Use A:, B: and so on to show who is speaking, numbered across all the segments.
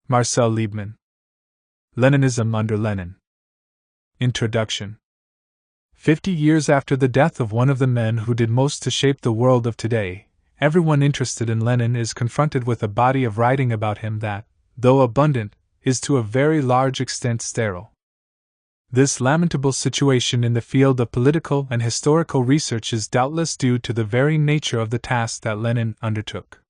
A: Marcel Liebman. Leninism under Lenin. Introduction. 50 years after the death of one of the men who did most to shape the world of today, everyone interested in Lenin is confronted with a body of writing about him that, though abundant, is to a very large extent sterile. This lamentable situation in the field of political and historical research is doubtless due to the very nature of the task that Lenin undertook.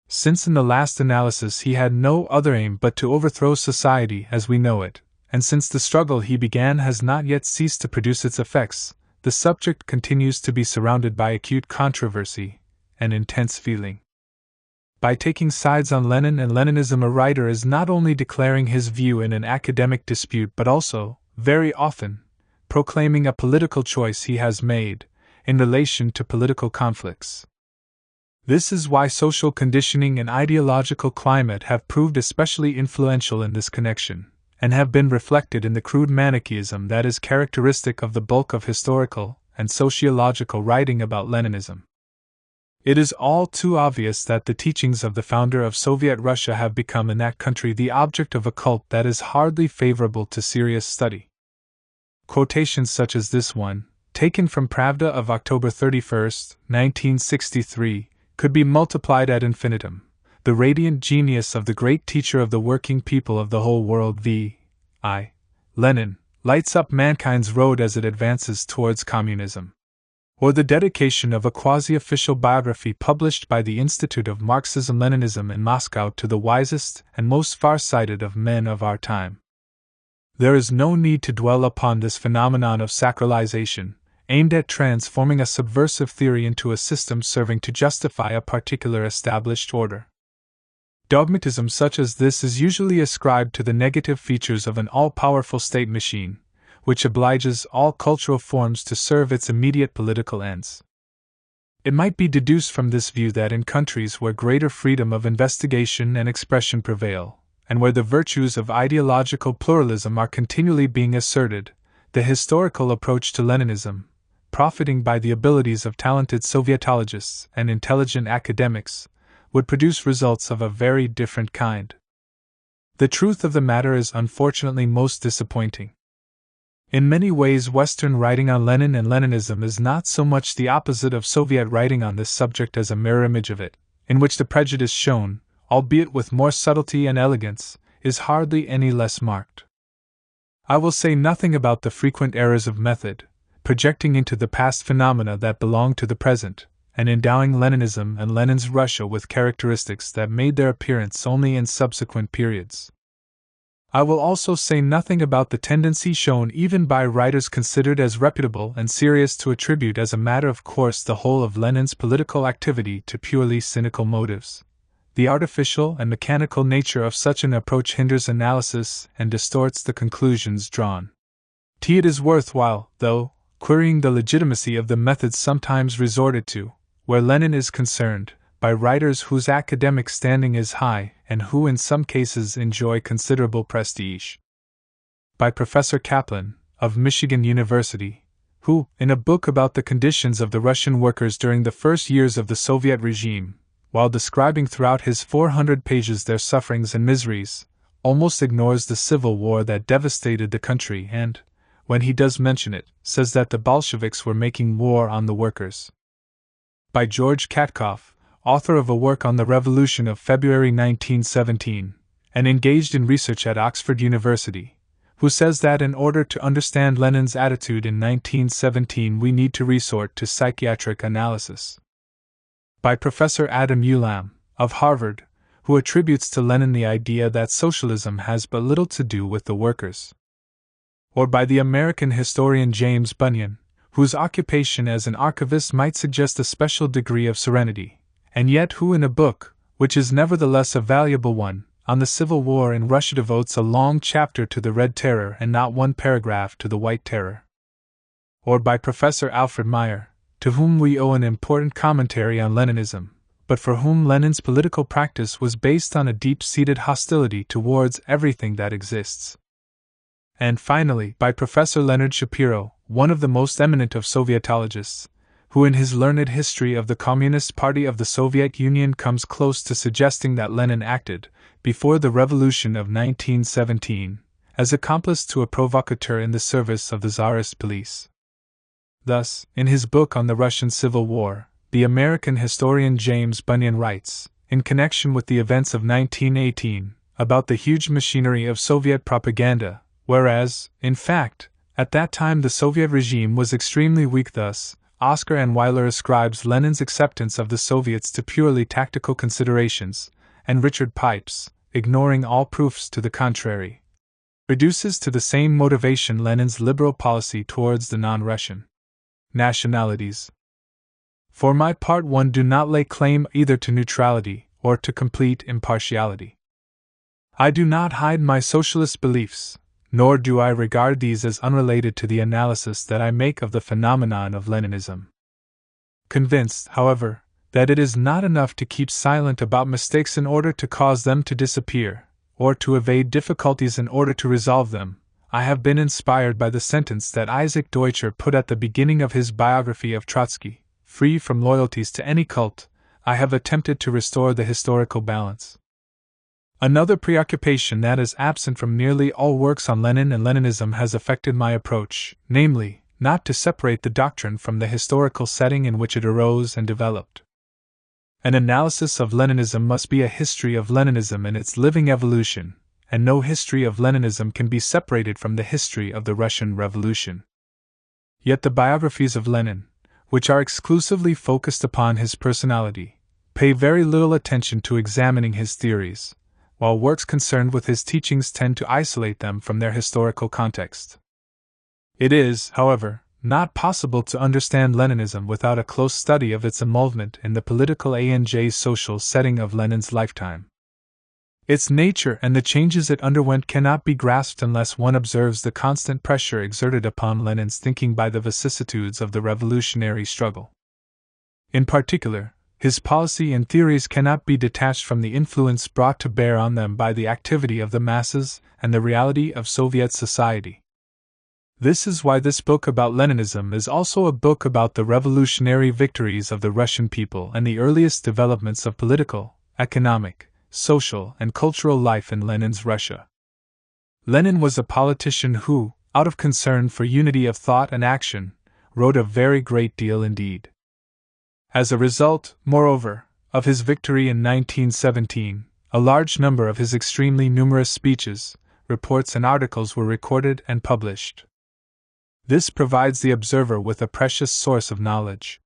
A: Since in the last analysis he had no other aim but to overthrow society as we know it, and since the struggle he began has not yet ceased to produce its effects, the subject continues to be surrounded by acute controversy and intense feeling. By taking sides on Lenin and Leninism, a writer is not only declaring his view in an academic dispute but also, very often, proclaiming a political choice he has made in relation to political conflicts. This is why social conditioning and ideological climate have proved especially influential in this connection, and have been reflected in the crude Manichaeism that is characteristic of the bulk of historical and sociological writing about Leninism. It is all too obvious that the teachings of the founder of Soviet Russia have become in that country the object of a cult that is hardly favorable to serious study. Quotations such as this one, taken from Pravda of October 31, 1963, could be multiplied ad infinitum. The radiant genius of the great teacher of the working people of the whole world, V.I. Lenin, lights up mankind's road as it advances towards communism. Or the dedication of a quasi-official biography published by the Institute of Marxism-Leninism in Moscow to the wisest and most far-sighted of men of our time. There is no need to dwell upon this phenomenon of sacralization, aimed at transforming a subversive theory into a system serving to justify a particular established order. Dogmatism such as this is usually ascribed to the negative features of an all-powerful state machine, which obliges all cultural forms to serve its immediate political ends. It might be deduced from this view that in countries where greater freedom of investigation and expression prevail, and where the virtues of ideological pluralism are continually being asserted, the historical approach to Leninism, profiting by the abilities of talented Sovietologists and intelligent academics, would produce results of a very different kind. The truth of the matter is unfortunately most disappointing. In many ways, Western writing on Lenin and Leninism is not so much the opposite of Soviet writing on this subject as a mirror image of it, in which the prejudice shown, albeit with more subtlety and elegance, is hardly any less marked. I will say nothing about the frequent errors of method, projecting into the past phenomena that belong to the present, and endowing Leninism and Lenin's Russia with characteristics that made their appearance only in subsequent periods. I will also say nothing about the tendency shown even by writers considered as reputable and serious to attribute as a matter of course the whole of Lenin's political activity to purely cynical motives. The artificial and mechanical nature of such an approach hinders analysis and distorts the conclusions drawn. It is worthwhile, though, querying the legitimacy of the methods sometimes resorted to, where Lenin is concerned, by writers whose academic standing is high and who in some cases enjoy considerable prestige. By Professor Kaplan, of Michigan University, who, in a book about the conditions of the Russian workers during the first years of the Soviet regime, while describing throughout his 400 pages their sufferings and miseries, almost ignores the civil war that devastated the country and, when he does mention it, says that the Bolsheviks were making war on the workers. By George Katkoff, author of a work on the Revolution of February 1917, and engaged in research at Oxford University, who says that in order to understand Lenin's attitude in 1917 we need to resort to psychiatric analysis. By Professor Adam Ulam, of Harvard, who attributes to Lenin the idea that socialism has but little to do with the workers. Or by the American historian James Bunyan, whose occupation as an archivist might suggest a special degree of serenity, and yet who in a book, which is nevertheless a valuable one, on the Civil War in Russia devotes a long chapter to the Red Terror and not one paragraph to the White Terror. Or by Professor Alfred Meyer, to whom we owe an important commentary on Leninism, but for whom Lenin's political practice was based on a deep-seated hostility towards everything that exists. And finally, by Professor Leonard Shapiro, one of the most eminent of Sovietologists, who in his learned history of the Communist Party of the Soviet Union comes close to suggesting that Lenin acted, before the revolution of 1917, as accomplice to a provocateur in the service of the Tsarist police. Thus, in his book on the Russian Civil War, the American historian James Bunyan writes, in connection with the events of 1918, about the huge machinery of Soviet propaganda, whereas, in fact, at that time the Soviet regime was extremely weak. Thus, Oscar and Weiler ascribes Lenin's acceptance of the Soviets to purely tactical considerations, and Richard Pipes, ignoring all proofs to the contrary, reduces to the same motivation Lenin's liberal policy towards the non-Russian nationalities. For my part, one do not lay claim either to neutrality or to complete impartiality. I do not hide my socialist beliefs, nor do I regard these as unrelated to the analysis that I make of the phenomenon of Leninism. Convinced, however, that it is not enough to keep silent about mistakes in order to cause them to disappear, or to evade difficulties in order to resolve them, I have been inspired by the sentence that Isaac Deutscher put at the beginning of his biography of Trotsky: free from loyalties to any cult, I have attempted to restore the historical balance. Another preoccupation that is absent from nearly all works on Lenin and Leninism has affected my approach, namely, not to separate the doctrine from the historical setting in which it arose and developed. An analysis of Leninism must be a history of Leninism in its living evolution, and no history of Leninism can be separated from the history of the Russian Revolution. Yet the biographies of Lenin, which are exclusively focused upon his personality, pay very little attention to examining his theories, while works concerned with his teachings tend to isolate them from their historical context. It is, however, not possible to understand Leninism without a close study of its involvement in the political and social setting of Lenin's lifetime. Its nature and the changes it underwent cannot be grasped unless one observes the constant pressure exerted upon Lenin's thinking by the vicissitudes of the revolutionary struggle. In particular, his policy and theories cannot be detached from the influence brought to bear on them by the activity of the masses and the reality of Soviet society. This is why this book about Leninism is also a book about the revolutionary victories of the Russian people and the earliest developments of political, economic, social, and cultural life in Lenin's Russia. Lenin was a politician who, out of concern for unity of thought and action, wrote a very great deal indeed. As a result, moreover, of his victory in 1917, a large number of his extremely numerous speeches, reports, and articles were recorded and published. This provides the observer with a precious source of knowledge.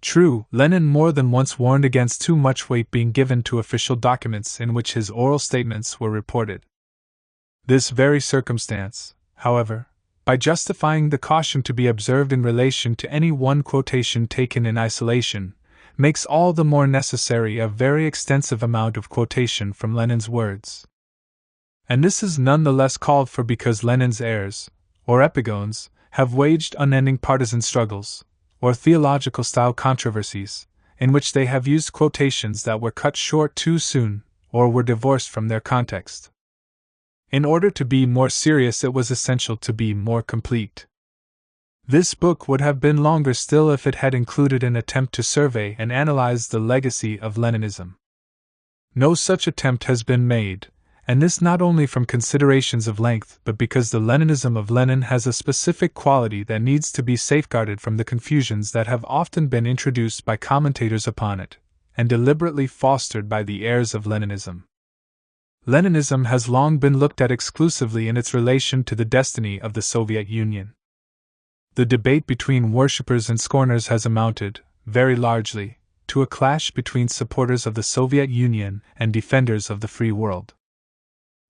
A: True, Lenin more than once warned against too much weight being given to official documents in which his oral statements were reported. This very circumstance, however, by justifying the caution to be observed in relation to any one quotation taken in isolation, makes all the more necessary a very extensive amount of quotation from Lenin's words. And this is none the less called for because Lenin's heirs, or epigones, have waged unending partisan struggles, or theological-style controversies, in which they have used quotations that were cut short too soon, or were divorced from their context. In order to be more serious, it was essential to be more complete. This book would have been longer still if it had included an attempt to survey and analyze the legacy of Leninism. No such attempt has been made, and this not only from considerations of length but because the Leninism of Lenin has a specific quality that needs to be safeguarded from the confusions that have often been introduced by commentators upon it, and deliberately fostered by the heirs of Leninism. Leninism has long been looked at exclusively in its relation to the destiny of the Soviet Union. The debate between worshippers and scorners has amounted, very largely, to a clash between supporters of the Soviet Union and defenders of the free world.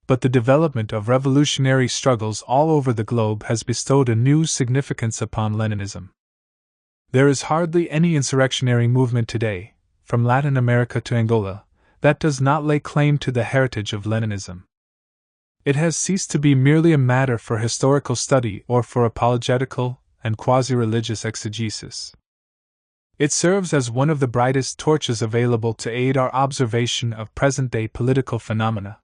A: But the development of revolutionary struggles all over the globe has bestowed a new significance upon Leninism. There is hardly any insurrectionary movement today, from Latin America to Angola, that does not lay claim to the heritage of Leninism. It has ceased to be merely a matter for historical study or for apologetical and quasi-religious exegesis. It serves as one of the brightest torches available to aid our observation of present-day political phenomena.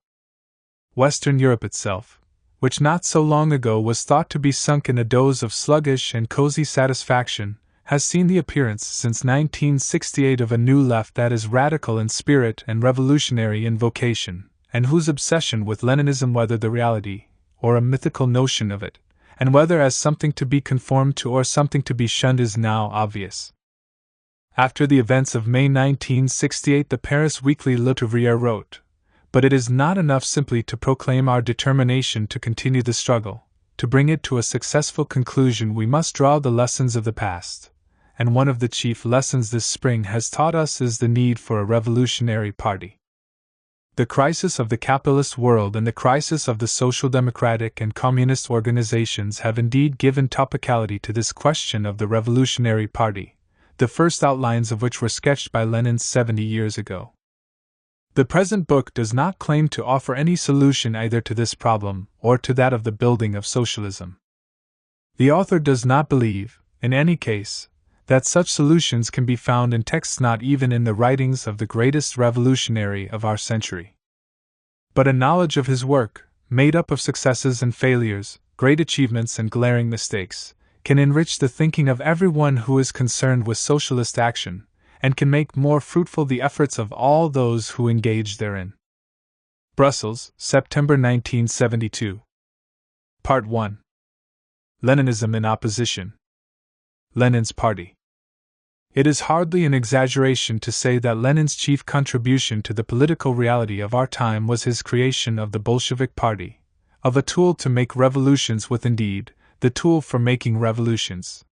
A: Western Europe itself, which not so long ago was thought to be sunk in a doze of sluggish and cozy satisfaction, has seen the appearance since 1968 of a new left that is radical in spirit and revolutionary in vocation, and whose obsession with Leninism, whether the reality or a mythical notion of it, and whether as something to be conformed to or something to be shunned, is now obvious. After the events of May 1968, the Paris weekly Le Ouvrier wrote, "But it is not enough simply to proclaim our determination to continue the struggle. To bring it to a successful conclusion, we must draw the lessons of the past, and one of the chief lessons this spring has taught us is the need for a revolutionary party." The crisis of the capitalist world and the crisis of the social democratic and communist organizations have indeed given topicality to this question of the revolutionary party, the first outlines of which were sketched by Lenin 70 years ago. The present book does not claim to offer any solution either to this problem or to that of the building of socialism. The author does not believe, in any case, that such solutions can be found in texts, not even in the writings of the greatest revolutionary of our century. But a knowledge of his work, made up of successes and failures, great achievements and glaring mistakes, can enrich the thinking of everyone who is concerned with socialist action, and can make more fruitful the efforts of all those who engage therein. Brussels, September 1972. Part 1. Leninism in Opposition. Lenin's Party. It is hardly an exaggeration to say that Lenin's chief contribution to the political reality of our time was his creation of the Bolshevik Party, of a tool to make revolutions with, indeed, the tool for making revolutions.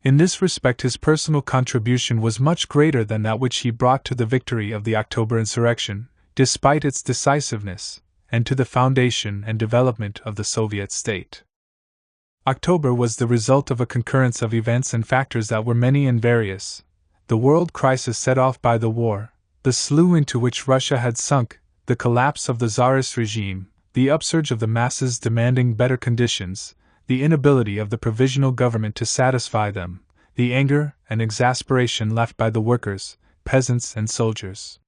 A: In this respect, his personal contribution was much greater than that which he brought to the victory of the October insurrection, despite its decisiveness, and to the foundation and development of the Soviet state. October was the result of a concurrence of events and factors that were many and various: the world crisis set off by the war, the slough into which Russia had sunk, the collapse of the Tsarist regime, the upsurge of the masses demanding better conditions, the inability of the provisional government to satisfy them, the anger and exasperation left by the workers, peasants, and soldiers.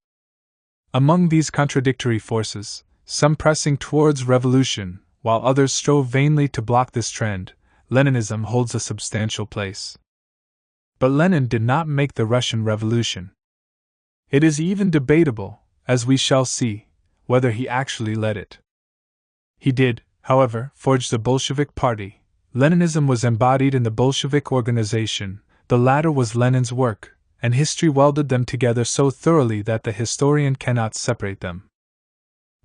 A: Among these contradictory forces, some pressing towards revolution, while others strove vainly to block this trend, Leninism holds a substantial place. But Lenin did not make the Russian Revolution. It is even debatable, as we shall see, whether he actually led it. He did, however, forge the Bolshevik Party. Leninism was embodied in the Bolshevik organization, the latter was Lenin's work, and history welded them together so thoroughly that the historian cannot separate them.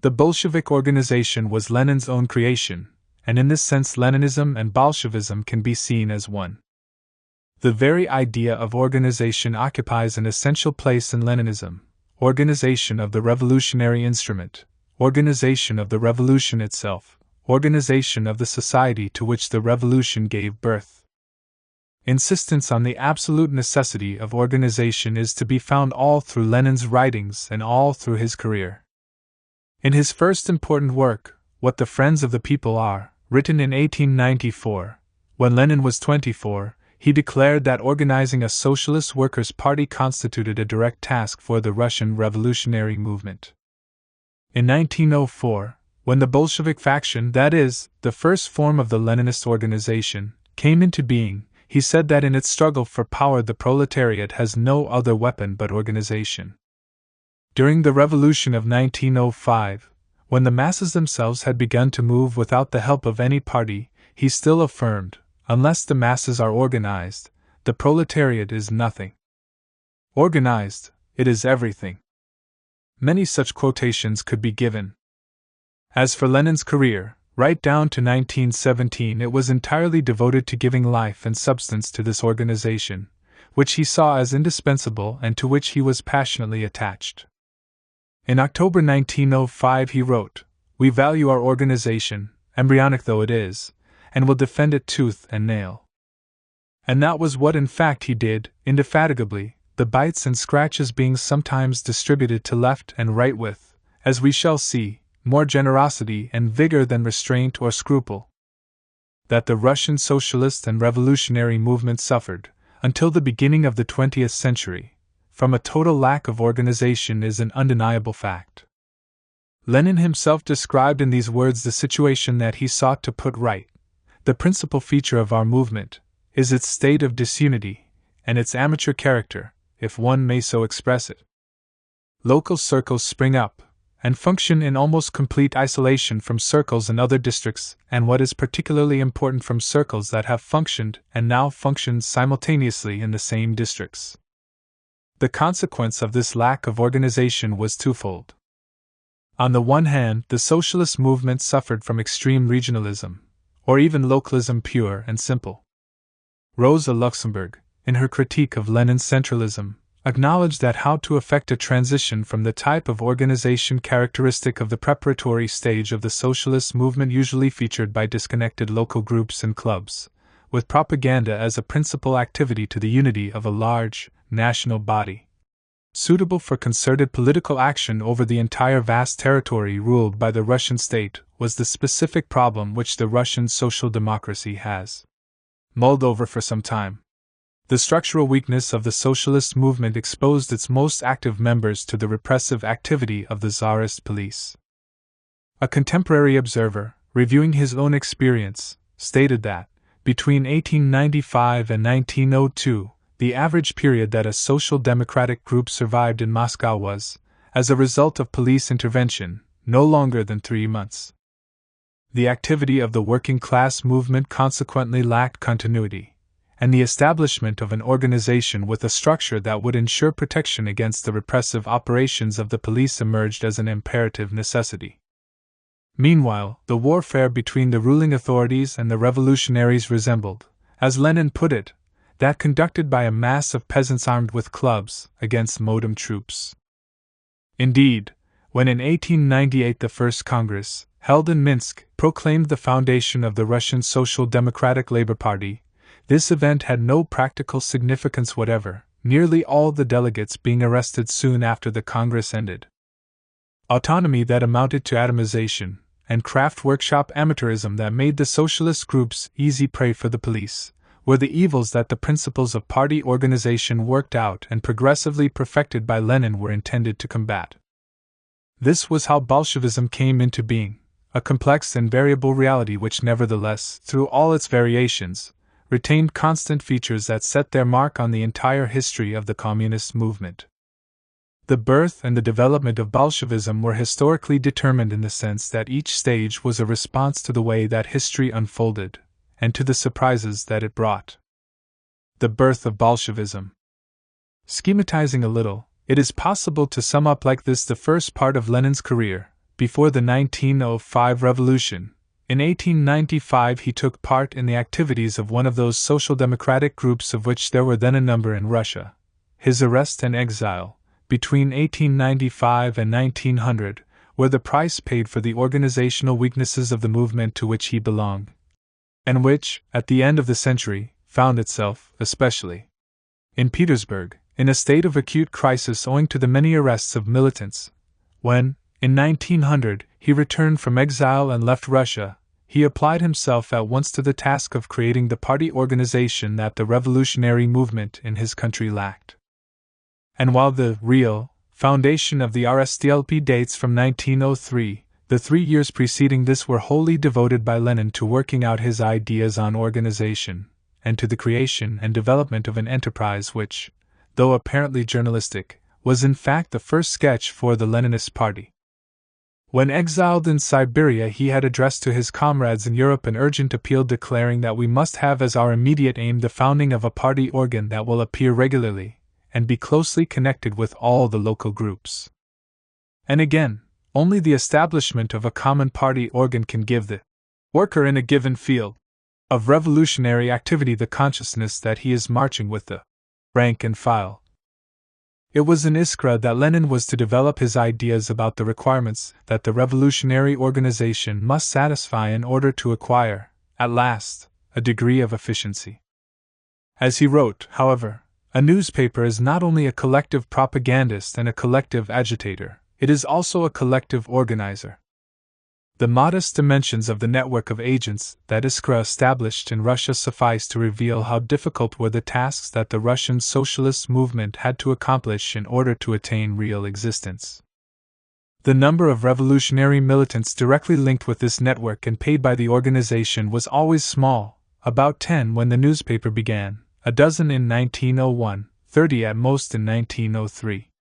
A: The Bolshevik organization was Lenin's own creation, and in this sense Leninism and Bolshevism can be seen as one. The very idea of organization occupies an essential place in Leninism: organization of the revolutionary instrument, organization of the revolution itself, organization of the society to which the revolution gave birth. Insistence on the absolute necessity of organization is to be found all through Lenin's writings and all through his career. In his first important work, What the Friends of the People Are, written in 1894, when Lenin was 24, he declared that organizing a socialist workers' party constituted a direct task for the Russian revolutionary movement. In 1904, when the Bolshevik faction, that is, the first form of the Leninist organization, came into being, he said that in its struggle for power the proletariat has no other weapon but organization. During the Revolution of 1905, when the masses themselves had begun to move without the help of any party, he still affirmed, unless the masses are organized, the proletariat is nothing. Organized, it is everything. Many such quotations could be given. As for Lenin's career, right down to 1917, it was entirely devoted to giving life and substance to this organization, which he saw as indispensable and to which he was passionately attached. In October 1905 he wrote, "We value our organization, embryonic though it is, and will defend it tooth and nail." And that was what in fact he did, indefatigably, the bites and scratches being sometimes distributed to left and right with, as we shall see, more generosity and vigor than restraint or scruple. That the Russian socialist and revolutionary movement suffered, until the beginning of the 20th century, from a total lack of organization is an undeniable fact. Lenin himself described in these words the situation that he sought to put right. The principal feature of our movement is its state of disunity, and its amateur character, if one may so express it. Local circles spring up, and function in almost complete isolation from circles in other districts, and what is particularly important, from circles that have functioned and now function simultaneously in the same districts. The consequence of this lack of organization was twofold. On the one hand, the socialist movement suffered from extreme regionalism, or even localism pure and simple. Rosa Luxemburg, in her critique of Lenin's centralism, acknowledged that how to effect a transition from the type of organization characteristic of the preparatory stage of the socialist movement, usually featured by disconnected local groups and clubs, with propaganda as a principal activity, to the unity of a large, national body, suitable for concerted political action over the entire vast territory ruled by the Russian state, was the specific problem which the Russian social democracy has mulled over for some time. The structural weakness of the socialist movement exposed its most active members to the repressive activity of the Tsarist police. A contemporary observer, reviewing his own experience, stated that, between 1895 and 1902, the average period that a social democratic group survived in Moscow was, as a result of police intervention, no longer than 3 months. The activity of the working class movement consequently lacked continuity, and the establishment of an organization with a structure that would ensure protection against the repressive operations of the police emerged as an imperative necessity. Meanwhile, the warfare between the ruling authorities and the revolutionaries resembled, as Lenin put it, that conducted by a mass of peasants armed with clubs against modem troops. Indeed, when in 1898 the First Congress, held in Minsk, proclaimed the foundation of the Russian Social Democratic Labor Party, this event had no practical significance whatever, nearly all the delegates being arrested soon after the Congress ended. Autonomy that amounted to atomization, and craft workshop amateurism that made the socialist groups easy prey for the police, were the evils that the principles of party organization worked out and progressively perfected by Lenin were intended to combat. This was how Bolshevism came into being, a complex and variable reality which nevertheless, through all its variations, retained constant features that set their mark on the entire history of the communist movement. The birth and the development of Bolshevism were historically determined in the sense that each stage was a response to the way that history unfolded, and to the surprises that it brought. The birth of Bolshevism. Schematizing a little, it is possible to sum up like this the first part of Lenin's career, before the 1905 revolution. In 1895 he took part in the activities of one of those social democratic groups of which there were then a number in Russia. His arrest and exile, between 1895 and 1900, were the price paid for the organizational weaknesses of the movement to which he belonged, and which, at the end of the century, found itself, especially in Petersburg, in a state of acute crisis owing to the many arrests of militants. When, in 1900, he returned from exile and left Russia, he applied himself at once to the task of creating the party organization that the revolutionary movement in his country lacked. And while the real foundation of the RSDLP dates from 1903, the 3 years preceding this were wholly devoted by Lenin to working out his ideas on organization, and to the creation and development of an enterprise which, though apparently journalistic, was in fact the first sketch for the Leninist party. When exiled in Siberia, he had addressed to his comrades in Europe an urgent appeal declaring that we must have as our immediate aim the founding of a party organ that will appear regularly, and be closely connected with all the local groups. And again, only the establishment of a common party organ can give the worker in a given field of revolutionary activity the consciousness that he is marching with the rank and file. It was in Iskra that Lenin was to develop his ideas about the requirements that the revolutionary organization must satisfy in order to acquire, at last, a degree of efficiency. As he wrote, however, a newspaper is not only a collective propagandist and a collective agitator, it is also a collective organizer. The modest dimensions of the network of agents that Iskra established in Russia suffice to reveal how difficult were the tasks that the Russian socialist movement had to accomplish in order to attain real existence. The number of revolutionary militants directly linked with this network and paid by the organization was always small, about 10 when the newspaper began, a dozen in 1901, 30 at most in 1903.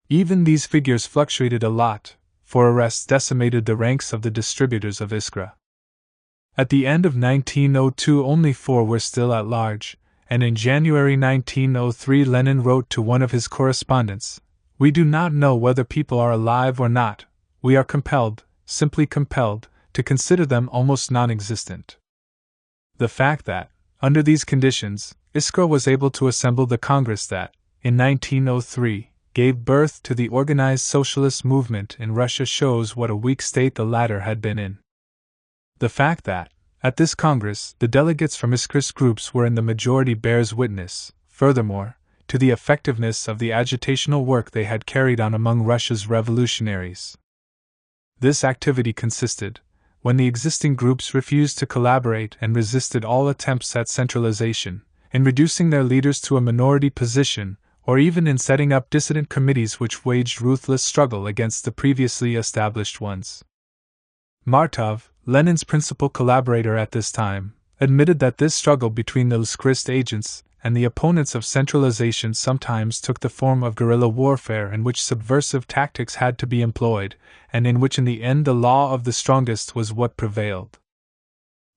A: Even these figures fluctuated a lot, for arrests decimated the ranks of the distributors of Iskra. At the end of 1902 only 4 were still at large, and in January 1903 Lenin wrote to one of his correspondents, "We do not know whether people are alive or not. We are compelled, simply compelled, to consider them almost non-existent." The fact that, under these conditions, Iskra was able to assemble the Congress that, in 1903, gave birth to the organized socialist movement in Russia shows what a weak state the latter had been in. The fact that, at this Congress, the delegates from Iskra's groups were in the majority bears witness, furthermore, to the effectiveness of the agitational work they had carried on among Russia's revolutionaries. This activity consisted, when the existing groups refused to collaborate and resisted all attempts at centralization, in reducing their leaders to a minority position, or even in setting up dissident committees which waged ruthless struggle against the previously established ones. Martov, Lenin's principal collaborator at this time, admitted that this struggle between the Tsarist agents and the opponents of centralization sometimes took the form of guerrilla warfare in which subversive tactics had to be employed, and in which in the end the law of the strongest was what prevailed.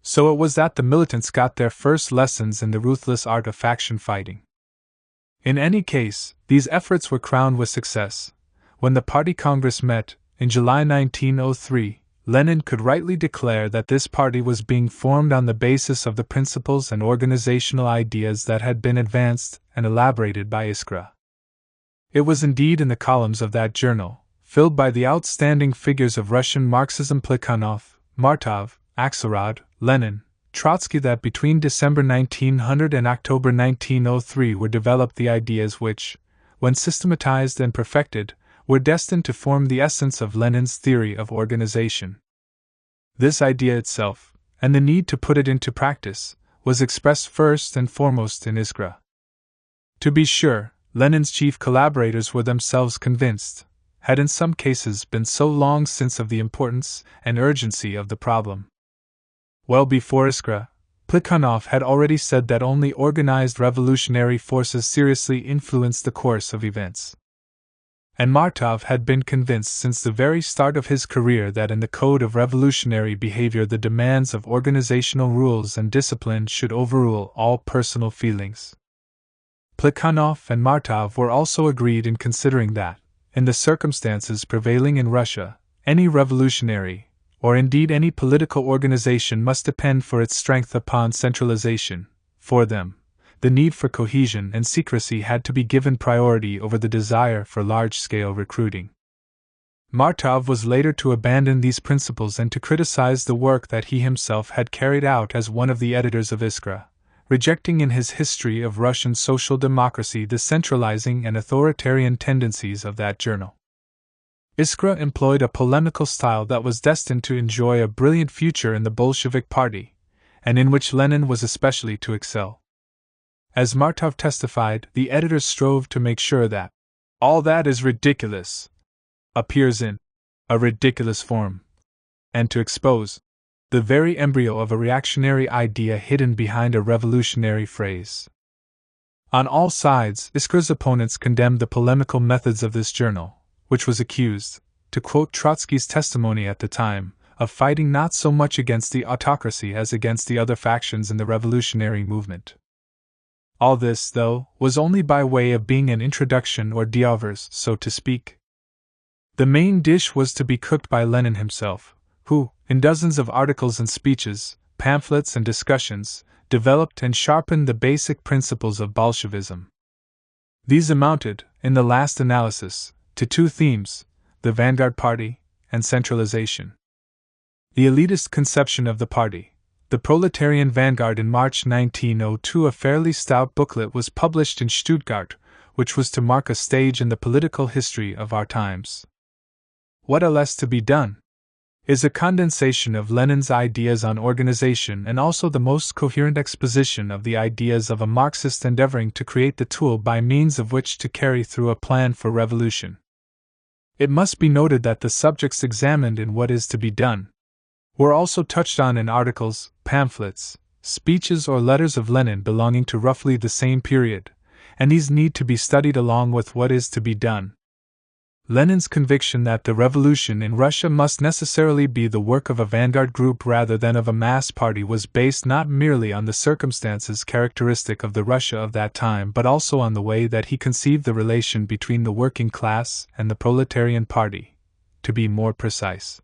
A: So it was that the militants got their first lessons in the ruthless art of faction fighting. In any case, these efforts were crowned with success. When the Party Congress met, in July 1903, Lenin could rightly declare that this party was being formed on the basis of the principles and organizational ideas that had been advanced and elaborated by Iskra. It was indeed in the columns of that journal, filled by the outstanding figures of Russian Marxism Plekhanov, Martov, Axelrod, Lenin, Trotsky that between December 1900 and October 1903 were developed the ideas which, when systematized and perfected, were destined to form the essence of Lenin's theory of organization. This idea itself, and the need to put it into practice, was expressed first and foremost in Iskra. To be sure, Lenin's chief collaborators were themselves convinced, had in some cases been so long since of the importance and urgency of the problem. Well before Iskra, Plekhanov had already said that only organized revolutionary forces seriously influenced the course of events. And Martov had been convinced since the very start of his career that in the code of revolutionary behavior the demands of organizational rules and discipline should overrule all personal feelings. Plekhanov and Martov were also agreed in considering that, in the circumstances prevailing in Russia, any revolutionary, or indeed any political organization must depend for its strength upon centralization. For them, the need for cohesion and secrecy had to be given priority over the desire for large-scale recruiting. Martov was later to abandon these principles and to criticize the work that he himself had carried out as one of the editors of Iskra, rejecting in his History of Russian Social Democracy the centralizing and authoritarian tendencies of that journal. Iskra employed a polemical style that was destined to enjoy a brilliant future in the Bolshevik Party, and in which Lenin was especially to excel. As Martov testified, the editors strove to make sure that all that is ridiculous appears in a ridiculous form, and to expose the very embryo of a reactionary idea hidden behind a revolutionary phrase. On all sides, Iskra's opponents condemned the polemical methods of this journal, which was accused, to quote Trotsky's testimony at the time, of fighting not so much against the autocracy as against the other factions in the revolutionary movement. All this, though, was only by way of being an introduction or d'oeuvres, so to speak. The main dish was to be cooked by Lenin himself, who, in dozens of articles and speeches, pamphlets and discussions, developed and sharpened the basic principles of Bolshevism. These amounted, in the last analysis, to 2 themes: the vanguard party and centralization. The elitist conception of the party, the proletarian vanguard. In March 1902 a fairly stout booklet was published in Stuttgart, which was to mark a stage in the political history of our times. What else to be done? Is a condensation of Lenin's ideas on organization and also the most coherent exposition of the ideas of a Marxist endeavoring to create the tool by means of which to carry through a plan for revolution. It must be noted that the subjects examined in What is to be done were also touched on in articles, pamphlets, speeches or letters of Lenin belonging to roughly the same period, and these need to be studied along with What is to be done. Lenin's conviction that the revolution in Russia must necessarily be the work of a vanguard group rather than of a mass party was based not merely on the circumstances characteristic of the Russia of that time but also on the way that he conceived the relation between the working class and the proletarian party. To be more precise,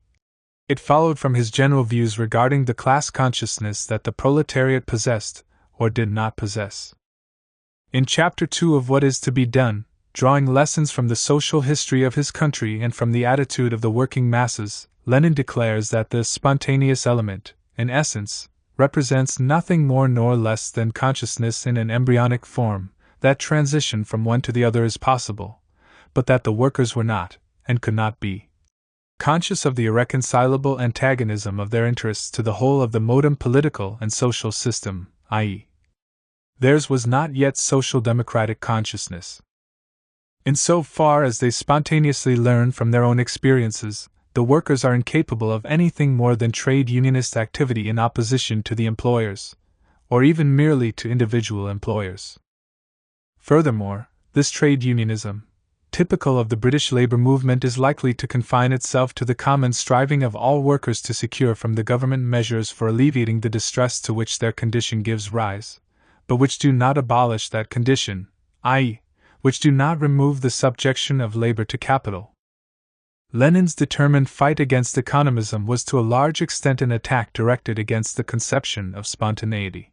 A: it followed from his general views regarding the class consciousness that the proletariat possessed, or did not possess. In Chapter 2 of What Is to Be Done, drawing lessons from the social history of his country and from the attitude of the working masses, Lenin declares that the spontaneous element, in essence, represents nothing more nor less than consciousness in an embryonic form, that transition from one to the other is possible, but that the workers were not, and could not be, conscious of the irreconcilable antagonism of their interests to the whole of the modern political and social system, i.e., theirs was not yet social democratic consciousness. In so far as they spontaneously learn from their own experiences, the workers are incapable of anything more than trade unionist activity in opposition to the employers, or even merely to individual employers. Furthermore, this trade unionism, typical of the British labour movement, is likely to confine itself to the common striving of all workers to secure from the government measures for alleviating the distress to which their condition gives rise, but which do not abolish that condition, i.e., which do not remove the subjection of labor to capital. Lenin's determined fight against economism was to a large extent an attack directed against the conception of spontaneity.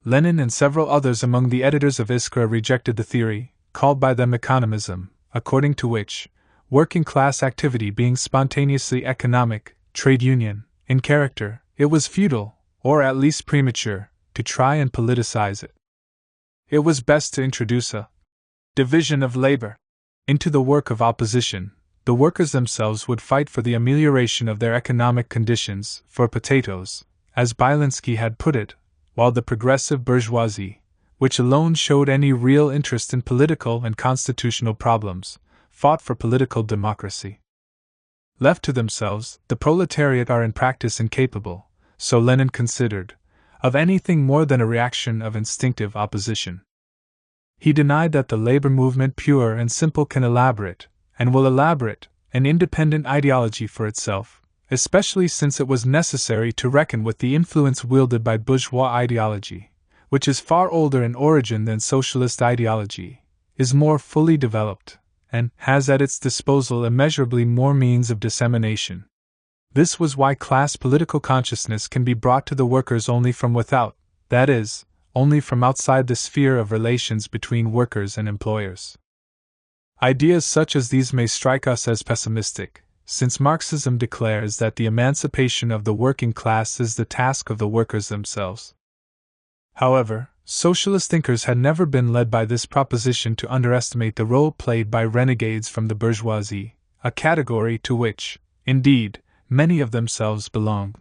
A: Lenin and several others among the editors of Iskra rejected the theory, called by them economism, according to which, working-class activity being spontaneously economic, trade union, in character, it was futile, or at least premature, to try and politicize it. It was best to introduce a division of labor into the work of opposition. The workers themselves would fight for the amelioration of their economic conditions, for potatoes, as Bielinsky had put it, while the progressive bourgeoisie, which alone showed any real interest in political and constitutional problems, fought for political democracy. Left to themselves, the proletariat are in practice incapable, so Lenin considered, of anything more than a reaction of instinctive opposition. He denied that the labor movement pure and simple can elaborate, and will elaborate, an independent ideology for itself, especially since it was necessary to reckon with the influence wielded by bourgeois ideology, which is far older in origin than socialist ideology, is more fully developed, and has at its disposal immeasurably more means of dissemination. This was why class political consciousness can be brought to the workers only from without, that is, only from outside the sphere of relations between workers and employers. Ideas such as these may strike us as pessimistic, since Marxism declares that the emancipation of the working class is the task of the workers themselves. However, socialist thinkers had never been led by this proposition to underestimate the role played by renegades from the bourgeoisie, a category to which, indeed, many of themselves belong.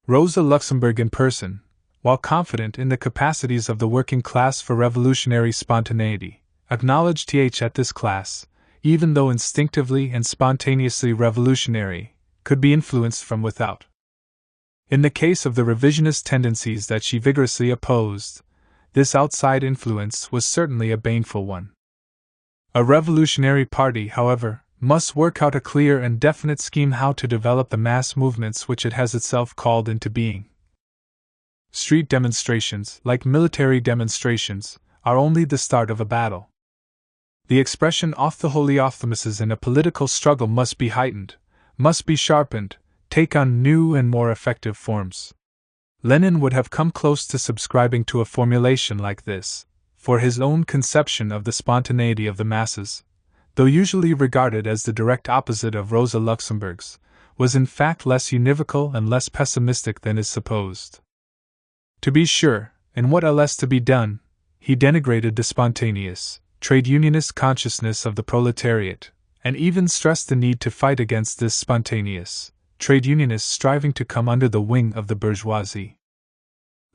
A: Rosa Luxemburg in person, while confident in the capacities of the working class for revolutionary spontaneity, acknowledged that this class, even though instinctively and spontaneously revolutionary, could be influenced from without. In the case of the revisionist tendencies that she vigorously opposed, this outside influence was certainly a baneful one. A revolutionary party, however, must work out a clear and definite scheme how to develop the mass movements which it has itself called into being. Street demonstrations, like military demonstrations, are only the start of a battle. The expression "off the holy optimisms" in a political struggle must be heightened, must be sharpened, take on new and more effective forms. Lenin would have come close to subscribing to a formulation like this, for his own conception of the spontaneity of the masses, though usually regarded as the direct opposite of Rosa Luxemburg's, was in fact less univocal and less pessimistic than is supposed. To be sure, in What Else to Be Done, he denigrated the spontaneous, trade unionist consciousness of the proletariat, and even stressed the need to fight against this spontaneous, trade unionists striving to come under the wing of the bourgeoisie.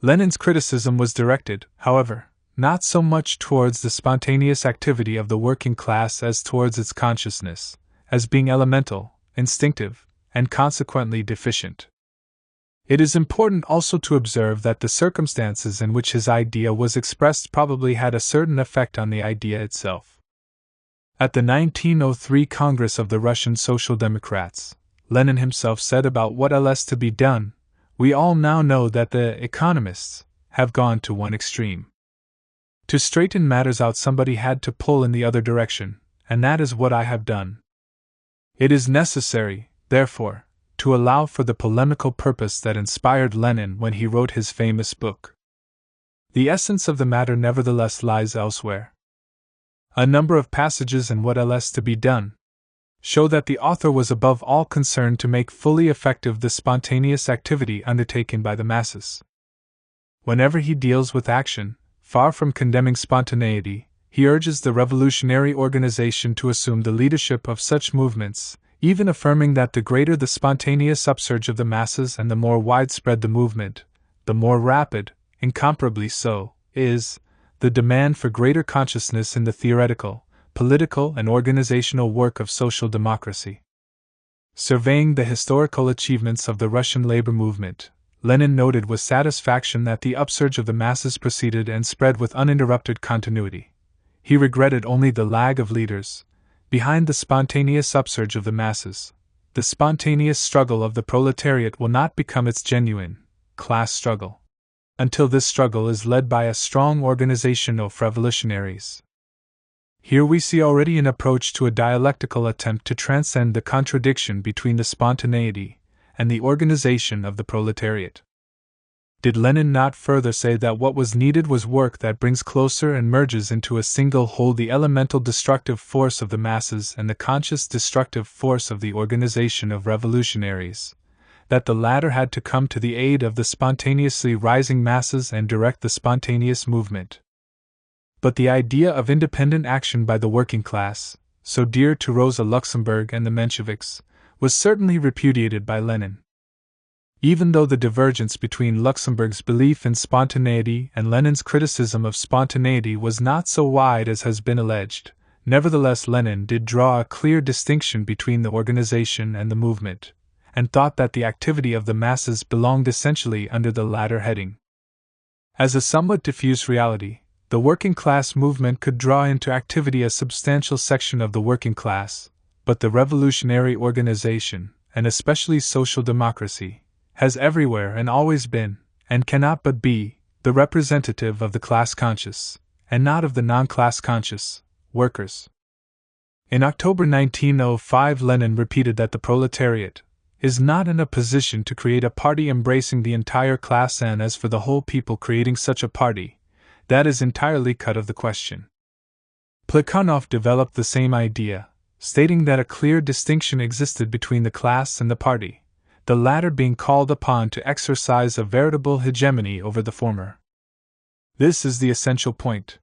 A: Lenin's criticism was directed, however, not so much towards the spontaneous activity of the working class as towards its consciousness, as being elemental, instinctive, and consequently deficient. It is important also to observe that the circumstances in which his idea was expressed probably had a certain effect on the idea itself. At the 1903 Congress of the Russian Social Democrats, Lenin himself said about what else to be done, "We all now know that the economists have gone to one extreme. To straighten matters out, somebody had to pull in the other direction, and that is what I have done. It is necessary, therefore, to allow for the polemical purpose that inspired Lenin when he wrote his famous book. The essence of the matter nevertheless lies elsewhere. A number of passages in What Else to Be Done show that the author was above all concerned to make fully effective the spontaneous activity undertaken by the masses. Whenever he deals with action, far from condemning spontaneity, he urges the revolutionary organization to assume the leadership of such movements, even affirming that the greater the spontaneous upsurge of the masses and the more widespread the movement, the more rapid, incomparably so, is the demand for greater consciousness in the theoretical, political, and organizational work of social democracy. Surveying the historical achievements of the Russian labor movement, Lenin noted with satisfaction that the upsurge of the masses proceeded and spread with uninterrupted continuity. He regretted only the lag of leaders behind the spontaneous upsurge of the masses. The spontaneous struggle of the proletariat will not become its genuine class struggle until this struggle is led by a strong organization of revolutionaries. Here we see already an approach to a dialectical attempt to transcend the contradiction between the spontaneity and the organization of the proletariat. Did Lenin not further say that what was needed was work that brings closer and merges into a single whole the elemental destructive force of the masses and the conscious destructive force of the organization of revolutionaries? That the latter had to come to the aid of the spontaneously rising masses and direct the spontaneous movement. But the idea of independent action by the working class, so dear to Rosa Luxemburg and the Mensheviks, was certainly repudiated by Lenin. Even though the divergence between Luxemburg's belief in spontaneity and Lenin's criticism of spontaneity was not so wide as has been alleged, nevertheless Lenin did draw a clear distinction between the organization and the movement, and thought that the activity of the masses belonged essentially under the latter heading. As a somewhat diffuse reality, the working class movement could draw into activity a substantial section of the working class, but the revolutionary organization, and especially social democracy, has everywhere and always been, and cannot but be, the representative of the class conscious, and not of the non-class conscious, workers. In October 1905, Lenin repeated that the proletariat is not in a position to create a party embracing the entire class, and as for the whole people creating such a party, that is entirely cut of the question. Plekhanov developed the same idea, stating that a clear distinction existed between the class and the party, the latter being called upon to exercise a veritable hegemony over the former. This is the essential point.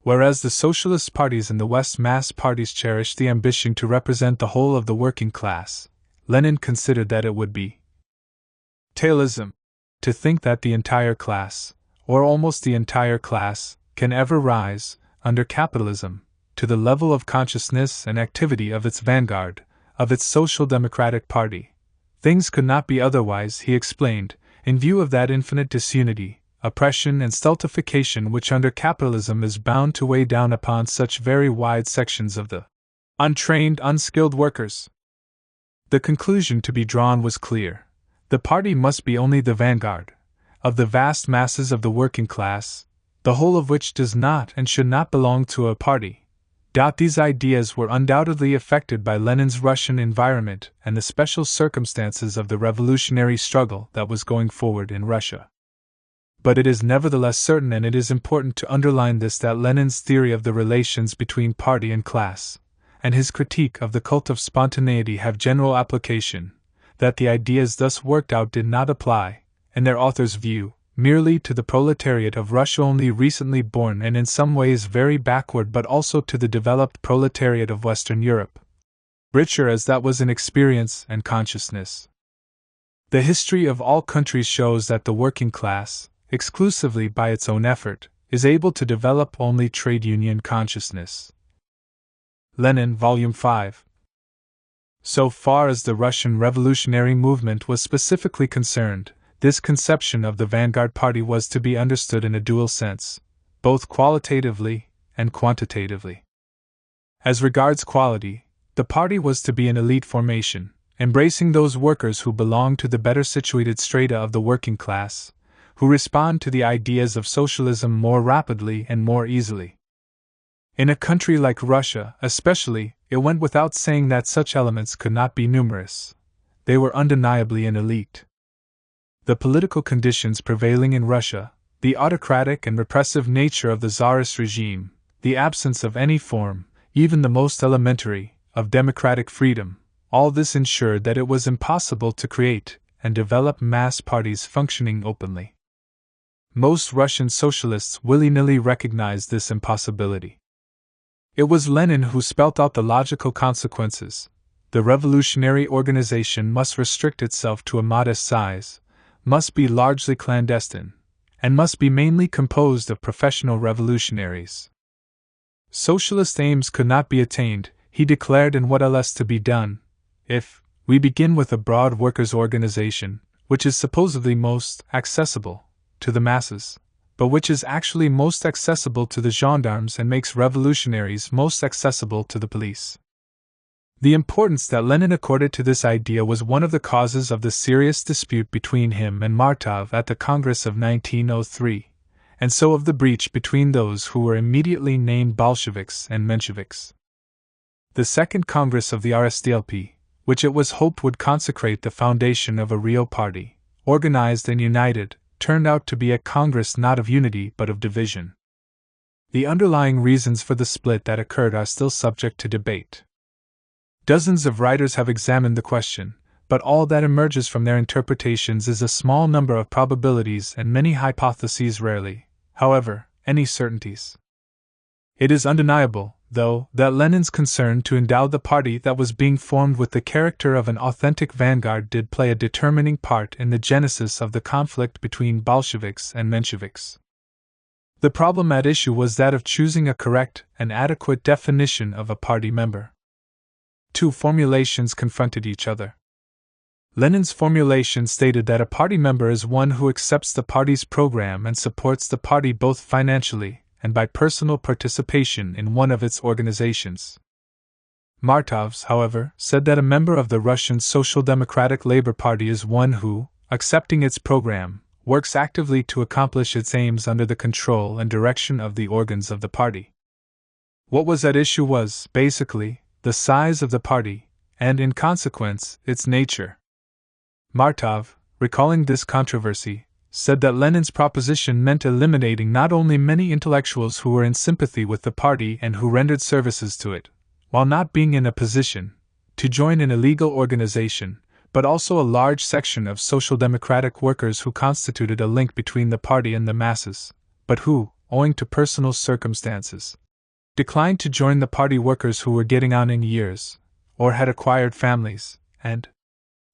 A: Whereas the socialist parties in the West mass parties cherished the ambition to represent the whole of the working class, Lenin considered that it would be tailism to think that the entire class, or almost the entire class, can ever rise, under capitalism, to the level of consciousness and activity of its vanguard, of its social democratic party. Things could not be otherwise, he explained, in view of that infinite disunity, oppression, and stultification which under capitalism is bound to weigh down upon such very wide sections of the untrained, unskilled workers. The conclusion to be drawn was clear. The party must be only the vanguard of the vast masses of the working class, the whole of which does not and should not belong to a party. These ideas were undoubtedly affected by Lenin's Russian environment and the special circumstances of the revolutionary struggle that was going forward in Russia. But it is nevertheless certain, and it is important to underline this, that Lenin's theory of the relations between party and class, and his critique of the cult of spontaneity have general application, that the ideas thus worked out did not apply, in their author's view, merely to the proletariat of Russia only recently born and in some ways very backward, but also to the developed proletariat of Western Europe, richer as that was in experience and consciousness. The history of all countries shows that the working class, exclusively by its own effort, is able to develop only trade union consciousness. Lenin, Volume 5. So far as the Russian revolutionary movement was specifically concerned, this conception of the vanguard party was to be understood in a dual sense, both qualitatively and quantitatively. As regards quality, the party was to be an elite formation, embracing those workers who belong to the better situated strata of the working class, who respond to the ideas of socialism more rapidly and more easily. In a country like Russia, especially, it went without saying that such elements could not be numerous. They were undeniably an elite. The political conditions prevailing in Russia, the autocratic and repressive nature of the Tsarist regime, the absence of any form, even the most elementary, of democratic freedom, all this ensured that it was impossible to create and develop mass parties functioning openly. Most Russian socialists willy-nilly recognized this impossibility. It was Lenin who spelt out the logical consequences. The revolutionary organization must restrict itself to a modest size, must be largely clandestine, and must be mainly composed of professional revolutionaries. Socialist aims could not be attained, he declared, in what else to be done, if we begin with a broad workers' organization, which is supposedly most accessible to the masses, but which is actually most accessible to the gendarmes and makes revolutionaries most accessible to the police. The importance that Lenin accorded to this idea was one of the causes of the serious dispute between him and Martov at the Congress of 1903, and so of the breach between those who were immediately named Bolsheviks and Mensheviks. The Second Congress of the RSDLP, which it was hoped would consecrate the foundation of a real party, organized and united, turned out to be a congress not of unity but of division. The underlying reasons for the split that occurred are still subject to debate. Dozens of writers have examined the question, but all that emerges from their interpretations is a small number of probabilities and many hypotheses, rarely, however, any certainties. It is undeniable, though, that Lenin's concern to endow the party that was being formed with the character of an authentic vanguard did play a determining part in the genesis of the conflict between Bolsheviks and Mensheviks. The problem at issue was that of choosing a correct and adequate definition of a party member. Two formulations confronted each other. Lenin's formulation stated that a party member is one who accepts the party's program and supports the party both financially and by personal participation in one of its organizations. Martov's, however, said that a member of the Russian Social Democratic Labor Party is one who, accepting its program, works actively to accomplish its aims under the control and direction of the organs of the party. What was at issue was, basically, the size of the party, and in consequence, its nature. Martov, recalling this controversy, said that Lenin's proposition meant eliminating not only many intellectuals who were in sympathy with the party and who rendered services to it, while not being in a position to join an illegal organization, but also a large section of social democratic workers who constituted a link between the party and the masses, but who, owing to personal circumstances, declined to join the party workers who were getting on in years, or had acquired families, and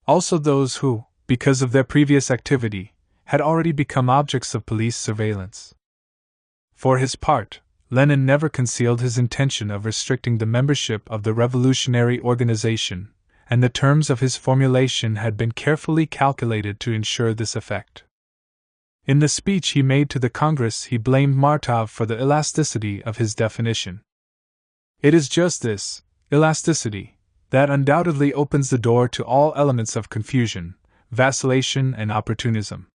A: also those who, because of their previous activity, had already become objects of police surveillance. For his part, Lenin never concealed his intention of restricting the membership of the revolutionary organization, and the terms of his formulation had been carefully calculated to ensure this effect. In the speech he made to the Congress, he blamed Martov for the elasticity of his definition. It is just this elasticity that undoubtedly opens the door to all elements of confusion, vacillation, and opportunism.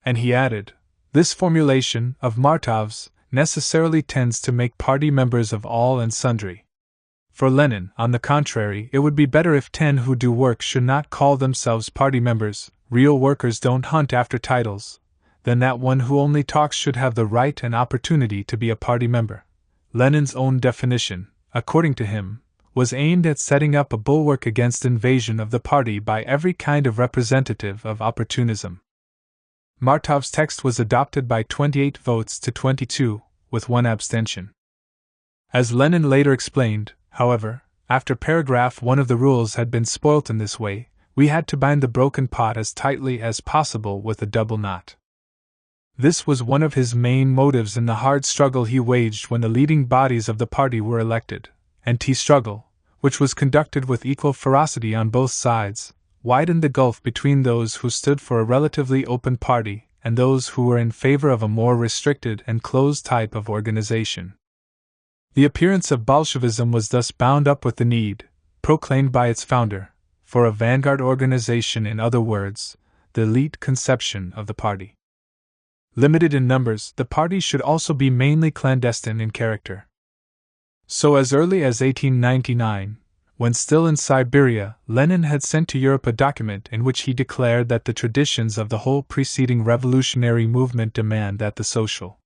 A: And he added, this formulation of Martov's necessarily tends to make party members of all and sundry. For Lenin, on the contrary, it would be better if 10 who do work should not call themselves party members, real workers don't hunt after titles, than that one who only talks should have the right and opportunity to be a party member. Lenin's own definition, according to him, was aimed at setting up a bulwark against invasion of the party by every kind of representative of opportunism. Martov's text was adopted by 28 votes to 22, with 1 abstention. As Lenin later explained, however, after paragraph 1 of the rules had been spoilt in this way, we had to bind the broken pot as tightly as possible with a double knot. This was one of his main motives in the hard struggle he waged when the leading bodies of the party were elected, and the struggle, which was conducted with equal ferocity on both sides, widened the gulf between those who stood for a relatively open party and those who were in favor of a more restricted and closed type of organization. The appearance of Bolshevism was thus bound up with the need, proclaimed by its founder, for a vanguard organization, in other words, the elite conception of the party. Limited in numbers, the party should also be mainly clandestine in character. So as early as 1899, when still in Siberia, Lenin had sent to Europe a document in which he declared that the traditions of the whole preceding revolutionary movement demand that the Social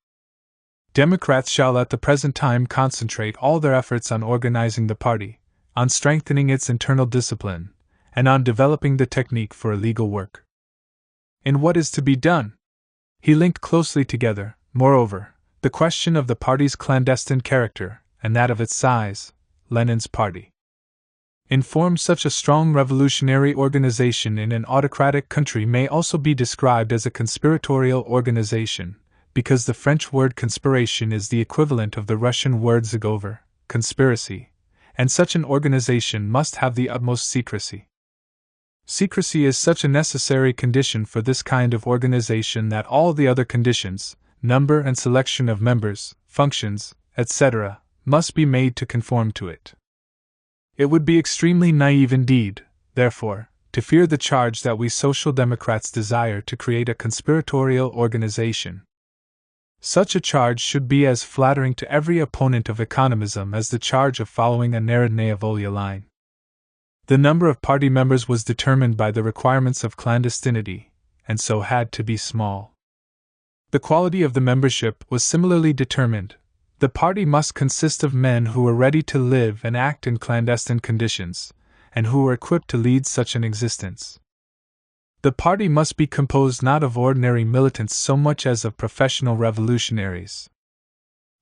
A: Democrats shall at the present time concentrate all their efforts on organizing the party, on strengthening its internal discipline, and on developing the technique for illegal work. In what is to be done? He linked closely together, moreover, the question of the party's clandestine character and that of its size, Lenin's party. In form, such a strong revolutionary organization in an autocratic country may also be described as a conspiratorial organization, because the French word conspiration is the equivalent of the Russian word zagovor, conspiracy, and such an organization must have the utmost secrecy. Secrecy is such a necessary condition for this kind of organization that all the other conditions, number and selection of members, functions, etc., must be made to conform to it. It would be extremely naive indeed, therefore, to fear the charge that we Social Democrats desire to create a conspiratorial organization. Such a charge should be as flattering to every opponent of economism as the charge of following a Narodnaya line. The number of party members was determined by the requirements of clandestinity, and so had to be small. The quality of the membership was similarly determined. The party must consist of men who were ready to live and act in clandestine conditions, and who were equipped to lead such an existence. The party must be composed not of ordinary militants so much as of professional revolutionaries.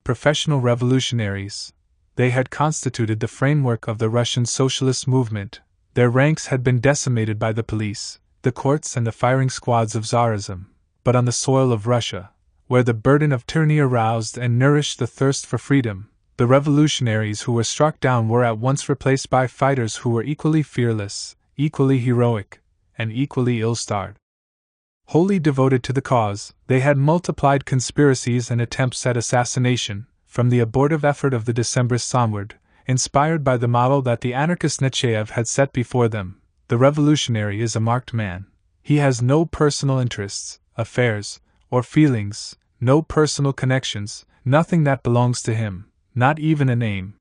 A: Professional revolutionaries, they had constituted the framework of the Russian socialist movement. Their ranks had been decimated by the police, the courts, and the firing squads of Tsarism, but on the soil of Russia, where the burden of tyranny aroused and nourished the thirst for freedom, the revolutionaries who were struck down were at once replaced by fighters who were equally fearless, equally heroic, and equally ill-starred. Wholly devoted to the cause, they had multiplied conspiracies and attempts at assassination, from the abortive effort of the Decembrists onward, inspired by the model that the anarchist Nechayev had set before them. The revolutionary is a marked man. He has no personal interests, affairs, or feelings, no personal connections, nothing that belongs to him, not even a name.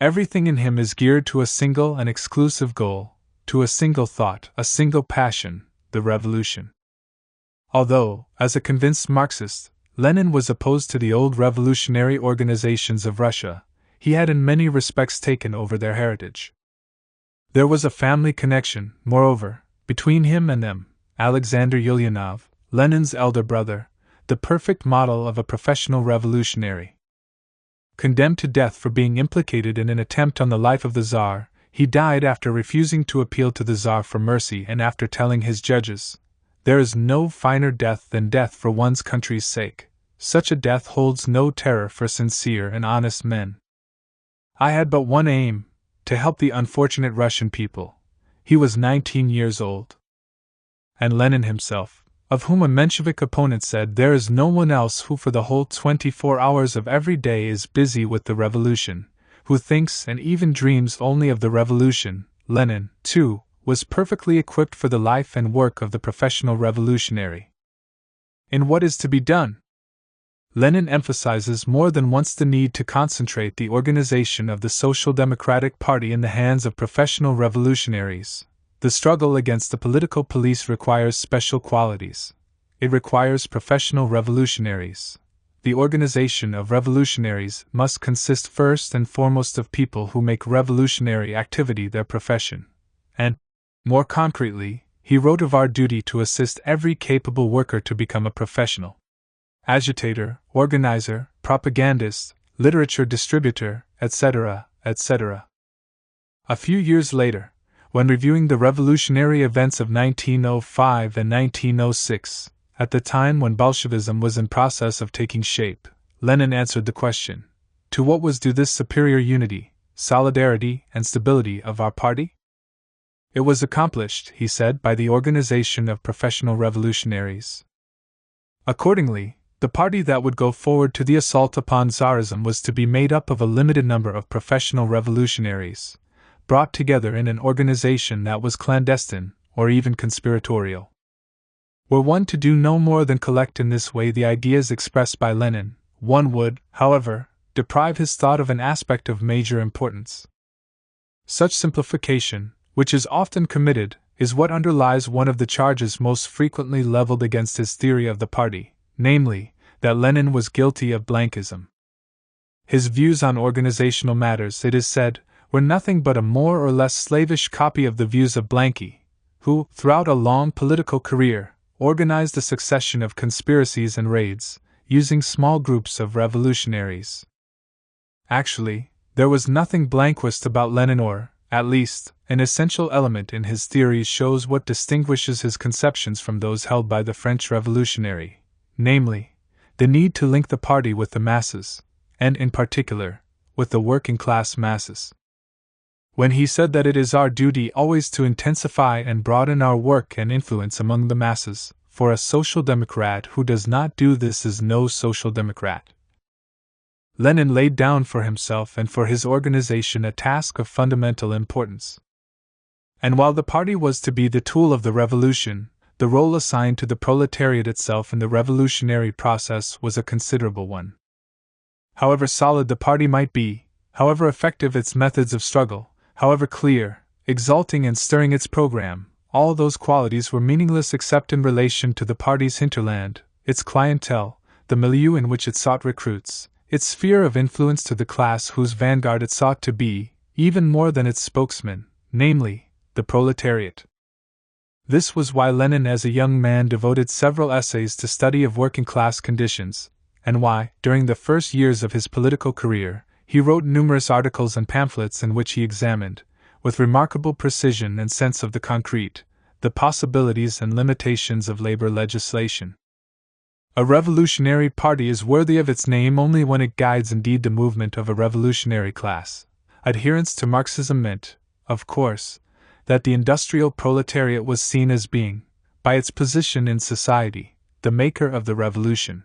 A: Everything in him is geared to a single and exclusive goal, to a single thought, a single passion, the revolution. Although, as a convinced Marxist, Lenin was opposed to the old revolutionary organizations of Russia, he had in many respects taken over their heritage. There was a family connection, moreover, between him and them. Alexander Ulyanov, Lenin's elder brother, the perfect model of a professional revolutionary. Condemned to death for being implicated in an attempt on the life of the Tsar, he died after refusing to appeal to the Tsar for mercy and after telling his judges, "There is no finer death than death for one's country's sake. Such a death holds no terror for sincere and honest men." I had but one aim, to help the unfortunate Russian people. He was 19 years old. And Lenin himself, of whom a Menshevik opponent said there is no one else who for the whole 24 hours of every day is busy with the revolution, who thinks and even dreams only of the revolution, Lenin, too, was perfectly equipped for the life and work of the professional revolutionary. In What is to be done? Lenin emphasizes more than once the need to concentrate the organization of the Social Democratic Party in the hands of professional revolutionaries. The struggle against the political police requires special qualities. It requires professional revolutionaries. The organization of revolutionaries must consist first and foremost of people who make revolutionary activity their profession. And, more concretely, he wrote of our duty to assist every capable worker to become a professional agitator, organizer, propagandist, literature distributor, etc., etc. A few years later, when reviewing the revolutionary events of 1905 and 1906, at the time when Bolshevism was in process of taking shape, Lenin answered the question, to what was due this superior unity, solidarity, and stability of our party? It was accomplished, he said, by the organization of professional revolutionaries. Accordingly, The party that would go forward to the assault upon Tsarism was to be made up of a limited number of professional revolutionaries, brought together in an organization that was clandestine, or even conspiratorial. Were one to do no more than collect in this way the ideas expressed by Lenin, one would, however, deprive his thought of an aspect of major importance. Such simplification, which is often committed, is what underlies one of the charges most frequently leveled against his theory of the party, namely, that Lenin was guilty of blankism. His views on organizational matters, it is said, were nothing but a more or less slavish copy of the views of Blanky, who, throughout a long political career, organized a succession of conspiracies and raids, using small groups of revolutionaries. Actually, there was nothing Blanquist about Lenin, or, at least, an essential element in his theories shows what distinguishes his conceptions from those held by the French revolutionary, namely, the need to link the party with the masses, and in particular, with the working-class masses. When he said that it is our duty always to intensify and broaden our work and influence among the masses, for a social democrat who does not do this is no social democrat. Lenin laid down for himself and for his organization a task of fundamental importance. And while the party was to be the tool of the revolution, the role assigned to the proletariat itself in the revolutionary process was a considerable one. However solid the party might be, however effective its methods of struggle, however clear, exalting and stirring its program, all those qualities were meaningless except in relation to the party's hinterland, its clientele, the milieu in which it sought recruits, its sphere of influence to the class whose vanguard it sought to be, even more than its spokesman, namely, the proletariat. This was why Lenin as a young man devoted several essays to study of working-class conditions, and why, during the first years of his political career, he wrote numerous articles and pamphlets in which he examined, with remarkable precision and sense of the concrete, the possibilities and limitations of labor legislation. A revolutionary party is worthy of its name only when it guides indeed the movement of a revolutionary class. Adherence to Marxism meant, of course, that the industrial proletariat was seen as being, by its position in society, the maker of the revolution.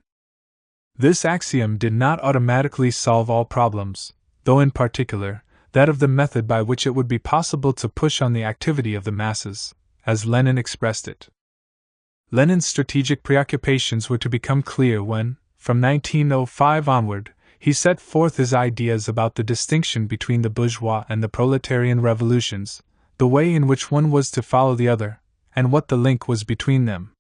A: This axiom did not automatically solve all problems, though in particular, that of the method by which it would be possible to push on the activity of the masses, as Lenin expressed it. Lenin's strategic preoccupations were to become clear when, from 1905 onward, he set forth his ideas about the distinction between the bourgeois and the proletarian revolutions, the way in which one was to follow the other, and what the link was between them.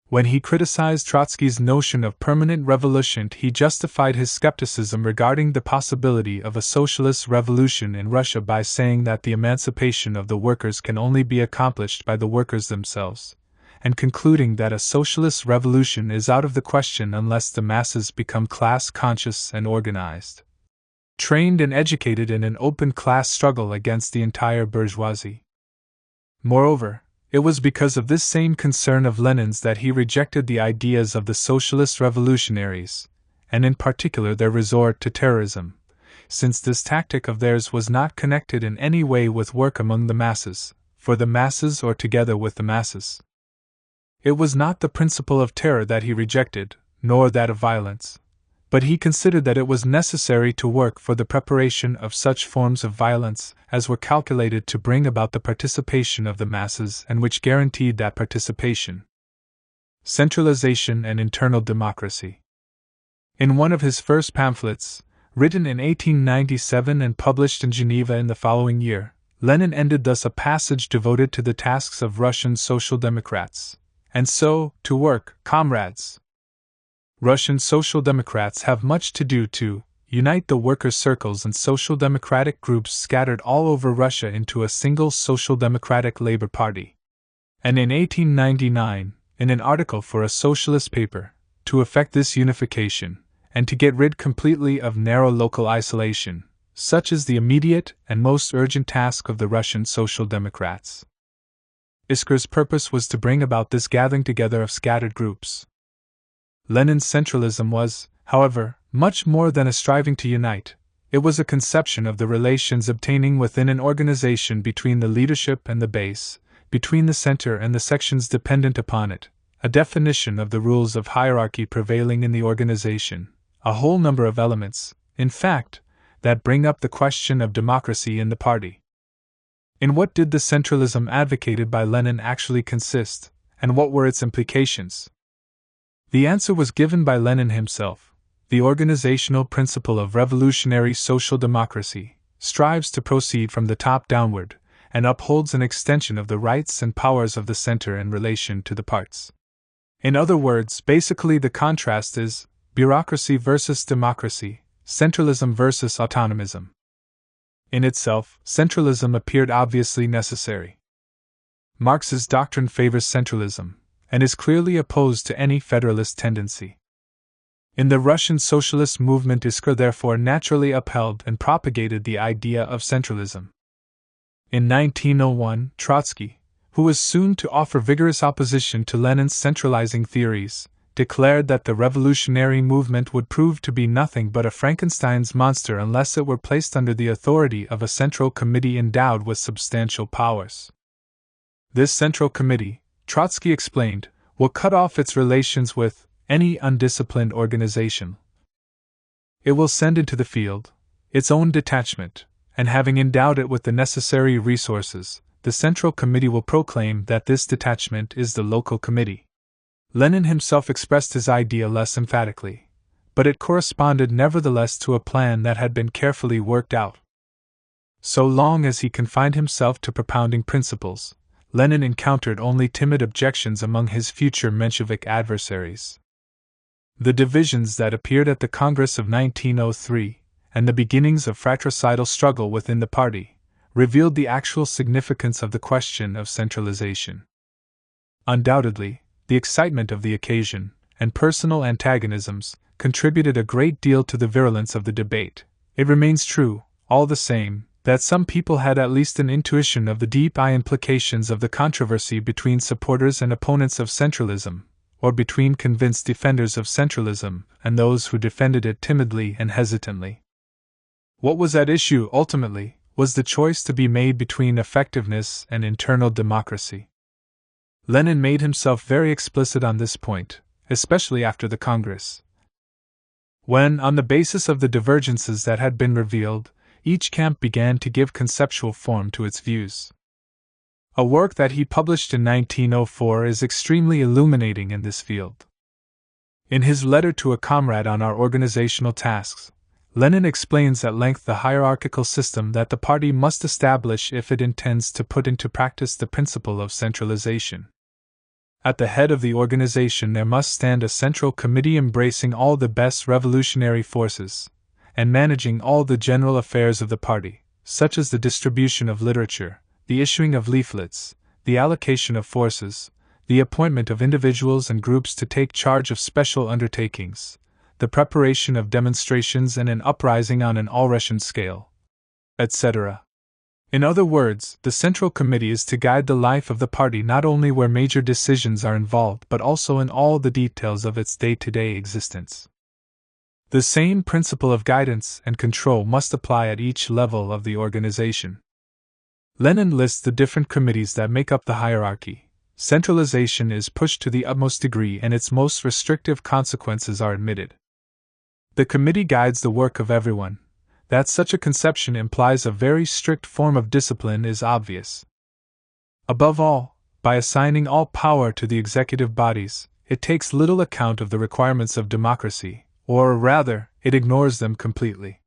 A: When he criticized Trotsky's notion of permanent revolution, he justified his skepticism regarding the possibility of a socialist revolution in Russia by saying that the emancipation of the workers can only be accomplished by the workers themselves, and concluding that a socialist revolution is out of the question unless the masses become class-conscious and organized, trained and educated in an open class struggle against the entire bourgeoisie. Moreover, it was because of this same concern of Lenin's that he rejected the ideas of the socialist revolutionaries, and in particular their resort to terrorism, since this tactic of theirs was not connected in any way with work among the masses, for the masses or together with the masses. It was not the principle of terror that he rejected, nor that of violence, but he considered that it was necessary to work for the preparation of such forms of violence as were calculated to bring about the participation of the masses and which guaranteed that participation. Centralization and internal democracy. In one of his first pamphlets, written in 1897 and published in Geneva in the following year, Lenin ended thus a passage devoted to the tasks of Russian social democrats. And so, to work, comrades. Russian social democrats have much to do to unite the workers' circles and social democratic groups scattered all over Russia into a single social democratic labor party. And in 1899, in an article for a socialist paper, to effect this unification, and to get rid completely of narrow local isolation, such is the immediate and most urgent task of the Russian social democrats. Isker's purpose was to bring about this gathering together of scattered groups. Lenin's centralism was, however, much more than a striving to unite. It was a conception of the relations obtaining within an organization between the leadership and the base, between the center and the sections dependent upon it, a definition of the rules of hierarchy prevailing in the organization, a whole number of elements, in fact, that bring up the question of democracy in the party. In what did the centralism advocated by Lenin actually consist, and what were its implications? The answer was given by Lenin himself. The organizational principle of revolutionary social democracy strives to proceed from the top downward, and upholds an extension of the rights and powers of the center in relation to the parts. In other words, basically the contrast is bureaucracy versus democracy, centralism versus autonomism. In itself, centralism appeared obviously necessary. Marx's doctrine favors centralism, and is clearly opposed to any federalist tendency. In the Russian socialist movement, Iskra therefore naturally upheld and propagated the idea of centralism. In 1901, Trotsky, who was soon to offer vigorous opposition to Lenin's centralizing theories, declared that the revolutionary movement would prove to be nothing but a Frankenstein's monster unless it were placed under the authority of a central committee endowed with substantial powers. This central committee, Trotsky explained, will cut off its relations with any undisciplined organization. It will send into the field its own detachment, and having endowed it with the necessary resources, the Central Committee will proclaim that this detachment is the local committee. Lenin himself expressed his idea less emphatically, but it corresponded nevertheless to a plan that had been carefully worked out. So long as he confined himself to propounding principles, Lenin encountered only timid objections among his future Menshevik adversaries. The divisions that appeared at the Congress of 1903, and the beginnings of fratricidal struggle within the party, revealed the actual significance of the question of centralization. Undoubtedly, the excitement of the occasion, and personal antagonisms, contributed a great deal to the virulence of the debate. It remains true, all the same, that some people had at least an intuition of the deep implications of the controversy between supporters and opponents of centralism, or between convinced defenders of centralism and those who defended it timidly and hesitantly. What was at issue, ultimately, was the choice to be made between effectiveness and internal democracy. Lenin made himself very explicit on this point, especially after the Congress, when, on the basis of the divergences that had been revealed, each camp began to give conceptual form to its views. A work that he published in 1904 is extremely illuminating in this field. In his letter to a comrade on our organizational tasks, Lenin explains at length the hierarchical system that the party must establish if it intends to put into practice the principle of centralization. At the head of the organization there must stand a central committee embracing all the best revolutionary forces, and managing all the general affairs of the party, such as the distribution of literature, the issuing of leaflets, the allocation of forces, the appointment of individuals and groups to take charge of special undertakings, the preparation of demonstrations and an uprising on an all-Russian scale, etc. In other words, the Central Committee is to guide the life of the party not only where major decisions are involved but also in all the details of its day-to-day existence. The same principle of guidance and control must apply at each level of the organization. Lenin lists the different committees that make up the hierarchy. Centralization is pushed to the utmost degree and its most restrictive consequences are admitted. The committee guides the work of everyone. That such a conception implies a very strict form of discipline is obvious. Above all, by assigning all power to the executive bodies, it takes little account of the requirements of democracy, or rather, it ignores them completely.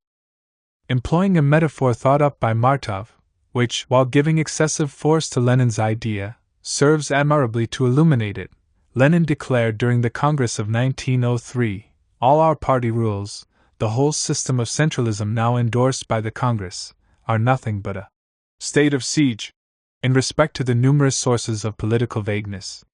A: Employing a metaphor thought up by Martov, which, while giving excessive force to Lenin's idea, serves admirably to illuminate it, Lenin declared during the Congress of 1903, all our party rules, the whole system of centralism now endorsed by the Congress, are nothing but a state of siege, in respect to the numerous sources of political vagueness.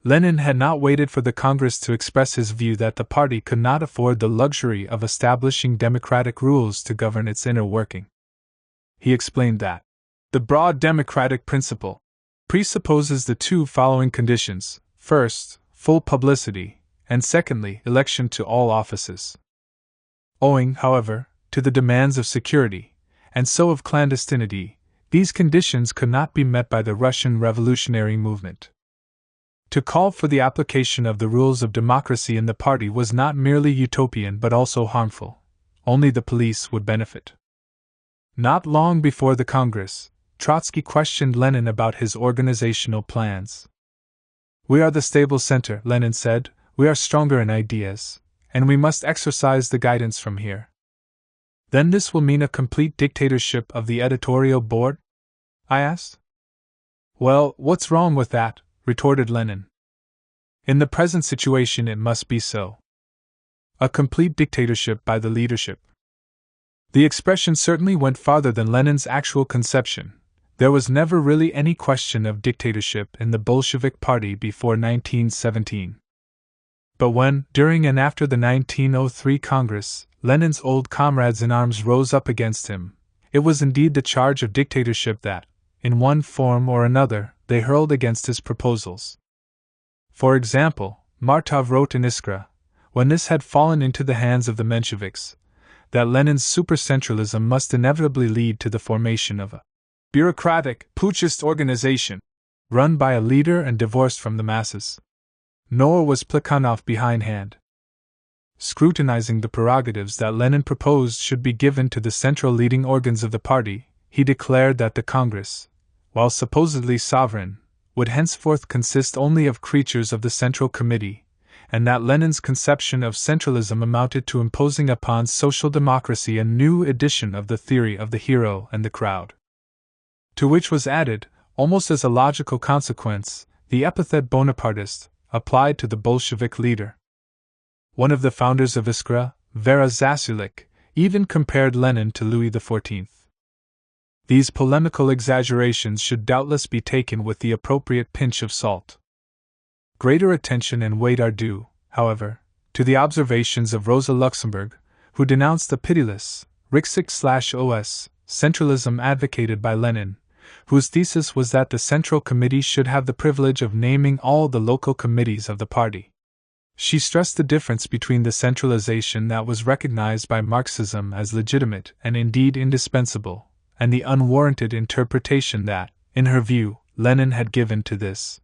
A: Lenin had not waited for the Congress to express his view that the party could not afford the luxury of establishing democratic rules to govern its inner working. He explained that the broad democratic principle presupposes the two following conditions: first, full publicity, and secondly, election to all offices. Owing, however, to the demands of security, and so of clandestinity, these conditions could not be met by the Russian revolutionary movement. To call for the application of the rules of democracy in the party was not merely utopian but also harmful. Only the police would benefit. Not long before the Congress, Trotsky questioned Lenin about his organizational plans. "We are the stable center," Lenin said. "We are stronger in ideas, and we must exercise the guidance from here." "Then this will mean a complete dictatorship of the editorial board?" I asked. "Well, what's wrong with that?" retorted Lenin. "In the present situation it must be so. A complete dictatorship by the leadership." The expression certainly went farther than Lenin's actual conception. There was never really any question of dictatorship in the Bolshevik Party before 1917. But when, during and after the 1903 Congress, Lenin's old comrades in arms rose up against him, it was indeed the charge of dictatorship that, in one form or another, they hurled against his proposals. For example, Martov wrote in Iskra, when this had fallen into the hands of the Mensheviks, that Lenin's supercentralism must inevitably lead to the formation of a bureaucratic, putschist organization, run by a leader and divorced from the masses. Nor was Plekhanov behindhand. Scrutinizing the prerogatives that Lenin proposed should be given to the central leading organs of the party, he declared that the Congress, while supposedly sovereign, would henceforth consist only of creatures of the Central Committee, and that Lenin's conception of centralism amounted to imposing upon social democracy a new edition of the theory of the hero and the crowd. To which was added, almost as a logical consequence, the epithet Bonapartist, applied to the Bolshevik leader. One of the founders of Iskra, Vera Zasulik, even compared Lenin to Louis XIV. These polemical exaggerations should doubtless be taken with the appropriate pinch of salt. Greater attention and weight are due, however, to the observations of Rosa Luxemburg, who denounced the pitiless, Rücksichts/OS centralism advocated by Lenin, whose thesis was that the Central Committee should have the privilege of naming all the local committees of the party. She stressed the difference between the centralization that was recognized by Marxism as legitimate and indeed indispensable, and the unwarranted interpretation that, in her view, Lenin had given to this.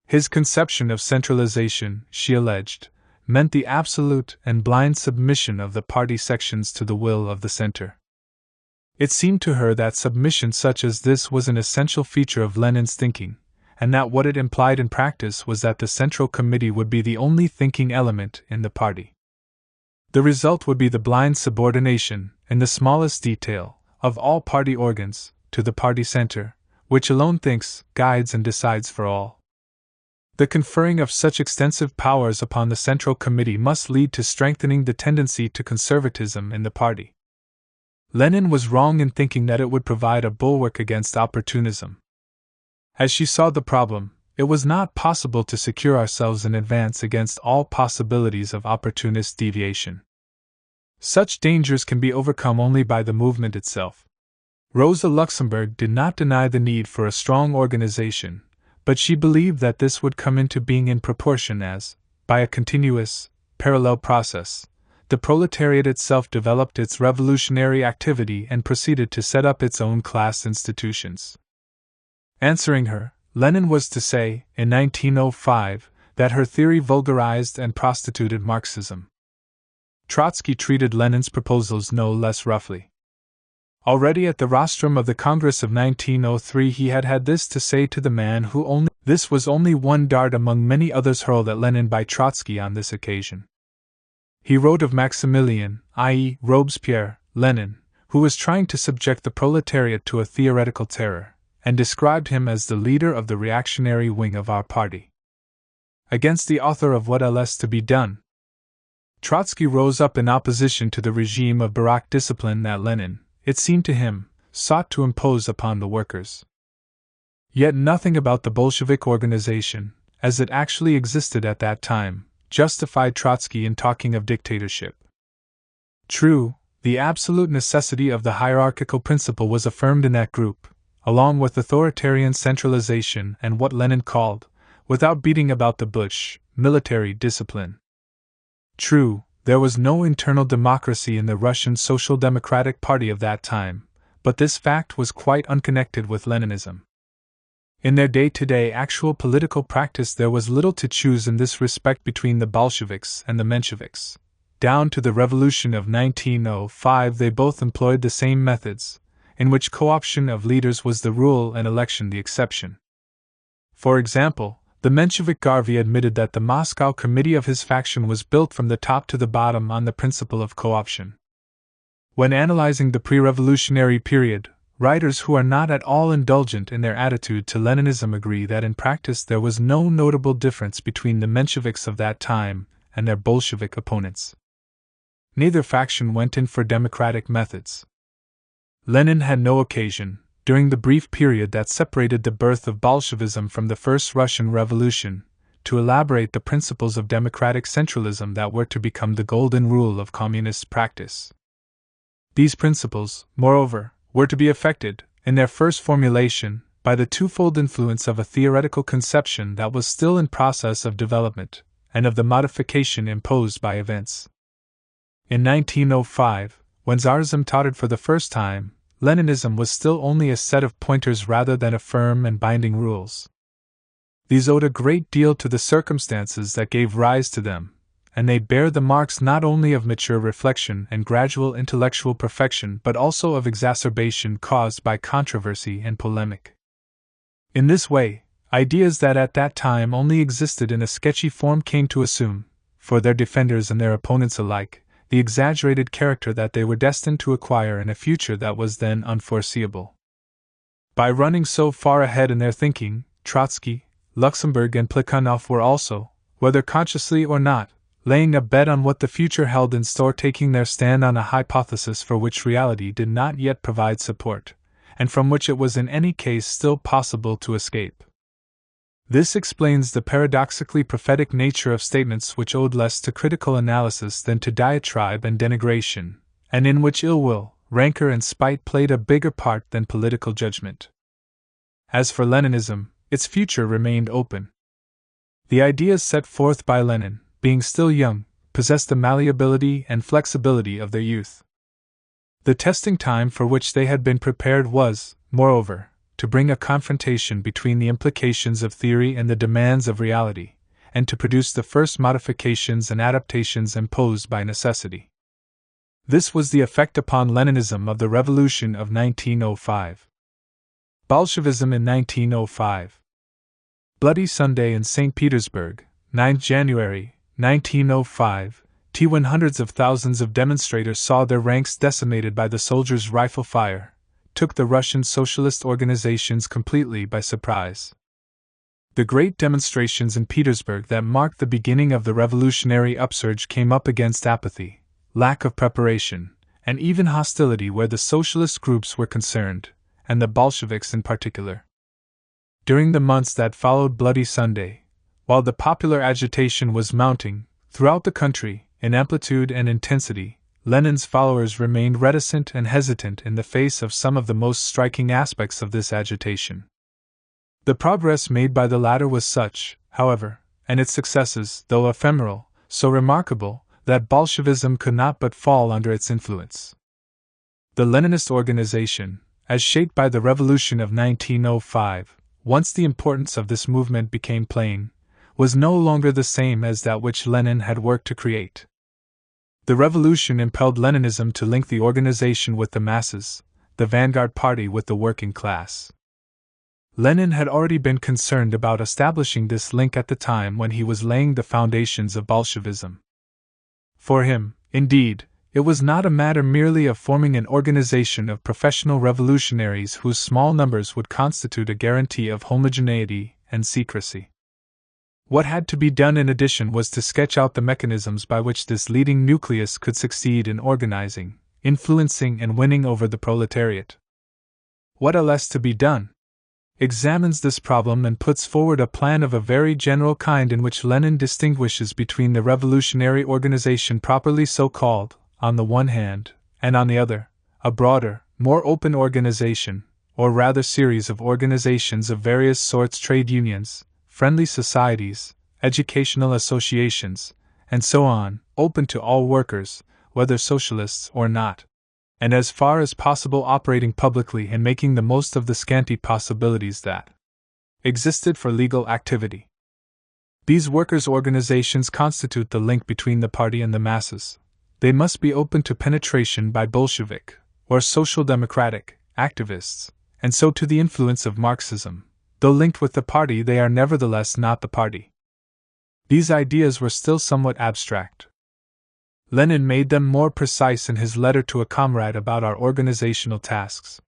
A: His conception of centralization, she alleged, meant the absolute and blind submission of the party sections to the will of the center. It seemed to her that submission such as this was an essential feature of Lenin's thinking, and that what it implied in practice was that the Central Committee would be the only thinking element in the party. The result would be the blind subordination, in the smallest detail, of all party organs, to the party center, which alone thinks, guides, and decides for all. The conferring of such extensive powers upon the Central Committee must lead to strengthening the tendency to conservatism in the party. Lenin was wrong in thinking that it would provide a bulwark against opportunism. As she saw the problem, it was not possible to secure ourselves in advance against all possibilities of opportunist deviation. Such dangers can be overcome only by the movement itself. Rosa Luxemburg did not deny the need for a strong organization, but she believed that this would come into being in proportion as, by a continuous, parallel process, the proletariat itself developed its revolutionary activity and proceeded to set up its own class institutions. Answering her, Lenin was to say, in 1905, that her theory vulgarized and prostituted Marxism. Trotsky treated Lenin's proposals no less roughly. Already at the rostrum of the Congress of 1903 he had had this to say to the man who only— this was only one dart among many others hurled at Lenin by Trotsky on this occasion. He wrote of Maximilian, i.e. Robespierre, Lenin, who was trying to subject the proletariat to a theoretical terror, and described him as the leader of the reactionary wing of our party. Against the author of What Else to be Done, Trotsky rose up in opposition to the regime of Baroque discipline that Lenin, it seemed to him, sought to impose upon the workers. Yet nothing about the Bolshevik organization, as it actually existed at that time, justified Trotsky in talking of dictatorship. True, the absolute necessity of the hierarchical principle was affirmed in that group, along with authoritarian centralization and what Lenin called, without beating about the bush, military discipline. True, there was no internal democracy in the Russian Social Democratic Party of that time, but this fact was quite unconnected with Leninism. In their day-to-day actual political practice there was little to choose in this respect between the Bolsheviks and the Mensheviks. Down to the revolution of 1905 they both employed the same methods, in which co-option of leaders was the rule and election the exception. For example, the Menshevik Garvey admitted that the Moscow committee of his faction was built from the top to the bottom on the principle of co-option. When analyzing the pre-revolutionary period, writers who are not at all indulgent in their attitude to Leninism agree that in practice there was no notable difference between the Mensheviks of that time and their Bolshevik opponents. Neither faction went in for democratic methods. Lenin had no occasion, during the brief period that separated the birth of Bolshevism from the First Russian Revolution, to elaborate the principles of democratic centralism that were to become the golden rule of communist practice. These principles, moreover, were to be affected, in their first formulation, by the twofold influence of a theoretical conception that was still in process of development, and of the modification imposed by events. In 1905, when Tsarism tottered for the first time, Leninism was still only a set of pointers rather than a firm and binding rules. These owed a great deal to the circumstances that gave rise to them, and they bear the marks not only of mature reflection and gradual intellectual perfection but also of exacerbation caused by controversy and polemic. In this way, ideas that at that time only existed in a sketchy form came to assume, for their defenders and their opponents alike, the exaggerated character that they were destined to acquire in a future that was then unforeseeable. By running so far ahead in their thinking, Trotsky, Luxemburg, and Plekhanov were also, whether consciously or not, laying a bet on what the future held in store, taking their stand on a hypothesis for which reality did not yet provide support, and from which it was in any case still possible to escape. This explains the paradoxically prophetic nature of statements which owed less to critical analysis than to diatribe and denigration, and in which ill will, rancor, and spite played a bigger part than political judgment. As for Leninism, its future remained open. The ideas set forth by Lenin, being still young, possessed the malleability and flexibility of their youth. The testing time for which they had been prepared was, moreover, to bring a confrontation between the implications of theory and the demands of reality, and to produce the first modifications and adaptations imposed by necessity. This was the effect upon Leninism of the Revolution of 1905. Bolshevism in 1905. Bloody Sunday in St. Petersburg, 9 January, 1905, when hundreds of thousands of demonstrators saw their ranks decimated by the soldiers' rifle fire, took the Russian socialist organizations completely by surprise. The great demonstrations in Petersburg that marked the beginning of the revolutionary upsurge came up against apathy, lack of preparation, and even hostility where the socialist groups were concerned, and the Bolsheviks in particular. During the months that followed Bloody Sunday, while the popular agitation was mounting, throughout the country, in amplitude and intensity, Lenin's followers remained reticent and hesitant in the face of some of the most striking aspects of this agitation. The progress made by the latter was such, however, and its successes, though ephemeral, so remarkable, that Bolshevism could not but fall under its influence. The Leninist organization, as shaped by the Revolution of 1905, once the importance of this movement became plain, was no longer the same as that which Lenin had worked to create. The revolution impelled Leninism to link the organization with the masses, the vanguard party with the working class. Lenin had already been concerned about establishing this link at the time when he was laying the foundations of Bolshevism. For him, indeed, it was not a matter merely of forming an organization of professional revolutionaries whose small numbers would constitute a guarantee of homogeneity and secrecy. What had to be done in addition was to sketch out the mechanisms by which this leading nucleus could succeed in organizing, influencing, and winning over the proletariat. What else to be done? Examines this problem and puts forward a plan of a very general kind in which Lenin distinguishes between the revolutionary organization properly so called, on the one hand, and on the other, a broader, more open organization, or rather series of organizations of various sorts: trade unions, friendly societies, educational associations, and so on, open to all workers, whether socialists or not, and as far as possible operating publicly and making the most of the scanty possibilities that existed for legal activity. These workers' organizations constitute the link between the party and the masses. They must be open to penetration by Bolshevik, or social democratic, activists, and so to the influence of Marxism. Though linked with the party, they are nevertheless not the party. These ideas were still somewhat abstract. Lenin made them more precise in his letter to a comrade about our organizational tasks.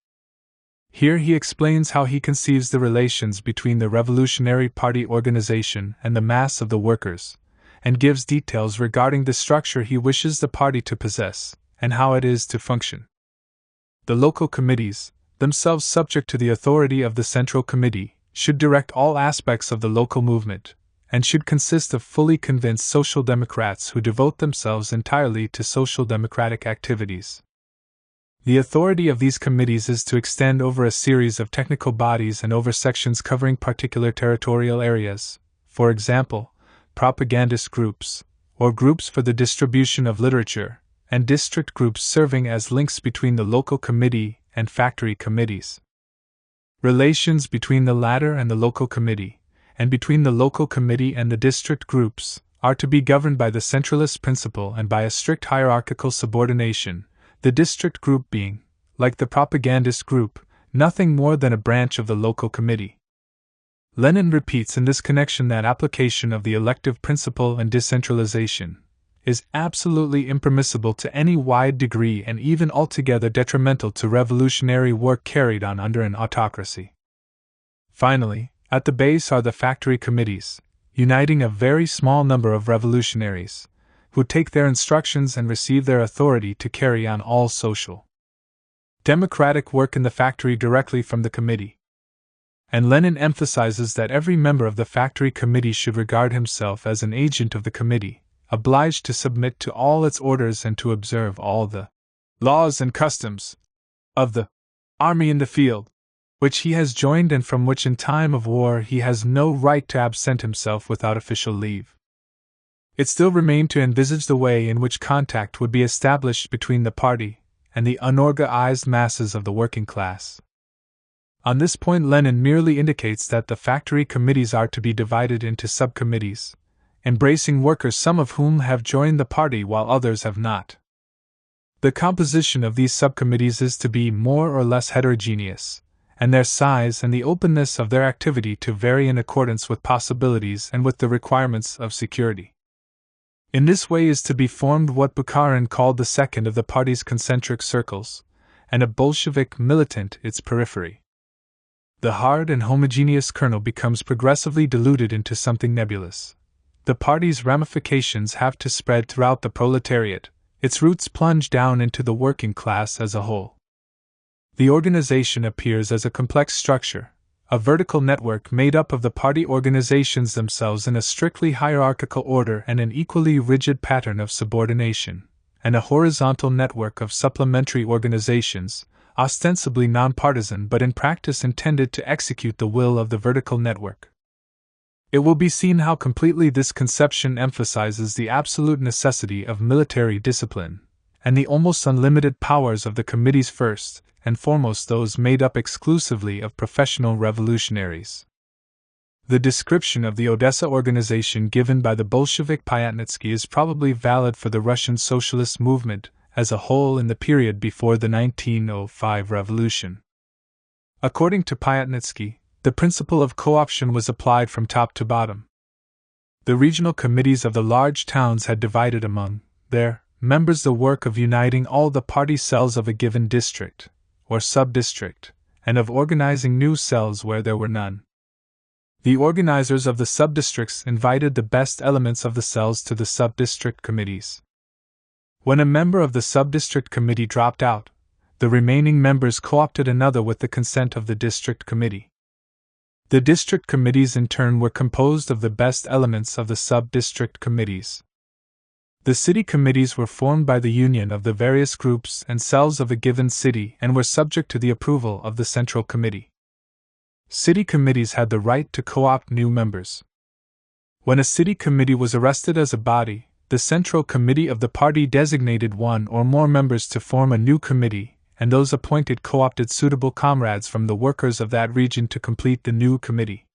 A: Here he explains how he conceives the relations between the Revolutionary Party organization and the mass of the workers, and gives details regarding the structure he wishes the party to possess, and how it is to function. The local committees, themselves subject to the authority of the Central Committee, should direct all aspects of the local movement, and should consist of fully convinced social democrats who devote themselves entirely to social democratic activities. The authority of these committees is to extend over a series of technical bodies and over sections covering particular territorial areas, for example, propagandist groups, or groups for the distribution of literature, and district groups serving as links between the local committee and factory committees. Relations between the latter and the local committee, and between the local committee and the district groups, are to be governed by the centralist principle and by a strict hierarchical subordination, the district group being, like the propagandist group, nothing more than a branch of the local committee. Lenin repeats in this connection that application of the elective principle and decentralization is absolutely impermissible to any wide degree and even altogether detrimental to revolutionary work carried on under an autocracy. Finally, at the base are the factory committees, uniting a very small number of revolutionaries, who take their instructions and receive their authority to carry on all social, democratic work in the factory directly from the committee. And Lenin emphasizes that every member of the factory committee should regard himself as an agent of the committee, obliged to submit to all its orders and to observe all the laws and customs of the army in the field, which he has joined and from which in time of war he has no right to absent himself without official leave. It still remained to envisage the way in which contact would be established between the party and the unorganized masses of the working class. On this point, Lenin merely indicates that the factory committees are to be divided into subcommittees, embracing workers, some of whom have joined the party while others have not. The composition of these subcommittees is to be more or less heterogeneous, and their size and the openness of their activity to vary in accordance with possibilities and with the requirements of security. In this way is to be formed what Bukharin called the second of the party's concentric circles, and a Bolshevik militant its periphery. The hard and homogeneous kernel becomes progressively diluted into something nebulous. The party's ramifications have to spread throughout the proletariat, its roots plunge down into the working class as a whole. The organization appears as a complex structure, a vertical network made up of the party organizations themselves in a strictly hierarchical order and an equally rigid pattern of subordination, and a horizontal network of supplementary organizations, ostensibly nonpartisan but in practice intended to execute the will of the vertical network. It will be seen how completely this conception emphasizes the absolute necessity of military discipline, and the almost unlimited powers of the committees, first and foremost those made up exclusively of professional revolutionaries. The description of the Odessa organization given by the Bolshevik Pyatnitsky is probably valid for the Russian socialist movement as a whole in the period before the 1905 revolution. According to Pyatnitsky, the principle of co-option was applied from top to bottom. The regional committees of the large towns had divided among their members the work of uniting all the party cells of a given district, or sub-district, and of organizing new cells where there were none. The organizers of the sub-districts invited the best elements of the cells to the sub-district committees. When a member of the sub-district committee dropped out, the remaining members co-opted another with the consent of the district committee. The district committees in turn were composed of the best elements of the sub-district committees. The city committees were formed by the union of the various groups and cells of a given city and were subject to the approval of the Central Committee. City committees had the right to co-opt new members. When a city committee was arrested as a body, the Central Committee of the party designated one or more members to form a new committee, and those appointed co-opted suitable comrades from the workers of that region to complete the new committee.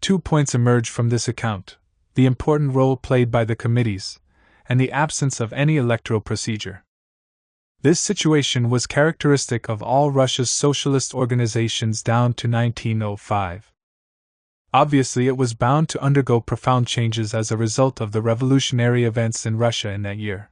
A: 2 points emerge from this account: the important role played by the committees, and the absence of any electoral procedure. This situation was characteristic of all Russia's socialist organizations down to 1905. Obviously, it was bound to undergo profound changes as a result of the revolutionary events in Russia in that year.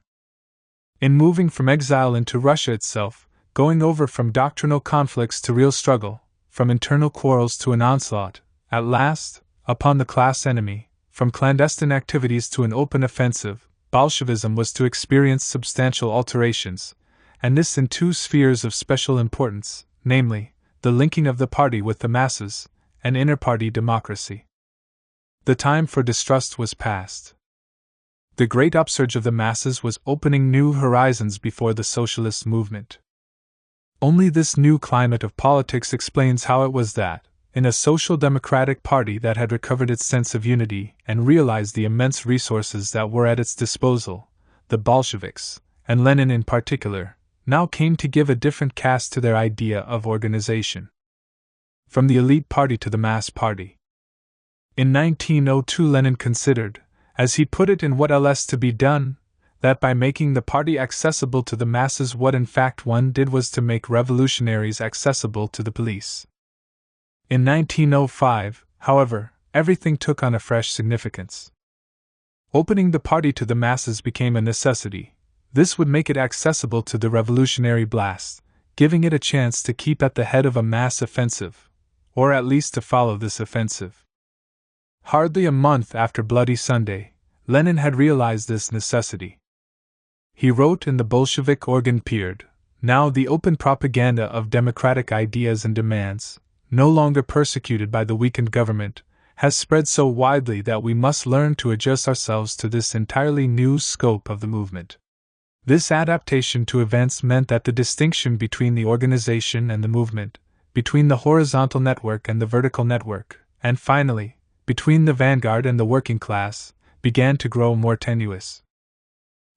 A: In moving from exile into Russia itself, going over from doctrinal conflicts to real struggle, from internal quarrels to an onslaught, at last, upon the class enemy, from clandestine activities to an open offensive, Bolshevism was to experience substantial alterations, and this in 2 spheres of special importance, namely, the linking of the party with the masses, and inter-party democracy. The time for distrust was past. The great upsurge of the masses was opening new horizons before the socialist movement. Only this new climate of politics explains how it was that, in a social democratic party that had recovered its sense of unity and realized the immense resources that were at its disposal, the Bolsheviks, and Lenin in particular, now came to give a different cast to their idea of organization. From the elite party to the mass party. In 1902, Lenin considered, as he put it in What Else to Be Done, that by making the party accessible to the masses, what in fact one did was to make revolutionaries accessible to the police. In 1905, however, everything took on a fresh significance. Opening the party to the masses became a necessity. This would make it accessible to the revolutionary blast, giving it a chance to keep at the head of a mass offensive, or at least to follow this offensive. Hardly a month after Bloody Sunday, Lenin had realized this necessity. He wrote in the Bolshevik organ period, now the open propaganda of democratic ideas and demands, no longer persecuted by the weakened government, has spread so widely that we must learn to adjust ourselves to this entirely new scope of the movement. This adaptation to events meant that the distinction between the organization and the movement, between the horizontal network and the vertical network, and finally, between the vanguard and the working class, began to grow more tenuous.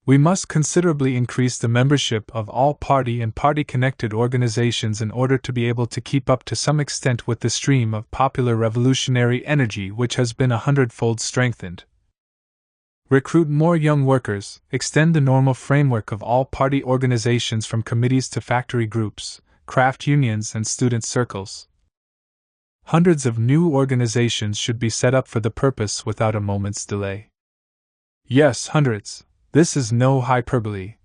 A: We must considerably increase the membership of all party and party-connected organizations in order to be able to keep up to some extent with the stream of popular revolutionary energy which has been 100-fold strengthened. Recruit more young workers, extend the normal framework of all party organizations from committees to factory groups, craft unions and student circles. Hundreds of new organizations should be set up for the purpose without a moment's delay. Yes, hundreds. This is no hyperbole.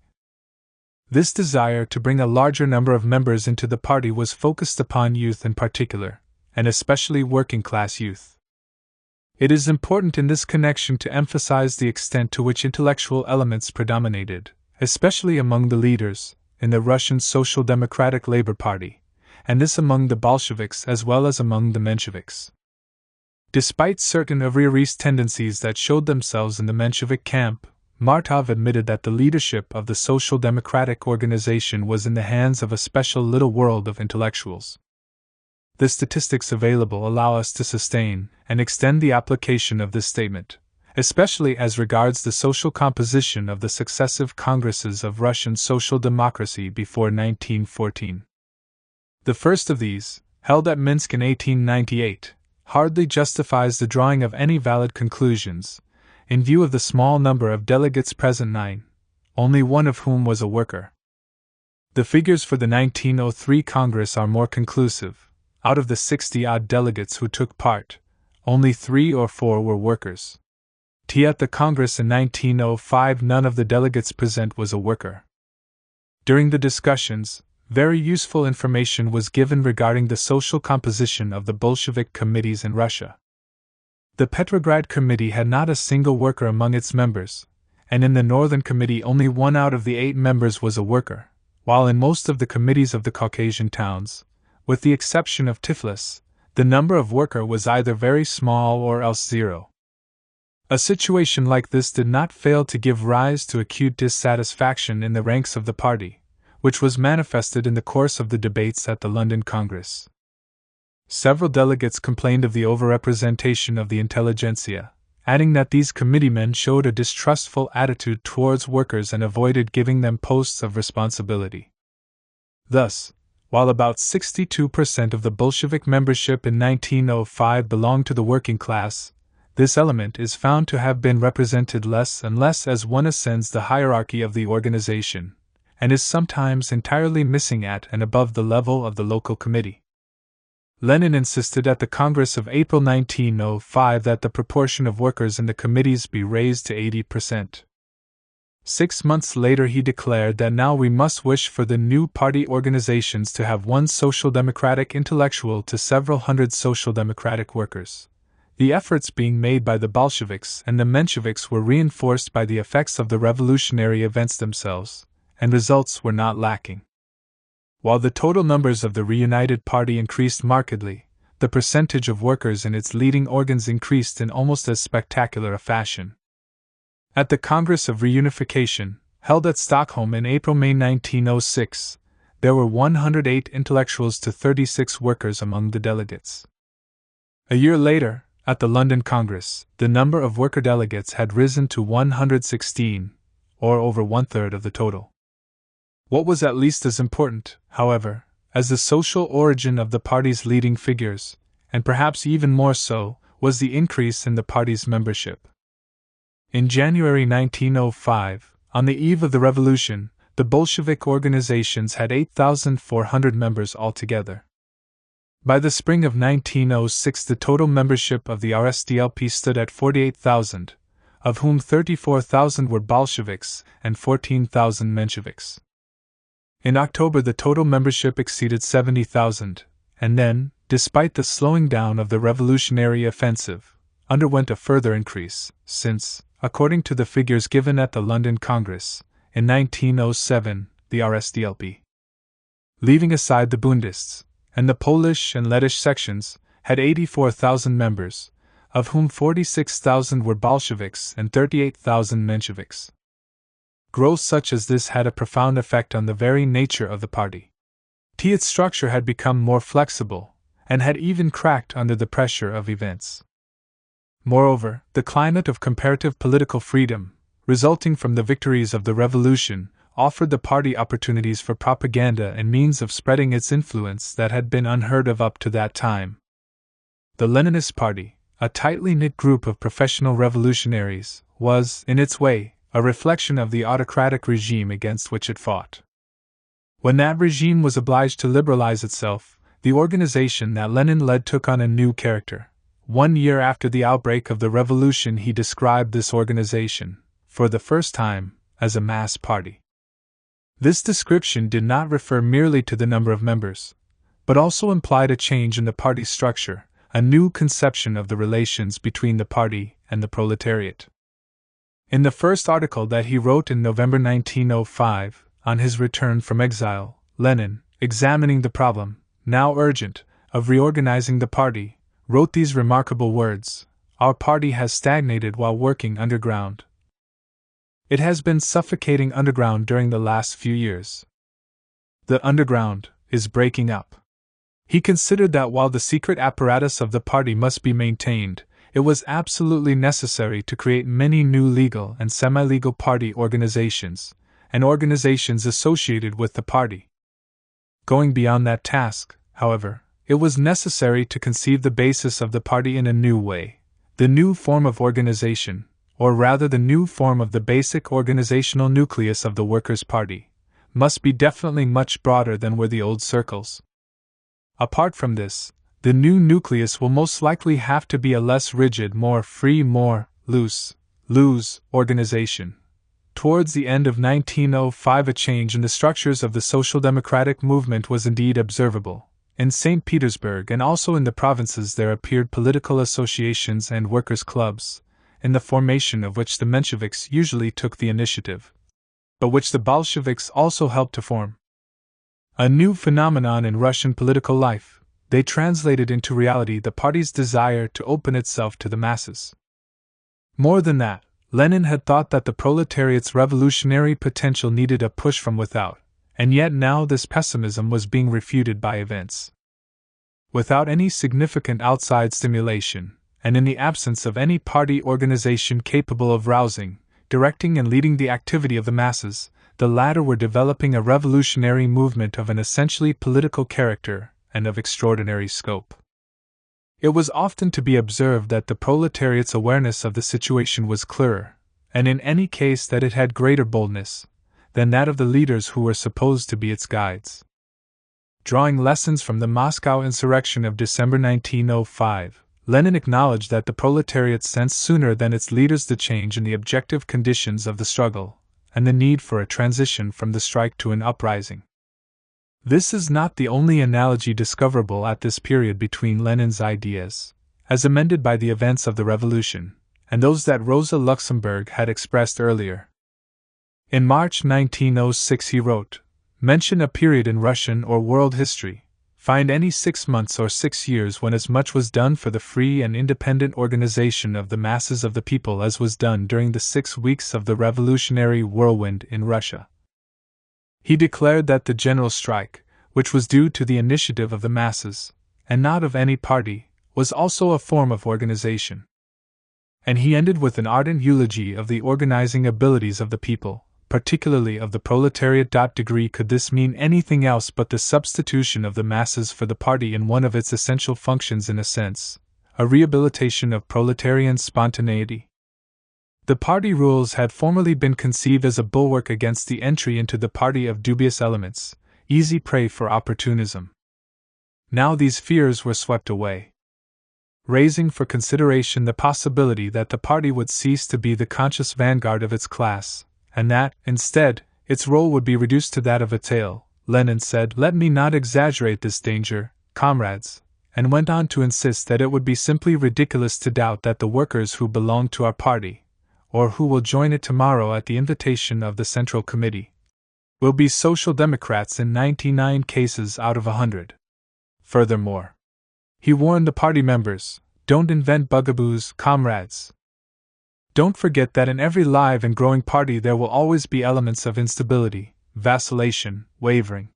A: This desire to bring a larger number of members into the party was focused upon youth in particular, and especially working-class youth. It is important in this connection to emphasize the extent to which intellectual elements predominated, especially among the leaders, in the Russian Social Democratic Labor Party, and this among the Bolsheviks as well as among the Mensheviks. Despite certain arrierist tendencies that showed themselves in the Menshevik camp, Martov admitted that the leadership of the Social Democratic organization was in the hands of a special little world of intellectuals. The statistics available allow us to sustain and extend the application of this statement, especially as regards the social composition of the successive congresses of Russian social democracy before 1914. The first of these, held at Minsk in 1898, hardly justifies the drawing of any valid conclusions, in view of the small number of delegates present, 9, only one of whom was a worker. The figures for the 1903 Congress are more conclusive. Out of the 60-odd delegates who took part, only 3 or 4 were workers. At the Congress in 1905, none of the delegates present was a worker. During the discussions, very useful information was given regarding the social composition of the Bolshevik committees in Russia. The Petrograd Committee had not a single worker among its members, and in the Northern Committee only 1 out of the 8 members was a worker, while in most of the committees of the Caucasian towns, with the exception of Tiflis, the number of worker was either very small or else 0. A situation like this did not fail to give rise to acute dissatisfaction in the ranks of the party, which was manifested in the course of the debates at the London Congress. Several delegates complained of the overrepresentation of the intelligentsia, adding that these committeemen showed a distrustful attitude towards workers and avoided giving them posts of responsibility. Thus, While about 62% of the Bolshevik membership in 1905 belonged to the working class, this element is found to have been represented less and less as one ascends the hierarchy of the organization, and is sometimes entirely missing at and above the level of the local committee. Lenin insisted at the Congress of April 1905 that the proportion of workers in the committees be raised to 80%. 6 months later he declared that now we must wish for the new party organizations to have one social democratic intellectual to several hundred social democratic workers. The efforts being made by the Bolsheviks and the Mensheviks were reinforced by the effects of the revolutionary events themselves, and results were not lacking. While the total numbers of the reunited party increased markedly, the percentage of workers in its leading organs increased in almost as spectacular a fashion. At the Congress of Reunification, held at Stockholm in April-May 1906, there were 108 intellectuals to 36 workers among the delegates. A year later, at the London Congress, the number of worker delegates had risen to 116, or over one-third of the total. What was at least as important, however, as the social origin of the party's leading figures, and perhaps even more so, was the increase in the party's membership. In January 1905, on the eve of the revolution, the Bolshevik organizations had 8,400 members altogether. By the spring of 1906, the total membership of the RSDLP stood at 48,000, of whom 34,000 were Bolsheviks and 14,000 Mensheviks. In October, the total membership exceeded 70,000, and then, despite the slowing down of the revolutionary offensive, underwent a further increase, since, according to the figures given at the London Congress, in 1907, the RSDLP, leaving aside the Bundists, and the Polish and Lettish sections, had 84,000 members, of whom 46,000 were Bolsheviks and 38,000 Mensheviks. Growth such as this had a profound effect on the very nature of the party. Its structure had become more flexible, and had even cracked under the pressure of events. Moreover, the climate of comparative political freedom, resulting from the victories of the revolution, offered the party opportunities for propaganda and means of spreading its influence that had been unheard of up to that time. The Leninist Party, a tightly knit group of professional revolutionaries, was, in its way, a reflection of the autocratic regime against which it fought. When that regime was obliged to liberalize itself, the organization that Lenin led took on a new character. 1 year after the outbreak of the revolution, he described this organization, for the first time, as a mass party. This description did not refer merely to the number of members, but also implied a change in the party structure, a new conception of the relations between the party and the proletariat. In the first article that he wrote in November 1905, on his return from exile, Lenin, examining the problem, now urgent, of reorganizing the party, wrote these remarkable words: "Our party has stagnated while working underground. It has been suffocating underground during the last few years. The underground is breaking up." He considered that while the secret apparatus of the party must be maintained, it was absolutely necessary to create many new legal and semi-legal party organizations, and organizations associated with the party. Going beyond that task, however, it was necessary to conceive the basis of the party in a new way. The new form of organization, or rather the new form of the basic organizational nucleus of the Workers' Party, must be definitely much broader than were the old circles. Apart from this, the new nucleus will most likely have to be a less rigid, more free, more loose organization. Towards the end of 1905, a change in the structures of the social democratic movement was indeed observable. In St. Petersburg and also in the provinces there appeared political associations and workers' clubs, in the formation of which the Mensheviks usually took the initiative, but which the Bolsheviks also helped to form. A new phenomenon in Russian political life, they translated into reality the party's desire to open itself to the masses. More than that, Lenin had thought that the proletariat's revolutionary potential needed a push from without, and yet now this pessimism was being refuted by events. Without any significant outside stimulation, and in the absence of any party organization capable of rousing, directing and leading the activity of the masses, the latter were developing a revolutionary movement of an essentially political character and of extraordinary scope. It was often to be observed that the proletariat's awareness of the situation was clearer, and in any case that it had greater boldness, than that of the leaders who were supposed to be its guides. Drawing lessons from the Moscow insurrection of December 1905, Lenin acknowledged that the proletariat sensed sooner than its leaders the change in the objective conditions of the struggle, and the need for a transition from the strike to an uprising. This is not the only analogy discoverable at this period between Lenin's ideas, as amended by the events of the Revolution, and those that Rosa Luxemburg had expressed earlier. In March 1906 he wrote, "Mention a period in Russian or world history, find any 6 months or 6 years when as much was done for the free and independent organization of the masses of the people as was done during the 6 weeks of the revolutionary whirlwind in Russia." He declared that the general strike, which was due to the initiative of the masses, and not of any party, was also a form of organization. And he ended with an ardent eulogy of the organizing abilities of the people, particularly of the proletariat. Could this mean anything else but the substitution of the masses for the party in one of its essential functions, in a sense, a rehabilitation of proletarian spontaneity? The party rules had formerly been conceived as a bulwark against the entry into the party of dubious elements, easy prey for opportunism. Now these fears were swept away, raising for consideration the possibility that the party would cease to be the conscious vanguard of its class, and that, instead, its role would be reduced to that of a tail. Lenin said, "Let me not exaggerate this danger, comrades," and went on to insist that it would be simply ridiculous to doubt that the workers who belong to our party, or who will join it tomorrow at the invitation of the Central Committee, will be Social Democrats in 99 cases out of 100. Furthermore, he warned the party members, "Don't invent bugaboos, comrades. Don't forget that in every live and growing party there will always be elements of instability, vacillation, wavering.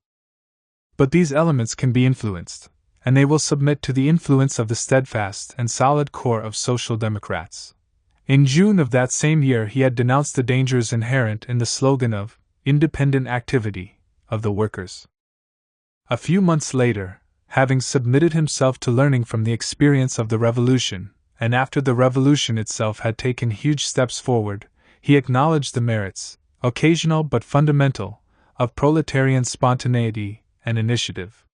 A: But these elements can be influenced, and they will submit to the influence of the steadfast and solid core of Social Democrats." In June of that same year he had denounced the dangers inherent in the slogan of independent activity of the workers. A few months later, having submitted himself to learning from the experience of the Revolution, and after the Revolution itself had taken huge steps forward, he acknowledged the merits, occasional but fundamental, of proletarian spontaneity and initiative.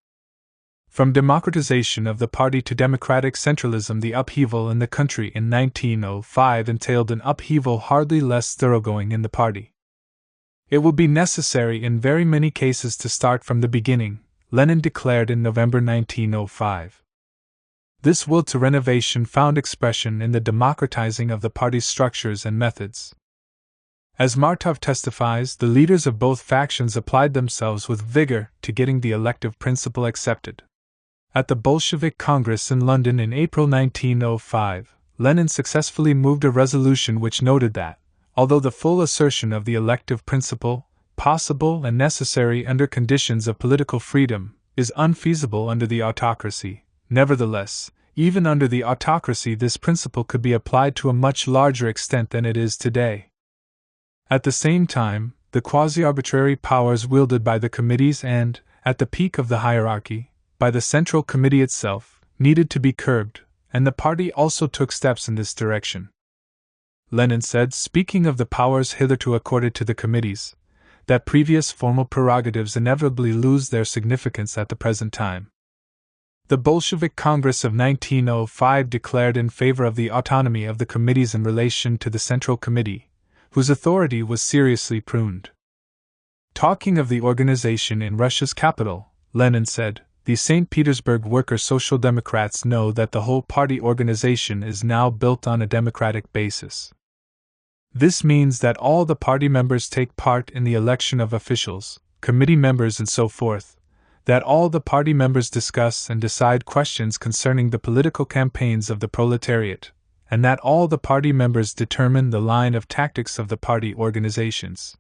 A: From democratization of the party to democratic centralism, the upheaval in the country in 1905 entailed an upheaval hardly less thoroughgoing in the party. It will be necessary in very many cases to start from the beginning, Lenin declared in November 1905. This will to renovation found expression in the democratizing of the party's structures and methods. As Martov testifies, the leaders of both factions applied themselves with vigor to getting the elective principle accepted. At the Bolshevik Congress in London in April 1905, Lenin successfully moved a resolution which noted that, although the full assertion of the elective principle, possible and necessary under conditions of political freedom, is unfeasible under the autocracy, nevertheless, even under the autocracy this principle could be applied to a much larger extent than it is today. At the same time, the quasi-arbitrary powers wielded by the committees and, at the peak of the hierarchy, by the Central Committee itself, needed to be curbed, and the party also took steps in this direction. Lenin said, speaking of the powers hitherto accorded to the committees, that previous formal prerogatives inevitably lose their significance at the present time. The Bolshevik Congress of 1905 declared in favor of the autonomy of the committees in relation to the Central Committee, whose authority was seriously pruned. Talking of the organization in Russia's capital, Lenin said, "The St. Petersburg worker Social Democrats know that the whole party organization is now built on a democratic basis. This means that all the party members take part in the election of officials, committee members and so forth, that all the party members discuss and decide questions concerning the political campaigns of the proletariat, and that all the party members determine the line of tactics of the party organizations."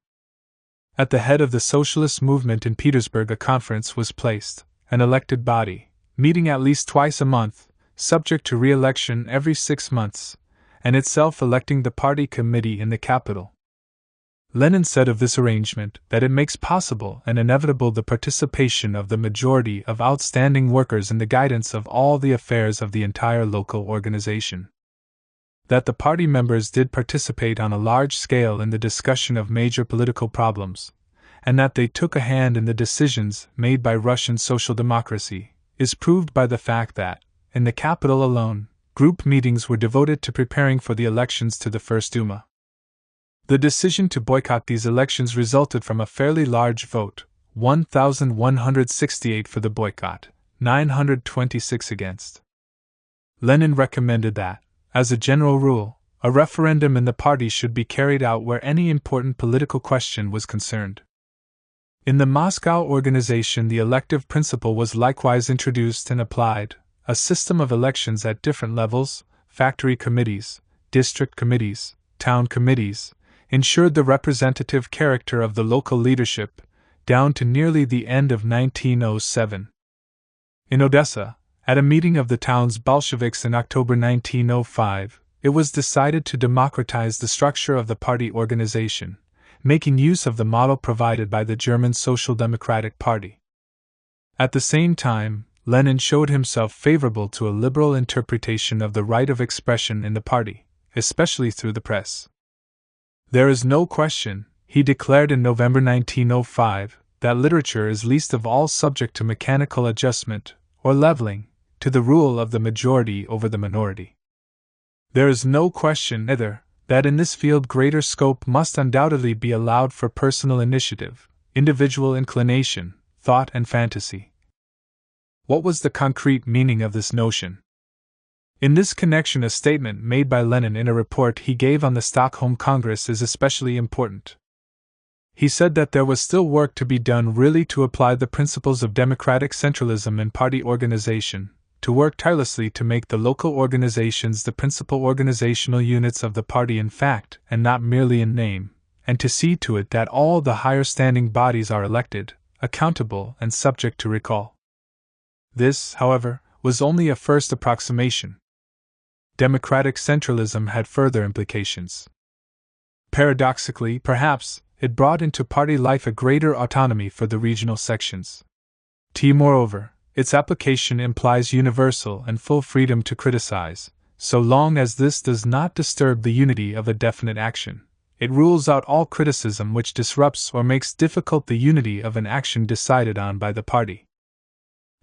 A: At the head of the socialist movement in Petersburg a conference was placed, an elected body, meeting at least twice a month, subject to re-election every 6 months, and itself electing the party committee in the capital. Lenin said of this arrangement that it makes possible and inevitable the participation of the majority of outstanding workers in the guidance of all the affairs of the entire local organization. That the party members did participate on a large scale in the discussion of major political problems, and that they took a hand in the decisions made by Russian social democracy, is proved by the fact that, in the capital alone, group meetings were devoted to preparing for the elections to the First Duma. The decision to boycott these elections resulted from a fairly large vote, 1,168 for the boycott, 926 against. Lenin recommended that, as a general rule, a referendum in the party should be carried out where any important political question was concerned. In the Moscow organization, the elective principle was likewise introduced and applied, a system of elections at different levels, factory committees, district committees, town committees, ensured the representative character of the local leadership, down to nearly the end of 1907. In Odessa, at a meeting of the town's Bolsheviks in October 1905, it was decided to democratize the structure of the party organization, making use of the model provided by the German Social Democratic Party. At the same time, Lenin showed himself favorable to a liberal interpretation of the right of expression in the party, especially through the press. There is no question, he declared in November 1905, that literature is least of all subject to mechanical adjustment, or leveling, to the rule of the majority over the minority. There is no question, either, that in this field greater scope must undoubtedly be allowed for personal initiative, individual inclination, thought and fantasy. What was the concrete meaning of this notion? In this connection, a statement made by Lenin in a report he gave on the Stockholm Congress is especially important. He said that there was still work to be done really to apply the principles of democratic centralism in party organization, to work tirelessly to make the local organizations the principal organizational units of the party in fact and not merely in name, and to see to it that all the higher standing bodies are elected, accountable, and subject to recall. This, however, was only a first approximation. Democratic centralism had further implications. Paradoxically, perhaps, it brought into party life a greater autonomy for the regional sections. Moreover, its application implies universal and full freedom to criticize, so long as this does not disturb the unity of a definite action. It rules out all criticism which disrupts or makes difficult the unity of an action decided on by the party.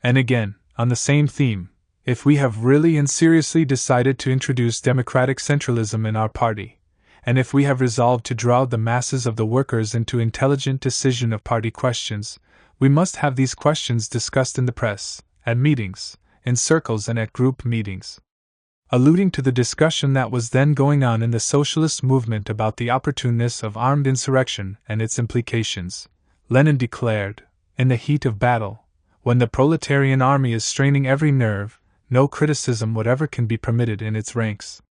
A: And again, on the same theme, if we have really and seriously decided to introduce democratic centralism in our party, and if we have resolved to draw the masses of the workers into intelligent decision of party questions, we must have these questions discussed in the press, at meetings, in circles and at group meetings. Alluding to the discussion that was then going on in the socialist movement about the opportuneness of armed insurrection and its implications, Lenin declared, in the heat of battle, when the proletarian army is straining every nerve, no criticism whatever can be permitted in its ranks.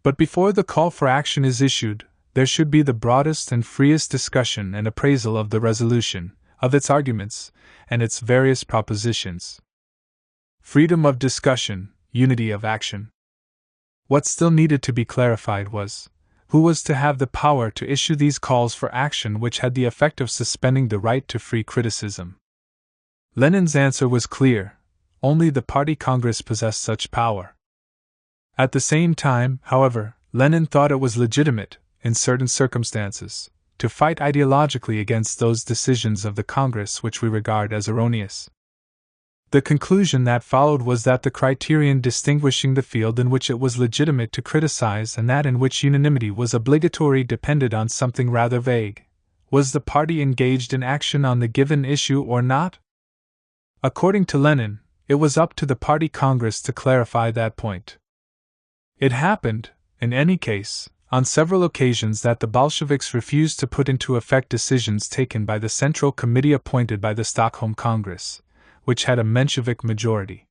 A: But before the call for action is issued, there should be the broadest and freest discussion and appraisal of the resolution, of its arguments, and its various propositions. Freedom of discussion, unity of action. What still needed to be clarified was, who was to have the power to issue these calls for action which had the effect of suspending the right to free criticism. Lenin's answer was clear: only the Party Congress possessed such power. At the same time, however, Lenin thought it was legitimate, in certain circumstances, to fight ideologically against those decisions of the Congress which we regard as erroneous. The conclusion that followed was that the criterion distinguishing the field in which it was legitimate to criticize and that in which unanimity was obligatory depended on something rather vague. Was the party engaged in action on the given issue or not? According to Lenin, it was up to the Party Congress to clarify that point. It happened, in any case, on several occasions that the Bolsheviks refused to put into effect decisions taken by the Central Committee appointed by the Stockholm Congress, which had a Menshevik majority.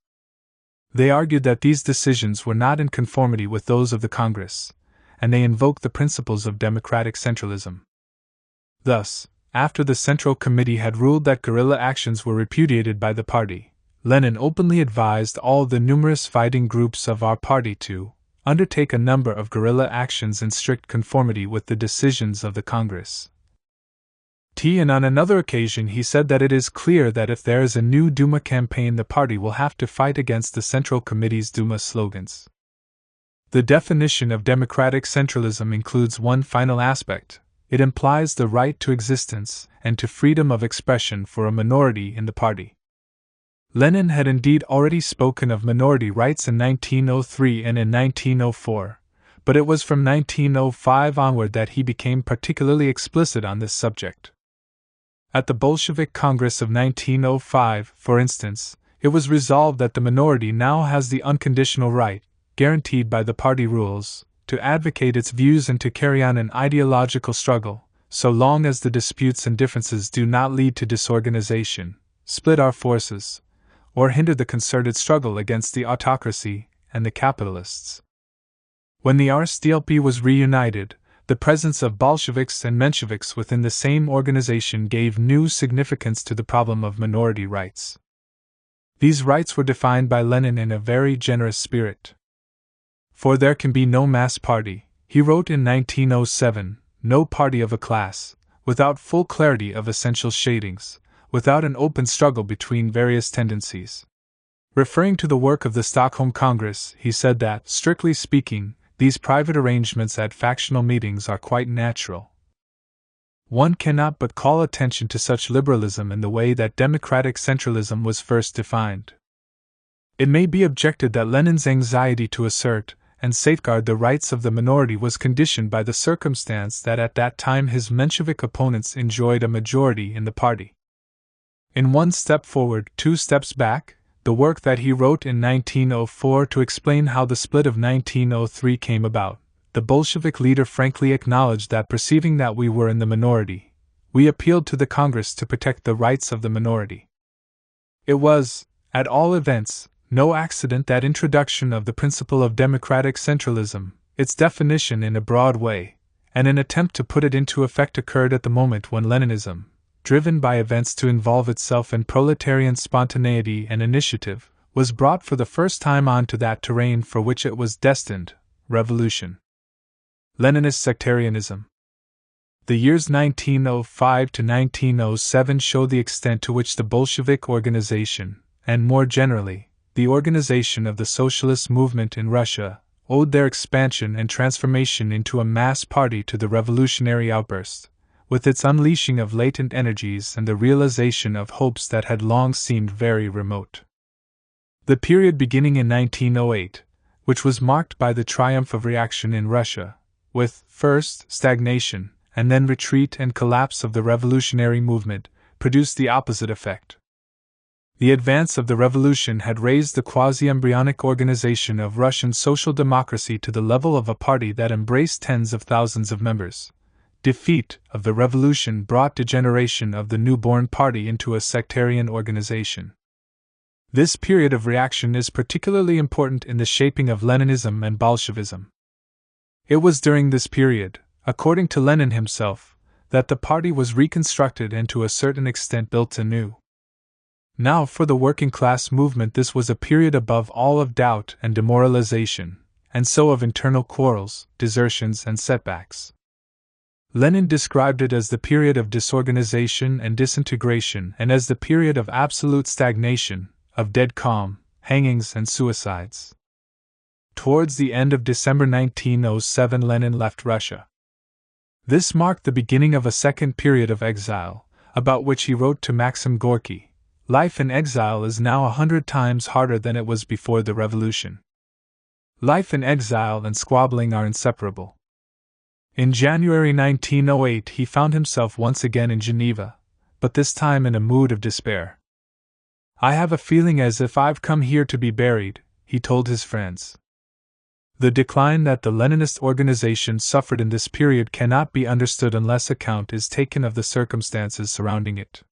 A: They argued that these decisions were not in conformity with those of the Congress, and they invoked the principles of democratic centralism. Thus, after the Central Committee had ruled that guerrilla actions were repudiated by the party, Lenin openly advised all the numerous fighting groups of our party to, undertake a number of guerrilla actions in strict conformity with the decisions of the Congress. And on another occasion he said that it is clear that if there is a new Duma campaign, the party will have to fight against the Central Committee's Duma slogans. The definition of democratic centralism includes one final aspect. It implies the right to existence and to freedom of expression for a minority in the party. Lenin had indeed already spoken of minority rights in 1903 and in 1904, but it was from 1905 onward that he became particularly explicit on this subject. At the Bolshevik Congress of 1905, for instance, it was resolved that the minority now has the unconditional right, guaranteed by the party rules, to advocate its views and to carry on an ideological struggle, so long as the disputes and differences do not lead to disorganization, split our forces, or hinder the concerted struggle against the autocracy and the capitalists. When the RSDLP was reunited, the presence of Bolsheviks and Mensheviks within the same organization gave new significance to the problem of minority rights. These rights were defined by Lenin in a very generous spirit. For there can be no mass party, he wrote in 1907, no party of a class, without full clarity of essential shadings, without an open struggle between various tendencies. Referring to the work of the Stockholm Congress, he said that, strictly speaking, these private arrangements at factional meetings are quite natural. One cannot but call attention to such liberalism in the way that democratic centralism was first defined. It may be objected that Lenin's anxiety to assert and safeguard the rights of the minority was conditioned by the circumstance that at that time his Menshevik opponents enjoyed a majority in the party. In one step forward, two steps back, the work that he wrote in 1904 to explain how the split of 1903 came about, the Bolshevik leader frankly acknowledged that perceiving that we were in the minority, we appealed to the Congress to protect the rights of the minority. It was, at all events, no accident that introduction of the principle of democratic centralism, its definition in a broad way, and an attempt to put it into effect occurred at the moment when Leninism, driven by events to involve itself in proletarian spontaneity and initiative, was brought for the first time onto that terrain for which it was destined, revolution. Leninist sectarianism. The years 1905 to 1907 show the extent to which the Bolshevik organization, and more generally, the organization of the socialist movement in Russia, owed their expansion and transformation into a mass party to the revolutionary outburst, with its unleashing of latent energies and the realization of hopes that had long seemed very remote. The period beginning in 1908, which was marked by the triumph of reaction in Russia, with, first, stagnation, and then retreat and collapse of the revolutionary movement, produced the opposite effect. The advance of the revolution had raised the quasi-embryonic organization of Russian social democracy to the level of a party that embraced tens of thousands of members. Defeat of the revolution brought degeneration of the newborn party into a sectarian organization. This period of reaction is particularly important in the shaping of Leninism and Bolshevism. It was during this period, according to Lenin himself, that the party was reconstructed and to a certain extent built anew. Now for the working class movement this was a period above all of doubt and demoralization, and so of internal quarrels, desertions and setbacks. Lenin described it as the period of disorganization and disintegration and as the period of absolute stagnation, of dead calm, hangings and suicides. Towards the end of December 1907 Lenin left Russia. This marked the beginning of a second period of exile, about which he wrote to Maxim Gorky, "Life in exile is now 100 times harder than it was before the revolution. Life in exile and squabbling are inseparable." In January 1908 he found himself once again in Geneva, but this time in a mood of despair. "I have a feeling as if I've come here to be buried," he told his friends. The decline that the Leninist organization suffered in this period cannot be understood unless account is taken of the circumstances surrounding it.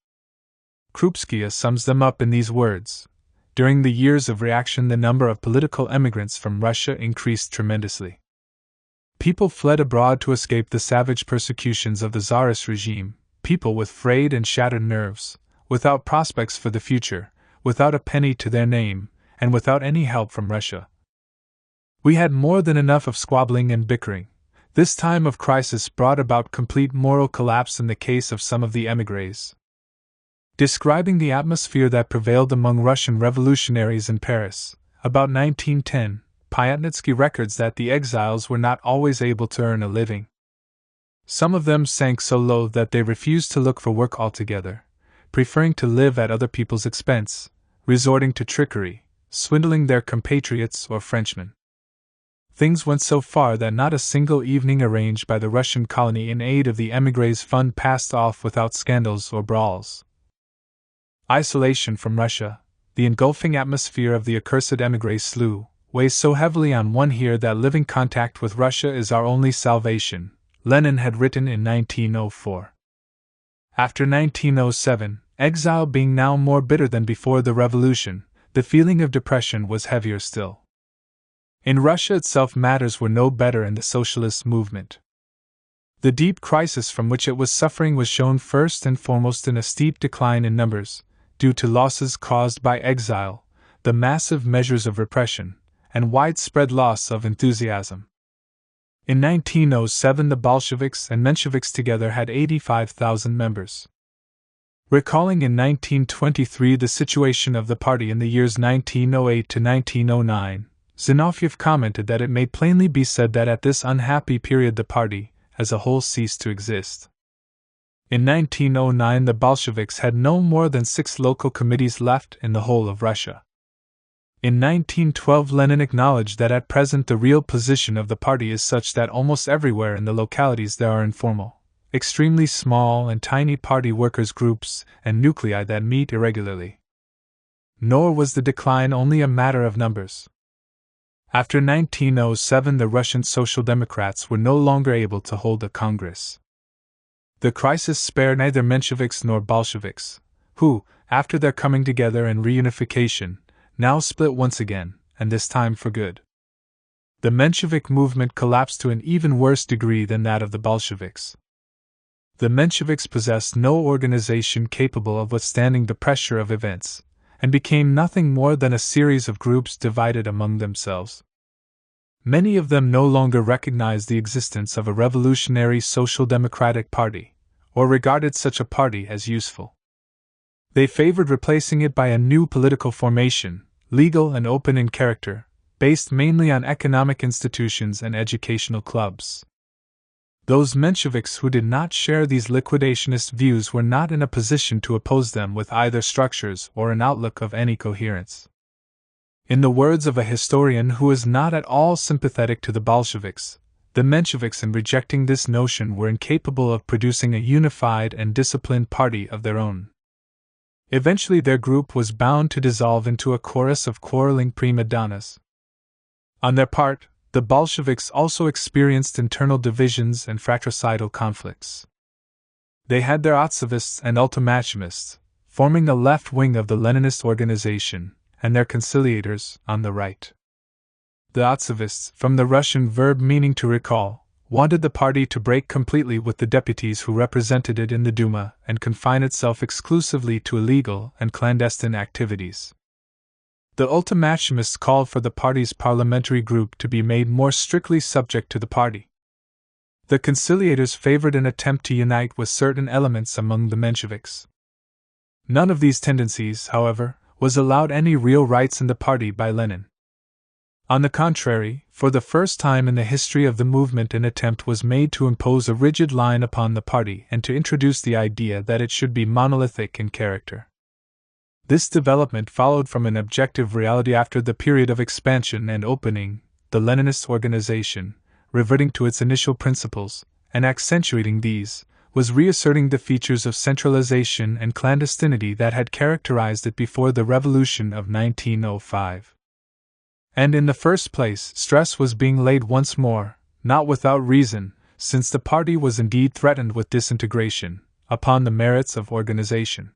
A: Krupskaya sums them up in these words: during the years of reaction the number of political emigrants from Russia increased tremendously. People fled abroad to escape the savage persecutions of the Tsarist regime, people with frayed and shattered nerves, without prospects for the future, without a penny to their name, and without any help from Russia. We had more than enough of squabbling and bickering. This time of crisis brought about complete moral collapse in the case of some of the émigrés. Describing the atmosphere that prevailed among Russian revolutionaries in Paris, about 1910, Pyatnitsky records that the exiles were not always able to earn a living. Some of them sank so low that they refused to look for work altogether, preferring to live at other people's expense, resorting to trickery, swindling their compatriots or Frenchmen. Things went so far that not a single evening arranged by the Russian colony in aid of the émigrés fund passed off without scandals or brawls. Isolation from Russia, the engulfing atmosphere of the accursed émigré slough, weighs so heavily on one here that living contact with Russia is our only salvation, Lenin had written in 1904. After 1907, exile being now more bitter than before the revolution, the feeling of depression was heavier still. In Russia itself matters were no better in the socialist movement. The deep crisis from which it was suffering was shown first and foremost in a steep decline in numbers, due to losses caused by exile, the massive measures of repression, and widespread loss of enthusiasm. In 1907 the Bolsheviks and Mensheviks together had 85,000 members. Recalling in 1923 the situation of the party in the years 1908 to 1909, Zinoviev commented that it may plainly be said that at this unhappy period the party, as a whole, ceased to exist. In 1909 the Bolsheviks had no more than 6 local committees left in the whole of Russia. In 1912 Lenin acknowledged that at present the real position of the party is such that almost everywhere in the localities there are informal, extremely small and tiny party workers' groups and nuclei that meet irregularly. Nor was the decline only a matter of numbers. After 1907 the Russian Social Democrats were no longer able to hold a congress. The crisis spared neither Mensheviks nor Bolsheviks, who, after their coming together and reunification, now split once again, and this time for good. The Menshevik movement collapsed to an even worse degree than that of the Bolsheviks. The Mensheviks possessed no organization capable of withstanding the pressure of events, and became nothing more than a series of groups divided among themselves. Many of them no longer recognized the existence of a revolutionary social democratic party, or regarded such a party as useful. They favored replacing it by a new political formation, legal and open in character, based mainly on economic institutions and educational clubs. Those Mensheviks who did not share these liquidationist views were not in a position to oppose them with either structures or an outlook of any coherence. In the words of a historian who is not at all sympathetic to the Bolsheviks, the Mensheviks in rejecting this notion were incapable of producing a unified and disciplined party of their own. Eventually their group was bound to dissolve into a chorus of quarreling prima donnas. On their part, the Bolsheviks also experienced internal divisions and fratricidal conflicts. They had their Otsevists and Ultimatimists, forming the left wing of the Leninist organization, and their conciliators on the right. The Otsevists, from the Russian verb meaning to recall, wanted the party to break completely with the deputies who represented it in the Duma and confine itself exclusively to illegal and clandestine activities. The Ultimatimists called for the party's parliamentary group to be made more strictly subject to the party. The conciliators favored an attempt to unite with certain elements among the Mensheviks. None of these tendencies, however, was allowed any real rights in the party by Lenin. On the contrary, for the first time in the history of the movement an attempt was made to impose a rigid line upon the party and to introduce the idea that it should be monolithic in character. This development followed from an objective reality after the period of expansion and opening, the Leninist organization, reverting to its initial principles, and accentuating these, was reasserting the features of centralization and clandestinity that had characterized it before the revolution of 1905. And in the first place, stress was being laid once more, not without reason, since the party was indeed threatened with disintegration, upon the merits of organization.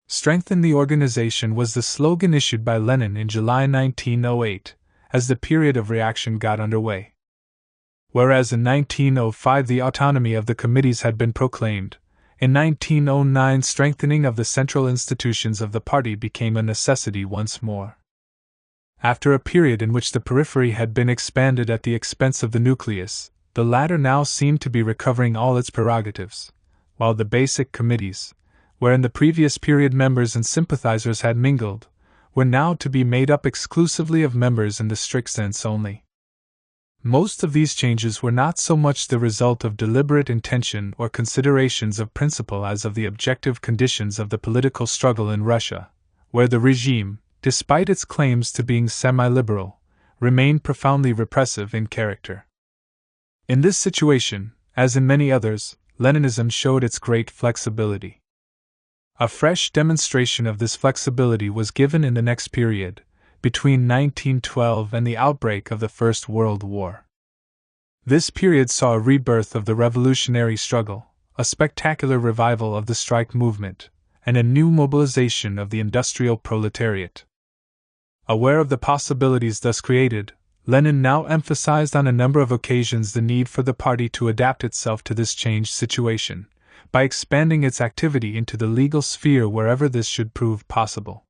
A: Strengthen the organization was the slogan issued by Lenin in July 1908, as the period of reaction got underway. Whereas in 1905 the autonomy of the committees had been proclaimed, in 1909 strengthening of the central institutions of the party became a necessity once more. After a period in which the periphery had been expanded at the expense of the nucleus, the latter now seemed to be recovering all its prerogatives, while the basic committees, where in the previous period members and sympathizers had mingled, were now to be made up exclusively of members in the strict sense only. Most of these changes were not so much the result of deliberate intention or considerations of principle as of the objective conditions of the political struggle in Russia, where the regime, despite its claims to being semi-liberal, remained profoundly repressive in character. In this situation, as in many others, Leninism showed its great flexibility. A fresh demonstration of this flexibility was given in the next period, between 1912 and the outbreak of the First World War. This period saw a rebirth of the revolutionary struggle, a spectacular revival of the strike movement, and a new mobilization of the industrial proletariat. Aware of the possibilities thus created, Lenin now emphasized on a number of occasions the need for the party to adapt itself to this changed situation, by expanding its activity into the legal sphere wherever this should prove possible.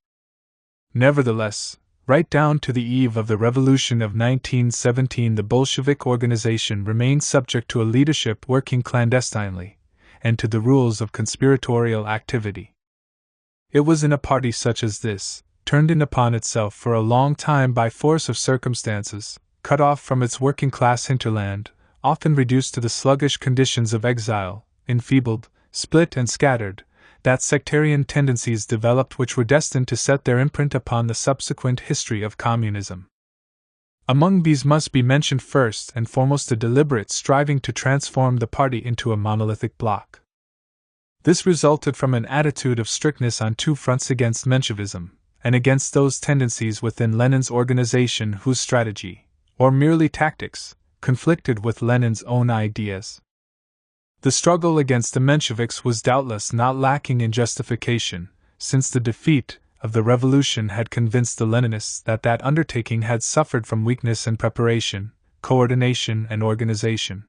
A: Nevertheless, right down to the eve of the revolution of 1917, the Bolshevik organization remained subject to a leadership working clandestinely, and to the rules of conspiratorial activity. It was in a party such as this, turned in upon itself for a long time by force of circumstances, cut off from its working-class hinterland, often reduced to the sluggish conditions of exile, enfeebled, split and scattered, that sectarian tendencies developed which were destined to set their imprint upon the subsequent history of communism. Among these must be mentioned first and foremost a deliberate striving to transform the party into a monolithic bloc. This resulted from an attitude of strictness on two fronts: against Menshevism, and against those tendencies within Lenin's organization whose strategy, or merely tactics, conflicted with Lenin's own ideas. The struggle against the Mensheviks was doubtless not lacking in justification, since the defeat of the revolution had convinced the Leninists that that undertaking had suffered from weakness in preparation, coordination, and organization.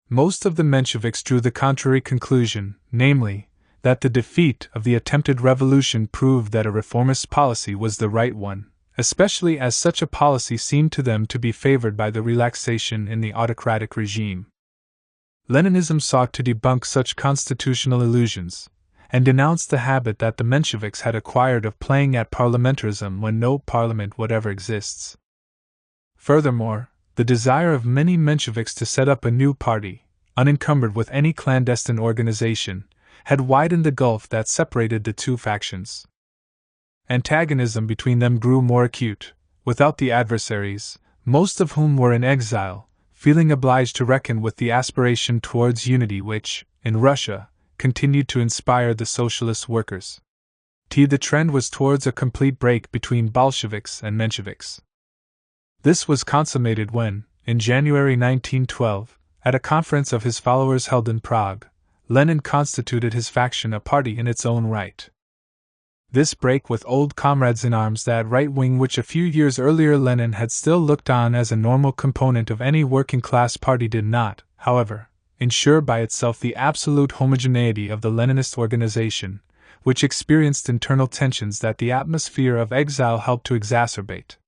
A: Most of the Mensheviks drew the contrary conclusion, namely, that the defeat of the attempted revolution proved that a reformist policy was the right one, especially as such a policy seemed to them to be favored by the relaxation in the autocratic regime. Leninism sought to debunk such constitutional illusions, and denounced the habit that the Mensheviks had acquired of playing at parliamentarism when no parliament whatever exists. Furthermore, the desire of many Mensheviks to set up a new party, unencumbered with any clandestine organization, had widened the gulf that separated the two factions. Antagonism between them grew more acute, without the adversaries, most of whom were in exile, feeling obliged to reckon with the aspiration towards unity which, in Russia, continued to inspire the socialist workers. The trend was towards a complete break between Bolsheviks and Mensheviks. This was consummated when, in January 1912, at a conference of his followers held in Prague, Lenin constituted his faction a party in its own right. This break with old comrades in arms, that right wing which a few years earlier Lenin had still looked on as a normal component of any working-class party, did not, however, ensure by itself the absolute homogeneity of the Leninist organization, which experienced internal tensions that the atmosphere of exile helped to exacerbate.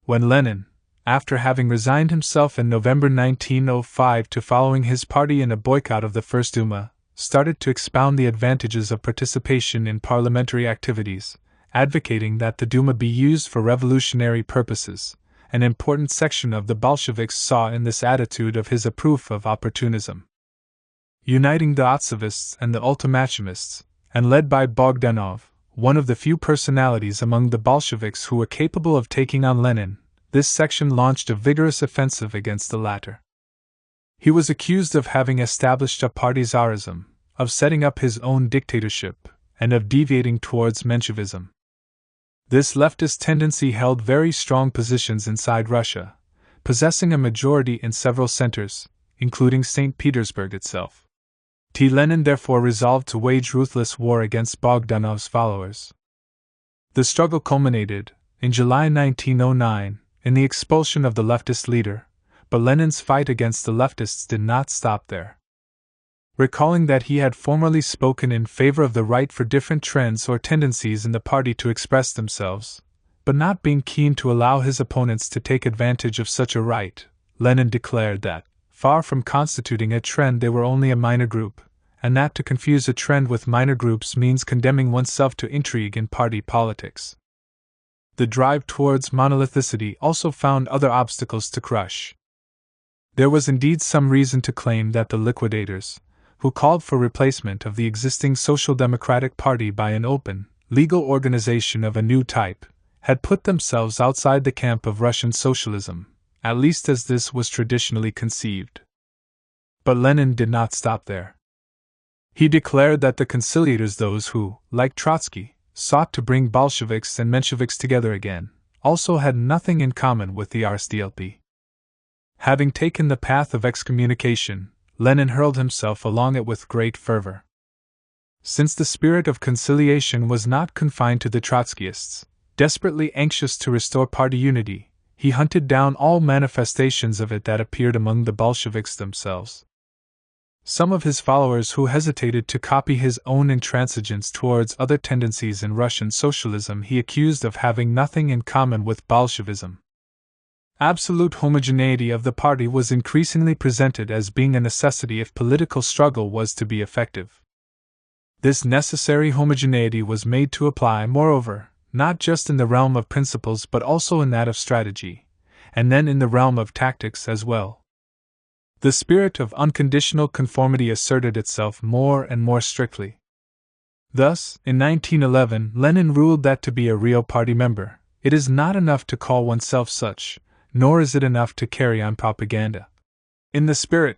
A: When Lenin, after having resigned himself in November 1905 to following his party in a boycott of the First Duma, started to expound the advantages of participation in parliamentary activities, advocating that the Duma be used for revolutionary purposes, an important section of the Bolsheviks saw in this attitude of his a proof of opportunism. Uniting the Otsevists and the ultimatimists, and led by Bogdanov, one of the few personalities among the Bolsheviks who were capable of taking on Lenin, this section launched a vigorous offensive against the latter. He was accused of having established a party czarism, of setting up his own dictatorship, and of deviating towards Menshevism. This leftist tendency held very strong positions inside Russia, possessing a majority in several centers, including St. Petersburg itself. Lenin therefore resolved to wage ruthless war against Bogdanov's followers. The struggle culminated, in July 1909, in the expulsion of the leftist leader, but Lenin's fight against the leftists did not stop there. Recalling that he had formerly spoken in favor of the right for different trends or tendencies in the party to express themselves, but not being keen to allow his opponents to take advantage of such a right, Lenin declared that, far from constituting a trend, they were only a minor group, and that to confuse a trend with minor groups means condemning oneself to intrigue in party politics. The drive towards monolithicity also found other obstacles to crush. There was indeed some reason to claim that the liquidators, who called for replacement of the existing Social Democratic Party by an open, legal organization of a new type, had put themselves outside the camp of Russian socialism, at least as this was traditionally conceived. But Lenin did not stop there. He declared that the conciliators, those who, like Trotsky, sought to bring Bolsheviks and Mensheviks together again, also had nothing in common with the RSDLP. Having taken the path of excommunication, Lenin hurled himself along it with great fervor. Since the spirit of conciliation was not confined to the Trotskyists, desperately anxious to restore party unity, he hunted down all manifestations of it that appeared among the Bolsheviks themselves. Some of his followers who hesitated to copy his own intransigence towards other tendencies in Russian socialism he accused of having nothing in common with Bolshevism. Absolute homogeneity of the party was increasingly presented as being a necessity if political struggle was to be effective. This necessary homogeneity was made to apply, moreover, not just in the realm of principles but also in that of strategy, and then in the realm of tactics as well. The spirit of unconditional conformity asserted itself more and more strictly. Thus, in 1911, Lenin ruled that to be a real party member, it is not enough to call oneself such, nor is it enough to carry on propaganda. In the spirit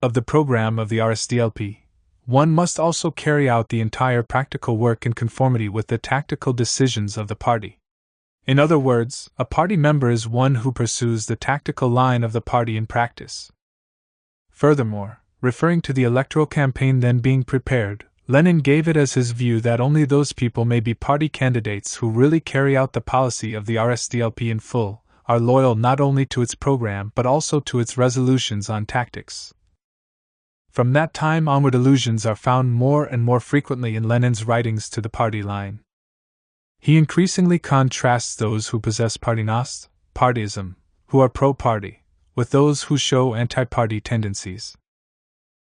A: of the program of the RSDLP, one must also carry out the entire practical work in conformity with the tactical decisions of the party. In other words, a party member is one who pursues the tactical line of the party in practice. Furthermore, referring to the electoral campaign then being prepared, Lenin gave it as his view that only those people may be party candidates who really carry out the policy of the RSDLP in full, are loyal not only to its program but also to its resolutions on tactics. From that time onward, allusions are found more and more frequently in Lenin's writings to the party line. He increasingly contrasts those who possess partynost, partyism, who are pro-party, with those who show anti-party tendencies.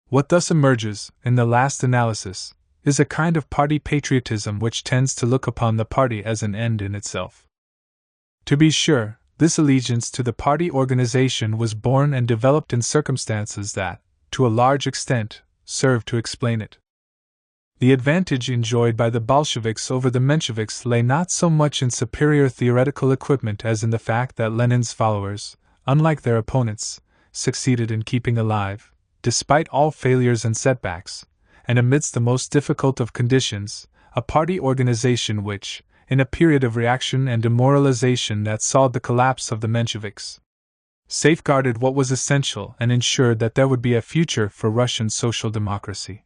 A: What thus emerges, in the last analysis, is a kind of party patriotism which tends to look upon the party as an end in itself. To be sure, this allegiance to the party organization was born and developed in circumstances that, to a large extent, serve to explain it. The advantage enjoyed by the Bolsheviks over the Mensheviks lay not so much in superior theoretical equipment as in the fact that Lenin's followers, unlike their opponents, succeeded in keeping alive, despite all failures and setbacks, and amidst the most difficult of conditions, a party organization which, in a period of reaction and demoralization that saw the collapse of the Mensheviks, safeguarded what was essential and ensured that there would be a future for Russian social democracy.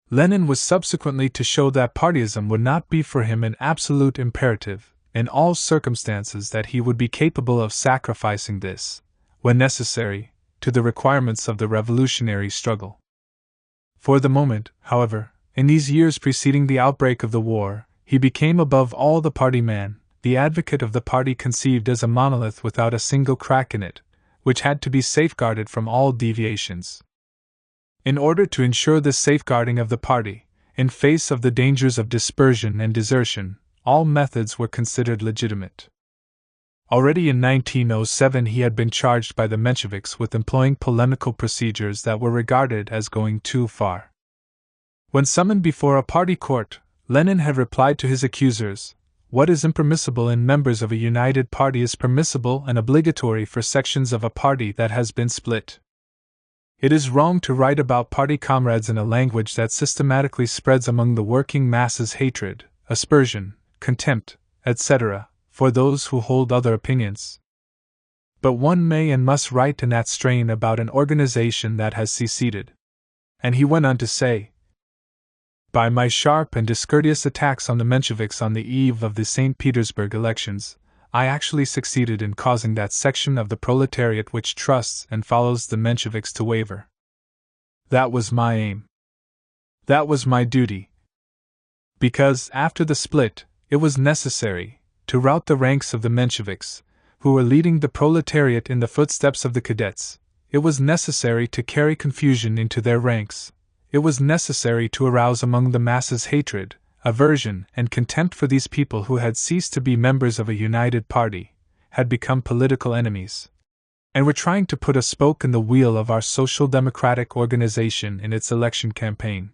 A: Lenin was subsequently to show that partyism would not be for him an absolute imperative, in all circumstances that he would be capable of sacrificing this, when necessary, to the requirements of the revolutionary struggle. For the moment, however, in these years preceding the outbreak of the war, he became above all the party man, the advocate of the party conceived as a monolith without a single crack in it, which had to be safeguarded from all deviations. In order to ensure the safeguarding of the party, in face of the dangers of dispersion and desertion, all methods were considered legitimate. Already in 1907 he had been charged by the Mensheviks with employing polemical procedures that were regarded as going too far. When summoned before a party court, Lenin had replied to his accusers, "What is impermissible in members of a united party is permissible and obligatory for sections of a party that has been split. It is wrong to write about party comrades in a language that systematically spreads among the working masses hatred, aspersion, contempt, etc., for those who hold other opinions. But one may and must write in that strain about an organization that has seceded." And he went on to say, "By my sharp and discourteous attacks on the Mensheviks on the eve of the St. Petersburg elections, I actually succeeded in causing that section of the proletariat which trusts and follows the Mensheviks to waver. That was my aim. That was my duty. Because, after the split, it was necessary, to rout the ranks of the Mensheviks, who were leading the proletariat in the footsteps of the cadets, it was necessary to carry confusion into their ranks. It was necessary to arouse among the masses hatred, aversion, and contempt for these people who had ceased to be members of a united party, had become political enemies, and were trying to put a spoke in the wheel of our social democratic organization in its election campaign.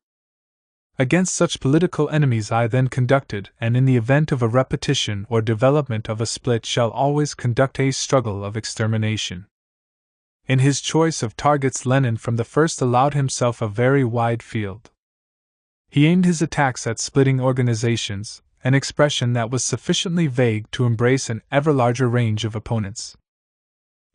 A: Against such political enemies I then conducted, and in the event of a repetition or development of a split shall always conduct a struggle of extermination. In his choice of targets, Lenin from the first allowed himself a very wide field. He aimed his attacks at splitting organizations, an expression that was sufficiently vague to embrace an ever larger range of opponents.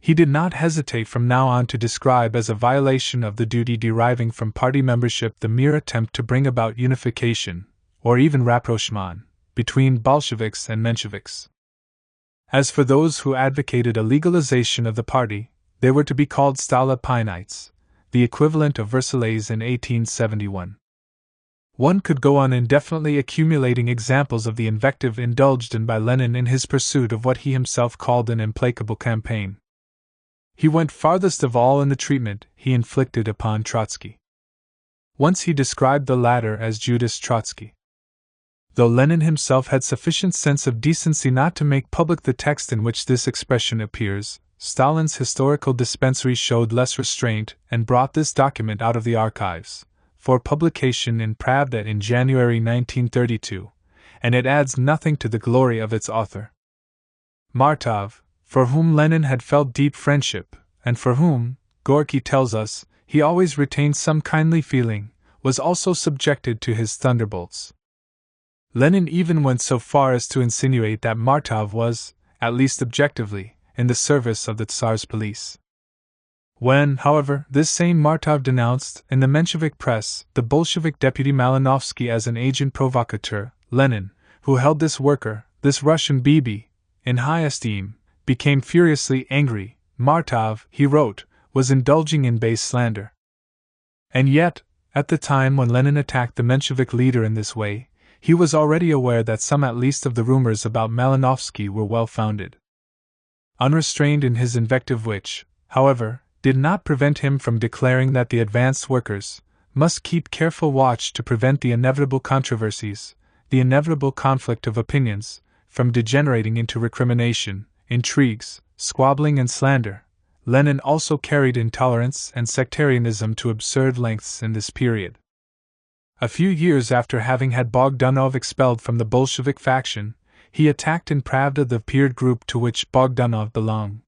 A: He did not hesitate from now on to describe as a violation of the duty deriving from party membership the mere attempt to bring about unification, or even rapprochement, between Bolsheviks and Mensheviks. As for those who advocated a legalization of the party, they were to be called Stalopinites, the equivalent of Versaillais in 1871. One could go on indefinitely accumulating examples of the invective indulged in by Lenin in his pursuit of what he himself called an implacable campaign. He went farthest of all in the treatment he inflicted upon Trotsky. Once he described the latter as Judas Trotsky. Though Lenin himself had sufficient sense of decency not to make public the text in which this expression appears, Stalin's historical dispensary showed less restraint and brought this document out of the archives, for publication in Pravda in January 1932, and it adds nothing to the glory of its author. Martov, for whom Lenin had felt deep friendship, and for whom, Gorky tells us, he always retained some kindly feeling, was also subjected to his thunderbolts. Lenin even went so far as to insinuate that Martov was, at least objectively, in the service of the Tsar's police. When, however, this same Martov denounced, in the Menshevik press, the Bolshevik deputy Malinovsky as an agent provocateur, Lenin, who held this worker, this Russian Bibi, in high esteem, became furiously angry. Martov, he wrote, was indulging in base slander. And yet, at the time when Lenin attacked the Menshevik leader in this way, he was already aware that some at least of the rumors about Malinovsky were well-founded. Unrestrained in his invective which, however, did not prevent him from declaring that the advanced workers must keep careful watch to prevent the inevitable controversies, the inevitable conflict of opinions, from degenerating into recrimination, intrigues, squabbling and slander. Lenin also carried intolerance and sectarianism to absurd lengths in this period. A few years after having had Bogdanov expelled from the Bolshevik faction, he attacked in Pravda the peer group to which Bogdanov belonged.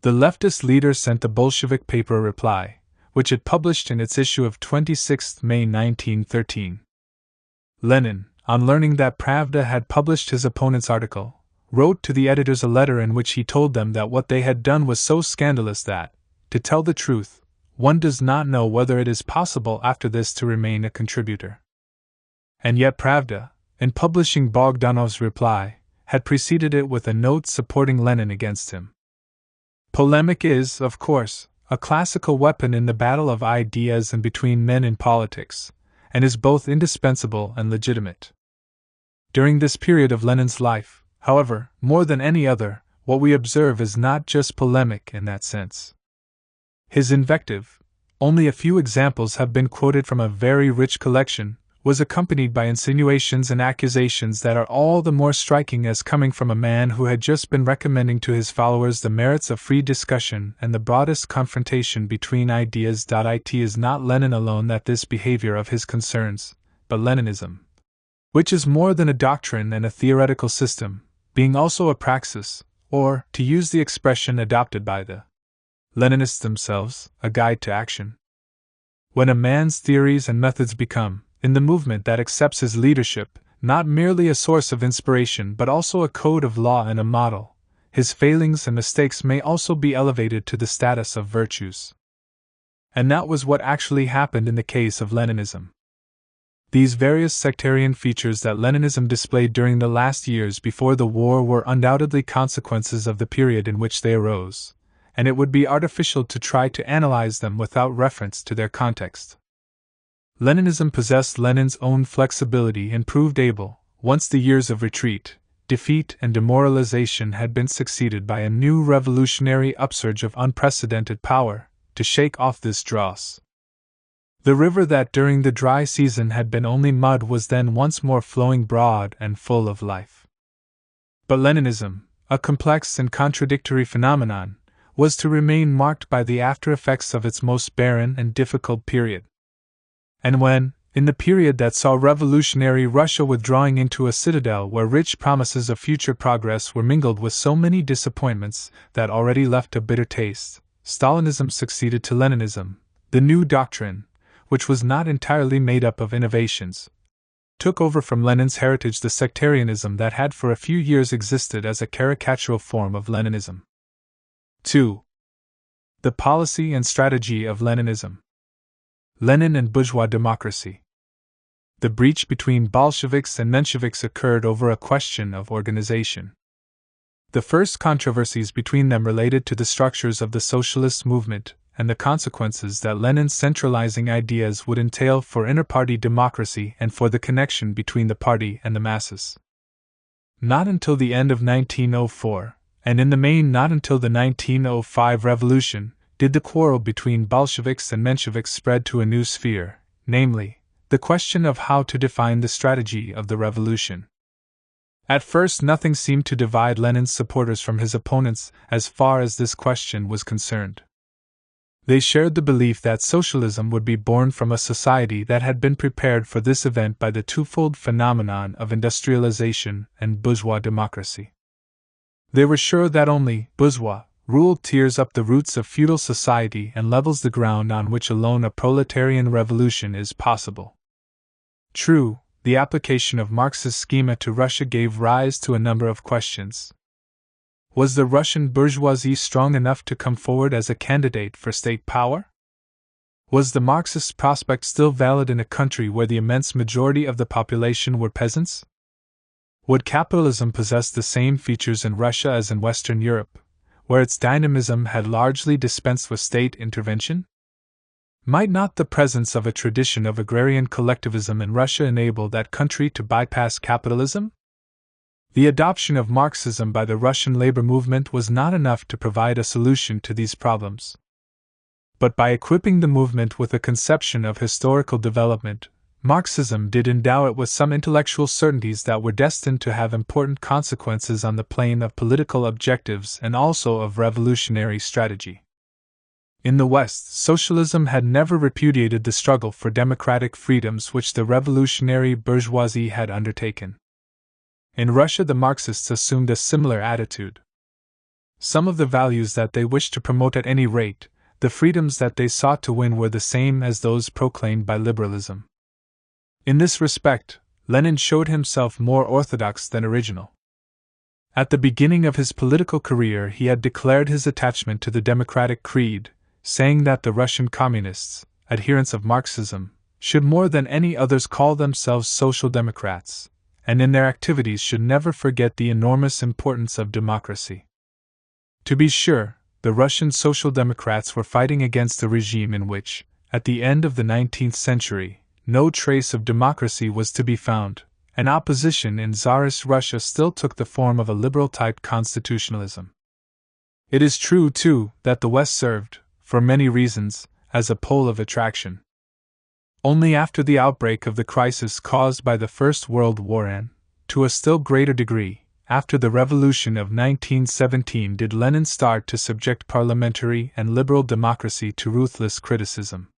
A: The leftist leader sent the Bolshevik paper a reply, which it published in its issue of 26 May 1913. Lenin, on learning that Pravda had published his opponent's article, wrote to the editors a letter in which he told them that what they had done was so scandalous that, to tell the truth, one does not know whether it is possible after this to remain a contributor. And yet Pravda, in publishing Bogdanov's reply, had preceded it with a note supporting Lenin against him. Polemic is, of course, a classical weapon in the battle of ideas and between men in politics, and is both indispensable and legitimate. During this period of Lenin's life, however, more than any other, what we observe is not just polemic in that sense. His invective, only a few examples have been quoted from a very rich collection, was accompanied by insinuations and accusations that are all the more striking as coming from a man who had just been recommending to his followers the merits of free discussion and the broadest confrontation between ideas. It is not Lenin alone that this behavior of his concerns, but Leninism, which is more than a doctrine and a theoretical system, being also a praxis, or, to use the expression adopted by the Leninists themselves, a guide to action. When a man's theories and methods become, in the movement that accepts his leadership, not merely a source of inspiration but also a code of law and a model, his failings and mistakes may also be elevated to the status of virtues. And that was what actually happened in the case of Leninism. These various sectarian features that Leninism displayed during the last years before the war were undoubtedly consequences of the period in which they arose, and it would be artificial to try to analyze them without reference to their context. Leninism possessed Lenin's own flexibility and proved able, once the years of retreat, defeat, and demoralization had been succeeded by a new revolutionary upsurge of unprecedented power to shake off this dross. The river that during the dry season had been only mud was then once more flowing broad and full of life. But Leninism, a complex and contradictory phenomenon, was to remain marked by the after-effects of its most barren and difficult period. And when, in the period that saw revolutionary Russia withdrawing into a citadel where rich promises of future progress were mingled with so many disappointments that already left a bitter taste, Stalinism succeeded to Leninism. The new doctrine, which was not entirely made up of innovations, took over from Lenin's heritage the sectarianism that had for a few years existed as a caricatural form of Leninism. 2. The policy and strategy of Leninism. Lenin and bourgeois democracy. The breach between Bolsheviks and Mensheviks occurred over a question of organization. The first controversies between them related to the structures of the socialist movement and the consequences that Lenin's centralizing ideas would entail for inter-party democracy and for the connection between the party and the masses. Not until the end of 1904, and in the main not until the 1905 revolution, did the quarrel between Bolsheviks and Mensheviks spread to a new sphere, namely, the question of how to define the strategy of the revolution. At first nothing seemed to divide Lenin's supporters from his opponents as far as this question was concerned. They shared the belief that socialism would be born from a society that had been prepared for this event by the twofold phenomenon of industrialization and bourgeois democracy. They were sure that only bourgeois rule tears up the roots of feudal society and levels the ground on which alone a proletarian revolution is possible. True, the application of Marx's schema to Russia gave rise to a number of questions. Was the Russian bourgeoisie strong enough to come forward as a candidate for state power? Was the Marxist prospect still valid in a country where the immense majority of the population were peasants? Would capitalism possess the same features in Russia as in Western Europe, where its dynamism had largely dispensed with state intervention? Might not the presence of a tradition of agrarian collectivism in Russia enable that country to bypass capitalism? The adoption of Marxism by the Russian labor movement was not enough to provide a solution to these problems. But by equipping the movement with a conception of historical development, Marxism did endow it with some intellectual certainties that were destined to have important consequences on the plane of political objectives and also of revolutionary strategy. In the West, socialism had never repudiated the struggle for democratic freedoms which the revolutionary bourgeoisie had undertaken. In Russia, the Marxists assumed a similar attitude. Some of the values that they wished to promote at any rate, the freedoms that they sought to win, were the same as those proclaimed by liberalism. In this respect, Lenin showed himself more orthodox than original. At the beginning of his political career, he had declared his attachment to the democratic creed, saying that the Russian communists, adherents of Marxism, should more than any others call themselves social democrats, and in their activities should never forget the enormous importance of democracy. To be sure, the Russian Social Democrats were fighting against a regime in which, at the end of the 19th century, no trace of democracy was to be found, and opposition in Tsarist Russia still took the form of a liberal-type constitutionalism. It is true, too, that the West served, for many reasons, as a pole of attraction. Only after the outbreak of the crisis caused by the First World War and, to a still greater degree, after the revolution of 1917 did Lenin start to subject parliamentary and liberal democracy to ruthless criticism.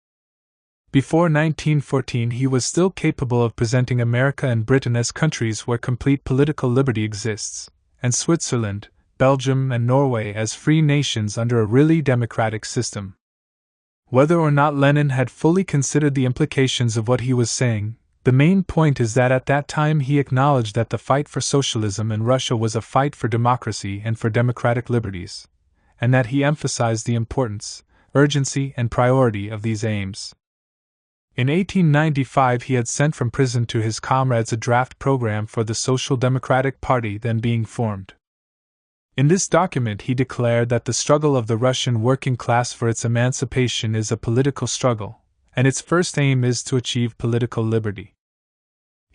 A: Before 1914 he was still capable of presenting America and Britain as countries where complete political liberty exists, and Switzerland, Belgium and Norway as free nations under a really democratic system. Whether or not Lenin had fully considered the implications of what he was saying, the main point is that at that time he acknowledged that the fight for socialism in Russia was a fight for democracy and for democratic liberties, and that he emphasized the importance, urgency, and priority of these aims. In 1895 he had sent from prison to his comrades a draft program for the Social Democratic Party then being formed. In this document he declared that the struggle of the Russian working class for its emancipation is a political struggle, and its first aim is to achieve political liberty.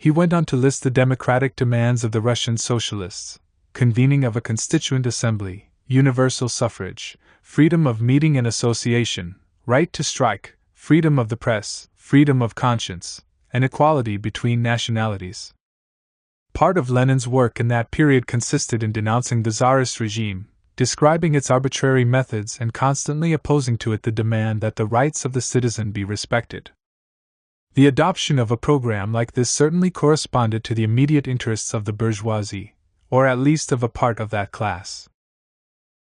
A: He went on to list the democratic demands of the Russian socialists: convening of a constituent assembly, universal suffrage, freedom of meeting and association, right to strike, freedom of the press, freedom of conscience, and equality between nationalities. Part of Lenin's work in that period consisted in denouncing the Tsarist regime, describing its arbitrary methods and constantly opposing to it the demand that the rights of the citizen be respected. The adoption of a program like this certainly corresponded to the immediate interests of the bourgeoisie, or at least of a part of that class.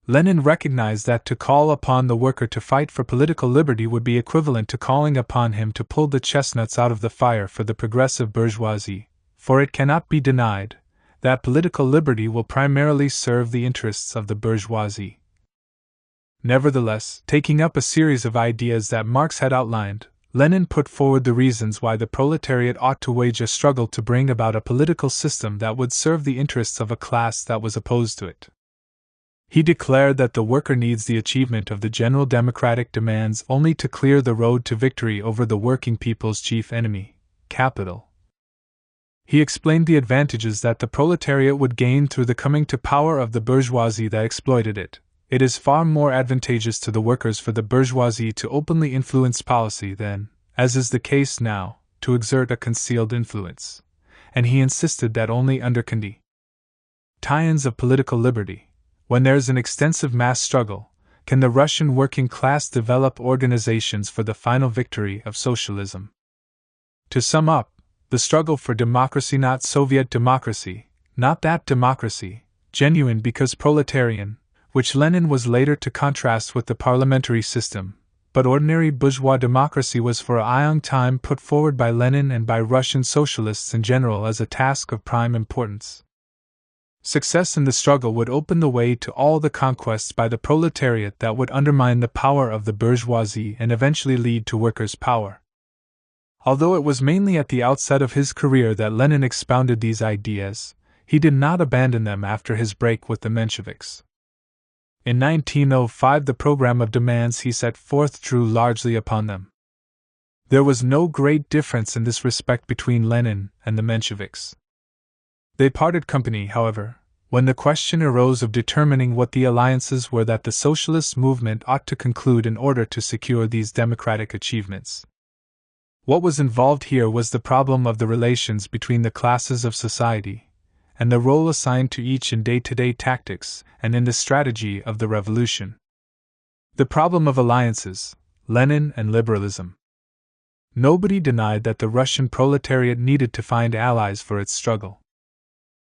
A: Lenin recognized that to call upon the worker to fight for political liberty would be equivalent to calling upon him to pull the chestnuts out of the fire for the progressive bourgeoisie, for it cannot be denied that political liberty will primarily serve the interests of the bourgeoisie. Nevertheless, taking up a series of ideas that Marx had outlined, Lenin put forward the reasons why the proletariat ought to wage a struggle to bring about a political system that would serve the interests of a class that was opposed to it. He declared that the worker needs the achievement of the general democratic demands only to clear the road to victory over the working people's chief enemy, capital. He explained the advantages that the proletariat would gain through the coming to power of the bourgeoisie that exploited it. It is far more advantageous to the workers for the bourgeoisie to openly influence policy than, as is the case now, to exert a concealed influence. And he insisted that only under conditions of political liberty, when there is an extensive mass struggle, can the Russian working class develop organizations for the final victory of socialism. To sum up, the struggle for democracy, not Soviet democracy, not that democracy, genuine because proletarian, which Lenin was later to contrast with the parliamentary system, but ordinary bourgeois democracy was for a long time put forward by Lenin and by Russian socialists in general as a task of prime importance. Success in the struggle would open the way to all the conquests by the proletariat that would undermine the power of the bourgeoisie and eventually lead to workers' power. Although it was mainly at the outset of his career that Lenin expounded these ideas, he did not abandon them after his break with the Mensheviks. In 1905, the program of demands he set forth drew largely upon them. There was no great difference in this respect between Lenin and the Mensheviks. They parted company, however, when the question arose of determining what the alliances were that the socialist movement ought to conclude in order to secure these democratic achievements. What was involved here was the problem of the relations between the classes of society, and the role assigned to each in day-to-day tactics and in the strategy of the revolution. The problem of alliances, Lenin and liberalism. Nobody denied that the Russian proletariat needed to find allies for its struggle.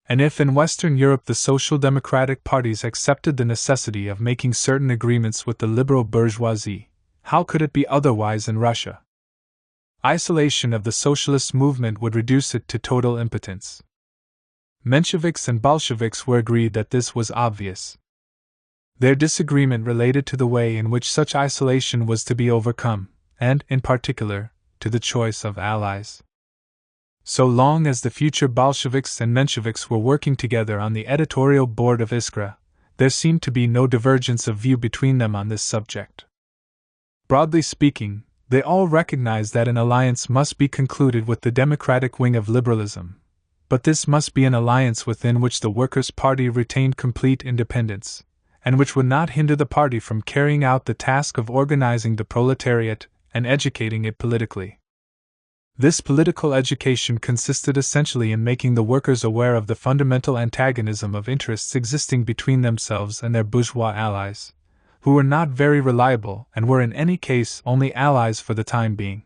A: And if in Western Europe the social democratic parties accepted the necessity of making certain agreements with the liberal bourgeoisie, how could it be otherwise in Russia? Isolation of the socialist movement would reduce it to total impotence. Mensheviks and Bolsheviks were agreed that this was obvious. Their disagreement related to the way in which such isolation was to be overcome, and, in particular, to the choice of allies. So long as the future Bolsheviks and Mensheviks were working together on the editorial board of Iskra, there seemed to be no divergence of view between them on this subject. Broadly speaking, they all recognized that an alliance must be concluded with the democratic wing of liberalism, but this must be an alliance within which the Workers' Party retained complete independence, and which would not hinder the party from carrying out the task of organizing the proletariat and educating it politically. This political education consisted essentially in making the workers aware of the fundamental antagonism of interests existing between themselves and their bourgeois allies, who were not very reliable and were in any case only allies for the time being.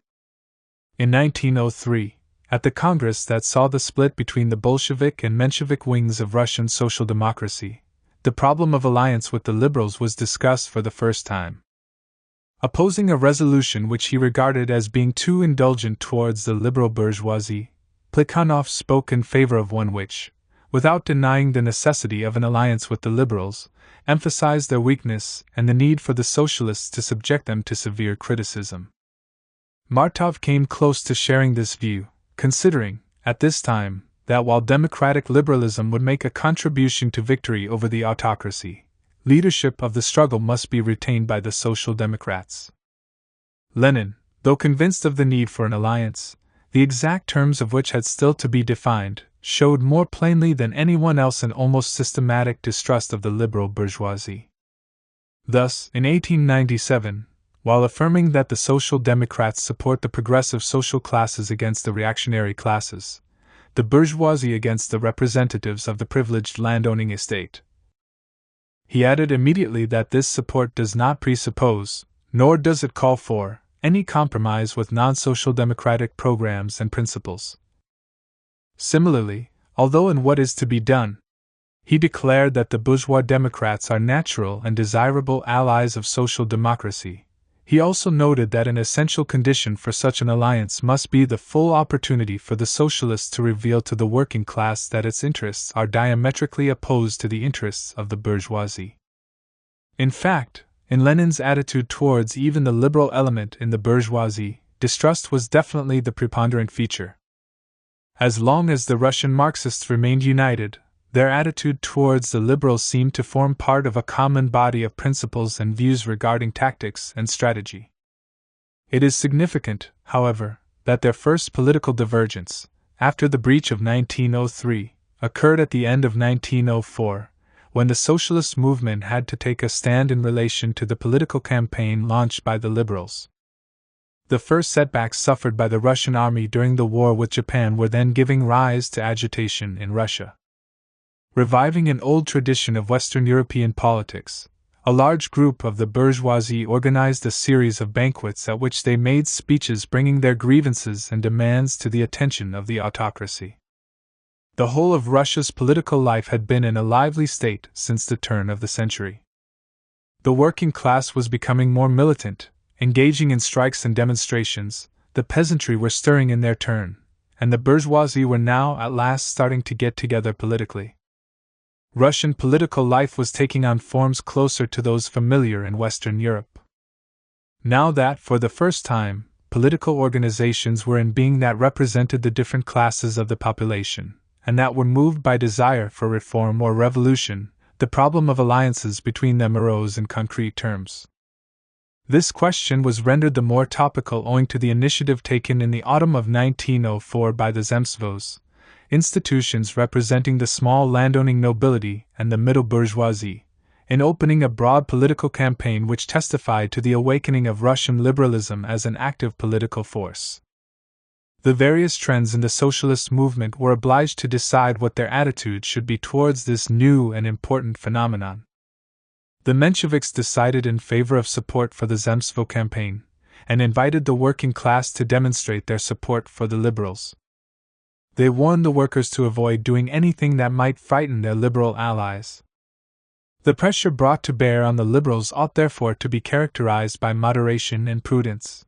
A: In 1903, at the Congress that saw the split between the Bolshevik and Menshevik wings of Russian social democracy, the problem of alliance with the liberals was discussed for the first time. Opposing a resolution which he regarded as being too indulgent towards the liberal bourgeoisie, Plekhanov spoke in favor of one which, without denying the necessity of an alliance with the liberals, emphasized their weakness and the need for the socialists to subject them to severe criticism. Martov came close to sharing this view, considering, at this time, that while democratic liberalism would make a contribution to victory over the autocracy, leadership of the struggle must be retained by the Social Democrats. Lenin, though convinced of the need for an alliance, the exact terms of which had still to be defined, showed more plainly than anyone else an almost systematic distrust of the liberal bourgeoisie. Thus, in 1897, while affirming that the Social Democrats support the progressive social classes against the reactionary classes, the bourgeoisie against the representatives of the privileged landowning estate, he added immediately that this support does not presuppose, nor does it call for, any compromise with non-social democratic programs and principles. Similarly, although in what is to be done, he declared that the bourgeois Democrats are natural and desirable allies of social democracy, he also noted that an essential condition for such an alliance must be the full opportunity for the socialists to reveal to the working class that its interests are diametrically opposed to the interests of the bourgeoisie. In fact, in Lenin's attitude towards even the liberal element in the bourgeoisie, distrust was definitely the preponderant feature. As long as the Russian Marxists remained united, their attitude towards the liberals seemed to form part of a common body of principles and views regarding tactics and strategy. It is significant, however, that their first political divergence, after the breach of 1903, occurred at the end of 1904, when the socialist movement had to take a stand in relation to the political campaign launched by the liberals. The first setbacks suffered by the Russian army during the war with Japan were then giving rise to agitation in Russia. Reviving an old tradition of Western European politics, a large group of the bourgeoisie organized a series of banquets at which they made speeches bringing their grievances and demands to the attention of the autocracy. The whole of Russia's political life had been in a lively state since the turn of the century. The working class was becoming more militant, engaging in strikes and demonstrations, the peasantry were stirring in their turn, and the bourgeoisie were now at last starting to get together politically. Russian political life was taking on forms closer to those familiar in Western Europe. Now that, for the first time, political organizations were in being that represented the different classes of the population, and that were moved by desire for reform or revolution, the problem of alliances between them arose in concrete terms. This question was rendered the more topical owing to the initiative taken in the autumn of 1904 by the Zemstvos, institutions representing the small landowning nobility and the middle bourgeoisie, in opening a broad political campaign which testified to the awakening of Russian liberalism as an active political force. The various trends in the socialist movement were obliged to decide what their attitude should be towards this new and important phenomenon. The Mensheviks decided in favor of support for the Zemstvo campaign, and invited the working class to demonstrate their support for the liberals. They warned the workers to avoid doing anything that might frighten their liberal allies. The pressure brought to bear on the liberals ought therefore to be characterized by moderation and prudence.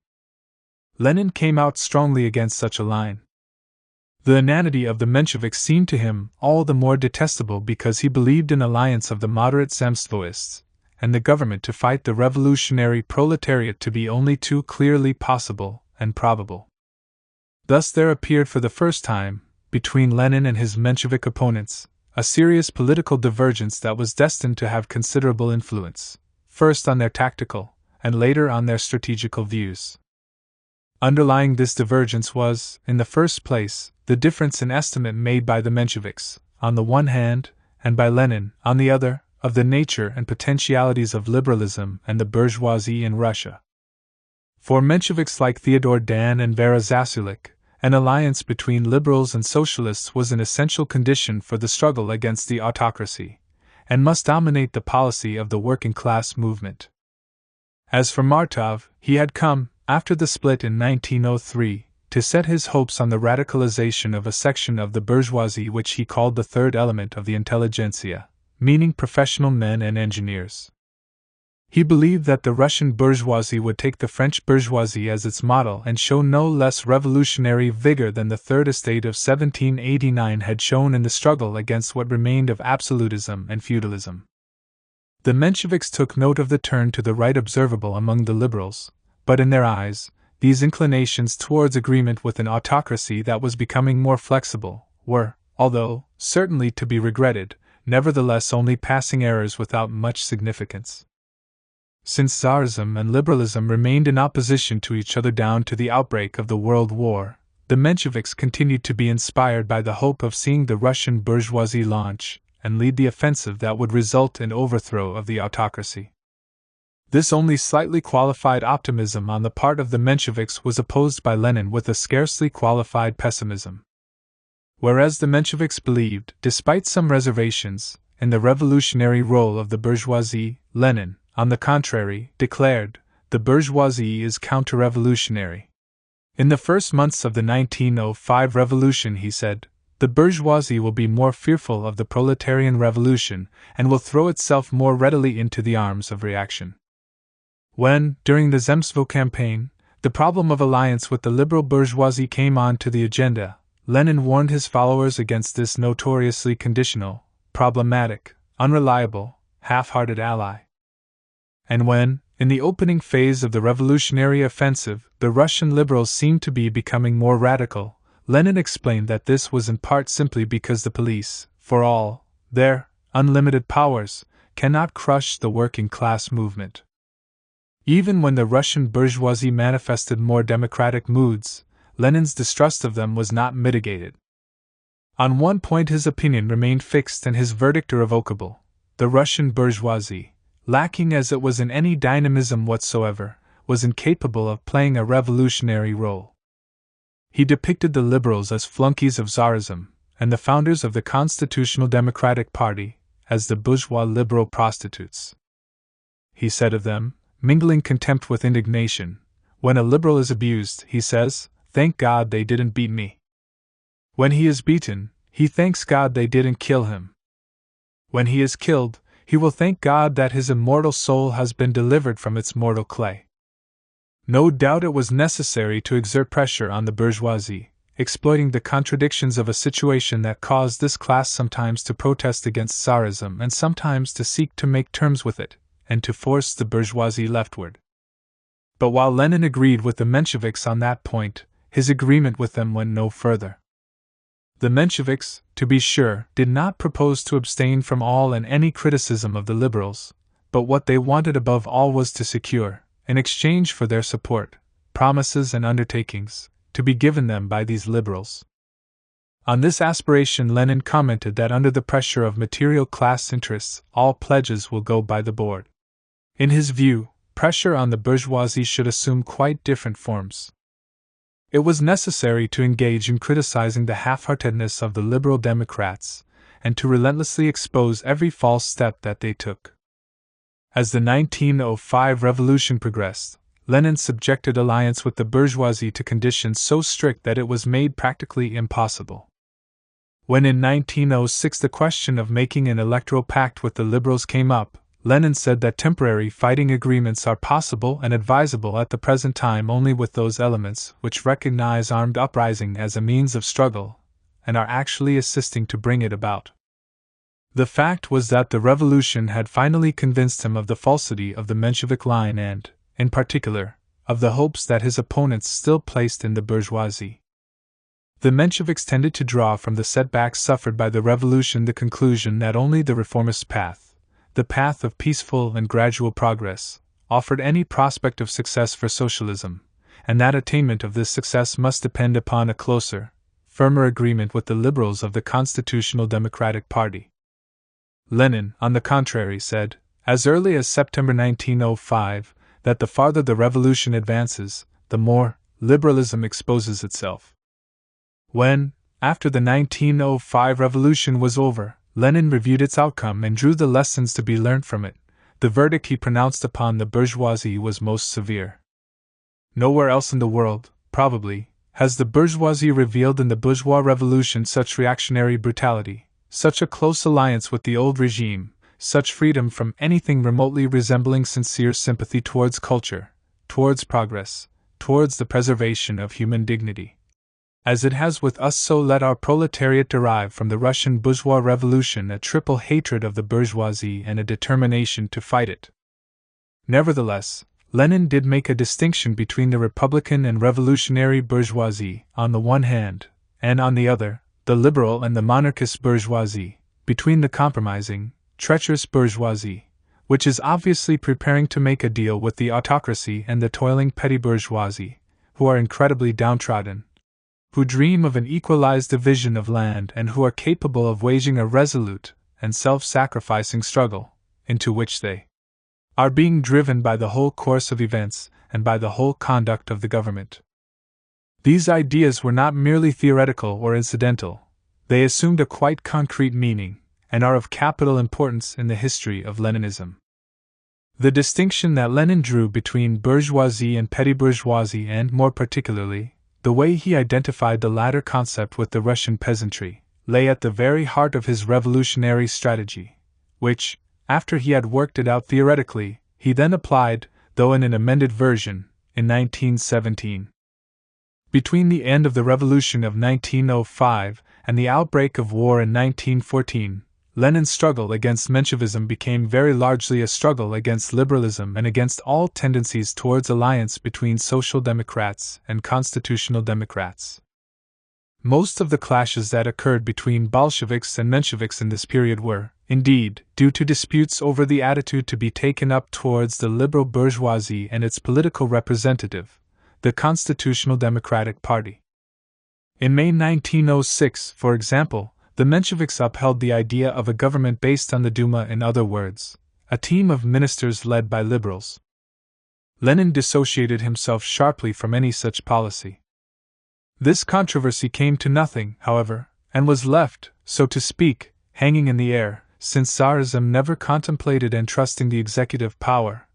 A: Lenin came out strongly against such a line. The inanity of the Mensheviks seemed to him all the more detestable because he believed in alliance of the moderate Zemstvoists and the government to fight the revolutionary proletariat to be only too clearly possible and probable. Thus there appeared for the first time, between Lenin and his Menshevik opponents, a serious political divergence that was destined to have considerable influence, first on their tactical, and later on their strategical views. Underlying this divergence was, in the first place, the difference in estimate made by the Mensheviks, on the one hand, and by Lenin, on the other, of the nature and potentialities of liberalism and the bourgeoisie in Russia. For Mensheviks like Theodor Dan and Vera Zasulich, an alliance between liberals and socialists was an essential condition for the struggle against the autocracy, and must dominate the policy of the working class movement. As for Martov, he had come, after the split in 1903, to set his hopes on the radicalization of a section of the bourgeoisie which he called the third element of the intelligentsia, meaning professional men and engineers. He believed that the Russian bourgeoisie would take the French bourgeoisie as its model and show no less revolutionary vigor than the Third Estate of 1789 had shown in the struggle against what remained of absolutism and feudalism. The Mensheviks took note of the turn to the right observable among the liberals, but in their eyes, these inclinations towards agreement with an autocracy that was becoming more flexible were, although certainly to be regretted, nevertheless only passing errors without much significance. Since Tsarism and liberalism remained in opposition to each other down to the outbreak of the World War, the Mensheviks continued to be inspired by the hope of seeing the Russian bourgeoisie launch and lead the offensive that would result in overthrow of the autocracy. This only slightly qualified optimism on the part of the Mensheviks was opposed by Lenin with a scarcely qualified pessimism. Whereas the Mensheviks believed, despite some reservations, in the revolutionary role of the bourgeoisie, Lenin, on the contrary, declared, the bourgeoisie is counter-revolutionary. In the first months of the 1905 revolution, he said, the bourgeoisie will be more fearful of the proletarian revolution and will throw itself more readily into the arms of reaction. When, during the Zemstvo campaign, the problem of alliance with the liberal bourgeoisie came on to the agenda, Lenin warned his followers against this notoriously conditional, problematic, unreliable, half-hearted ally. And when, in the opening phase of the revolutionary offensive, the Russian liberals seemed to be becoming more radical, Lenin explained that this was in part simply because the police, for all their unlimited powers, cannot crush the working-class movement. Even when the Russian bourgeoisie manifested more democratic moods, Lenin's distrust of them was not mitigated. On one point his opinion remained fixed and his verdict irrevocable: the Russian bourgeoisie, lacking as it was in any dynamism whatsoever, was incapable of playing a revolutionary role. He depicted the liberals as flunkies of Tsarism, and the founders of the Constitutional Democratic Party as the bourgeois liberal prostitutes. He said of them, mingling contempt with indignation, when a liberal is abused, he says, "Thank God they didn't beat me." When he is beaten, he thanks God they didn't kill him. When he is killed, he will thank God that his immortal soul has been delivered from its mortal clay. No doubt it was necessary to exert pressure on the bourgeoisie, exploiting the contradictions of a situation that caused this class sometimes to protest against Tsarism and sometimes to seek to make terms with it, and to force the bourgeoisie leftward. But while Lenin agreed with the Mensheviks on that point, his agreement with them went no further. The Mensheviks, to be sure, did not propose to abstain from all and any criticism of the liberals, but what they wanted above all was to secure, in exchange for their support, promises and undertakings, to be given them by these liberals. On this aspiration Lenin commented that under the pressure of material class interests, all pledges will go by the board. In his view, pressure on the bourgeoisie should assume quite different forms. It was necessary to engage in criticizing the half-heartedness of the liberal Democrats, and to relentlessly expose every false step that they took. As the 1905 revolution progressed, Lenin subjected alliance with the bourgeoisie to conditions so strict that it was made practically impossible. When in 1906 the question of making an electoral pact with the liberals came up, Lenin said that temporary fighting agreements are possible and advisable at the present time only with those elements which recognize armed uprising as a means of struggle, and are actually assisting to bring it about. The fact was that the revolution had finally convinced him of the falsity of the Menshevik line and, in particular, of the hopes that his opponents still placed in the bourgeoisie. The Mensheviks tended to draw from the setbacks suffered by the revolution the conclusion that only the reformist path, the path of peaceful and gradual progress, offered any prospect of success for socialism, and that attainment of this success must depend upon a closer, firmer agreement with the liberals of the Constitutional Democratic Party. Lenin, on the contrary, said, as early as September 1905, that the farther the revolution advances, the more liberalism exposes itself. When, after the 1905 revolution was over, Lenin reviewed its outcome and drew the lessons to be learned from it, the verdict he pronounced upon the bourgeoisie was most severe. Nowhere else in the world, probably, has the bourgeoisie revealed in the bourgeois revolution such reactionary brutality, such a close alliance with the old regime, such freedom from anything remotely resembling sincere sympathy towards culture, towards progress, towards the preservation of human dignity. As it has with us, so let our proletariat derive from the Russian bourgeois revolution a triple hatred of the bourgeoisie and a determination to fight it. Nevertheless, Lenin did make a distinction between the republican and revolutionary bourgeoisie, on the one hand, and on the other, the liberal and the monarchist bourgeoisie, between the compromising, treacherous bourgeoisie, which is obviously preparing to make a deal with the autocracy, and the toiling petty bourgeoisie, who are incredibly downtrodden, who dream of an equalized division of land and who are capable of waging a resolute and self-sacrificing struggle, into which they are being driven by the whole course of events and by the whole conduct of the government. These ideas were not merely theoretical or incidental, they assumed a quite concrete meaning, and are of capital importance in the history of Leninism. The distinction that Lenin drew between bourgeoisie and petty bourgeoisie, and more particularly, the way he identified the latter concept with the Russian peasantry, lay at the very heart of his revolutionary strategy, which, after he had worked it out theoretically, he then applied, though in an amended version, in 1917. Between the end of the Revolution of 1905 and the outbreak of war in 1914, Lenin's struggle against Menshevism became very largely a struggle against liberalism and against all tendencies towards alliance between social democrats and constitutional democrats. Most of the clashes that occurred between Bolsheviks and Mensheviks in this period were, indeed, due to disputes over the attitude to be taken up towards the liberal bourgeoisie and its political representative, the Constitutional Democratic Party. In May 1906, for example, the Mensheviks upheld the idea of a government based on the Duma, in other words, a team of ministers led by liberals. Lenin dissociated himself sharply from any such policy. This controversy came to nothing, however, and was left, so to speak, hanging in the air, since Tsarism never contemplated entrusting the executive power,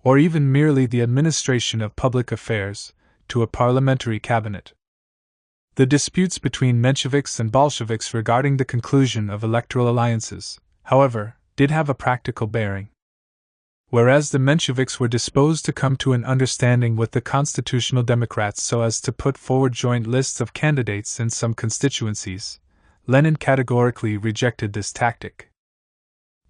A: or even merely the administration of public affairs, to a parliamentary cabinet. The disputes between Mensheviks and Bolsheviks regarding the conclusion of electoral alliances, however, did have a practical bearing. Whereas the Mensheviks were disposed to come to an understanding with the Constitutional Democrats so as to put forward joint lists of candidates in some constituencies, Lenin categorically rejected this tactic.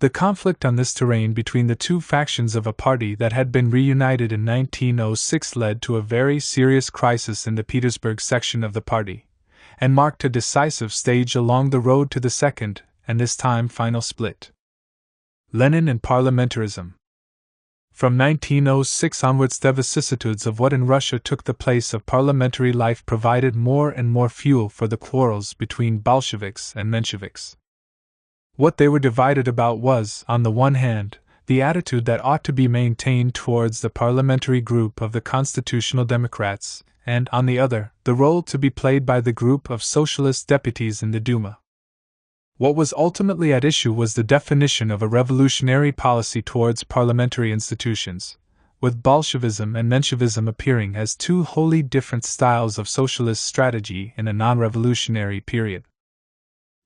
A: The conflict on this terrain between the two factions of a party that had been reunited in 1906 led to a very serious crisis in the Petersburg section of the party, and marked a decisive stage along the road to the second, and this time final split. Lenin and parliamentarism. From 1906 onwards, the vicissitudes of what in Russia took the place of parliamentary life provided more and more fuel for the quarrels between Bolsheviks and Mensheviks. What they were divided about was, on the one hand, the attitude that ought to be maintained towards the parliamentary group of the Constitutional Democrats, and, on the other, the role to be played by the group of socialist deputies in the Duma. What was ultimately at issue was the definition of a revolutionary policy towards parliamentary institutions, with Bolshevism and Menshevism appearing as two wholly different styles of socialist strategy in a non-revolutionary period.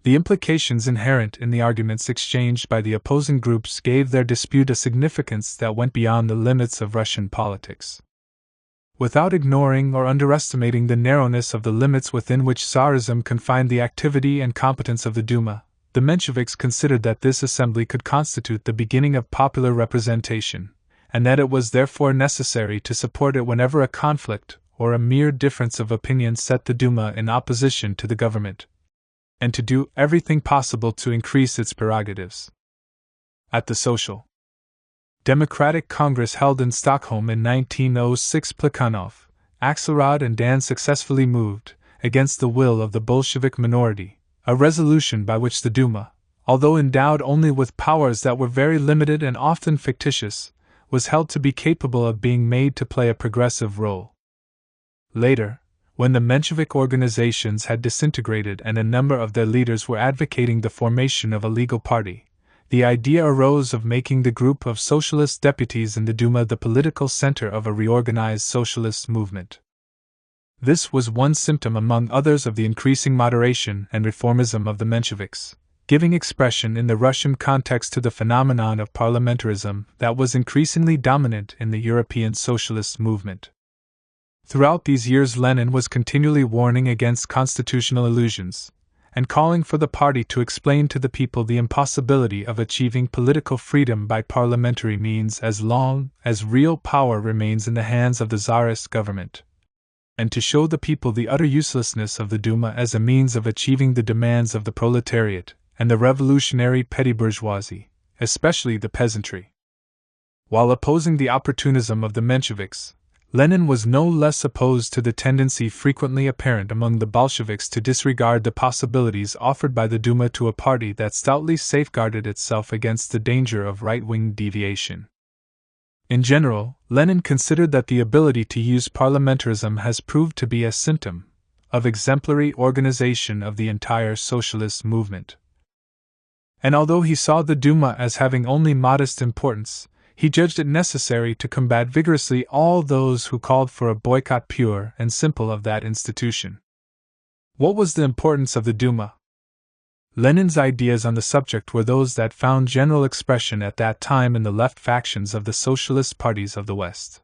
A: The implications inherent in the arguments exchanged by the opposing groups gave their dispute a significance that went beyond the limits of Russian politics. Without ignoring or underestimating the narrowness of the limits within which Tsarism confined the activity and competence of the Duma, the Mensheviks considered that this assembly could constitute the beginning of popular representation, and that it was therefore necessary to support it whenever a conflict or a mere difference of opinion set the Duma in opposition to the government, and to do everything possible to increase its prerogatives. At the Social Democratic Congress held in Stockholm in 1906, Plekhanov, Axelrod and Dan successfully moved, against the will of the Bolshevik minority, a resolution by which the Duma, although endowed only with powers that were very limited and often fictitious, was held to be capable of being made to play a progressive role. Later, when the Menshevik organizations had disintegrated and a number of their leaders were advocating the formation of a legal party, the idea arose of making the group of socialist deputies in the Duma the political center of a reorganized socialist movement. This was one symptom among others of the increasing moderation and reformism of the Mensheviks, giving expression in the Russian context to the phenomenon of parliamentarism that was increasingly dominant in the European socialist movement. Throughout these years, Lenin was continually warning against constitutional illusions, and calling for the party to explain to the people the impossibility of achieving political freedom by parliamentary means as long as real power remains in the hands of the Tsarist government, and to show the people the utter uselessness of the Duma as a means of achieving the demands of the proletariat and the revolutionary petty bourgeoisie, especially the peasantry. While opposing the opportunism of the Mensheviks, Lenin was no less opposed to the tendency frequently apparent among the Bolsheviks to disregard the possibilities offered by the Duma to a party that stoutly safeguarded itself against the danger of right-wing deviation. In general, Lenin considered that the ability to use parliamentarism has proved to be a symptom of exemplary organization of the entire socialist movement. And although he saw the Duma as having only modest importance, he judged it necessary to combat vigorously all those who called for a boycott pure and simple of that institution. What was the importance of the Duma? Lenin's ideas on the subject were those that found general expression at that time in the left factions of the socialist parties of the West.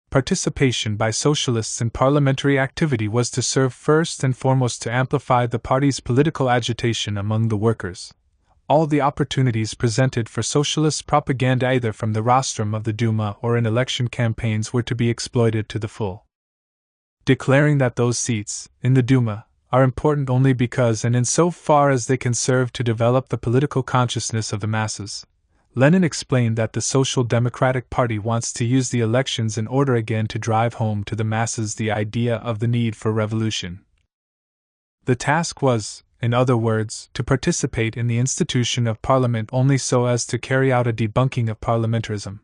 A: Participation by socialists in parliamentary activity was to serve first and foremost to amplify the party's political agitation among the workers. All the opportunities presented for socialist propaganda either from the rostrum of the Duma or in election campaigns were to be exploited to the full. Declaring that those seats, in the Duma, are important only because and in so far as they can serve to develop the political consciousness of the masses, Lenin explained that the Social Democratic Party wants to use the elections in order again to drive home to the masses the idea of the need for revolution. The task was, in other words, to participate in the institution of parliament only so as to carry out a debunking of parliamentarism.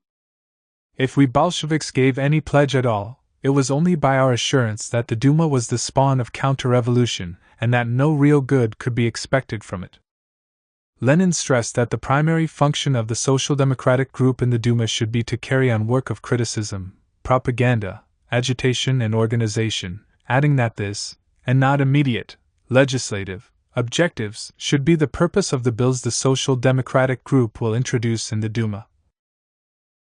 A: If we Bolsheviks gave any pledge at all, it was only by our assurance that the Duma was the spawn of counter-revolution, and that no real good could be expected from it. Lenin stressed that the primary function of the Social Democratic group in the Duma should be to carry on work of criticism, propaganda, agitation and organization, adding that this, and not immediate, legislative, objectives should be the purpose of the bills the Social Democratic group will introduce in the Duma.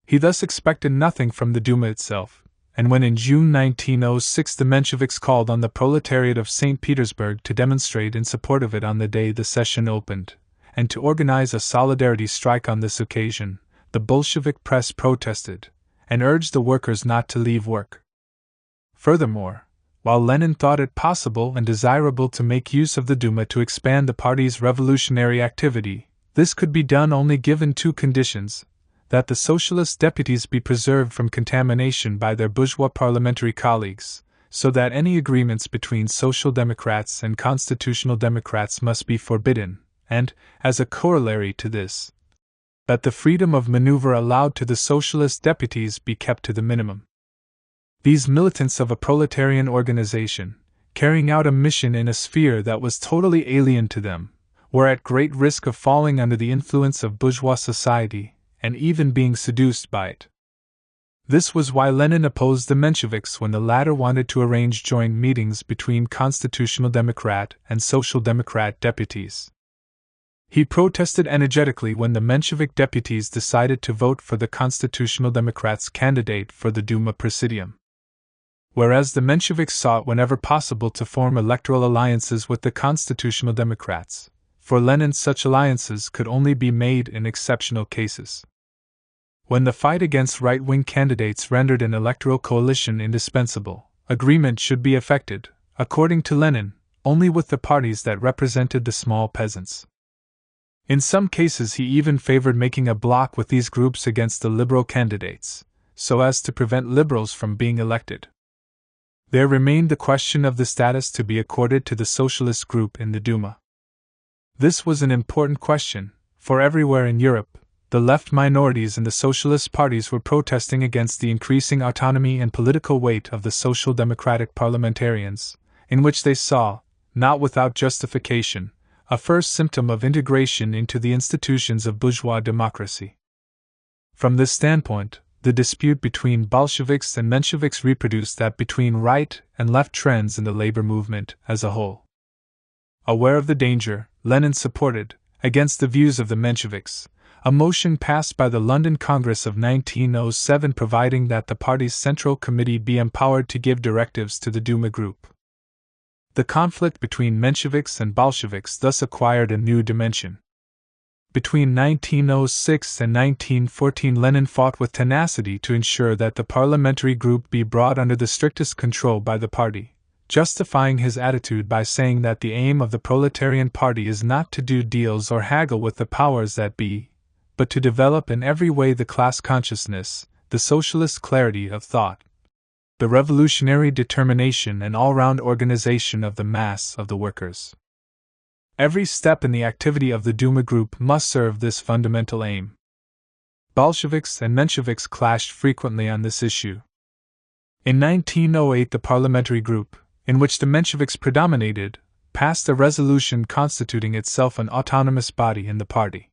A: He thus expected nothing from the Duma itself, and when in June 1906 the Mensheviks called on the proletariat of St. Petersburg to demonstrate in support of it on the day the session opened, and to organize a solidarity strike on this occasion, the Bolshevik press protested, and urged the workers not to leave work. Furthermore, while Lenin thought it possible and desirable to make use of the Duma to expand the party's revolutionary activity, this could be done only given two conditions: that the socialist deputies be preserved from contamination by their bourgeois parliamentary colleagues, so that any agreements between social democrats and constitutional democrats must be forbidden, and, as a corollary to this, that the freedom of maneuver allowed to the socialist deputies be kept to the minimum. These militants of a proletarian organization, carrying out a mission in a sphere that was totally alien to them, were at great risk of falling under the influence of bourgeois society, and even being seduced by it. This was why Lenin opposed the Mensheviks when the latter wanted to arrange joint meetings between Constitutional Democrat and Social Democrat deputies. He protested energetically when the Menshevik deputies decided to vote for the Constitutional Democrats' candidate for the Duma Presidium. Whereas the Mensheviks sought whenever possible to form electoral alliances with the Constitutional Democrats, for Lenin such alliances could only be made in exceptional cases. When the fight against right-wing candidates rendered an electoral coalition indispensable, agreement should be effected, according to Lenin, only with the parties that represented the small peasants. In some cases he even favored making a bloc with these groups against the liberal candidates, so as to prevent liberals from being elected. There remained the question of the status to be accorded to the socialist group in the Duma. This was an important question, for everywhere in Europe, the left minorities in the socialist parties were protesting against the increasing autonomy and political weight of the social democratic parliamentarians, in which they saw, not without justification, a first symptom of integration into the institutions of bourgeois democracy. From this standpoint, the dispute between Bolsheviks and Mensheviks reproduced that between right and left trends in the labor movement as a whole. Aware of the danger, Lenin supported, against the views of the Mensheviks, a motion passed by the London Congress of 1907 providing that the party's Central Committee be empowered to give directives to the Duma group. The conflict between Mensheviks and Bolsheviks thus acquired a new dimension. Between 1906 and 1914, Lenin fought with tenacity to ensure that the parliamentary group be brought under the strictest control by the party, justifying his attitude by saying that the aim of the proletarian party is not to do deals or haggle with the powers that be, but to develop in every way the class consciousness, the socialist clarity of thought. the revolutionary determination and all-round organization of the mass of the workers. Every step in the activity of the Duma group must serve this fundamental aim. Bolsheviks and Mensheviks clashed frequently on this issue. In 1908, the parliamentary group, in which the Mensheviks predominated, passed a resolution constituting itself an autonomous body in the party.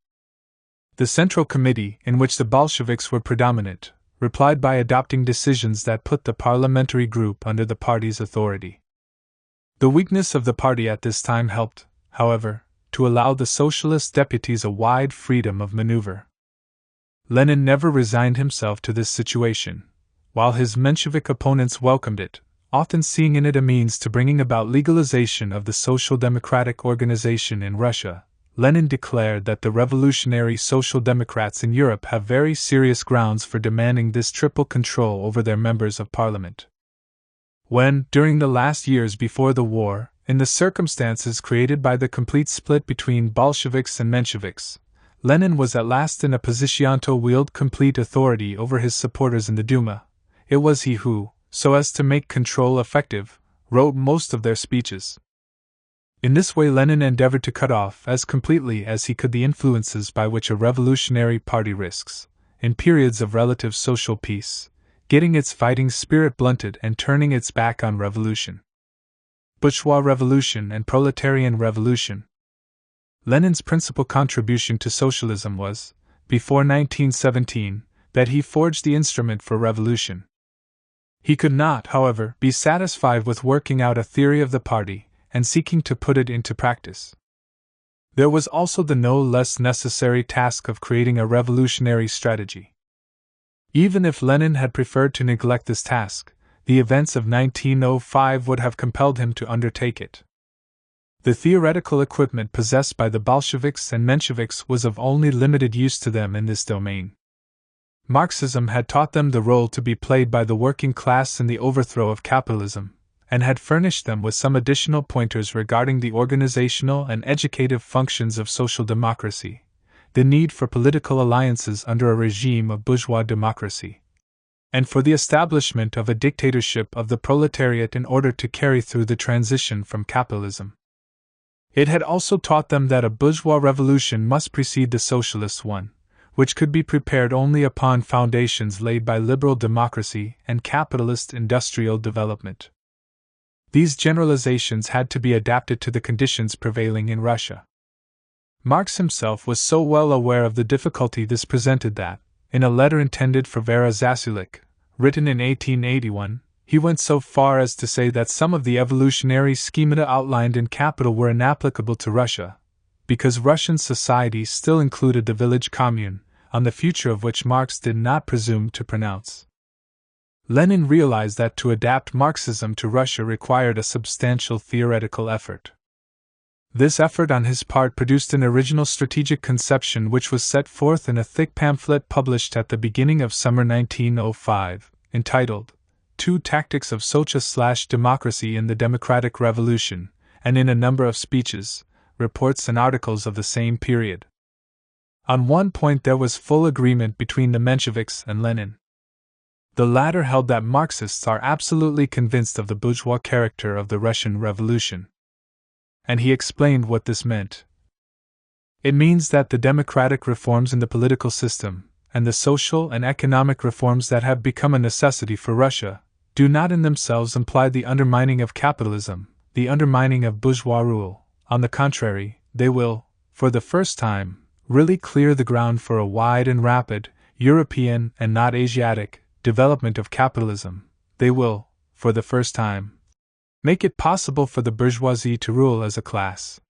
A: The Central Committee, in which the Bolsheviks were predominant, replied by adopting decisions that put the parliamentary group under the party's authority. The weakness of the party at this time helped, however, to allow the socialist deputies a wide freedom of maneuver. Lenin never resigned himself to this situation, while his Menshevik opponents welcomed it, often seeing in it a means to bringing about legalization of the social democratic organization in Russia. Lenin declared that the revolutionary social democrats in Europe have very serious grounds for demanding this triple control over their members of parliament. When, during the last years before the war, in the circumstances created by the complete split between Bolsheviks and Mensheviks, Lenin was at last in a position to wield complete authority over his supporters in the Duma, it was he who, so as to make control effective, wrote most of their speeches. In this way, Lenin endeavored to cut off as completely as he could the influences by which a revolutionary party risks, in periods of relative social peace, getting its fighting spirit blunted and turning its back on revolution. Bourgeois revolution and proletarian revolution. Lenin's principal contribution to socialism was, before 1917, that he forged the instrument for revolution. He could not, however, be satisfied with working out a theory of the party and seeking to put it into practice. There was also the no less necessary task of creating a revolutionary strategy. Even if Lenin had preferred to neglect this task, the events of 1905 would have compelled him to undertake it. The theoretical equipment possessed by the Bolsheviks and Mensheviks was of only limited use to them in this domain. Marxism had taught them the role to be played by the working class in the overthrow of capitalism, and had furnished them with some additional pointers regarding the organizational and educative functions of social democracy, the need for political alliances under a regime of bourgeois democracy, and for the establishment of a dictatorship of the proletariat in order to carry through the transition from capitalism. It had also taught them that a bourgeois revolution must precede the socialist one, which could be prepared only upon foundations laid by liberal democracy and capitalist industrial development. These generalizations had to be adapted to the conditions prevailing in Russia. Marx himself was so well aware of the difficulty this presented that, in a letter intended for Vera Zasulich, written in 1881, he went so far as to say that some of the evolutionary schemata outlined in Capital were inapplicable to Russia, because Russian society still included the village commune, on the future of which Marx did not presume to pronounce. Lenin realized that to adapt Marxism to Russia required a substantial theoretical effort. This effort on his part produced an original strategic conception which was set forth in a thick pamphlet published at the beginning of summer 1905, entitled Two Tactics of Social/Democracy in the Democratic Revolution, and in a number of speeches, reports and articles of the same period. On one point there was full agreement between the Mensheviks and Lenin. The latter held that Marxists are absolutely convinced of the bourgeois character of the Russian Revolution. And he explained what this meant. It means that the democratic reforms in the political system, and the social and economic reforms that have become a necessity for Russia, do not in themselves imply the undermining of capitalism, the undermining of bourgeois rule. On the contrary, they will, for the first time, really clear the ground for a wide and rapid, European and not Asiatic, development of capitalism. They will, for the first time, make it possible for the bourgeoisie to rule as a class.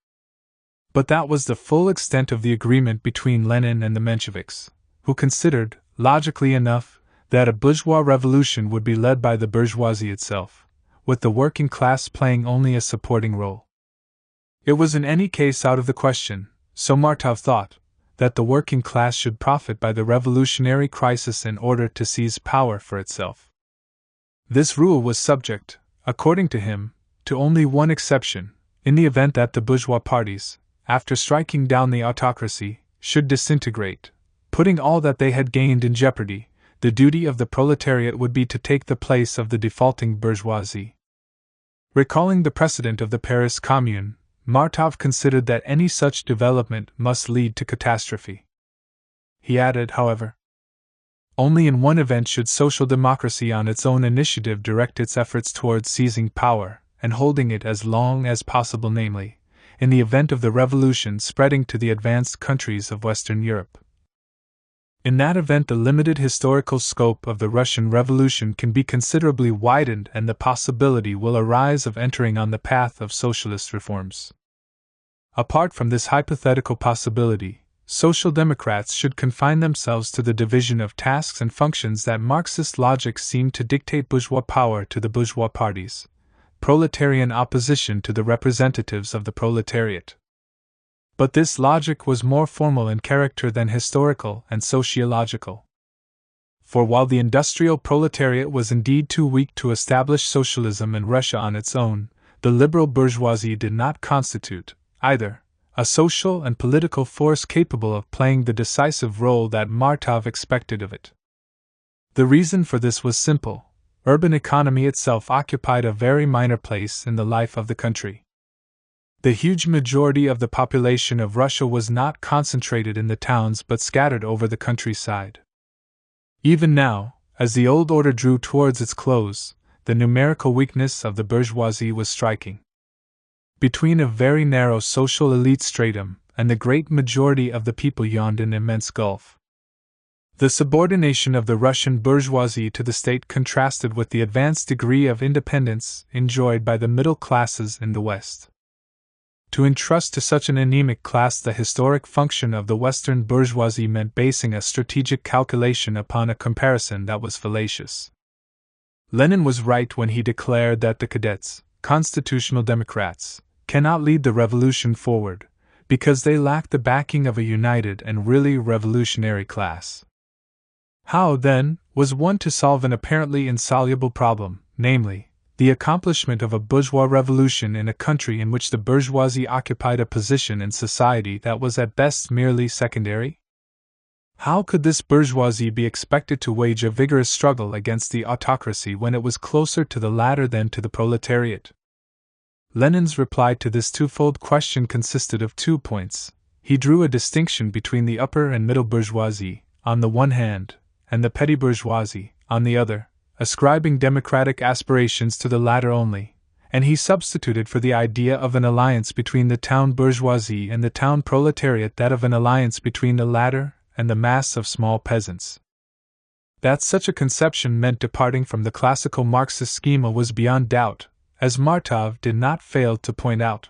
A: But that was the full extent of the agreement between Lenin and the Mensheviks, who considered, logically enough, that a bourgeois revolution would be led by the bourgeoisie itself, with the working class playing only a supporting role. It was in any case out of the question, so Martov thought, that the working class should profit by the revolutionary crisis in order to seize power for itself. This rule was subject, according to him, to only one exception: in the event that the bourgeois parties, after striking down the autocracy, should disintegrate, putting all that they had gained in jeopardy, the duty of the proletariat would be to take the place of the defaulting bourgeoisie. Recalling the precedent of the Paris Commune, Martov considered that any such development must lead to catastrophe. He added, however, only in one event should social democracy on its own initiative direct its efforts towards seizing power and holding it as long as possible, namely, in the event of the revolution spreading to the advanced countries of Western Europe. In that event, the limited historical scope of the Russian Revolution can be considerably widened and the possibility will arise of entering on the path of socialist reforms. Apart from this hypothetical possibility, Social Democrats should confine themselves to the division of tasks and functions that Marxist logic seemed to dictate bourgeois power to the bourgeois parties, proletarian opposition to the representatives of the proletariat. But this logic was more formal in character than historical and sociological. For while the industrial proletariat was indeed too weak to establish socialism in Russia on its own, the liberal bourgeoisie did not constitute, either, a social and political force capable of playing the decisive role that Martov expected of it. The reason for this was simple: urban economy itself occupied a very minor place in the life of the country. The huge majority of the population of Russia was not concentrated in the towns but scattered over the countryside. Even now, as the old order drew towards its close, the numerical weakness of the bourgeoisie was striking. Between a very narrow social elite stratum and the great majority of the people yawned an immense gulf. The subordination of the Russian bourgeoisie to the state contrasted with the advanced degree of independence enjoyed by the middle classes in the West. To entrust to such an anemic class the historic function of the Western bourgeoisie meant basing a strategic calculation upon a comparison that was fallacious. Lenin was right when he declared that the cadets, constitutional Democrats, cannot lead the revolution forward, because they lack the backing of a united and really revolutionary class. How, then, was one to solve an apparently insoluble problem, namely, the accomplishment of a bourgeois revolution in a country in which the bourgeoisie occupied a position in society that was at best merely secondary? How could this bourgeoisie be expected to wage a vigorous struggle against the autocracy when it was closer to the latter than to the proletariat? Lenin's reply to this twofold question consisted of 2 points. He drew a distinction between the upper and middle bourgeoisie, on the one hand, and the petty bourgeoisie, on the other, ascribing democratic aspirations to the latter only, and he substituted for the idea of an alliance between the town bourgeoisie and the town proletariat that of an alliance between the latter and the mass of small peasants. That such a conception meant departing from the classical Marxist schema was beyond doubt, as Martov did not fail to point out.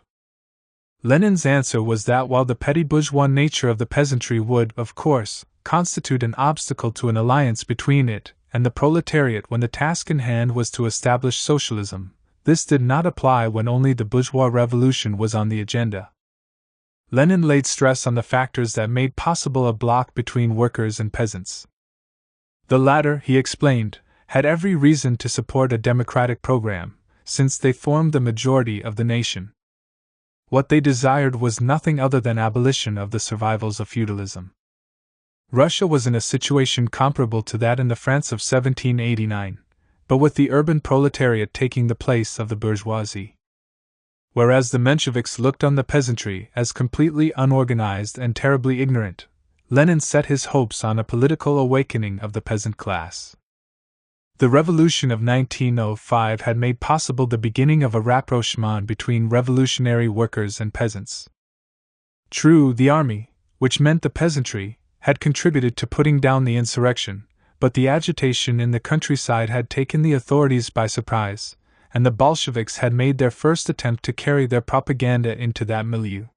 A: Lenin's answer was that while the petty bourgeois nature of the peasantry would, of course, constitute an obstacle to an alliance between it and the proletariat when the task in hand was to establish socialism, this did not apply when only the bourgeois revolution was on the agenda. Lenin laid stress on the factors that made possible a bloc between workers and peasants. The latter, he explained, had every reason to support a democratic program, since they formed the majority of the nation. What they desired was nothing other than abolition of the survivals of feudalism. Russia was in a situation comparable to that in the France of 1789, but with the urban proletariat taking the place of the bourgeoisie. Whereas the Mensheviks looked on the peasantry as completely unorganized and terribly ignorant, Lenin set his hopes on a political awakening of the peasant class. The revolution of 1905 had made possible the beginning of a rapprochement between revolutionary workers and peasants. True, the army, which meant the peasantry, had contributed to putting down the insurrection, but the agitation in the countryside had taken the authorities by surprise, and the Bolsheviks had made their first attempt to carry their propaganda into that milieu.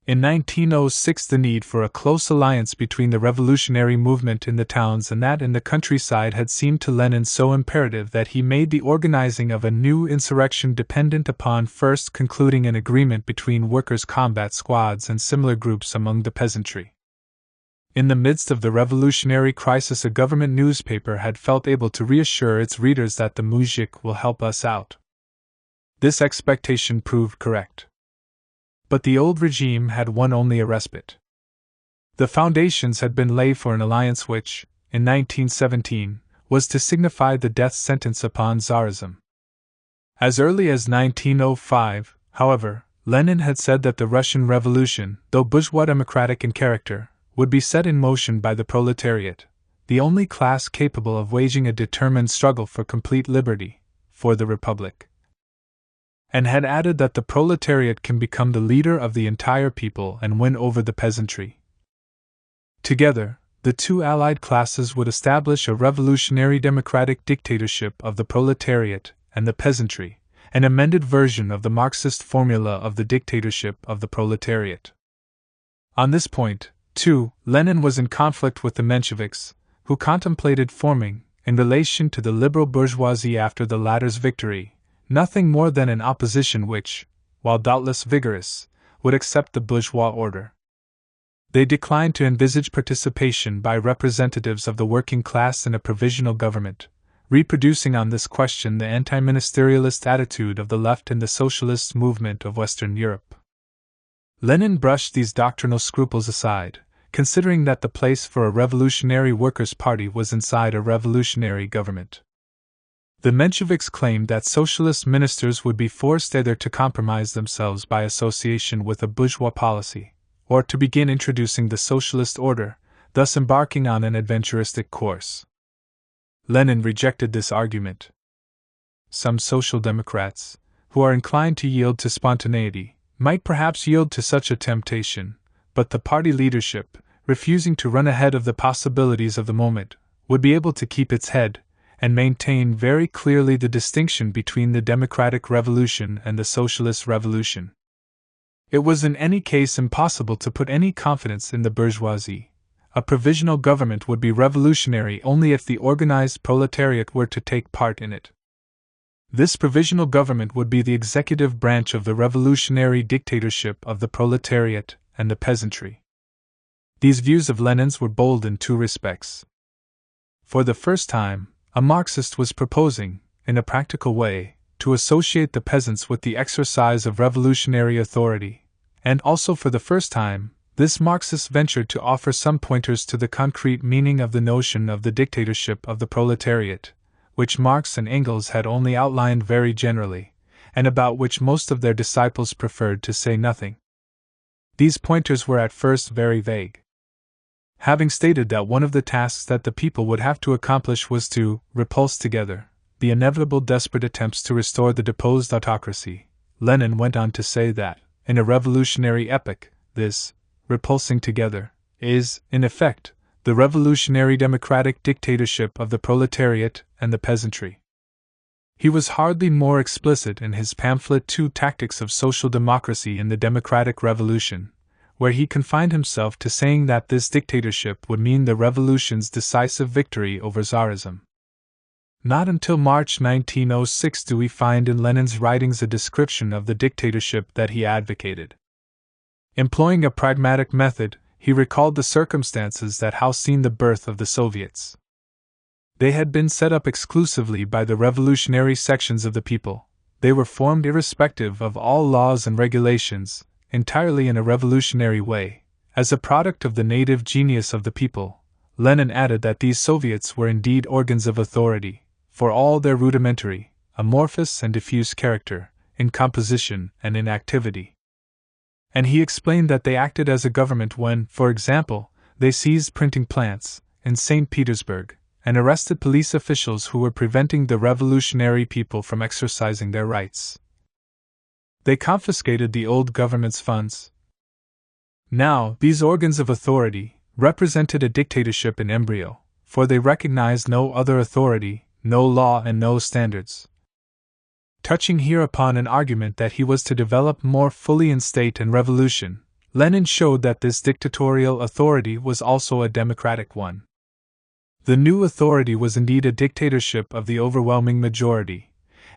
A: In 1906, the need for a close alliance between the revolutionary movement in the towns and that in the countryside had seemed to Lenin so imperative that he made the organizing of a new insurrection dependent upon first concluding an agreement between workers' combat squads and similar groups among the peasantry. In the midst of the revolutionary crisis, a government newspaper had felt able to reassure its readers that the muzhik will help us out. This expectation proved correct. But the old regime had won only a respite. The foundations had been laid for an alliance which, in 1917, was to signify the death sentence upon Tsarism. As early as 1905, however, Lenin had said that the Russian Revolution, though bourgeois democratic in character, would be set in motion by the proletariat, the only class capable of waging a determined struggle for complete liberty, for the Republic. And had added that the proletariat can become the leader of the entire people and win over the peasantry. Together, the two allied classes would establish a revolutionary democratic dictatorship of the proletariat and the peasantry, an amended version of the Marxist formula of the dictatorship of the proletariat. On this point, too, Lenin was in conflict with the Mensheviks, who contemplated forming, in relation to the liberal bourgeoisie after the latter's victory, nothing more than an opposition which, while doubtless vigorous, would accept the bourgeois order. They declined to envisage participation by representatives of the working class in a provisional government, reproducing on this question the anti-ministerialist attitude of the left in the socialist movement of Western Europe. Lenin brushed these doctrinal scruples aside, considering that the place for a revolutionary workers' party was inside a revolutionary government. The Mensheviks claimed that socialist ministers would be forced either to compromise themselves by association with a bourgeois policy, or to begin introducing the socialist order, thus embarking on an adventuristic course. Lenin rejected this argument. Some social democrats, who are inclined to yield to spontaneity, might perhaps yield to such a temptation, but the party leadership, refusing to run ahead of the possibilities of the moment, would be able to keep its head and maintain very clearly the distinction between the democratic revolution and the socialist revolution. It was in any case impossible to put any confidence in the bourgeoisie. A provisional government would be revolutionary only if the organized proletariat were to take part in it. This provisional government would be the executive branch of the revolutionary dictatorship of the proletariat and the peasantry. These views of Lenin's were bold in two respects. For the first time, a Marxist was proposing, in a practical way, to associate the peasants with the exercise of revolutionary authority, and also for the first time, this Marxist ventured to offer some pointers to the concrete meaning of the notion of the dictatorship of the proletariat, which Marx and Engels had only outlined very generally, and about which most of their disciples preferred to say nothing. These pointers were at first very vague. Having stated that one of the tasks that the people would have to accomplish was to repulse together the inevitable desperate attempts to restore the deposed autocracy, Lenin went on to say that, in a revolutionary epoch, this repulsing together is, in effect, the revolutionary democratic dictatorship of the proletariat and the peasantry. He was hardly more explicit in his pamphlet Two Tactics of Social Democracy in the Democratic Revolution, where he confined himself to saying that this dictatorship would mean the revolution's decisive victory over Tsarism. Not until March 1906 do we find in Lenin's writings a description of the dictatorship that he advocated. Employing a pragmatic method, he recalled the circumstances that had seen the birth of the Soviets. They had been set up exclusively by the revolutionary sections of the people. They were formed irrespective of all laws and regulations, entirely in a revolutionary way, as a product of the native genius of the people. Lenin added that these Soviets were indeed organs of authority, for all their rudimentary, amorphous and diffuse character, in composition and in activity. And he explained that they acted as a government when, for example, they seized printing plants in St. Petersburg and arrested police officials who were preventing the revolutionary people from exercising their rights. They confiscated the old government's funds. Now, these organs of authority represented a dictatorship in embryo, for they recognized no other authority, no law, and no standards. Touching here upon an argument that he was to develop more fully in state and revolution, Lenin showed that this dictatorial authority was also a democratic one. The new authority was indeed a dictatorship of the overwhelming majority,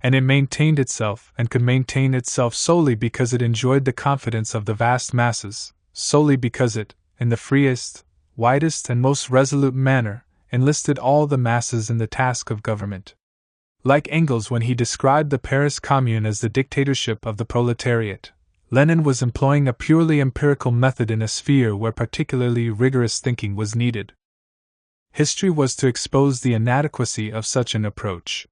A: and it maintained itself and could maintain itself solely because it enjoyed the confidence of the vast masses, solely because it, in the freest, widest, and most resolute manner, enlisted all the masses in the task of government. Like Engels when he described the Paris Commune as the dictatorship of the proletariat, Lenin was employing a purely empirical method in a sphere where particularly rigorous thinking was needed. history was to expose the inadequacy of such an approach.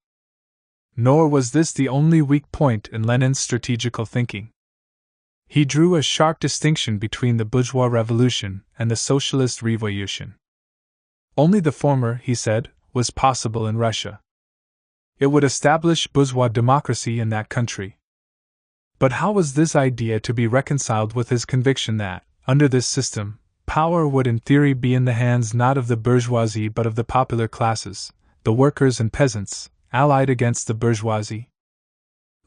A: Nor was this the only weak point in Lenin's strategical thinking. He drew a sharp distinction between the bourgeois revolution and the socialist revolution. Only the former, he said, was possible in Russia. It would establish bourgeois democracy in that country. But how was this idea to be reconciled with his conviction that, under this system, power would in theory be in the hands not of the bourgeoisie but of the popular classes, the workers and peasants, allied against the bourgeoisie?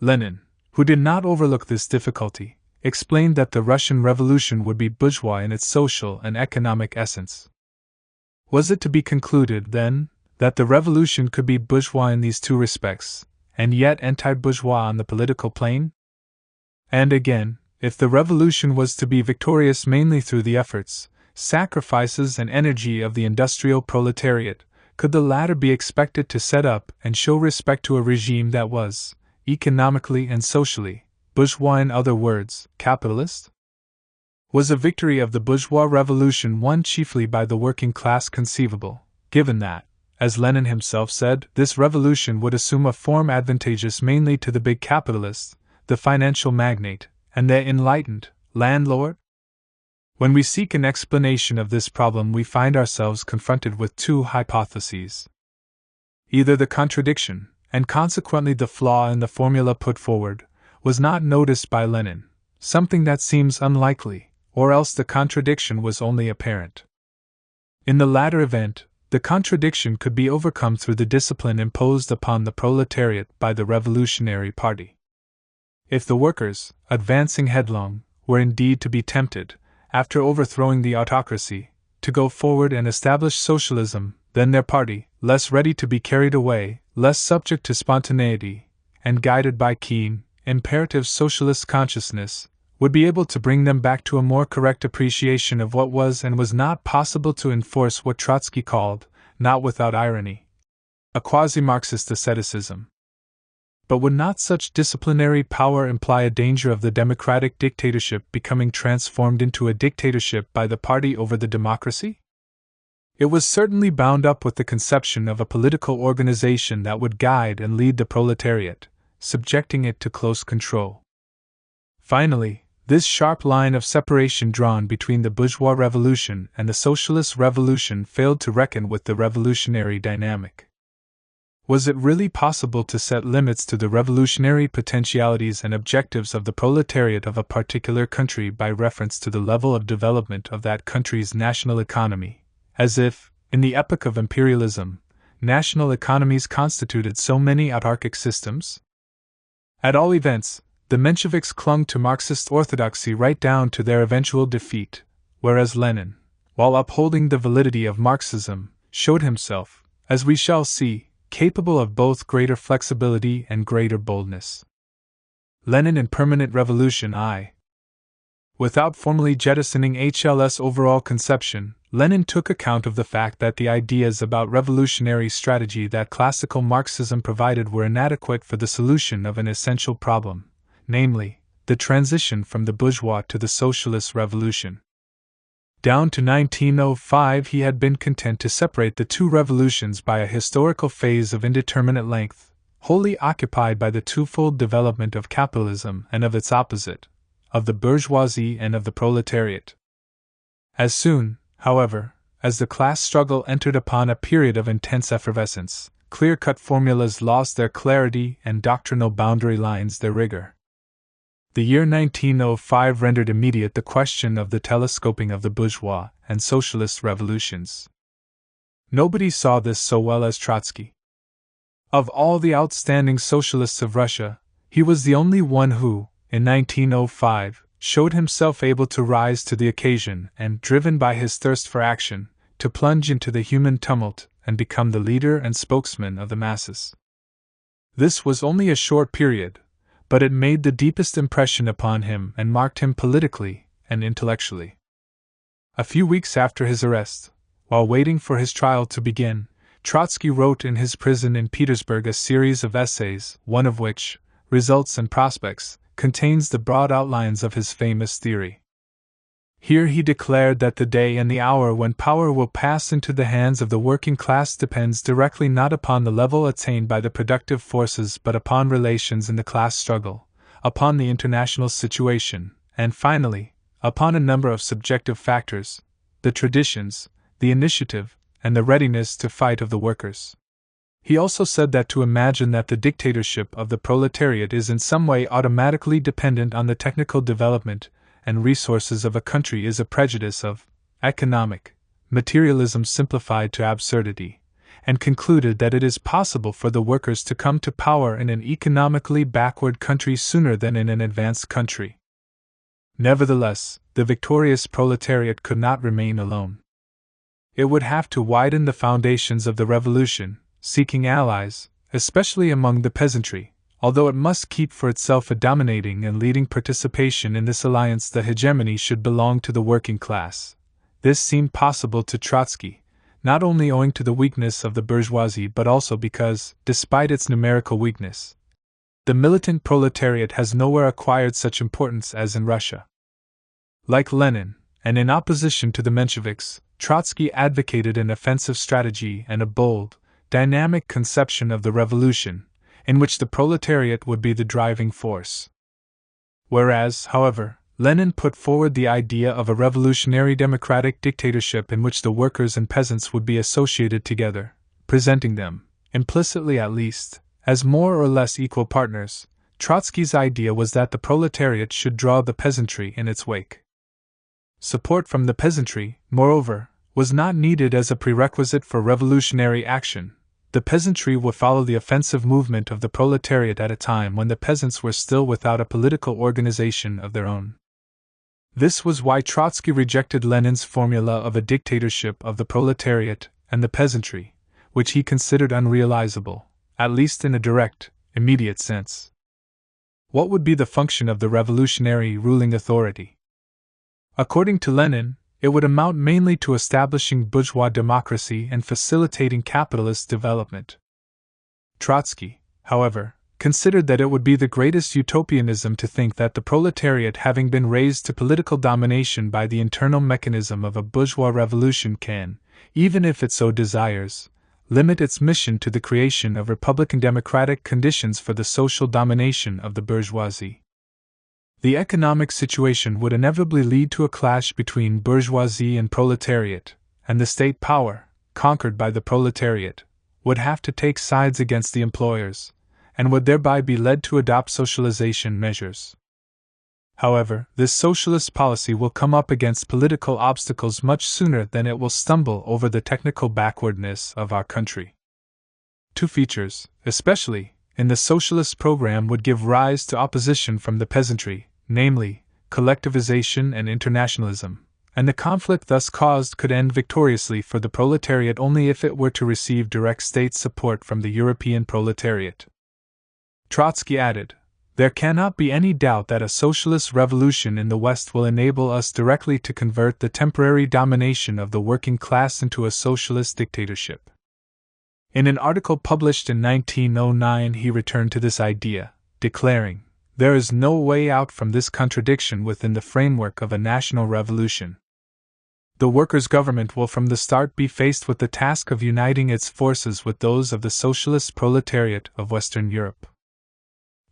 A: Lenin, who did not overlook this difficulty, explained that the Russian Revolution would be bourgeois in its social and economic essence. Was it to be concluded, then, that the revolution could be bourgeois in these two respects, and yet anti-bourgeois on the political plane? And again, if the revolution was to be victorious mainly through the efforts, sacrifices and energy of the industrial proletariat, could the latter be expected to set up and show respect to a regime that was, economically and socially, bourgeois, in other words, capitalist? Was a victory of the bourgeois revolution won chiefly by the working class conceivable, given that, as Lenin himself said, this revolution would assume a form advantageous mainly to the big capitalist, the financial magnate, and the enlightened landlord? When we seek an explanation of this problem, we find ourselves confronted with two hypotheses. Either the contradiction, and consequently the flaw in the formula put forward, was not noticed by Lenin, something that seems unlikely, or else the contradiction was only apparent. In the latter event, the contradiction could be overcome through the discipline imposed upon the proletariat by the Revolutionary Party. If the workers, advancing headlong, were indeed to be tempted, after overthrowing the autocracy, to go forward and establish socialism, then their party, less ready to be carried away, less subject to spontaneity, and guided by keen, imperative socialist consciousness, would be able to bring them back to a more correct appreciation of what was and was not possible, to enforce what Trotsky called, not without irony, a quasi-Marxist asceticism. But would not such disciplinary power imply a danger of the democratic dictatorship becoming transformed into a dictatorship by the party over the democracy? It was certainly bound up with the conception of a political organization that would guide and lead the proletariat, subjecting it to close control. Finally, this sharp line of separation drawn between the bourgeois revolution and the socialist revolution failed to reckon with the revolutionary dynamic. Was it really possible to set limits to the revolutionary potentialities and objectives of the proletariat of a particular country by reference to the level of development of that country's national economy, as if, in the epoch of imperialism, national economies constituted so many autarkic systems? At all events, the Mensheviks clung to Marxist orthodoxy right down to their eventual defeat, whereas Lenin, while upholding the validity of Marxism, showed himself, as we shall see, capable of both greater flexibility and greater boldness. Lenin in Permanent Revolution I. Without formally jettisoning HL's overall conception, Lenin took account of the fact that the ideas about revolutionary strategy that classical Marxism provided were inadequate for the solution of an essential problem, namely, the transition from the bourgeois to the socialist revolution. Down to 1905 he had been content to separate the two revolutions by a historical phase of indeterminate length, wholly occupied by the twofold development of capitalism and of its opposite, of the bourgeoisie and of the proletariat. As soon, however, as the class struggle entered upon a period of intense effervescence, clear-cut formulas lost their clarity and doctrinal boundary lines their rigor. The year 1905 rendered immediate the question of the telescoping of the bourgeois and socialist revolutions. Nobody saw this so well as Trotsky. Of all the outstanding socialists of Russia, he was the only one who, in 1905, showed himself able to rise to the occasion and, driven by his thirst for action, to plunge into the human tumult and become the leader and spokesman of the masses. This was only a short period, but it made the deepest impression upon him and marked him politically and intellectually. A few weeks after his arrest, while waiting for his trial to begin, Trotsky wrote in his prison in Petersburg a series of essays, one of which, Results and Prospects, contains the broad outlines of his famous theory. Here he declared that the day and the hour when power will pass into the hands of the working class depends directly not upon the level attained by the productive forces but upon relations in the class struggle, upon the international situation, and finally, upon a number of subjective factors, the traditions, the initiative, and the readiness to fight of the workers. He also said that to imagine that the dictatorship of the proletariat is in some way automatically dependent on the technical development and resources of a country is a prejudice of economic materialism simplified to absurdity, and concluded that it is possible for the workers to come to power in an economically backward country sooner than in an advanced country. Nevertheless, the victorious proletariat could not remain alone. It would have to widen the foundations of the revolution, seeking allies, especially among the peasantry. Although it must keep for itself a dominating and leading participation in this alliance, the hegemony should belong to the working class. This seemed possible to Trotsky, not only owing to the weakness of the bourgeoisie but also because, despite its numerical weakness, the militant proletariat has nowhere acquired such importance as in Russia. Like Lenin, and in opposition to the Mensheviks, Trotsky advocated an offensive strategy and a bold, dynamic conception of the revolution, in which the proletariat would be the driving force. Whereas, however, Lenin put forward the idea of a revolutionary democratic dictatorship in which the workers and peasants would be associated together, presenting them, implicitly at least, as more or less equal partners, Trotsky's idea was that the proletariat should draw the peasantry in its wake. Support from the peasantry, moreover, was not needed as a prerequisite for revolutionary action. The peasantry would follow the offensive movement of the proletariat at a time when the peasants were still without a political organization of their own. This was why Trotsky rejected Lenin's formula of a dictatorship of the proletariat and the peasantry, which he considered unrealizable, at least in a direct, immediate sense. What would be the function of the revolutionary ruling authority? According to Lenin, it would amount mainly to establishing bourgeois democracy and facilitating capitalist development. Trotsky, however, considered that it would be the greatest utopianism to think that the proletariat, having been raised to political domination by the internal mechanism of a bourgeois revolution, can, even if it so desires, limit its mission to the creation of republican democratic conditions for the social domination of the bourgeoisie. The economic situation would inevitably lead to a clash between bourgeoisie and proletariat, and the state power, conquered by the proletariat, would have to take sides against the employers, and would thereby be led to adopt socialization measures. However, this socialist policy will come up against political obstacles much sooner than it will stumble over the technical backwardness of our country. Two features, especially, in the socialist program would give rise to opposition from the peasantry, namely, collectivization and internationalism, and the conflict thus caused could end victoriously for the proletariat only if it were to receive direct state support from the European proletariat. Trotsky added, "There cannot be any doubt that a socialist revolution in the West will enable us directly to convert the temporary domination of the working class into a socialist dictatorship." In an article published in 1909 he returned to this idea, declaring, "There is no way out from this contradiction within the framework of a national revolution. The workers' government will from the start be faced with the task of uniting its forces with those of the socialist proletariat of Western Europe."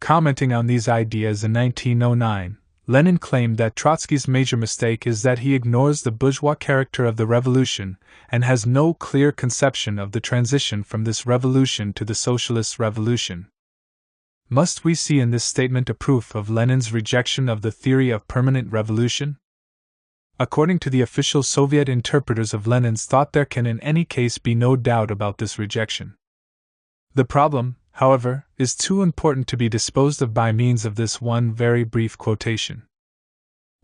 A: Commenting on these ideas in 1909, Lenin claimed that Trotsky's major mistake is that he ignores the bourgeois character of the revolution and has no clear conception of the transition from this revolution to the socialist revolution. Must we see in this statement a proof of Lenin's rejection of the theory of permanent revolution? According to the official Soviet interpreters of Lenin's thought, there can in any case be no doubt about this rejection. The problem, however, is too important to be disposed of by means of this one very brief quotation.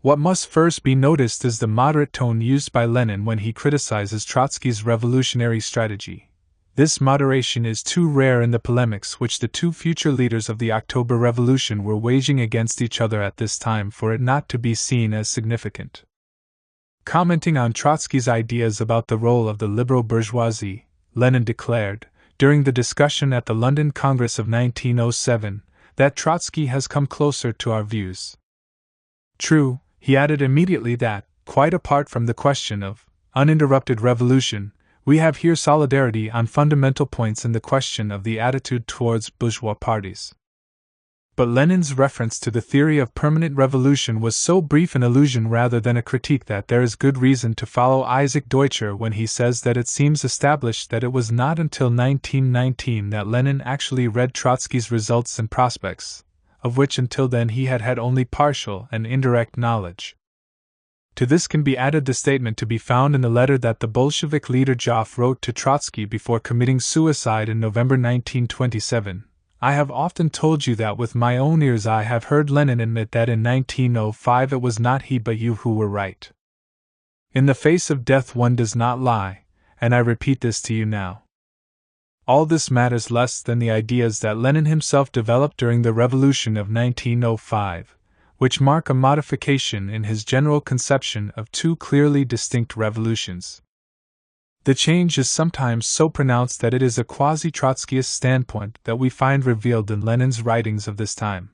A: What must first be noticed is the moderate tone used by Lenin when he criticizes Trotsky's revolutionary strategy. This moderation is too rare in the polemics which the two future leaders of the October Revolution were waging against each other at this time for it not to be seen as significant. Commenting on Trotsky's ideas about the role of the liberal bourgeoisie, Lenin declared, during the discussion at the London Congress of 1907, that Trotsky has come closer to our views. True, he added immediately that, quite apart from the question of uninterrupted revolution, we have here solidarity on fundamental points in the question of the attitude towards bourgeois parties. But Lenin's reference to the theory of permanent revolution was so brief an allusion rather than a critique that there is good reason to follow Isaac Deutscher when he says that it seems established that it was not until 1919 that Lenin actually read Trotsky's Results and Prospects, of which until then he had had only partial and indirect knowledge. To this can be added the statement to be found in the letter that the Bolshevik leader Joff wrote to Trotsky before committing suicide in November 1927. I have often told you that with my own ears I have heard Lenin admit that in 1905 it was not he but you who were right. In the face of death one does not lie, and I repeat this to you now. All this matters less than the ideas that Lenin himself developed during the revolution of 1905, which mark a modification in his general conception of two clearly distinct revolutions. The change is sometimes so pronounced that it is a quasi-Trotskyist standpoint that we find revealed in Lenin's writings of this time.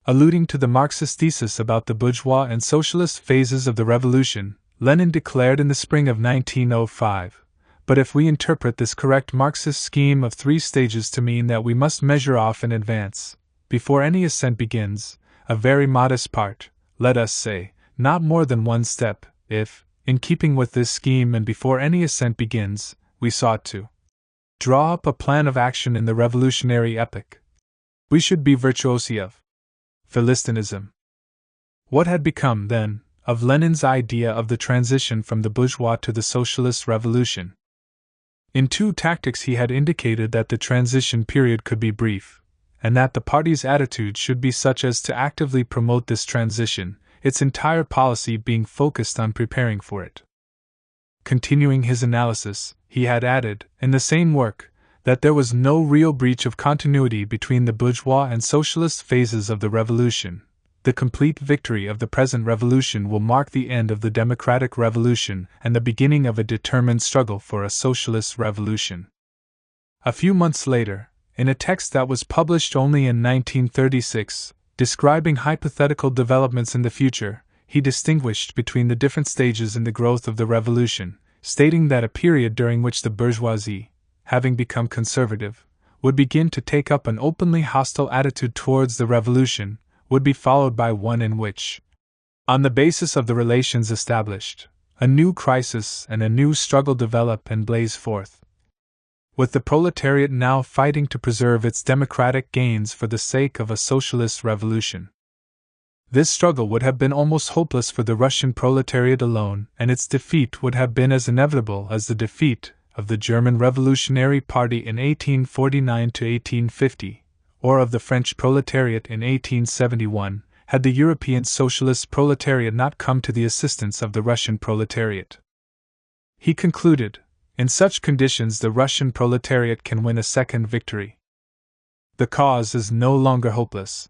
A: Alluding to the Marxist thesis about the bourgeois and socialist phases of the revolution, Lenin declared in the spring of 1905, but if we interpret this correct Marxist scheme of three stages to mean that we must measure off in advance, before any ascent begins, a very modest part, let us say, not more than one step, if, in keeping with this scheme and before any ascent begins, we sought to draw up a plan of action in the revolutionary epoch, we should be virtuosi of Philistinism. What had become, then, of Lenin's idea of the transition from the bourgeois to the socialist revolution? In two tactics he had indicated that the transition period could be brief, and that the party's attitude should be such as to actively promote this transition, its entire policy being focused on preparing for it. Continuing his analysis, he had added, in the same work, that there was no real breach of continuity between the bourgeois and socialist phases of the revolution. The complete victory of the present revolution will mark the end of the democratic revolution and the beginning of a determined struggle for a socialist revolution. A few months later, in a text that was published only in 1936, describing hypothetical developments in the future, he distinguished between the different stages in the growth of the revolution, stating that a period during which the bourgeoisie, having become conservative, would begin to take up an openly hostile attitude towards the revolution, would be followed by one in which, on the basis of the relations established, a new crisis and a new struggle develop and blaze forth, with the proletariat now fighting to preserve its democratic gains for the sake of a socialist revolution. This struggle would have been almost hopeless for the Russian proletariat alone, and its defeat would have been as inevitable as the defeat of the German Revolutionary Party in 1849 to 1850, or of the French proletariat in 1871, had the European socialist proletariat not come to the assistance of the Russian proletariat. He concluded, in such conditions the Russian proletariat can win a second victory. The cause is no longer hopeless.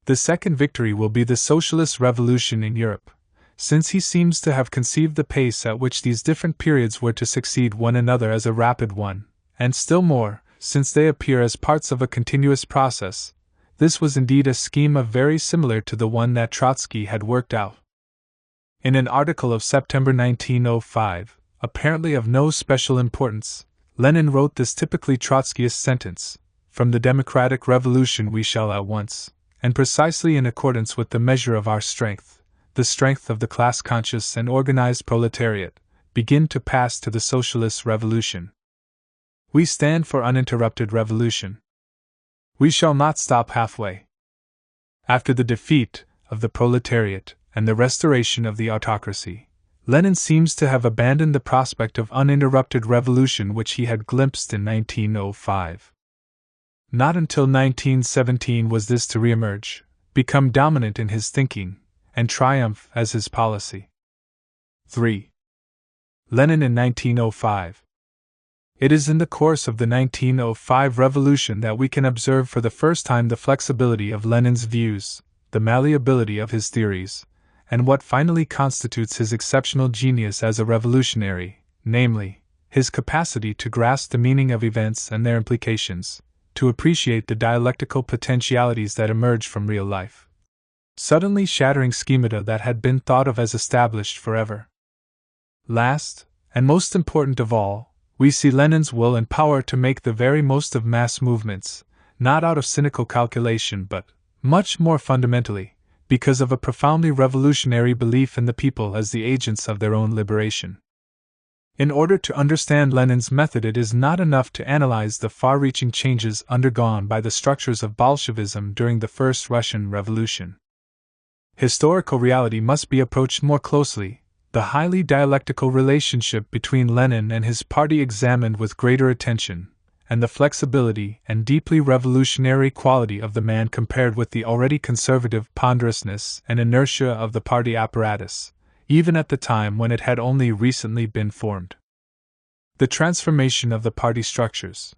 A: The second victory will be the socialist revolution in Europe, since he seems to have conceived the pace at which these different periods were to succeed one another as a rapid one, and still more, since they appear as parts of a continuous process. This was indeed a scheme very similar to the one that Trotsky had worked out. In an article of September 1905, apparently of no special importance, Lenin wrote this typically Trotskyist sentence: "From the democratic revolution we shall at once, and precisely in accordance with the measure of our strength, the strength of the class-conscious and organized proletariat, begin to pass to the socialist revolution. We stand for uninterrupted revolution. We shall not stop halfway." After the defeat of the proletariat and the restoration of the autocracy, Lenin seems to have abandoned the prospect of uninterrupted revolution which he had glimpsed in 1905. Not until 1917 was this to reemerge, become dominant in his thinking, and triumph as his policy. 3. Lenin in 1905. It is in the course of the 1905 revolution that we can observe for the first time the flexibility of Lenin's views, the malleability of his theories, and what finally constitutes his exceptional genius as a revolutionary, namely, his capacity to grasp the meaning of events and their implications, to appreciate the dialectical potentialities that emerge from real life. suddenly shattering schemata that had been thought of as established forever. Last, and most important of all, we see Lenin's will and power to make the very most of mass movements, not out of cynical calculation but, much more fundamentally, because of a profoundly revolutionary belief in the people as the agents of their own liberation. In order to understand Lenin's method, it is not enough to analyze the far-reaching changes undergone by the structures of Bolshevism during the First Russian Revolution. Historical reality must be approached more closely, the highly dialectical relationship between Lenin and his party examined with greater attention, and the flexibility and deeply revolutionary quality of the man compared with the already conservative ponderousness and inertia of the party apparatus, even at the time when it had only recently been formed. The transformation of the party structures.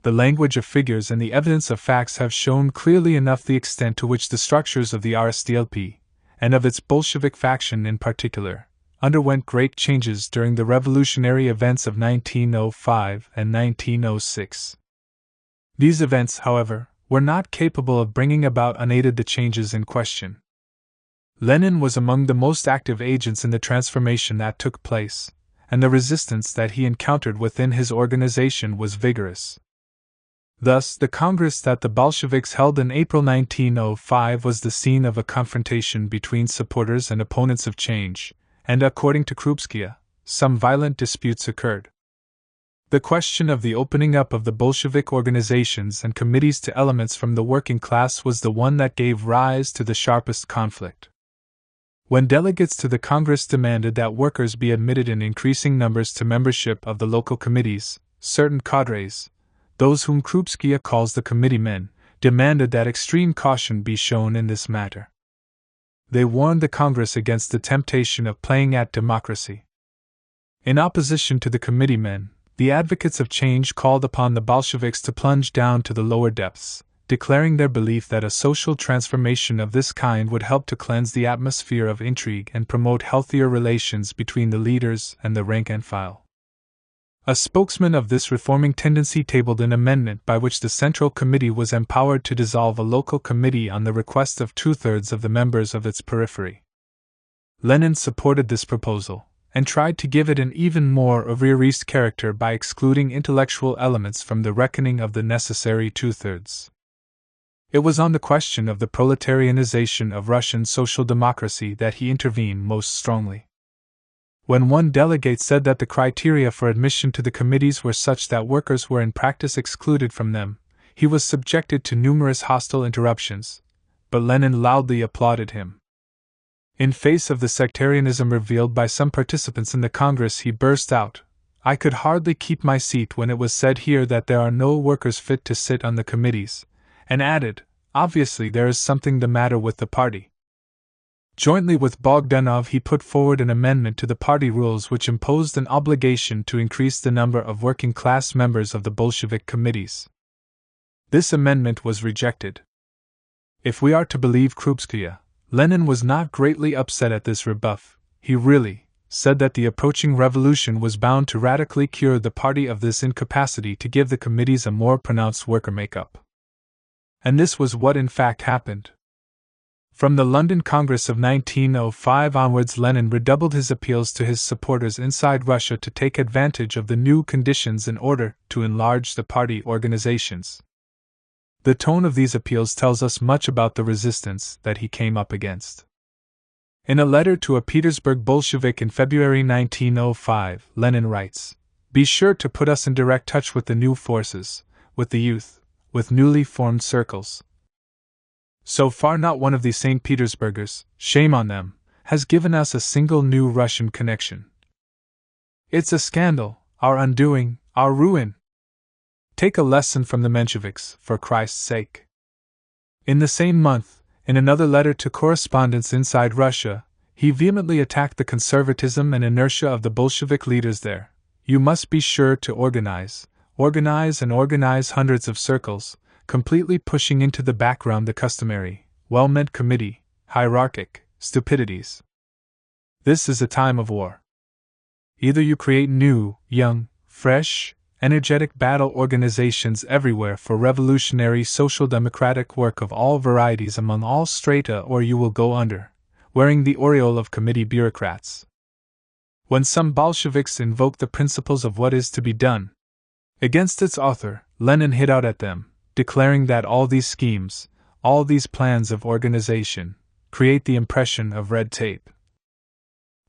A: The language of figures and the evidence of facts have shown clearly enough the extent to which the structures of the RSDLP, and of its Bolshevik faction in particular, underwent great changes during the revolutionary events of 1905 and 1906. These events, however, were not capable of bringing about unaided the changes in question. Lenin was among the most active agents in the transformation that took place, and the resistance that he encountered within his organization was vigorous. Thus, the Congress that the Bolsheviks held in April 1905 was the scene of a confrontation between supporters and opponents of change, and according to Krupskaya, some violent disputes occurred. The question of the opening up of the Bolshevik organizations and committees to elements from the working class was the one that gave rise to the sharpest conflict. When delegates to the Congress demanded that workers be admitted in increasing numbers to membership of the local committees, certain cadres, those whom Krupskaya calls the committeemen, demanded that extreme caution be shown in this matter. They warned the Congress against the temptation of playing at democracy. In opposition to the committeemen, the advocates of change called upon the Bolsheviks to plunge down to the lower depths, declaring their belief that a social transformation of this kind would help to cleanse the atmosphere of intrigue and promote healthier relations between the leaders and the rank and file. A spokesman of this reforming tendency tabled an amendment by which the Central Committee was empowered to dissolve a local committee on the request of 2/3 of the members of its periphery. Lenin supported this proposal, and tried to give it an even more arriériste character by excluding intellectual elements from the reckoning of the necessary 2/3. It was on the question of the proletarianization of Russian social democracy that he intervened most strongly. When one delegate said that the criteria for admission to the committees were such that workers were in practice excluded from them, he was subjected to numerous hostile interruptions, but Lenin loudly applauded him. In face of the sectarianism revealed by some participants in the Congress, he burst out, "I could hardly keep my seat when it was said here that there are no workers fit to sit on the committees," and added, "Obviously there is something the matter with the party." Jointly with Bogdanov, he put forward an amendment to the party rules which imposed an obligation to increase the number of working-class members of the Bolshevik committees. This amendment was rejected. If we are to believe Krupskaya, Lenin was not greatly upset at this rebuff. He really said that the approaching revolution was bound to radically cure the party of this incapacity to give the committees a more pronounced worker makeup. And this was what in fact happened. From the London Congress of 1905 onwards, Lenin redoubled his appeals to his supporters inside Russia to take advantage of the new conditions in order to enlarge the party organizations. The tone of these appeals tells us much about the resistance that he came up against. In a letter to a Petersburg Bolshevik in February 1905, Lenin writes, "Be sure to put us in direct touch with the new forces, with the youth, with newly formed circles. So far not one of these St. Petersburgers, shame on them, has given us a single new Russian connection. It's a scandal, our undoing, our ruin. Take a lesson from the Mensheviks, for Christ's sake." In the same month, in another letter to correspondents inside Russia, he vehemently attacked the conservatism and inertia of the Bolshevik leaders there. "You must be sure to organize hundreds of circles, completely pushing into the background the customary, well-meant committee, hierarchic, stupidities. This is a time of war. Either you create new, young, fresh, energetic battle organizations everywhere for revolutionary social democratic work of all varieties among all strata, or you will go under, wearing the aureole of committee bureaucrats. When some Bolsheviks invoked the principles of what is to be done against its author, Lenin hit out at them, declaring that all these schemes, all these plans of organization, create the impression of red tape.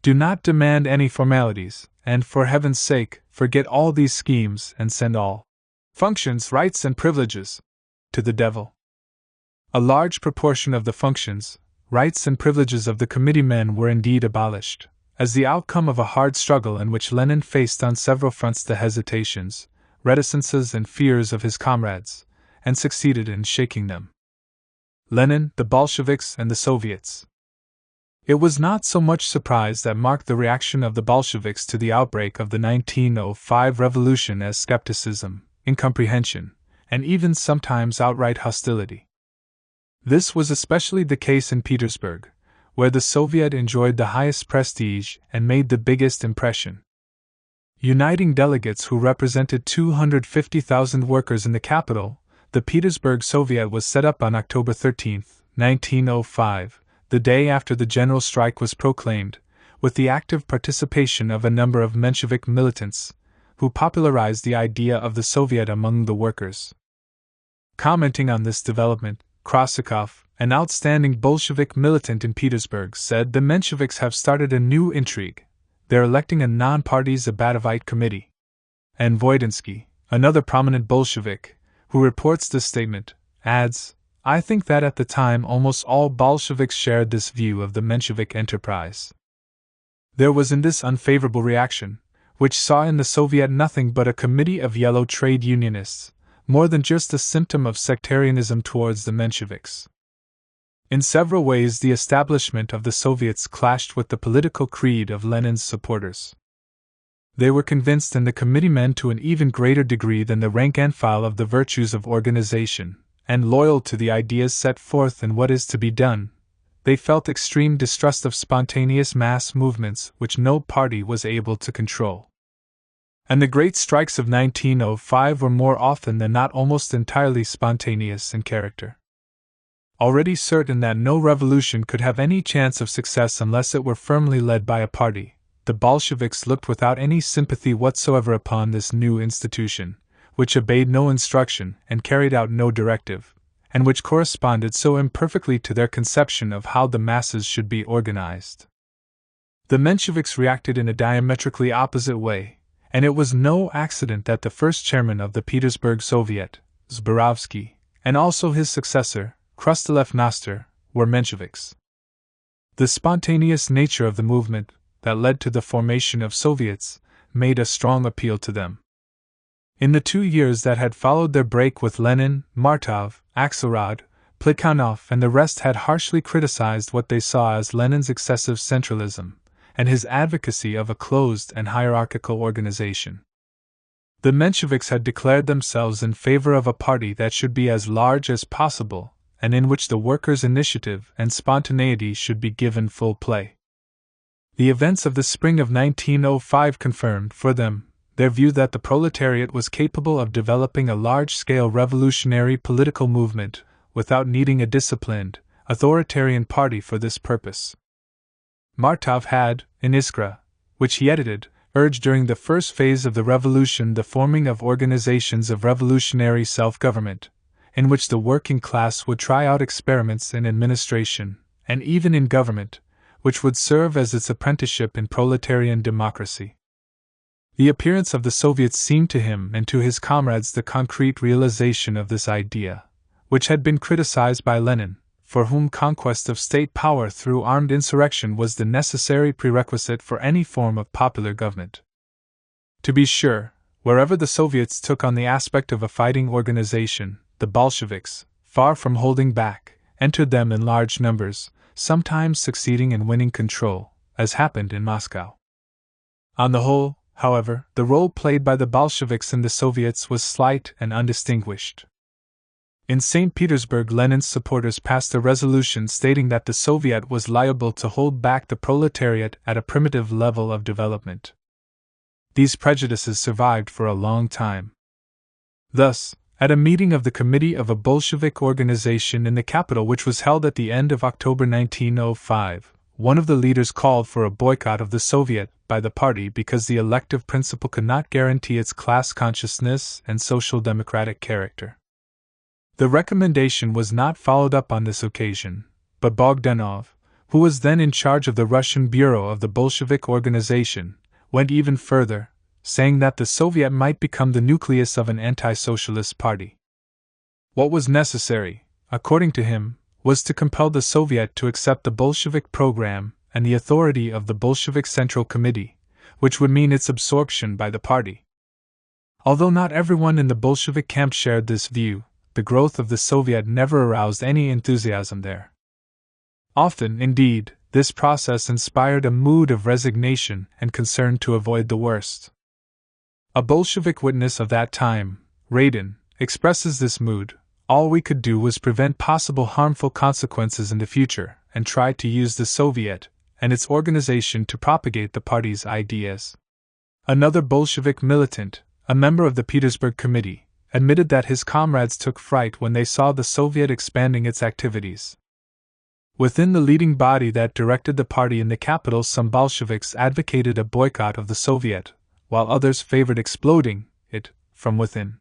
A: Do not demand any formalities, and for heaven's sake, forget all these schemes and send all functions, rights, and privileges to the devil. A large proportion of the functions, rights, and privileges of the committeemen were indeed abolished, as the outcome of a hard struggle in which Lenin faced on several fronts the hesitations, reticences, and fears of his comrades, and succeeded in shaking them. Lenin, the Bolsheviks, and the Soviets. It was not so much surprise that marked the reaction of the Bolsheviks to the outbreak of the 1905 revolution as skepticism, incomprehension, and even sometimes outright hostility. This was especially the case in Petersburg, where the Soviet enjoyed the highest prestige and made the biggest impression. Uniting delegates who represented 250,000 workers in the capital, the Petersburg Soviet was set up on October 13, 1905, the day after the general strike was proclaimed, with the active participation of a number of Menshevik militants, who popularized the idea of the Soviet among the workers. Commenting on this development, Krasikov, an outstanding Bolshevik militant in Petersburg, said the Mensheviks have started a new intrigue. They're electing a non-party Zabatovite committee. And Voidinsky, another prominent Bolshevik, who reports this statement, adds, I think that at the time almost all Bolsheviks shared this view of the Menshevik enterprise. There was in this unfavorable reaction, which saw in the Soviet nothing but a committee of yellow trade unionists, more than just a symptom of sectarianism towards the Mensheviks. In several ways the establishment of the Soviets clashed with the political creed of Lenin's supporters. They were convinced in the committeemen to an even greater degree than the rank and file of the virtues of organization, and loyal to the ideas set forth in what is to be done. They felt extreme distrust of spontaneous mass movements which no party was able to control. And the great strikes of 1905 were more often than not almost entirely spontaneous in character. Already certain that no revolution could have any chance of success unless it were firmly led by a party, the Bolsheviks looked without any sympathy whatsoever upon this new institution, which obeyed no instruction and carried out no directive, and which corresponded so imperfectly to their conception of how the masses should be organized. The Mensheviks reacted in a diametrically opposite way, and it was no accident that the first chairman of the Petersburg Soviet, Zborovsky, and also his successor, Krustalev Noster, were Mensheviks. The spontaneous nature of the movement that led to the formation of Soviets made a strong appeal to them. In the 2 years that had followed their break with Lenin, Martov, Axelrod, Plekhanov, and the rest had harshly criticized what they saw as Lenin's excessive centralism, and his advocacy of a closed and hierarchical organization. The Mensheviks had declared themselves in favor of a party that should be as large as possible, and in which the workers' initiative and spontaneity should be given full play. The events of the spring of 1905 confirmed for them their view that the proletariat was capable of developing a large-scale revolutionary political movement without needing a disciplined, authoritarian party for this purpose. Martov had, in Iskra, which he edited, urged during the first phase of the revolution the forming of organizations of revolutionary self-government, in which the working class would try out experiments in administration, and even in government, which would serve as its apprenticeship in proletarian democracy. The appearance of the Soviets seemed to him and to his comrades the concrete realization of this idea, which had been criticized by Lenin, for whom conquest of state power through armed insurrection was the necessary prerequisite for any form of popular government. To be sure, wherever the Soviets took on the aspect of a fighting organization, the Bolsheviks, far from holding back, entered them in large numbers, sometimes succeeding in winning control, as happened in Moscow. On the whole, however, the role played by the Bolsheviks in the Soviets was slight and undistinguished. In St. Petersburg, Lenin's supporters passed a resolution stating that the Soviet was liable to hold back the proletariat at a primitive level of development. these prejudices survived for a long time. Thus, at a meeting of the Committee of a Bolshevik organization in the capital which was held at the end of October 1905, one of the leaders called for a boycott of the Soviet by the party because the elective principle could not guarantee its class consciousness and social democratic character. The recommendation was not followed up on this occasion, but Bogdanov, who was then in charge of the Russian bureau of the Bolshevik organization, went even further, saying that the Soviet might become the nucleus of an anti-socialist party. What was necessary, according to him, was to compel the Soviet to accept the Bolshevik program and the authority of the Bolshevik Central Committee, which would mean its absorption by the party. Although not everyone in the Bolshevik camp shared this view, the growth of the Soviet never aroused any enthusiasm there. Often, indeed, this process inspired a mood of resignation and concern to avoid the worst. A Bolshevik witness of that time, Radin, expresses this mood: all we could do was prevent possible harmful consequences in the future, and try to use the Soviet and its organization to propagate the party's ideas. Another Bolshevik militant, a member of the Petersburg Committee, admitted that his comrades took fright when they saw the Soviet expanding its activities. Within the leading body that directed the party in the capital, some Bolsheviks advocated a boycott of the Soviet, while others favored exploding it from within.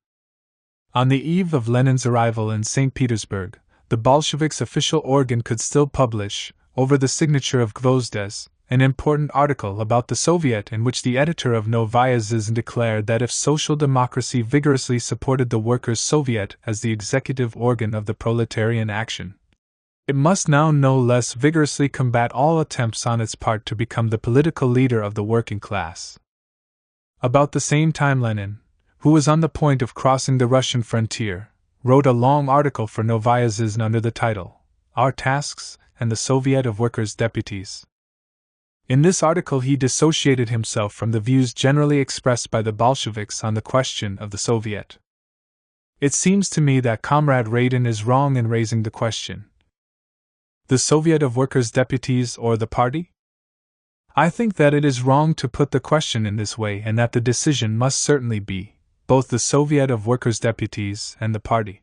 A: On the eve of Lenin's arrival in St. Petersburg, the Bolsheviks' official organ could still publish, over the signature of Gvozdes, an important article about the Soviet in which the editor of Novaya Zhizn declared that if social democracy vigorously supported the Workers' Soviet as the executive organ of the proletarian action, it must now no less vigorously combat all attempts on its part to become the political leader of the working class. About the same time, Lenin, who was on the point of crossing the Russian frontier, wrote a long article for Novaya Zhizn under the title, Our Tasks and the Soviet of Workers' Deputies. In this article he dissociated himself from the views generally expressed by the Bolsheviks on the question of the Soviet. It seems to me that Comrade Radin is wrong in raising the question: the Soviet of Workers' Deputies or the party? I think that it is wrong to put the question in this way, and that the decision must certainly be both the Soviet of Workers' Deputies and the party.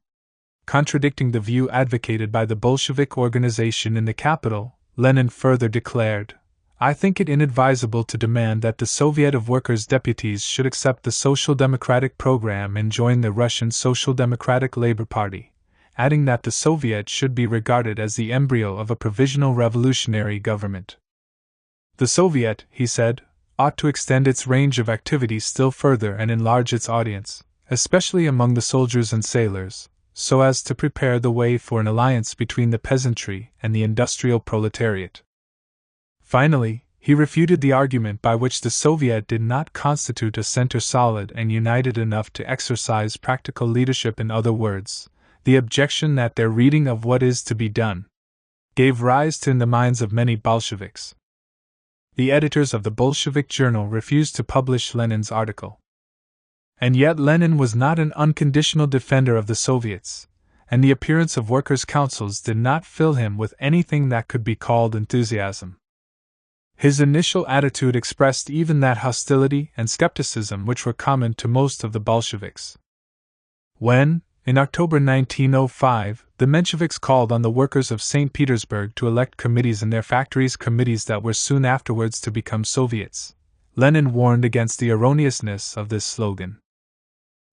A: Contradicting the view advocated by the Bolshevik organization in the capital, Lenin further declared, I think it inadvisable to demand that the Soviet of Workers' Deputies should accept the Social Democratic program and join the Russian Social Democratic Labor Party, adding that the Soviet should be regarded as the embryo of a provisional revolutionary government. The Soviet, he said, ought to extend its range of activities still further and enlarge its audience, especially among the soldiers and sailors, so as to prepare the way for an alliance between the peasantry and the industrial proletariat. Finally, he refuted the argument by which the Soviet did not constitute a center solid and united enough to exercise practical leadership. In other words, the objection that their reading of what is to be done gave rise to in the minds of many Bolsheviks. The editors of the Bolshevik journal refused to publish Lenin's article. And yet Lenin was not an unconditional defender of the Soviets, and the appearance of workers' councils did not fill him with anything that could be called enthusiasm. His initial attitude expressed even that hostility and skepticism which were common to most of the Bolsheviks. When, in October 1905, the Mensheviks called on the workers of St. Petersburg to elect committees in their factories, committees that were soon afterwards to become Soviets, Lenin warned against the erroneousness of this slogan.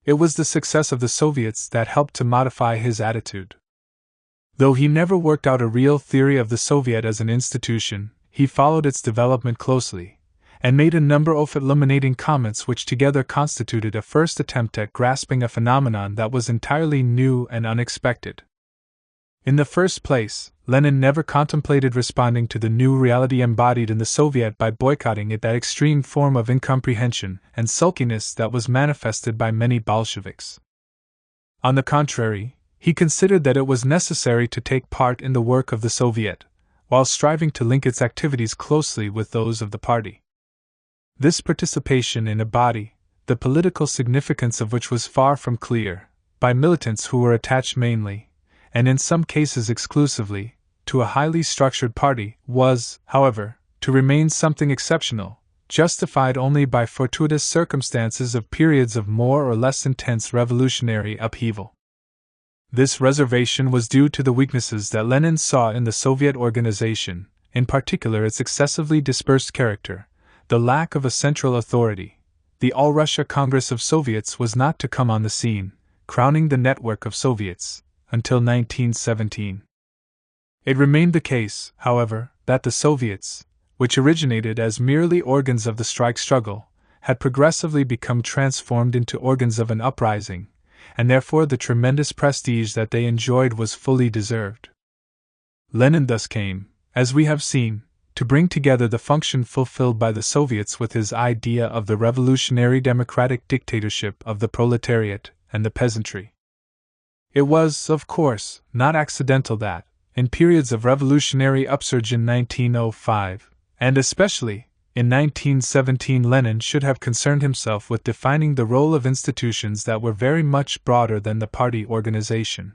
A: It was the success of the Soviets that helped to modify his attitude. Though he never worked out a real theory of the Soviet as an institution, he followed its development closely, and made a number of illuminating comments which together constituted a first attempt at grasping a phenomenon that was entirely new and unexpected. In the first place, Lenin never contemplated responding to the new reality embodied in the Soviet by boycotting it, that extreme form of incomprehension and sulkiness that was manifested by many Bolsheviks. On the contrary, he considered that it was necessary to take part in the work of the Soviet, while striving to link its activities closely with those of the party. This participation in a body, the political significance of which was far from clear, by militants who were attached mainly, and in some cases exclusively, to a highly structured party, was, however, to remain something exceptional, justified only by fortuitous circumstances of periods of more or less intense revolutionary upheaval. This reservation was due to the weaknesses that Lenin saw in the Soviet organization, in particular its excessively dispersed character, the lack of a central authority. The All-Russia Congress of Soviets was not to come on the scene, crowning the network of Soviets, until 1917. It remained the case, however, that the Soviets, which originated as merely organs of the strike struggle, had progressively become transformed into organs of an uprising, and therefore the tremendous prestige that they enjoyed was fully deserved. Lenin thus came, as we have seen, to bring together the function fulfilled by the Soviets with his idea of the revolutionary democratic dictatorship of the proletariat and the peasantry. It was, of course, not accidental that, in periods of revolutionary upsurge in 1905, and especially in 1917, Lenin should have concerned himself with defining the role of institutions that were very much broader than the party organization.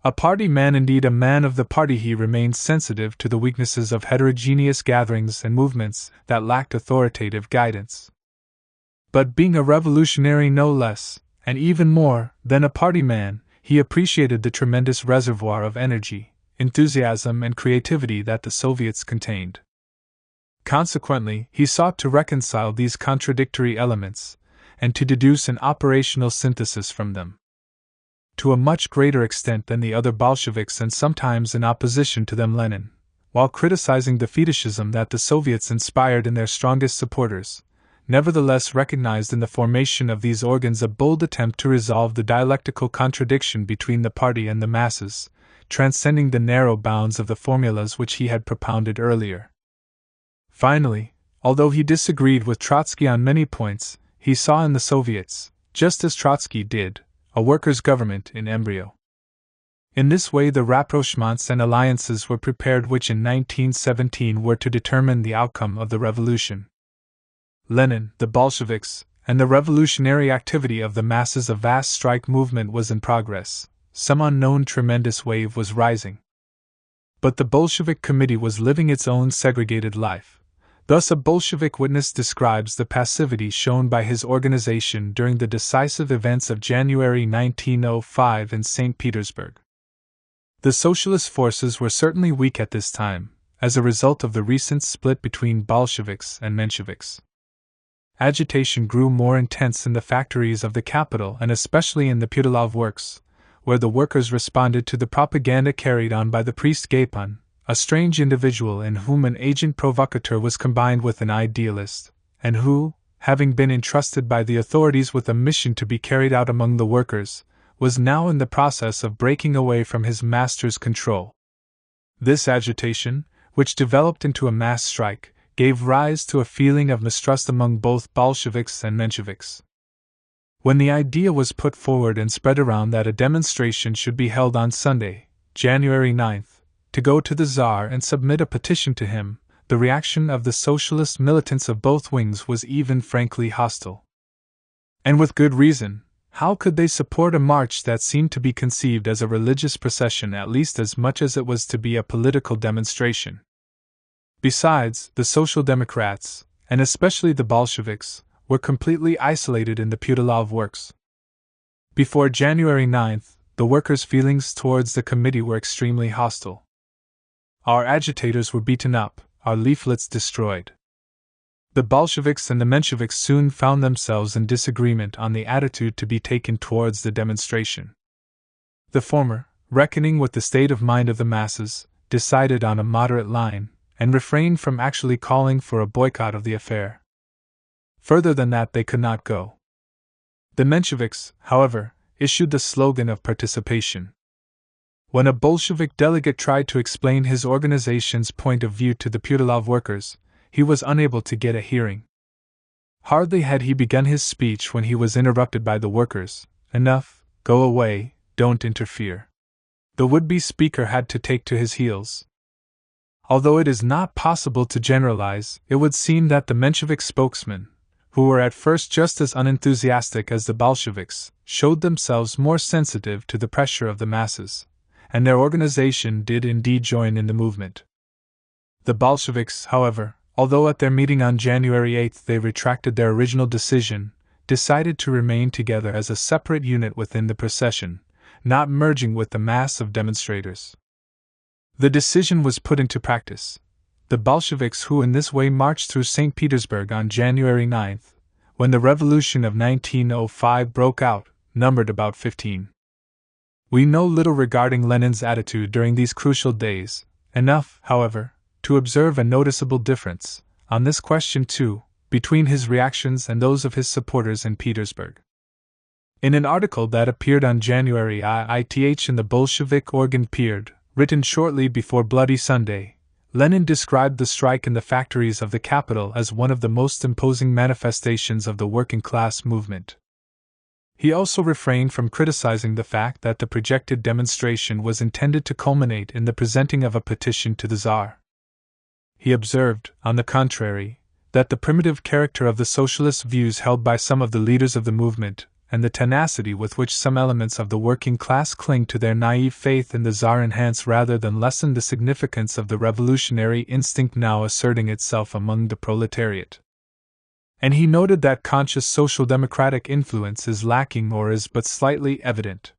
A: A party man, indeed a man of the party, he remained sensitive to the weaknesses of heterogeneous gatherings and movements that lacked authoritative guidance. But being a revolutionary no less, and even more, than a party man, he appreciated the tremendous reservoir of energy, enthusiasm, and creativity that the Soviets contained. Consequently, he sought to reconcile these contradictory elements, and to deduce an operational synthesis from them. To a much greater extent than the other Bolsheviks, and sometimes in opposition to them, Lenin, while criticizing the fetishism that the Soviets inspired in their strongest supporters, nevertheless recognized in the formation of these organs a bold attempt to resolve the dialectical contradiction between the party and the masses, transcending the narrow bounds of the formulas which he had propounded earlier. Finally, although he disagreed with Trotsky on many points, he saw in the Soviets, just as Trotsky did, a workers' government in embryo. In this way the rapprochements and alliances were prepared which in 1917 were to determine the outcome of the revolution. Lenin, the Bolsheviks, and the revolutionary activity of the masses, a vast strike movement was in progress, some unknown tremendous wave was rising. But the Bolshevik Committee was living its own segregated life. Thus a Bolshevik witness describes the passivity shown by his organization during the decisive events of January 1905 in St. Petersburg. The socialist forces were certainly weak at this time, as a result of the recent split between Bolsheviks and Mensheviks. Agitation grew more intense in the factories of the capital and especially in the Putilov works, where the workers responded to the propaganda carried on by the priest Gapon, a strange individual in whom an agent provocateur was combined with an idealist, and who, having been entrusted by the authorities with a mission to be carried out among the workers, was now in the process of breaking away from his master's control. This agitation, which developed into a mass strike, gave rise to a feeling of mistrust among both Bolsheviks and Mensheviks. When the idea was put forward and spread around that a demonstration should be held on Sunday, January 9th, to go to the Tsar and submit a petition to him, the reaction of the socialist militants of both wings was even frankly hostile. And with good reason. How could they support a march that seemed to be conceived as a religious procession at least as much as it was to be a political demonstration? Besides, the Social Democrats, and especially the Bolsheviks, were completely isolated in the Putilov works. Before January 9th, the workers' feelings towards the committee were extremely hostile. Our agitators were beaten up, our leaflets destroyed. The Bolsheviks and the Mensheviks soon found themselves in disagreement on the attitude to be taken towards the demonstration. The former, reckoning with the state of mind of the masses, decided on a moderate line, and refrained from actually calling for a boycott of the affair. Further than that they could not go. The Mensheviks, however, issued the slogan of participation. When a Bolshevik delegate tried to explain his organization's point of view to the Putilov workers, he was unable to get a hearing. Hardly had he begun his speech when he was interrupted by the workers. "Enough, go away, don't interfere." The would-be speaker had to take to his heels. Although it is not possible to generalize, it would seem that the Menshevik spokesmen, who were at first just as unenthusiastic as the Bolsheviks, showed themselves more sensitive to the pressure of the masses, and their organization did indeed join in the movement. The Bolsheviks, however, although at their meeting on January 8 they retracted their original decision, decided to remain together as a separate unit within the procession, not merging with the mass of demonstrators. The decision was put into practice. The Bolsheviks, who in this way marched through St. Petersburg on January 9, when the revolution of 1905 broke out, numbered about 15. We know little regarding Lenin's attitude during these crucial days, enough, however, to observe a noticeable difference, on this question too, between his reactions and those of his supporters in Petersburg. In an article that appeared on January 8 in the Bolshevik organ Period, written shortly before Bloody Sunday, Lenin described the strike in the factories of the capital as one of the most imposing manifestations of the working class movement. He also refrained from criticizing the fact that the projected demonstration was intended to culminate in the presenting of a petition to the Tsar. He observed, on the contrary, that the primitive character of the socialist views held by some of the leaders of the movement, and the tenacity with which some elements of the working class cling to their naive faith in the Tsar enhance rather than lessen the significance of the revolutionary instinct now asserting itself among the proletariat. And he noted that conscious social democratic influence is lacking or is but slightly evident.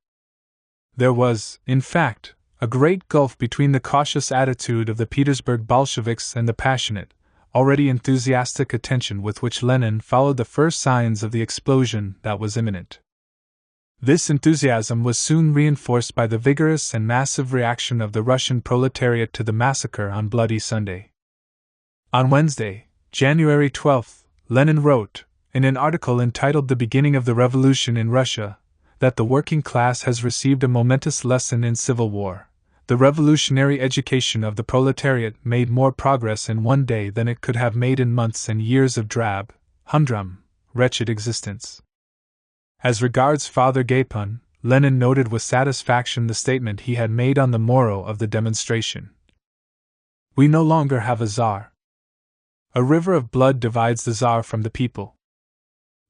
A: There was, in fact, a great gulf between the cautious attitude of the Petersburg Bolsheviks and the passionate, already enthusiastic attention with which Lenin followed the first signs of the explosion that was imminent. This enthusiasm was soon reinforced by the vigorous and massive reaction of the Russian proletariat to the massacre on Bloody Sunday. On Wednesday, January 12, Lenin wrote, in an article entitled The Beginning of the Revolution in Russia, that the working class has received a momentous lesson in civil war. The revolutionary education of the proletariat made more progress in one day than it could have made in months and years of drab, humdrum, wretched existence. As regards Father Gapon, Lenin noted with satisfaction the statement he had made on the morrow of the demonstration. We no longer have a Tsar. A river of blood divides the Tsar from the people.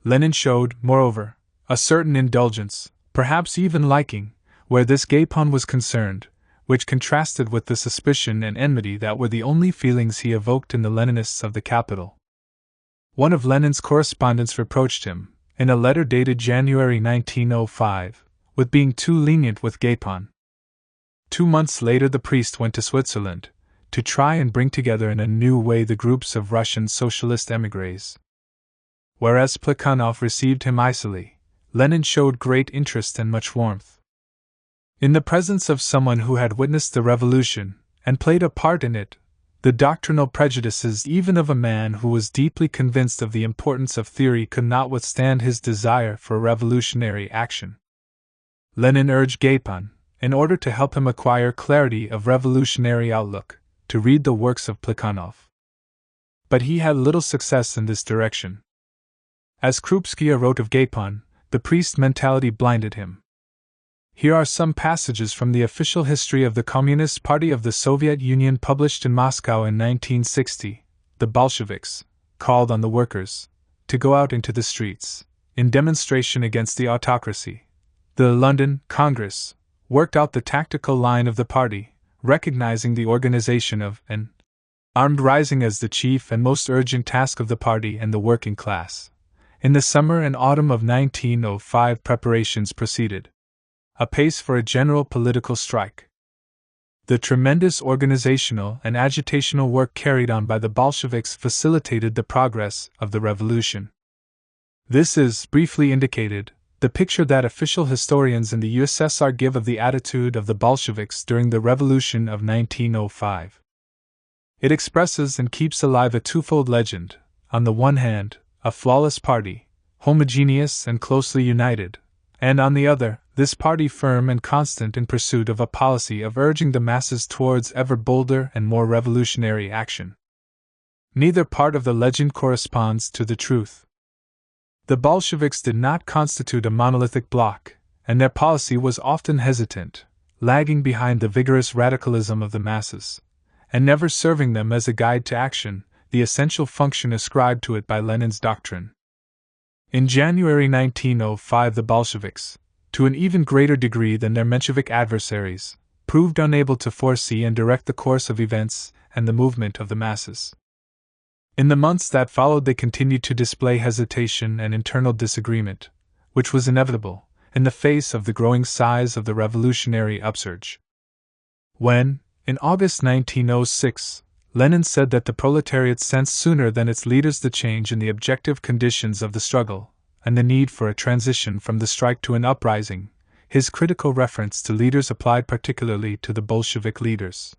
A: Lenin showed, moreover, a certain indulgence, perhaps even liking, where this Gapon was concerned, which contrasted with the suspicion and enmity that were the only feelings he evoked in the Leninists of the capital. One of Lenin's correspondents reproached him, in a letter dated January 1905, with being too lenient with Gapon. 2 months later the priest went to Switzerland, to try and bring together in a new way the groups of Russian socialist émigrés. Whereas Plekhanov received him icily, Lenin showed great interest and much warmth. In the presence of someone who had witnessed the revolution, and played a part in it, the doctrinal prejudices even of a man who was deeply convinced of the importance of theory could not withstand his desire for revolutionary action. Lenin urged Gapon, in order to help him acquire clarity of revolutionary outlook, to read the works of Plekhanov. But he had little success in this direction. As Krupskaya wrote of Gapon, the priest mentality blinded him. Here are some passages from the official history of the Communist Party of the Soviet Union published in Moscow in 1960. The Bolsheviks called on the workers to go out into the streets, in demonstration against the autocracy. The London Congress worked out the tactical line of the party, recognizing the organization of an armed rising as the chief and most urgent task of the party and the working class. In the summer and autumn of 1905 preparations proceeded apace for a general political strike. The tremendous organizational and agitational work carried on by the Bolsheviks facilitated the progress of the revolution. This is, briefly indicated, the picture that official historians in the USSR give of the attitude of the Bolsheviks during the revolution of 1905. It expresses and keeps alive a twofold legend: on the one hand, a flawless party, homogeneous and closely united, and on the other, this party firm and constant in pursuit of a policy of urging the masses towards ever bolder and more revolutionary action. Neither part of the legend corresponds to the truth. The Bolsheviks did not constitute a monolithic bloc, and their policy was often hesitant, lagging behind the vigorous radicalism of the masses, and never serving them as a guide to action, the essential function ascribed to it by Lenin's doctrine. In January 1905 the Bolsheviks, to an even greater degree than their Menshevik adversaries, proved unable to foresee and direct the course of events and the movement of the masses. In the months that followed, they continued to display hesitation and internal disagreement, which was inevitable, in the face of the growing size of the revolutionary upsurge. When, in August 1906, Lenin said that the proletariat sensed sooner than its leaders the change in the objective conditions of the struggle, and the need for a transition from the strike to an uprising, his critical reference to leaders applied particularly to the Bolshevik leaders.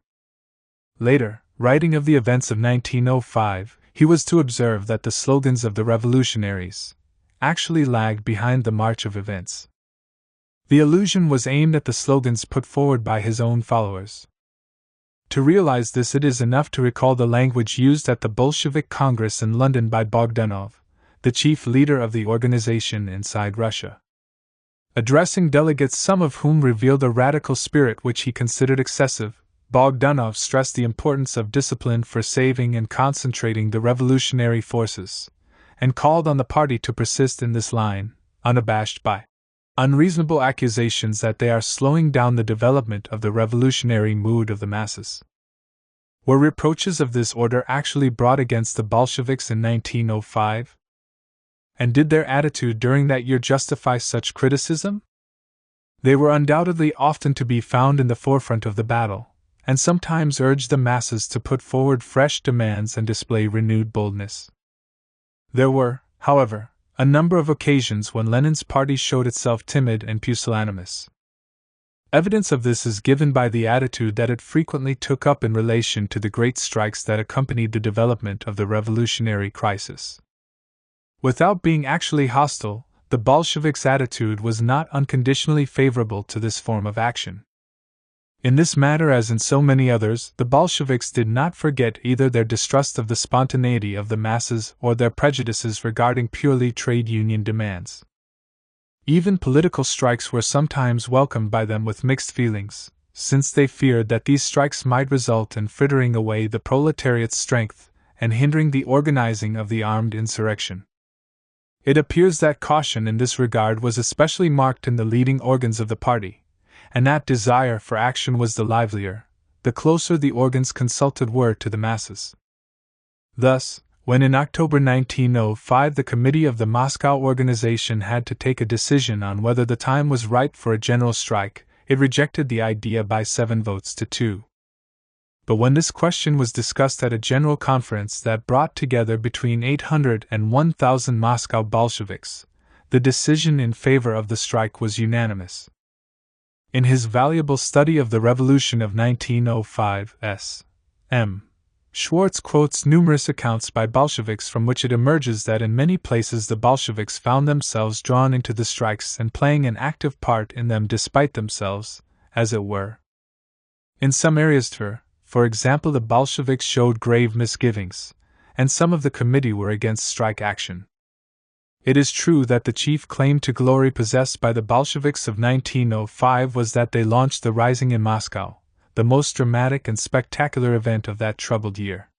A: Later, writing of the events of 1905, he was to observe that the slogans of the revolutionaries actually lagged behind the march of events. The allusion was aimed at the slogans put forward by his own followers. To realize this, it is enough to recall the language used at the Bolshevik Congress in London by Bogdanov, the chief leader of the organization inside Russia. Addressing delegates, some of whom revealed a radical spirit which he considered excessive, Bogdanov stressed the importance of discipline for saving and concentrating the revolutionary forces, and called on the party to persist in this line, unabashed by unreasonable accusations that they are slowing down the development of the revolutionary mood of the masses. Were reproaches of this order actually brought against the Bolsheviks in 1905? And did their attitude during that year justify such criticism? They were undoubtedly often to be found in the forefront of the battle, and sometimes urged the masses to put forward fresh demands and display renewed boldness. There were, however, a number of occasions when Lenin's party showed itself timid and pusillanimous. Evidence of this is given by the attitude that it frequently took up in relation to the great strikes that accompanied the development of the revolutionary crisis. Without being actually hostile, the Bolsheviks' attitude was not unconditionally favorable to this form of action. In this matter, as in so many others, the Bolsheviks did not forget either their distrust of the spontaneity of the masses or their prejudices regarding purely trade union demands. Even political strikes were sometimes welcomed by them with mixed feelings, since they feared that these strikes might result in frittering away the proletariat's strength and hindering the organizing of the armed insurrection. It appears that caution in this regard was especially marked in the leading organs of the party, and that desire for action was the livelier, the closer the organs consulted were to the masses. Thus, when in October 1905 the committee of the Moscow organization had to take a decision on whether the time was right for a general strike, it rejected the idea by 7 votes to 2. But when this question was discussed at a general conference that brought together between 800 and 1,000 Moscow Bolsheviks, the decision in favor of the strike was unanimous. In his valuable study of the Revolution of 1905, S.M. Schwartz quotes numerous accounts by Bolsheviks from which it emerges that in many places the Bolsheviks found themselves drawn into the strikes and playing an active part in them despite themselves, as it were. In some areas, for example, the Bolsheviks showed grave misgivings, and some of the committee were against strike action. It is true that the chief claim to glory possessed by the Bolsheviks of 1905 was that they launched the Rising in Moscow, the most dramatic and spectacular event of that troubled year.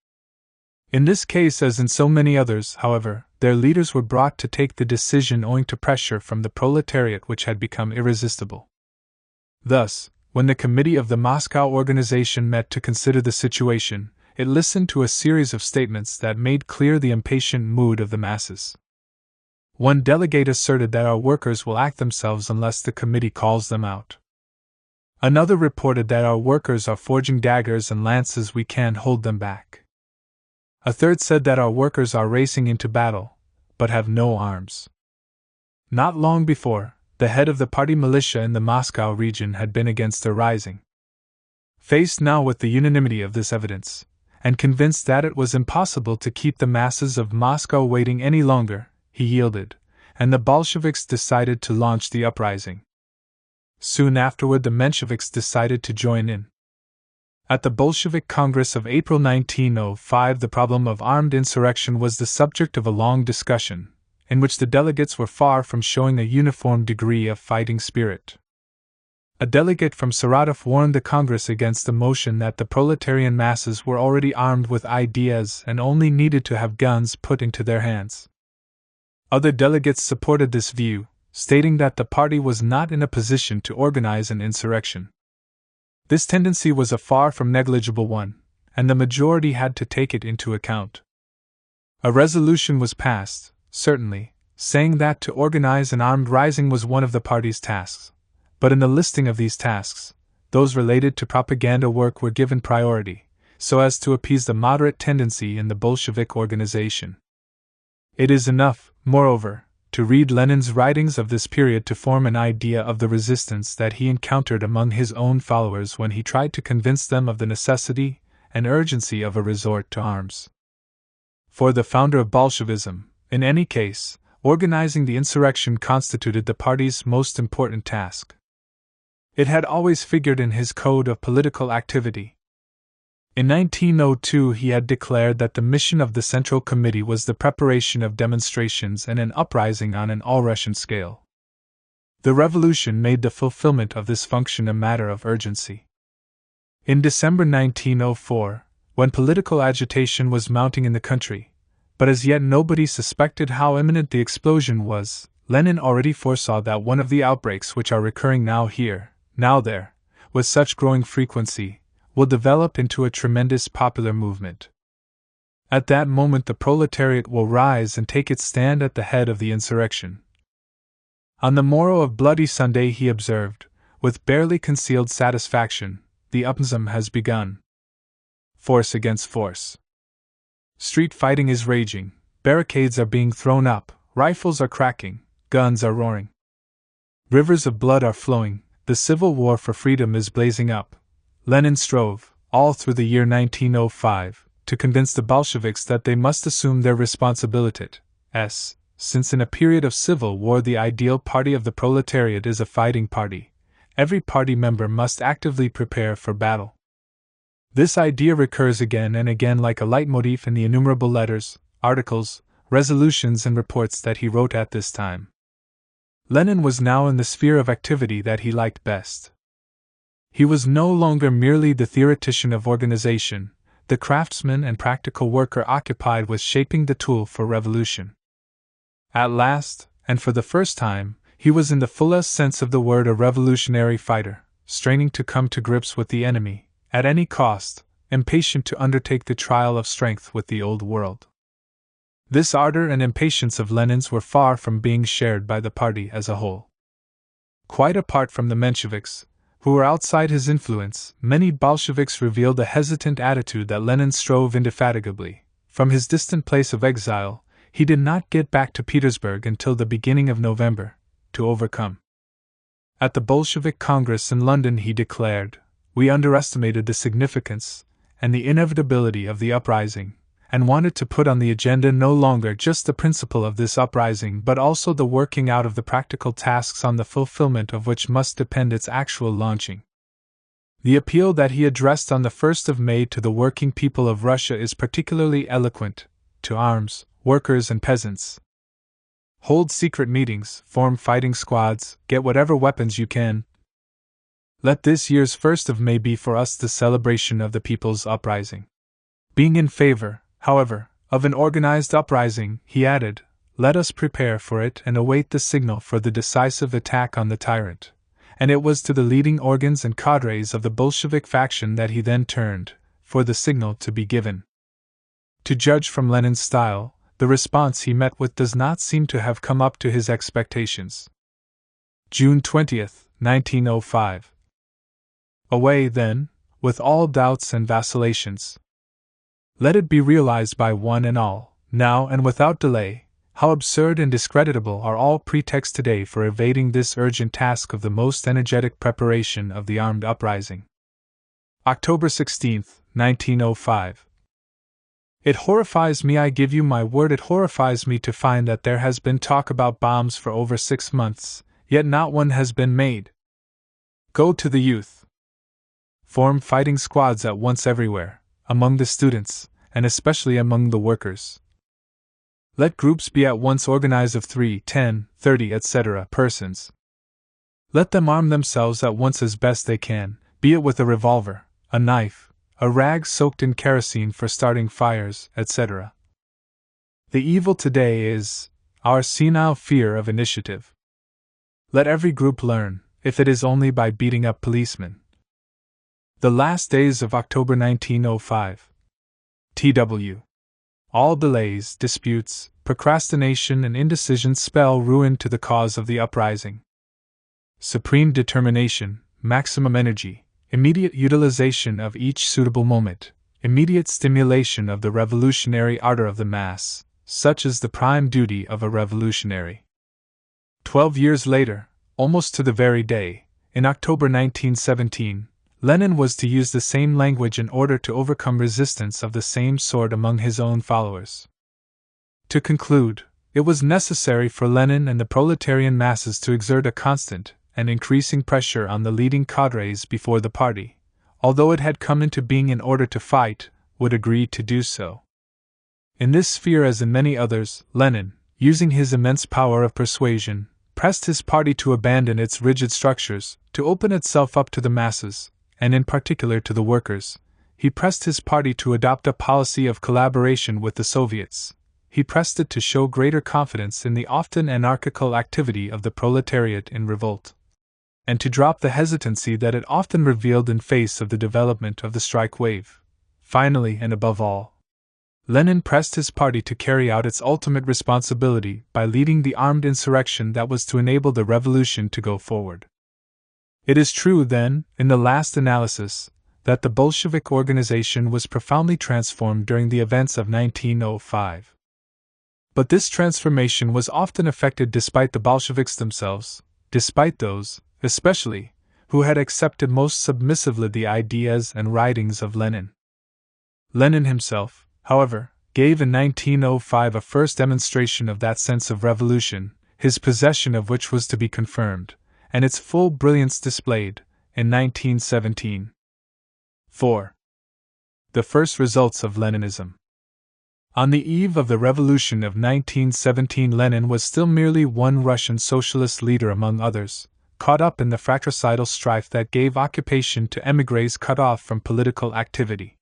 A: In this case, as in so many others, however, their leaders were brought to take the decision owing to pressure from the proletariat which had become irresistible. Thus, when the committee of the Moscow organization met to consider the situation, it listened to a series of statements that made clear the impatient mood of the masses. One delegate asserted that our workers will act themselves unless the committee calls them out. Another reported that our workers are forging daggers and lances, we can't hold them back. A third said that our workers are racing into battle, but have no arms. Not long before, the head of the party militia in the Moscow region had been against the rising. Faced now with the unanimity of this evidence, and convinced that it was impossible to keep the masses of Moscow waiting any longer, he yielded, and the Bolsheviks decided to launch the uprising. Soon afterward, the Mensheviks decided to join in. At the Bolshevik Congress of April 1905, the problem of armed insurrection was the subject of a long discussion, in which the delegates were far from showing a uniform degree of fighting spirit. A delegate from Saratov warned the Congress against the motion that the proletarian masses were already armed with ideas and only needed to have guns put into their hands. Other delegates supported this view, stating that the party was not in a position to organize an insurrection. This tendency was a far from negligible one, and the majority had to take it into account. A resolution was passed, certainly, saying that to organize an armed rising was one of the party's tasks, but in the listing of these tasks, those related to propaganda work were given priority, so as to appease the moderate tendency in the Bolshevik organization. It is enough, moreover, to read Lenin's writings of this period to form an idea of the resistance that he encountered among his own followers when he tried to convince them of the necessity and urgency of a resort to arms. For the founder of Bolshevism, in any case, organizing the insurrection constituted the party's most important task. It had always figured in his code of political activity. In 1902 he had declared that the mission of the Central Committee was the preparation of demonstrations and an uprising on an all-Russian scale. The revolution made the fulfillment of this function a matter of urgency. In December 1904, when political agitation was mounting in the country, but as yet nobody suspected how imminent the explosion was, Lenin already foresaw that one of the outbreaks which are recurring now here, now there, with such growing frequency, will develop into a tremendous popular movement. At that moment the proletariat will rise and take its stand at the head of the insurrection. On the morrow of Bloody Sunday he observed, with barely concealed satisfaction, the uprising has begun. Force against force. Street fighting is raging, barricades are being thrown up, rifles are cracking, guns are roaring. Rivers of blood are flowing, the civil war for freedom is blazing up. Lenin strove, all through the year 1905, to convince the Bolsheviks that they must assume their responsibilities, since in a period of civil war the ideal party of the proletariat is a fighting party. Every party member must actively prepare for battle. This idea recurs again and again like a leitmotif in the innumerable letters, articles, resolutions and reports that he wrote at this time. Lenin was now in the sphere of activity that he liked best. He was no longer merely the theoretician of organization, the craftsman and practical worker occupied with shaping the tool for revolution. At last, and for the first time, he was in the fullest sense of the word a revolutionary fighter, straining to come to grips with the enemy, at any cost, impatient to undertake the trial of strength with the old world. This ardor and impatience of Lenin's were far from being shared by the party as a whole. Quite apart from the Mensheviks, who were outside his influence, many Bolsheviks revealed a hesitant attitude that Lenin strove indefatigably. From his distant place of exile, he did not get back to Petersburg until the beginning of November, to overcome. At the Bolshevik Congress in London he declared, "We underestimated the significance and the inevitability of the uprising, and wanted to put on the agenda no longer just the principle of this uprising but also the working out of the practical tasks on the fulfillment of which must depend its actual launching." The appeal that he addressed on the 1st of May to the working people of Russia is particularly eloquent: to arms, workers and peasants. Hold secret meetings, form fighting squads, get whatever weapons you can. Let this year's 1st of May be for us the celebration of the people's uprising. Being in favor, however, of an organized uprising, he added, let us prepare for it and await the signal for the decisive attack on the tyrant. And it was to the leading organs and cadres of the Bolshevik faction that he then turned, for the signal to be given. To judge from Lenin's style, the response he met with does not seem to have come up to his expectations. June 20th, 1905. Away, then, with all doubts and vacillations. Let it be realized by one and all, now and without delay, how absurd and discreditable are all pretexts today for evading this urgent task of the most energetic preparation of the armed uprising. October 16, 1905. It horrifies me, I give you my word, it horrifies me to find that there has been talk about bombs for over 6 months, yet not one has been made. Go to the youth. Form fighting squads at once everywhere, among the students, and especially among the workers. Let groups be at once organized of 3, 10, 30, etc. persons. Let them arm themselves at once as best they can, be it with a revolver, a knife, a rag soaked in kerosene for starting fires, etc. The evil today is our senile fear of initiative. Let every group learn, if it is only by beating up policemen. The last days of October 1905. T.W. all delays, disputes, procrastination, and indecision spell ruin to the cause of the uprising. Supreme determination, maximum energy, immediate utilization of each suitable moment, immediate stimulation of the revolutionary ardor of the mass, such is the prime duty of a revolutionary. 12 years later, almost to the very day, in October 1917, Lenin was to use the same language in order to overcome resistance of the same sort among his own followers. To conclude, it was necessary for Lenin and the proletarian masses to exert a constant and increasing pressure on the leading cadres before the party, although it had come into being in order to fight, would agree to do so. In this sphere, as in many others, Lenin, using his immense power of persuasion, pressed his party to abandon its rigid structures, to open itself up to the masses, and in particular to the workers. He pressed his party to adopt a policy of collaboration with the Soviets. He pressed it to show greater confidence in the often anarchical activity of the proletariat in revolt, and to drop the hesitancy that it often revealed in face of the development of the strike wave. Finally, and above all, Lenin pressed his party to carry out its ultimate responsibility by leading the armed insurrection that was to enable the revolution to go forward. It is true, then, in the last analysis, that the Bolshevik organization was profoundly transformed during the events of 1905. But this transformation was often effected despite the Bolsheviks themselves, despite those, especially, who had accepted most submissively the ideas and writings of Lenin. Lenin himself, however, gave in 1905 a first demonstration of that sense of revolution, his possession of which was to be confirmed, and its full brilliance displayed, in 1917. 4. The first results of Leninism. On the eve of the revolution of 1917, Lenin was still merely one Russian socialist leader among others, caught up in the fratricidal strife that gave occupation to émigrés cut off from political activity.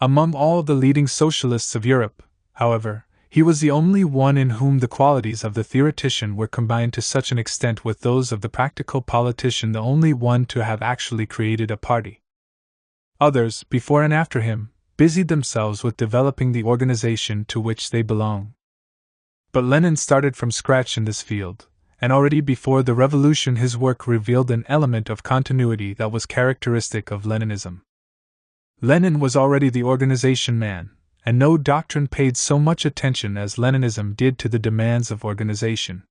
A: Among all the leading socialists of Europe, however, he was the only one in whom the qualities of the theoretician were combined to such an extent with those of the practical politician, the only one to have actually created a party. Others, before and after him, busied themselves with developing the organization to which they belong. But Lenin started from scratch in this field, and already before the revolution his work revealed an element of continuity that was characteristic of Leninism. Lenin was already the organization man, and no doctrine paid so much attention as Leninism did to the demands of organization.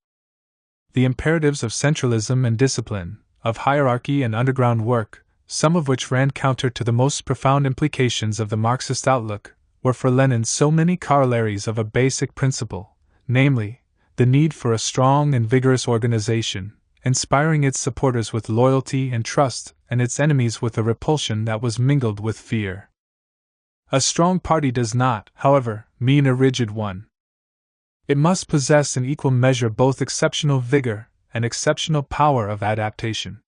A: The imperatives of centralism and discipline, of hierarchy and underground work, some of which ran counter to the most profound implications of the Marxist outlook, were for Lenin so many corollaries of a basic principle, namely, the need for a strong and vigorous organization, inspiring its supporters with loyalty and trust, and its enemies with a repulsion that was mingled with fear. A strong party does not, however, mean a rigid one. It must possess in equal measure both exceptional vigor and exceptional power of adaptation.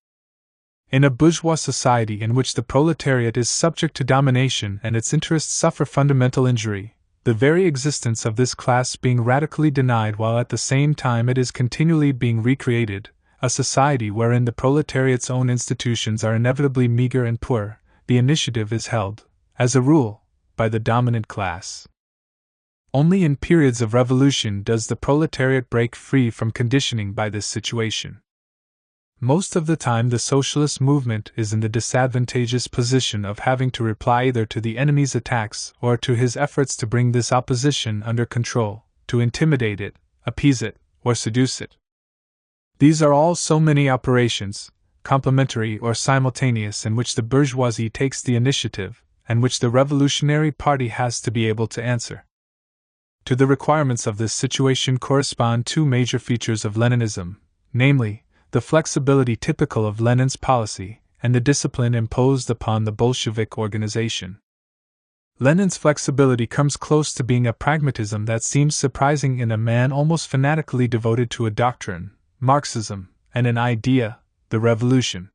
A: In a bourgeois society in which the proletariat is subject to domination and its interests suffer fundamental injury, the very existence of this class being radically denied while at the same time it is continually being recreated, a society wherein the proletariat's own institutions are inevitably meager and poor, the initiative is held, as a rule, by the dominant class. Only in periods of revolution does the proletariat break free from conditioning by this situation. Most of the time the socialist movement is in the disadvantageous position of having to reply either to the enemy's attacks or to his efforts to bring this opposition under control, to intimidate it, appease it, or seduce it. These are all so many operations, complementary or simultaneous, in which the bourgeoisie takes the initiative, and which the revolutionary party has to be able to answer. To the requirements of this situation correspond two major features of Leninism, namely, the flexibility typical of Lenin's policy, and the discipline imposed upon the Bolshevik organization. Lenin's flexibility comes close to being a pragmatism that seems surprising in a man almost fanatically devoted to a doctrine, Marxism, and an idea, the revolution.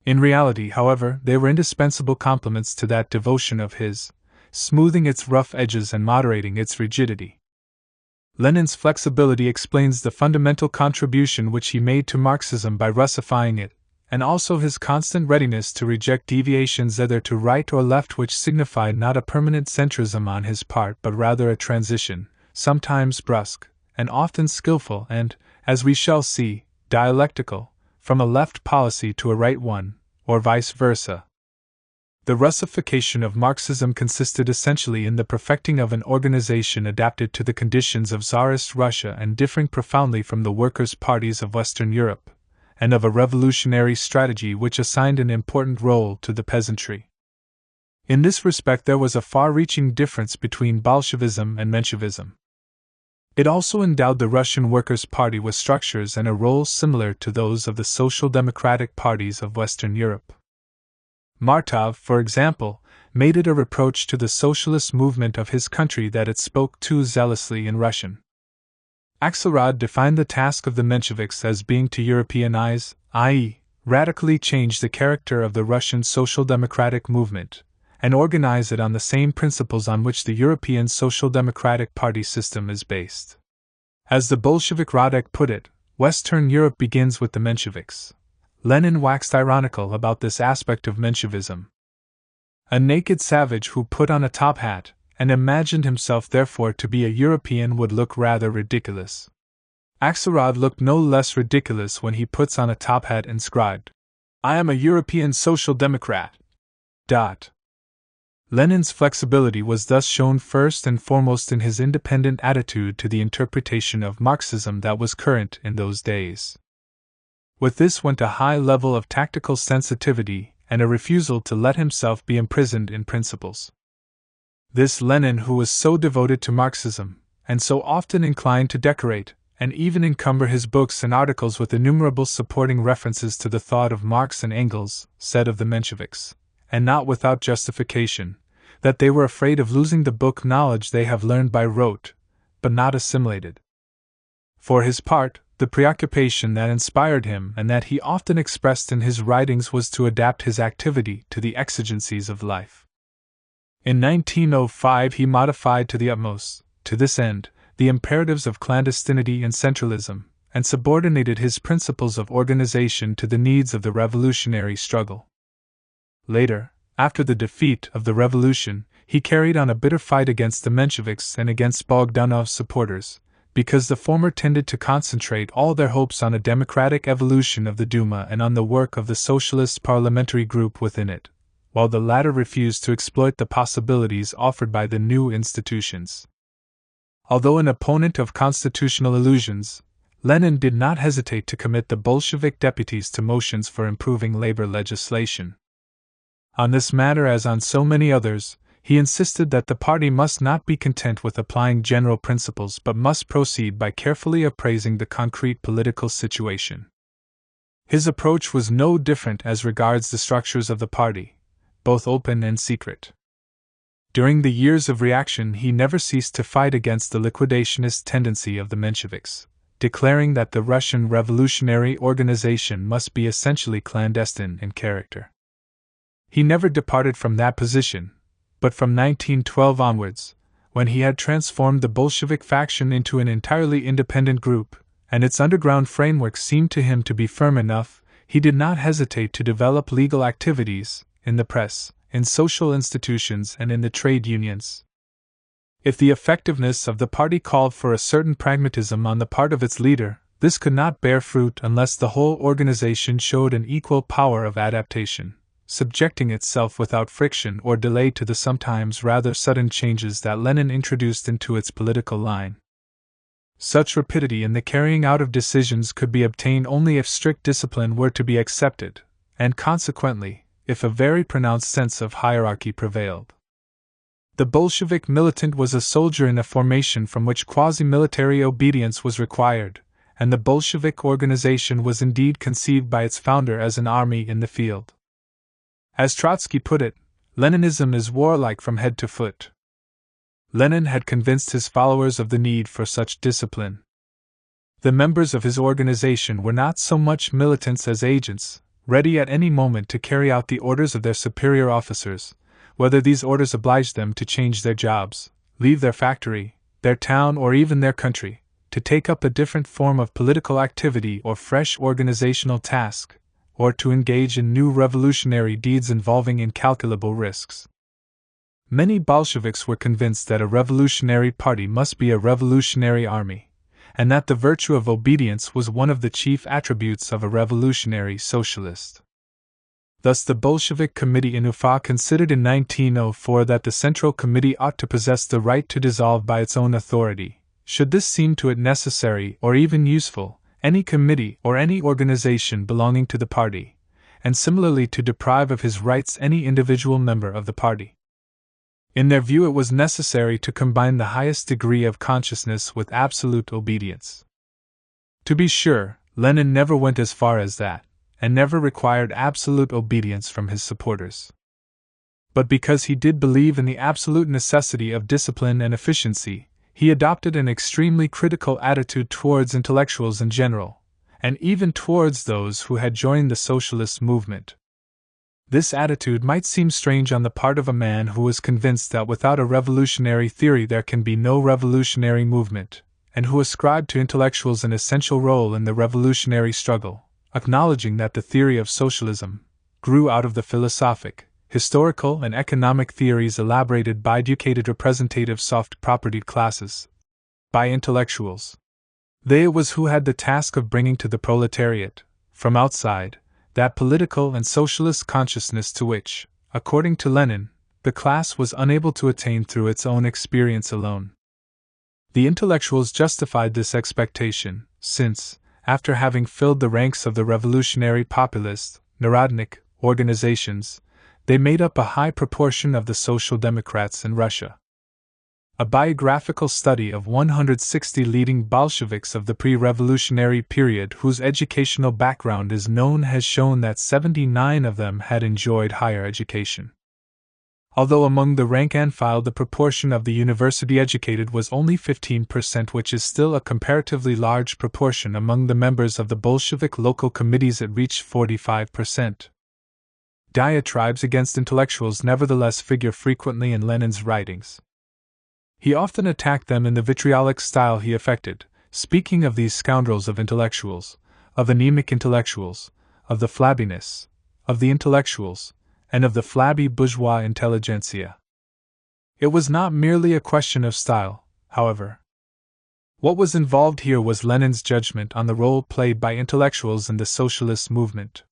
A: In reality, however, they were indispensable complements to that devotion of his, smoothing its rough edges and moderating its rigidity. Lenin's flexibility explains the fundamental contribution which he made to Marxism by Russifying it, and also his constant readiness to reject deviations either to right or left which signified not a permanent centrism on his part but rather a transition, sometimes brusque, and often skillful and, as we shall see, dialectical, from a left policy to a right one, or vice versa. The Russification of Marxism consisted essentially in the perfecting of an organization adapted to the conditions of Tsarist Russia and differing profoundly from the workers' parties of Western Europe, and of a revolutionary strategy which assigned an important role to the peasantry. In this respect there was a far-reaching difference between Bolshevism and Menshevism. It also endowed the Russian Workers' Party with structures and a role similar to those of the social democratic parties of Western Europe. Martov, for example, made it a reproach to the socialist movement of his country that it spoke too zealously in Russian. Axelrod defined the task of the Mensheviks as being to Europeanize, i.e., radically change the character of the Russian social democratic movement, and organize it on the same principles on which the European social democratic party system is based. As the Bolshevik Radek put it, Western Europe begins with the Mensheviks. Lenin waxed ironical about this aspect of Menshevism. A naked savage who put on a top hat, and imagined himself therefore to be a European would look rather ridiculous. Axelrod looked no less ridiculous when he puts on a top hat inscribed, "I am a European Social Democrat." Lenin's flexibility was thus shown first and foremost in his independent attitude to the interpretation of Marxism that was current in those days. With this went a high level of tactical sensitivity and a refusal to let himself be imprisoned in principles. This Lenin, who was so devoted to Marxism, and so often inclined to decorate, and even encumber his books and articles with innumerable supporting references to the thought of Marx and Engels, said of the Mensheviks, and not without justification, that they were afraid of losing the book knowledge they have learned by rote, but not assimilated. For his part, the preoccupation that inspired him and that he often expressed in his writings was to adapt his activity to the exigencies of life. In 1905 he modified to the utmost, to this end, the imperatives of clandestinity and centralism, and subordinated his principles of organization to the needs of the revolutionary struggle. Later, after the defeat of the revolution, he carried on a bitter fight against the Mensheviks and against Bogdanov's supporters, because the former tended to concentrate all their hopes on a democratic evolution of the Duma and on the work of the socialist parliamentary group within it, while the latter refused to exploit the possibilities offered by the new institutions. Although an opponent of constitutional illusions, Lenin did not hesitate to commit the Bolshevik deputies to motions for improving labor legislation. On this matter, as on so many others, he insisted that the party must not be content with applying general principles but must proceed by carefully appraising the concrete political situation. His approach was no different as regards the structures of the party, both open and secret. During the years of reaction he never ceased to fight against the liquidationist tendency of the Mensheviks, declaring that the Russian revolutionary organization must be essentially clandestine in character. He never departed from that position, but from 1912 onwards, when he had transformed the Bolshevik faction into an entirely independent group, and its underground framework seemed to him to be firm enough, he did not hesitate to develop legal activities, in the press, in social institutions and in the trade unions. If the effectiveness of the party called for a certain pragmatism on the part of its leader, this could not bear fruit unless the whole organization showed an equal power of adaptation, subjecting itself without friction or delay to the sometimes rather sudden changes that Lenin introduced into its political line. Such rapidity in the carrying out of decisions could be obtained only if strict discipline were to be accepted, and consequently, if a very pronounced sense of hierarchy prevailed. The Bolshevik militant was a soldier in a formation from which quasi-military obedience was required, and the Bolshevik organization was indeed conceived by its founder as an army in the field. As Trotsky put it, Leninism is warlike from head to foot. Lenin had convinced his followers of the need for such discipline. The members of his organization were not so much militants as agents, ready at any moment to carry out the orders of their superior officers, whether these orders obliged them to change their jobs, leave their factory, their town, or even their country, to take up a different form of political activity or fresh organizational task, or to engage in new revolutionary deeds involving incalculable risks. Many Bolsheviks were convinced that a revolutionary party must be a revolutionary army, and that the virtue of obedience was one of the chief attributes of a revolutionary socialist. Thus, the Bolshevik Committee in Ufa considered in 1904 that the Central Committee ought to possess the right to dissolve by its own authority, should this seem to it necessary or even useful, any committee or any organization belonging to the party, and similarly to deprive of his rights any individual member of the party. In their view, it was necessary to combine the highest degree of consciousness with absolute obedience. To be sure, Lenin never went as far as that, and never required absolute obedience from his supporters. But because he did believe in the absolute necessity of discipline and efficiency, he adopted an extremely critical attitude towards intellectuals in general, and even towards those who had joined the socialist movement. This attitude might seem strange on the part of a man who was convinced that without a revolutionary theory there can be no revolutionary movement, and who ascribed to intellectuals an essential role in the revolutionary struggle, acknowledging that the theory of socialism grew out of the philosophic, historical, and economic theories elaborated by educated representative soft-propertied classes, by intellectuals. They it was who had the task of bringing to the proletariat, from outside, that political and socialist consciousness to which, according to Lenin, the class was unable to attain through its own experience alone. The intellectuals justified this expectation, since, after having filled the ranks of the revolutionary populist, Narodnik, organizations, they made up a high proportion of the Social Democrats in Russia. A biographical study of 160 leading Bolsheviks of the pre-revolutionary period whose educational background is known has shown that 79 of them had enjoyed higher education. Although among the rank and file the proportion of the university educated was only 15%, which is still a comparatively large proportion among the members of the Bolshevik local committees, it reached 45%. Diatribes against intellectuals nevertheless figure frequently in Lenin's writings. He often attacked them in the vitriolic style he affected, speaking of these scoundrels of intellectuals, of anemic intellectuals, of the flabbiness of the intellectuals, and of the flabby bourgeois intelligentsia. It was not merely a question of style, however. What was involved here was Lenin's judgment on the role played by intellectuals in the socialist movement.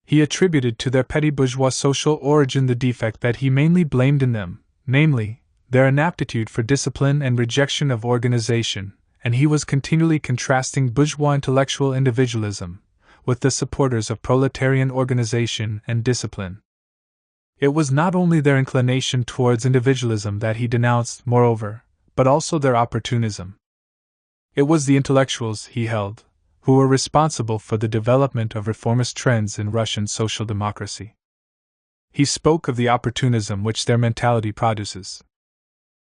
A: He attributed to their petty bourgeois social origin the defect that he mainly blamed in them, namely, their inaptitude for discipline and rejection of organization, and he was continually contrasting bourgeois intellectual individualism with the supporters of proletarian organization and discipline. It was not only their inclination towards individualism that he denounced, moreover, but also their opportunism. It was the intellectuals, he held, who were responsible for the development of reformist trends in Russian social democracy. He spoke of the opportunism which their mentality produces.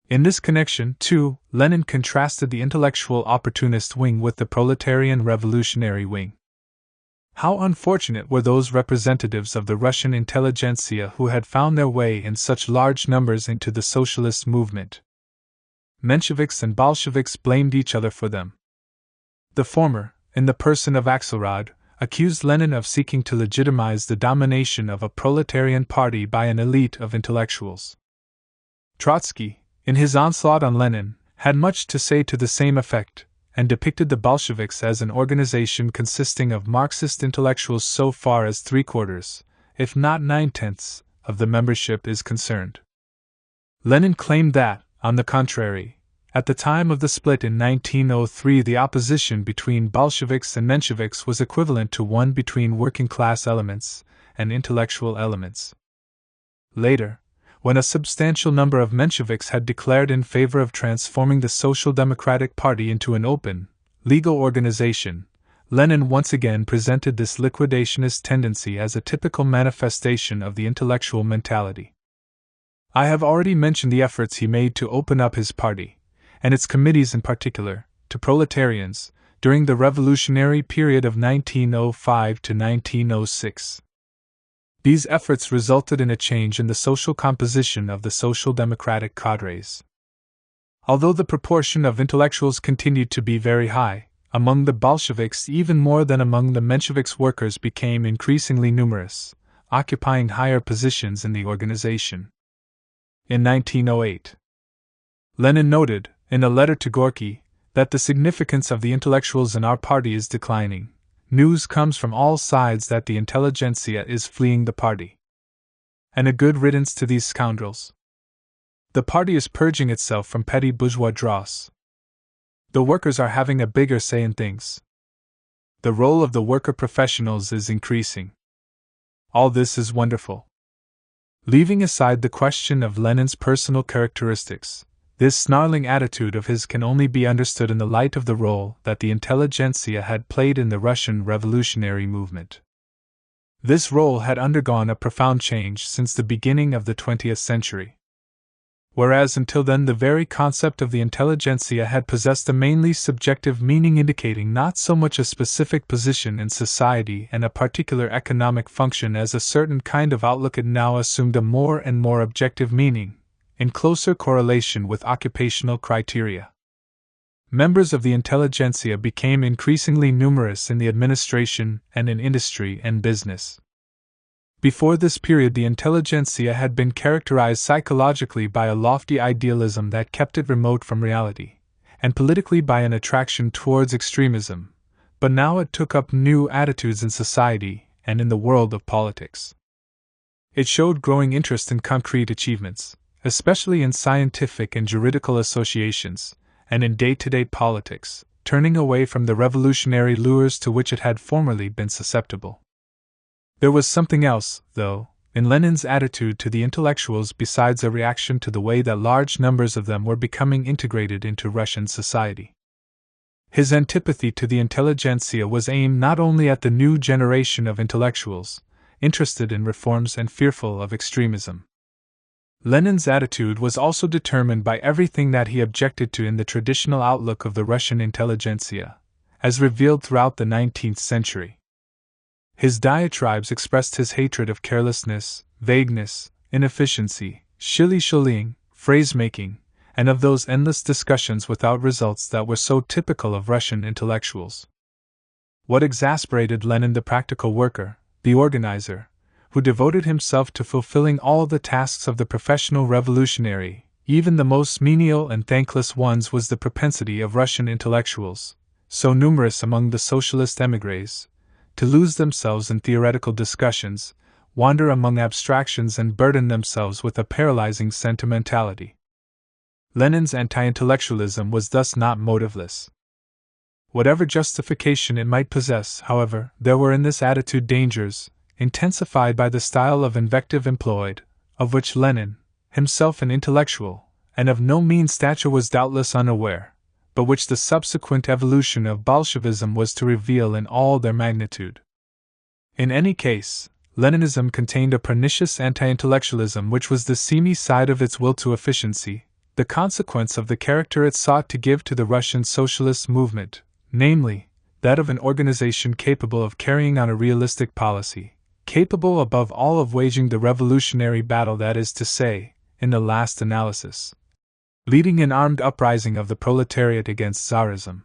A: In this connection, too, Lenin contrasted the intellectual opportunist wing with the proletarian revolutionary wing. How unfortunate were those representatives of the Russian intelligentsia who had found their way in such large numbers into the socialist movement. Mensheviks and Bolsheviks blamed each other for them. The former, in the person of Axelrod, accused Lenin of seeking to legitimize the domination of a proletarian party by an elite of intellectuals. Trotsky, in his onslaught on Lenin, had much to say to the same effect, and depicted the Bolsheviks as an organization consisting of Marxist intellectuals so far as 3/4, if not 9/10, of the membership is concerned. Lenin claimed that, on the contrary, at the time of the split in 1903 the opposition between Bolsheviks and Mensheviks was equivalent to one between working-class elements and intellectual elements. Later, when a substantial number of Mensheviks had declared in favor of transforming the Social Democratic Party into an open, legal organization, Lenin once again presented this liquidationist tendency as a typical manifestation of the intellectual mentality. I have already mentioned the efforts he made to open up his party, and its committees in particular, to proletarians, during the revolutionary period of 1905 to 1906. These efforts resulted in a change in the social composition of the social democratic cadres. Although the proportion of intellectuals continued to be very high, among the Bolsheviks even more than among the Mensheviks, workers became increasingly numerous, occupying higher positions in the organization. In 1908, Lenin noted, in a letter to Gorky, that the significance of the intellectuals in our party is declining. News comes from all sides that the intelligentsia is fleeing the party. And a good riddance to these scoundrels. The party is purging itself from petty bourgeois dross. The workers are having a bigger say in things. The role of the worker professionals is increasing. All this is wonderful. Leaving aside the question of Lenin's personal characteristics, this snarling attitude of his can only be understood in the light of the role that the intelligentsia had played in the Russian revolutionary movement. This role had undergone a profound change since the beginning of the 20th century. Whereas until then the very concept of the intelligentsia had possessed a mainly subjective meaning indicating not so much a specific position in society and a particular economic function as a certain kind of outlook, it now assumed a more and more objective meaning, in closer correlation with occupational criteria. Members of the intelligentsia became increasingly numerous in the administration and in industry and business. Before this period, the intelligentsia had been characterized psychologically by a lofty idealism that kept it remote from reality, and politically by an attraction towards extremism, but now it took up new attitudes in society and in the world of politics. It showed growing interest in concrete achievements, especially in scientific and juridical associations, and in day-to-day politics, turning away from the revolutionary lures to which it had formerly been susceptible. There was something else, though, in Lenin's attitude to the intellectuals besides a reaction to the way that large numbers of them were becoming integrated into Russian society. His antipathy to the intelligentsia was aimed not only at the new generation of intellectuals, interested in reforms and fearful of extremism. Lenin's attitude was also determined by everything that he objected to in the traditional outlook of the Russian intelligentsia, as revealed throughout the 19th century. His diatribes expressed his hatred of carelessness, vagueness, inefficiency, shilly-shallying, phrase-making, and of those endless discussions without results that were so typical of Russian intellectuals. What exasperated Lenin, the practical worker, the organizer, who devoted himself to fulfilling all the tasks of the professional revolutionary, even the most menial and thankless ones, was the propensity of Russian intellectuals, so numerous among the socialist émigrés, to lose themselves in theoretical discussions, wander among abstractions, and burden themselves with a paralyzing sentimentality. Lenin's anti-intellectualism was thus not motiveless. Whatever justification it might possess, however, there were in this attitude dangers, intensified by the style of invective employed, of which Lenin, himself an intellectual, and of no mean stature, was doubtless unaware, but which the subsequent evolution of Bolshevism was to reveal in all their magnitude. In any case, Leninism contained a pernicious anti-intellectualism which was the seamy side of its will to efficiency, the consequence of the character it sought to give to the Russian socialist movement, namely, that of an organization capable of carrying on a realistic policy, capable above all of waging the revolutionary battle, that is to say, in the last analysis, leading an armed uprising of the proletariat against Tsarism.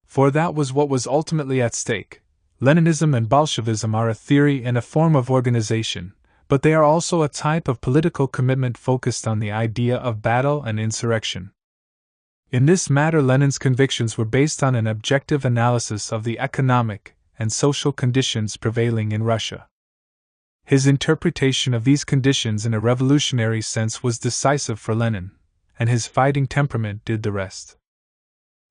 A: For that was what was ultimately at stake. Leninism and Bolshevism are a theory and a form of organization, but they are also a type of political commitment focused on the idea of battle and insurrection. In this matter, Lenin's convictions were based on an objective analysis of the economic and social conditions prevailing in Russia. His interpretation of these conditions in a revolutionary sense was decisive for Lenin, and his fighting temperament did the rest.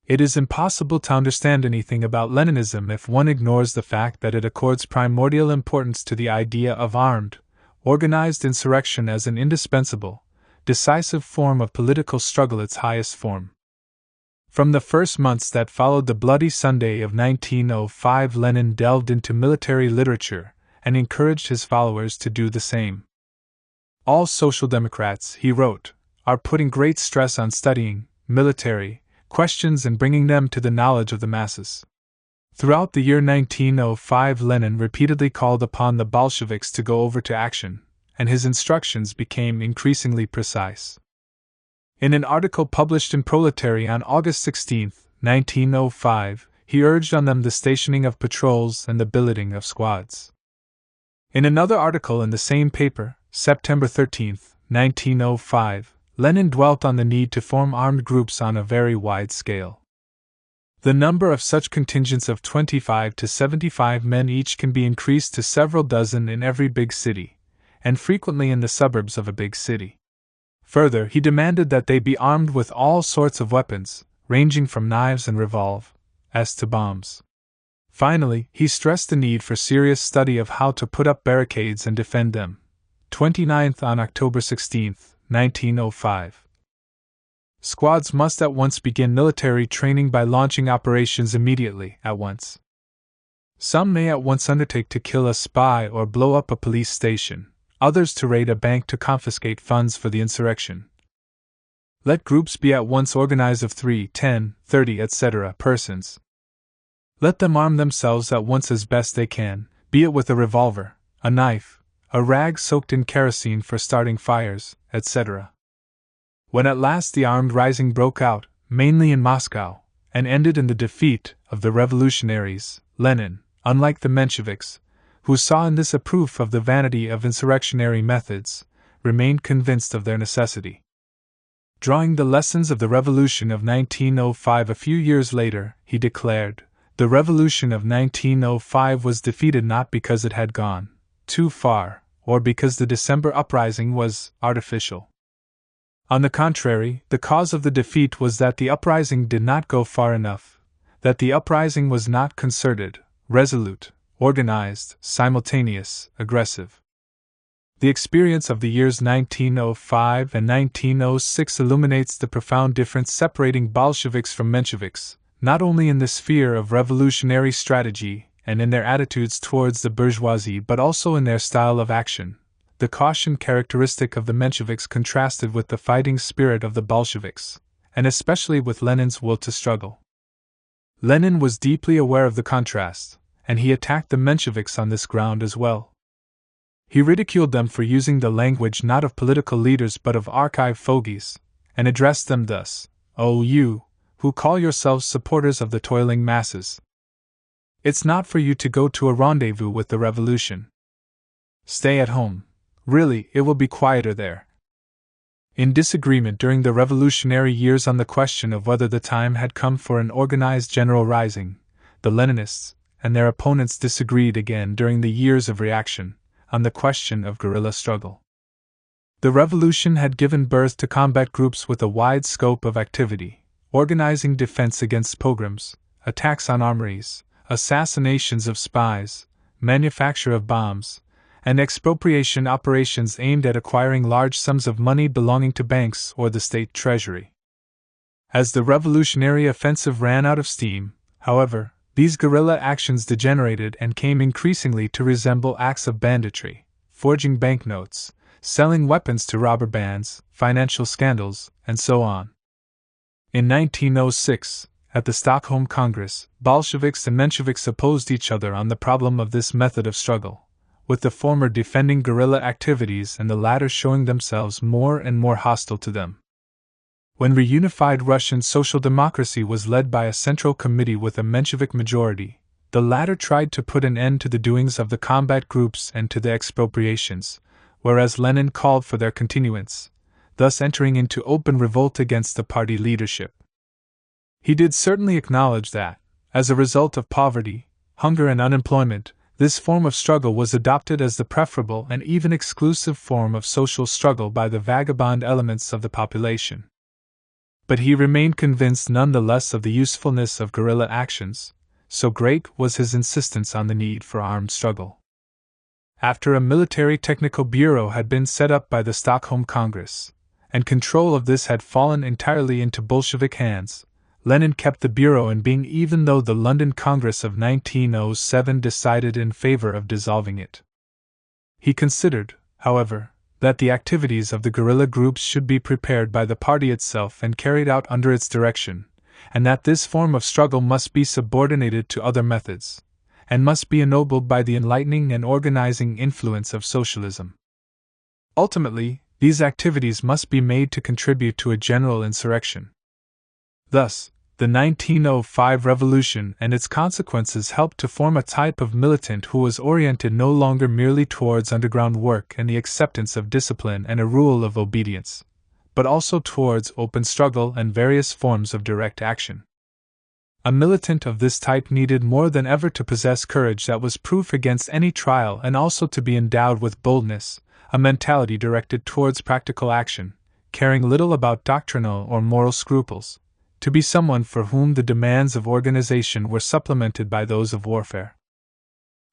A: It is impossible to understand anything about Leninism if one ignores the fact that it accords primordial importance to the idea of armed, organized insurrection as an indispensable, decisive form of political struggle, its highest form. From the first months that followed the Bloody Sunday of 1905, Lenin delved into military literature and encouraged his followers to do the same. All social democrats, he wrote, are putting great stress on studying military questions and bringing them to the knowledge of the masses. Throughout the year 1905, Lenin repeatedly called upon the Bolsheviks to go over to action, and his instructions became increasingly precise. In an article published in Proletary on August 16, 1905, he urged on them the stationing of patrols and the billeting of squads. In another article in the same paper, September 13, 1905, Lenin dwelt on the need to form armed groups on a very wide scale. The number of such contingents of 25 to 75 men each can be increased to several dozen in every big city, and frequently in the suburbs of a big city. Further, he demanded that they be armed with all sorts of weapons, ranging from knives and revolvers to bombs. Finally, he stressed the need for serious study of how to put up barricades and defend them. 29th on October 16, 1905. Squads must at once begin military training by launching operations immediately, at once. Some may at once undertake to kill a spy or blow up a police station, others to raid a bank to confiscate funds for the insurrection. Let groups be at once organized of 3, 10, 30, etc. persons. Let them arm themselves at once as best they can, be it with a revolver, a knife, a rag soaked in kerosene for starting fires, etc. When at last the armed rising broke out, mainly in Moscow, and ended in the defeat of the revolutionaries, Lenin, unlike the Mensheviks, who saw in this a proof of the vanity of insurrectionary methods, remained convinced of their necessity. Drawing the lessons of the Revolution of 1905 a few years later, he declared, "The Revolution of 1905 was defeated not because it had gone too far, or because the December uprising was artificial. On the contrary, the cause of the defeat was that the uprising did not go far enough, that the uprising was not concerted, resolute, organized, simultaneous, aggressive." The experience of the years 1905 and 1906 illuminates the profound difference separating Bolsheviks from Mensheviks, not only in the sphere of revolutionary strategy and in their attitudes towards the bourgeoisie but also in their style of action. The caution characteristic of the Mensheviks contrasted with the fighting spirit of the Bolsheviks, and especially with Lenin's will to struggle. Lenin was deeply aware of the contrast, and he attacked the Mensheviks on this ground as well. He ridiculed them for using the language not of political leaders but of archive fogies, and addressed them thus: "O you, who call yourselves supporters of the toiling masses. It's not for you to go to a rendezvous with the revolution. Stay at home. Really, it will be quieter there." In disagreement during the revolutionary years on the question of whether the time had come for an organized general rising, the Leninists and their opponents disagreed again during the years of reaction, on the question of guerrilla struggle. The revolution had given birth to combat groups with a wide scope of activity, organizing defense against pogroms, attacks on armories, assassinations of spies, manufacture of bombs, and expropriation operations aimed at acquiring large sums of money belonging to banks or the state treasury. As the revolutionary offensive ran out of steam, however, these guerrilla actions degenerated and came increasingly to resemble acts of banditry, forging banknotes, selling weapons to robber bands, financial scandals, and so on. In 1906, at the Stockholm Congress, Bolsheviks and Mensheviks opposed each other on the problem of this method of struggle, with the former defending guerrilla activities and the latter showing themselves more and more hostile to them. When reunified Russian social democracy was led by a central committee with a Menshevik majority, the latter tried to put an end to the doings of the combat groups and to the expropriations, whereas Lenin called for their continuance, thus entering into open revolt against the party leadership. He did certainly acknowledge that, as a result of poverty, hunger and unemployment, this form of struggle was adopted as the preferable and even exclusive form of social struggle by the vagabond elements of the population. But he remained convinced none the less of the usefulness of guerrilla actions, so great was his insistence on the need for armed struggle. After a military technical bureau had been set up by the Stockholm Congress, and control of this had fallen entirely into Bolshevik hands, Lenin kept the bureau in being even though the London Congress of 1907 decided in favor of dissolving it. He considered, however, that the activities of the guerrilla groups should be prepared by the party itself and carried out under its direction, and that this form of struggle must be subordinated to other methods, and must be ennobled by the enlightening and organizing influence of socialism. Ultimately, these activities must be made to contribute to a general insurrection. Thus, The 1905 revolution and its consequences helped to form a type of militant who was oriented no longer merely towards underground work and the acceptance of discipline and a rule of obedience, but also towards open struggle and various forms of direct action. A militant of this type needed more than ever to possess courage that was proof against any trial and also to be endowed with boldness, a mentality directed towards practical action, caring little about doctrinal or moral scruples, to be someone for whom the demands of organization were supplemented by those of warfare.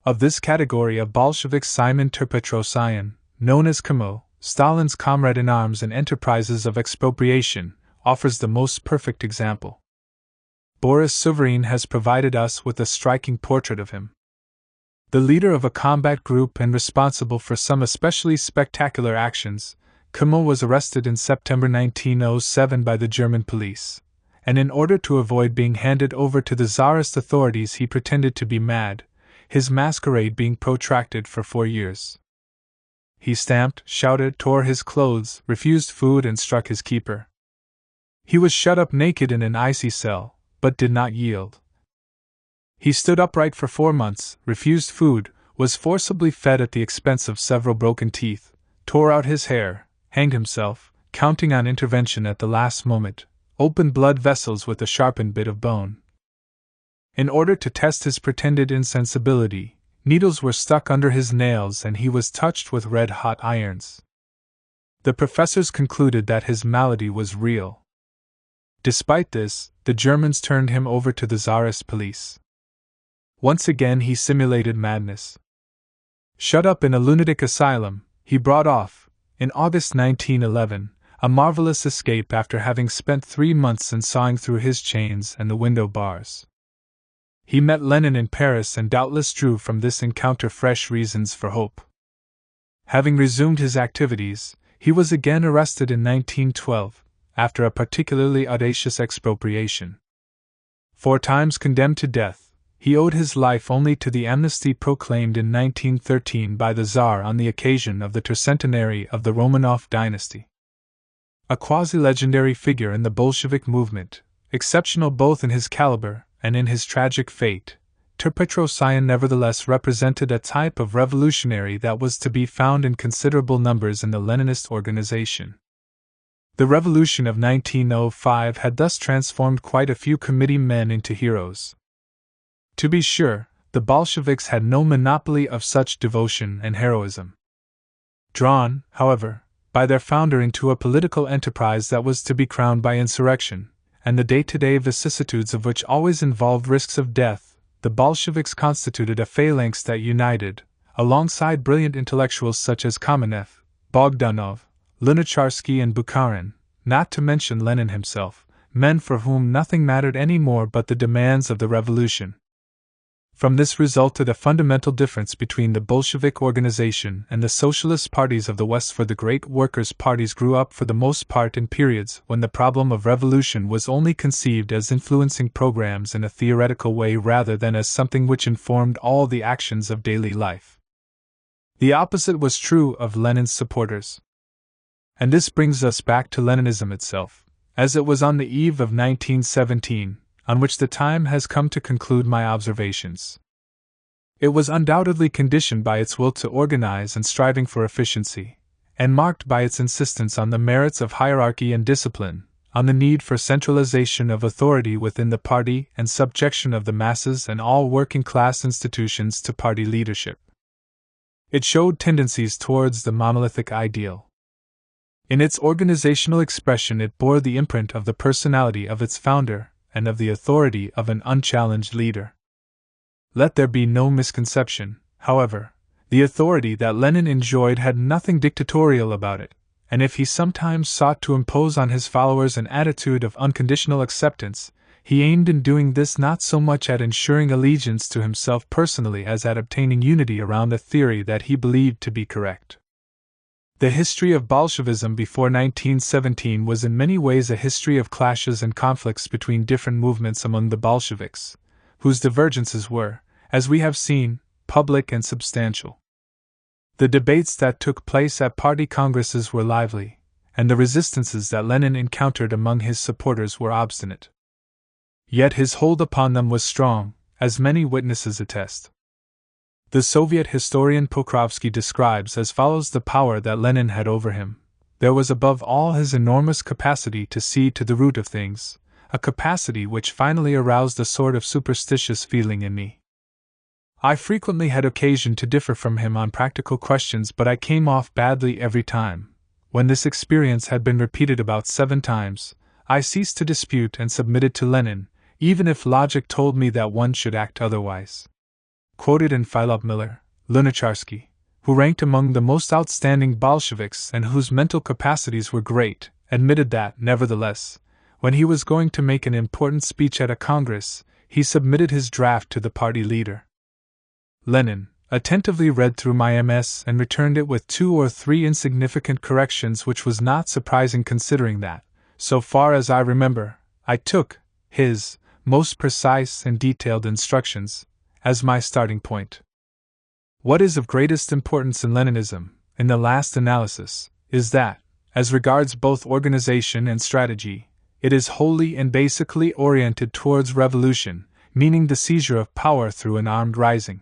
A: Of this category of Bolsheviks, Simon Petrosyan, known as Kamo, Stalin's comrade in arms and enterprises of expropriation, offers the most perfect example. Boris Suvarin has provided us with a striking portrait of him. The leader of a combat group and responsible for some especially spectacular actions, Kamo was arrested in September 1907 by the German police, and in order to avoid being handed over to the Tsarist authorities he pretended to be mad, his masquerade being protracted for 4 years. He stamped, shouted, tore his clothes, refused food and struck his keeper. He was shut up naked in an icy cell, but did not yield. He stood upright for 4 months, refused food, was forcibly fed at the expense of several broken teeth, tore out his hair, hanged himself, counting on intervention at the last moment, opened blood vessels with a sharpened bit of bone. In order to test his pretended insensibility, needles were stuck under his nails and he was touched with red-hot irons. The professors concluded that his malady was real. Despite this, the Germans turned him over to the Tsarist police. Once again he simulated madness. Shut up in a lunatic asylum, he brought off, in August 1911, a marvelous escape after having spent 3 months in sawing through his chains and the window bars. He met Lenin in Paris and doubtless drew from this encounter fresh reasons for hope. Having resumed his activities, he was again arrested in 1912, after a particularly audacious expropriation. 4 times condemned to death, he owed his life only to the amnesty proclaimed in 1913 by the Tsar on the occasion of the tercentenary of the Romanov dynasty. A quasi-legendary figure in the Bolshevik movement, exceptional both in his caliber and in his tragic fate, Petrosyan nevertheless represented a type of revolutionary that was to be found in considerable numbers in the Leninist organization. The revolution of 1905 had thus transformed quite a few committee men into heroes. To be sure, the Bolsheviks had no monopoly of such devotion and heroism. Drawn, however, by their founder into a political enterprise that was to be crowned by insurrection, and the day-to-day vicissitudes of which always involved risks of death, the Bolsheviks constituted a phalanx that united, alongside brilliant intellectuals such as Kamenev, Bogdanov, Lunacharsky and Bukharin, not to mention Lenin himself, men for whom nothing mattered any more but the demands of the revolution. From this resulted a fundamental difference between the Bolshevik organization and the socialist parties of the West, for the great workers' parties grew up for the most part in periods when the problem of revolution was only conceived as influencing programs in a theoretical way rather than as something which informed all the actions of daily life. The opposite was true of Lenin's supporters. And this brings us back to Leninism itself, as it was on the eve of 1917, on which the time has come to conclude my observations. It was undoubtedly conditioned by its will to organize and striving for efficiency, and marked by its insistence on the merits of hierarchy and discipline, on the need for centralization of authority within the party and subjection of the masses and all working-class institutions to party leadership. It showed tendencies towards the monolithic ideal. In its organizational expression it bore the imprint of the personality of its founder and of the authority of an unchallenged leader. Let there be no misconception, however, the authority that Lenin enjoyed had nothing dictatorial about it, and if he sometimes sought to impose on his followers an attitude of unconditional acceptance, he aimed in doing this not so much at ensuring allegiance to himself personally as at obtaining unity around the theory that he believed to be correct. The history of Bolshevism before 1917 was in many ways a history of clashes and conflicts between different movements among the Bolsheviks, whose divergences were, as we have seen, public and substantial. The debates that took place at party congresses were lively, and the resistances that Lenin encountered among his supporters were obstinate. Yet his hold upon them was strong, as many witnesses attest. The Soviet historian Pokrovsky describes as follows the power that Lenin had over him. There was above all his enormous capacity to see to the root of things, a capacity which finally aroused a sort of superstitious feeling in me. I frequently had occasion to differ from him on practical questions, but I came off badly every time. When this experience had been repeated about 7 times, I ceased to dispute and submitted to Lenin, even if logic told me that one should act otherwise. Quoted in Philip Miller, Lunacharsky, who ranked among the most outstanding Bolsheviks and whose mental capacities were great, admitted that, nevertheless, when he was going to make an important speech at a congress, he submitted his draft to the party leader. Lenin attentively read through my MS and returned it with 2 or 3 insignificant corrections, which was not surprising considering that, so far as I remember, I took his most precise and detailed instructions as my starting point. What is of greatest importance in Leninism, in the last analysis, is that, as regards both organization and strategy, it is wholly and basically oriented towards revolution, meaning the seizure of power through an armed rising.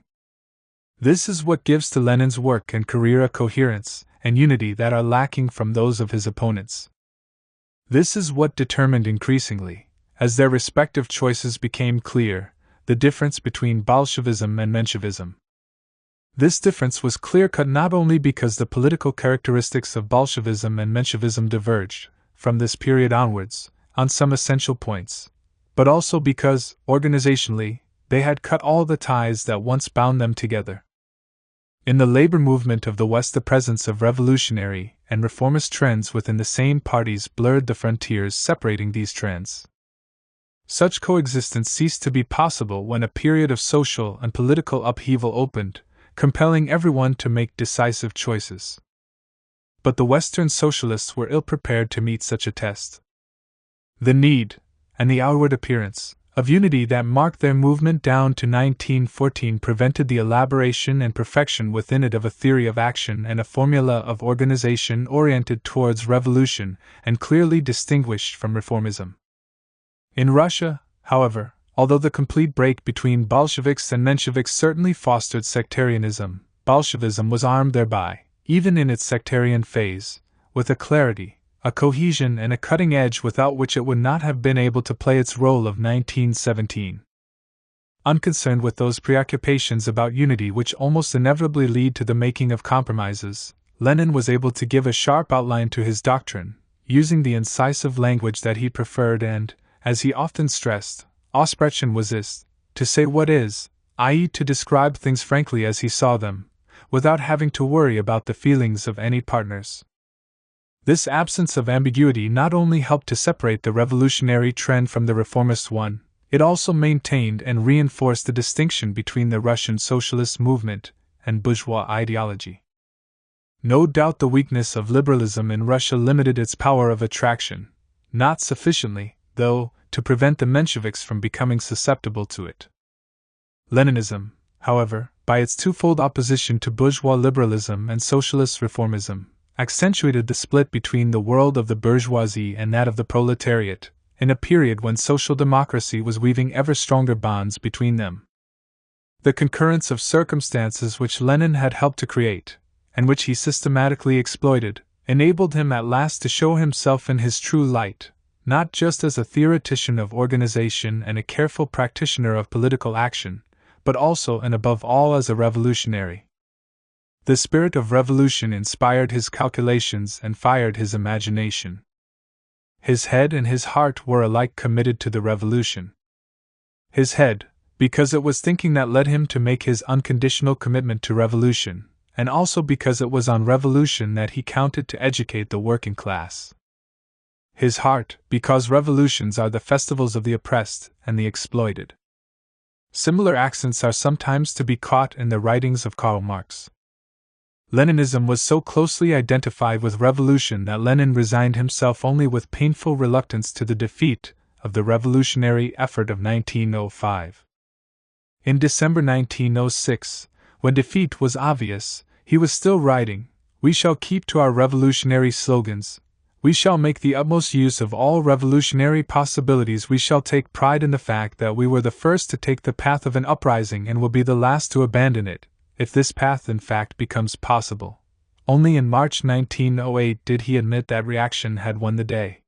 A: This is what gives to Lenin's work and career a coherence and unity that are lacking from those of his opponents. This is what determined increasingly, as their respective choices became clear, the difference between Bolshevism and Menshevism. This difference was clear-cut not only because the political characteristics of Bolshevism and Menshevism diverged, from this period onwards, on some essential points, but also because, organizationally, they had cut all the ties that once bound them together. In the labor movement of the West, the presence of revolutionary and reformist trends within the same parties blurred the frontiers separating these trends. Such coexistence ceased to be possible when a period of social and political upheaval opened, compelling everyone to make decisive choices. But the Western socialists were ill-prepared to meet such a test. The need, and the outward appearance, of unity that marked their movement down to 1914 prevented the elaboration and perfection within it of a theory of action and a formula of organization oriented towards revolution and clearly distinguished from reformism. In Russia, however, although the complete break between Bolsheviks and Mensheviks certainly fostered sectarianism, Bolshevism was armed thereby, even in its sectarian phase, with a clarity, a cohesion and a cutting edge without which it would not have been able to play its role of 1917. Unconcerned with those preoccupations about unity which almost inevitably lead to the making of compromises, Lenin was able to give a sharp outline to his doctrine, using the incisive language that he preferred and, as he often stressed, Aussprechen was ist, to say what is, i.e., to describe things frankly as he saw them, without having to worry about the feelings of any partners. This absence of ambiguity not only helped to separate the revolutionary trend from the reformist one, it also maintained and reinforced the distinction between the Russian socialist movement and bourgeois ideology. No doubt the weakness of liberalism in Russia limited its power of attraction, not sufficiently, though, to prevent the Mensheviks from becoming susceptible to it. Leninism, however, by its twofold opposition to bourgeois liberalism and socialist reformism, accentuated the split between the world of the bourgeoisie and that of the proletariat, in a period when social democracy was weaving ever stronger bonds between them. The concurrence of circumstances which Lenin had helped to create, and which he systematically exploited, enabled him at last to show himself in his true light, not just as a theoretician of organization and a careful practitioner of political action, but also and above all as a revolutionary. The spirit of revolution inspired his calculations and fired his imagination. His head and his heart were alike committed to the revolution. His head, because it was thinking that led him to make his unconditional commitment to revolution, and also because it was on revolution that he counted to educate the working class. His heart, because revolutions are the festivals of the oppressed and the exploited. Similar accents are sometimes to be caught in the writings of Karl Marx. Leninism was so closely identified with revolution that Lenin resigned himself only with painful reluctance to the defeat of the revolutionary effort of 1905. In December 1906, when defeat was obvious, he was still writing, "We shall keep to our revolutionary slogans, We shall make the utmost use of all revolutionary possibilities. We shall take pride in the fact that we were the first to take the path of an uprising and will be the last to abandon it, if this path in fact becomes possible. Only in March 1908 did he admit that reaction had won the day.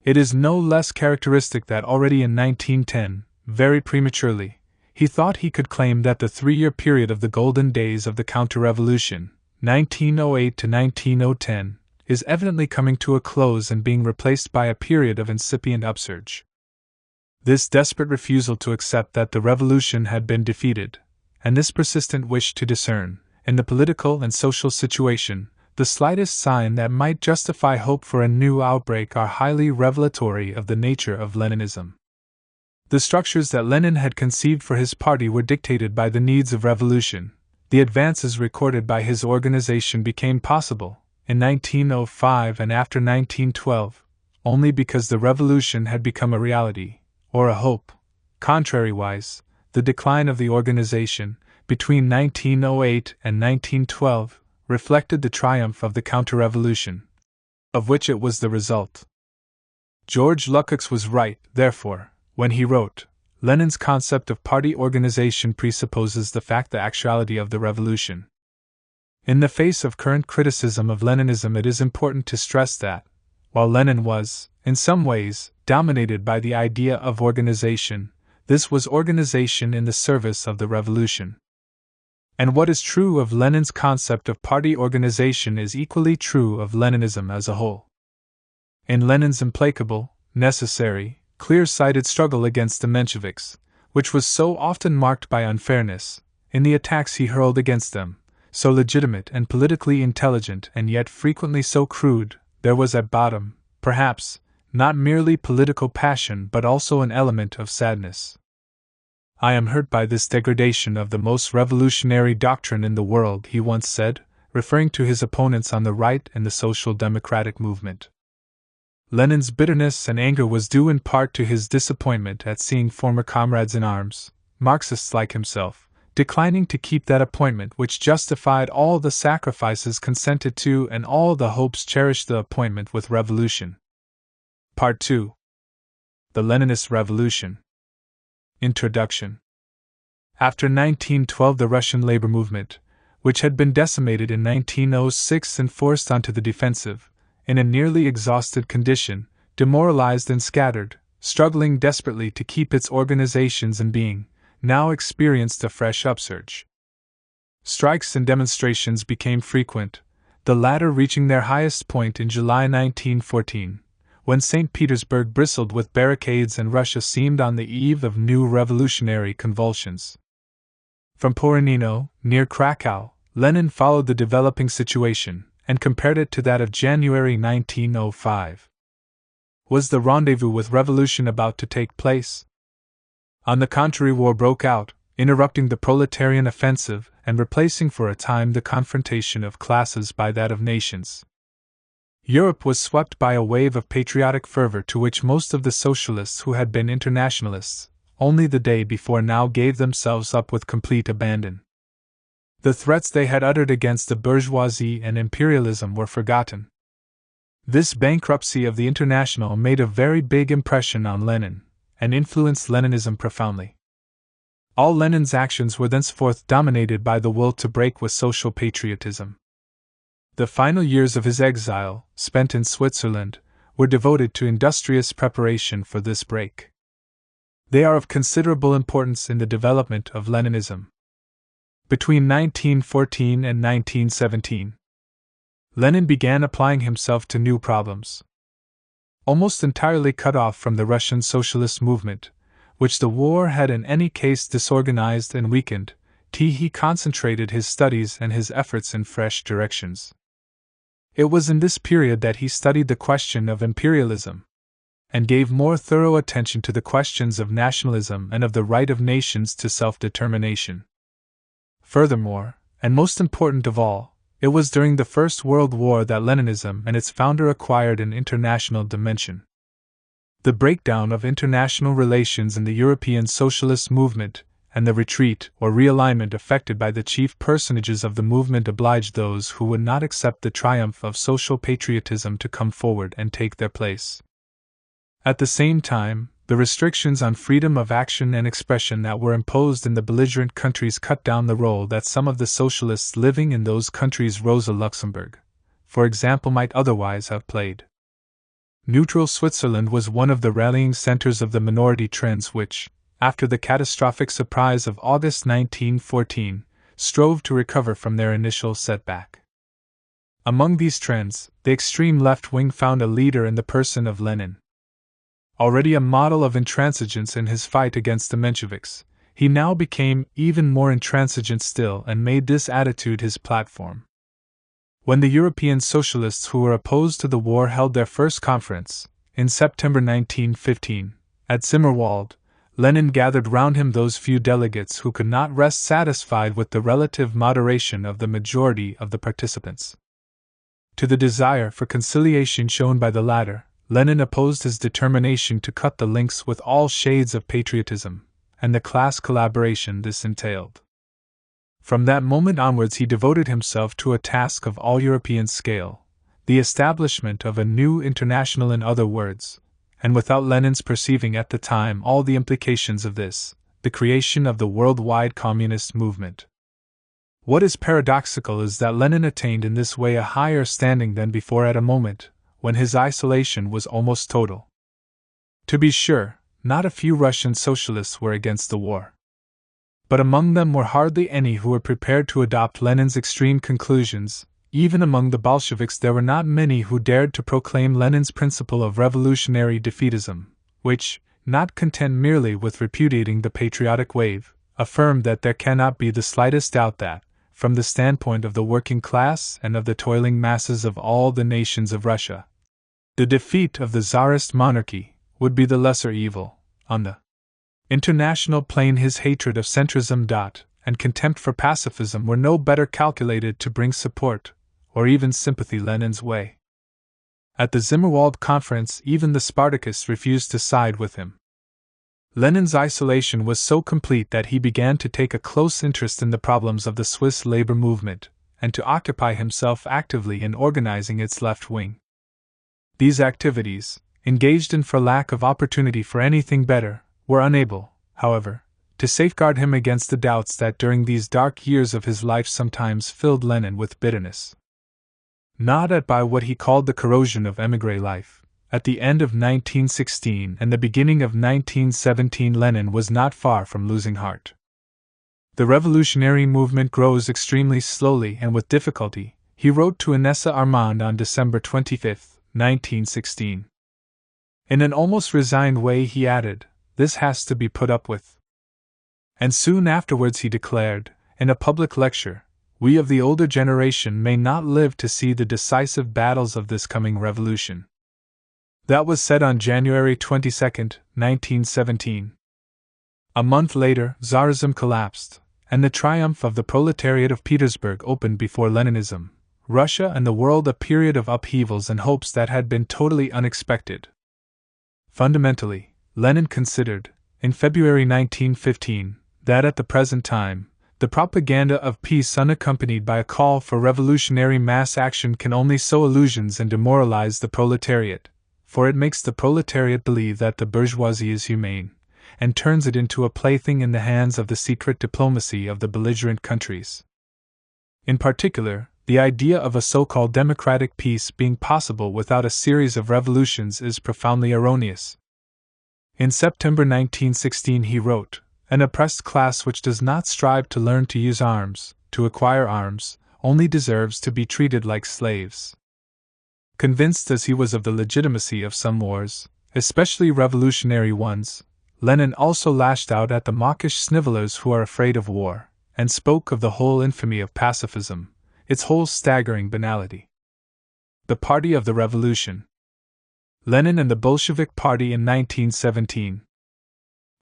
A: It is no less characteristic that already in 1910, very prematurely, he thought he could claim that the 3-year period of the golden days of the counter-revolution, 1908 to 1910, is evidently coming to a close and being replaced by a period of incipient upsurge. This desperate refusal to accept that the revolution had been defeated, and this persistent wish to discern, in the political and social situation, the slightest sign that might justify hope for a new outbreak are highly revelatory of the nature of Leninism. The structures that Lenin had conceived for his party were dictated by the needs of revolution. The advances recorded by his organization became possible, in 1905 and after 1912, only because the revolution had become a reality, or a hope. Contrariwise, the decline of the organization, between 1908 and 1912, reflected the triumph of the counter-revolution, of which it was the result. George Lukács was right, therefore, when he wrote, Lenin's concept of party organization presupposes the fact the actuality of the revolution. In the face of current criticism of Leninism, it is important to stress that, while Lenin was, in some ways, dominated by the idea of organization, this was organization in the service of the revolution. And what is true of Lenin's concept of party organization is equally true of Leninism as a whole. In Lenin's implacable, necessary, clear-sighted struggle against the Mensheviks, which was so often marked by unfairness, in the attacks he hurled against them, so legitimate and politically intelligent and yet frequently so crude, there was at bottom, perhaps, not merely political passion but also an element of sadness. I am hurt by this degradation of the most revolutionary doctrine in the world, he once said, referring to his opponents on the right in the social democratic movement. Lenin's bitterness and anger was due in part to his disappointment at seeing former comrades in arms, Marxists like himself, declining to keep that appointment which justified all the sacrifices consented to and all the hopes cherished the appointment with revolution. Part 2. The Leninist Revolution. Introduction. After 1912, the Russian labor movement, which had been decimated in 1906 and forced onto the defensive, in a nearly exhausted condition, demoralized and scattered, struggling desperately to keep its organizations in being, now experienced a fresh upsurge. Strikes and demonstrations became frequent, the latter reaching their highest point in July 1914, when St. Petersburg bristled with barricades and Russia seemed on the eve of new revolutionary convulsions. From Poronino, near Krakow, Lenin followed the developing situation and compared it to that of January 1905. Was the rendezvous with revolution about to take place? On the contrary, war broke out, interrupting the proletarian offensive and replacing for a time the confrontation of classes by that of nations. Europe was swept by a wave of patriotic fervor to which most of the socialists who had been internationalists only the day before now gave themselves up with complete abandon. The threats they had uttered against the bourgeoisie and imperialism were forgotten. This bankruptcy of the International made a very big impression on Lenin, and influenced Leninism profoundly. All Lenin's actions were thenceforth dominated by the will to break with social patriotism. The final years of his exile, spent in Switzerland, were devoted to industrious preparation for this break. They are of considerable importance in the development of Leninism. Between 1914 and 1917, Lenin began applying himself to new problems. Almost entirely cut off from the Russian socialist movement, which the war had in any case disorganized and weakened, he concentrated his studies and his efforts in fresh directions. It was in this period that he studied the question of imperialism, and gave more thorough attention to the questions of nationalism and of the right of nations to self-determination. Furthermore, and most important of all, it was during the First World War that Leninism and its founder acquired an international dimension. The breakdown of international relations in the European socialist movement, and the retreat or realignment effected by the chief personages of the movement obliged those who would not accept the triumph of social patriotism to come forward and take their place. At the same time, the restrictions on freedom of action and expression that were imposed in the belligerent countries cut down the role that some of the socialists living in those countries, Rosa Luxemburg, for example, might otherwise have played. Neutral Switzerland was one of the rallying centers of the minority trends which, after the catastrophic surprise of August 1914, strove to recover from their initial setback. Among these trends, the extreme left wing found a leader in the person of Lenin. Already a model of intransigence in his fight against the Mensheviks, he now became even more intransigent still and made this attitude his platform. When the European socialists who were opposed to the war held their first conference, in September 1915, at Zimmerwald, Lenin gathered round him those few delegates who could not rest satisfied with the relative moderation of the majority of the participants. To the desire for conciliation shown by the latter, Lenin opposed his determination to cut the links with all shades of patriotism, and the class collaboration this entailed. From that moment onwards he devoted himself to a task of all-European scale, the establishment of a new international, in other words, and without Lenin's perceiving at the time all the implications of this, the creation of the worldwide communist movement. What is paradoxical is that Lenin attained in this way a higher standing than before at a moment when his isolation was almost total. To be sure, not a few Russian socialists were against the war. But among them were hardly any who were prepared to adopt Lenin's extreme conclusions. Even among the Bolsheviks there were not many who dared to proclaim Lenin's principle of revolutionary defeatism, which, not content merely with repudiating the patriotic wave, affirmed that there cannot be the slightest doubt that, from the standpoint of the working class and of the toiling masses of all the nations of Russia, the defeat of the Tsarist monarchy would be the lesser evil. On the international plane his hatred of centrism and contempt for pacifism were no better calculated to bring support, or even sympathy, Lenin's way. At the Zimmerwald conference even the Spartakists refused to side with him. Lenin's isolation was so complete that he began to take a close interest in the problems of the Swiss labor movement, and to occupy himself actively in organizing its left wing. These activities, engaged in for lack of opportunity for anything better, were unable, however, to safeguard him against the doubts that during these dark years of his life sometimes filled Lenin with bitterness. Not at by what he called the corrosion of émigré life, at the end of 1916 and the beginning of 1917 Lenin was not far from losing heart. The revolutionary movement grows extremely slowly and with difficulty, he wrote to Inessa Armand on December 25, 1916. In an almost resigned way he added, "This has to be put up with." And soon afterwards he declared, in a public lecture, "We of the older generation may not live to see the decisive battles of this coming revolution." That was said on January 22, 1917. A month later, Tsarism collapsed, and the triumph of the proletariat of Petersburg opened before Leninism, Russia and the world a period of upheavals and hopes that had been totally unexpected. Fundamentally, Lenin considered, in February 1915, that at the present time, the propaganda of peace unaccompanied by a call for revolutionary mass action can only sow illusions and demoralize the proletariat, for it makes the proletariat believe that the bourgeoisie is humane, and turns it into a plaything in the hands of the secret diplomacy of the belligerent countries. In particular, the idea of a so-called democratic peace being possible without a series of revolutions is profoundly erroneous. In September 1916 he wrote, "An oppressed class which does not strive to learn to use arms, to acquire arms, only deserves to be treated like slaves." Convinced as he was of the legitimacy of some wars, especially revolutionary ones, Lenin also lashed out at the mawkish snivellers who are afraid of war, and spoke of the whole infamy of pacifism, its whole staggering banality. The Party of the Revolution. Lenin and the Bolshevik Party in 1917.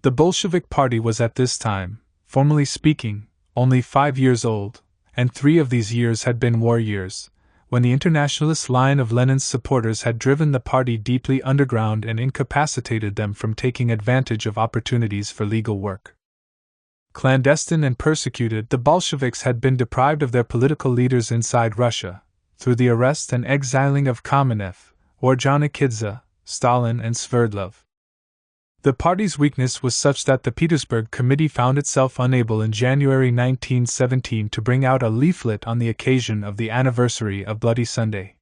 A: The Bolshevik Party was at this time, formally speaking, only 5 years old, and 3 of these years had been war years, when the internationalist line of Lenin's supporters had driven the party deeply underground and incapacitated them from taking advantage of opportunities for legal work. clandestine and persecuted, the Bolsheviks had been deprived of their political leaders inside Russia, through the arrest and exiling of Kamenev, Ordzhonikidze, Stalin, and Sverdlov. The party's weakness was such that the Petersburg Committee found itself unable in January 1917 to bring out a leaflet on the occasion of the anniversary of Bloody Sunday.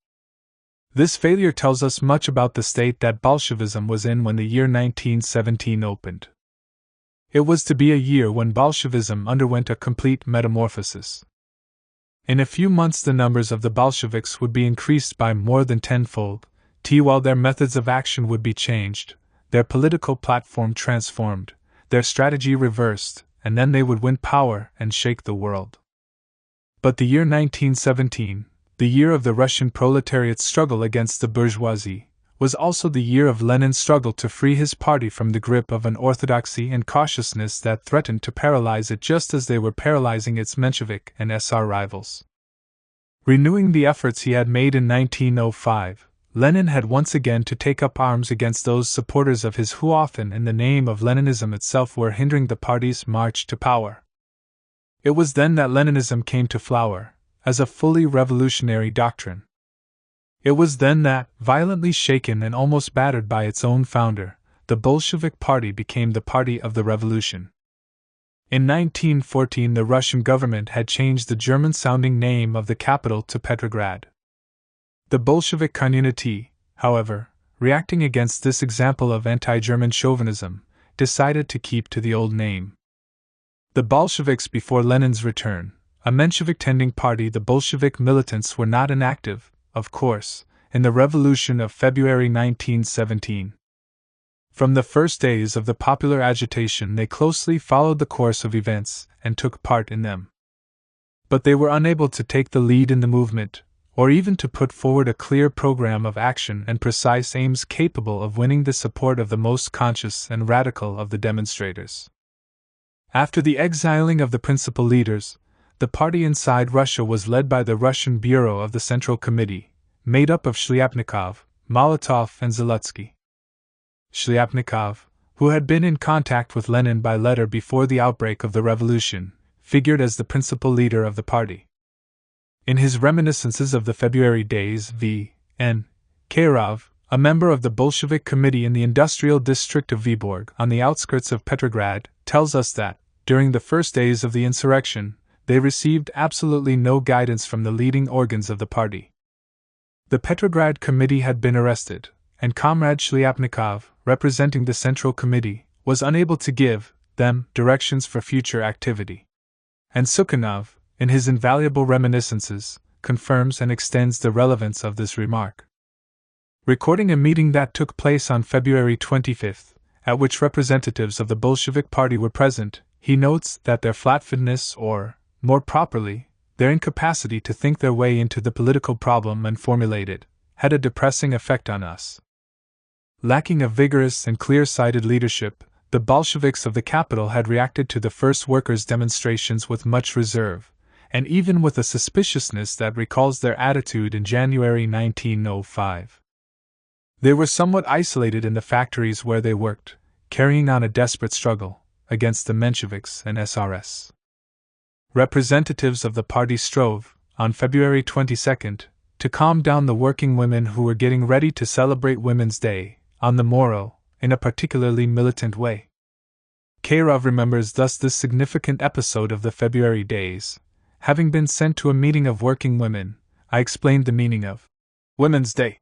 A: This failure tells us much about the state that Bolshevism was in when the year 1917 opened. It was to be a year when Bolshevism underwent a complete metamorphosis. In a few months the numbers of the Bolsheviks would be increased by more than tenfold, while their methods of action would be changed, their political platform transformed, their strategy reversed, and then they would win power and shake the world. But the year 1917, the year of the Russian proletariat's struggle against the bourgeoisie, was also the year of Lenin's struggle to free his party from the grip of an orthodoxy and cautiousness that threatened to paralyze it just as they were paralyzing its Menshevik and SR rivals. Renewing the efforts he had made in 1905, Lenin had once again to take up arms against those supporters of his who often in the name of Leninism itself were hindering the party's march to power. It was then that Leninism came to flower, as a fully revolutionary doctrine. It was then that, violently shaken and almost battered by its own founder, the Bolshevik Party became the Party of the Revolution. In 1914 the Russian government had changed the German-sounding name of the capital to Petrograd. The Bolshevik community, however, reacting against this example of anti-German chauvinism, decided to keep to the old name. The Bolsheviks before Lenin's return, a Menshevik-tending party, the Bolshevik militants were not inactive, of course, in the revolution of February 1917. From the first days of the popular agitation they closely followed the course of events and took part in them. But they were unable to take the lead in the movement, or even to put forward a clear program of action and precise aims capable of winning the support of the most conscious and radical of the demonstrators. After the exiling of the principal leaders, the party inside Russia was led by the Russian Bureau of the Central Committee, made up of Shliapnikov, Molotov, and Zalutsky. Shliapnikov, who had been in contact with Lenin by letter before the outbreak of the revolution, figured as the principal leader of the party. In his reminiscences of the February days, V.N. Kayrov, a member of the Bolshevik Committee in the industrial district of Vyborg on the outskirts of Petrograd, tells us that, during the first days of the insurrection, they received absolutely no guidance from the leading organs of the party. The Petrograd Committee had been arrested, and Comrade Shliapnikov, representing the Central Committee, was unable to give them directions for future activity. And Sukhanov, in his invaluable reminiscences, confirms and extends the relevance of this remark. Recording a meeting that took place on February 25, at which representatives of the Bolshevik Party were present, he notes that their flat-footedness, or, more properly, their incapacity to think their way into the political problem and formulate it, had a depressing effect on us. Lacking a vigorous and clear-sighted leadership, the Bolsheviks of the capital had reacted to the first workers' demonstrations with much reserve, and even with a suspiciousness that recalls their attitude in January 1905. They were somewhat isolated in the factories where they worked, carrying on a desperate struggle against the Mensheviks and SRS. Representatives of the party strove, on February 22, to calm down the working women who were getting ready to celebrate Women's Day, on the morrow, in a particularly militant way. Kayrov remembers thus this significant episode of the February days. Having been sent to a meeting of working women, I explained the meaning of Women's Day,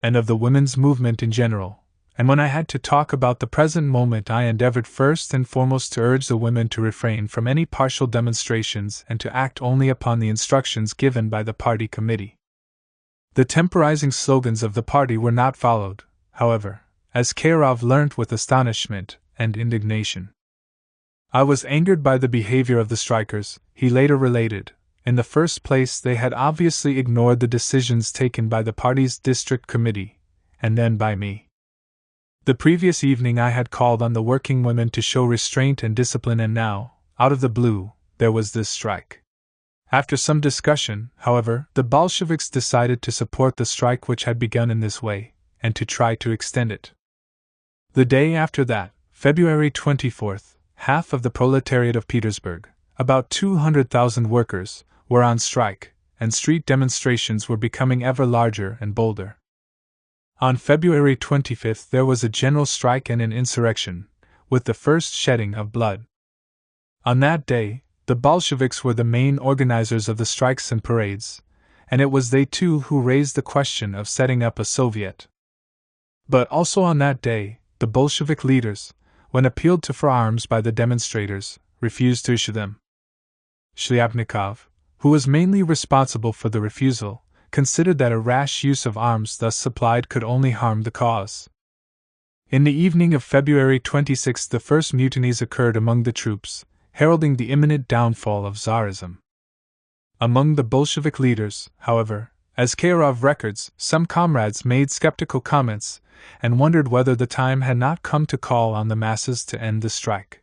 A: and of the women's movement in general, and when I had to talk about the present moment I endeavored first and foremost to urge the women to refrain from any partial demonstrations and to act only upon the instructions given by the party committee. The temporizing slogans of the party were not followed, however, as Kayrov learnt with astonishment and indignation. I was angered by the behavior of the strikers, he later related. In the first place, they had obviously ignored the decisions taken by the party's district committee, and then by me. The previous evening I had called on the working women to show restraint and discipline, and now, out of the blue, there was this strike. After some discussion, however, the Bolsheviks decided to support the strike which had begun in this way, and to try to extend it. The day after that, February 24th, half of the proletariat of Petersburg, about 200,000 workers, were on strike, and street demonstrations were becoming ever larger and bolder. On February 25th there was a general strike and an insurrection, with the first shedding of blood. On that day, the Bolsheviks were the main organizers of the strikes and parades, and it was they too who raised the question of setting up a Soviet. But also on that day, the Bolshevik leaders, when appealed to for arms by the demonstrators, refused to issue them. Shliapnikov, who was mainly responsible for the refusal, considered that a rash use of arms thus supplied could only harm the cause. In the evening of February 26 the first mutinies occurred among the troops, heralding the imminent downfall of Tsarism. Among the Bolshevik leaders, however, as Kharov records, some comrades made skeptical comments and wondered whether the time had not come to call on the masses to end the strike.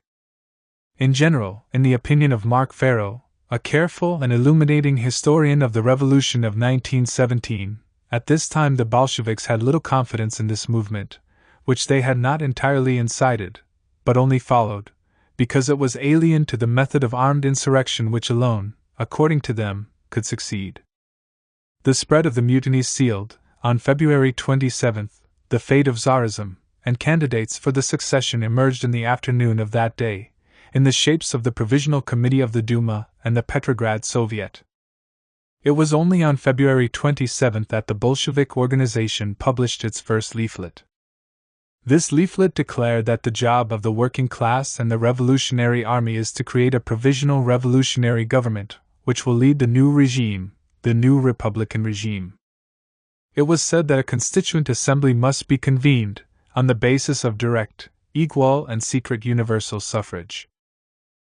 A: In general, in the opinion of Mark Farrow, a careful and illuminating historian of the Revolution of 1917, at this time the Bolsheviks had little confidence in this movement, which they had not entirely incited, but only followed, because it was alien to the method of armed insurrection which alone, according to them, could succeed. The spread of the mutinies sealed, on February 27, the fate of Tsarism, and candidates for the succession emerged in the afternoon of that day, in the shapes of the Provisional Committee of the Duma and the Petrograd Soviet. It was only on February 27 that the Bolshevik organization published its first leaflet. This leaflet declared that the job of the working class and the revolutionary army is to create a provisional revolutionary government, which will lead the new regime, the new republican regime. It was said that a constituent assembly must be convened, on the basis of direct, equal, and secret universal suffrage.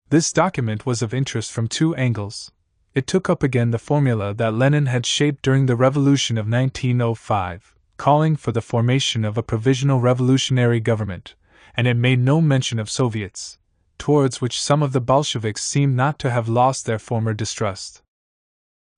A: This document was of interest from two angles. It took up again the formula that Lenin had shaped during the Revolution of 1905, calling for the formation of a provisional revolutionary government, and it made no mention of Soviets, towards which some of the Bolsheviks seemed not to have lost their former distrust.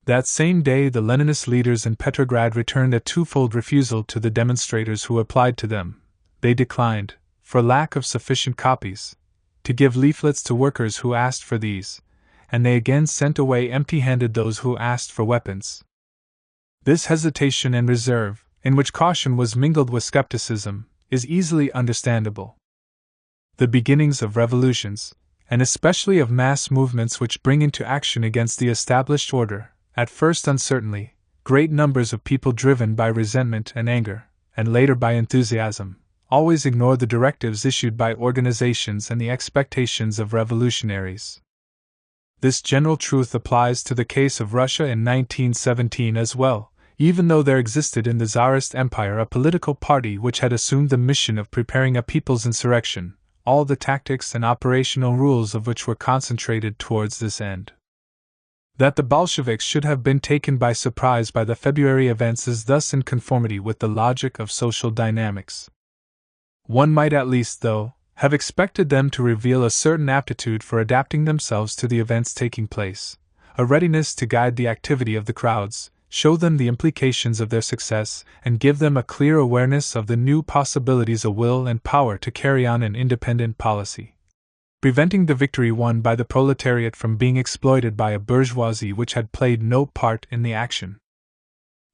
A: That same day the Leninist leaders in Petrograd returned a twofold refusal to the demonstrators who applied to them. They declined, for lack of sufficient copies, to give leaflets to workers who asked for these, and they again sent away empty-handed those who asked for weapons. This hesitation and reserve, in which caution was mingled with skepticism, is easily understandable. The beginnings of revolutions, and especially of mass movements which bring into action against the established order, at first uncertainly, great numbers of people driven by resentment and anger, and later by enthusiasm, always ignore the directives issued by organizations and the expectations of revolutionaries. This general truth applies to the case of Russia in 1917 as well, even though there existed in the Tsarist Empire a political party which had assumed the mission of preparing a people's insurrection, all the tactics and operational rules of which were concentrated towards this end. That the Bolsheviks should have been taken by surprise by the February events is thus in conformity with the logic of social dynamics. One might at least, though, have expected them to reveal a certain aptitude for adapting themselves to the events taking place, a readiness to guide the activity of the crowds, show them the implications of their success, and give them a clear awareness of the new possibilities, a will and power to carry on an independent policy, preventing the victory won by the proletariat from being exploited by a bourgeoisie which had played no part in the action.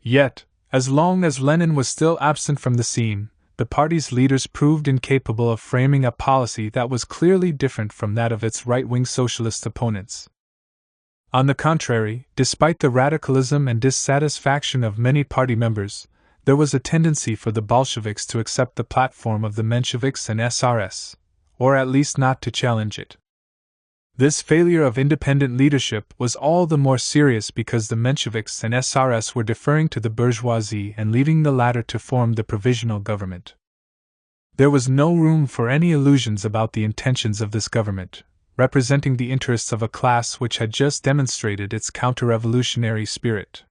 A: Yet, as long as Lenin was still absent from the scene, the party's leaders proved incapable of framing a policy that was clearly different from that of its right-wing socialist opponents. On the contrary, despite the radicalism and dissatisfaction of many party members, there was a tendency for the Bolsheviks to accept the platform of the Mensheviks and SRS, or at least not to challenge it. This failure of independent leadership was all the more serious because the Mensheviks and SRS were deferring to the bourgeoisie and leaving the latter to form the provisional government. There was no room for any illusions about the intentions of this government, representing the interests of a class which had just demonstrated its counter-revolutionary spirit.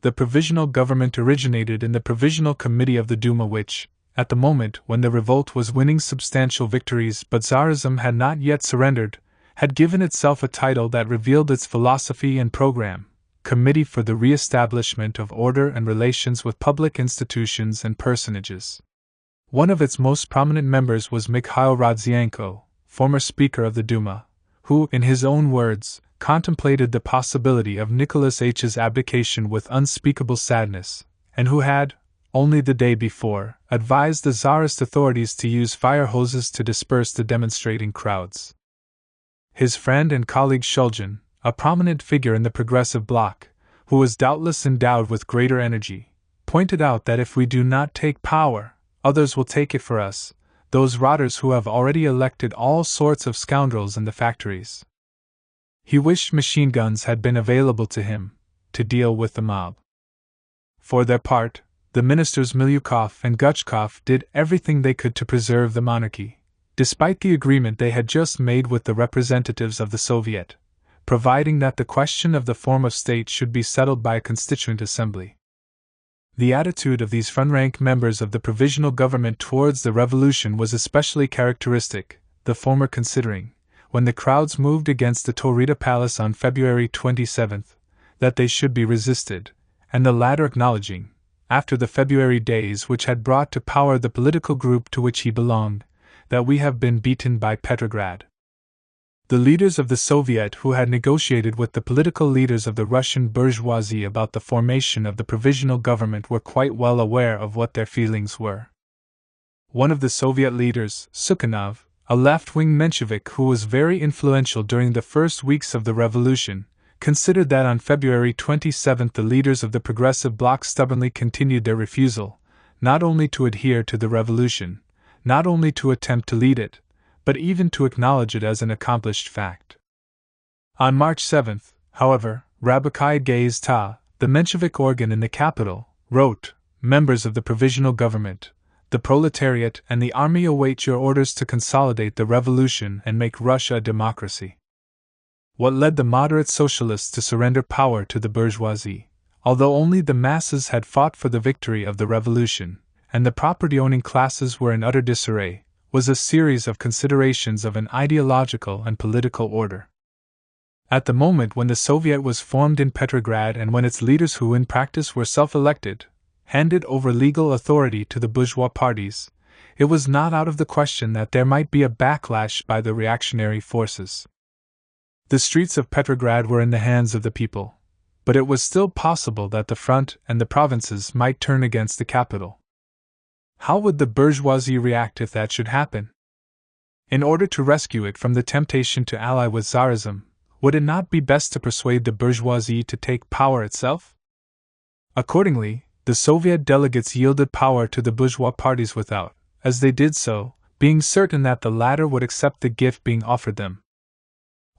A: The provisional government originated in the Provisional Committee of the Duma which, at the moment when the revolt was winning substantial victories but Tsarism had not yet surrendered, had given itself a title that revealed its philosophy and program, Committee for the Re-establishment of Order and Relations with Public Institutions and Personages. One of its most prominent members was Mikhail Rodzianko, former Speaker of the Duma, who, in his own words, contemplated the possibility of Nicholas H's abdication with unspeakable sadness, and who had, only the day before, advised the Tsarist authorities to use fire hoses to disperse the demonstrating crowds. His friend and colleague Shulgin, a prominent figure in the Progressive Bloc, who was doubtless endowed with greater energy, pointed out that if we do not take power, others will take it for us, those rotters who have already elected all sorts of scoundrels in the factories. He wished machine guns had been available to him, to deal with the mob. For their part, the ministers Milyukov and Guchkov did everything they could to preserve the monarchy, despite the agreement they had just made with the representatives of the Soviet, providing that the question of the form of state should be settled by a constituent assembly. The attitude of these front-rank members of the provisional government towards the revolution was especially characteristic, the former considering, when the crowds moved against the Taurida Palace on February 27, that they should be resisted, and the latter acknowledging, after the February days which had brought to power the political group to which he belonged, that we have been beaten by Petrograd. The leaders of the Soviet who had negotiated with the political leaders of the Russian bourgeoisie about the formation of the provisional government were quite well aware of what their feelings were. One of the Soviet leaders, Sukhanov, a left-wing Menshevik who was very influential during the first weeks of the revolution, considered that on February 27 the leaders of the Progressive Bloc stubbornly continued their refusal, not only to adhere to the revolution, not only to attempt to lead it, but even to acknowledge it as an accomplished fact. On March 7, however, Rabakai Gazeta, the Menshevik organ in the capital, wrote, "Members of the provisional government, the proletariat and the army await your orders to consolidate the revolution and make Russia a democracy." What led the moderate socialists to surrender power to the bourgeoisie, although only the masses had fought for the victory of the revolution, and the property-owning classes were in utter disarray, was a series of considerations of an ideological and political order. At the moment when the Soviet was formed in Petrograd and when its leaders, who in practice were self-elected, handed over legal authority to the bourgeois parties, it was not out of the question that there might be a backlash by the reactionary forces. The streets of Petrograd were in the hands of the people, but it was still possible that the front and the provinces might turn against the capital. How would the bourgeoisie react if that should happen? In order to rescue it from the temptation to ally with Tsarism, would it not be best to persuade the bourgeoisie to take power itself? Accordingly, the Soviet delegates yielded power to the bourgeois parties without, as they did so, being certain that the latter would accept the gift being offered them.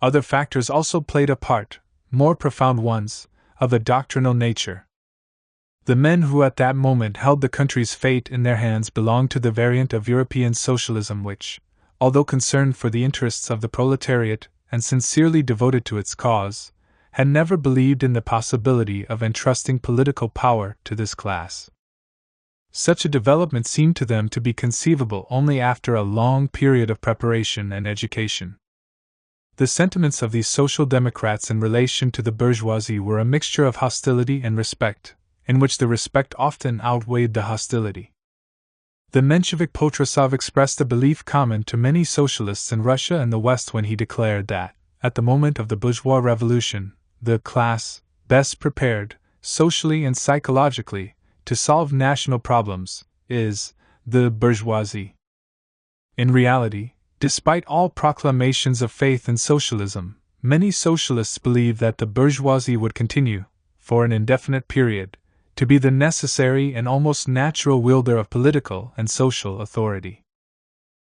A: Other factors also played a part, more profound ones, of a doctrinal nature. The men who at that moment held the country's fate in their hands belonged to the variant of European socialism which, although concerned for the interests of the proletariat and sincerely devoted to its cause, had never believed in the possibility of entrusting political power to this class. Such a development seemed to them to be conceivable only after a long period of preparation and education. The sentiments of these social democrats in relation to the bourgeoisie were a mixture of hostility and respect, in which the respect often outweighed the hostility. The Menshevik Potrasov expressed a belief common to many socialists in Russia and the West when he declared that, at the moment of the bourgeois revolution, the class best prepared, socially and psychologically, to solve national problems is the bourgeoisie. In reality, despite all proclamations of faith in socialism, many socialists believed that the bourgeoisie would continue, for an indefinite period, to be the necessary and almost natural wielder of political and social authority.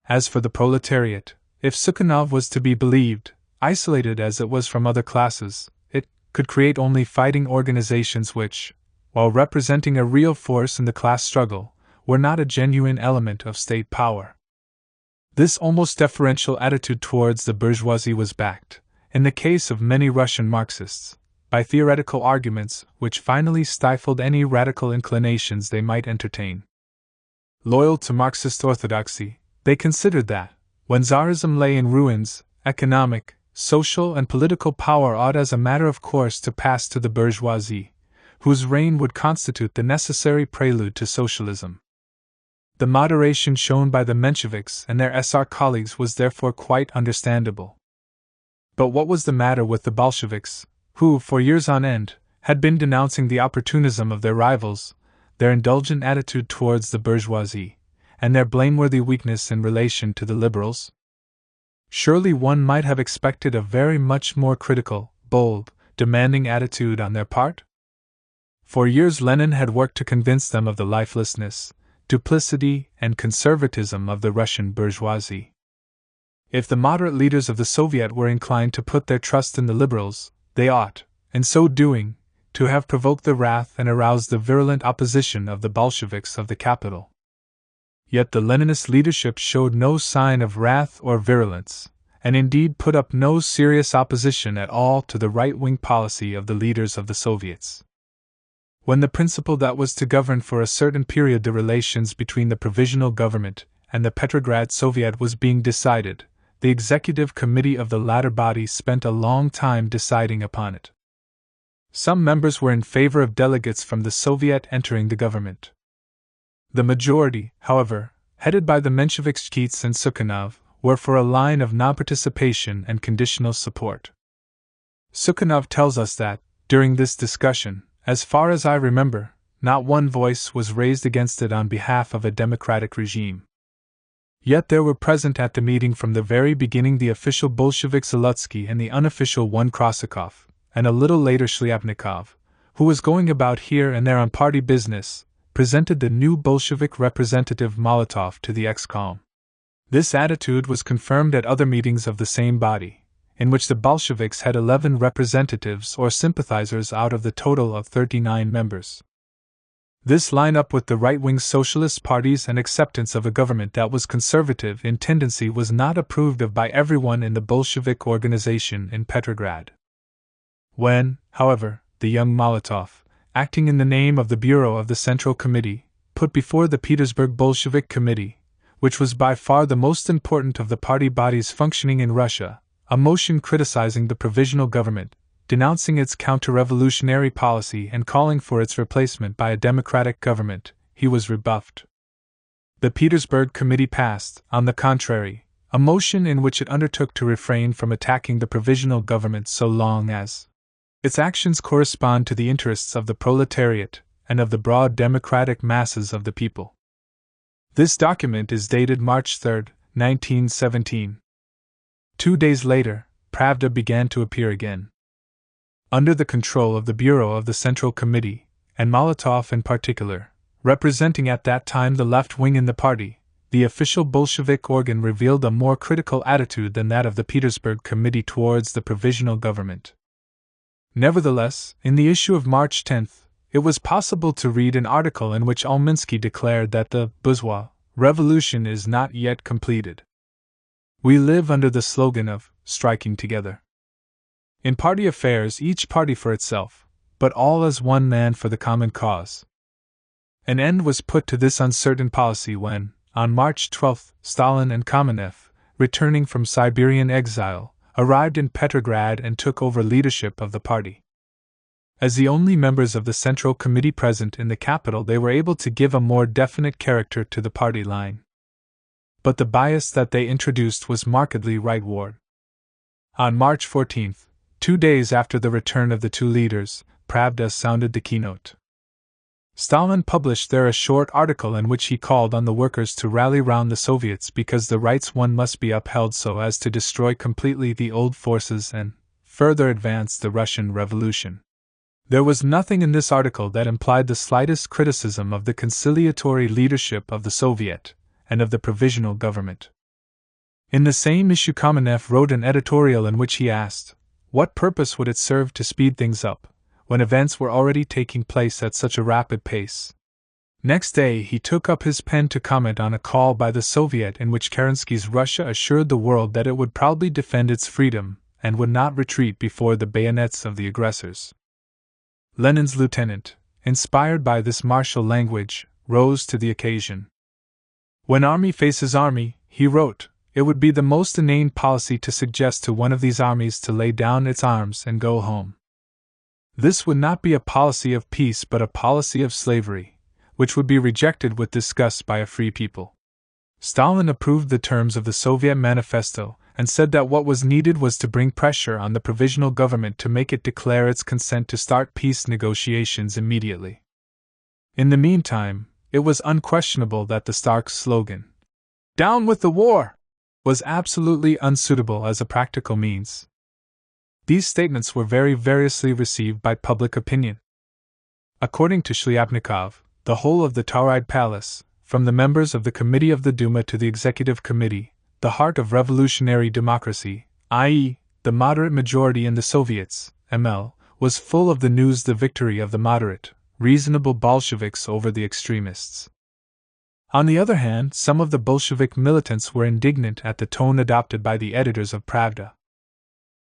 A: As for the proletariat, if Sukhanov was to be believed, isolated as it was from other classes, it could create only fighting organizations which, while representing a real force in the class struggle, were not a genuine element of state power. This almost deferential attitude towards the bourgeoisie was backed, in the case of many Russian Marxists, by theoretical arguments which finally stifled any radical inclinations they might entertain. Loyal to Marxist orthodoxy, they considered that, when Tsarism lay in ruins, economic, social and political power ought as a matter of course to pass to the bourgeoisie, whose reign would constitute the necessary prelude to socialism. The moderation shown by the Mensheviks and their SR colleagues was therefore quite understandable. But what was the matter with the Bolsheviks, who, for years on end, had been denouncing the opportunism of their rivals, their indulgent attitude towards the bourgeoisie, and their blameworthy weakness in relation to the liberals? Surely one might have expected a very much more critical, bold, demanding attitude on their part? For years Lenin had worked to convince them of the lifelessness, duplicity, and conservatism of the Russian bourgeoisie. If the moderate leaders of the Soviet were inclined to put their trust in the liberals, they ought, in so doing, to have provoked the wrath and aroused the virulent opposition of the Bolsheviks of the capital. Yet the Leninist leadership showed no sign of wrath or virulence, and indeed put up no serious opposition at all to the right-wing policy of the leaders of the Soviets. When the principle that was to govern for a certain period the relations between the Provisional Government and the Petrograd Soviet was being decided, the executive committee of the latter body spent a long time deciding upon it. Some members were in favor of delegates from the Soviet entering the government. The majority, however, headed by the Mensheviks Keats and Sukhanov, were for a line of non-participation and conditional support. Sukhanov tells us that, during this discussion, as far as I remember, not one voice was raised against it on behalf of a democratic regime. Yet there were present at the meeting from the very beginning the official Bolshevik Zalutsky and the unofficial one Krassikov, and a little later Shliapnikov, who was going about here and there on party business, presented the new Bolshevik representative Molotov to the ex-com. This attitude was confirmed at other meetings of the same body, in which the Bolsheviks had 11 representatives or sympathizers out of the total of 39 members. This line up with the right-wing socialist parties and acceptance of a government that was conservative in tendency was not approved of by everyone in the Bolshevik organization in Petrograd. When, however, the young Molotov, acting in the name of the Bureau of the Central Committee, put before the Petersburg Bolshevik Committee, which was by far the most important of the party bodies functioning in Russia, a motion criticizing the provisional government, denouncing its counter-revolutionary policy and calling for its replacement by a democratic government, he was rebuffed. The Petersburg Committee passed, on the contrary, a motion in which it undertook to refrain from attacking the provisional government so long as its actions correspond to the interests of the proletariat and of the broad democratic masses of the people. This document is dated March 3, 1917. 2 days later, Pravda began to appear again. Under the control of the Bureau of the Central Committee, and Molotov in particular, representing at that time the left wing in the party, the official Bolshevik organ revealed a more critical attitude than that of the Petersburg Committee towards the provisional government. Nevertheless, in the issue of March 10, it was possible to read an article in which Alminsky declared that the bourgeois revolution is not yet completed. We live under the slogan of striking together. In party affairs, each party for itself, but all as one man for the common cause. An end was put to this uncertain policy when, on March 12, Stalin and Kamenev, returning from Siberian exile, arrived in Petrograd and took over leadership of the party. As the only members of the Central Committee present in the capital, they were able to give a more definite character to the party line. But the bias that they introduced was markedly rightward. On March 14, 2 days after the return of the two leaders, Pravda sounded the keynote. Stalin published there a short article in which he called on the workers to rally round the Soviets because the rights won must be upheld so as to destroy completely the old forces and further advance the Russian Revolution. There was nothing in this article that implied the slightest criticism of the conciliatory leadership of the Soviet and of the provisional government. In the same issue, Kamenev wrote an editorial in which he asked, what purpose would it serve to speed things up, when events were already taking place at such a rapid pace? Next day he took up his pen to comment on a call by the Soviet in which Kerensky's Russia assured the world that it would proudly defend its freedom and would not retreat before the bayonets of the aggressors. Lenin's lieutenant, inspired by this martial language, rose to the occasion. When army faces army, he wrote, it would be the most inane policy to suggest to one of these armies to lay down its arms and go home. This would not be a policy of peace but a policy of slavery, which would be rejected with disgust by a free people. Stalin approved the terms of the Soviet manifesto and said that what was needed was to bring pressure on the provisional government to make it declare its consent to start peace negotiations immediately. In the meantime, it was unquestionable that the Stark slogan, "Down with the war!" was absolutely unsuitable as a practical means. These statements were very variously received by public opinion. According to Shliapnikov, the whole of the Tauride Palace, from the members of the Committee of the Duma to the Executive Committee, the heart of revolutionary democracy, i.e., the moderate majority in the Soviets, ML, was full of the news the victory of the moderate, reasonable Bolsheviks over the extremists. On the other hand, some of the Bolshevik militants were indignant at the tone adopted by the editors of Pravda.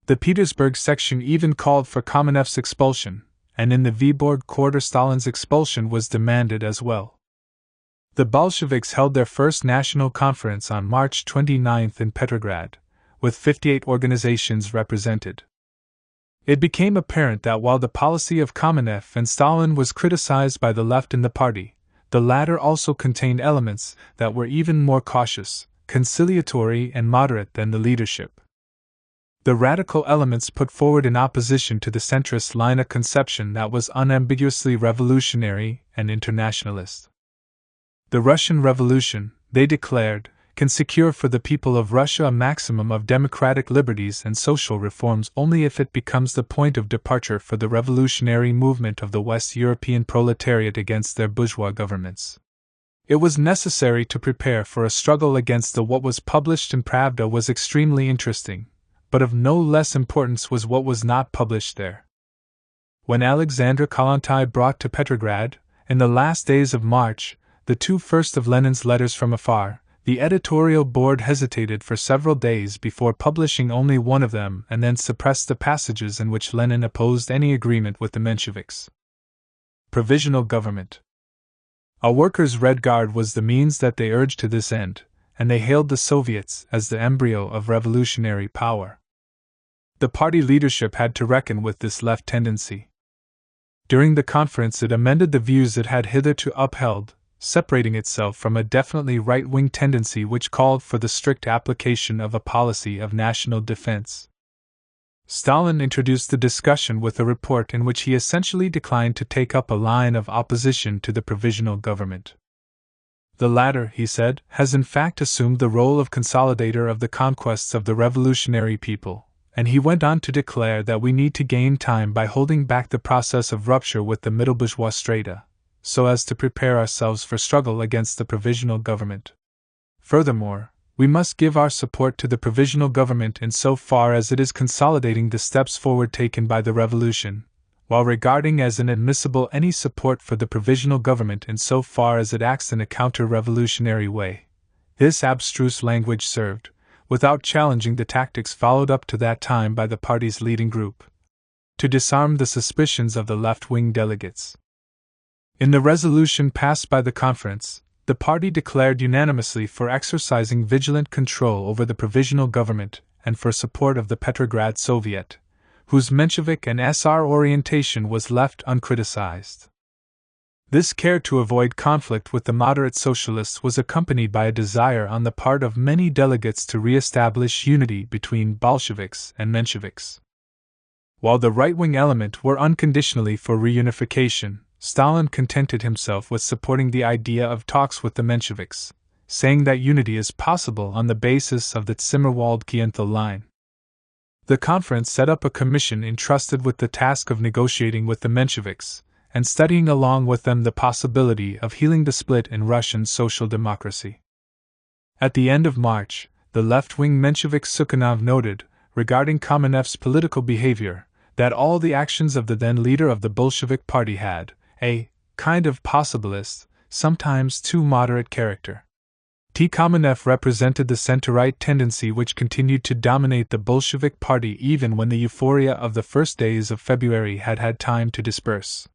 A: The Petersburg section even called for Kamenev's expulsion, and in the Vyborg quarter Stalin's expulsion was demanded as well. The Bolsheviks held their first national conference on March 29 in Petrograd, with 58 organizations represented. It became apparent that while the policy of Kamenev and Stalin was criticized by the left in the party, the latter also contained elements that were even more cautious, conciliatory, and moderate than the leadership. The radical elements put forward in opposition to the centrist line a conception that was unambiguously revolutionary and internationalist. The Russian Revolution, they declared, can secure for the people of Russia a maximum of democratic liberties and social reforms only if it becomes the point of departure for the revolutionary movement of the West European proletariat against their bourgeois governments. It was necessary to prepare for a struggle against the what was published in Pravda was extremely interesting, but of no less importance was what was not published there. When Alexandra Kollontai brought to Petrograd, in the last days of March, the two first of Lenin's letters from afar, the editorial board hesitated for several days before publishing only one of them and then suppressed the passages in which Lenin opposed any agreement with the Mensheviks. Provisional government. A workers' Red Guard was the means that they urged to this end, and they hailed the Soviets as the embryo of revolutionary power. The party leadership had to reckon with this left tendency. During the conference it amended the views it had hitherto upheld, separating itself from a definitely right-wing tendency which called for the strict application of a policy of national defense. Stalin introduced the discussion with a report in which he essentially declined to take up a line of opposition to the provisional government. The latter, he said, has in fact assumed the role of consolidator of the conquests of the revolutionary people, and he went on to declare that we need to gain time by holding back the process of rupture with the middle bourgeois strata, so as to prepare ourselves for struggle against the provisional government. Furthermore, we must give our support to the provisional government in so far as it is consolidating the steps forward taken by the revolution, while regarding as inadmissible any support for the provisional government in so far as it acts in a counter-revolutionary way. This abstruse language served, without challenging the tactics followed up to that time by the party's leading group, to disarm the suspicions of the left-wing delegates. In the resolution passed by the conference, the party declared unanimously for exercising vigilant control over the provisional government and for support of the Petrograd Soviet, whose Menshevik and SR orientation was left uncriticized. This care to avoid conflict with the moderate socialists was accompanied by a desire on the part of many delegates to re-establish unity between Bolsheviks and Mensheviks. While the right-wing element were unconditionally for reunification, Stalin contented himself with supporting the idea of talks with the Mensheviks, saying that unity is possible on the basis of the Zimmerwald-Kienthal line. The conference set up a commission entrusted with the task of negotiating with the Mensheviks, and studying along with them the possibility of healing the split in Russian social democracy. At the end of March, the left-wing Menshevik Sukhanov noted, regarding Kamenev's political behavior, that all the actions of the then leader of the Bolshevik party had a kind of possibilist, sometimes too moderate character. Kamenev represented the center-right tendency which continued to dominate the Bolshevik party even when the euphoria of the first days of February had had time to disperse.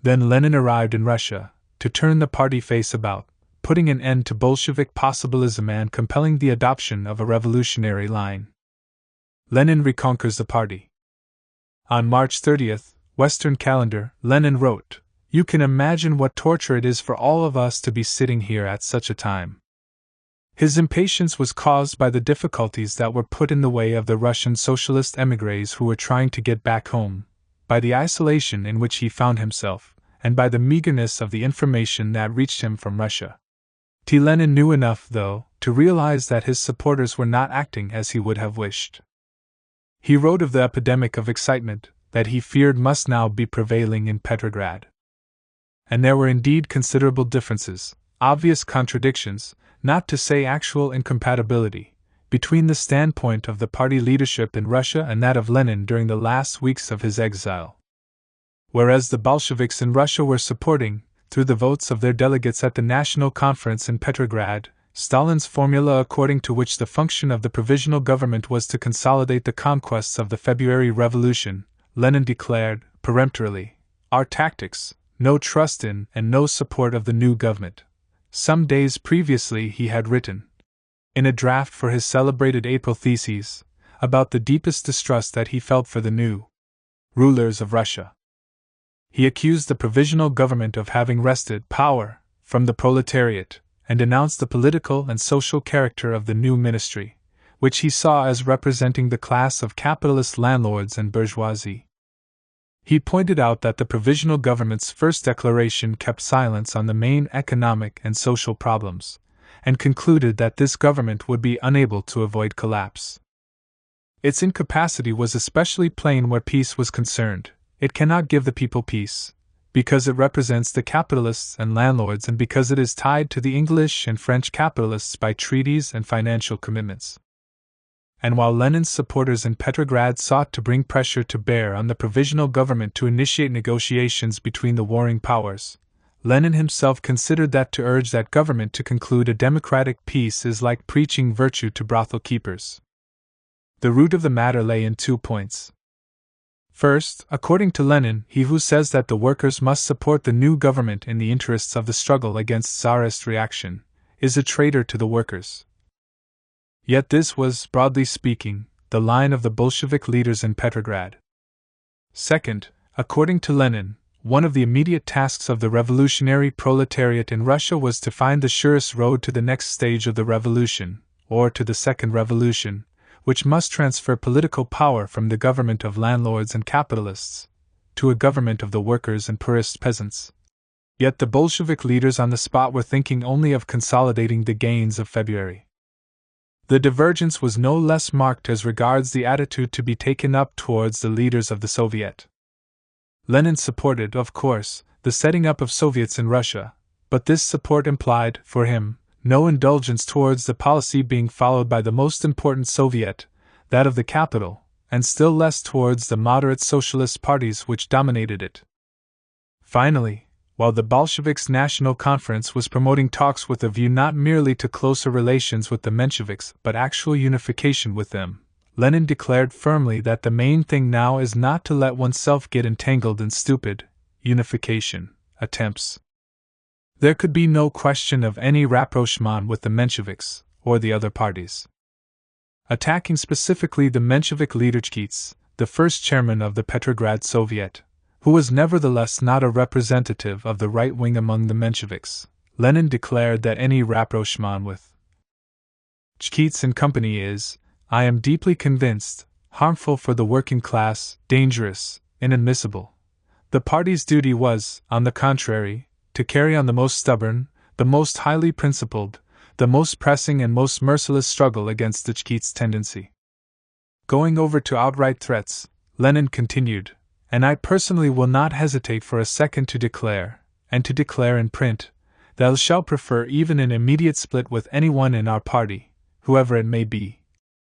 A: Then Lenin arrived in Russia, to turn the party face about, putting an end to Bolshevik possibilism and compelling the adoption of a revolutionary line. Lenin reconquers the party. On March 30th, Western calendar, Lenin wrote, You can imagine what torture it is for all of us to be sitting here at such a time. His impatience was caused by the difficulties that were put in the way of the Russian socialist émigrés who were trying to get back home, by the isolation in which he found himself, and by the meagerness of the information that reached him from Russia. Lenin knew enough, though, to realize that his supporters were not acting as he would have wished. He wrote of the epidemic of excitement that he feared must now be prevailing in Petrograd. And there were indeed considerable differences, obvious contradictions, not to say actual incompatibility, between the standpoint of the party leadership in Russia and that of Lenin during the last weeks of his exile. Whereas the Bolsheviks in Russia were supporting, through the votes of their delegates at the National Conference in Petrograd, Stalin's formula according to which the function of the provisional government was to consolidate the conquests of the February Revolution, Lenin declared, peremptorily, "Our tactics, no trust in and no support of the new government." Some days previously he had written, in a draft for his celebrated April theses, about the deepest distrust that he felt for the new rulers of Russia. He accused the provisional government of having wrested power from the proletariat, and denounced the political and social character of the new ministry, which he saw as representing the class of capitalist landlords and bourgeoisie. He pointed out that the provisional government's first declaration kept silence on the main economic and social problems, and concluded that this government would be unable to avoid collapse. Its incapacity was especially plain where peace was concerned. It cannot give the people peace, because it represents the capitalists and landlords and because it is tied to the English and French capitalists by treaties and financial commitments. And while Lenin's supporters in Petrograd sought to bring pressure to bear on the provisional government to initiate negotiations between the warring powers, Lenin himself considered that to urge that government to conclude a democratic peace is like preaching virtue to brothel keepers. The root of the matter lay in 2 points. First, according to Lenin, he who says that the workers must support the new government in the interests of the struggle against Tsarist reaction is a traitor to the workers. Yet this was, broadly speaking, the line of the Bolshevik leaders in Petrograd. Second, according to Lenin, one of the immediate tasks of the revolutionary proletariat in Russia was to find the surest road to the next stage of the revolution, or to the second revolution, which must transfer political power from the government of landlords and capitalists to a government of the workers and poorest peasants. Yet the Bolshevik leaders on the spot were thinking only of consolidating the gains of February. The divergence was no less marked as regards the attitude to be taken up towards the leaders of the Soviet. Lenin supported, of course, the setting up of Soviets in Russia, but this support implied, for him, no indulgence towards the policy being followed by the most important Soviet, that of the capital, and still less towards the moderate socialist parties which dominated it. Finally, while the Bolsheviks' National Conference was promoting talks with a view not merely to closer relations with the Mensheviks but actual unification with them, Lenin declared firmly that the main thing now is not to let oneself get entangled in stupid unification attempts. There could be no question of any rapprochement with the Mensheviks or the other parties. Attacking specifically the Menshevik leader Chkits, the first chairman of the Petrograd Soviet, who was nevertheless not a representative of the right wing among the Mensheviks, Lenin declared that any rapprochement with Chkits and company is, I am deeply convinced, harmful for the working class, dangerous, inadmissible. The party's duty was, on the contrary, to carry on the most stubborn, the most highly principled, the most pressing and most merciless struggle against the Chkits tendency. Going over to outright threats, Lenin continued, and I personally will not hesitate for a second to declare, and to declare in print, that I shall prefer even an immediate split with anyone in our party, whoever it may be,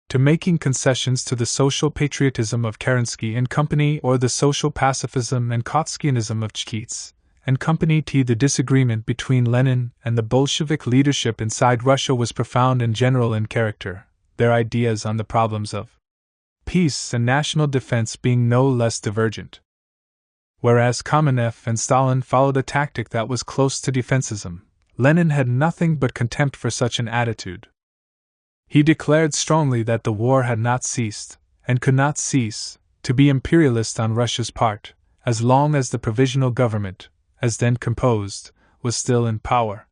A: to making concessions to the social patriotism of Kerensky and company or the social pacifism and Kotskianism of Chkits and company. The disagreement between Lenin and the Bolshevik leadership inside Russia was profound and general in character, their ideas on the problems of peace and national defense being no less divergent. Whereas Kamenev and Stalin followed a tactic that was close to defensism, Lenin had nothing but contempt for such an attitude. He declared strongly that the war had not ceased, and could not cease, to be imperialist on Russia's part, as long as the provisional government, as then composed, was still in power.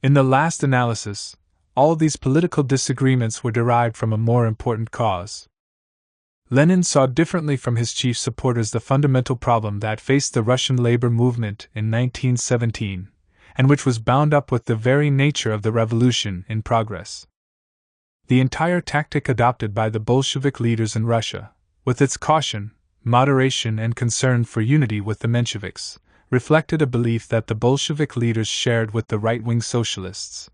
A: In the last analysis, all these political disagreements were derived from a more important cause. Lenin saw differently from his chief supporters the fundamental problem that faced the Russian labor movement in 1917, and which was bound up with the very nature of the revolution in progress. The entire tactic adopted by the Bolshevik leaders in Russia, with its caution, moderation, and concern for unity with the Mensheviks, reflected a belief that the Bolshevik leaders shared with the right-wing socialists.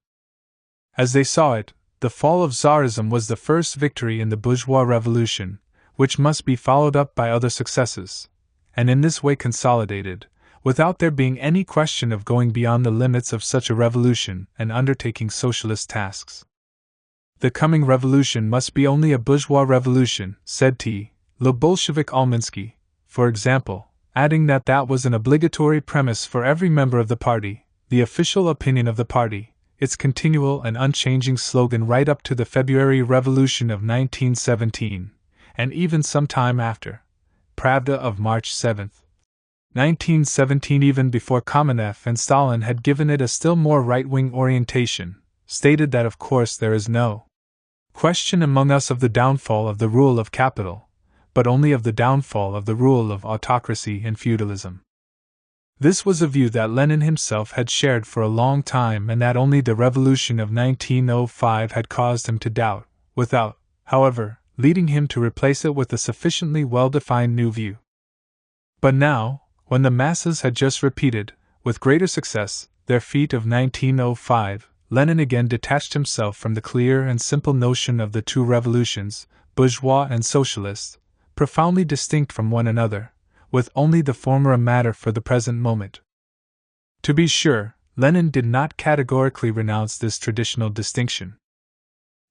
A: As they saw it, the fall of Tsarism was the first victory in the bourgeois revolution, which must be followed up by other successes, and in this way consolidated, without there being any question of going beyond the limits of such a revolution and undertaking socialist tasks. The coming revolution must be only a bourgeois revolution, said Le Bolshevik Almansky, for example, adding that that was an obligatory premise for every member of the party, the official opinion of the party, its continual and unchanging slogan right up to the February Revolution of 1917, and even some time after, Pravda of March 7, 1917, even before Kamenev and Stalin had given it a still more right-wing orientation, stated that of course there is no question among us of the downfall of the rule of capital, but only of the downfall of the rule of autocracy and feudalism. This was a view that Lenin himself had shared for a long time and that only the revolution of 1905 had caused him to doubt, without, however, leading him to replace it with a sufficiently well-defined new view. But now, when the masses had just repeated, with greater success, their feat of 1905, Lenin again detached himself from the clear and simple notion of the two revolutions, bourgeois and socialist, profoundly distinct from one another, with only the former a matter for the present moment. To be sure, Lenin did not categorically renounce this traditional distinction.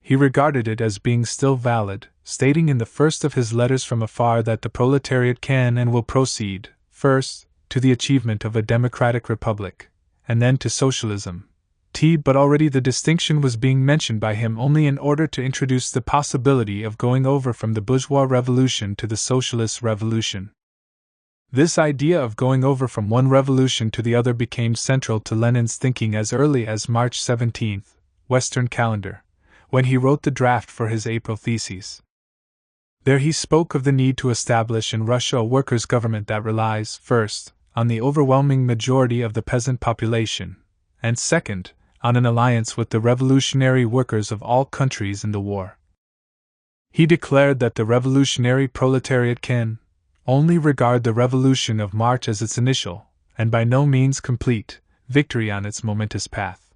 A: He regarded it as being still valid, stating in the first of his letters from afar that the proletariat can and will proceed, first, to the achievement of a democratic republic, and then to socialism. But already the distinction was being mentioned by him only in order to introduce the possibility of going over from the bourgeois revolution to the socialist revolution. This idea of going over from one revolution to the other became central to Lenin's thinking as early as March 17, Western calendar, when he wrote the draft for his April theses. There he spoke of the need to establish in Russia a workers' government that relies, first, on the overwhelming majority of the peasant population, and second, on an alliance with the revolutionary workers of all countries in the war. He declared that the revolutionary proletariat can only regard the Revolution of March as its initial, and by no means complete, victory on its momentous path.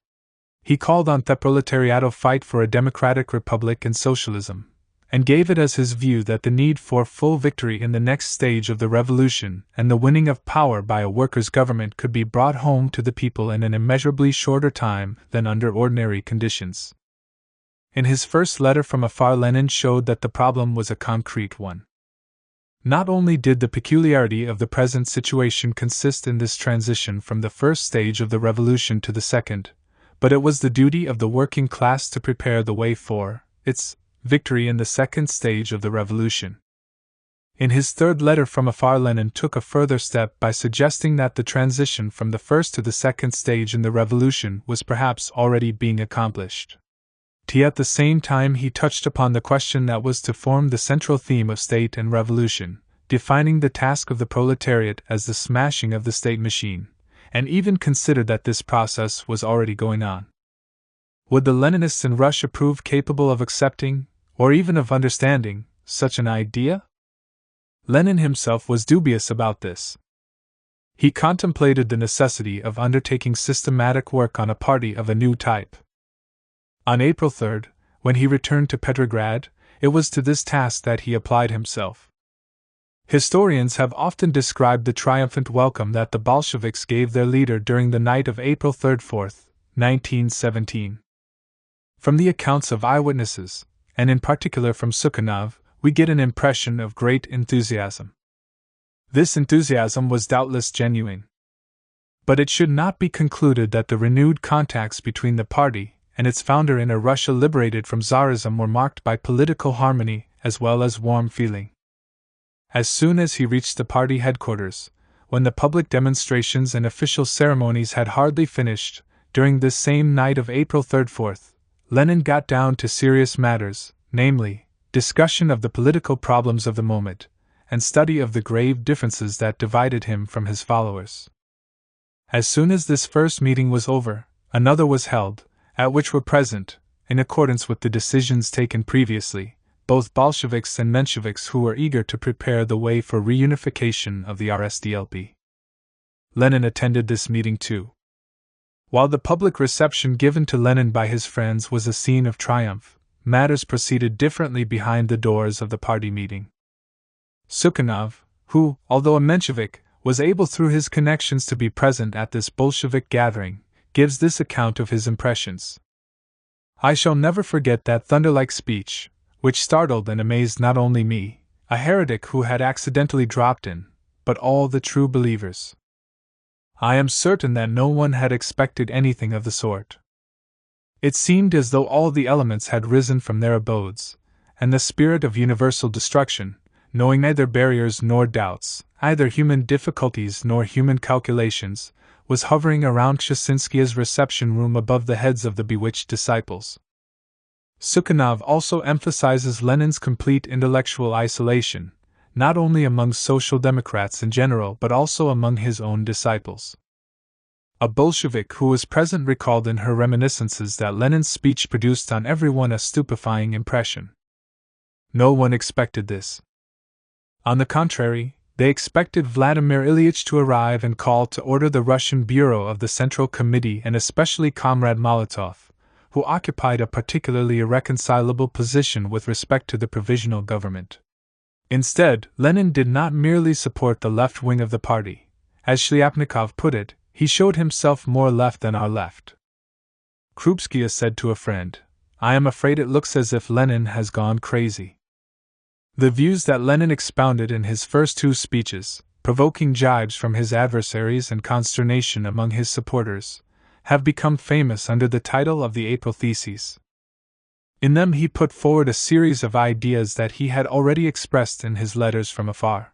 A: He called on the proletariat to fight for a democratic republic and socialism, and gave it as his view that the need for full victory in the next stage of the revolution and the winning of power by a workers' government could be brought home to the people in an immeasurably shorter time than under ordinary conditions. In his first letter from afar, Lenin showed that the problem was a concrete one. Not only did the peculiarity of the present situation consist in this transition from the first stage of the revolution to the second, but it was the duty of the working class to prepare the way for its victory in the second stage of the revolution. In his third letter from afar, Lenin took a further step by suggesting that the transition from the first to the second stage in the revolution was perhaps already being accomplished. At the same time, he touched upon the question that was to form the central theme of state and revolution, defining the task of the proletariat as the smashing of the state machine, and even considered that this process was already going on. Would the Leninists in Russia prove capable of accepting, or even of understanding, such an idea? Lenin himself was dubious about this. He contemplated the necessity of undertaking systematic work on a party of a new type. On April 3, when he returned to Petrograd, it was to this task that he applied himself. Historians have often described the triumphant welcome that the Bolsheviks gave their leader during the night of April 3-4, 1917. From the accounts of eyewitnesses, and in particular from Sukhanov, we get an impression of great enthusiasm. This enthusiasm was doubtless genuine. But it should not be concluded that the renewed contacts between the party and its founder in a Russia liberated from Tsarism were marked by political harmony as well as warm feeling. As soon as he reached the party headquarters, when the public demonstrations and official ceremonies had hardly finished, during this same night of April 3-4, Lenin got down to serious matters, namely, discussion of the political problems of the moment, and study of the grave differences that divided him from his followers. As soon as this first meeting was over, another was held, at which were present, in accordance with the decisions taken previously, both Bolsheviks and Mensheviks who were eager to prepare the way for reunification of the RSDLP. Lenin attended this meeting too. While the public reception given to Lenin by his friends was a scene of triumph, matters proceeded differently behind the doors of the party meeting. Sukhanov, who, although a Menshevik, was able through his connections to be present at this Bolshevik gathering, gives this account of his impressions. I shall never forget that thunder-like speech, which startled and amazed not only me, a heretic who had accidentally dropped in, but all the true believers. I am certain that no one had expected anything of the sort. It seemed as though all the elements had risen from their abodes, and the spirit of universal destruction, knowing neither barriers nor doubts, either human difficulties nor human calculations, was hovering around Kshasinskia's reception room above the heads of the bewitched disciples. Sukhanov also emphasizes Lenin's complete intellectual isolation, not only among Social Democrats in general but also among his own disciples. A Bolshevik who was present recalled in her reminiscences that Lenin's speech produced on everyone a stupefying impression. No one expected this. On the contrary, they expected Vladimir Ilyich to arrive and call to order the Russian Bureau of the Central Committee and especially Comrade Molotov, who occupied a particularly irreconcilable position with respect to the provisional government. Instead, Lenin did not merely support the left wing of the party. As Shliapnikov put it, he showed himself more left than our left. Krupskaya said to a friend, "I am afraid it looks as if Lenin has gone crazy." The views that Lenin expounded in his first two speeches, provoking jibes from his adversaries and consternation among his supporters, have become famous under the title of the April Theses. In them he put forward a series of ideas that he had already expressed in his letters from afar.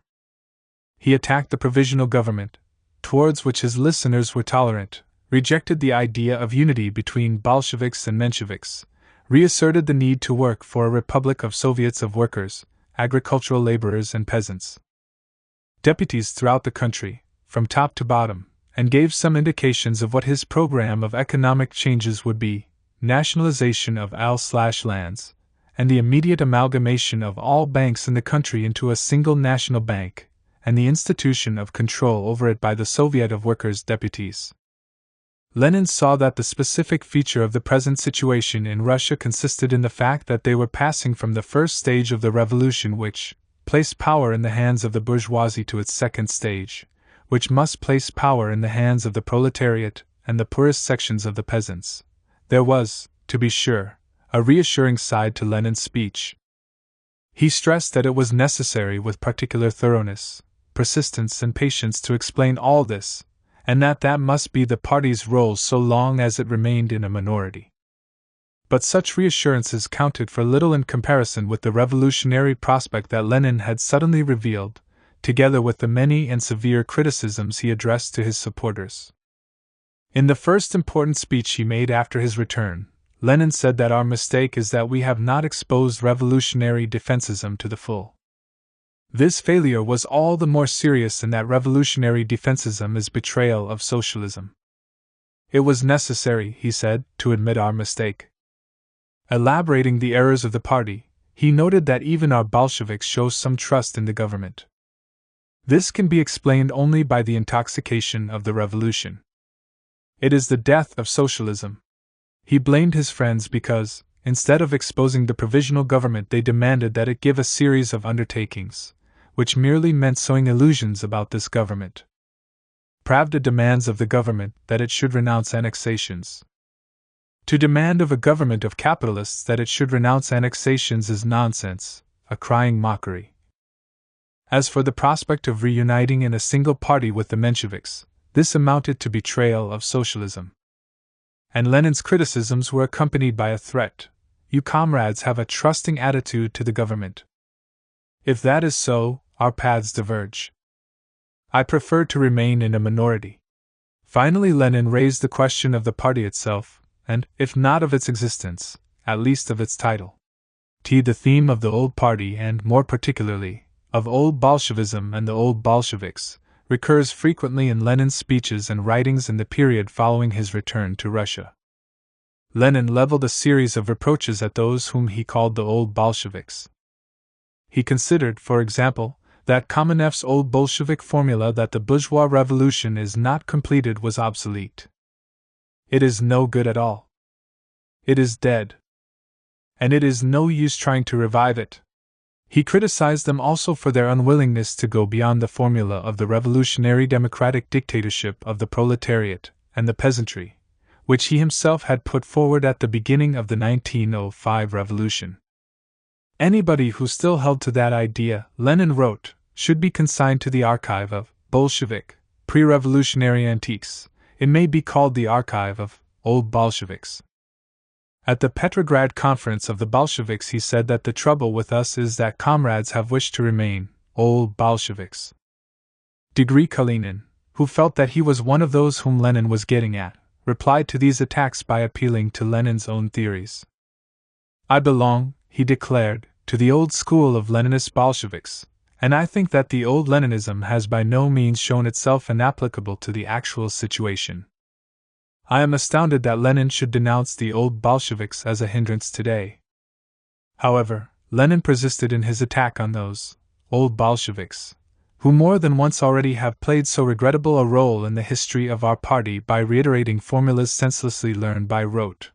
A: He attacked the provisional government, towards which his listeners were tolerant, rejected the idea of unity between Bolsheviks and Mensheviks, reasserted the need to work for a republic of Soviets of workers, agricultural laborers and peasants, deputies throughout the country, from top to bottom, and gave some indications of what his program of economic changes would be: nationalization of lands, and the immediate amalgamation of all banks in the country into a single national bank, and the institution of control over it by the Soviet of Workers' deputies. Lenin saw that the specific feature of the present situation in Russia consisted in the fact that they were passing from the first stage of the revolution which placed power in the hands of the bourgeoisie to its second stage, which must place power in the hands of the proletariat and the poorest sections of the peasants. There was, to be sure, a reassuring side to Lenin's speech. He stressed that it was necessary with particular thoroughness, persistence and patience to explain all this, and that must be the party's role so long as it remained in a minority. But such reassurances counted for little in comparison with the revolutionary prospect that Lenin had suddenly revealed, together with the many and severe criticisms he addressed to his supporters. In the first important speech he made after his return, Lenin said that our mistake is that we have not exposed revolutionary defensism to the full. This failure was all the more serious in that revolutionary defensism is betrayal of socialism. It was necessary, he said, to admit our mistake. Elaborating the errors of the party, he noted that even our Bolsheviks show some trust in the government. This can be explained only by the intoxication of the revolution. It is the death of socialism. He blamed his friends because, instead of exposing the provisional government, they demanded that it give a series of undertakings, which merely meant sowing illusions about this government. Pravda demands of the government that it should renounce annexations. To demand of a government of capitalists that it should renounce annexations is nonsense, a crying mockery. As for the prospect of reuniting in a single party with the Mensheviks, this amounted to betrayal of socialism. And Lenin's criticisms were accompanied by a threat: "You comrades have a trusting attitude to the government. If that is so, our paths diverge. I prefer to remain in a minority. Finally, Lenin raised the question of the party itself, and, if not of its existence, at least of its title. The theme of the old party, and more particularly, of old Bolshevism and the old Bolsheviks, recurs frequently in Lenin's speeches and writings in the period following his return to Russia. Lenin leveled a series of reproaches at those whom he called the old Bolsheviks. He considered, for example, that Kamenev's old Bolshevik formula that the bourgeois revolution is not completed was obsolete. It is no good at all. It is dead. And it is no use trying to revive it. He criticized them also for their unwillingness to go beyond the formula of the revolutionary democratic dictatorship of the proletariat and the peasantry, which he himself had put forward at the beginning of the 1905 revolution. Anybody who still held to that idea, Lenin wrote, should be consigned to the archive of Bolshevik, pre-revolutionary antiques. It may be called the archive of old Bolsheviks. At the Petrograd Conference of the Bolsheviks he said that the trouble with us is that comrades have wished to remain old Bolsheviks. Kalinin, who felt that he was one of those whom Lenin was getting at, replied to these attacks by appealing to Lenin's own theories. I belong, he declared, to the old school of Leninist Bolsheviks, and I think that the old Leninism has by no means shown itself inapplicable to the actual situation. I am astounded that Lenin should denounce the old Bolsheviks as a hindrance today. However, Lenin persisted in his attack on those old Bolsheviks, who more than once already have played so regrettable a role in the history of our party by reiterating formulas senselessly learned by rote.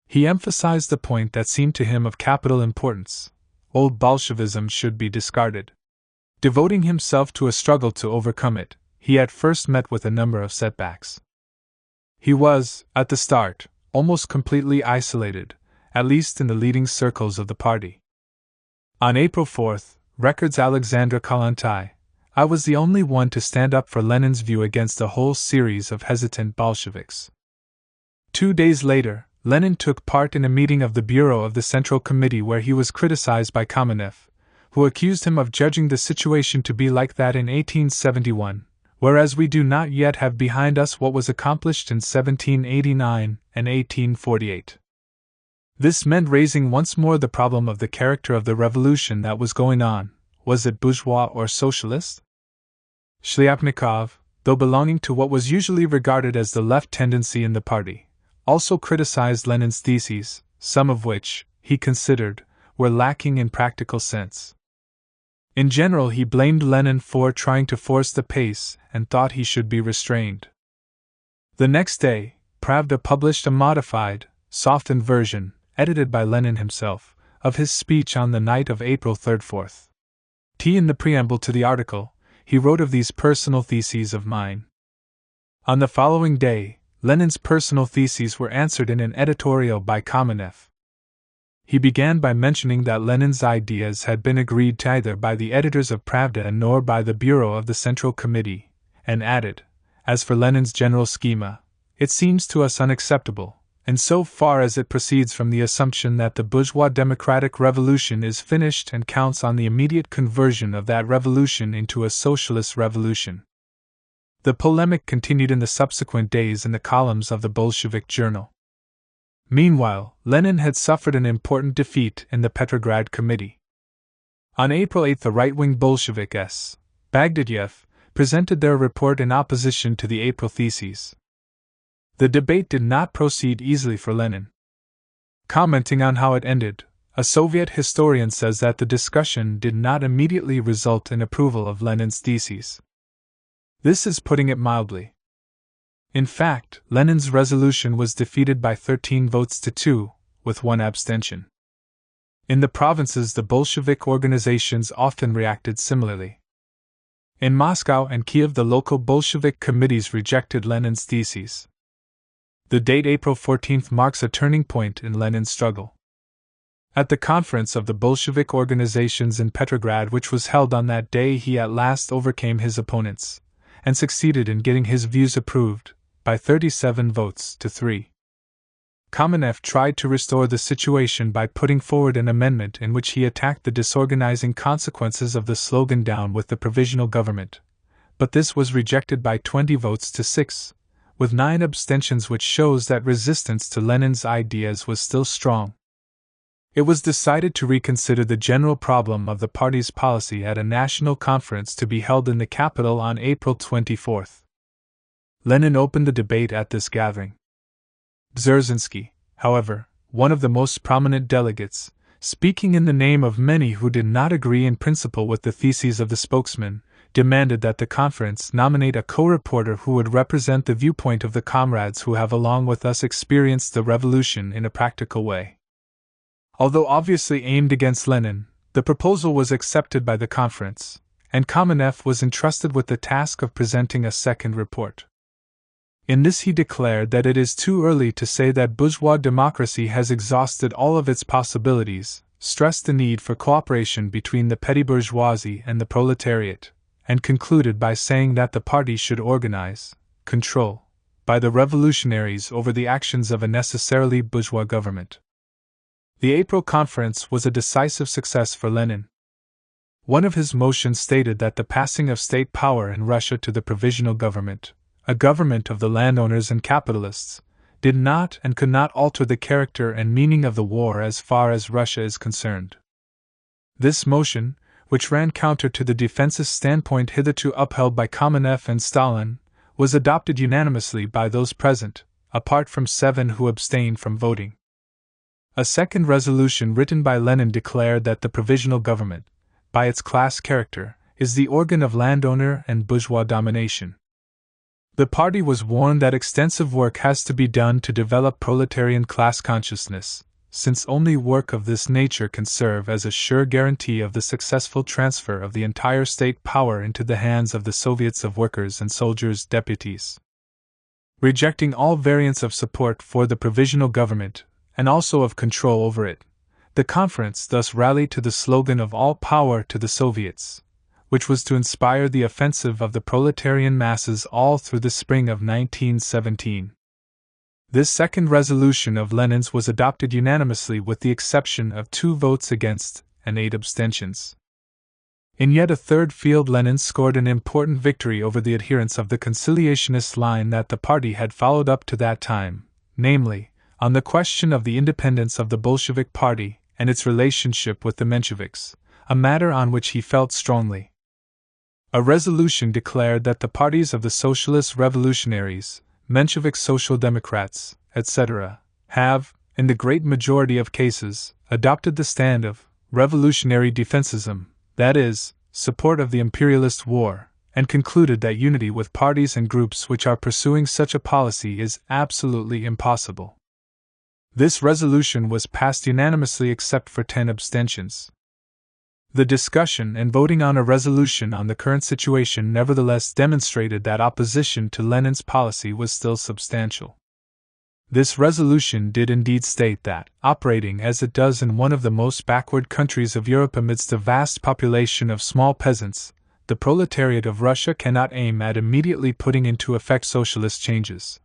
A: He emphasized the point that seemed to him of capital importance: old Bolshevism should be discarded. Devoting himself to a struggle to overcome it, he at first met with a number of setbacks. He was, at the start, almost completely isolated, at least in the leading circles of the party. On April 4th, records Alexandra Kollontai, I was the only one to stand up for Lenin's view against a whole series of hesitant Bolsheviks. 2 days later, Lenin took part in a meeting of the Bureau of the Central Committee where he was criticized by Kamenev, who accused him of judging the situation to be like that in 1871, whereas we do not yet have behind us what was accomplished in 1789 and 1848. This meant raising once more the problem of the character of the revolution that was going on. Was it bourgeois or socialist? Shliapnikov, though belonging to what was usually regarded as the left tendency in the party, also criticized Lenin's theses, some of which, he considered, were lacking in practical sense. In general, he blamed Lenin for trying to force the pace and thought he should be restrained. The next day, Pravda published a modified, softened version, edited by Lenin himself, of his speech on the night of April 3-4. In the preamble to the article, he wrote of these personal theses of mine. On the following day, Lenin's personal theses were answered in an editorial by Kamenev. He began by mentioning that Lenin's ideas had been agreed to neither by the editors of Pravda nor by the Bureau of the Central Committee, and added, as for Lenin's general schema, it seems to us unacceptable, and so far as it proceeds from the assumption that the bourgeois democratic revolution is finished and counts on the immediate conversion of that revolution into a socialist revolution. The polemic continued in the subsequent days in the columns of the Bolshevik journal. Meanwhile, Lenin had suffered an important defeat in the Petrograd Committee. On April 8 the right-wing Bolshevik S. Bagdadiev presented their report in opposition to the April theses. The debate did not proceed easily for Lenin. Commenting on how it ended, a Soviet historian says that the discussion did not immediately result in approval of Lenin's theses. This is putting it mildly. In fact, Lenin's resolution was defeated by 13 votes to 2, with 1 abstention. In the provinces, the Bolshevik organizations often reacted similarly. In Moscow and Kiev, the local Bolshevik committees rejected Lenin's theses. The date April 14 marks a turning point in Lenin's struggle. At the conference of the Bolshevik organizations in Petrograd, which was held on that day, he at last overcame his opponents, and succeeded in getting his views approved, by 37 votes to 3. Kamenev tried to restore the situation by putting forward an amendment in which he attacked the disorganizing consequences of the slogan "Down with the Provisional Government," but this was rejected by 20 votes to 6, with 9 abstentions, which shows that resistance to Lenin's ideas was still strong. It was decided to reconsider the general problem of the party's policy at a national conference to be held in the capital on April 24. Lenin opened the debate at this gathering. Dzerzhinsky, however, one of the most prominent delegates, speaking in the name of many who did not agree in principle with the theses of the spokesman, demanded that the conference nominate a co-reporter who would represent the viewpoint of the comrades who have along with us experienced the revolution in a practical way. Although obviously aimed against Lenin, the proposal was accepted by the conference, and Kamenev was entrusted with the task of presenting a second report. In this he declared that it is too early to say that bourgeois democracy has exhausted all of its possibilities, stressed the need for cooperation between the petty bourgeoisie and the proletariat, and concluded by saying that the party should organize, control, by the revolutionaries over the actions of a necessarily bourgeois government. The April conference was a decisive success for Lenin. One of his motions stated that the passing of state power in Russia to the provisional government, a government of the landowners and capitalists, did not and could not alter the character and meaning of the war as far as Russia is concerned. This motion, which ran counter to the defensive standpoint hitherto upheld by Kamenev and Stalin, was adopted unanimously by those present, apart from 7 who abstained from voting. A second resolution written by Lenin declared that the provisional government, by its class character, is the organ of landowner and bourgeois domination. The party was warned that extensive work has to be done to develop proletarian class consciousness, since only work of this nature can serve as a sure guarantee of the successful transfer of the entire state power into the hands of the Soviets of Workers' and Soldiers' Deputies. Rejecting all variants of support for the provisional government, and also of control over it, the conference thus rallied to the slogan of all power to the Soviets, which was to inspire the offensive of the proletarian masses all through the spring of 1917. This second resolution of Lenin's was adopted unanimously with the exception of 2 votes against and 8 abstentions. In yet a third field, Lenin scored an important victory over the adherents of the conciliationist line that the party had followed up to that time, namely, on the question of the independence of the Bolshevik Party and its relationship with the Mensheviks, a matter on which he felt strongly. A resolution declared that the parties of the Socialist Revolutionaries, Menshevik Social Democrats, etc., have, in the great majority of cases, adopted the stand of revolutionary defensism, that is, support of the imperialist war, and concluded that unity with parties and groups which are pursuing such a policy is absolutely impossible. This resolution was passed unanimously except for 10 abstentions. The discussion and voting on a resolution on the current situation nevertheless demonstrated that opposition to Lenin's policy was still substantial. This resolution did indeed state that, operating as it does in one of the most backward countries of Europe amidst a vast population of small peasants, the proletariat of Russia cannot aim at immediately putting into effect socialist changes.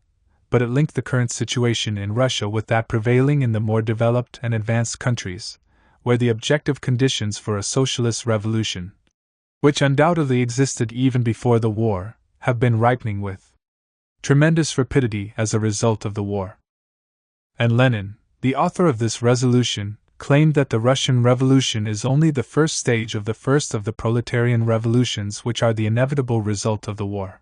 A: But it linked the current situation in Russia with that prevailing in the more developed and advanced countries, where the objective conditions for a socialist revolution, which undoubtedly existed even before the war, have been ripening with tremendous rapidity as a result of the war. And Lenin, the author of this resolution, claimed that the Russian Revolution is only the first stage of the first of the proletarian revolutions which are the inevitable result of the war.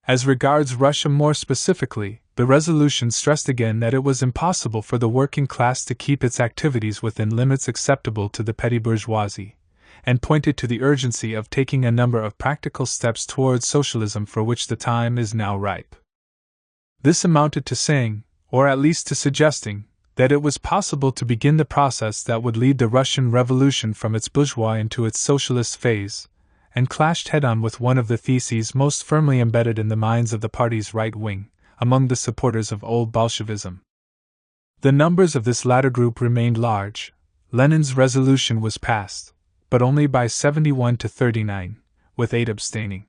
A: As regards Russia more specifically, the resolution stressed again that it was impossible for the working class to keep its activities within limits acceptable to the petty bourgeoisie, and pointed to the urgency of taking a number of practical steps towards socialism for which the time is now ripe. This amounted to saying, or at least to suggesting, that it was possible to begin the process that would lead the Russian Revolution from its bourgeois into its socialist phase, and clashed head-on with one of the theses most firmly embedded in the minds of the party's right wing, among the supporters of old Bolshevism. The numbers of this latter group remained large. Lenin's resolution was passed, but only by 71 to 39, with 8 abstaining.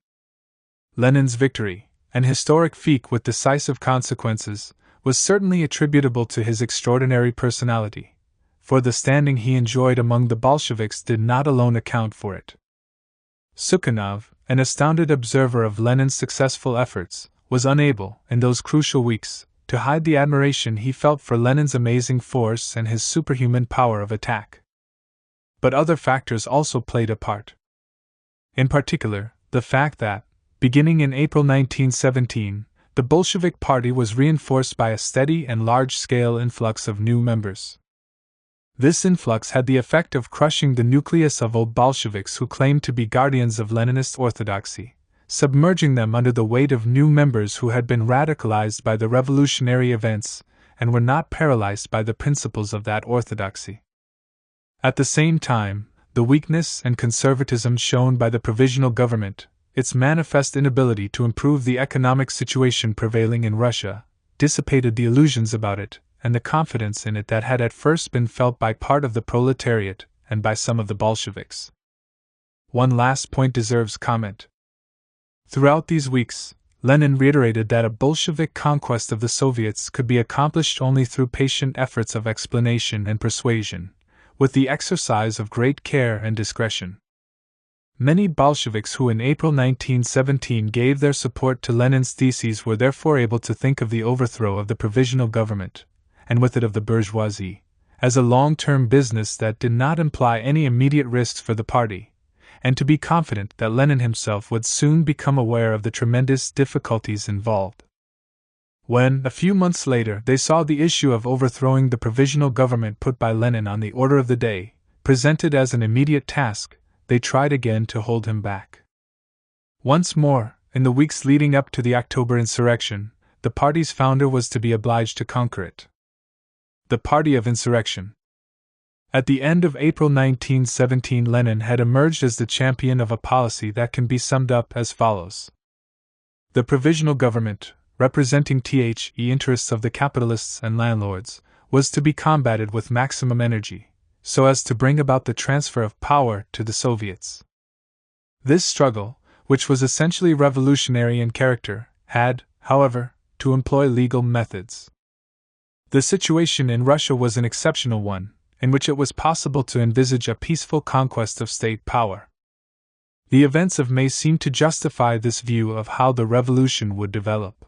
A: Lenin's victory, an historic feat with decisive consequences, was certainly attributable to his extraordinary personality, for the standing he enjoyed among the Bolsheviks did not alone account for it. Sukhanov, an astounded observer of Lenin's successful efforts, was unable, in those crucial weeks, to hide the admiration he felt for Lenin's amazing force and his superhuman power of attack. But other factors also played a part. In particular, the fact that, beginning in April 1917, the Bolshevik Party was reinforced by a steady and large-scale influx of new members. This influx had the effect of crushing the nucleus of old Bolsheviks who claimed to be guardians of Leninist orthodoxy, submerging them under the weight of new members who had been radicalized by the revolutionary events and were not paralyzed by the principles of that orthodoxy. At the same time, the weakness and conservatism shown by the provisional government, its manifest inability to improve the economic situation prevailing in Russia, dissipated the illusions about it and the confidence in it that had at first been felt by part of the proletariat and by some of the Bolsheviks. One last point deserves comment. Throughout these weeks, Lenin reiterated that a Bolshevik conquest of the Soviets could be accomplished only through patient efforts of explanation and persuasion, with the exercise of great care and discretion. Many Bolsheviks who in April 1917 gave their support to Lenin's theses were therefore able to think of the overthrow of the provisional government, and with it of the bourgeoisie, as a long-term business that did not imply any immediate risks for the party, and to be confident that Lenin himself would soon become aware of the tremendous difficulties involved. When, a few months later, they saw the issue of overthrowing the provisional government put by Lenin on the order of the day, presented as an immediate task, they tried again to hold him back. Once more, in the weeks leading up to the October insurrection, the party's founder was to be obliged to conquer it. The Party of Insurrection. At the end of April 1917, Lenin had emerged as the champion of a policy that can be summed up as follows. The provisional government, representing the interests of the capitalists and landlords, was to be combated with maximum energy, so as to bring about the transfer of power to the Soviets. This struggle, which was essentially revolutionary in character, had, however, to employ legal methods. The situation in Russia was an exceptional one, in which it was possible to envisage a peaceful conquest of state power. The events of May seemed to justify this view of how the revolution would develop.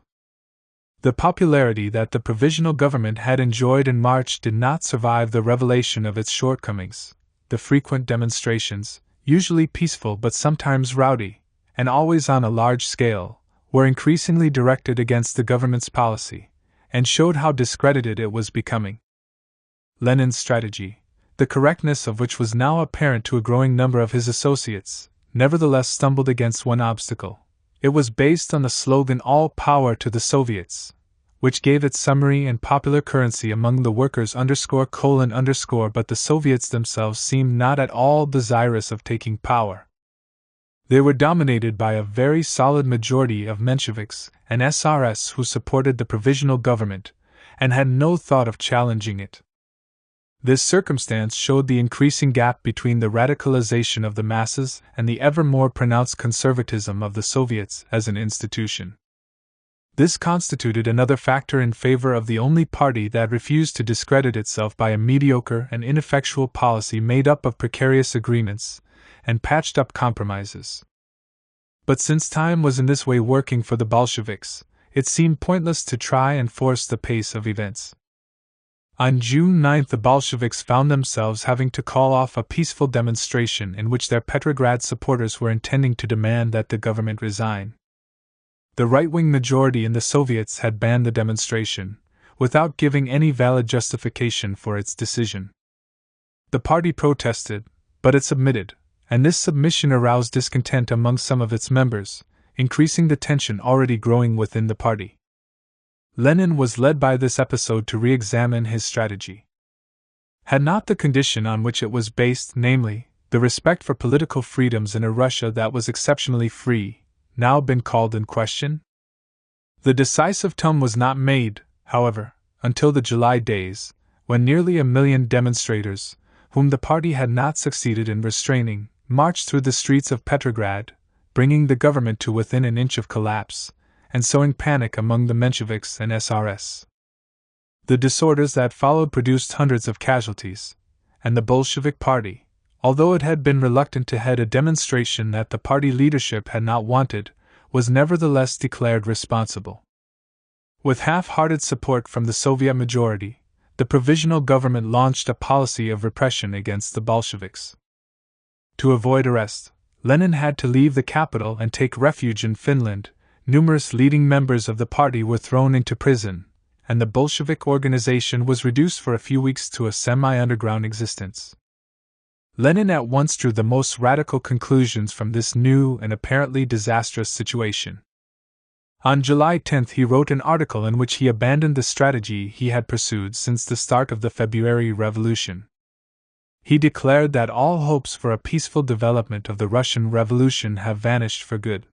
A: The popularity that the provisional government had enjoyed in March did not survive the revelation of its shortcomings. The frequent demonstrations, usually peaceful but sometimes rowdy, and always on a large scale, were increasingly directed against the government's policy, and showed how discredited it was becoming. Lenin's strategy, the correctness of which was now apparent to a growing number of his associates, nevertheless stumbled against one obstacle. It was based on the slogan "All Power to the Soviets," which gave it summary and popular currency among the workers _:_, but the Soviets themselves seemed not at all desirous of taking power. They were dominated by a very solid majority of Mensheviks and SRS who supported the provisional government, and had no thought of challenging it. This circumstance showed the increasing gap between the radicalization of the masses and the ever more pronounced conservatism of the Soviets as an institution. This constituted another factor in favor of the only party that refused to discredit itself by a mediocre and ineffectual policy made up of precarious agreements and patched-up compromises. But since time was in this way working for the Bolsheviks, it seemed pointless to try and force the pace of events. On June 9 the Bolsheviks found themselves having to call off a peaceful demonstration in which their Petrograd supporters were intending to demand that the government resign. The right-wing majority in the Soviets had banned the demonstration, without giving any valid justification for its decision. The party protested, but it submitted, and this submission aroused discontent among some of its members, increasing the tension already growing within the party. Lenin was led by this episode to re-examine his strategy. Had not the condition on which it was based, namely, the respect for political freedoms in a Russia that was exceptionally free, now been called in question? The decisive turn was not made, however, until the July days, when nearly 1 million demonstrators, whom the party had not succeeded in restraining, marched through the streets of Petrograd, bringing the government to within an inch of collapse, and sowing panic among the Mensheviks and SRS. The disorders that followed produced hundreds of casualties, and the Bolshevik Party, although it had been reluctant to head a demonstration that the party leadership had not wanted, was nevertheless declared responsible. With half-hearted support from the Soviet majority, the provisional government launched a policy of repression against the Bolsheviks. To avoid arrest, Lenin had to leave the capital and take refuge in Finland. Numerous leading members of the party were thrown into prison, and the Bolshevik organization was reduced for a few weeks to a semi-underground existence. Lenin at once drew the most radical conclusions from this new and apparently disastrous situation. On July 10 he wrote an article in which he abandoned the strategy he had pursued since the start of the February Revolution. He declared that all hopes for a peaceful development of the Russian Revolution have vanished for good.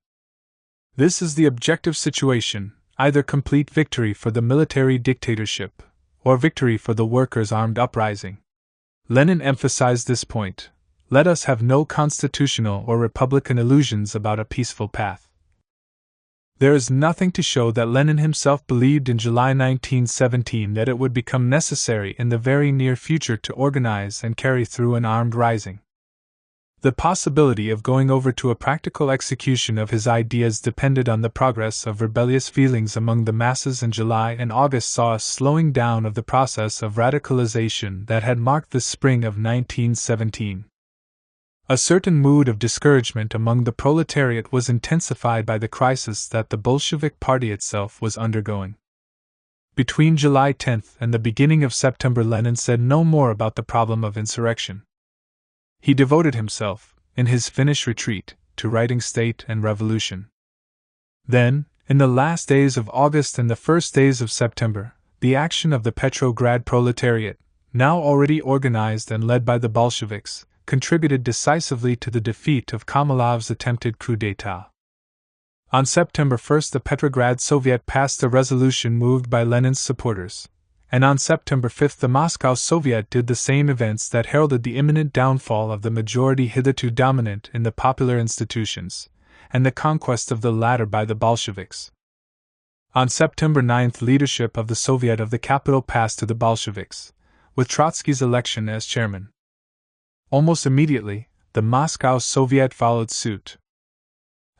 A: This is the objective situation, either complete victory for the military dictatorship, or victory for the workers' armed uprising. Lenin emphasized this point: let us have no constitutional or republican illusions about a peaceful path. There is nothing to show that Lenin himself believed in July 1917 that it would become necessary in the very near future to organize and carry through an armed rising. The possibility of going over to a practical execution of his ideas depended on the progress of rebellious feelings among the masses, and July and August saw a slowing down of the process of radicalization that had marked the spring of 1917. A certain mood of discouragement among the proletariat was intensified by the crisis that the Bolshevik party itself was undergoing. Between July 10 and the beginning of September, Lenin said no more about the problem of insurrection. He devoted himself, in his Finnish retreat, to writing State and Revolution. Then, in the last days of August and the first days of September, the action of the Petrograd proletariat, now already organized and led by the Bolsheviks, contributed decisively to the defeat of Komalov's attempted coup d'état. On September 1 the Petrograd Soviet passed a resolution moved by Lenin's supporters, and on September 5 the Moscow Soviet did the same, events that heralded the imminent downfall of the majority hitherto dominant in the popular institutions, and the conquest of the latter by the Bolsheviks. On September 9 leadership of the Soviet of the capital passed to the Bolsheviks, with Trotsky's election as chairman. Almost immediately, the Moscow Soviet followed suit.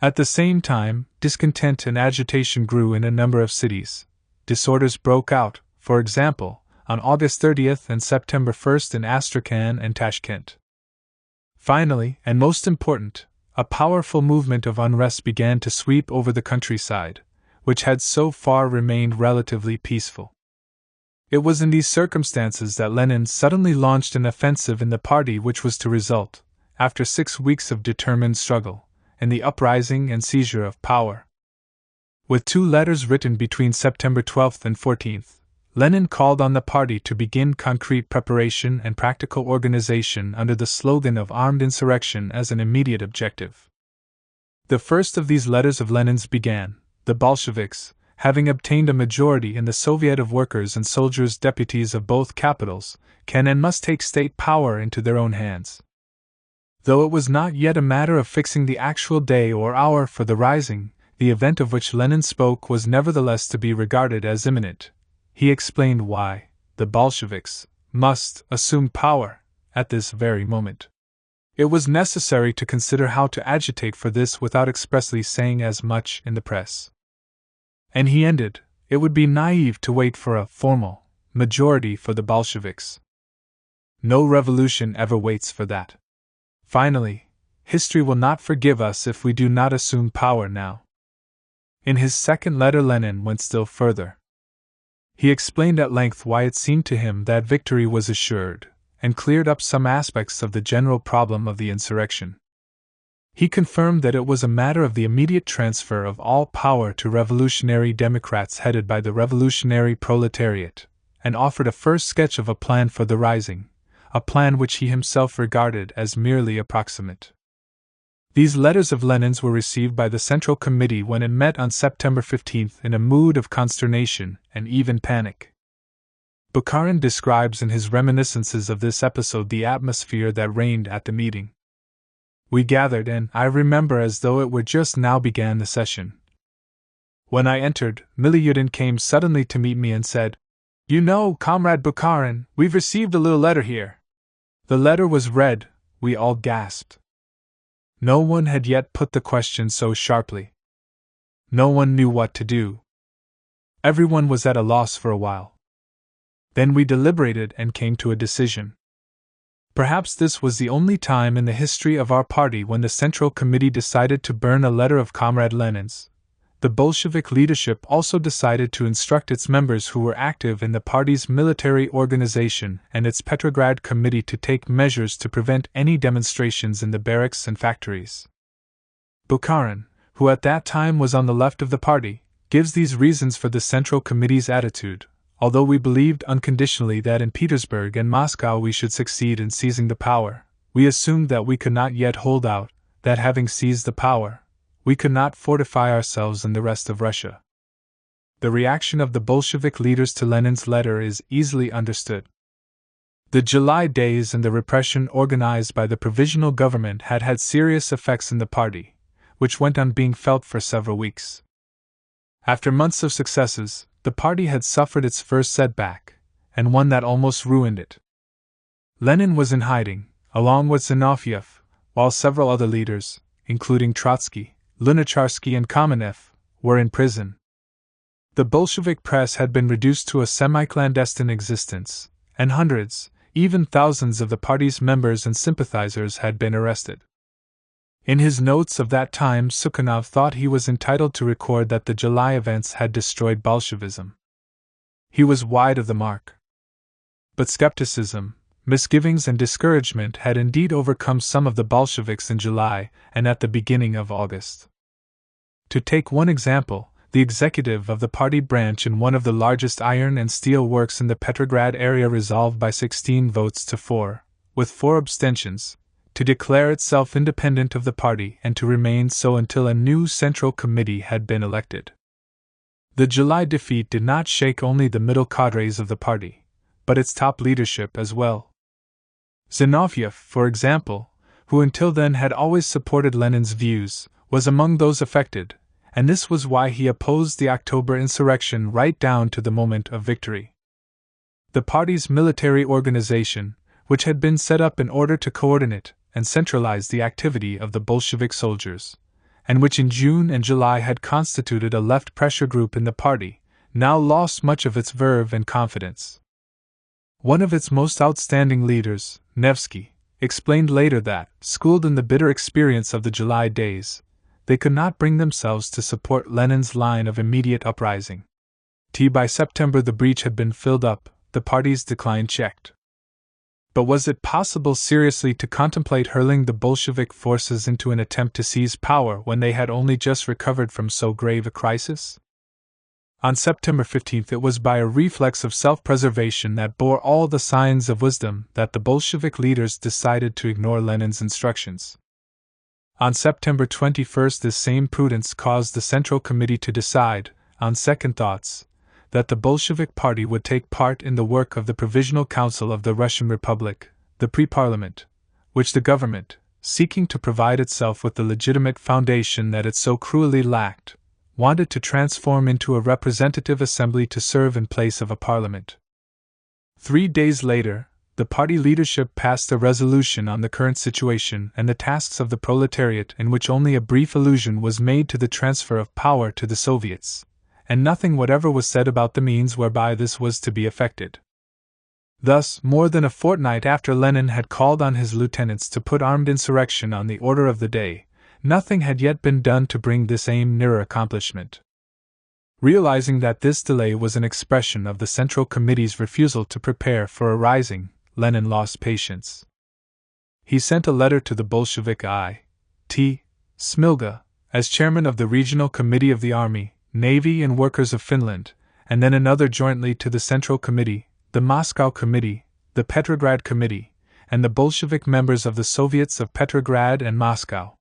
A: At the same time, discontent and agitation grew in a number of cities. Disorders broke out, for example, on August 30 and September 1 in Astrakhan and Tashkent. Finally, and most important, a powerful movement of unrest began to sweep over the countryside, which had so far remained relatively peaceful. It was in these circumstances that Lenin suddenly launched an offensive in the party which was to result, after 6 weeks of determined struggle, in the uprising and seizure of power. With 2 letters written between September 12 and 14, Lenin called on the party to begin concrete preparation and practical organization under the slogan of armed insurrection as an immediate objective. The first of these letters of Lenin's began: the Bolsheviks, having obtained a majority in the Soviet of Workers' and Soldiers' deputies of both capitals, can and must take state power into their own hands. Though it was not yet a matter of fixing the actual day or hour for the rising, the event of which Lenin spoke was nevertheless to be regarded as imminent. He explained why the Bolsheviks must assume power at this very moment. It was necessary to consider how to agitate for this without expressly saying as much in the press. And he ended, it would be naive to wait for a formal majority for the Bolsheviks. No revolution ever waits for that. Finally, history will not forgive us if we do not assume power now. In his second letter, Lenin went still further. He explained at length why it seemed to him that victory was assured, and cleared up some aspects of the general problem of the insurrection. He confirmed that it was a matter of the immediate transfer of all power to revolutionary Democrats headed by the revolutionary proletariat, and offered a first sketch of a plan for the rising, a plan which he himself regarded as merely approximate. These letters of Lenin's were received by the Central Committee when it met on September 15 in a mood of consternation and even panic. Bukharin describes in his reminiscences of this episode the atmosphere that reigned at the meeting. We gathered, and I remember as though it were just now began the session. When I entered, Milyudin came suddenly to meet me and said, "You know, Comrade Bukharin, we've received a little letter here." The letter was read, we all gasped. No one had yet put the question so sharply. No one knew what to do. Everyone was at a loss for a while. Then we deliberated and came to a decision. Perhaps this was the only time in the history of our party when the Central Committee decided to burn a letter of Comrade Lenin's. The Bolshevik leadership also decided to instruct its members who were active in the party's military organization and its Petrograd Committee to take measures to prevent any demonstrations in the barracks and factories. Bukharin, who at that time was on the left of the party, gives these reasons for the Central Committee's attitude. Although we believed unconditionally that in Petersburg and Moscow we should succeed in seizing the power, we assumed that we could not yet hold out, that having seized the power, we could not fortify ourselves in the rest of Russia. The reaction of the Bolshevik leaders to Lenin's letter is easily understood. The July days and the repression organized by the provisional government had had serious effects in the party, which went on being felt for several weeks. After months of successes, the party had suffered its first setback, and one that almost ruined it. Lenin was in hiding, along with Zinoviev, while several other leaders, including Trotsky, Lunacharsky and Kamenev, were in prison. The Bolshevik press had been reduced to a semi-clandestine existence, and hundreds, even thousands of the party's members and sympathizers had been arrested. In his notes of that time, Sukhanov thought he was entitled to record that the July events had destroyed Bolshevism. He was wide of the mark. But skepticism, misgivings and discouragement had indeed overcome some of the Bolsheviks in July and at the beginning of August. To take one example, the executive of the party branch in one of the largest iron and steel works in the Petrograd area resolved by 16 votes to 4, with 4 abstentions, to declare itself independent of the party and to remain so until a new Central Committee had been elected. The July defeat did not shake only the middle cadres of the party, but its top leadership as well. Zinoviev, for example, who until then had always supported Lenin's views, was among those affected, and this was why he opposed the October insurrection right down to the moment of victory. The party's military organization, which had been set up in order to coordinate and centralize the activity of the Bolshevik soldiers, and which in June and July had constituted a left pressure group in the party, now lost much of its verve and confidence. One of its most outstanding leaders, Nevsky, explained later that, schooled in the bitter experience of the July days, they could not bring themselves to support Lenin's line of immediate uprising. By September the breach had been filled up, the party's decline checked. But was it possible seriously to contemplate hurling the Bolshevik forces into an attempt to seize power when they had only just recovered from so grave a crisis? On September 15th it was by a reflex of self-preservation that bore all the signs of wisdom that the Bolshevik leaders decided to ignore Lenin's instructions. On September 21st this same prudence caused the Central Committee to decide, on second thoughts, that the Bolshevik Party would take part in the work of the Provisional Council of the Russian Republic, the pre-parliament, which the government, seeking to provide itself with the legitimate foundation that it so cruelly lacked, wanted to transform into a representative assembly to serve in place of a parliament. 3 days later, the party leadership passed a resolution on the current situation and the tasks of the proletariat in which only a brief allusion was made to the transfer of power to the Soviets, and nothing whatever was said about the means whereby this was to be effected. Thus, more than a fortnight after Lenin had called on his lieutenants to put armed insurrection on the order of the day, nothing had yet been done to bring this aim nearer accomplishment. Realizing that this delay was an expression of the Central Committee's refusal to prepare for a rising, Lenin lost patience. He sent a letter to the Bolshevik I.T. Smilga, as chairman of the Regional Committee of the Army, Navy and Workers of Finland, and then another jointly to the Central Committee, the Moscow Committee, the Petrograd Committee, and the Bolshevik members of the Soviets of Petrograd and Moscow.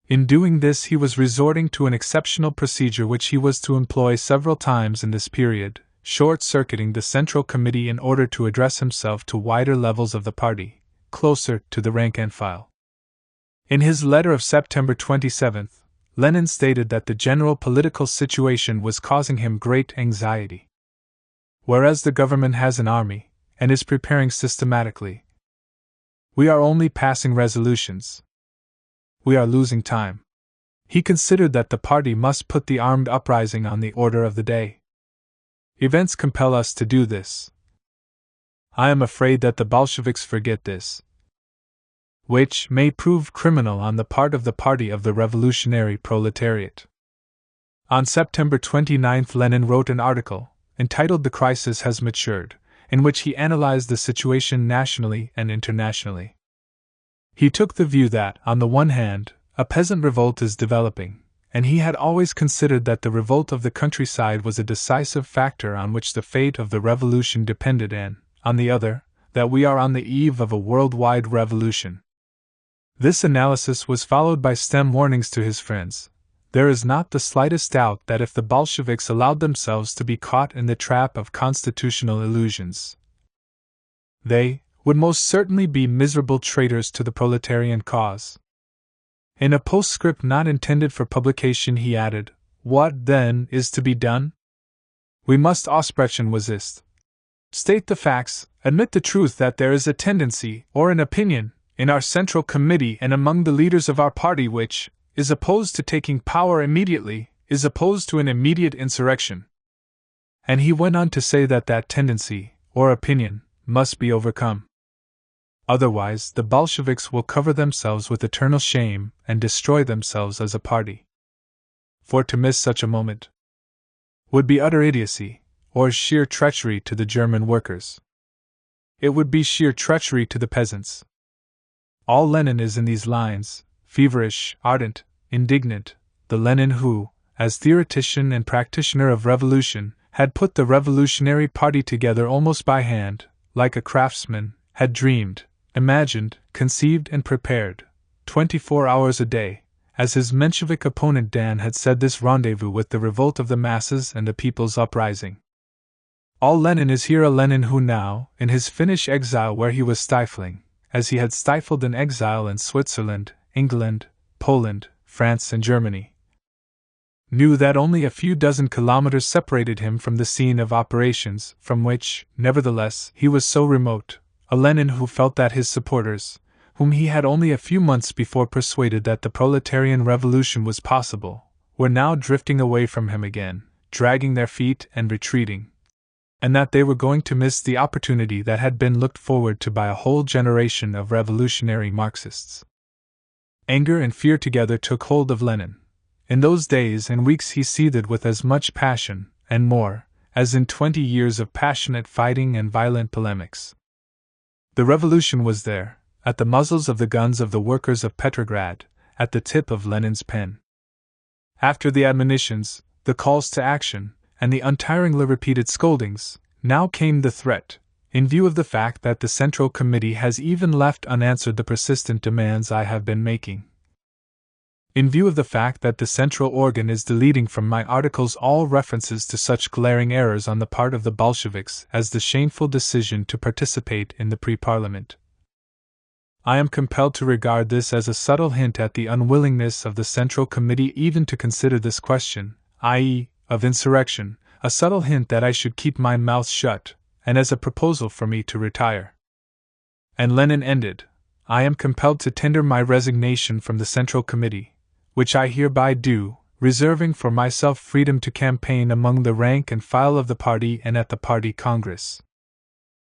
A: In doing this he was resorting to an exceptional procedure which he was to employ several times in this period, short-circuiting the Central Committee in order to address himself to wider levels of the party, closer to the rank and file. In his letter of September 27th, Lenin stated that the general political situation was causing him great anxiety. Whereas the government has an army, and is preparing systematically, We are only passing resolutions. We are losing time. He considered that the party must put the armed uprising on the order of the day. Events compel us to do this. I am afraid that the Bolsheviks forget this, which may prove criminal on the part of the party of the revolutionary proletariat. On September 29, Lenin wrote an article, entitled "The Crisis Has Matured," in which he analyzed the situation nationally and internationally. He took the view that, on the one hand, a peasant revolt is developing, and he had always considered that the revolt of the countryside was a decisive factor on which the fate of the revolution depended, and, on the other, that we are on the eve of a worldwide revolution. This analysis was followed by stem warnings to his friends. There is not the slightest doubt that if the Bolsheviks allowed themselves to be caught in the trap of constitutional illusions, they would most certainly be miserable traitors to the proletarian cause. In a postscript not intended for publication, he added, "What, then, is to be done? We must aussprechen, was ist. State the facts, admit the truth that there is a tendency, or an opinion, in our Central Committee and among the leaders of our party which is opposed to taking power immediately, is opposed to an immediate insurrection." And he went on to say that that tendency, or opinion, must be overcome. Otherwise, the Bolsheviks will cover themselves with eternal shame and destroy themselves as a party. For to miss such a moment would be utter idiocy, or sheer treachery to the German workers. It would be sheer treachery to the peasants. All Lenin is in these lines, feverish, ardent, indignant, the Lenin who, as theoretician and practitioner of revolution, had put the revolutionary party together almost by hand, like a craftsman, had dreamed, imagined, conceived and prepared, 24 hours a day, as his Menshevik opponent Dan had said, this rendezvous with the revolt of the masses and the people's uprising. All Lenin is here a Lenin who now, in his Finnish exile where he was stifling, as he had stifled in exile in Switzerland, England, Poland, France and Germany, knew that only a few dozen kilometers separated him from the scene of operations, from which, nevertheless, he was so remote, a Lenin who felt that his supporters, whom he had only a few months before persuaded that the proletarian revolution was possible, were now drifting away from him again, dragging their feet and retreating, and that they were going to miss the opportunity that had been looked forward to by a whole generation of revolutionary Marxists. Anger and fear together took hold of Lenin. In those days and weeks he seethed with as much passion, and more, as in 20 years of passionate fighting and violent polemics. The revolution was there, at the muzzles of the guns of the workers of Petrograd, at the tip of Lenin's pen. After the admonitions, the calls to action, and the untiringly repeated scoldings, now came the threat, in view of the fact that the Central Committee has even left unanswered the persistent demands I have been making. In view of the fact that the central organ is deleting from my articles all references to such glaring errors on the part of the Bolsheviks as the shameful decision to participate in the pre-parliament, I am compelled to regard this as a subtle hint at the unwillingness of the Central Committee even to consider this question, i.e., of insurrection, a subtle hint that I should keep my mouth shut, and as a proposal for me to retire. And Lenin ended, I am compelled to tender my resignation from the Central Committee, which I hereby do, reserving for myself freedom to campaign among the rank and file of the party and at the party congress.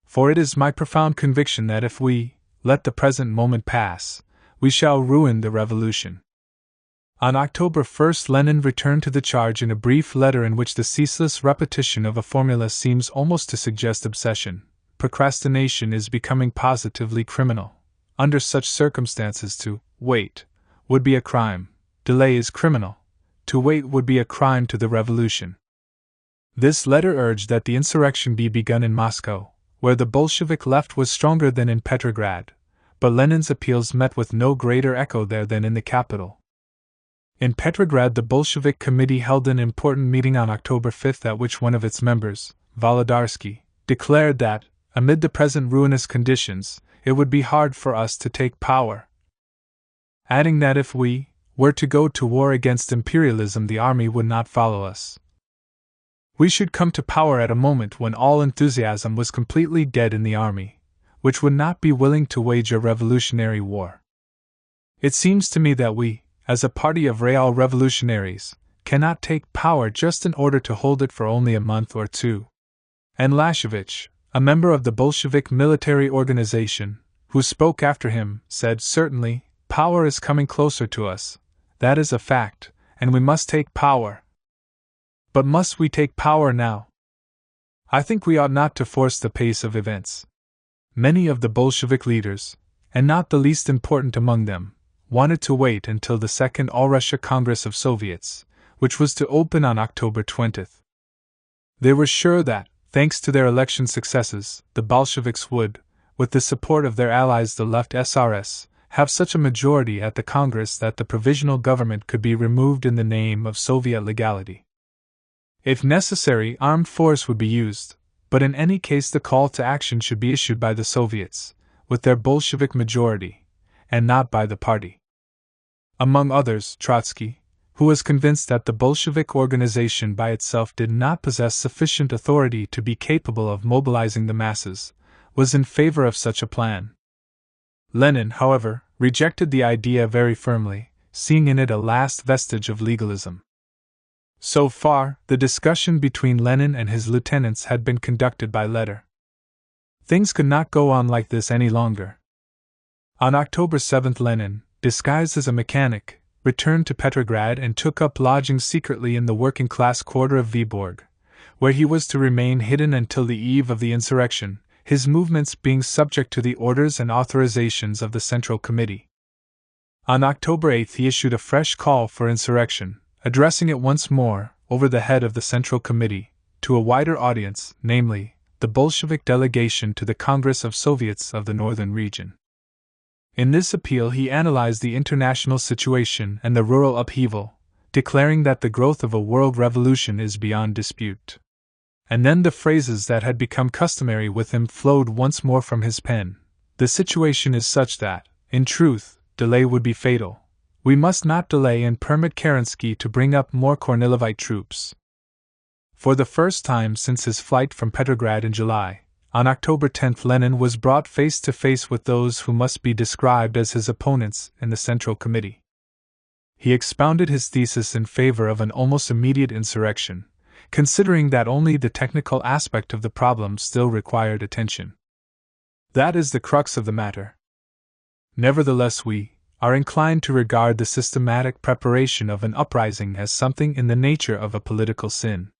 A: For it is my profound conviction that if we let the present moment pass, we shall ruin the revolution. On October 1st, Lenin returned to the charge in a brief letter in which the ceaseless repetition of a formula seems almost to suggest obsession. Procrastination is becoming positively criminal. Under such circumstances, to wait would be a crime. Delay is criminal. To wait would be a crime to the revolution. This letter urged that the insurrection be begun in Moscow, where the Bolshevik left was stronger than in Petrograd, but Lenin's appeals met with no greater echo there than in the capital. In Petrograd, the Bolshevik Committee held an important meeting on October 5th at which one of its members, Volodarsky, declared that, amid the present ruinous conditions, it would be hard for us to take power, adding that if we were to go to war against imperialism, the army would not follow us. We should come to power at a moment when all enthusiasm was completely dead in the army, which would not be willing to wage a revolutionary war. It seems to me that we, as a party of real revolutionaries, cannot take power just in order to hold it for only a month or two. And Lashevich, a member of the Bolshevik military organization, who spoke after him, said, "Certainly, power is coming closer to us. That is a fact, and we must take power. But must we take power now? I think we ought not to force the pace of events." Many of the Bolshevik leaders, and not the least important among them, wanted to wait until the Second All-Russia Congress of Soviets, which was to open on October 20th. They were sure that, thanks to their election successes, the Bolsheviks would, with the support of their allies the Left SRS, have such a majority at the Congress that the provisional government could be removed in the name of Soviet legality. If necessary, armed force would be used, but in any case the call to action should be issued by the Soviets, with their Bolshevik majority, and not by the party. Among others, Trotsky, who was convinced that the Bolshevik organization by itself did not possess sufficient authority to be capable of mobilizing the masses, was in favor of such a plan. Lenin, however, rejected the idea very firmly, seeing in it a last vestige of legalism. So far, the discussion between Lenin and his lieutenants had been conducted by letter. Things could not go on like this any longer. On October 7th, Lenin, disguised as a mechanic, returned to Petrograd and took up lodgings secretly in the working-class quarter of Vyborg, where he was to remain hidden until the eve of the insurrection, his movements being subject to the orders and authorizations of the Central Committee. On October 8th he issued a fresh call for insurrection, addressing it once more, over the head of the Central Committee, to a wider audience, namely, the Bolshevik delegation to the Congress of Soviets of the Northern region. In this appeal he analyzed the international situation and the rural upheaval, declaring that the growth of a world revolution is beyond dispute. And then the phrases that had become customary with him flowed once more from his pen. The situation is such that, in truth, delay would be fatal. We must not delay and permit Kerensky to bring up more Kornilovite troops. For the first time since his flight from Petrograd in July, on October 10th Lenin was brought face to face with those who must be described as his opponents in the Central Committee. He expounded his thesis in favor of an almost immediate insurrection, considering that only the technical aspect of the problem still required attention. That is the crux of the matter. Nevertheless, we are inclined to regard the systematic preparation of an uprising as something in the nature of a political sin.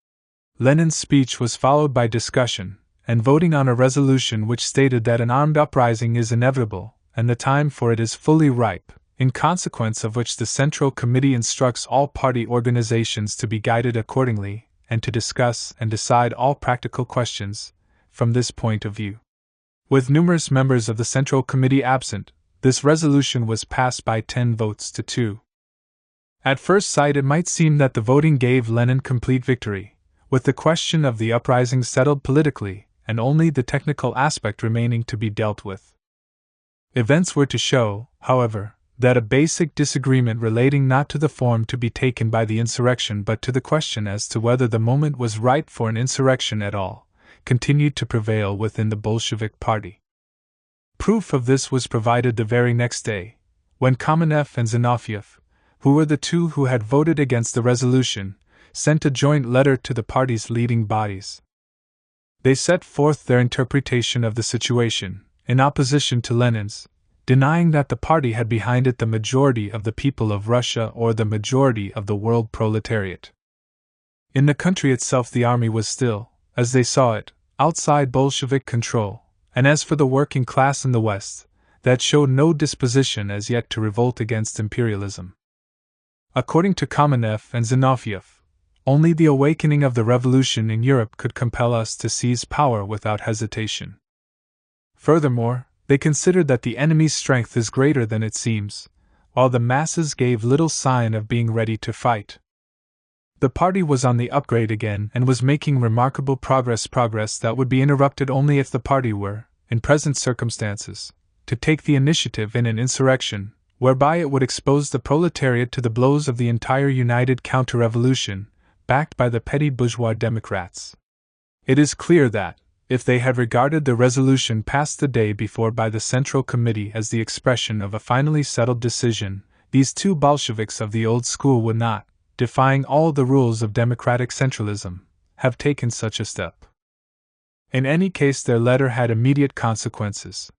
A: Lenin's speech was followed by discussion and voting on a resolution which stated that an armed uprising is inevitable, and the time for it is fully ripe, in consequence of which the Central Committee instructs all party organizations to be guided accordingly, and to discuss and decide all practical questions from this point of view. With numerous members of the Central Committee absent, this resolution was passed by 10 votes to 2. At first sight it might seem that the voting gave Lenin complete victory, with the question of the uprising settled politically, and only the technical aspect remaining to be dealt with. Events were to show, however, that a basic disagreement relating not to the form to be taken by the insurrection but to the question as to whether the moment was ripe for an insurrection at all, continued to prevail within the Bolshevik party. Proof of this was provided the very next day, when Kamenev and Zinoviev, who were the two who had voted against the resolution, sent a joint letter to the party's leading bodies. They set forth their interpretation of the situation, in opposition to Lenin's, denying that the party had behind it the majority of the people of Russia or the majority of the world proletariat. In the country itself the army was still, as they saw it, outside Bolshevik control, and as for the working class in the West, that showed no disposition as yet to revolt against imperialism. According to Kamenev and Zinoviev, only the awakening of the revolution in Europe could compel us to seize power without hesitation. Furthermore, they considered that the enemy's strength is greater than it seems, while the masses gave little sign of being ready to fight. The party was on the upgrade again and was making remarkable progress that would be interrupted only if the party were, in present circumstances, to take the initiative in an insurrection, whereby it would expose the proletariat to the blows of the entire united counter-revolution, backed by the petty bourgeois Democrats. It is clear that, If they had regarded the resolution passed the day before by the Central Committee as the expression of a finally settled decision, these two Bolsheviks of the old school would not, defying all the rules of democratic centralism, have taken such a step. In any case, their letter had immediate consequences.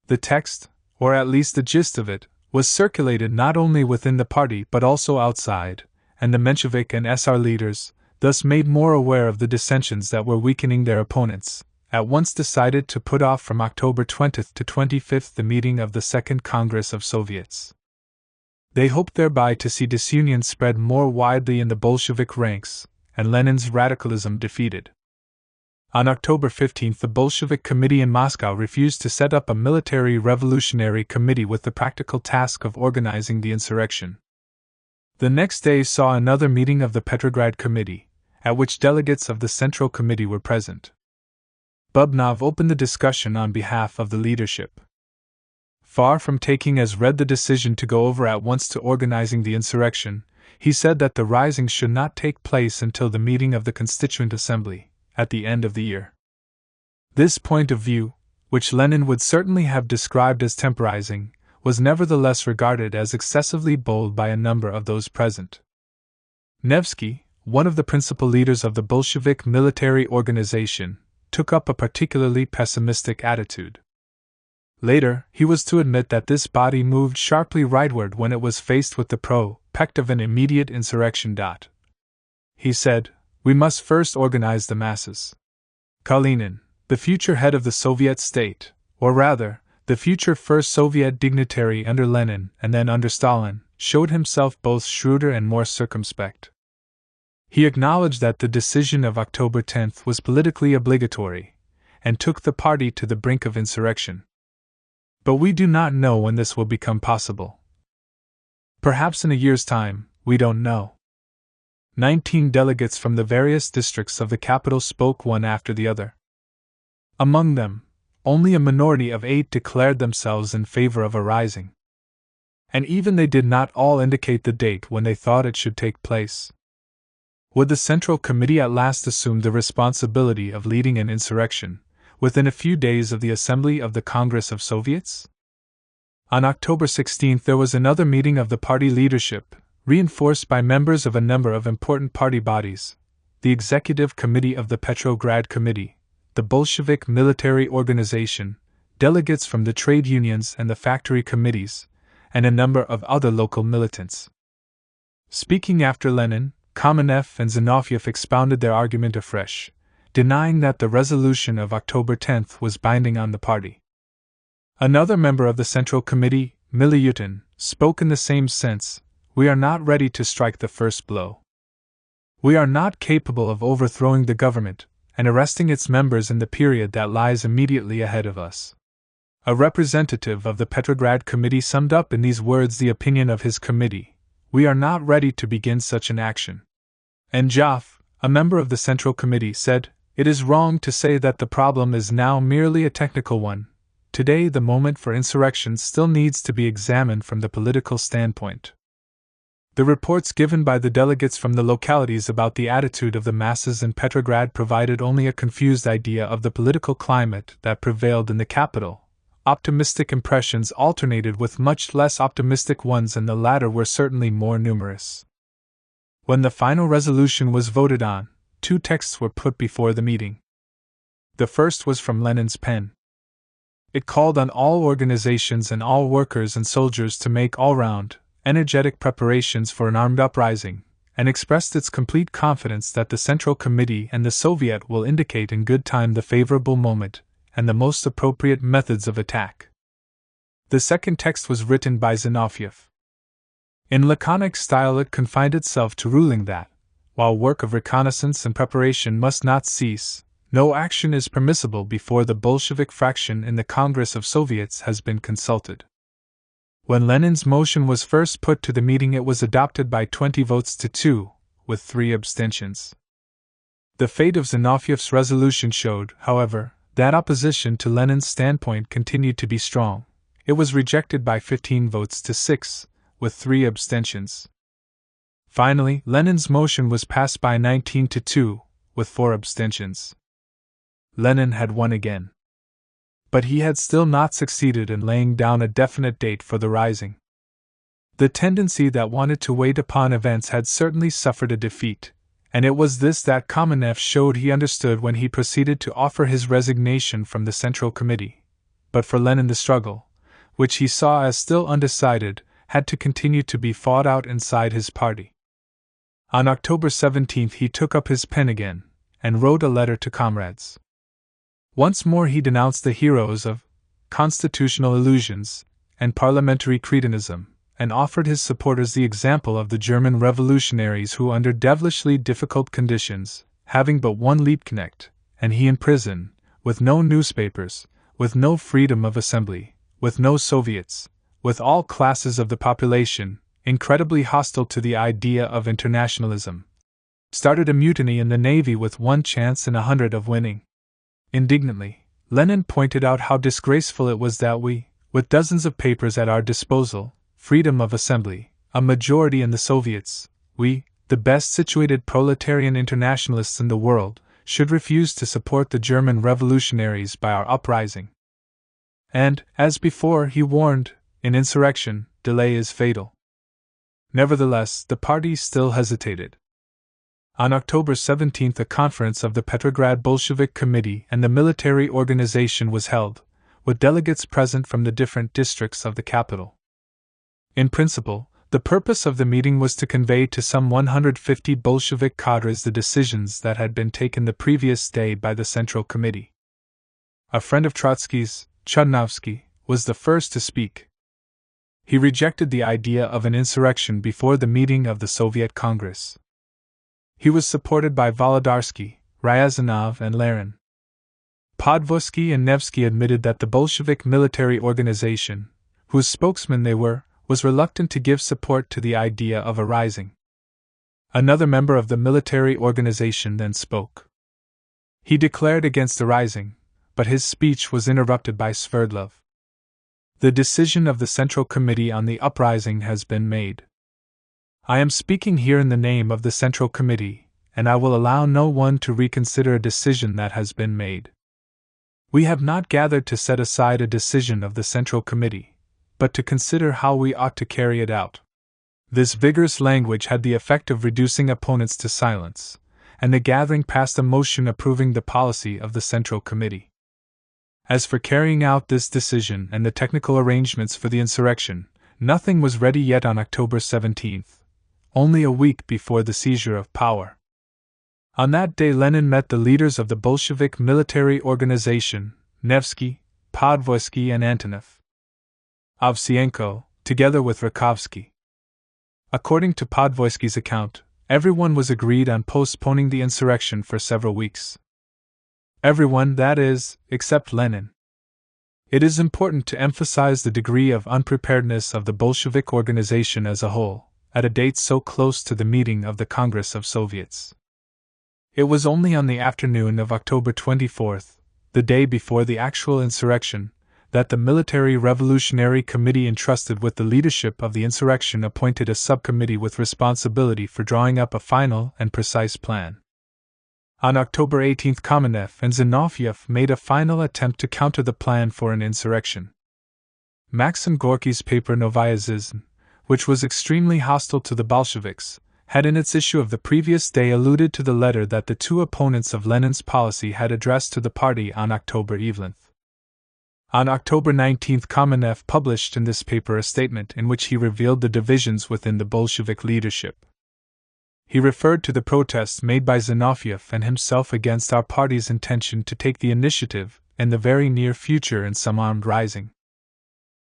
A: The text, or at least the gist of it, was circulated not only within the party but also outside, and the Menshevik and SR leaders, thus made more aware of the dissensions that were weakening their opponents, at once decided to put off from October 20th to 25th the meeting of the Second Congress of Soviets. They hoped thereby to see disunion spread more widely in the Bolshevik ranks, and Lenin's radicalism defeated. On October 15th, the Bolshevik Committee in Moscow refused to set up a military revolutionary committee with the practical task of organizing the insurrection. The next day saw another meeting of the Petrograd Committee, at which delegates of the Central Committee were present. Bubnov opened the discussion on behalf of the leadership. Far from taking as read the decision to go over at once to organizing the insurrection, he said that the rising should not take place until the meeting of the Constituent Assembly, at the end of the year. This point of view, which Lenin would certainly have described as temporizing, was nevertheless regarded as excessively bold by a number of those present. Nevsky, one of the principal leaders of the Bolshevik military organization, took up a particularly pessimistic attitude. Later, he was to admit that this body moved sharply rightward when it was faced with the prospect of an immediate insurrection. He said, "We must first organize the masses." Kalinin, the future head of the Soviet state, or rather, the future first Soviet dignitary under Lenin and then under Stalin, showed himself both shrewder and more circumspect. He acknowledged that the decision of October 10th was politically obligatory, and took the party to the brink of insurrection. But we do not know when this will become possible. Perhaps in a year's time, we don't know. 19 delegates from the various districts of the capital spoke one after the other. Among them, only a minority of 8 declared themselves in favor of a rising. And even they did not all indicate the date when they thought it should take place. Would the Central Committee at last assume the responsibility of leading an insurrection, within a few days of the Assembly of the Congress of Soviets? On October 16th there was another meeting of the party leadership, reinforced by members of a number of important party bodies, the Executive Committee of the Petrograd Committee, the Bolshevik Military Organization, delegates from the trade unions and the factory committees, and a number of other local militants. Speaking after Lenin, Kamenev and Zinoviev expounded their argument afresh, denying that the resolution of October 10th was binding on the party. Another member of the Central Committee, Milyutin, spoke in the same sense: "We are not ready to strike the first blow. We are not capable of overthrowing the government and arresting its members in the period that lies immediately ahead of us." A representative of the Petrograd Committee summed up in these words the opinion of his committee: "We are not ready to begin such an action." And Joff, a member of the Central Committee, said, "It is wrong to say that the problem is now merely a technical one. Today the moment for insurrection still needs to be examined from the political standpoint." The reports given by the delegates from the localities about the attitude of the masses in Petrograd provided only a confused idea of the political climate that prevailed in the capital. Optimistic impressions alternated with much less optimistic ones, and the latter were certainly more numerous. When the final resolution was voted on, 2 texts were put before the meeting. The first was from Lenin's pen. It called on all organizations and all workers and soldiers to make all-round, energetic preparations for an armed uprising, and expressed its complete confidence that the Central Committee and the Soviet will indicate in good time the favorable moment and the most appropriate methods of attack. The second text was written by Zinoviev. In laconic style it confined itself to ruling that, while work of reconnaissance and preparation must not cease, no action is permissible before the Bolshevik fraction in the Congress of Soviets has been consulted. When Lenin's motion was first put to the meeting it was adopted by 20 votes to 2, with 3 abstentions. The fate of Zinoviev's resolution showed, however, that opposition to Lenin's standpoint continued to be strong. It was rejected by 15 votes to 6, with 3 abstentions. Finally, Lenin's motion was passed by 19 to 2, with 4 abstentions. Lenin had won again. But he had still not succeeded in laying down a definite date for the rising. The tendency that wanted to wait upon events had certainly suffered a defeat, and it was this that Kamenev showed he understood when he proceeded to offer his resignation from the Central Committee. But for Lenin the struggle, which he saw as still undecided, had to continue to be fought out inside his party. On October 17 he took up his pen again, and wrote a letter to comrades. Once more he denounced the heroes of constitutional illusions and parliamentary cretinism, and offered his supporters the example of the German revolutionaries who, under devilishly difficult conditions, having but one Liebknecht, and he in prison, with no newspapers, with no freedom of assembly, with no Soviets, with all classes of the population, incredibly hostile to the idea of internationalism, started a mutiny in the navy with one chance in 100 of winning. Indignantly, Lenin pointed out how disgraceful it was that we, with dozens of papers at our disposal, freedom of assembly, a majority in the Soviets, we, the best situated proletarian internationalists in the world, should refuse to support the German revolutionaries by our uprising. And, as before, he warned, in insurrection, delay is fatal. Nevertheless, the party still hesitated. On October 17 a conference of the Petrograd Bolshevik Committee and the military organization was held, with delegates present from the different districts of the capital. In principle, the purpose of the meeting was to convey to some 150 Bolshevik cadres the decisions that had been taken the previous day by the Central Committee. A friend of Trotsky's, Chudnovsky, was the first to speak. He rejected the idea of an insurrection before the meeting of the Soviet Congress. He was supported by Volodarsky, Ryazanov, and Larin. Podvosky and Nevsky admitted that the Bolshevik military organization, whose spokesmen they were, was reluctant to give support to the idea of a rising. Another member of the military organization then spoke. He declared against a rising, but his speech was interrupted by Sverdlov. The decision of the Central Committee on the uprising has been made. I am speaking here in the name of the Central Committee, and I will allow no one to reconsider a decision that has been made. We have not gathered to set aside a decision of the Central Committee, but to consider how we ought to carry it out. This vigorous language had the effect of reducing opponents to silence, and the gathering passed a motion approving the policy of the Central Committee. As for carrying out this decision and the technical arrangements for the insurrection, nothing was ready yet on October 17, only a week before the seizure of power. On that day Lenin met the leaders of the Bolshevik military organization, Nevsky, Podvosky, and Antonov. Ovsienko, together with Rakovsky. According to Podvosky's account, everyone was agreed on postponing the insurrection for several weeks. Everyone, that is, except Lenin. It is important to emphasize the degree of unpreparedness of the Bolshevik organization as a whole, at a date so close to the meeting of the Congress of Soviets. It was only on the afternoon of October 24, the day before the actual insurrection, that the Military Revolutionary Committee entrusted with the leadership of the insurrection appointed a subcommittee with responsibility for drawing up a final and precise plan. On October 18 Kamenev and Zinoviev made a final attempt to counter the plan for an insurrection. Maxim Gorky's paper Novaya Zhizn, which was extremely hostile to the Bolsheviks, had in its issue of the previous day alluded to the letter that the two opponents of Lenin's policy had addressed to the party on October 11. On October 19 Kamenev published in this paper a statement in which he revealed the divisions within the Bolshevik leadership. He referred to the protests made by Zinoviev and himself against our party's intention to take the initiative in the very near future in some armed rising.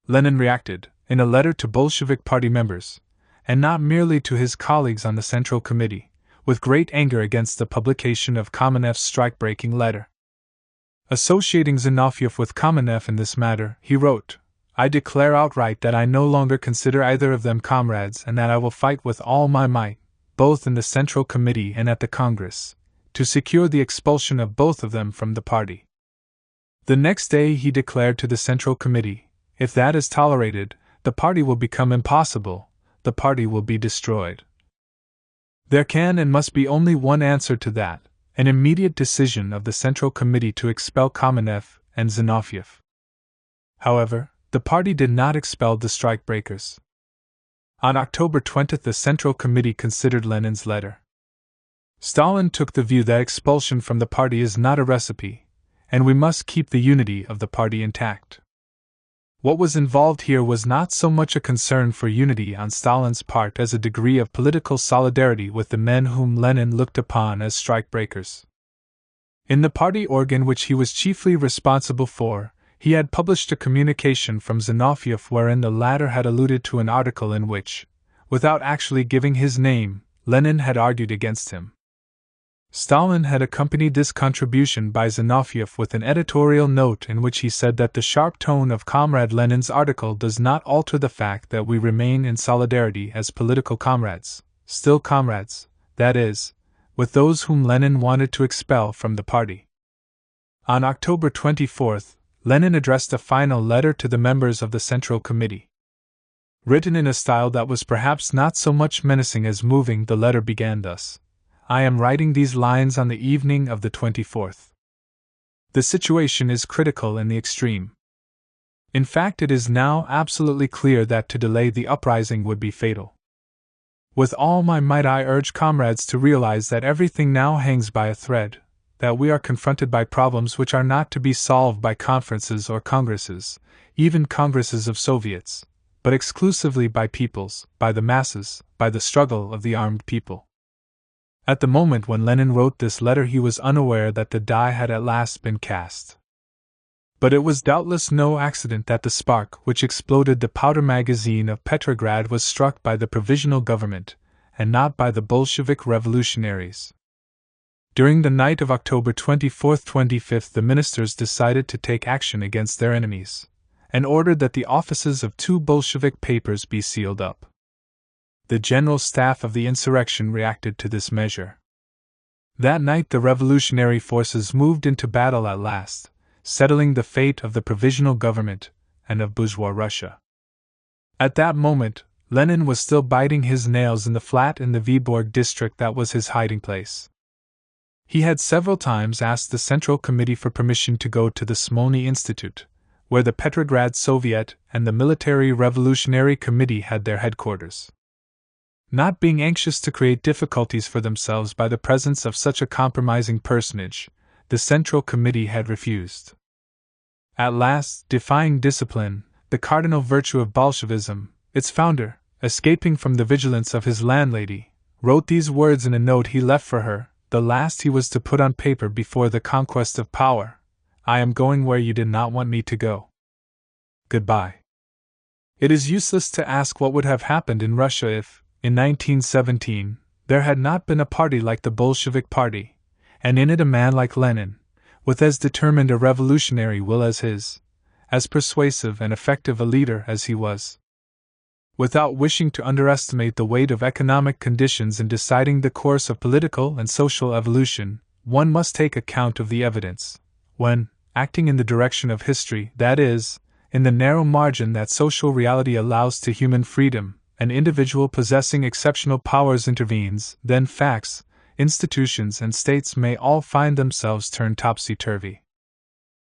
A: Lenin reacted, in a letter to Bolshevik party members, and not merely to his colleagues on the Central Committee, with great anger against the publication of Kamenev's strike-breaking letter. Associating Zinoviev with Kamenev in this matter, he wrote, "I declare outright that I no longer consider either of them comrades and that I will fight with all my might, both in the Central Committee and at the Congress, to secure the expulsion of both of them from the party." The next day he declared to the Central Committee, "If that is tolerated, the party will become impossible, the party will be destroyed." There can and must be only one answer to that, an immediate decision of the Central Committee to expel Kamenev and Zinoviev. However, the party did not expel the strikebreakers. On October 20, the Central Committee considered Lenin's letter. Stalin took the view that expulsion from the party is not a recipe, and we must keep the unity of the party intact. What was involved here was not so much a concern for unity on Stalin's part as a degree of political solidarity with the men whom Lenin looked upon as strikebreakers. In the party organ which he was chiefly responsible for, he had published a communication from Zinoviev wherein the latter had alluded to an article in which, without actually giving his name, Lenin had argued against him. Stalin had accompanied this contribution by Zinoviev with an editorial note in which he said that the sharp tone of Comrade Lenin's article does not alter the fact that we remain in solidarity as political comrades, still comrades, that is, with those whom Lenin wanted to expel from the party. On October 24, Lenin addressed a final letter to the members of the Central Committee. Written in a style that was perhaps not so much menacing as moving, the letter began thus: I am writing these lines on the evening of the 24th. The situation is critical in the extreme. In fact, it is now absolutely clear that to delay the uprising would be fatal. With all my might I urge comrades to realize that everything now hangs by a thread, that we are confronted by problems which are not to be solved by conferences or congresses, even congresses of Soviets, but exclusively by peoples, by the masses, by the struggle of the armed people. At the moment when Lenin wrote this letter, he was unaware that the die had at last been cast. But it was doubtless no accident that the spark which exploded the powder magazine of Petrograd was struck by the provisional government, and not by the Bolshevik revolutionaries. During the night of October 24-25, the ministers decided to take action against their enemies, and ordered that the offices of 2 Bolshevik papers be sealed up. The general staff of the insurrection reacted to this measure. That night the revolutionary forces moved into battle at last, settling the fate of the provisional government and of bourgeois Russia. At that moment, Lenin was still biting his nails in the flat in the Vyborg district that was his hiding place. He had several times asked the Central Committee for permission to go to the Smolny Institute, where the Petrograd Soviet and the Military Revolutionary Committee had their headquarters. Not being anxious to create difficulties for themselves by the presence of such a compromising personage, the Central Committee had refused. At last, defying discipline, the cardinal virtue of Bolshevism, its founder, escaping from the vigilance of his landlady, wrote these words in a note he left for her, the last he was to put on paper before the conquest of power: I am going where you did not want me to go. Goodbye. It is useless to ask what would have happened in Russia if, in 1917, there had not been a party like the Bolshevik Party, and in it a man like Lenin, with as determined a revolutionary will as his, as persuasive and effective a leader as he was. Without wishing to underestimate the weight of economic conditions in deciding the course of political and social evolution, one must take account of the evidence, when, acting in the direction of history, that is, in the narrow margin that social reality allows to human freedom, an individual possessing exceptional powers intervenes, then facts, institutions, and states may all find themselves turned topsy-turvy.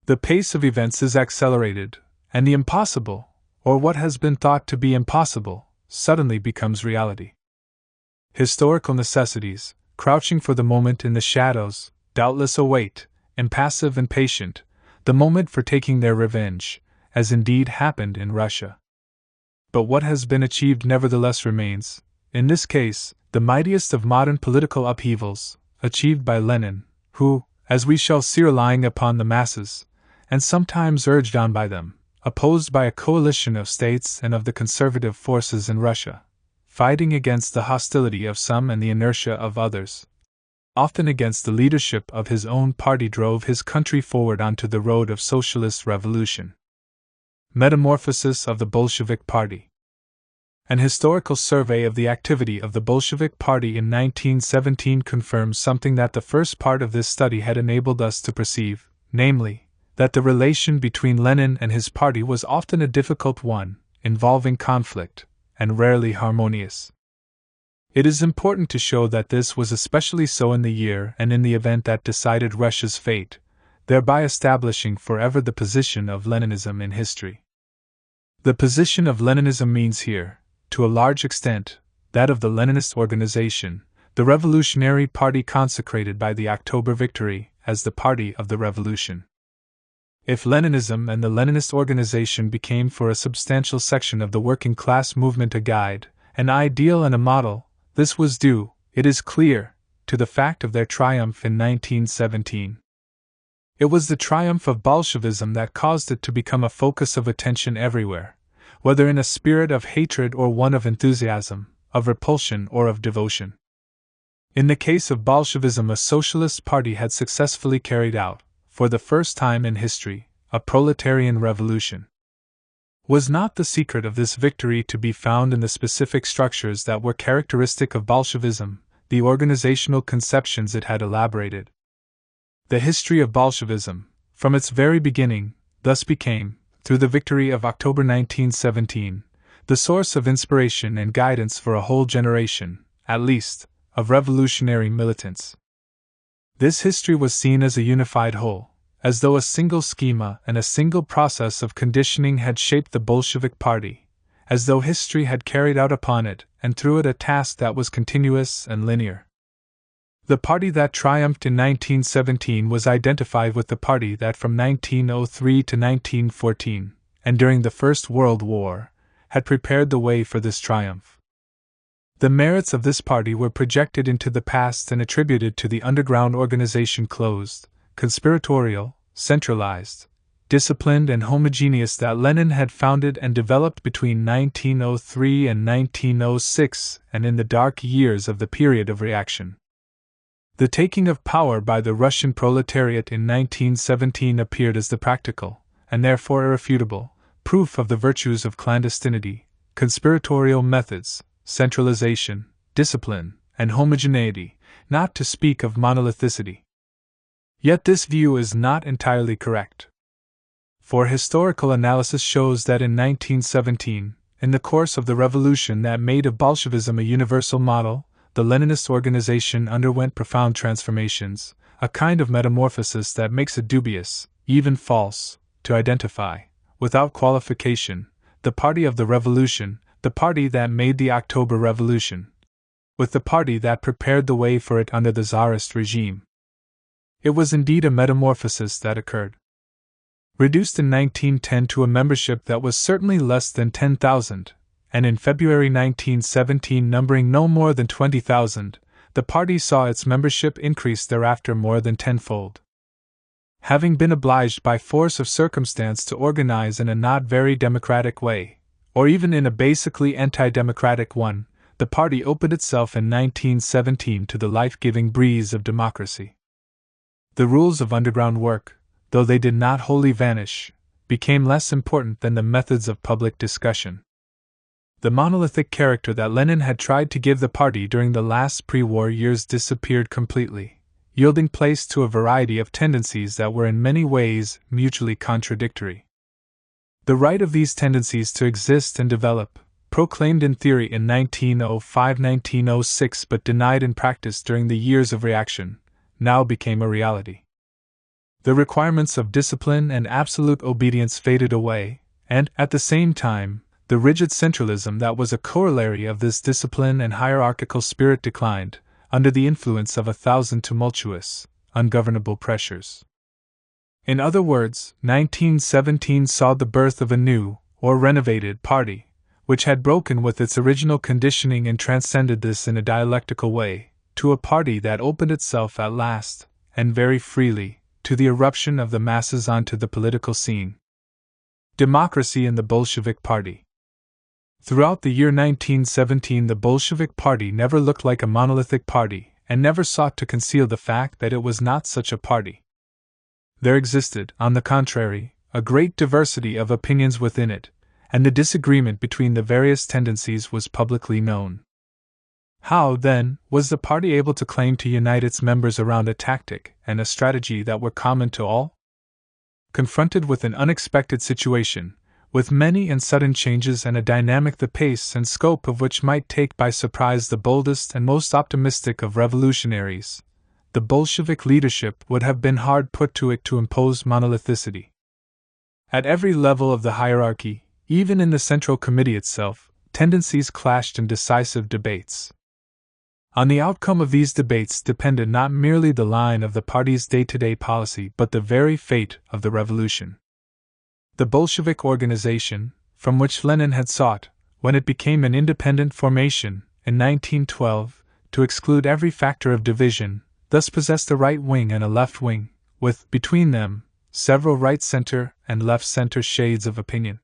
A: The pace of events is accelerated, and the impossible, or what has been thought to be impossible, suddenly becomes reality. Historical necessities, crouching for the moment in the shadows, doubtless await, impassive and patient, the moment for taking their revenge, as indeed happened in Russia. But what has been achieved nevertheless remains, in this case, the mightiest of modern political upheavals, achieved by Lenin, who, as we shall see, relying upon the masses, and sometimes urged on by them, opposed by a coalition of states and of the conservative forces in Russia, fighting against the hostility of some and the inertia of others, often against the leadership of his own party, drove his country forward onto the road of socialist revolution. Metamorphosis of the Bolshevik Party. An historical survey of the activity of the Bolshevik Party in 1917 confirms something that the first part of this study had enabled us to perceive, namely, that the relation between Lenin and his party was often a difficult one, involving conflict, and rarely harmonious. It is important to show that this was especially so in the year and in the event that decided Russia's fate, thereby establishing forever the position of Leninism in history. The position of Leninism means here, to a large extent, that of the Leninist organization, the revolutionary party consecrated by the October victory as the party of the revolution. If Leninism and the Leninist organization became for a substantial section of the working class movement a guide, an ideal and a model, this was due, it is clear, to the fact of their triumph in 1917. It was the triumph of Bolshevism that caused it to become a focus of attention everywhere, whether in a spirit of hatred or one of enthusiasm, of repulsion or of devotion. In the case of Bolshevism, a socialist party had successfully carried out, for the first time in history, a proletarian revolution. Was not the secret of this victory to be found in the specific structures that were characteristic of Bolshevism, the organizational conceptions it had elaborated? The history of Bolshevism, from its very beginning, thus became, through the victory of October 1917, the source of inspiration and guidance for a whole generation, at least, of revolutionary militants. This history was seen as a unified whole, as though a single schema and a single process of conditioning had shaped the Bolshevik Party, as though history had carried out upon it and through it a task that was continuous and linear. The party that triumphed in 1917 was identified with the party that from 1903 to 1914, and during the First World War, had prepared the way for this triumph. The merits of this party were projected into the past and attributed to the underground organization closed, conspiratorial, centralized, disciplined and homogeneous that Lenin had founded and developed between 1903 and 1906 and in the dark years of the period of reaction. The taking of power by the Russian proletariat in 1917 appeared as the practical, and therefore irrefutable, proof of the virtues of clandestinity, conspiratorial methods, centralization, discipline, and homogeneity, not to speak of monolithicity. Yet this view is not entirely correct. For historical analysis shows that in 1917, in the course of the revolution that made of Bolshevism a universal model, the Leninist organization underwent profound transformations, a kind of metamorphosis that makes it dubious, even false, to identify, without qualification, the party of the revolution, the party that made the October Revolution, with the party that prepared the way for it under the Tsarist regime. It was indeed a metamorphosis that occurred. Reduced in 1910 to a membership that was certainly less than 10,000, and in February 1917 numbering no more than 20,000, the party saw its membership increase thereafter more than tenfold. Having been obliged by force of circumstance to organize in a not very democratic way, or even in a basically anti-democratic one, the party opened itself in 1917 to the life-giving breeze of democracy. The rules of underground work, though they did not wholly vanish, became less important than the methods of public discussion. The monolithic character that Lenin had tried to give the party during the last pre-war years disappeared completely, yielding place to a variety of tendencies that were in many ways mutually contradictory. The right of these tendencies to exist and develop, proclaimed in theory in 1905-1906 but denied in practice during the years of reaction, now became a reality. The requirements of discipline and absolute obedience faded away, and, at the same time, the rigid centralism that was a corollary of this discipline and hierarchical spirit declined, under the influence of 1,000 tumultuous, ungovernable pressures. In other words, 1917 saw the birth of a new, or renovated, party, which had broken with its original conditioning and transcended this in a dialectical way, to a party that opened itself at last, and very freely, to the eruption of the masses onto the political scene. Democracy in the Bolshevik Party. Throughout the year 1917, the Bolshevik Party never looked like a monolithic party, and never sought to conceal the fact that it was not such a party. There existed, on the contrary, a great diversity of opinions within it, and the disagreement between the various tendencies was publicly known. How, then, was the party able to claim to unite its members around a tactic and a strategy that were common to all? Confronted with an unexpected situation, with many and sudden changes and a dynamic the pace and scope of which might take by surprise the boldest and most optimistic of revolutionaries, the Bolshevik leadership would have been hard put to it to impose monolithicity. At every level of the hierarchy, even in the Central Committee itself, tendencies clashed in decisive debates. On the outcome of these debates depended not merely the line of the party's day-to-day policy but the very fate of the revolution. The Bolshevik organization, from which Lenin had sought, when it became an independent formation, in 1912, to exclude every factor of division, thus possessed a right wing and a left wing, with, between them, several right-center and left-center shades of opinion.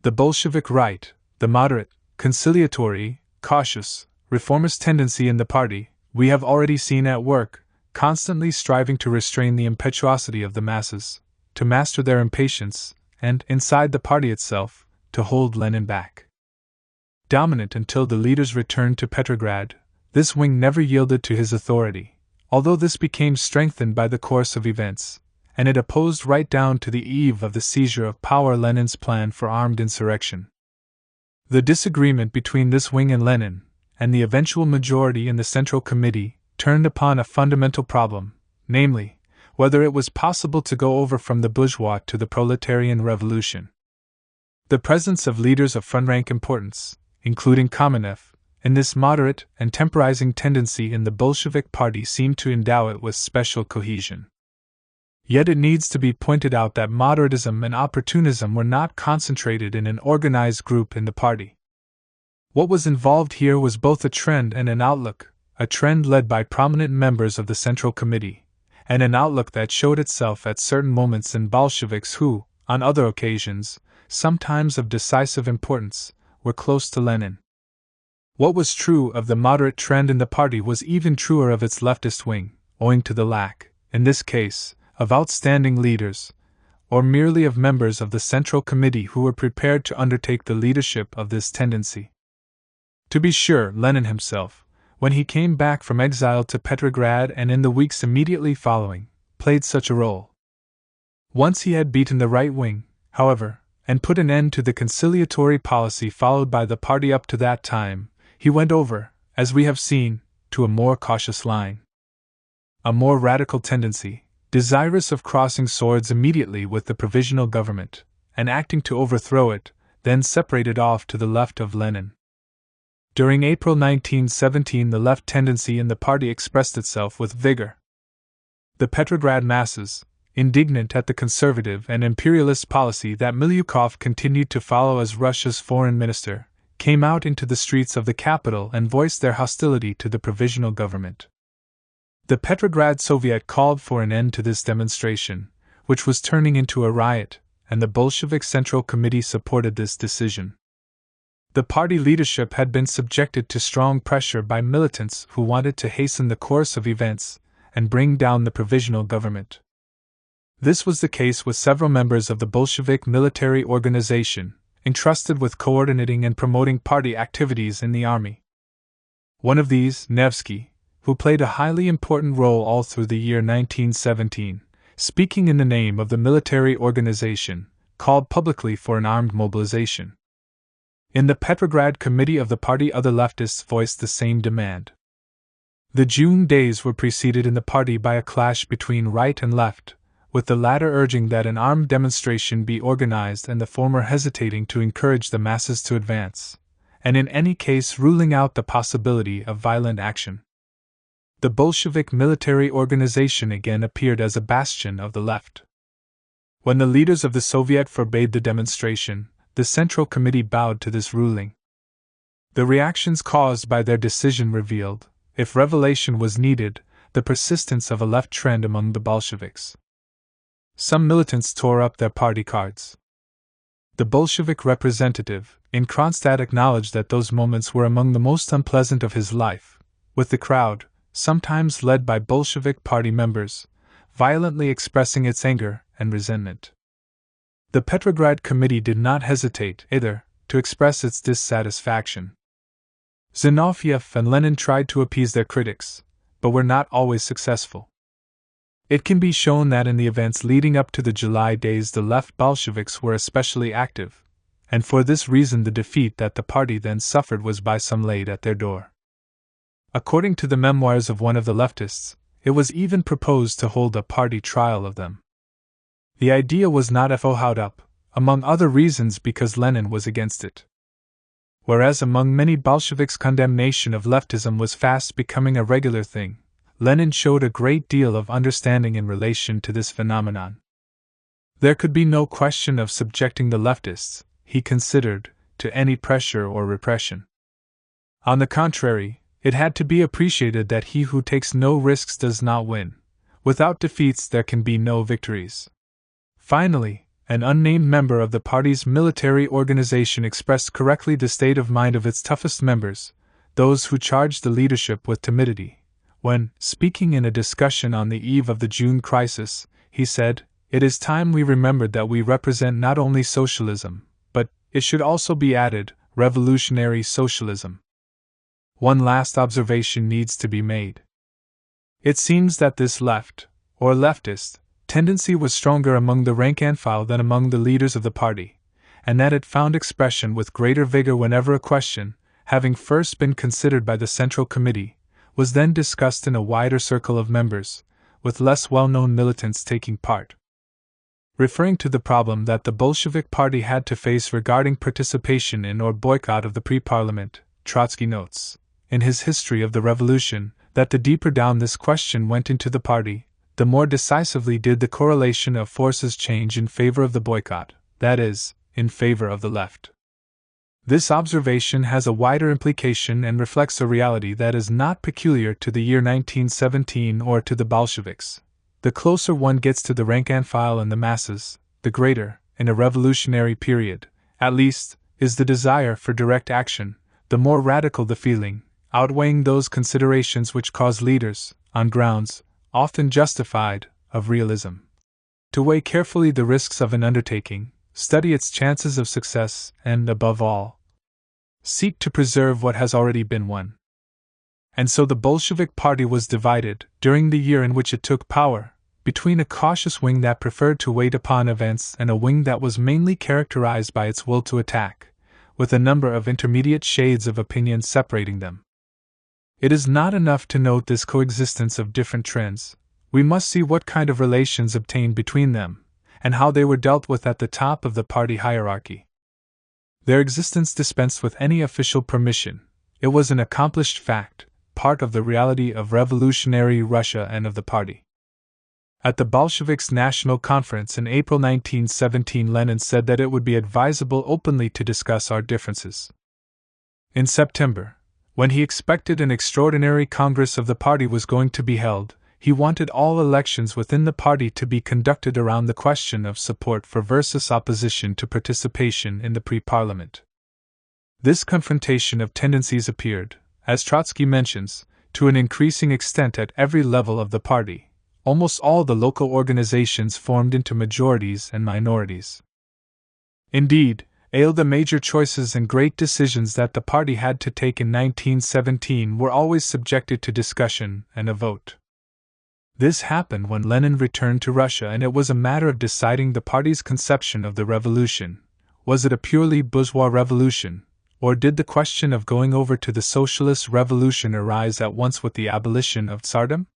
A: The Bolshevik right, the moderate, conciliatory, cautious, reformist tendency in the party, we have already seen at work, constantly striving to restrain the impetuosity of the masses, to master their impatience, and, inside the party itself, to hold Lenin back. Dominant until the leaders returned to Petrograd, this wing never yielded to his authority, although this became strengthened by the course of events, and it opposed right down to the eve of the seizure of power Lenin's plan for armed insurrection. The disagreement between this wing and Lenin, and the eventual majority in the Central Committee, turned upon a fundamental problem, namely, whether it was possible to go over from the bourgeois to the proletarian revolution. The presence of leaders of front-rank importance, including Kamenev, in this moderate and temporizing tendency in the Bolshevik party seemed to endow it with special cohesion. Yet it needs to be pointed out that moderatism and opportunism were not concentrated in an organized group in the party. What was involved here was both a trend and an outlook, a trend led by prominent members of the Central Committee, and an outlook that showed itself at certain moments in Bolsheviks who, on other occasions, sometimes of decisive importance, were close to Lenin. What was true of the moderate trend in the party was even truer of its leftist wing, owing to the lack, in this case, of outstanding leaders, or merely of members of the Central Committee who were prepared to undertake the leadership of this tendency. To be sure, Lenin himself, when he came back from exile to Petrograd and in the weeks immediately following, played such a role. Once he had beaten the right wing, however, and put an end to the conciliatory policy followed by the party up to that time, he went over, as we have seen, to a more cautious line. A more radical tendency, desirous of crossing swords immediately with the provisional government, and acting to overthrow it, then separated off to the left of Lenin. During April 1917 the left tendency in the party expressed itself with vigor. The Petrograd masses, indignant at the conservative and imperialist policy that Milyukov continued to follow as Russia's foreign minister, came out into the streets of the capital and voiced their hostility to the provisional government. The Petrograd Soviet called for an end to this demonstration, which was turning into a riot, and the Bolshevik Central Committee supported this decision. The party leadership had been subjected to strong pressure by militants who wanted to hasten the course of events and bring down the provisional government. This was the case with several members of the Bolshevik military organization, entrusted with coordinating and promoting party activities in the army. One of these, Nevsky, who played a highly important role all through the year 1917, speaking in the name of the military organization, called publicly for an armed mobilization. In the Petrograd Committee of the party other leftists voiced the same demand. The June days were preceded in the party by a clash between right and left, with the latter urging that an armed demonstration be organized and the former hesitating to encourage the masses to advance, and in any case ruling out the possibility of violent action. The Bolshevik military organization again appeared as a bastion of the left. When the leaders of the Soviet forbade the demonstration, the Central Committee bowed to this ruling. The reactions caused by their decision revealed, if revelation was needed, the persistence of a left trend among the Bolsheviks. Some militants tore up their party cards. The Bolshevik representative, in Kronstadt, acknowledged that those moments were among the most unpleasant of his life, with the crowd, sometimes led by Bolshevik party members, violently expressing its anger and resentment. The Petrograd Committee did not hesitate, either, to express its dissatisfaction. Zinoviev and Lenin tried to appease their critics, but were not always successful. It can be shown that in the events leading up to the July days the left Bolsheviks were especially active, and for this reason the defeat that the party then suffered was by some laid at their door. According to the memoirs of one of the leftists, it was even proposed to hold a party trial of them. The idea was not followed up, among other reasons because Lenin was against it. Whereas among many Bolsheviks condemnation of leftism was fast becoming a regular thing, Lenin showed a great deal of understanding in relation to this phenomenon. There could be no question of subjecting the leftists, he considered, to any pressure or repression. On the contrary, it had to be appreciated that he who takes no risks does not win. Without defeats there can be no victories. Finally, an unnamed member of the party's military organization expressed correctly the state of mind of its toughest members, those who charged the leadership with timidity. When, speaking in a discussion on the eve of the June crisis, he said, "It is time we remembered that we represent not only socialism, but, it should also be added, revolutionary socialism." One last observation needs to be made. It seems that this left, or leftist, tendency was stronger among the rank and file than among the leaders of the party, and that it found expression with greater vigor whenever a question, having first been considered by the Central Committee, was then discussed in a wider circle of members, with less well-known militants taking part. Referring to the problem that the Bolshevik party had to face regarding participation in or boycott of the pre-parliament, Trotsky notes, in his History of the Revolution, that the deeper down this question went into the party, the more decisively did the correlation of forces change in favor of the boycott, that is, in favor of the left. This observation has a wider implication and reflects a reality that is not peculiar to the year 1917 or to the Bolsheviks. The closer one gets to the rank and file and the masses, the greater, in a revolutionary period, at least, is the desire for direct action, the more radical the feeling, outweighing those considerations which cause leaders, on grounds, often justified, of realism, to weigh carefully the risks of an undertaking, study its chances of success, and, above all, seek to preserve what has already been won. And so the Bolshevik party was divided, during the year in which it took power, between a cautious wing that preferred to wait upon events and a wing that was mainly characterized by its will to attack, with a number of intermediate shades of opinion separating them. It is not enough to note this coexistence of different trends, we must see what kind of relations obtained between them, and how they were dealt with at the top of the party hierarchy. Their existence dispensed with any official permission, it was an accomplished fact, part of the reality of revolutionary Russia and of the party. At the Bolsheviks' National Conference in April 1917, Lenin said that it would be advisable openly to discuss our differences. In September, when he expected an extraordinary Congress of the party was going to be held, he wanted all elections within the party to be conducted around the question of support for versus opposition to participation in the pre-parliament. This confrontation of tendencies appeared, as Trotsky mentions, to an increasing extent at every level of the party. Almost all the local organizations formed into majorities and minorities. Indeed, all the major choices and great decisions that the party had to take in 1917 were always subjected to discussion and a vote. This happened when Lenin returned to Russia, and it was a matter of deciding the party's conception of the revolution. Was it a purely bourgeois revolution, or did the question of going over to the socialist revolution arise at once with the abolition of Tsardom?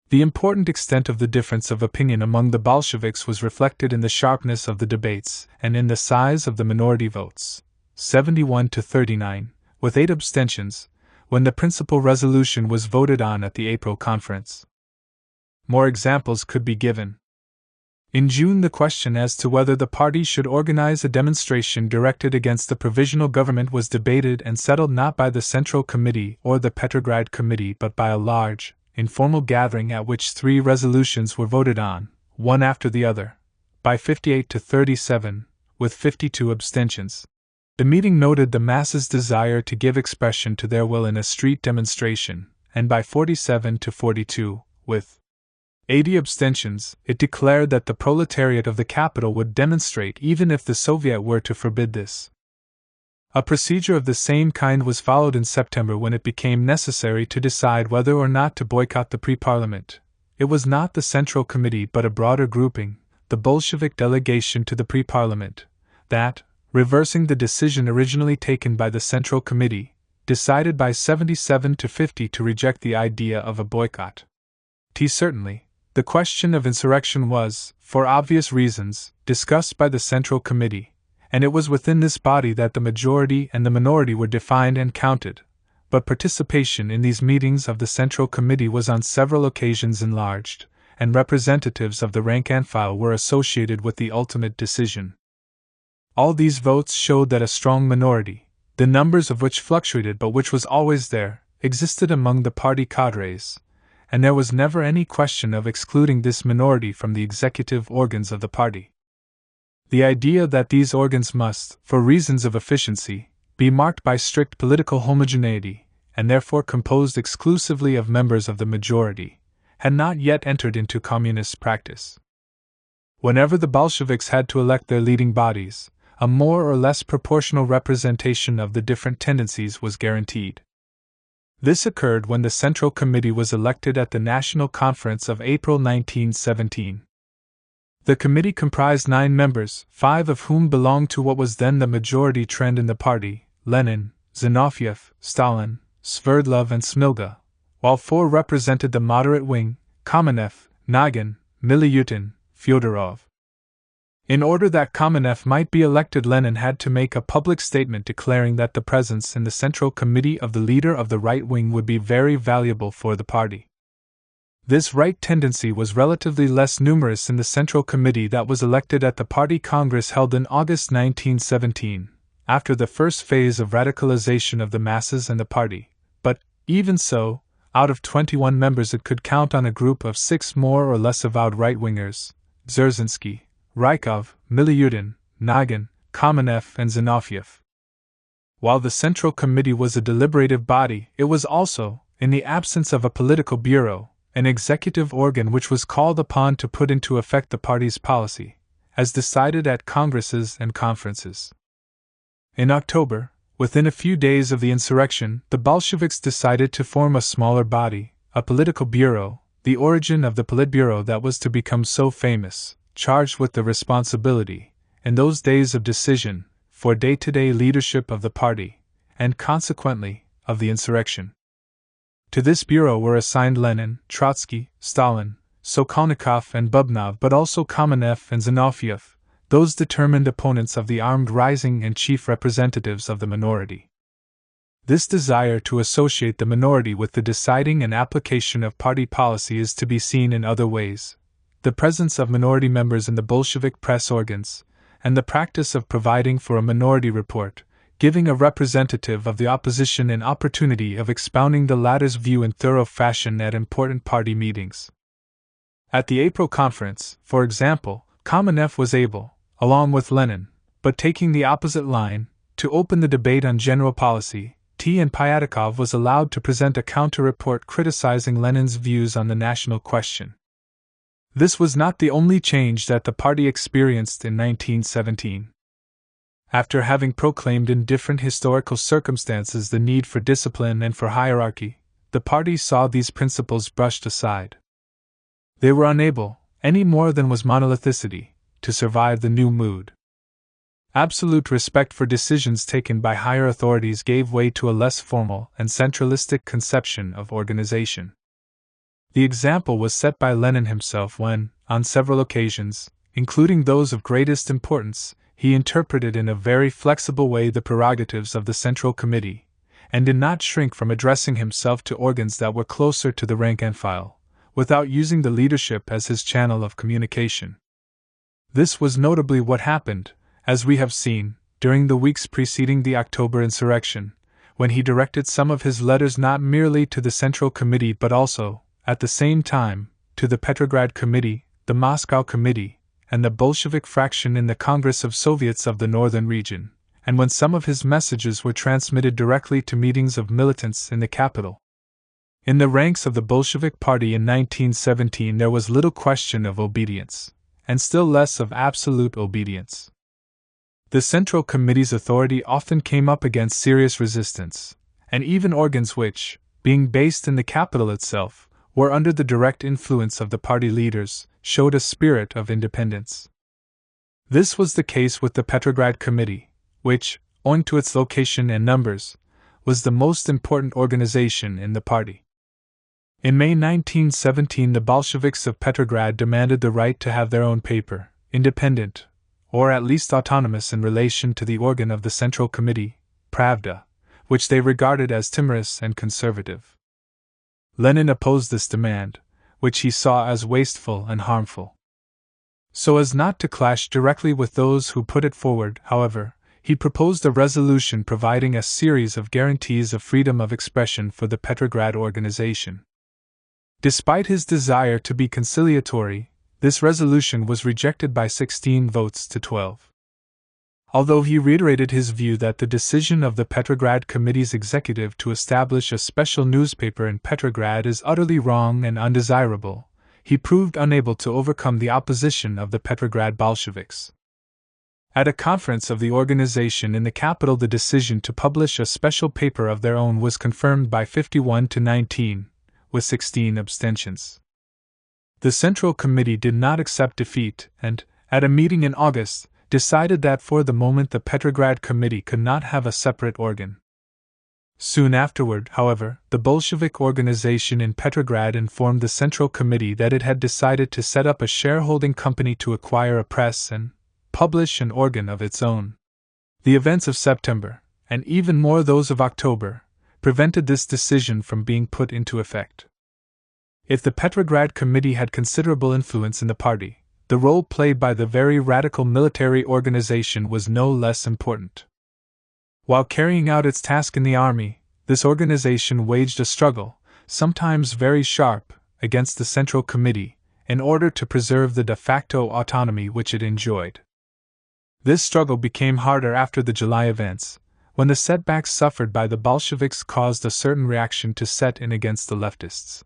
A: The important extent of the difference of opinion among the Bolsheviks was reflected in the sharpness of the debates and in the size of the minority votes, 71 to 39, with 8 abstentions, when the principal resolution was voted on at the April conference. More examples could be given. In June, the question as to whether the party should organize a demonstration directed against the provisional government was debated and settled not by the Central Committee or the Petrograd Committee but by a large, informal gathering at which 3 resolutions were voted on, one after the other, by 58 to 37, with 52 abstentions. The meeting noted the masses' desire to give expression to their will in a street demonstration, and by 47 to 42, with 80 abstentions, it declared that the proletariat of the capital would demonstrate even if the Soviet were to forbid this. A procedure of the same kind was followed in September when it became necessary to decide whether or not to boycott the pre-parliament, it was not the Central Committee but a broader grouping, the Bolshevik delegation to the pre-parliament, that, reversing the decision originally taken by the Central Committee, decided by 77 to 50 to reject the idea of a boycott. Certainly, the question of insurrection was, for obvious reasons, discussed by the Central Committee, and it was within this body that the majority and the minority were defined and counted, but participation in these meetings of the Central Committee was on several occasions enlarged, and representatives of the rank and file were associated with the ultimate decision. All these votes showed that a strong minority, the numbers of which fluctuated but which was always there, existed among the party cadres, and there was never any question of excluding this minority from the executive organs of the party. The idea that these organs must, for reasons of efficiency, be marked by strict political homogeneity, and therefore composed exclusively of members of the majority, had not yet entered into communist practice. Whenever the Bolsheviks had to elect their leading bodies, a more or less proportional representation of the different tendencies was guaranteed. This occurred when the Central Committee was elected at the National Conference of April 1917. The committee comprised 9 members, 5 of whom belonged to what was then the majority trend in the party: Lenin, Zinoviev, Stalin, Sverdlov and Smilga, while 4 represented the moderate wing: Kamenev, Nagin, Miliutin, Fyodorov. In order that Kamenev might be elected, Lenin had to make a public statement declaring that the presence in the Central Committee of the leader of the right wing would be very valuable for the party. This right tendency was relatively less numerous in the Central Committee that was elected at the Party Congress held in August 1917, after the first phase of radicalization of the masses and the party, but, even so, out of 21 members it could count on a group of 6 more or less avowed right-wingers: Dzerzhinsky, Rykov, Miliutin, Nagin, Kamenev and Zinoviev. While the Central Committee was a deliberative body, it was also, in the absence of a political bureau, an executive organ which was called upon to put into effect the party's policy, as decided at congresses and conferences. In October, within a few days of the insurrection, the Bolsheviks decided to form a smaller body, a political bureau, the origin of the Politburo that was to become so famous, charged with the responsibility, in those days of decision, for day-to-day leadership of the party, and consequently, of the insurrection. To this bureau were assigned Lenin, Trotsky, Stalin, Sokolnikov and Bubnov, but also Kamenev and Zinoviev, those determined opponents of the armed rising and chief representatives of the minority. This desire to associate the minority with the deciding and application of party policy is to be seen in other ways: the presence of minority members in the Bolshevik press organs, and the practice of providing for a minority report, giving a representative of the opposition an opportunity of expounding the latter's view in thorough fashion at important party meetings. At the April conference, for example, Kamenev was able, along with Lenin, but taking the opposite line, to open the debate on general policy. And Pyatakov was allowed to present a counter-report criticizing Lenin's views on the national question. This was not the only change that the party experienced in 1917. After having proclaimed in different historical circumstances the need for discipline and for hierarchy, the party saw these principles brushed aside. They were unable, any more than was monolithicity, to survive the new mood. Absolute respect for decisions taken by higher authorities gave way to a less formal and centralistic conception of organization. The example was set by Lenin himself when, on several occasions, including those of greatest importance, he interpreted in a very flexible way the prerogatives of the Central Committee, and did not shrink from addressing himself to organs that were closer to the rank and file, without using the leadership as his channel of communication. This was notably what happened, as we have seen, during the weeks preceding the October insurrection, when he directed some of his letters not merely to the Central Committee but also, at the same time, to the Petrograd Committee, the Moscow Committee, and the Bolshevik fraction in the Congress of Soviets of the Northern region, and when some of his messages were transmitted directly to meetings of militants in the capital. In the ranks of the Bolshevik Party in 1917 there was little question of obedience, and still less of absolute obedience. The Central Committee's authority often came up against serious resistance, and even organs which, being based in the capital itself, were under the direct influence of the party leaders, showed a spirit of independence. This was the case with the Petrograd Committee, which, owing to its location and numbers, was the most important organization in the party. In May 1917, the Bolsheviks of Petrograd demanded the right to have their own paper, independent, or at least autonomous in relation to the organ of the Central Committee, Pravda, which they regarded as timorous and conservative. Lenin opposed this demand, which he saw as wasteful and harmful. So as not to clash directly with those who put it forward, however, he proposed a resolution providing a series of guarantees of freedom of expression for the Petrograd organization. Despite his desire to be conciliatory, this resolution was rejected by 16 votes to 12. Although he reiterated his view that the decision of the Petrograd Committee's executive to establish a special newspaper in Petrograd is utterly wrong and undesirable, he proved unable to overcome the opposition of the Petrograd Bolsheviks. At a conference of the organization in the capital, the decision to publish a special paper of their own was confirmed by 51 to 19, with 16 abstentions. The Central Committee did not accept defeat and, at a meeting in August, decided that for the moment the Petrograd Committee could not have a separate organ. Soon afterward, however, the Bolshevik organization in Petrograd informed the Central Committee that it had decided to set up a shareholding company to acquire a press and publish an organ of its own. The events of September, and even more those of October, prevented this decision from being put into effect. If the Petrograd Committee had considerable influence in the party, the role played by the very radical military organization was no less important. While carrying out its task in the army, this organization waged a struggle, sometimes very sharp, against the Central Committee, in order to preserve the de facto autonomy which it enjoyed. This struggle became harder after the July events, when the setbacks suffered by the Bolsheviks caused a certain reaction to set in against the leftists.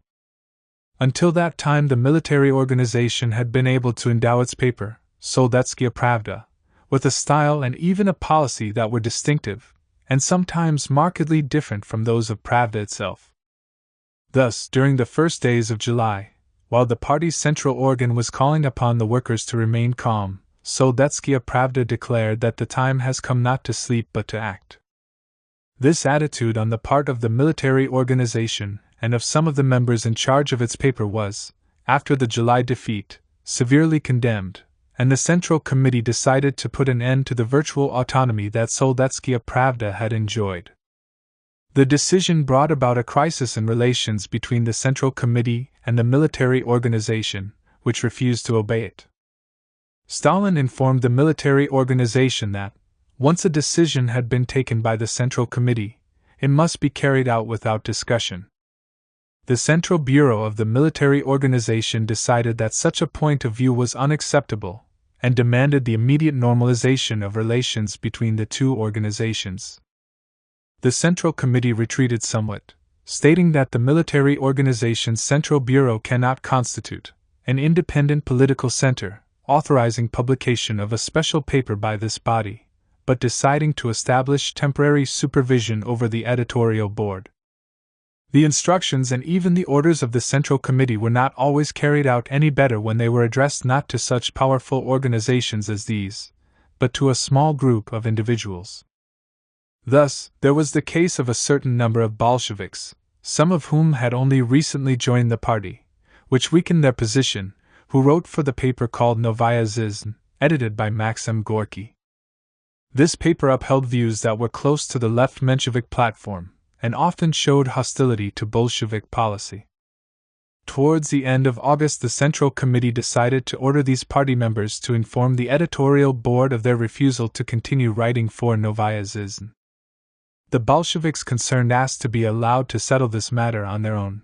A: Until that time, the military organization had been able to endow its paper, Soldetskaya Pravda, with a style and even a policy that were distinctive, and sometimes markedly different from those of Pravda itself. Thus, during the first days of July, while the party's central organ was calling upon the workers to remain calm, Soldetskaya Pravda declared that the time has come not to sleep but to act. This attitude on the part of the military organization and of some of the members in charge of its paper was, after the July defeat, severely condemned, and the Central Committee decided to put an end to the virtual autonomy that Soldetskaya Pravda had enjoyed. The decision brought about a crisis in relations between the Central Committee and the military organization, which refused to obey it. Stalin informed the military organization that, once a decision had been taken by the Central Committee, it must be carried out without discussion. The Central Bureau of the military organization decided that such a point of view was unacceptable, and demanded the immediate normalization of relations between the two organizations. The Central Committee retreated somewhat, stating that the military organization's Central Bureau cannot constitute an independent political center, authorizing publication of a special paper by this body, but deciding to establish temporary supervision over the editorial board. The instructions and even the orders of the Central Committee were not always carried out any better when they were addressed not to such powerful organizations as these, but to a small group of individuals. Thus, there was the case of a certain number of Bolsheviks, some of whom had only recently joined the party, which weakened their position, who wrote for the paper called Novaya Zhizn, edited by Maxim Gorky. This paper upheld views that were close to the left Menshevik platform, and often showed hostility to Bolshevik policy. Towards the end of August, the Central Committee decided to order these party members to inform the editorial board of their refusal to continue writing for Novaya Zhizn. The Bolsheviks concerned asked to be allowed to settle this matter on their own.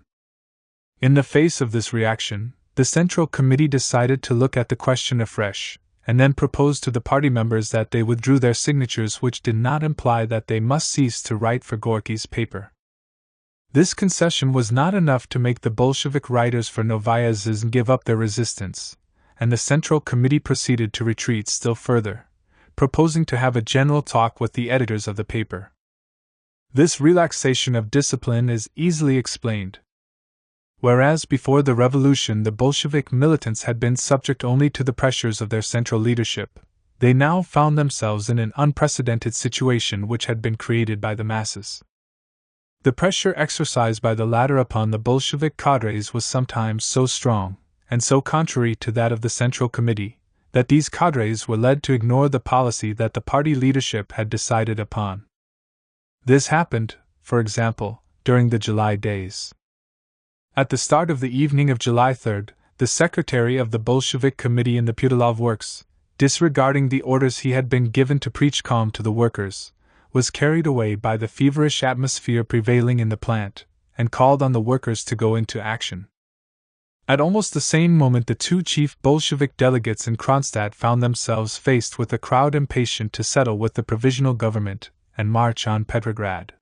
A: In the face of this reaction, the Central Committee decided to look at the question afresh, and then proposed to the party members that they withdrew their signatures, which did not imply that they must cease to write for Gorky's paper. This concession was not enough to make the Bolshevik writers for Novaya Zhizn give up their resistance, and the Central Committee proceeded to retreat still further, proposing to have a general talk with the editors of the paper. This relaxation of discipline is easily explained. Whereas before the revolution the Bolshevik militants had been subject only to the pressures of their central leadership, they now found themselves in an unprecedented situation which had been created by the masses. The pressure exercised by the latter upon the Bolshevik cadres was sometimes so strong, and so contrary to that of the Central Committee, that these cadres were led to ignore the policy that the party leadership had decided upon. This happened, for example, during the July days. At the start of the evening of July 3rd, the secretary of the Bolshevik Committee in the Putilov works, disregarding the orders he had been given to preach calm to the workers, was carried away by the feverish atmosphere prevailing in the plant, and called on the workers to go into action. At almost the same moment the two chief Bolshevik delegates in Kronstadt found themselves faced with a crowd impatient to settle with the provisional government and march on Petrograd.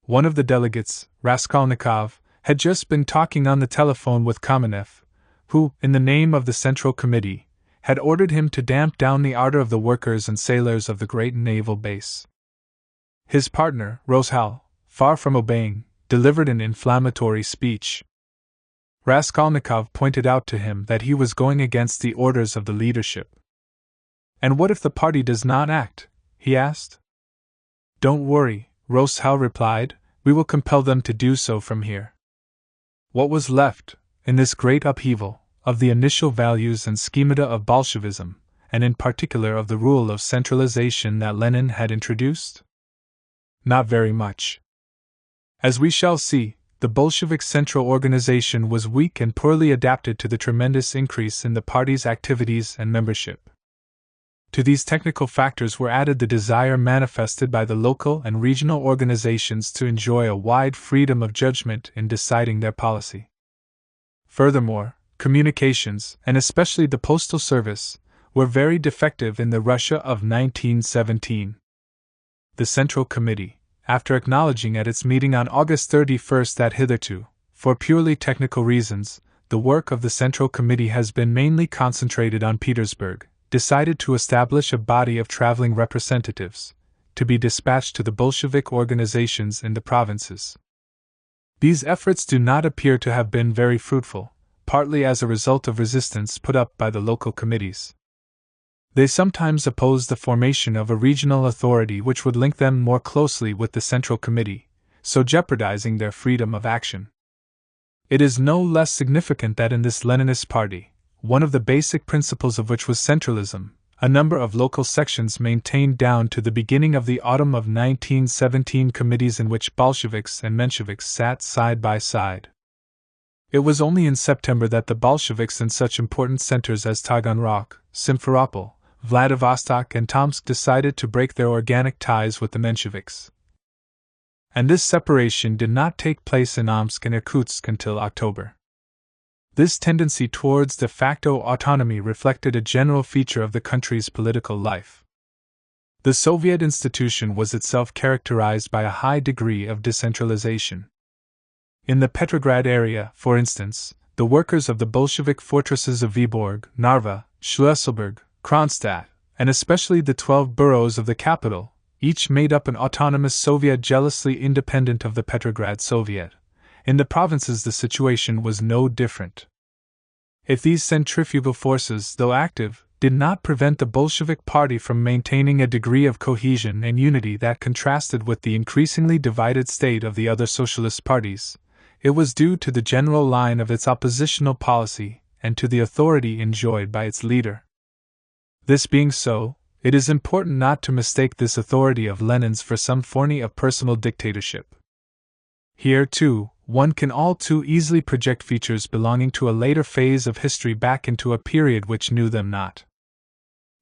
A: One of the delegates, Raskolnikov, had just been talking on the telephone with Kamenev, who, in the name of the Central Committee, had ordered him to damp down the ardor of the workers and sailors of the great naval base. His partner, Rosal, far from obeying, delivered an inflammatory speech. Raskolnikov pointed out to him that he was going against the orders of the leadership. "And what if the party does not act?" he asked. "Don't worry," Rosal replied, "we will compel them to do so from here." What was left, in this great upheaval, of the initial values and schemata of Bolshevism, and in particular of the rule of centralization that Lenin had introduced? Not very much. As we shall see, the Bolshevik central organization was weak and poorly adapted to the tremendous increase in the party's activities and membership. To these technical factors were added the desire manifested by the local and regional organizations to enjoy a wide freedom of judgment in deciding their policy. Furthermore, communications, and especially the postal service, were very defective in the Russia of 1917. The Central Committee, after acknowledging at its meeting on August 31 that hitherto, for purely technical reasons, the work of the Central Committee has been mainly concentrated on Petersburg, decided to establish a body of traveling representatives, to be dispatched to the Bolshevik organizations in the provinces. These efforts do not appear to have been very fruitful, partly as a result of resistance put up by the local committees. They sometimes opposed the formation of a regional authority which would link them more closely with the Central Committee, so jeopardizing their freedom of action. It is no less significant that in this Leninist party, one of the basic principles of which was centralism, a number of local sections maintained down to the beginning of the autumn of 1917 committees in which Bolsheviks and Mensheviks sat side by side. It was only in September that the Bolsheviks in such important centers as Taganrog, Simferopol, Vladivostok and Tomsk decided to break their organic ties with the Mensheviks. And this separation did not take place in Omsk and Irkutsk until October. This tendency towards de facto autonomy reflected a general feature of the country's political life. The Soviet institution was itself characterized by a high degree of decentralization. In the Petrograd area, for instance, the workers of the Bolshevik fortresses of Vyborg, Narva, Schlesselburg, Kronstadt, and especially the 12 boroughs of the capital, each made up an autonomous Soviet jealously independent of the Petrograd Soviet. In the provinces the situation was no different. If these centrifugal forces, though active, did not prevent the Bolshevik party from maintaining a degree of cohesion and unity that contrasted with the increasingly divided state of the other socialist parties, it was due to the general line of its oppositional policy and to the authority enjoyed by its leader. This being so, it is important not to mistake this authority of Lenin's for some form of personal dictatorship. Here, too, one can all too easily project features belonging to a later phase of history back into a period which knew them not.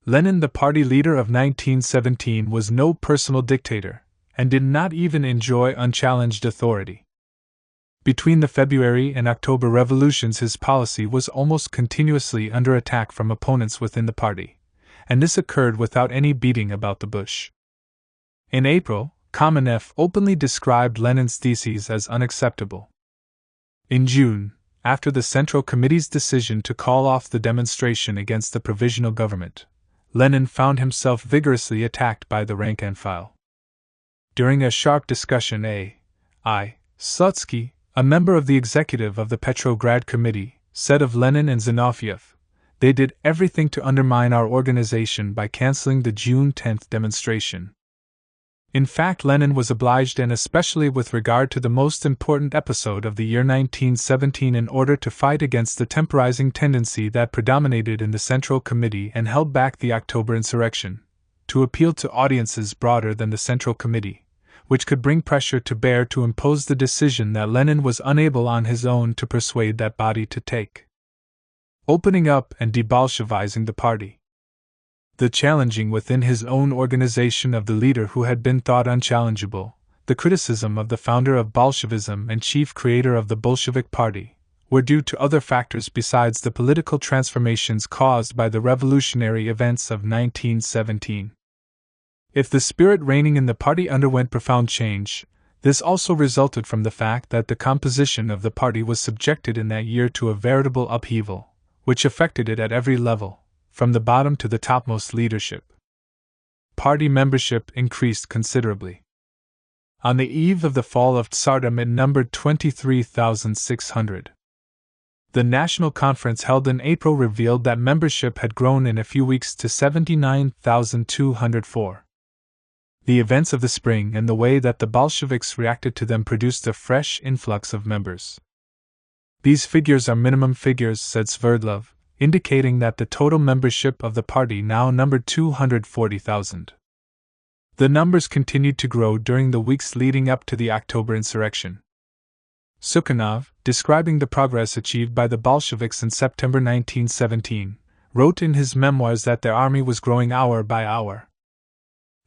A: Lenin, the party leader of 1917, was no personal dictator, and did not even enjoy unchallenged authority. Between the February and October revolutions his policy was almost continuously under attack from opponents within the party, and this occurred without any beating about the bush. In April, Kamenev openly described Lenin's theses as unacceptable. In June, after the Central Committee's decision to call off the demonstration against the provisional government, Lenin found himself vigorously attacked by the rank and file. During a sharp discussion, I. Slutsky, a member of the executive of the Petrograd Committee, said of Lenin and Zinoviev, "They did everything to undermine our organization by canceling the June 10th demonstration." In fact, Lenin was obliged, and especially with regard to the most important episode of the year 1917, in order to fight against the temporizing tendency that predominated in the Central Committee and held back the October insurrection, to appeal to audiences broader than the Central Committee, which could bring pressure to bear to impose the decision that Lenin was unable on his own to persuade that body to take. Opening up and de-Bolshevizing the party. The challenging within his own organization of the leader who had been thought unchallengeable, the criticism of the founder of Bolshevism and chief creator of the Bolshevik Party, were due to other factors besides the political transformations caused by the revolutionary events of 1917. If the spirit reigning in the party underwent profound change, this also resulted from the fact that the composition of the party was subjected in that year to a veritable upheaval, which affected it at every level, from the bottom to the topmost leadership. Party membership increased considerably. On the eve of the fall of Tsardom, it numbered 23,600. The National Conference held in April revealed that membership had grown in a few weeks to 79,204. The events of the spring and the way that the Bolsheviks reacted to them produced a fresh influx of members. "These figures are minimum figures," said Sverdlov, indicating that the total membership of the party now numbered 240,000. The numbers continued to grow during the weeks leading up to the October insurrection. Sukhanov, describing the progress achieved by the Bolsheviks in September 1917, wrote in his memoirs that their army was growing hour by hour.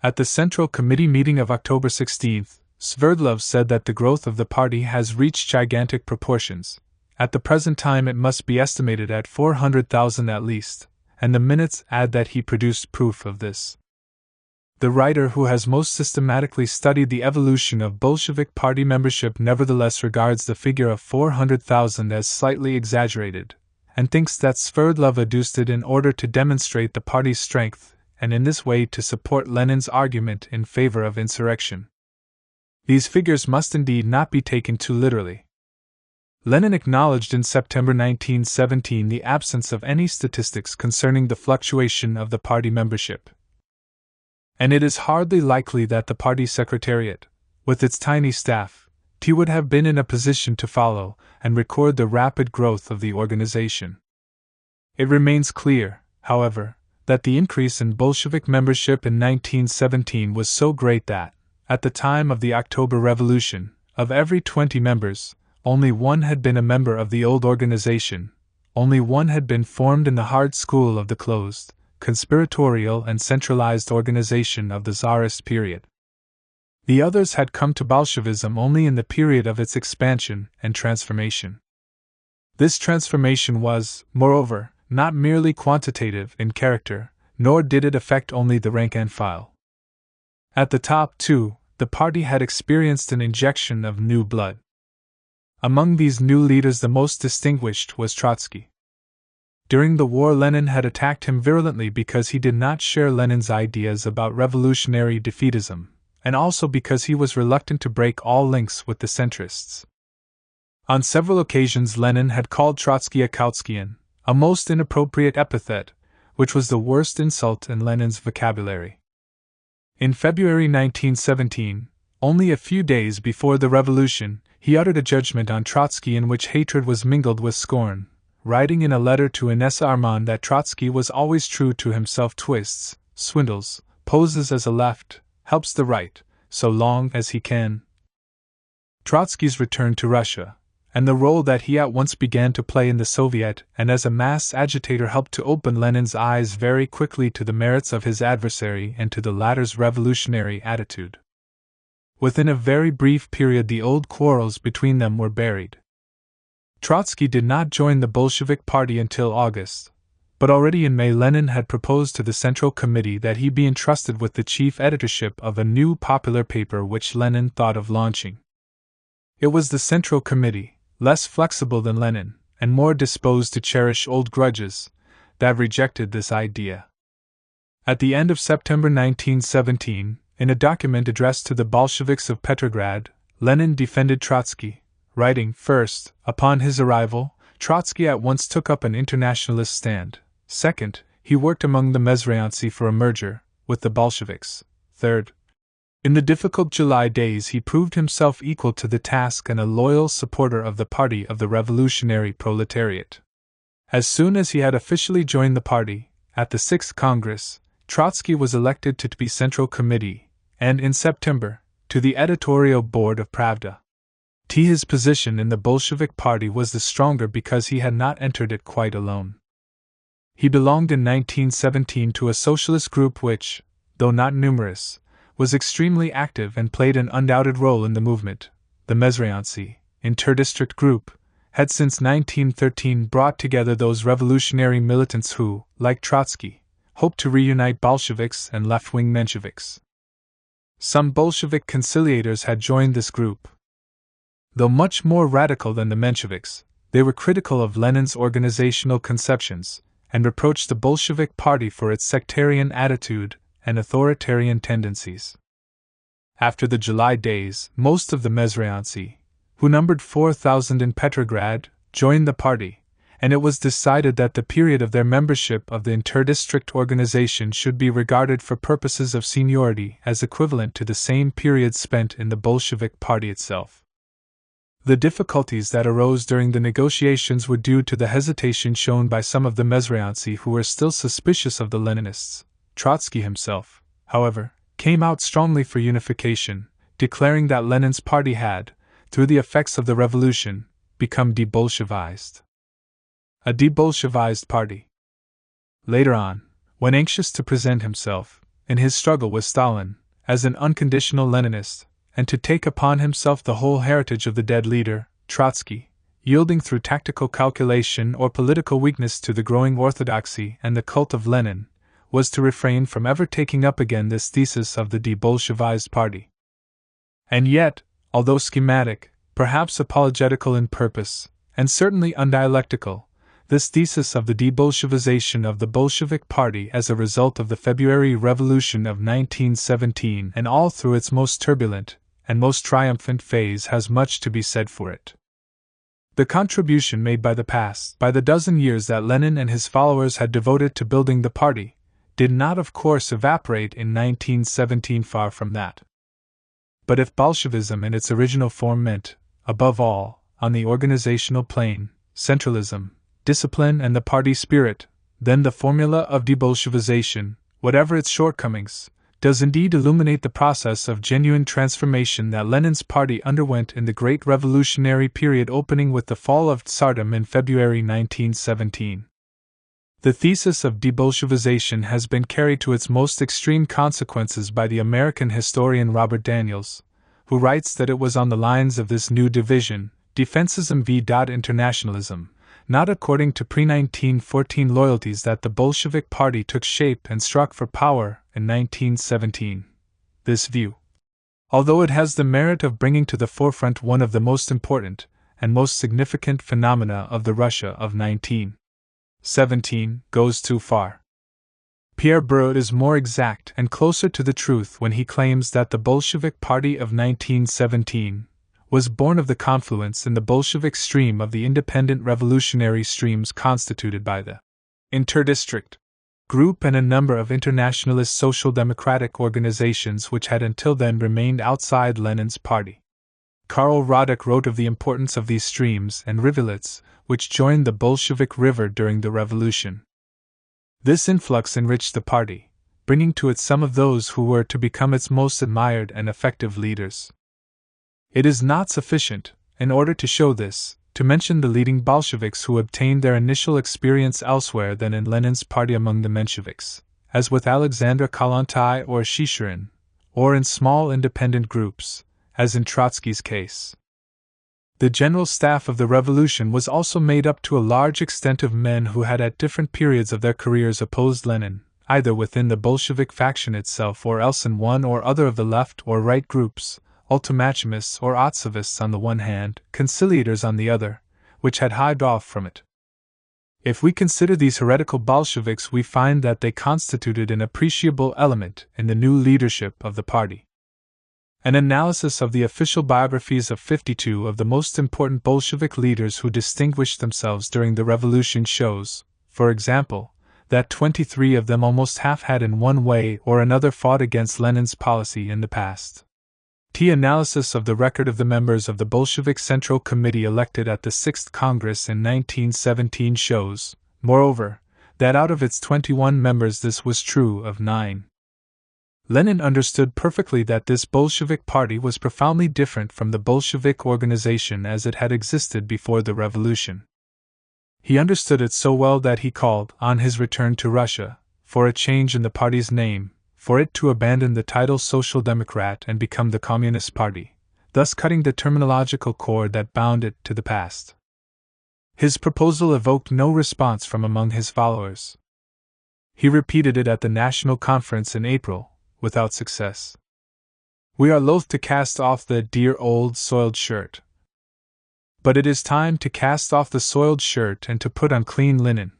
A: At the Central Committee meeting of October 16, Sverdlov said that the growth of the party has reached gigantic proportions. At the present time it must be estimated at 400,000 at least, and the minutes add that he produced proof of this. The writer who has most systematically studied the evolution of Bolshevik party membership nevertheless regards the figure of 400,000 as slightly exaggerated, and thinks that Sverdlov adduced it in order to demonstrate the party's strength, and in this way to support Lenin's argument in favor of insurrection. These figures must indeed not be taken too literally. Lenin acknowledged in September 1917 the absence of any statistics concerning the fluctuation of the party membership. And it is hardly likely that the party secretariat, with its tiny staff, would have been in a position to follow and record the rapid growth of the organization. It remains clear, however, that the increase in Bolshevik membership in 1917 was so great that, at the time of the October Revolution, of every 20 members, only one had been a member of the old organization, only one had been formed in the hard school of the closed, conspiratorial and centralized organization of the Tsarist period. The others had come to Bolshevism only in the period of its expansion and transformation. This transformation was, moreover, not merely quantitative in character, nor did it affect only the rank and file. At the top, too, the party had experienced an injection of new blood. Among these new leaders the most distinguished was Trotsky. During the war Lenin had attacked him virulently because he did not share Lenin's ideas about revolutionary defeatism, and also because he was reluctant to break all links with the centrists. On several occasions Lenin had called Trotsky a Kautskian, a most inappropriate epithet, which was the worst insult in Lenin's vocabulary. In February 1917, only a few days before the revolution, he uttered a judgment on Trotsky in which hatred was mingled with scorn, writing in a letter to Inessa Armand that Trotsky was always true to himself, twists, swindles, poses as a left, helps the right, so long as he can. Trotsky's return to Russia, and the role that he at once began to play in the Soviet and as a mass agitator helped to open Lenin's eyes very quickly to the merits of his adversary and to the latter's revolutionary attitude. Within a very brief period the old quarrels between them were buried. Trotsky did not join the Bolshevik Party until August, but already in May Lenin had proposed to the Central Committee that he be entrusted with the chief editorship of a new popular paper which Lenin thought of launching. It was the Central Committee, less flexible than Lenin, and more disposed to cherish old grudges, that rejected this idea. At the end of September 1917, in a document addressed to the Bolsheviks of Petrograd, Lenin defended Trotsky, Writing, first, upon his arrival, Trotsky at once took up an internationalist stand. Second, he worked among the Mezrayancy for a merger with the Bolsheviks. Third, in the difficult July days he proved himself equal to the task and a loyal supporter of the party of the revolutionary proletariat. As soon as he had officially joined the party, at the 6th Congress, Trotsky was elected to be Central Committee, and in September, to the editorial board of Pravda. His position in the Bolshevik party was the stronger because he had not entered it quite alone. He belonged in 1917 to a socialist group which, though not numerous, was extremely active and played an undoubted role in the movement. The Mezrayancy, inter-district group, had since 1913 brought together those revolutionary militants who, like Trotsky, hoped to reunite Bolsheviks and left-wing Mensheviks. Some Bolshevik conciliators had joined this group. Though much more radical than the Mensheviks, they were critical of Lenin's organizational conceptions, and reproached the Bolshevik party for its sectarian attitude and authoritarian tendencies. After the July days, most of the Mezrayancy, who numbered 4,000 in Petrograd, joined the party, and it was decided that the period of their membership of the interdistrict organization should be regarded for purposes of seniority as equivalent to the same period spent in the Bolshevik party itself. The difficulties that arose during the negotiations were due to the hesitation shown by some of the Mezrayancy who were still suspicious of the Leninists. Trotsky himself, however, came out strongly for unification, declaring that Lenin's party had, through the effects of the revolution, become de-Bolshevized. A de-Bolshevized party. Later on, when anxious to present himself, in his struggle with Stalin, as an unconditional Leninist, and to take upon himself the whole heritage of the dead leader, Trotsky, yielding through tactical calculation or political weakness to the growing orthodoxy and the cult of Lenin, was to refrain from ever taking up again this thesis of the de-Bolshevized party. And yet, although schematic, perhaps apologetical in purpose, and certainly undialectical, this thesis of the de-Bolshevization of the Bolshevik party as a result of the February Revolution of 1917 and all through its most turbulent and most triumphant phase has much to be said for it. The contribution made by the dozen years that Lenin and his followers had devoted to building the party, did not of course evaporate in 1917, far from that. But if Bolshevism in its original form meant, above all, on the organizational plane, centralism, discipline and the party spirit, then the formula of de-Bolshevization, whatever its shortcomings, does indeed illuminate the process of genuine transformation that Lenin's party underwent in the great revolutionary period opening with the fall of Tsardom in February 1917. The thesis of de-Bolshevization has been carried to its most extreme consequences by the American historian Robert Daniels, who writes that it was on the lines of this new division, defensism v. internationalism, not according to pre-1914 loyalties, that the Bolshevik party took shape and struck for power in 1917. This view, although it has the merit of bringing to the forefront one of the most important and most significant phenomena of the Russia of 1917, goes too far. Pierre Brod is more exact and closer to the truth when he claims that the Bolshevik party of 1917 was born of the confluence in the Bolshevik stream of the independent revolutionary streams constituted by the interdistrict group and a number of internationalist social democratic organizations which had until then remained outside Lenin's party. Karl Radek wrote of the importance of these streams and rivulets which joined the Bolshevik river during the revolution. This influx enriched the party, bringing to it some of those who were to become its most admired and effective leaders. It is not sufficient, in order to show this, to mention the leading Bolsheviks who obtained their initial experience elsewhere than in Lenin's party among the Mensheviks, as with Alexander Kollontai or Shishirin, or in small independent groups, as in Trotsky's case. The general staff of the revolution was also made up to a large extent of men who had at different periods of their careers opposed Lenin, either within the Bolshevik faction itself or else in one or other of the left or right groups, ultimaturists or Otsevists on the one hand, conciliators on the other, which had hived off from it. If we consider these heretical Bolsheviks, we find that they constituted an appreciable element in the new leadership of the party. An analysis of the official biographies of 52 of the most important Bolshevik leaders who distinguished themselves during the revolution shows, for example, that 23 of them almost half had in one way or another fought against Lenin's policy in the past. Analysis of the record of the members of the Bolshevik Central Committee elected at the 6th Congress in 1917 shows, moreover, that out of its 21 members this was true of 9. Lenin understood perfectly that this Bolshevik party was profoundly different from the Bolshevik organization as it had existed before the revolution. He understood it so well that he called, on his return to Russia, for a change in the party's name, for it to abandon the title Social Democrat and become the Communist Party, thus cutting the terminological cord that bound it to the past. His proposal evoked no response from among his followers. He repeated it at the National Conference in April, without success. We are loath to cast off the dear old soiled shirt. But it is time to cast off the soiled shirt and to put on clean linen.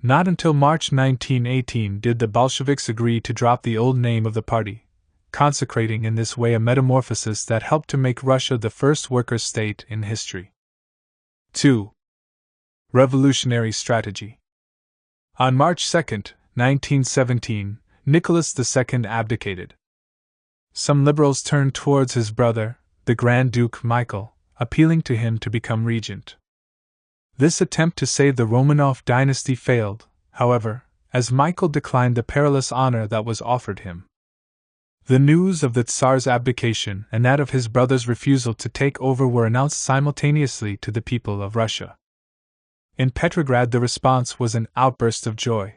A: Not until March 1918 did the Bolsheviks agree to drop the old name of the party, consecrating in this way a metamorphosis that helped to make Russia the first workers' state in history. 2. Revolutionary strategy. On March 2, 1917, Nicholas II abdicated. Some liberals turned towards his brother, the Grand Duke Michael, appealing to him to become regent. This attempt to save the Romanov dynasty failed, however, as Michael declined the perilous honor that was offered him. The news of the Tsar's abdication and that of his brother's refusal to take over were announced simultaneously to the people of Russia. In Petrograd the response was an outburst of joy.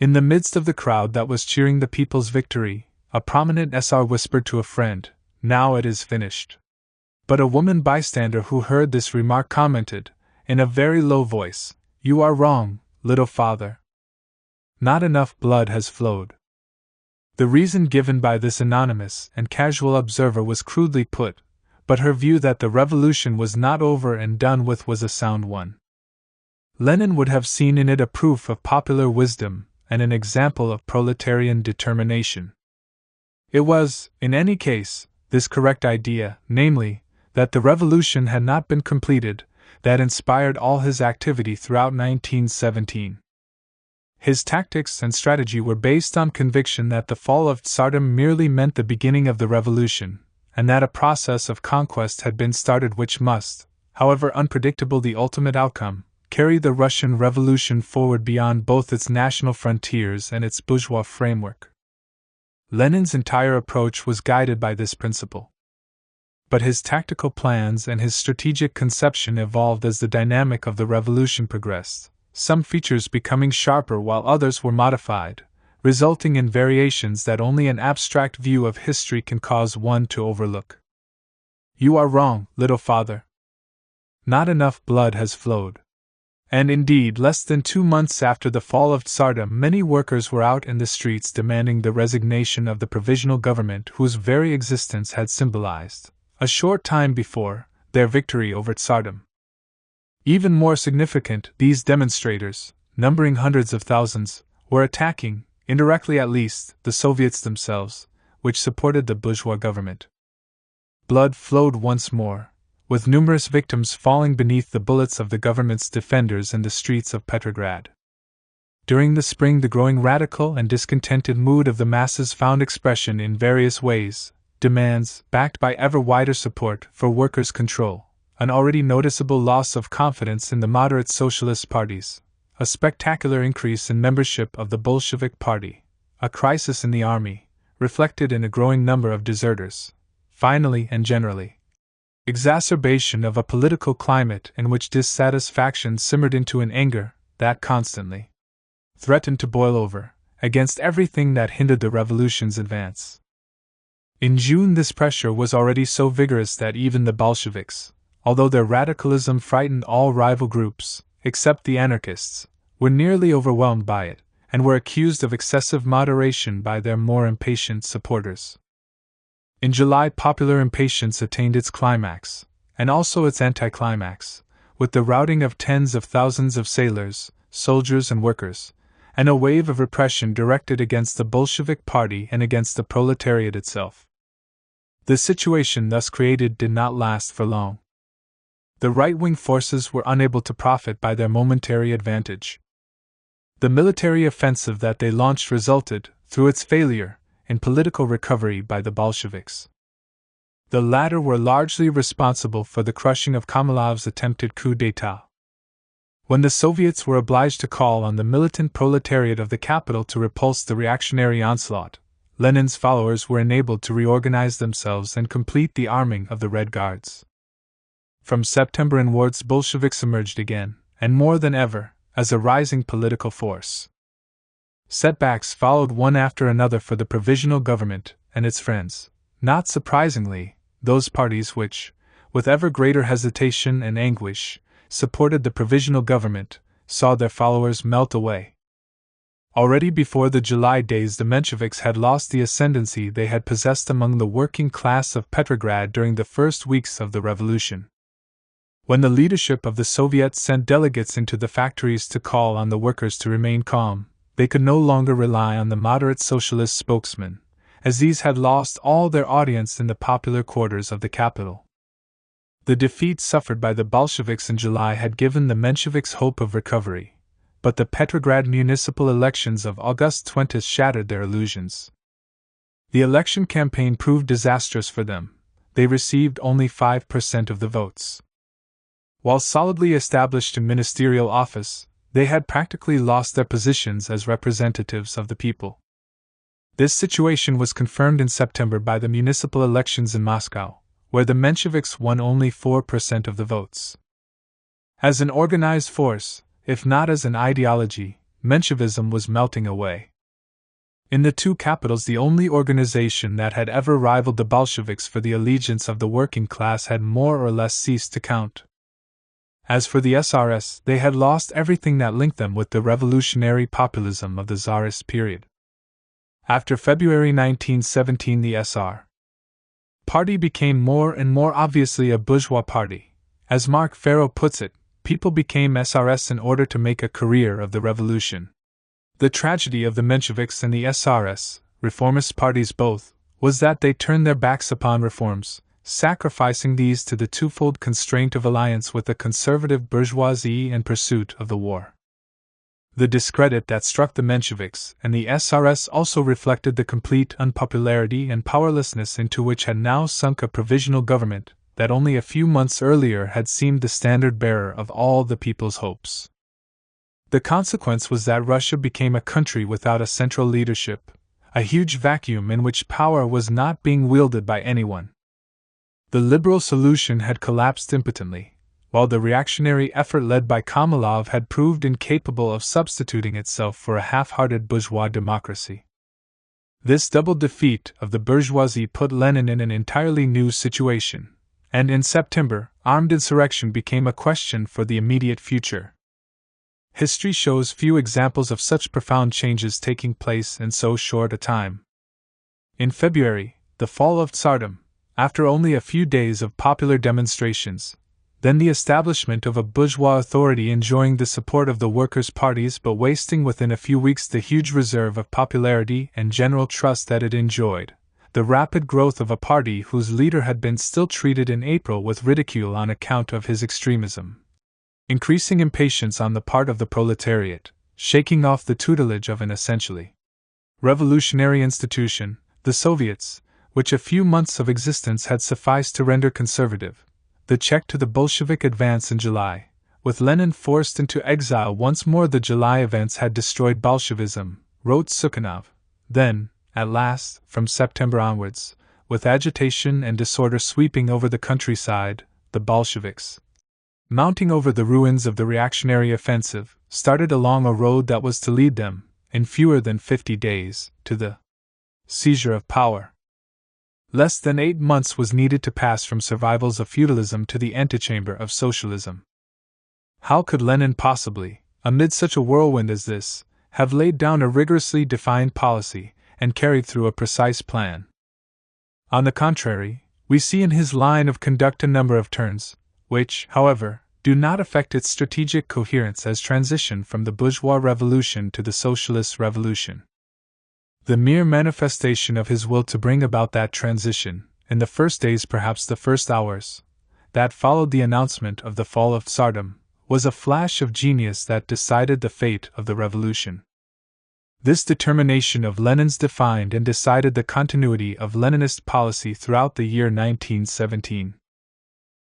A: In the midst of the crowd that was cheering the people's victory, a prominent SR whispered to a friend, "Now it is finished." But a woman bystander who heard this remark commented, in a very low voice, "You are wrong, little father. Not enough blood has flowed." The reason given by this anonymous and casual observer was crudely put, but her view that the revolution was not over and done with was a sound one. Lenin would have seen in it a proof of popular wisdom and an example of proletarian determination. It was, in any case, this correct idea, namely, that the revolution had not been completed, that inspired all his activity throughout 1917. His tactics and strategy were based on conviction that the fall of Tsardom merely meant the beginning of the revolution, and that a process of conquest had been started which must, however unpredictable the ultimate outcome, carry the Russian Revolution forward beyond both its national frontiers and its bourgeois framework. Lenin's entire approach was guided by this principle. But his tactical plans and his strategic conception evolved as the dynamic of the revolution progressed, some features becoming sharper while others were modified, resulting in variations that only an abstract view of history can cause one to overlook. You are wrong, little father. Not enough blood has flowed. And indeed, less than 2 months after the fall of Tsardom, many workers were out in the streets demanding the resignation of the provisional government whose very existence had symbolized, a short time before, their victory over Tsardom. Even more significant, these demonstrators, numbering hundreds of thousands, were attacking, indirectly at least, the Soviets themselves, which supported the bourgeois government. Blood flowed once more, with numerous victims falling beneath the bullets of the government's defenders in the streets of Petrograd. During the spring, the growing radical and discontented mood of the masses found expression in various ways: demands, backed by ever wider support for workers' control, an already noticeable loss of confidence in the moderate socialist parties, a spectacular increase in membership of the Bolshevik Party, a crisis in the army, reflected in a growing number of deserters, finally and generally, exacerbation of a political climate in which dissatisfaction simmered into an anger that constantly threatened to boil over, against everything that hindered the revolution's advance. In June, this pressure was already so vigorous that even the Bolsheviks, although their radicalism frightened all rival groups, except the anarchists, were nearly overwhelmed by it, and were accused of excessive moderation by their more impatient supporters. In July, popular impatience attained its climax, and also its anticlimax, with the routing of tens of thousands of sailors, soldiers, and workers, and a wave of repression directed against the Bolshevik Party and against the proletariat itself. The situation thus created did not last for long. The right-wing forces were unable to profit by their momentary advantage. The military offensive that they launched resulted, through its failure, in political recovery by the Bolsheviks. The latter were largely responsible for the crushing of Kamilov's attempted coup d'état. When the Soviets were obliged to call on the militant proletariat of the capital to repulse the reactionary onslaught, Lenin's followers were enabled to reorganize themselves and complete the arming of the Red Guards. From September onwards, Bolsheviks emerged again, and more than ever, as a rising political force. Setbacks followed one after another for the provisional government and its friends, not surprisingly, those parties which, with ever greater hesitation and anguish, supported the provisional government, saw their followers melt away. Already before the July days, the Mensheviks had lost the ascendancy they had possessed among the working class of Petrograd during the first weeks of the revolution. When the leadership of the Soviets sent delegates into the factories to call on the workers to remain calm, they could no longer rely on the moderate socialist spokesmen, as these had lost all their audience in the popular quarters of the capital. The defeat suffered by the Bolsheviks in July had given the Mensheviks hope of recovery, but the Petrograd municipal elections of August 20 shattered their illusions. The election campaign proved disastrous for them. They received only 5% of the votes. While solidly established in ministerial office, they had practically lost their positions as representatives of the people. This situation was confirmed in September by the municipal elections in Moscow, where the Mensheviks won only 4% of the votes. As an organized force, if not as an ideology, Menshevism was melting away. In the two capitals, the only organization that had ever rivaled the Bolsheviks for the allegiance of the working class had more or less ceased to count. As for the SRS, they had lost everything that linked them with the revolutionary populism of the Tsarist period. After February 1917, the SR party became more and more obviously a bourgeois party. As Mark Farrow puts it, people became SRS in order to make a career of the revolution. The tragedy of the Mensheviks and the SRS, reformist parties both, was that they turned their backs upon reforms, sacrificing these to the twofold constraint of alliance with the conservative bourgeoisie and pursuit of the war. The discredit that struck the Mensheviks and the SRS also reflected the complete unpopularity and powerlessness into which had now sunk a provisional government that only a few months earlier had seemed the standard bearer of all the people's hopes. The consequence was that Russia became a country without a central leadership, a huge vacuum in which power was not being wielded by anyone. The liberal solution had collapsed impotently, while the reactionary effort led by Kamilov had proved incapable of substituting itself for a half-hearted bourgeois democracy. This double defeat of the bourgeoisie put Lenin in an entirely new situation, and in September, armed insurrection became a question for the immediate future. History shows few examples of such profound changes taking place in so short a time. In February, the fall of Tsardom, after only a few days of popular demonstrations, then the establishment of a bourgeois authority enjoying the support of the workers' parties but wasting within a few weeks the huge reserve of popularity and general trust that it enjoyed, the rapid growth of a party whose leader had been still treated in April with ridicule on account of his extremism, increasing impatience on the part of the proletariat, shaking off the tutelage of an essentially revolutionary institution, the Soviets, which a few months of existence had sufficed to render conservative, the check to the Bolshevik advance in July. With Lenin forced into exile once more, the July events had destroyed Bolshevism, wrote Sukhanov. Then, at last, from September onwards, with agitation and disorder sweeping over the countryside, the Bolsheviks, mounting over the ruins of the reactionary offensive, started along a road that was to lead them, in fewer than 50 days, to the seizure of power. Less than 8 months was needed to pass from survivals of feudalism to the antechamber of socialism. How could Lenin possibly, amid such a whirlwind as this, have laid down a rigorously defined policy and carried through a precise plan? On the contrary, we see in his line of conduct a number of turns, which, however, do not affect its strategic coherence as transition from the bourgeois revolution to the socialist revolution. The mere manifestation of his will to bring about that transition in the first days, perhaps the first hours, that followed the announcement of the fall of Tsardom, was a flash of genius that decided the fate of the revolution. This determination of Lenin's defined and decided the continuity of Leninist policy throughout the year 1917.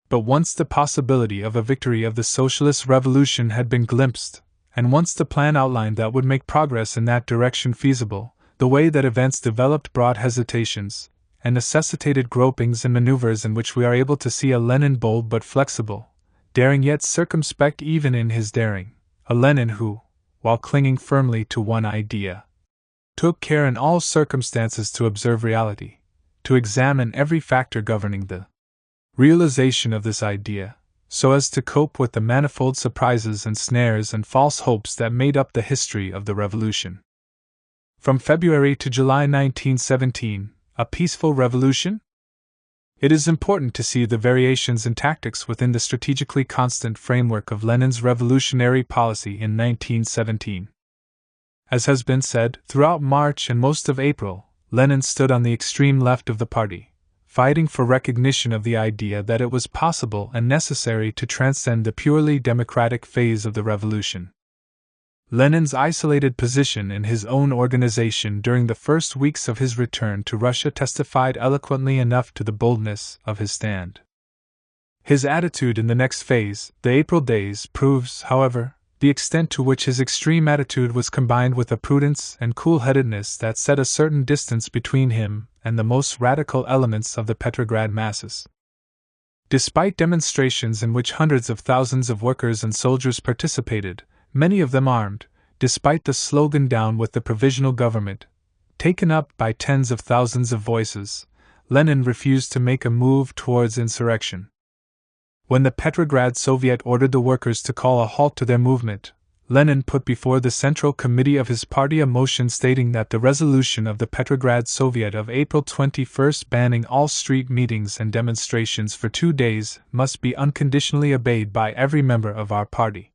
A: But once the possibility of a victory of the socialist revolution had been glimpsed, and once the plan outlined that would make progress in that direction feasible, the way that events developed brought hesitations, and necessitated gropings and maneuvers in which we are able to see a Lenin bold but flexible, daring yet circumspect even in his daring, a Lenin who, while clinging firmly to one idea, took care in all circumstances to observe reality, to examine every factor governing the realization of this idea, so as to cope with the manifold surprises and snares and false hopes that made up the history of the revolution. From February to July 1917, a peaceful revolution? It is important to see the variations in tactics within the strategically constant framework of Lenin's revolutionary policy in 1917. As has been said, throughout March and most of April, Lenin stood on the extreme left of the party, fighting for recognition of the idea that it was possible and necessary to transcend the purely democratic phase of the revolution. Lenin's isolated position in his own organization during the first weeks of his return to Russia testified eloquently enough to the boldness of his stand. His attitude in the next phase, the April days, proves, however, the extent to which his extreme attitude was combined with a prudence and cool-headedness that set a certain distance between him and the most radical elements of the Petrograd masses. Despite demonstrations in which hundreds of thousands of workers and soldiers participated, many of them armed, despite the slogan "Down with the Provisional Government," taken up by tens of thousands of voices, Lenin refused to make a move towards insurrection. When the Petrograd Soviet ordered the workers to call a halt to their movement, Lenin put before the Central Committee of his party a motion stating that the resolution of the Petrograd Soviet of April 21 banning all street meetings and demonstrations for 2 days must be unconditionally obeyed by every member of our party.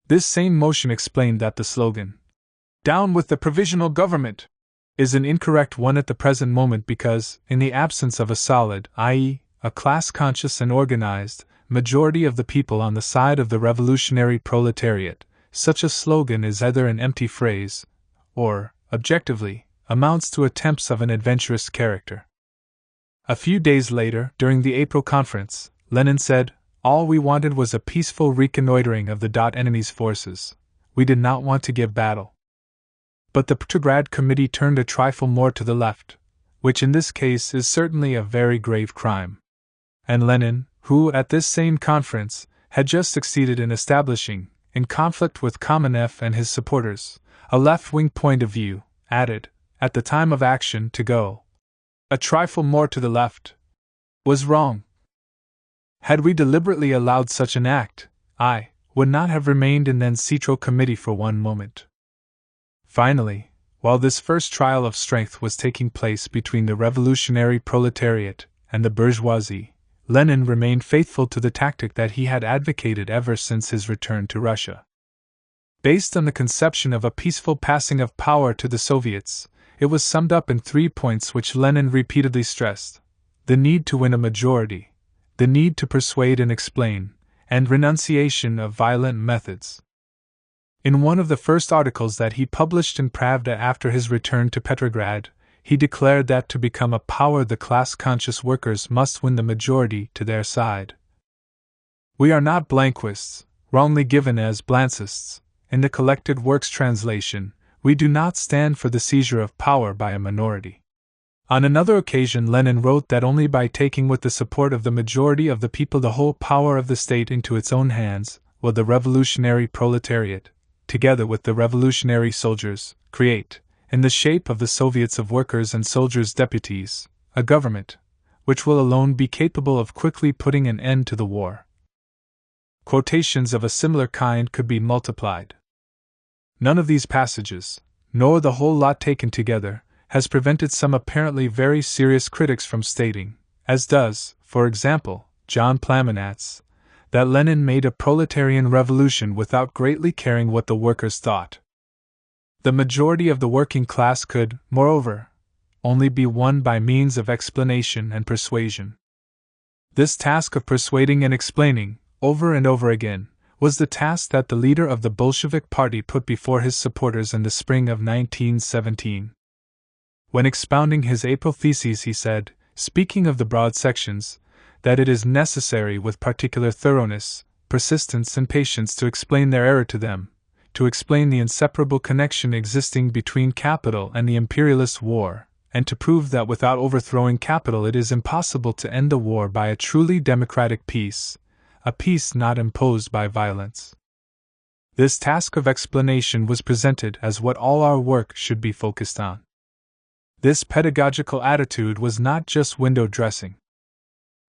A: This same motion explained that the slogan, "Down with the Provisional Government," is an incorrect one at the present moment because, in the absence of a solid, i.e., a class-conscious and organized, majority of the people on the side of the revolutionary proletariat, such a slogan is either an empty phrase, or, objectively, amounts to attempts of an adventurous character. A few days later, during the April conference, Lenin said, "All we wanted was a peaceful reconnoitering of the enemy's forces. We did not want to give battle." But the Petrograd Committee turned a trifle more to the left, which in this case is certainly a very grave crime. And Lenin, who at this same conference had just succeeded in establishing, in conflict with Kamenev and his supporters, a left-wing point of view, added, at the time of action, to go a trifle more to the left was wrong. Had we deliberately allowed such an act, I would not have remained in the Central Committee for one moment. Finally, while this first trial of strength was taking place between the revolutionary proletariat and the bourgeoisie, Lenin remained faithful to the tactic that he had advocated ever since his return to Russia. Based on the conception of a peaceful passing of power to the Soviets, it was summed up in 3 points which Lenin repeatedly stressed: the need to win a majority, the need to persuade and explain, and renunciation of violent methods. In one of the first articles that he published in Pravda after his return to Petrograd, he declared that to become a power the class-conscious workers must win the majority to their side. We are not Blanquists, wrongly given as Blancists. In the Collected Works translation, we do not stand for the seizure of power by a minority. On another occasion, Lenin wrote that only by taking with the support of the majority of the people the whole power of the state into its own hands will the revolutionary proletariat, together with the revolutionary soldiers, create, in the shape of the Soviets of Workers' and Soldiers' Deputies, a government, which will alone be capable of quickly putting an end to the war. Quotations of a similar kind could be multiplied. None of these passages, nor the whole lot taken together, has prevented some apparently very serious critics from stating, as does, for example, John Plamenatz, that Lenin made a proletarian revolution without greatly caring what the workers thought. The majority of the working class could, moreover, only be won by means of explanation and persuasion. This task of persuading and explaining, over and over again, was the task that the leader of the Bolshevik Party put before his supporters in the spring of 1917. When expounding his April theses, he said, speaking of the broad sections, that it is necessary with particular thoroughness, persistence, and patience to explain their error to them, to explain the inseparable connection existing between capital and the imperialist war, and to prove that without overthrowing capital it is impossible to end the war by a truly democratic peace, a peace not imposed by violence. This task of explanation was presented as what all our work should be focused on. This pedagogical attitude was not just window dressing.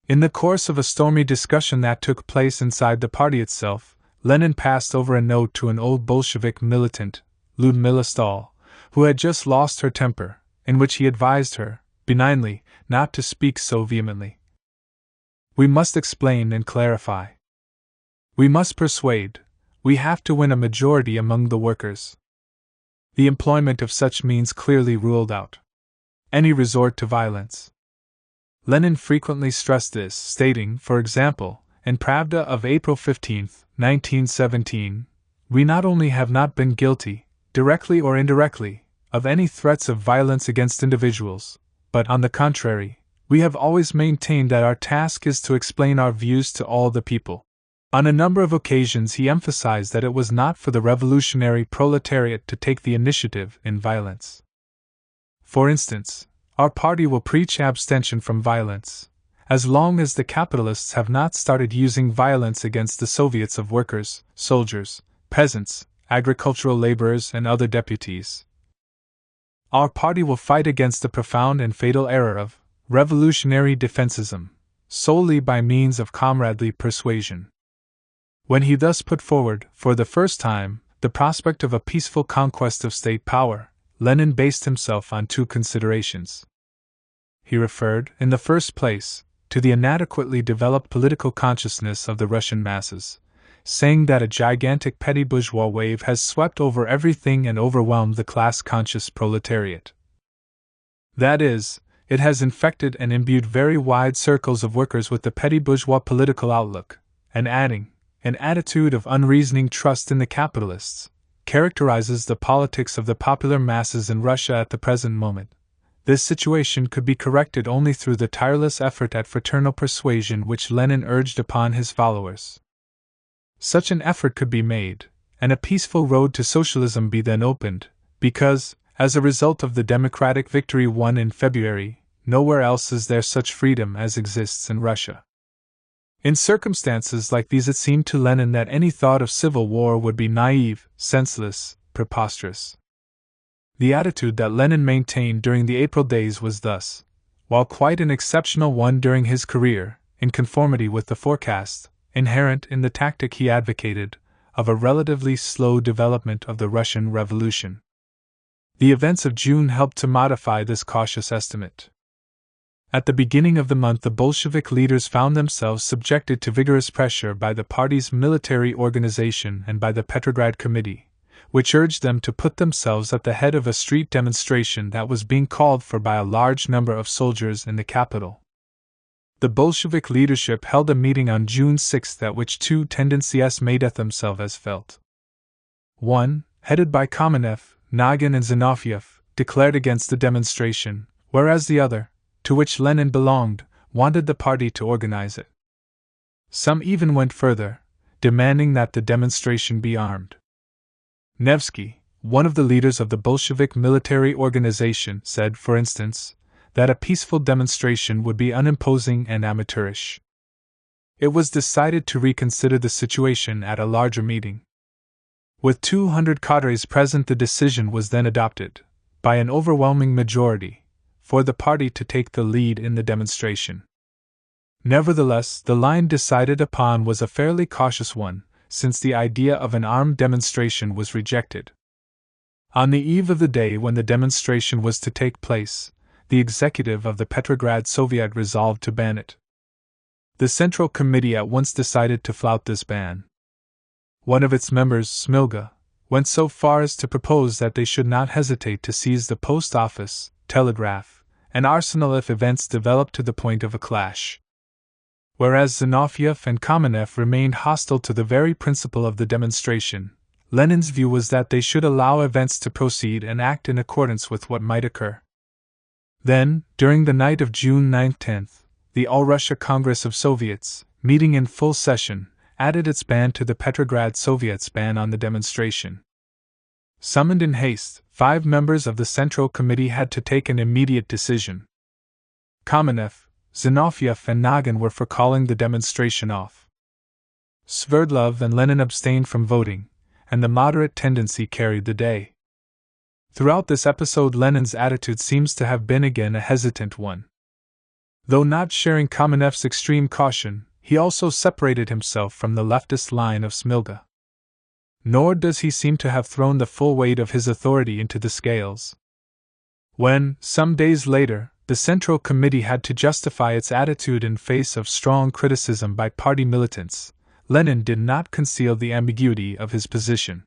A: In the course of a stormy discussion that took place inside the party itself, Lenin passed over a note to an old Bolshevik militant, Lyudmila Stahl, who had just lost her temper, in which he advised her, benignly, not to speak so vehemently. We must explain and clarify. We must persuade. We have to win a majority among the workers. The employment of such means clearly ruled out any resort to violence. Lenin frequently stressed this, stating, for example, in Pravda of April 15, 1917, "We not only have not been guilty, directly or indirectly, of any threats of violence against individuals, but, on the contrary, we have always maintained that our task is to explain our views to all the people." On a number of occasions he emphasized that it was not for the revolutionary proletariat to take the initiative in violence. For instance, our party will preach abstention from violence, as long as the capitalists have not started using violence against the Soviets of workers, soldiers, peasants, agricultural laborers, and other deputies. Our party will fight against the profound and fatal error of revolutionary defensism, solely by means of comradely persuasion. When he thus put forward, for the first time, the prospect of a peaceful conquest of state power, Lenin based himself on two considerations. He referred, in the first place, to the inadequately developed political consciousness of the Russian masses, saying that a gigantic petty bourgeois wave has swept over everything and overwhelmed the class-conscious proletariat. That is, it has infected and imbued very wide circles of workers with the petty bourgeois political outlook, and adding, an attitude of unreasoning trust in the capitalists, characterizes the politics of the popular masses in Russia at the present moment. This situation could be corrected only through the tireless effort at fraternal persuasion which Lenin urged upon his followers. Such an effort could be made, and a peaceful road to socialism be then opened, because, as a result of the democratic victory won in February, nowhere else is there such freedom as exists in Russia. In circumstances like these it seemed to Lenin that any thought of civil war would be naive, senseless, preposterous. The attitude that Lenin maintained during the April days was thus, while quite an exceptional one during his career, in conformity with the forecast, inherent in the tactic he advocated, of a relatively slow development of the Russian Revolution. The events of June helped to modify this cautious estimate. At the beginning of the month the Bolshevik leaders found themselves subjected to vigorous pressure by the party's military organization and by the Petrograd Committee, which urged them to put themselves at the head of a street demonstration that was being called for by a large number of soldiers in the capital. The Bolshevik leadership held a meeting on June 6 at which two tendencies made themselves felt. One, headed by Kamenev, Nagin and Zinoviev, declared against the demonstration, whereas the other, to which Lenin belonged, wanted the party to organize it. Some even went further, demanding that the demonstration be armed. Nevsky, one of the leaders of the Bolshevik military organization, said, for instance, that a peaceful demonstration would be unimposing and amateurish. It was decided to reconsider the situation at a larger meeting. With 200 cadres present, the decision was then adopted, by an overwhelming majority, for the party to take the lead in the demonstration. Nevertheless, the line decided upon was a fairly cautious one, since the idea of an armed demonstration was rejected. On the eve of the day when the demonstration was to take place, the executive of the Petrograd Soviet resolved to ban it. The Central Committee at once decided to flout this ban. One of its members, Smilga, went so far as to propose that they should not hesitate to seize the post office, telegraph, an arsenal if events developed to the point of a clash. Whereas Zinoviev and Kamenev remained hostile to the very principle of the demonstration, Lenin's view was that they should allow events to proceed and act in accordance with what might occur. Then, during the night of June 9-10, the All-Russia Congress of Soviets, meeting in full session, added its ban to the Petrograd Soviet's ban on the demonstration. Summoned in haste, 5 members of the Central Committee had to take an immediate decision. Kamenev, Zinoviev and Nagin were for calling the demonstration off. Sverdlov and Lenin abstained from voting, and the moderate tendency carried the day. Throughout this episode, Lenin's attitude seems to have been again a hesitant one. Though not sharing Kamenev's extreme caution, he also separated himself from the leftist line of Smilga. Nor does he seem to have thrown the full weight of his authority into the scales. When, some days later, the Central Committee had to justify its attitude in face of strong criticism by party militants, Lenin did not conceal the ambiguity of his position.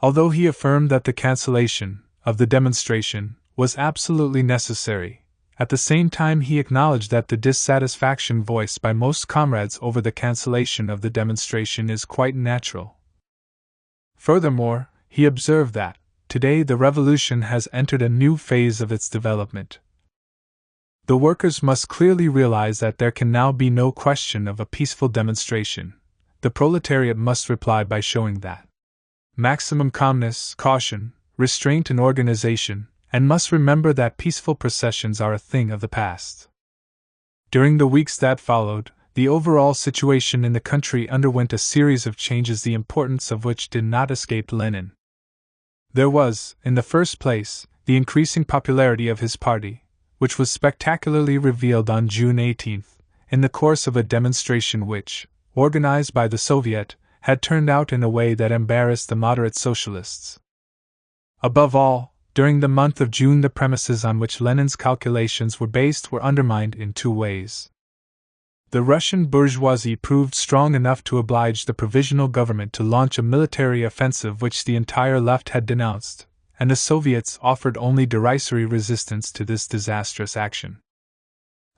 A: Although he affirmed that the cancellation of the demonstration was absolutely necessary, at the same time he acknowledged that the dissatisfaction voiced by most comrades over the cancellation of the demonstration is quite natural. Furthermore, he observed that, today the revolution has entered a new phase of its development. The workers must clearly realize that there can now be no question of a peaceful demonstration. The proletariat must reply by showing that maximum calmness, caution, restraint and organization, and must remember that peaceful processions are a thing of the past. During the weeks that followed, the overall situation in the country underwent a series of changes, the importance of which did not escape Lenin. There was, in the first place, the increasing popularity of his party, which was spectacularly revealed on June 18, in the course of a demonstration which, organized by the Soviet, had turned out in a way that embarrassed the moderate socialists. Above all, during the month of June, the premises on which Lenin's calculations were based were undermined in 2 ways. The Russian bourgeoisie proved strong enough to oblige the provisional government to launch a military offensive which the entire left had denounced, and the Soviets offered only derisory resistance to this disastrous action.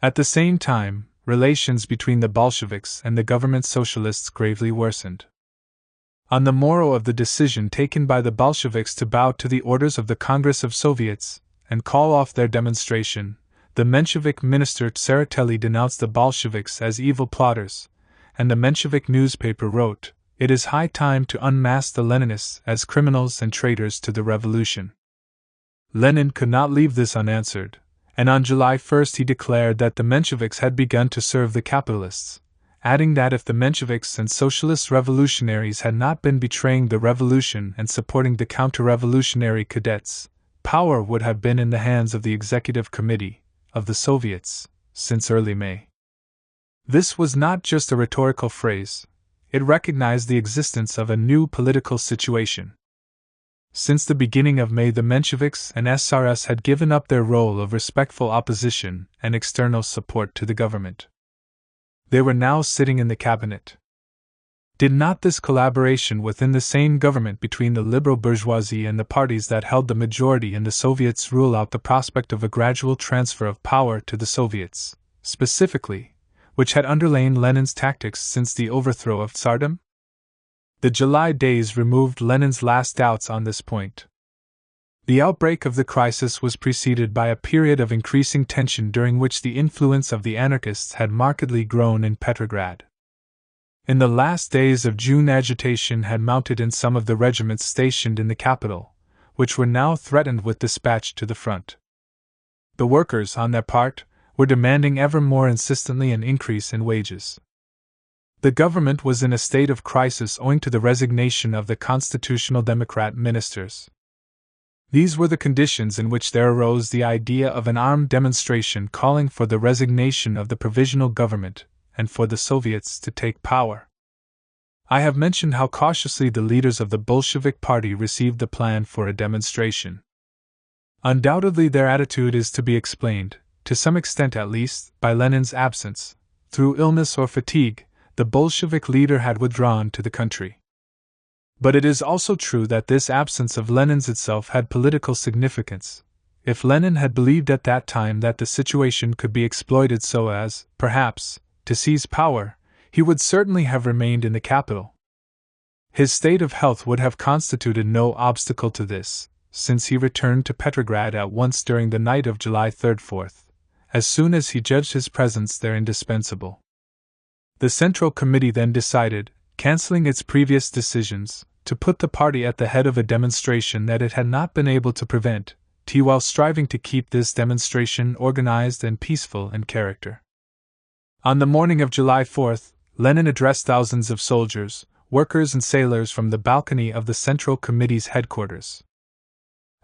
A: At the same time, relations between the Bolsheviks and the government socialists gravely worsened. On the morrow of the decision taken by the Bolsheviks to bow to the orders of the Congress of Soviets and call off their demonstration, the Menshevik minister Tseretelli denounced the Bolsheviks as evil plotters, and the Menshevik newspaper wrote, "It is high time to unmask the Leninists as criminals and traitors to the revolution." Lenin could not leave this unanswered, and on July 1 he declared that the Mensheviks had begun to serve the capitalists, adding that if the Mensheviks and socialist revolutionaries had not been betraying the revolution and supporting the counter-revolutionary cadets, power would have been in the hands of the Executive Committee of the Soviets since early May. This was not just a rhetorical phrase, it recognized the existence of a new political situation. Since the beginning of May, the Mensheviks and SRS had given up their role of respectful opposition and external support to the government. They were now sitting in the cabinet. Did not this collaboration within the same government between the liberal bourgeoisie and the parties that held the majority in the Soviets rule out the prospect of a gradual transfer of power to the Soviets, specifically, which had underlain Lenin's tactics since the overthrow of Tsardom? The July days removed Lenin's last doubts on this point. The outbreak of the crisis was preceded by a period of increasing tension during which the influence of the anarchists had markedly grown in Petrograd. In the last days of June, agitation had mounted in some of the regiments stationed in the capital, which were now threatened with dispatch to the front. The workers, on their part, were demanding ever more insistently an increase in wages. The government was in a state of crisis owing to the resignation of the Constitutional Democrat ministers. These were the conditions in which there arose the idea of an armed demonstration calling for the resignation of the provisional government and for the Soviets to take power. I have mentioned how cautiously the leaders of the Bolshevik Party received the plan for a demonstration. Undoubtedly their attitude is to be explained, to some extent at least, by Lenin's absence. Through illness or fatigue, the Bolshevik leader had withdrawn to the country. But it is also true that this absence of Lenin's itself had political significance. if Lenin had believed at that time that the situation could be exploited so as, perhaps, to seize power, he would certainly have remained in the capital. His state of health would have constituted no obstacle to this, since he returned to Petrograd at once during the night of July 3-4, as soon as he judged his presence there indispensable. The Central Committee then decided, cancelling its previous decisions, to put the party at the head of a demonstration that it had not been able to prevent, while striving to keep this demonstration organized and peaceful in character. On the morning of July 4th, Lenin addressed thousands of soldiers, workers and sailors from the balcony of the Central Committee's headquarters.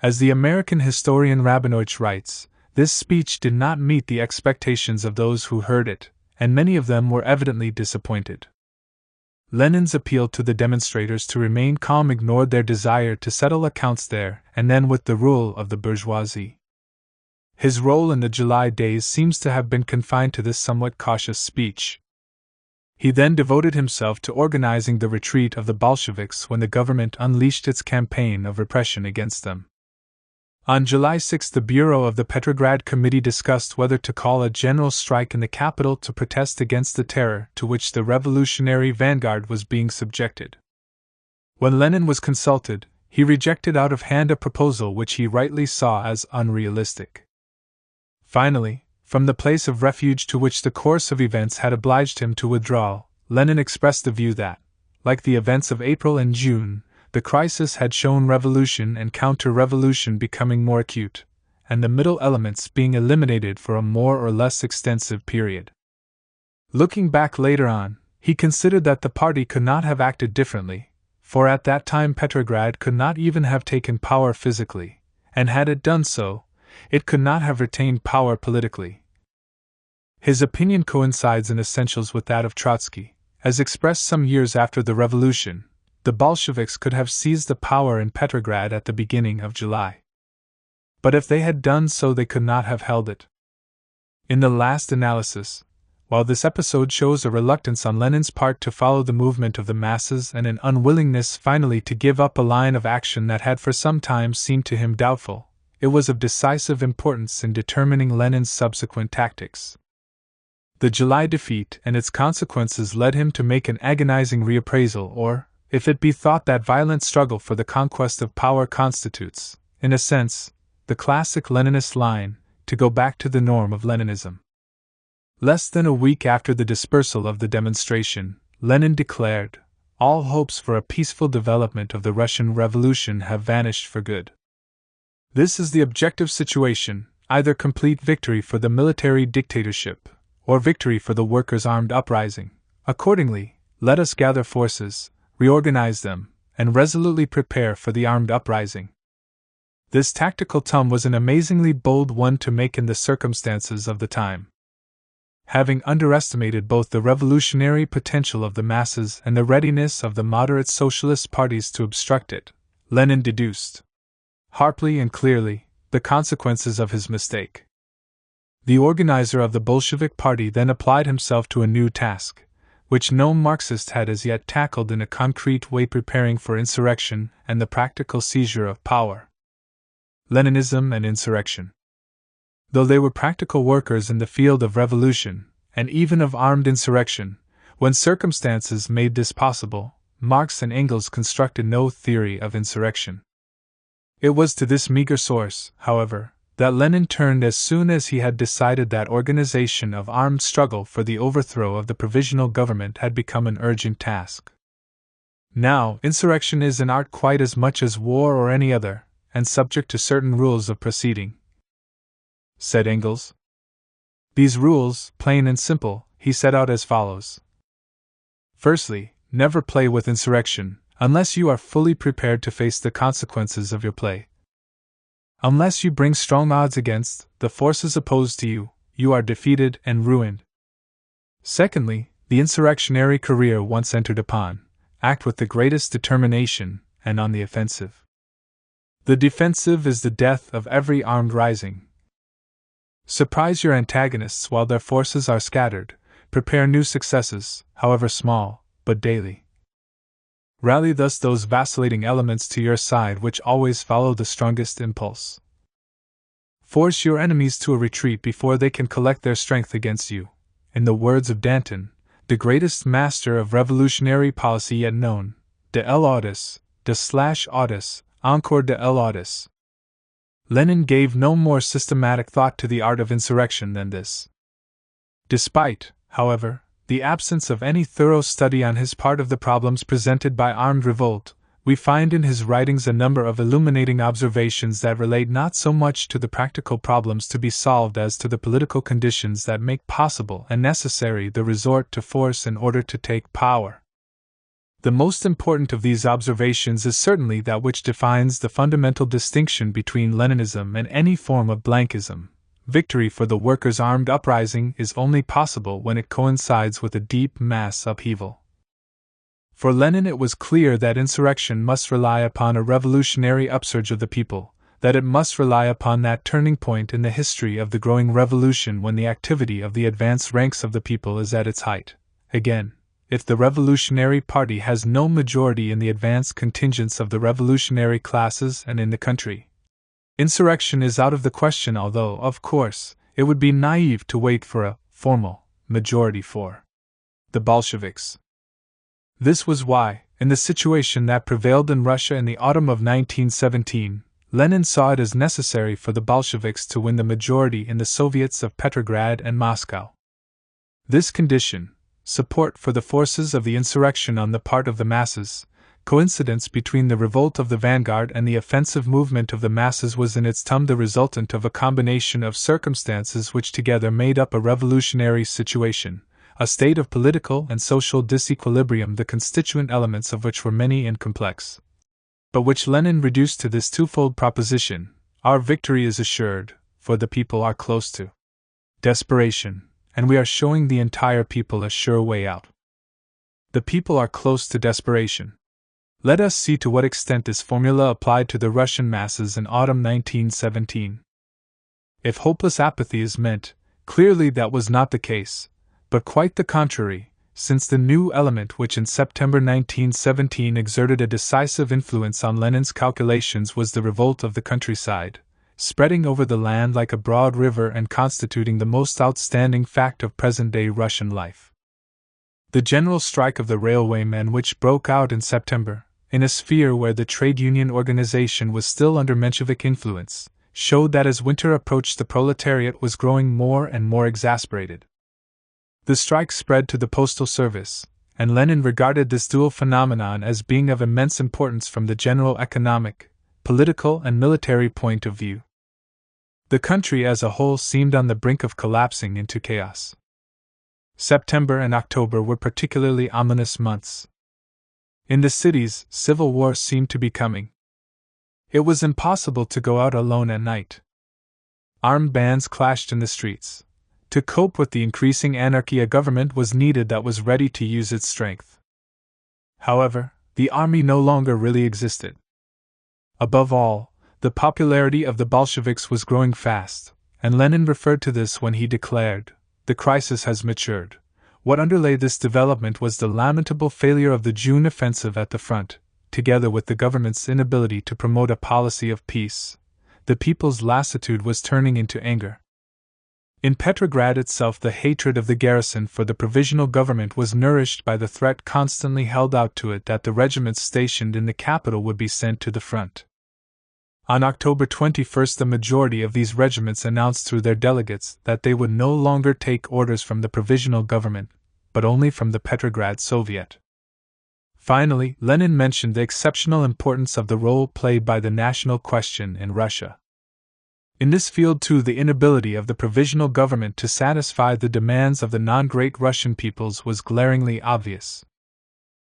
A: As the American historian Rabinowitz writes, this speech did not meet the expectations of those who heard it, and many of them were evidently disappointed. Lenin's appeal to the demonstrators to remain calm ignored their desire to settle accounts there and then with the rule of the bourgeoisie. His role in the July days seems to have been confined to this somewhat cautious speech. He then devoted himself to organizing the retreat of the Bolsheviks when the government unleashed its campaign of repression against them. On July 6 the Bureau of the Petrograd Committee discussed whether to call a general strike in the capital to protest against the terror to which the revolutionary vanguard was being subjected. When Lenin was consulted, he rejected out of hand a proposal which he rightly saw as unrealistic. Finally, from the place of refuge to which the course of events had obliged him to withdraw, Lenin expressed the view that, like the events of April and June, the crisis had shown revolution and counter-revolution becoming more acute, and the middle elements being eliminated for a more or less extensive period. Looking back later on, he considered that the party could not have acted differently, for at that time Petrograd could not even have taken power physically, and had it done so, it could not have retained power politically. His opinion coincides in essentials with that of Trotsky, as expressed some years after the revolution. The Bolsheviks could have seized the power in Petrograd at the beginning of July. But if they had done so, they could not have held it. In the last analysis, while this episode shows a reluctance on Lenin's part to follow the movement of the masses and an unwillingness finally to give up a line of action that had for some time seemed to him doubtful, it was of decisive importance in determining Lenin's subsequent tactics. The July defeat and its consequences led him to make an agonizing reappraisal, or, if it be thought that violent struggle for the conquest of power constitutes, in a sense, the classic Leninist line, to go back to the norm of Leninism. Less than a week after the dispersal of the demonstration, Lenin declared, "All hopes for a peaceful development of the Russian Revolution have vanished for good. This is the objective situation, either complete victory for the military dictatorship, or victory for the workers' armed uprising. Accordingly, let us gather forces, reorganize them, and resolutely prepare for the armed uprising." This tactical tome was an amazingly bold one to make in the circumstances of the time. Having underestimated both the revolutionary potential of the masses and the readiness of the moderate socialist parties to obstruct it, Lenin deduced, sharply and clearly, the consequences of his mistake. The organizer of the Bolshevik party then applied himself to a new task, which no Marxist had as yet tackled in a concrete way, preparing for insurrection and the practical seizure of power. Leninism and insurrection. Though they were practical workers in the field of revolution, and even of armed insurrection, when circumstances made this possible, Marx and Engels constructed no theory of insurrection. It was to this meager source, however, that Lenin turned as soon as he had decided that organization of armed struggle for the overthrow of the provisional government had become an urgent task. Now, insurrection is an art quite as much as war or any other, and subject to certain rules of proceeding, said Engels. These rules, plain and simple, he set out as follows. Firstly, never play with insurrection, unless you are fully prepared to face the consequences of your play. Unless you bring strong odds against the forces opposed to you, you are defeated and ruined. Secondly, the insurrectionary career once entered upon, act with the greatest determination, and on the offensive. The defensive is the death of every armed rising. Surprise your antagonists while their forces are scattered, prepare new successes, however small, but daily. Rally thus those vacillating elements to your side which always follow the strongest impulse. Force your enemies to a retreat before they can collect their strength against you. In the words of Danton, the greatest master of revolutionary policy yet known, de l'audace, de/audace, encore de l'audace. Lenin gave no more systematic thought to the art of insurrection than this. Despite, however, the absence of any thorough study on his part of the problems presented by armed revolt, we find in his writings a number of illuminating observations that relate not so much to the practical problems to be solved as to the political conditions that make possible and necessary the resort to force in order to take power. The most important of these observations is certainly that which defines the fundamental distinction between Leninism and any form of blankism. Victory for the workers' armed uprising is only possible when it coincides with a deep mass upheaval. For Lenin it was clear that insurrection must rely upon a revolutionary upsurge of the people, that it must rely upon that turning point in the history of the growing revolution when the activity of the advanced ranks of the people is at its height. Again, if the revolutionary party has no majority in the advanced contingents of the revolutionary classes and in the country, insurrection is out of the question, although, of course, it would be naive to wait for a formal majority for the Bolsheviks. This was why, in the situation that prevailed in Russia in the autumn of 1917, Lenin saw it as necessary for the Bolsheviks to win the majority in the Soviets of Petrograd and Moscow. This condition, support for the forces of the insurrection on the part of the masses, coincidence between the revolt of the vanguard and the offensive movement of the masses was in its time the resultant of a combination of circumstances which together made up a revolutionary situation, a state of political and social disequilibrium, the constituent elements of which were many and complex, but which Lenin reduced to this twofold proposition: our victory is assured, for the people are close to desperation, and we are showing the entire people a sure way out. The people are close to desperation. Let us see to what extent this formula applied to the Russian masses in autumn 1917. If hopeless apathy is meant, clearly that was not the case, but quite the contrary, since the new element which in September 1917 exerted a decisive influence on Lenin's calculations was the revolt of the countryside, spreading over the land like a broad river and constituting the most outstanding fact of present-day Russian life. The general strike of the railwaymen, which broke out in September, in a sphere where the trade union organization was still under Menshevik influence, showed that as winter approached the proletariat was growing more and more exasperated. The strike spread to the postal service, and Lenin regarded this dual phenomenon as being of immense importance from the general economic, political, and military point of view. The country as a whole seemed on the brink of collapsing into chaos. September and October were particularly ominous months. In the cities, civil war seemed to be coming. It was impossible to go out alone at night. Armed bands clashed in the streets. To cope with the increasing anarchy, a government was needed that was ready to use its strength. However, the army no longer really existed. Above all, the popularity of the Bolsheviks was growing fast, and Lenin referred to this when he declared, "The crisis has matured." What underlay this development was the lamentable failure of the June offensive at the front, together with the government's inability to promote a policy of peace. The people's lassitude was turning into anger. In Petrograd itself, the hatred of the garrison for the provisional government was nourished by the threat constantly held out to it that the regiments stationed in the capital would be sent to the front. On October 21 the majority of these regiments announced through their delegates that they would no longer take orders from the provisional government, but only from the Petrograd Soviet. Finally, Lenin mentioned the exceptional importance of the role played by the national question in Russia. In this field too, the inability of the provisional government to satisfy the demands of the non-great Russian peoples was glaringly obvious.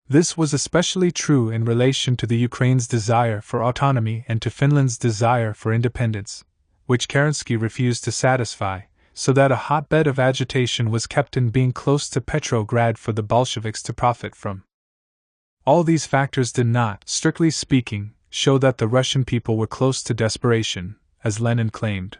A: This was especially true in relation to the Ukraine's desire for autonomy and to Finland's desire for independence, which Kerensky refused to satisfy, so that a hotbed of agitation was kept in being close to Petrograd for the Bolsheviks to profit from. All these factors did not, strictly speaking, show that the Russian people were close to desperation, as Lenin claimed.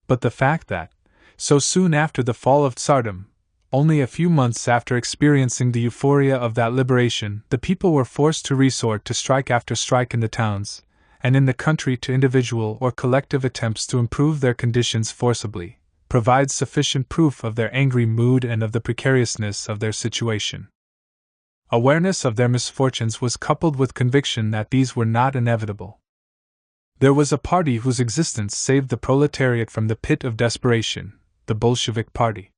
A: But the fact that, so soon after the fall of Tsardom, only a few months after experiencing the euphoria of that liberation, the people were forced to resort to strike after strike in the towns, and in the country to individual or collective attempts to improve their conditions forcibly, provides sufficient proof of their angry mood and of the precariousness of their situation. Awareness of their misfortunes was coupled with conviction that these were not inevitable. There was a party whose existence saved the proletariat from the pit of desperation, the Bolshevik Party.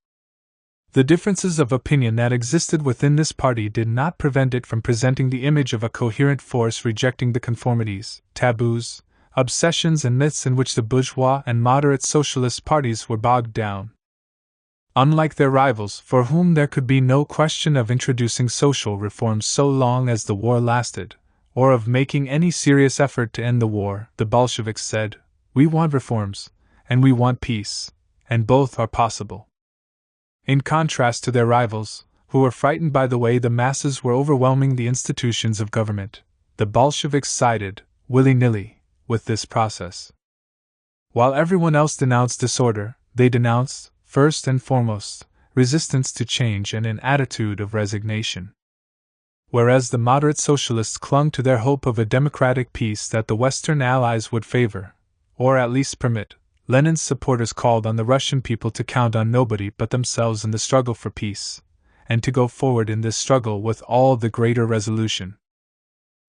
A: The differences of opinion that existed within this party did not prevent it from presenting the image of a coherent force rejecting the conformities, taboos, obsessions and myths in which the bourgeois and moderate socialist parties were bogged down. Unlike their rivals, for whom there could be no question of introducing social reforms so long as the war lasted, or of making any serious effort to end the war, the Bolsheviks said, "We want reforms, and we want peace, and both are possible." In contrast to their rivals, who were frightened by the way the masses were overwhelming the institutions of government, the Bolsheviks sided, willy-nilly, with this process. While everyone else denounced disorder, they denounced, first and foremost, resistance to change and an attitude of resignation. Whereas the moderate socialists clung to their hope of a democratic peace that the Western Allies would favor, or at least permit, Lenin's supporters called on the Russian people to count on nobody but themselves in the struggle for peace, and to go forward in this struggle with all the greater resolution.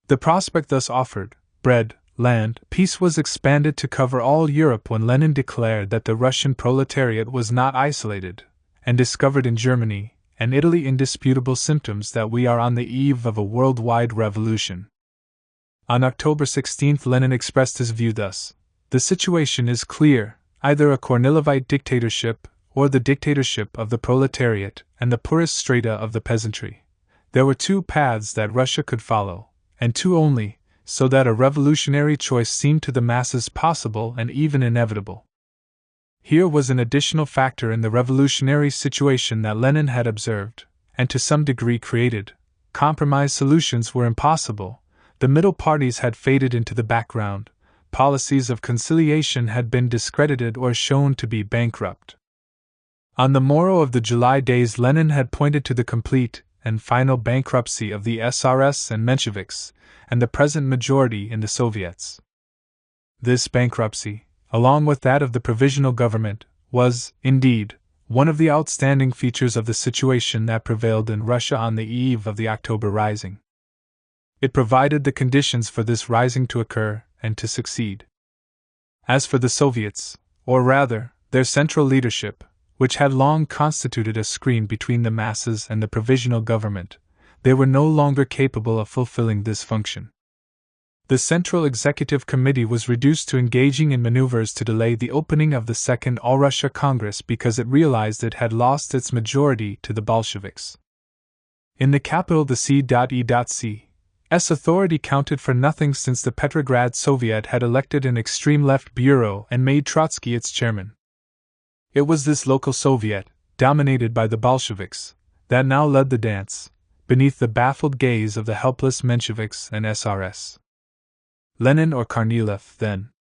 A: The prospect thus offered, bread, land, peace, was expanded to cover all Europe when Lenin declared that the Russian proletariat was not isolated, and discovered in Germany and Italy indisputable symptoms that we are on the eve of a worldwide revolution. On October 16 Lenin expressed his view thus: "The situation is clear, either a Kornilovite dictatorship, or the dictatorship of the proletariat and the poorest strata of the peasantry. There were two paths that Russia could follow, and two only, so that a revolutionary choice seemed to the masses possible and even inevitable." Here was an additional factor in the revolutionary situation that Lenin had observed, and to some degree created. Compromise solutions were impossible, the middle parties had faded into the background, policies of conciliation had been discredited or shown to be bankrupt. On the morrow of the July days, Lenin had pointed to the complete and final bankruptcy of the SRS and Mensheviks, and the present majority in the Soviets. This bankruptcy, along with that of the provisional government, was, indeed, one of the outstanding features of the situation that prevailed in Russia on the eve of the October Rising. It provided the conditions for this rising to occur and to succeed. As for the Soviets, or rather, their central leadership, which had long constituted a screen between the masses and the provisional government, they were no longer capable of fulfilling this function. The Central Executive Committee was reduced to engaging in maneuvers to delay the opening of the Second All-Russia Congress because it realized it had lost its majority to the Bolsheviks. In the capital, the C.E.C.'s authority counted for nothing, since the Petrograd Soviet had elected an extreme left bureau and made Trotsky its chairman. It was this local Soviet, dominated by the Bolsheviks, that now led the dance, beneath the baffled gaze of the helpless Mensheviks and SRS. Lenin or Kornilov, then.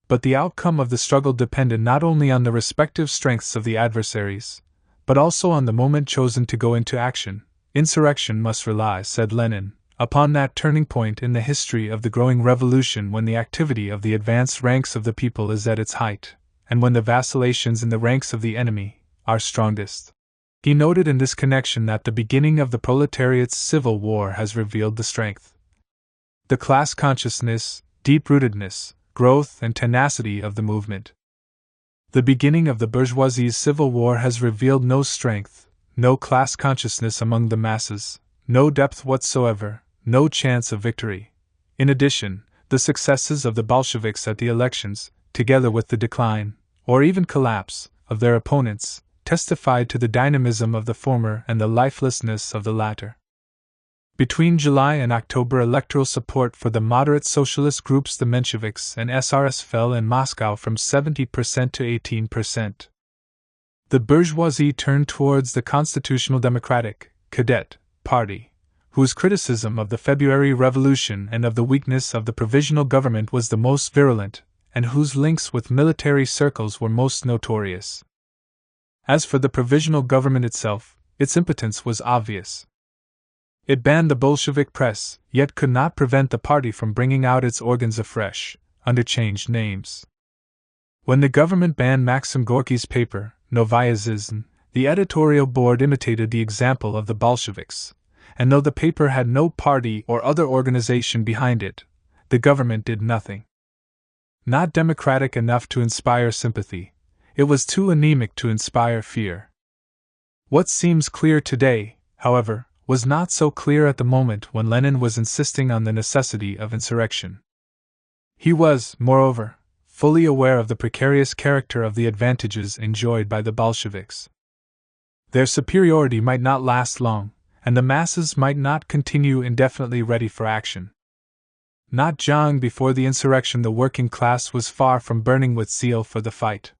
A: But the outcome of the struggle depended not only on the respective strengths of the adversaries, but also on the moment chosen to go into action. Insurrection must rely, said Lenin, upon that turning point in the history of the growing revolution when the activity of the advanced ranks of the people is at its height, and when the vacillations in the ranks of the enemy are strongest. He noted in this connection that the beginning of the proletariat's civil war has revealed the strength, the class consciousness, deep-rootedness, growth, and tenacity of the movement. The beginning of the bourgeoisie's civil war has revealed no strength, no class consciousness among the masses, no depth whatsoever, no chance of victory. In addition, the successes of the Bolsheviks at the elections, together with the decline, or even collapse, of their opponents, testified to the dynamism of the former and the lifelessness of the latter. Between July and October, electoral support for the moderate socialist groups, the Mensheviks and SRS, fell in Moscow from 70% to 18%. The bourgeoisie turned towards the Constitutional Democratic, Cadet, Party, whose criticism of the February Revolution and of the weakness of the provisional government was the most virulent, and whose links with military circles were most notorious. As for the provisional government itself, its impotence was obvious. It banned the Bolshevik press, yet could not prevent the party from bringing out its organs afresh, under changed names. When the government banned Maxim Gorky's paper, Novaya Zhizn, the editorial board imitated the example of the Bolsheviks, and though the paper had no party or other organization behind it, the government did nothing. Not democratic enough to inspire sympathy, it was too anemic to inspire fear. What seems clear today, however, was not so clear at the moment when Lenin was insisting on the necessity of insurrection. He was, moreover, fully aware of the precarious character of the advantages enjoyed by the Bolsheviks. Their superiority might not last long, and the masses might not continue indefinitely ready for action. Not long before the insurrection, the working class was far from burning with zeal for the fight.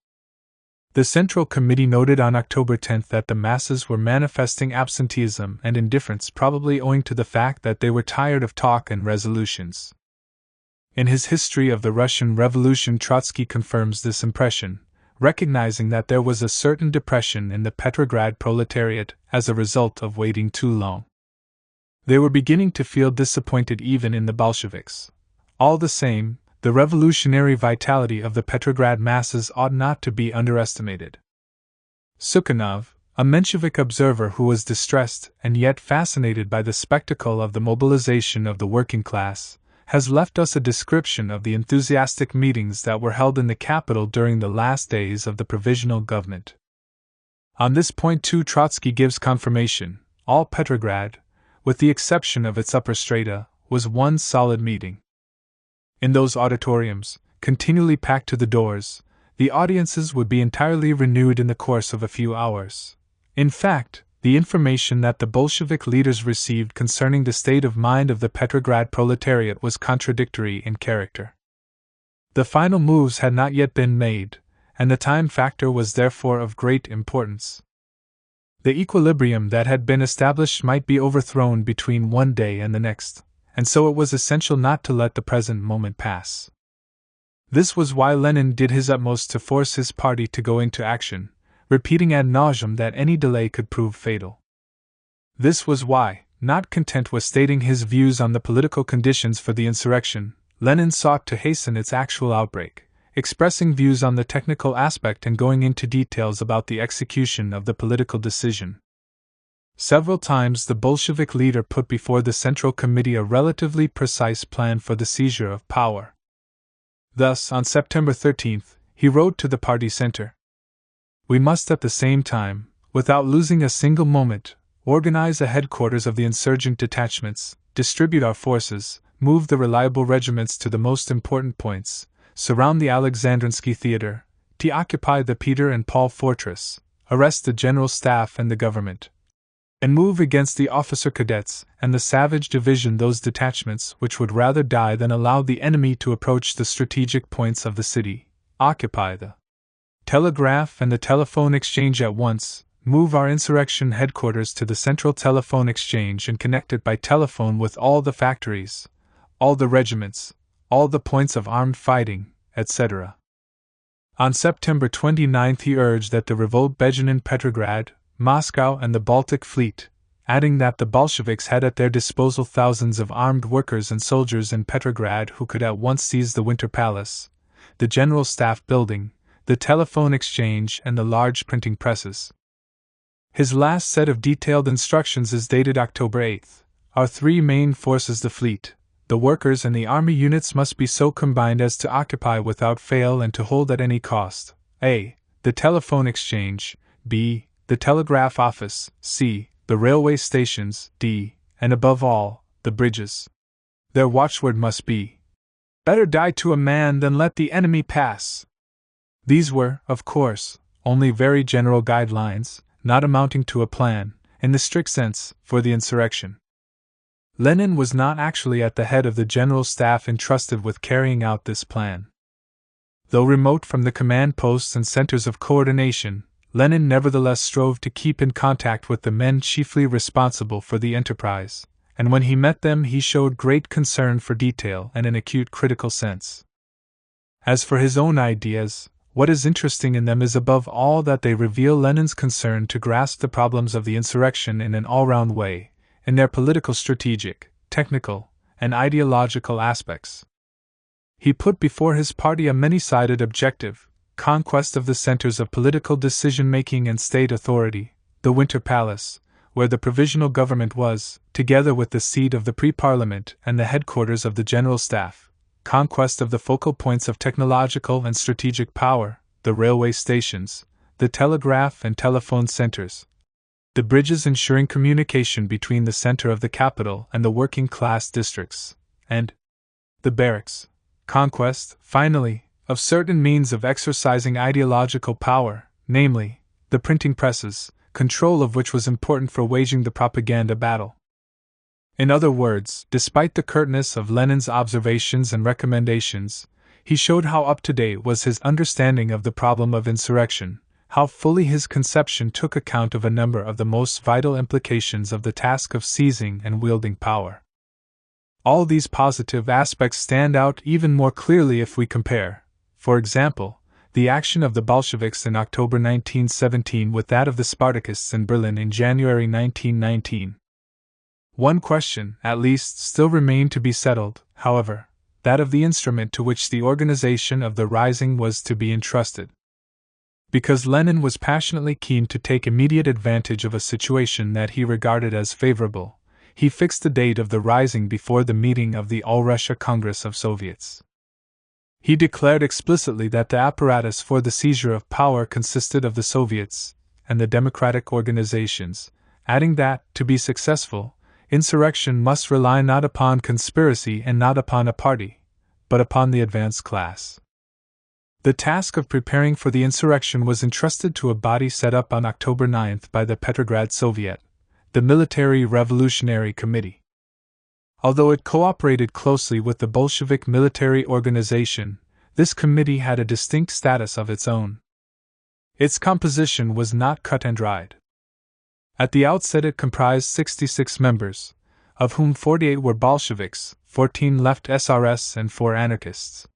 A: The Central Committee noted on October 10 that the masses were manifesting absenteeism and indifference, probably owing to the fact that they were tired of talk and resolutions. In his History of the Russian Revolution, Trotsky confirms this impression, recognizing that there was a certain depression in the Petrograd proletariat as a result of waiting too long. They were beginning to feel disappointed even in the Bolsheviks. All the same, the revolutionary vitality of the Petrograd masses ought not to be underestimated. Sukhanov, a Menshevik observer who was distressed and yet fascinated by the spectacle of the mobilization of the working class, has left us a description of the enthusiastic meetings that were held in the capital during the last days of the provisional government. On this point too Trotsky gives confirmation. All Petrograd, with the exception of its upper strata, was one solid meeting. In those auditoriums, continually packed to the doors, the audiences would be entirely renewed in the course of a few hours. In fact, the information that the Bolshevik leaders received concerning the state of mind of the Petrograd proletariat was contradictory in character. The final moves had not yet been made, and the time factor was therefore of great importance. The equilibrium that had been established might be overthrown between one day and the next, and so it was essential not to let the present moment pass. This was why Lenin did his utmost to force his party to go into action, repeating ad nauseam that any delay could prove fatal. This was why, not content with stating his views on the political conditions for the insurrection, Lenin sought to hasten its actual outbreak, expressing views on the technical aspect and going into details about the execution of the political decision. Several times the Bolshevik leader put before the Central Committee a relatively precise plan for the seizure of power. Thus, on September 13, he wrote to the party center, "We must at the same time, without losing a single moment, organize the headquarters of the insurgent detachments, distribute our forces, move the reliable regiments to the most important points, surround the Alexandrinsky Theater, to occupy the Peter and Paul Fortress, arrest the General Staff and the government, and move against the officer cadets and the Savage Division, those detachments which would rather die than allow the enemy to approach the strategic points of the city, occupy the telegraph and the telephone exchange at once, move our insurrection headquarters to the central telephone exchange and connect it by telephone with all the factories, all the regiments, all the points of armed fighting, etc." On September 29 he urged that the revolt begin in Petrograd, Moscow and the Baltic Fleet, adding that the Bolsheviks had at their disposal thousands of armed workers and soldiers in Petrograd who could at once seize the Winter Palace, the General Staff Building, the telephone exchange and the large printing presses. His last set of detailed instructions is dated October 8. Our three main forces, the fleet, the workers and the army units, must be so combined as to occupy without fail and to hold at any cost a. the telephone exchange, b. the telegraph office, c. the railway stations, d. and above all, the bridges. Their watchword must be, "Better die to a man than let the enemy pass." These were, of course, only very general guidelines, not amounting to a plan, in the strict sense, for the insurrection. Lenin was not actually at the head of the General Staff entrusted with carrying out this plan. Though remote from the command posts and centers of coordination, Lenin nevertheless strove to keep in contact with the men chiefly responsible for the enterprise, and when he met them he showed great concern for detail and an acute critical sense. As for his own ideas, what is interesting in them is above all that they reveal Lenin's concern to grasp the problems of the insurrection in an all-round way, in their political, strategic, technical, and ideological aspects. He put before his party a many-sided objective: conquest of the centers of political decision-making and state authority, the Winter Palace, where the provisional government was, together with the seat of the pre-parliament and the headquarters of the general staff; conquest of the focal points of technological and strategic power, the railway stations, the telegraph and telephone centers, the bridges ensuring communication between the center of the capital and the working-class districts, and the barracks; conquest, finally, of certain means of exercising ideological power, namely, the printing presses, control of which was important for waging the propaganda battle. In other words, despite the curtness of Lenin's observations and recommendations, he showed how up-to-date was his understanding of the problem of insurrection, how fully his conception took account of a number of the most vital implications of the task of seizing and wielding power. All these positive aspects stand out even more clearly if we compare, for example, the action of the Bolsheviks in October 1917 with that of the Spartakists in Berlin in January 1919. One question, at least, still remained to be settled, however, that of the instrument to which the organization of the rising was to be entrusted. Because Lenin was passionately keen to take immediate advantage of a situation that he regarded as favorable, he fixed the date of the rising before the meeting of the All-Russia Congress of Soviets. He declared explicitly that the apparatus for the seizure of power consisted of the Soviets and the democratic organizations, adding that, to be successful, insurrection must rely not upon conspiracy and not upon a party, but upon the advanced class. The task of preparing for the insurrection was entrusted to a body set up on October 9 by the Petrograd Soviet, the Military Revolutionary Committee. Although it cooperated closely with the Bolshevik military organization, this committee had a distinct status of its own. Its composition was not cut and dried. At the outset it comprised 66 members, of whom 48 were Bolsheviks, 14 left SRS and 4 anarchists.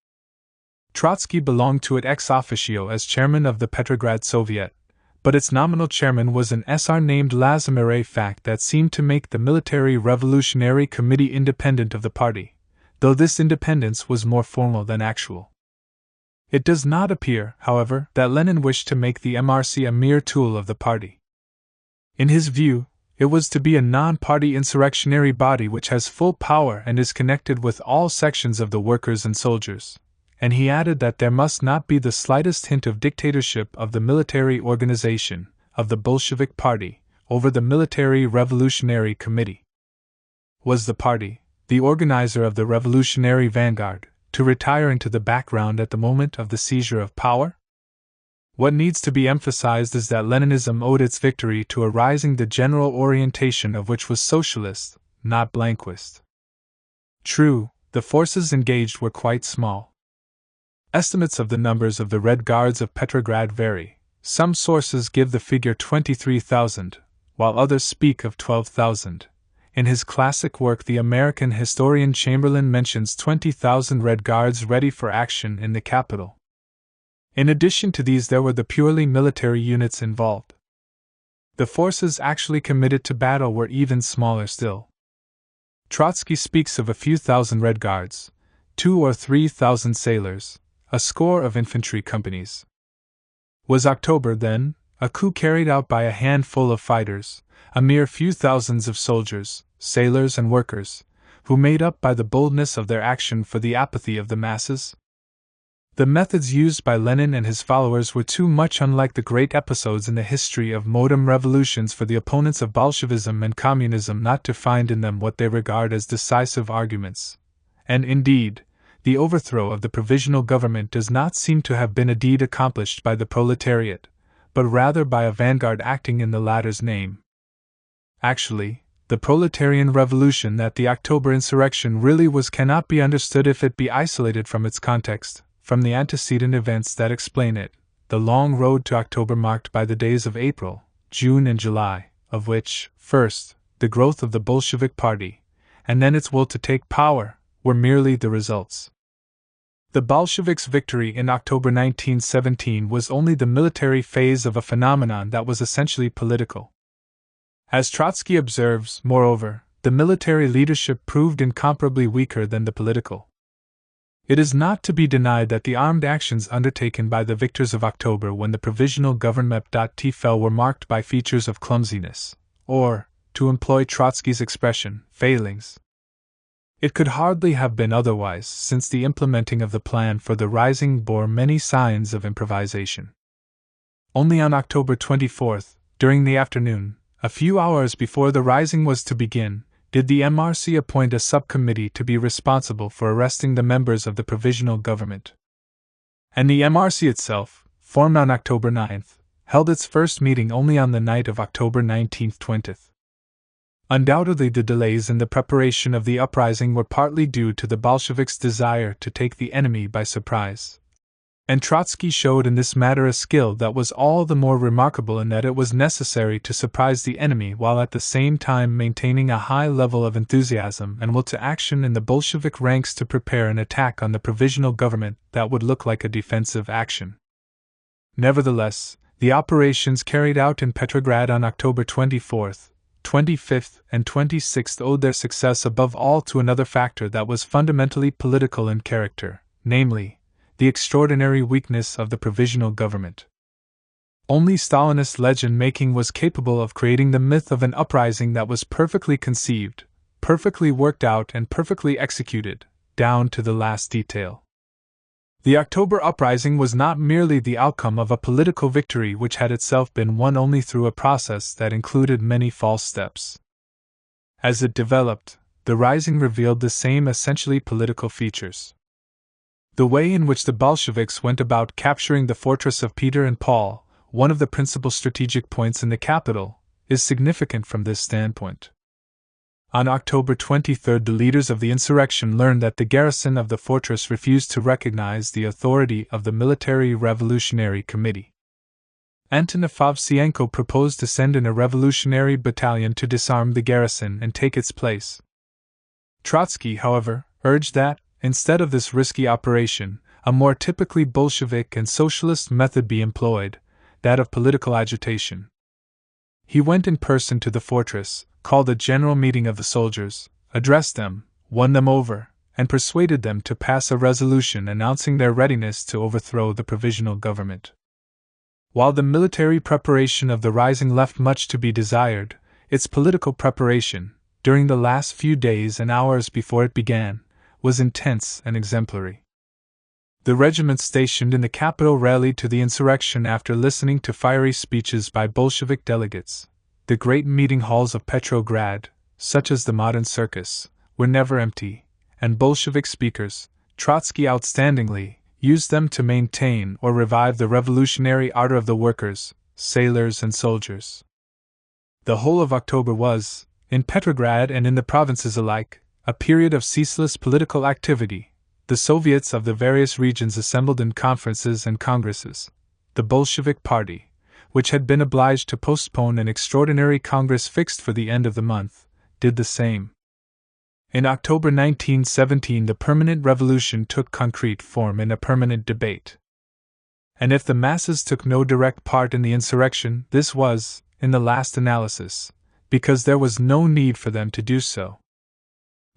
A: Trotsky belonged to it ex officio as chairman of the Petrograd Soviet, but its nominal chairman was an SR named Lazimir, a fact that seemed to make the Military Revolutionary Committee independent of the party, though this independence was more formal than actual. It does not appear, however, that Lenin wished to make the MRC a mere tool of the party. In his view, it was to be a non-party insurrectionary body which has full power and is connected with all sections of the workers and soldiers, and he added that there must not be the slightest hint of dictatorship of the military organization, of the Bolshevik Party, over the Military Revolutionary Committee. Was the party, the organizer of the revolutionary vanguard, to retire into the background at the moment of the seizure of power? What needs to be emphasized is that Leninism owed its victory to a rising the general orientation of which was socialist, not Blanquist. True, the forces engaged were quite small. Estimates of the numbers of the Red Guards of Petrograd vary. Some sources give the figure 23,000, while others speak of 12,000. In his classic work, the American historian Chamberlain mentions 20,000 Red Guards ready for action in the capital. In addition to these, there were the purely military units involved. The forces actually committed to battle were even smaller still. Trotsky speaks of a few thousand Red Guards, 2,000 or 3,000 sailors, a score of infantry companies. Was October, then, a coup carried out by a handful of fighters, a mere few thousands of soldiers, sailors and workers, who made up by the boldness of their action for the apathy of the masses? The methods used by Lenin and his followers were too much unlike the great episodes in the history of modern revolutions for the opponents of Bolshevism and communism not to find in them what they regard as decisive arguments. And indeed, the overthrow of the provisional government does not seem to have been a deed accomplished by the proletariat, but rather by a vanguard acting in the latter's name. Actually, the proletarian revolution that the October insurrection really was cannot be understood if it be isolated from its context, from the antecedent events that explain it, the long road to October marked by the days of April, June and July, of which, first, the growth of the Bolshevik Party, and then its will to take power, were merely the results. The Bolsheviks' victory in October 1917 was only the military phase of a phenomenon that was essentially political. As Trotsky observes, moreover, the military leadership proved incomparably weaker than the political. It is not to be denied that the armed actions undertaken by the victors of October when the provisional government fell were marked by features of clumsiness, or, to employ Trotsky's expression, failings. It could hardly have been otherwise, since the implementing of the plan for the rising bore many signs of improvisation. Only on October 24, during the afternoon, a few hours before the rising was to begin, did the MRC appoint a subcommittee to be responsible for arresting the members of the provisional government. And the MRC itself, formed on October 9, held its first meeting only on the night of October 19-20. Undoubtedly the delays in the preparation of the uprising were partly due to the Bolsheviks' desire to take the enemy by surprise. And Trotsky showed in this matter a skill that was all the more remarkable in that it was necessary to surprise the enemy while at the same time maintaining a high level of enthusiasm and will to action in the Bolshevik ranks to prepare an attack on the provisional government that would look like a defensive action. Nevertheless, the operations carried out in Petrograd on October 24th, 25th, and 26th owed their success above all to another factor that was fundamentally political in character, namely, the extraordinary weakness of the provisional government. Only Stalinist legend-making was capable of creating the myth of an uprising that was perfectly conceived, perfectly worked out and perfectly executed, down to the last detail. The October uprising was not merely the outcome of a political victory which had itself been won only through a process that included many false steps. As it developed, the rising revealed the same essentially political features. The way in which the Bolsheviks went about capturing the fortress of Peter and Paul, one of the principal strategic points in the capital, is significant from this standpoint. On October 23, the leaders of the insurrection learned that the garrison of the fortress refused to recognize the authority of the Military Revolutionary Committee. Anton Avdyienko proposed to send in a revolutionary battalion to disarm the garrison and take its place. Trotsky, however, urged that, instead of this risky operation, a more typically Bolshevik and socialist method be employed, that of political agitation. He went in person to the fortress, called a general meeting of the soldiers, addressed them, won them over, and persuaded them to pass a resolution announcing their readiness to overthrow the provisional government. While the military preparation of the rising left much to be desired, its political preparation, during the last few days and hours before it began, was intense and exemplary. The regiments stationed in the capital rallied to the insurrection after listening to fiery speeches by Bolshevik delegates. The great meeting halls of Petrograd, such as the modern circus, were never empty, and Bolshevik speakers, Trotsky outstandingly, used them to maintain or revive the revolutionary ardor of the workers, sailors, and soldiers. The whole of October was, in Petrograd and in the provinces alike, a period of ceaseless political activity. The Soviets of the various regions assembled in conferences and congresses. The Bolshevik Party, which had been obliged to postpone an extraordinary congress fixed for the end of the month, did the same. In October 1917, the permanent revolution took concrete form in a permanent debate. And if the masses took no direct part in the insurrection, this was, in the last analysis, because there was no need for them to do so.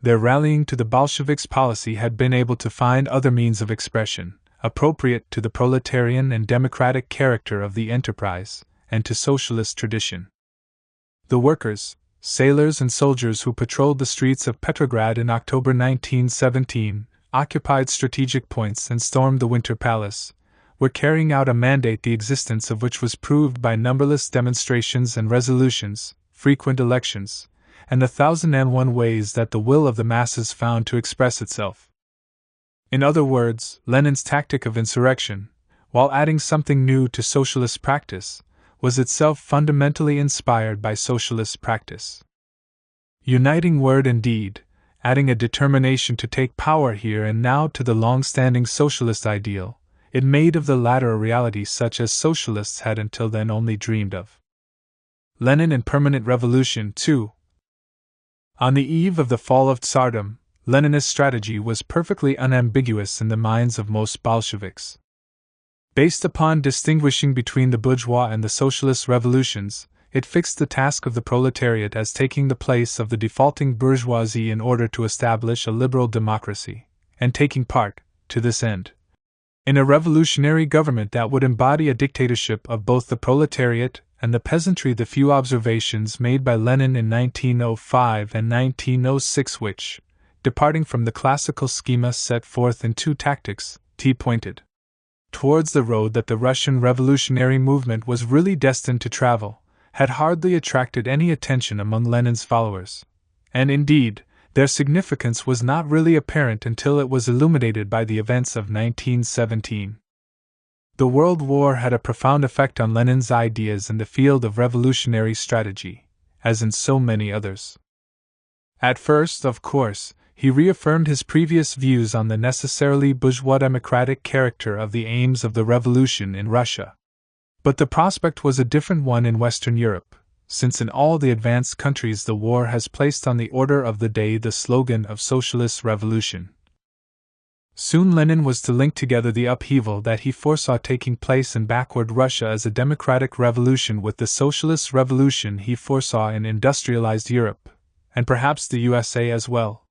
A: Their rallying to the Bolsheviks' policy had been able to find other means of expression, appropriate to the proletarian and democratic character of the enterprise, and to socialist tradition. The workers, sailors, and soldiers who patrolled the streets of Petrograd in October 1917, occupied strategic points and stormed the Winter Palace, were carrying out a mandate the existence of which was proved by numberless demonstrations and resolutions, frequent elections, and the 1001 ways that the will of the masses found to express itself. In other words, Lenin's tactic of insurrection, while adding something new to socialist practice, was itself fundamentally inspired by socialist practice. Uniting word and deed, adding a determination to take power here and now to the long-standing socialist ideal, it made of the latter a reality such as socialists had until then only dreamed of. Lenin and permanent revolution, too. On the eve of the fall of Tsardom, Leninist strategy was perfectly unambiguous in the minds of most Bolsheviks. Based upon distinguishing between the bourgeois and the socialist revolutions, it fixed the task of the proletariat as taking the place of the defaulting bourgeoisie in order to establish a liberal democracy, and taking part, to this end, in a revolutionary government that would embody a dictatorship of both the proletariat and the peasantry. The few observations made by Lenin in 1905 and 1906 which, departing from the classical schema set forth in Two Tactics, pointed towards the road that the Russian revolutionary movement was really destined to travel, had hardly attracted any attention among Lenin's followers, and indeed, their significance was not really apparent until it was illuminated by the events of 1917. The World War had a profound effect on Lenin's ideas in the field of revolutionary strategy, as in so many others. At first, of course, he reaffirmed his previous views on the necessarily bourgeois democratic character of the aims of the revolution in Russia. But the prospect was a different one in Western Europe, since in all the advanced countries the war has placed on the order of the day the slogan of socialist revolution. Soon Lenin was to link together the upheaval that he foresaw taking place in backward Russia as a democratic revolution with the socialist revolution he foresaw in industrialized Europe, and perhaps the USA as well.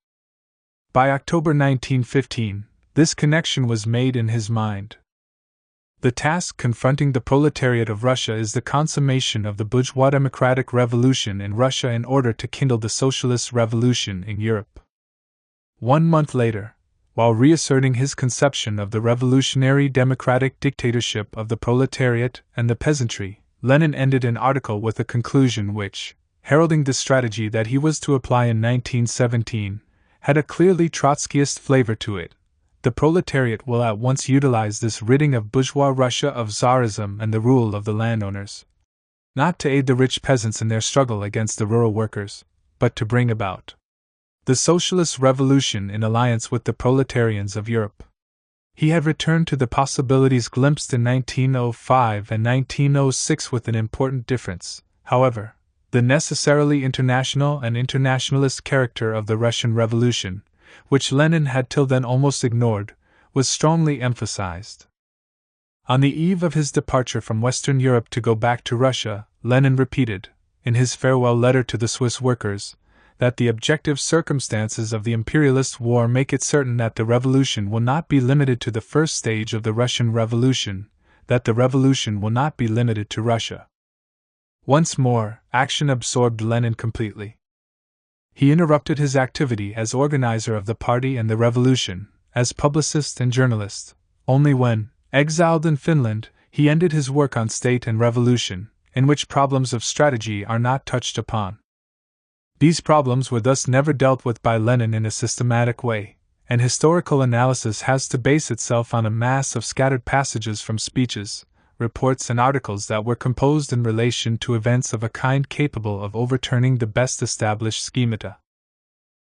A: By October 1915, this connection was made in his mind. The task confronting the proletariat of Russia is the consummation of the bourgeois democratic revolution in Russia in order to kindle the socialist revolution in Europe. 1 month later, while reasserting his conception of the revolutionary democratic dictatorship of the proletariat and the peasantry, Lenin ended an article with a conclusion which, heralding the strategy that he was to apply in 1917, had a clearly Trotskyist flavor to it. The proletariat will at once utilize this ridding of bourgeois Russia of Tsarism and the rule of the landowners, not to aid the rich peasants in their struggle against the rural workers, but to bring about the socialist revolution in alliance with the proletarians of Europe. He had returned to the possibilities glimpsed in 1905 and 1906 with an important difference, however: the necessarily international and internationalist character of the Russian Revolution, which Lenin had till then almost ignored, was strongly emphasized. On the eve of his departure from Western Europe to go back to Russia, Lenin repeated, in his farewell letter to the Swiss workers, that the objective circumstances of the imperialist war make it certain that the revolution will not be limited to the first stage of the Russian Revolution, that the revolution will not be limited to Russia. Once more, action absorbed Lenin completely. He interrupted his activity as organizer of the party and the revolution, as publicist and journalist, only when, exiled in Finland, he ended his work on state and revolution, in which problems of strategy are not touched upon. These problems were thus never dealt with by Lenin in a systematic way, and historical analysis has to base itself on a mass of scattered passages from speeches, reports and articles that were composed in relation to events of a kind capable of overturning the best established schemata.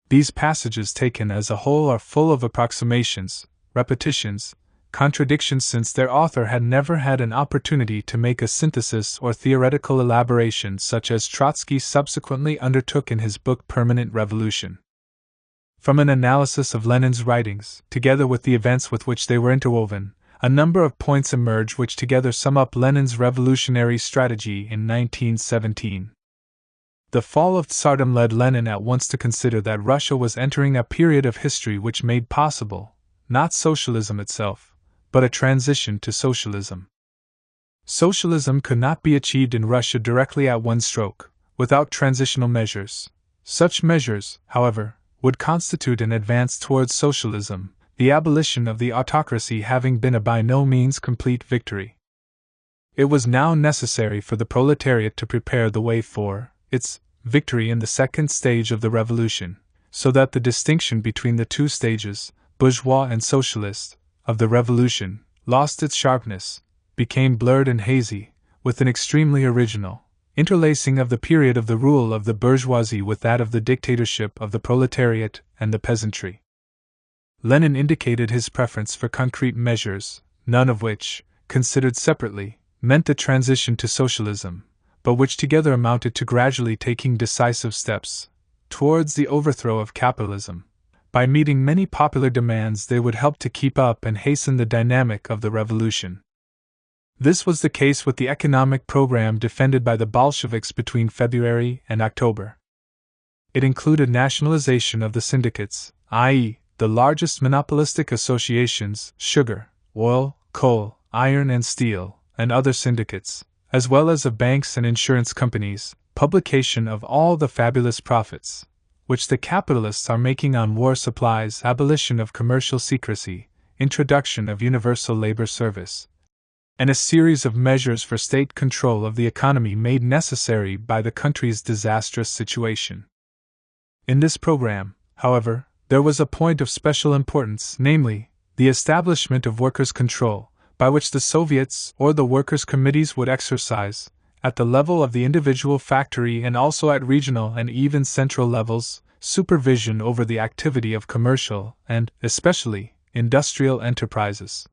A: These passages taken as a whole are full of approximations, repetitions, contradictions, since their author had never had an opportunity to make a synthesis or theoretical elaboration such as Trotsky subsequently undertook in his book Permanent Revolution. From an analysis of Lenin's writings, together with the events with which they were interwoven, a number of points emerge which together sum up Lenin's revolutionary strategy in 1917. The fall of Tsardom led Lenin at once to consider that Russia was entering a period of history which made possible, not socialism itself, but a transition to socialism. Socialism could not be achieved in Russia directly at one stroke, without transitional measures. Such measures, however, would constitute an advance towards socialism, the abolition of the autocracy having been a by no means complete victory. It was now necessary for the proletariat to prepare the way for its victory in the second stage of the revolution, so that the distinction between the two stages, bourgeois and socialist, of the revolution, lost its sharpness, became blurred and hazy, with an extremely original interlacing of the period of the rule of the bourgeoisie with that of the dictatorship of the proletariat and the peasantry. Lenin indicated his preference for concrete measures, none of which, considered separately, meant the transition to socialism, but which together amounted to gradually taking decisive steps towards the overthrow of capitalism. By meeting many popular demands, they would help to keep up and hasten the dynamic of the revolution. This was the case with the economic program defended by the Bolsheviks between February and October. It included nationalization of the syndicates, i.e., the largest monopolistic associations, sugar, oil, coal, iron and steel, and other syndicates, as well as of banks and insurance companies, publication of all the fabulous profits which the capitalists are making on war supplies, abolition of commercial secrecy, introduction of universal labor service, and a series of measures for state control of the economy made necessary by the country's disastrous situation. In this program, however, there was a point of special importance, namely, the establishment of workers' control, by which the Soviets or the workers' committees would exercise, at the level of the individual factory and also at regional and even central levels, supervision over the activity of commercial and, especially, industrial enterprises.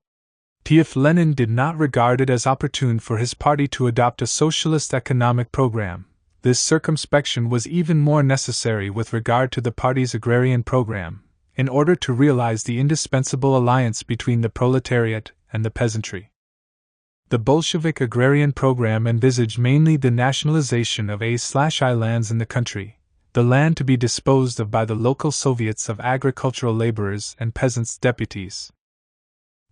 A: T.F. Lenin did not regard it as opportune for his party to adopt a socialist economic program. This circumspection was even more necessary with regard to the party's agrarian program, in order to realize the indispensable alliance between the proletariat and the peasantry. The Bolshevik agrarian program envisaged mainly the nationalization of A/I lands in the country, the land to be disposed of by the local Soviets of agricultural laborers and peasants' deputies.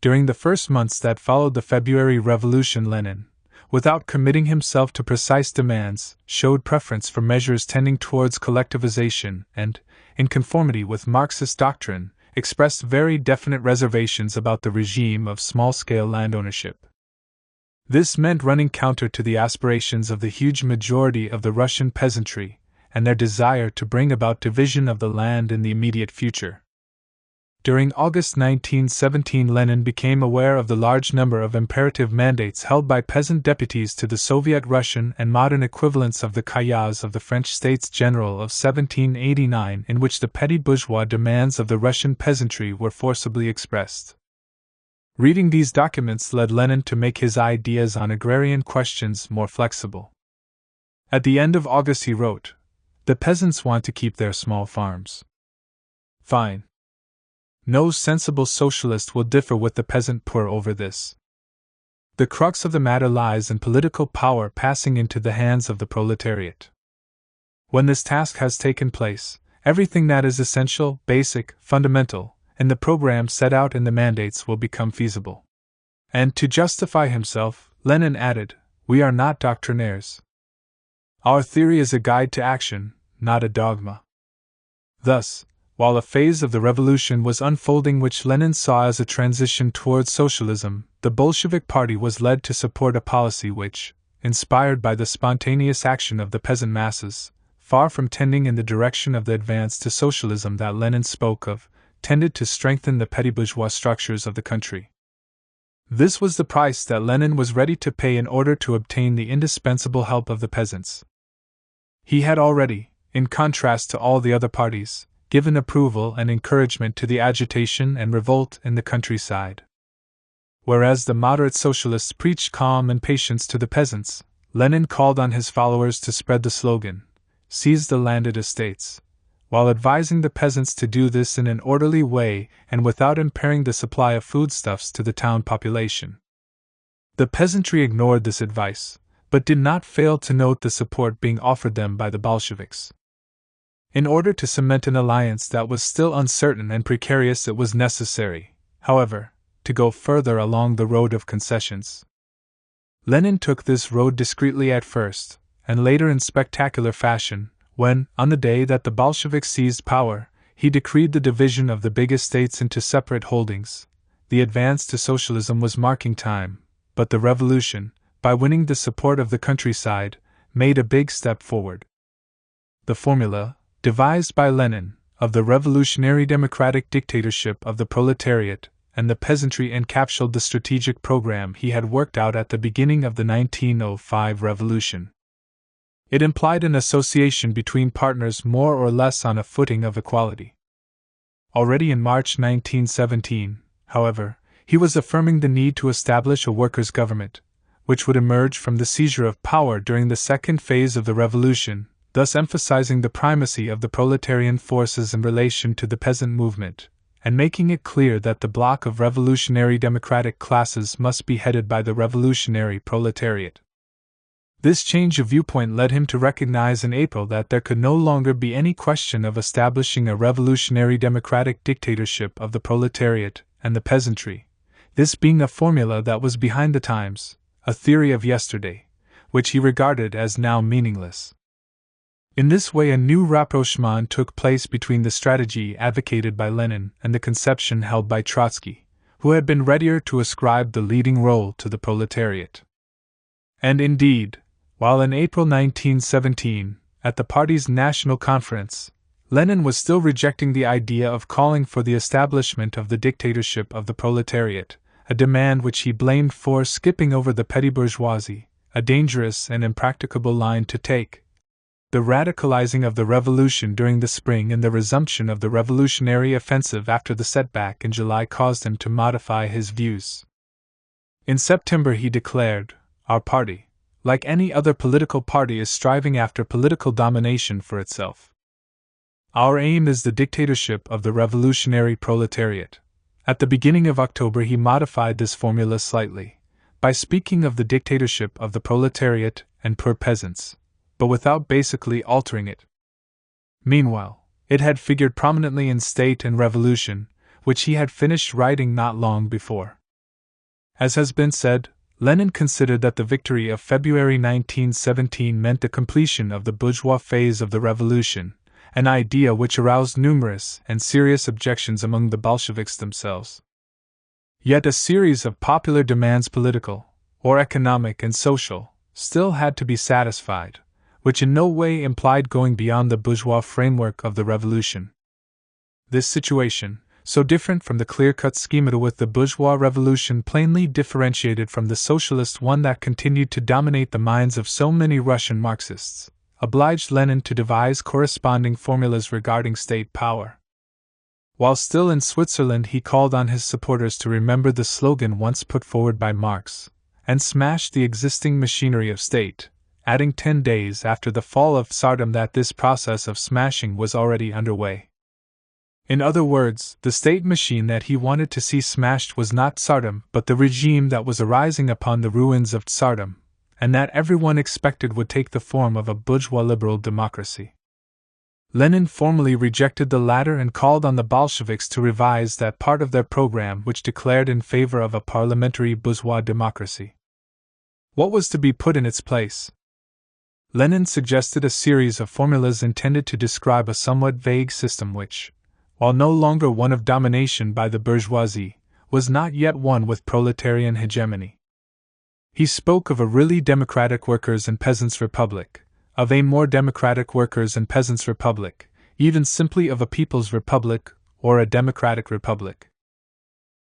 A: During the first months that followed the February Revolution, Lenin, without committing himself to precise demands, showed preference for measures tending towards collectivization and, in conformity with Marxist doctrine, expressed very definite reservations about the regime of small-scale land ownership. This meant running counter to the aspirations of the huge majority of the Russian peasantry and their desire to bring about division of the land in the immediate future. During August 1917, Lenin became aware of the large number of imperative mandates held by peasant deputies to the Soviet Russian and modern equivalents of the cahiers of the French States General of 1789, in which the petty bourgeois demands of the Russian peasantry were forcibly expressed. Reading these documents led Lenin to make his ideas on agrarian questions more flexible. At the end of August he wrote, "The peasants want to keep their small farms. Fine. No sensible socialist will differ with the peasant poor over this. The crux of the matter lies in political power passing into the hands of the proletariat. When this task has taken place, everything that is essential, basic, fundamental, in the program set out in the mandates will become feasible." And to justify himself, Lenin added, "We are not doctrinaires. Our theory is a guide to action, not a dogma." Thus, while a phase of the revolution was unfolding which Lenin saw as a transition towards socialism, the Bolshevik Party was led to support a policy which, inspired by the spontaneous action of the peasant masses, far from tending in the direction of the advance to socialism that Lenin spoke of, tended to strengthen the petty bourgeois structures of the country. This was the price that Lenin was ready to pay in order to obtain the indispensable help of the peasants. He had already, in contrast to all the other parties, given approval and encouragement to the agitation and revolt in the countryside. Whereas the moderate socialists preached calm and patience to the peasants, Lenin called on his followers to spread the slogan, "Seize the landed estates," while advising the peasants to do this in an orderly way and without impairing the supply of foodstuffs to the town population. The peasantry ignored this advice, but did not fail to note the support being offered them by the Bolsheviks. In order to cement an alliance that was still uncertain and precarious, it was necessary, however, to go further along the road of concessions. Lenin took this road discreetly at first, and later in spectacular fashion, when, on the day that the Bolsheviks seized power, he decreed the division of the big estates into separate holdings. The advance to socialism was marking time, but the revolution, by winning the support of the countryside, made a big step forward. The formula, devised by Lenin, of the revolutionary democratic dictatorship of the proletariat and the peasantry encapsulated the strategic program he had worked out at the beginning of the 1905 revolution. It implied an association between partners more or less on a footing of equality. Already in March 1917, however, he was affirming the need to establish a workers' government, which would emerge from the seizure of power during the second phase of the revolution, thus emphasizing the primacy of the proletarian forces in relation to the peasant movement, and making it clear that the bloc of revolutionary democratic classes must be headed by the revolutionary proletariat. This change of viewpoint led him to recognize in April that there could no longer be any question of establishing a revolutionary democratic dictatorship of the proletariat and the peasantry, this being a formula that was behind the times, a theory of yesterday, which he regarded as now meaningless. In this way, a new rapprochement took place between the strategy advocated by Lenin and the conception held by Trotsky, who had been readier to ascribe the leading role to the proletariat. And indeed, while in April 1917, at the party's national conference, Lenin was still rejecting the idea of calling for the establishment of the dictatorship of the proletariat, a demand which he blamed for skipping over the petty bourgeoisie, a dangerous and impracticable line to take. The radicalizing of the revolution during the spring and the resumption of the revolutionary offensive after the setback in July caused him to modify his views. In September he declared, "Our party, like any other political party, is striving after political domination for itself. Our aim is the dictatorship of the revolutionary proletariat." At the beginning of October he modified this formula slightly, by speaking of the dictatorship of the proletariat and poor peasants, but without basically altering it. Meanwhile, it had figured prominently in State and Revolution, which he had finished writing not long before. As has been said, Lenin considered that the victory of February 1917 meant the completion of the bourgeois phase of the revolution, an idea which aroused numerous and serious objections among the Bolsheviks themselves. Yet a series of popular demands, political, or economic and social, still had to be satisfied, which in no way implied going beyond the bourgeois framework of the revolution. This situation, so different from the clear-cut schema with the bourgeois revolution, plainly differentiated from the socialist one that continued to dominate the minds of so many Russian Marxists, obliged Lenin to devise corresponding formulas regarding state power. While still in Switzerland, he called on his supporters to remember the slogan once put forward by Marx, and smash the existing machinery of state, adding 10 days after the fall of Tsardom that this process of smashing was already underway. In other words, the state machine that he wanted to see smashed was not Tsardom, but the regime that was arising upon the ruins of Tsardom, and that everyone expected would take the form of a bourgeois liberal democracy. Lenin formally rejected the latter and called on the Bolsheviks to revise that part of their program which declared in favor of a parliamentary bourgeois democracy. What was to be put in its place? Lenin suggested a series of formulas intended to describe a somewhat vague system which, while no longer one of domination by the bourgeoisie, was not yet one with proletarian hegemony. He spoke of a really democratic workers' and peasants' republic, of a more democratic workers' and peasants' republic, even simply of a people's republic or a democratic republic.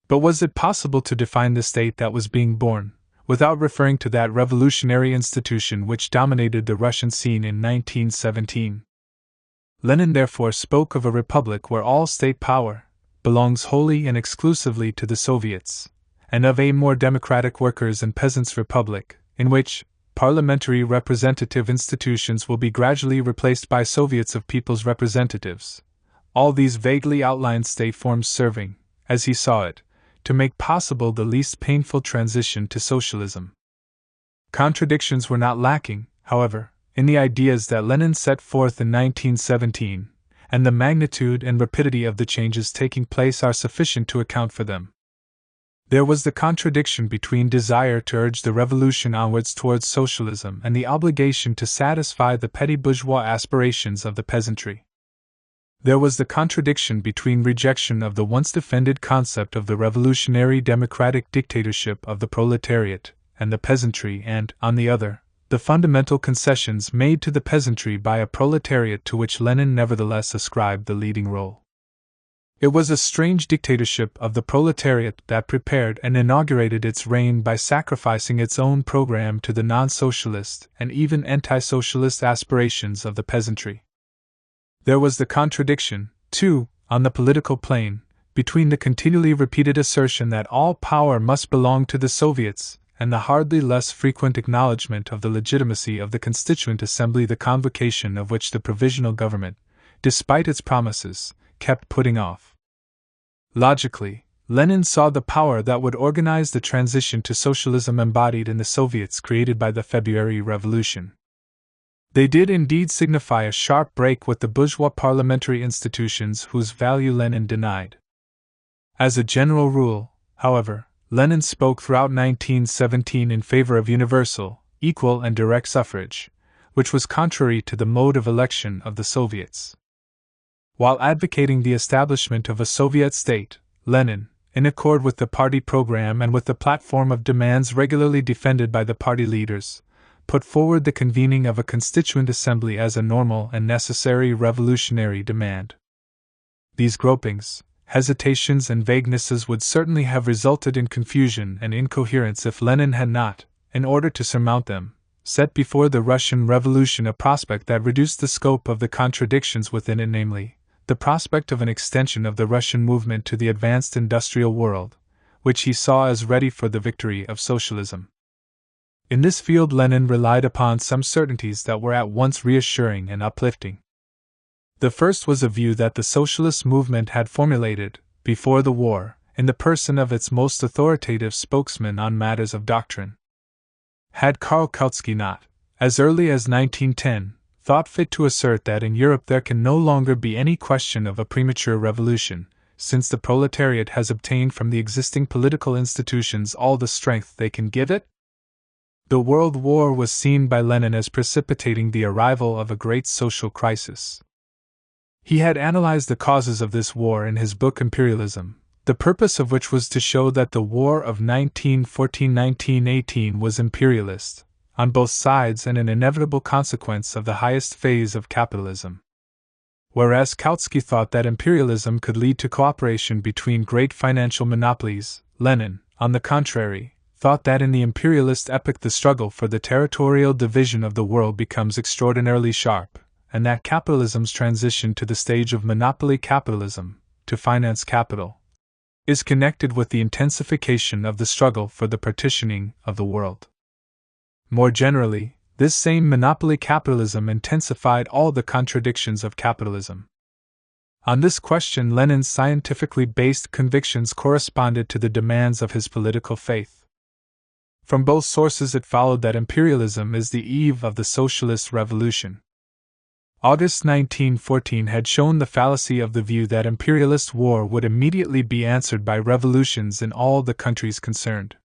A: But was it possible to define the state that was being born, without referring to that revolutionary institution which dominated the Russian scene in 1917? Lenin therefore spoke of a republic where all state power belongs wholly and exclusively to the Soviets, and of a more democratic workers' and peasants' republic, in which parliamentary representative institutions will be gradually replaced by Soviets of people's representatives, all these vaguely outlined state forms serving, as he saw it, to make possible the least painful transition to socialism. Contradictions were not lacking, however, in the ideas that Lenin set forth in 1917, and the magnitude and rapidity of the changes taking place are sufficient to account for them. There was the contradiction between desire to urge the revolution onwards towards socialism and the obligation to satisfy the petty bourgeois aspirations of the peasantry. There was the contradiction between rejection of the once defended concept of the revolutionary democratic dictatorship of the proletariat and the peasantry and, on the other, the fundamental concessions made to the peasantry by a proletariat to which Lenin nevertheless ascribed the leading role. It was a strange dictatorship of the proletariat that prepared and inaugurated its reign by sacrificing its own program to the non-socialist and even anti-socialist aspirations of the peasantry. There was the contradiction, too, on the political plane, between the continually repeated assertion that all power must belong to the Soviets and the hardly less frequent acknowledgement of the legitimacy of the Constituent Assembly, the convocation of which the Provisional Government, despite its promises, kept putting off. Logically, Lenin saw the power that would organize the transition to socialism embodied in the Soviets created by the February Revolution. They did indeed signify a sharp break with the bourgeois parliamentary institutions whose value Lenin denied. As a general rule, however, Lenin spoke throughout 1917 in favor of universal, equal and direct suffrage, which was contrary to the mode of election of the Soviets. While advocating the establishment of a Soviet state, Lenin, in accord with the party program and with the platform of demands regularly defended by the party leaders, put forward the convening of a constituent assembly as a normal and necessary revolutionary demand. These gropings, hesitations and vaguenesses would certainly have resulted in confusion and incoherence if Lenin had not, in order to surmount them, set before the Russian Revolution a prospect that reduced the scope of the contradictions within it, namely, the prospect of an extension of the Russian movement to the advanced industrial world, which he saw as ready for the victory of socialism. In this field Lenin relied upon some certainties that were at once reassuring and uplifting. The first was a view that the socialist movement had formulated, before the war, in the person of its most authoritative spokesman on matters of doctrine. Had Karl Kautsky not, as early as 1910, thought fit to assert that in Europe there can no longer be any question of a premature revolution, since the proletariat has obtained from the existing political institutions all the strength they can give it? The World War was seen by Lenin as precipitating the arrival of a great social crisis. He had analyzed the causes of this war in his book Imperialism, the purpose of which was to show that the war of 1914-1918 was imperialist, on both sides, and an inevitable consequence of the highest phase of capitalism. Whereas Kautsky thought that imperialism could lead to cooperation between great financial monopolies, Lenin, on the contrary, thought that in the imperialist epoch the struggle for the territorial division of the world becomes extraordinarily sharp, and that capitalism's transition to the stage of monopoly capitalism, to finance capital, is connected with the intensification of the struggle for the partitioning of the world. More generally, this same monopoly capitalism intensified all the contradictions of capitalism. On this question Lenin's scientifically based convictions corresponded to the demands of his political faith. From both sources it followed that imperialism is the eve of the socialist revolution. August 1914 had shown the fallacy of the view that imperialist war would immediately be answered by revolutions in all the countries concerned.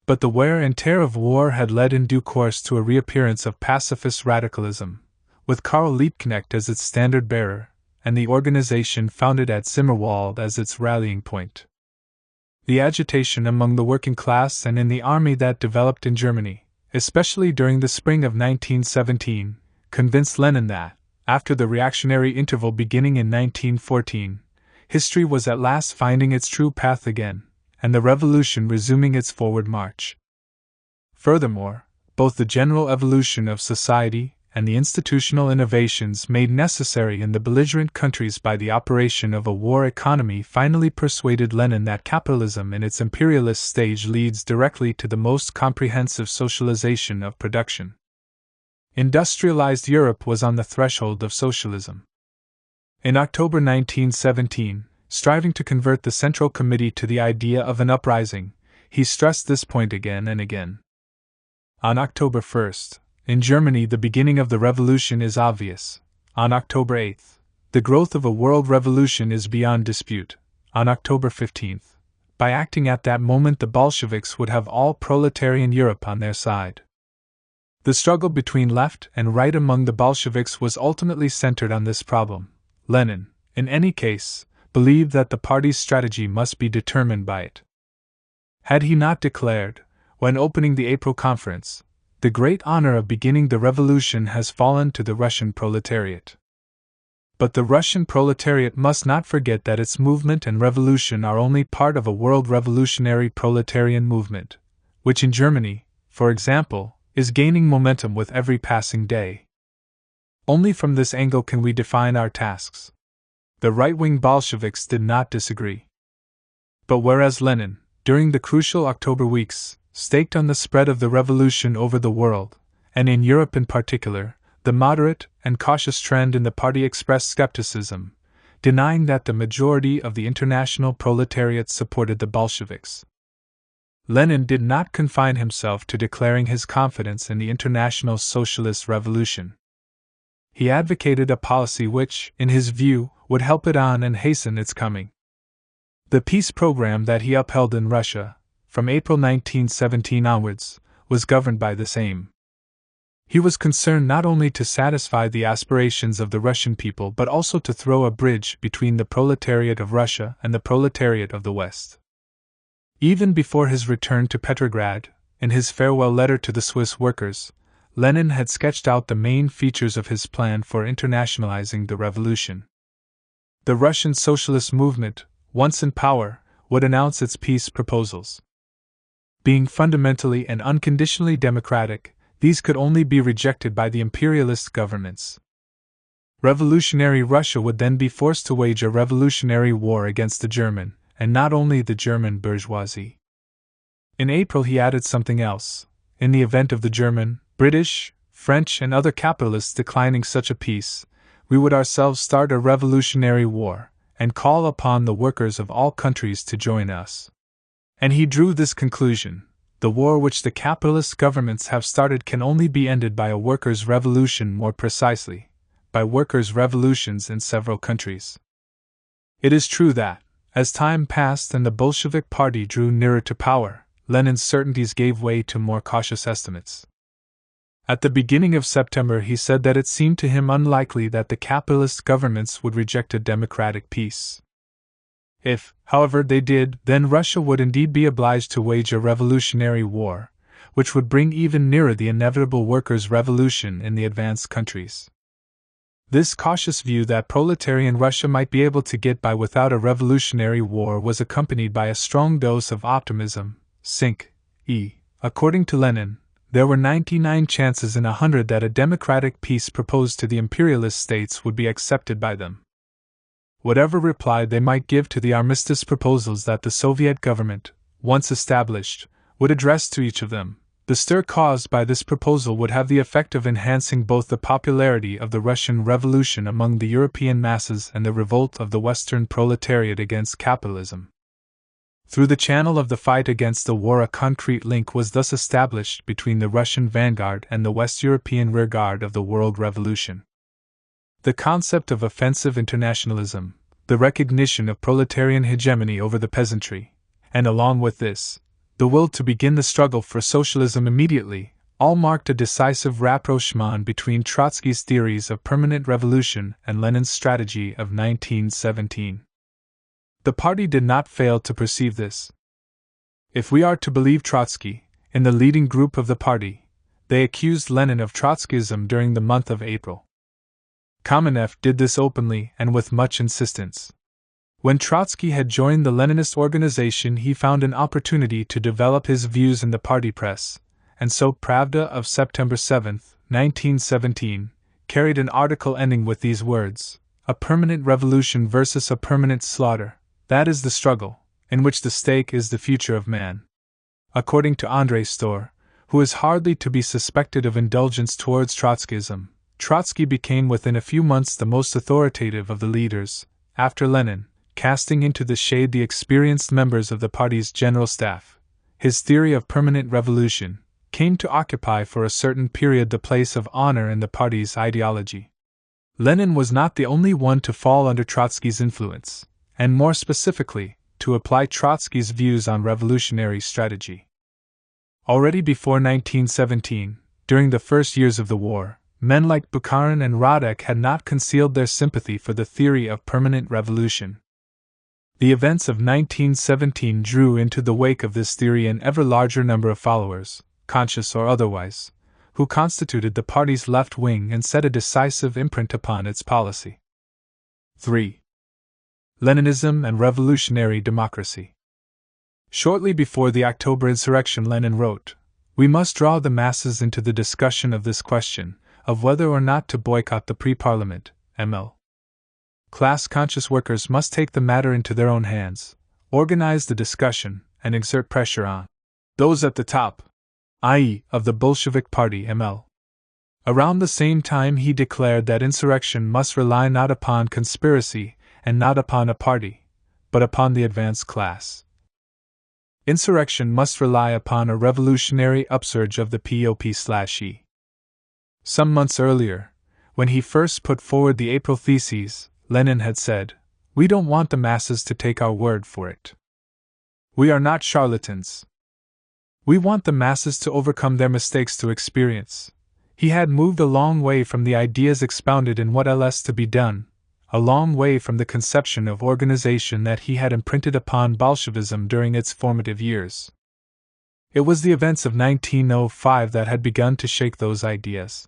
A: But the wear and tear of war had led in due course to a reappearance of pacifist radicalism, with Karl Liebknecht as its standard-bearer, and the organization founded at Zimmerwald as its rallying point. The agitation among the working class and in the army that developed in Germany, especially during the spring of 1917, convinced Lenin that, after the reactionary interval beginning in 1914, history was at last finding its true path again, and the revolution resuming its forward march. Furthermore, both the general evolution of society and the institutional innovations made necessary in the belligerent countries by the operation of a war economy finally persuaded Lenin that capitalism in its imperialist stage leads directly to the most comprehensive socialization of production. Industrialized Europe was on the threshold of socialism. In October 1917, striving to convert the Central Committee to the idea of an uprising, he stressed this point again and again. On October 1st, in Germany the beginning of the revolution is obvious. On October 8th, the growth of a world revolution is beyond dispute. On October 15th, by acting at that moment the Bolsheviks would have all proletarian Europe on their side. The struggle between left and right among the Bolsheviks was ultimately centered on this problem. Lenin, in any case, believed that the party's strategy must be determined by it. Had he not declared, when opening the April conference, the great honor of beginning the revolution has fallen to the Russian proletariat. But the Russian proletariat must not forget that its movement and revolution are only part of a world revolutionary proletarian movement, which in Germany, for example, is gaining momentum with every passing day. Only from this angle can we define our tasks. The right-wing Bolsheviks did not disagree. But whereas Lenin, during the crucial October weeks, staked on the spread of the revolution over the world, and in Europe in particular, the moderate and cautious trend in the party expressed skepticism, denying that the majority of the international proletariat supported the Bolsheviks. Lenin did not confine himself to declaring his confidence in the international socialist revolution. He advocated a policy which, in his view, would help it on and hasten its coming. The peace program that he upheld in Russia, from April 1917 onwards, was governed by this aim. He was concerned not only to satisfy the aspirations of the Russian people but also to throw a bridge between the proletariat of Russia and the proletariat of the West. Even before his return to Petrograd, in his farewell letter to the Swiss workers, Lenin had sketched out the main features of his plan for internationalizing the revolution. The Russian socialist movement, once in power, would announce its peace proposals. Being fundamentally and unconditionally democratic, these could only be rejected by the imperialist governments. Revolutionary Russia would then be forced to wage a revolutionary war against the German, and not only the German bourgeoisie. In April he added something else. In the event of the German, British, French, and other capitalists declining such a peace, we would ourselves start a revolutionary war, and call upon the workers of all countries to join us. And he drew this conclusion: the war which the capitalist governments have started can only be ended by a workers' revolution, more precisely, by workers' revolutions in several countries. It is true that, as time passed and the Bolshevik Party drew nearer to power, Lenin's certainties gave way to more cautious estimates. At the beginning of September he said that it seemed to him unlikely that the capitalist governments would reject a democratic peace. If, however, they did, then Russia would indeed be obliged to wage a revolutionary war, which would bring even nearer the inevitable workers' revolution in the advanced countries. This cautious view that proletarian Russia might be able to get by without a revolutionary war was accompanied by a strong dose of optimism. According to Lenin, there were 99 chances in 100 that a democratic peace proposed to the imperialist states would be accepted by them. Whatever reply they might give to the armistice proposals that the Soviet government, once established, would address to each of them, the stir caused by this proposal would have the effect of enhancing both the popularity of the Russian Revolution among the European masses and the revolt of the Western proletariat against capitalism. Through the channel of the fight against the war, a concrete link was thus established between the Russian vanguard and the West European rearguard of the world revolution. The concept of offensive internationalism, the recognition of proletarian hegemony over the peasantry, and along with this, the will to begin the struggle for socialism immediately, all marked a decisive rapprochement between Trotsky's theories of permanent revolution and Lenin's strategy of 1917. The party did not fail to perceive this. If we are to believe Trotsky, in the leading group of the party, they accused Lenin of Trotskyism during the month of April. Kamenev did this openly and with much insistence. When Trotsky had joined the Leninist organization, he found an opportunity to develop his views in the party press, and so Pravda of September 7, 1917, carried an article ending with these words: "A permanent revolution versus a permanent slaughter, that is the struggle, in which the stake is the future of man." According to Andrei Storr, who is hardly to be suspected of indulgence towards Trotskyism, Trotsky became within a few months the most authoritative of the leaders, after Lenin, casting into the shade the experienced members of the party's general staff. His theory of permanent revolution came to occupy for a certain period the place of honor in the party's ideology. Lenin was not the only one to fall under Trotsky's influence, and more specifically, to apply Trotsky's views on revolutionary strategy. Already before 1917, during the first years of the war, men like Bukharin and Radek had not concealed their sympathy for the theory of permanent revolution. The events of 1917 drew into the wake of this theory an ever larger number of followers, conscious or otherwise, who constituted the party's left wing and set a decisive imprint upon its policy. 3. Leninism and revolutionary democracy. Shortly before the October insurrection, Lenin wrote, "We must draw the masses into the discussion of this question, of whether or not to boycott the pre-parliament, ML. Class-conscious workers must take the matter into their own hands, organize the discussion, and exert pressure on those at the top, i.e., of the Bolshevik Party, ML." Around the same time he declared that insurrection must rely not upon conspiracy, and not upon a party, but upon the advanced class. Insurrection must rely upon a revolutionary upsurge of the POP/E. Some months earlier, when he first put forward the April Theses, Lenin had said, "We don't want the masses to take our word for it. We are not charlatans. We want the masses to overcome their mistakes to experience." He had moved a long way from the ideas expounded in What Else to be Done, a long way from the conception of organization that he had imprinted upon Bolshevism during its formative years. It was the events of 1905 that had begun to shake those ideas.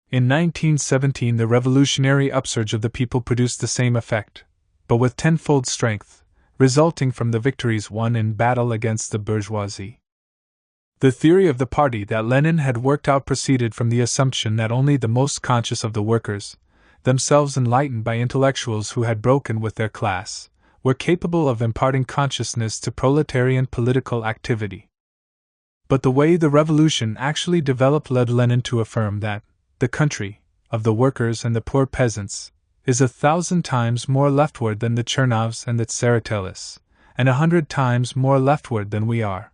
A: In 1917, the revolutionary upsurge of the people produced the same effect, but with tenfold strength, resulting from the victories won in battle against the bourgeoisie. The theory of the party that Lenin had worked out proceeded from the assumption that only the most conscious of the workers, themselves enlightened by intellectuals who had broken with their class, were capable of imparting consciousness to proletarian political activity. But the way the revolution actually developed led Lenin to affirm that the country, of the workers and the poor peasants, is 1,000 times more leftward than the Chernovs and the Tseretelis, and 100 times more leftward than we are.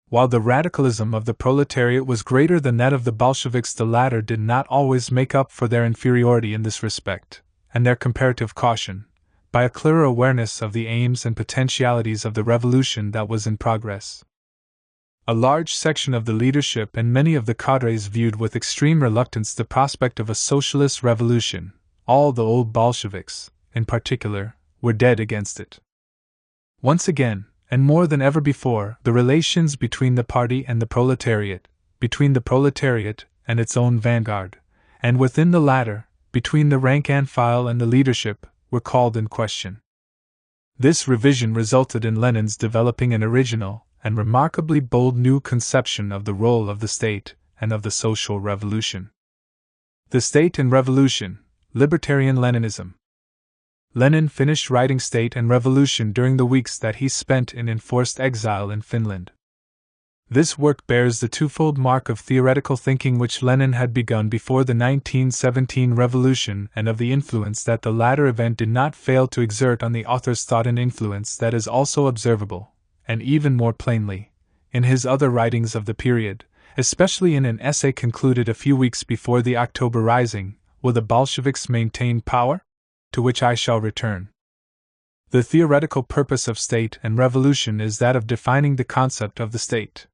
A: While the radicalism of the proletariat was greater than that of the Bolsheviks, the latter did not always make up for their inferiority in this respect, and their comparative caution, by a clearer awareness of the aims and potentialities of the revolution that was in progress. A large section of the leadership and many of the cadres viewed with extreme reluctance the prospect of a socialist revolution. All the old Bolsheviks, in particular, were dead against it. Once again, and more than ever before, the relations between the party and the proletariat, between the proletariat and its own vanguard, and within the latter, between the rank and file and the leadership, were called in question. This revision resulted in Lenin's developing an original and remarkably bold new conception of the role of the state and of the social revolution. The State and Revolution, Libertarian Leninism. Lenin finished writing State and Revolution during the weeks that he spent in enforced exile in Finland. This work bears the twofold mark of theoretical thinking which Lenin had begun before the 1917 revolution and of the influence that the latter event did not fail to exert on the author's thought, an influence that is also observable, and even more plainly, in his other writings of the period, especially in an essay concluded a few weeks before the October Rising, Will the Bolsheviks Maintain Power?, to which I shall return. The theoretical purpose of state and revolution is that of defining the concept of the state.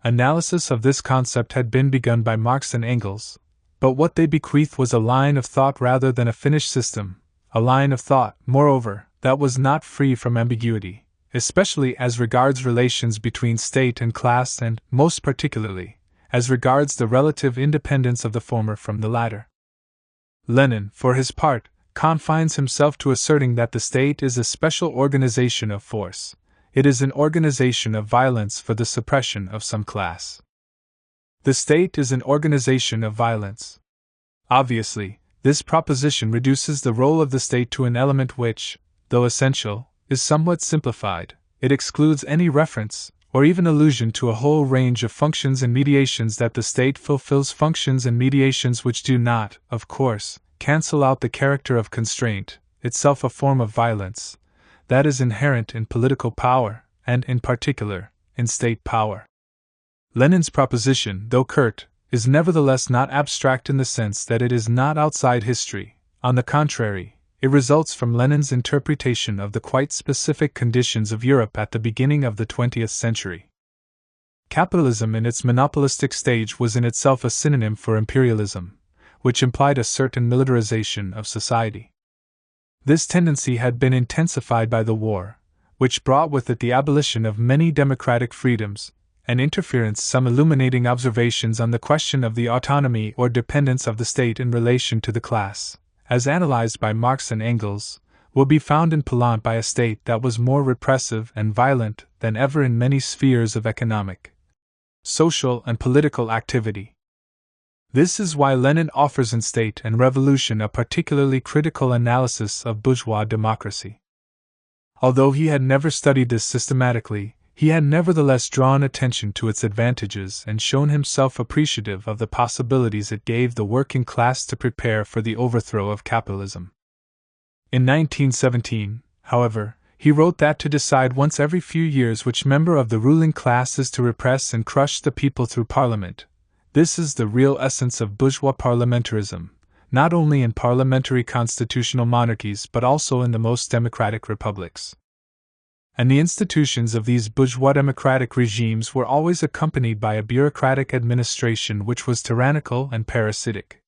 A: Analysis of this concept had been begun by Marx and Engels, but what they bequeathed was a line of thought rather than a finished system, a line of thought, moreover, that was not free from ambiguity, especially as regards relations between state and class and, most particularly, as regards the relative independence of the former from the latter. Lenin, for his part, confines himself to asserting that the state is a special organization of force. It is an organization of violence for the suppression of some class. The state is an organization of violence. Obviously, this proposition reduces the role of the state to an element which, though essential, is somewhat simplified. It excludes any reference, or even allusion to a whole range of functions and mediations that the state fulfills, functions and mediations which do not, of course, cancel out the character of constraint, itself a form of violence, that is inherent in political power, and, in particular, in state power. Lenin's proposition, though curt, is nevertheless not abstract in the sense that it is not outside history. On the contrary, it results from Lenin's interpretation of the quite specific conditions of Europe at the beginning of the 20th century. Capitalism in its monopolistic stage was in itself a synonym for imperialism, which implied a certain militarization of society. This tendency had been intensified by the war, which brought with it the abolition of many democratic freedoms, and interference. Some illuminating observations on the question of the autonomy or dependence of the state in relation to the class, as analyzed by Marx and Engels, will be found in Poland by a state that was more repressive and violent than ever in many spheres of economic, social, and political activity. This is why Lenin offers in State and Revolution a particularly critical analysis of bourgeois democracy. Although he had never studied this systematically, he had nevertheless drawn attention to its advantages and shown himself appreciative of the possibilities it gave the working class to prepare for the overthrow of capitalism. In 1917, however, he wrote that to decide once every few years which member of the ruling class is to repress and crush the people through parliament. This is the real essence of bourgeois parliamentarism, not only in parliamentary constitutional monarchies but also in the most democratic republics. And the institutions of these bourgeois democratic regimes were always accompanied by a bureaucratic administration which was tyrannical and parasitic.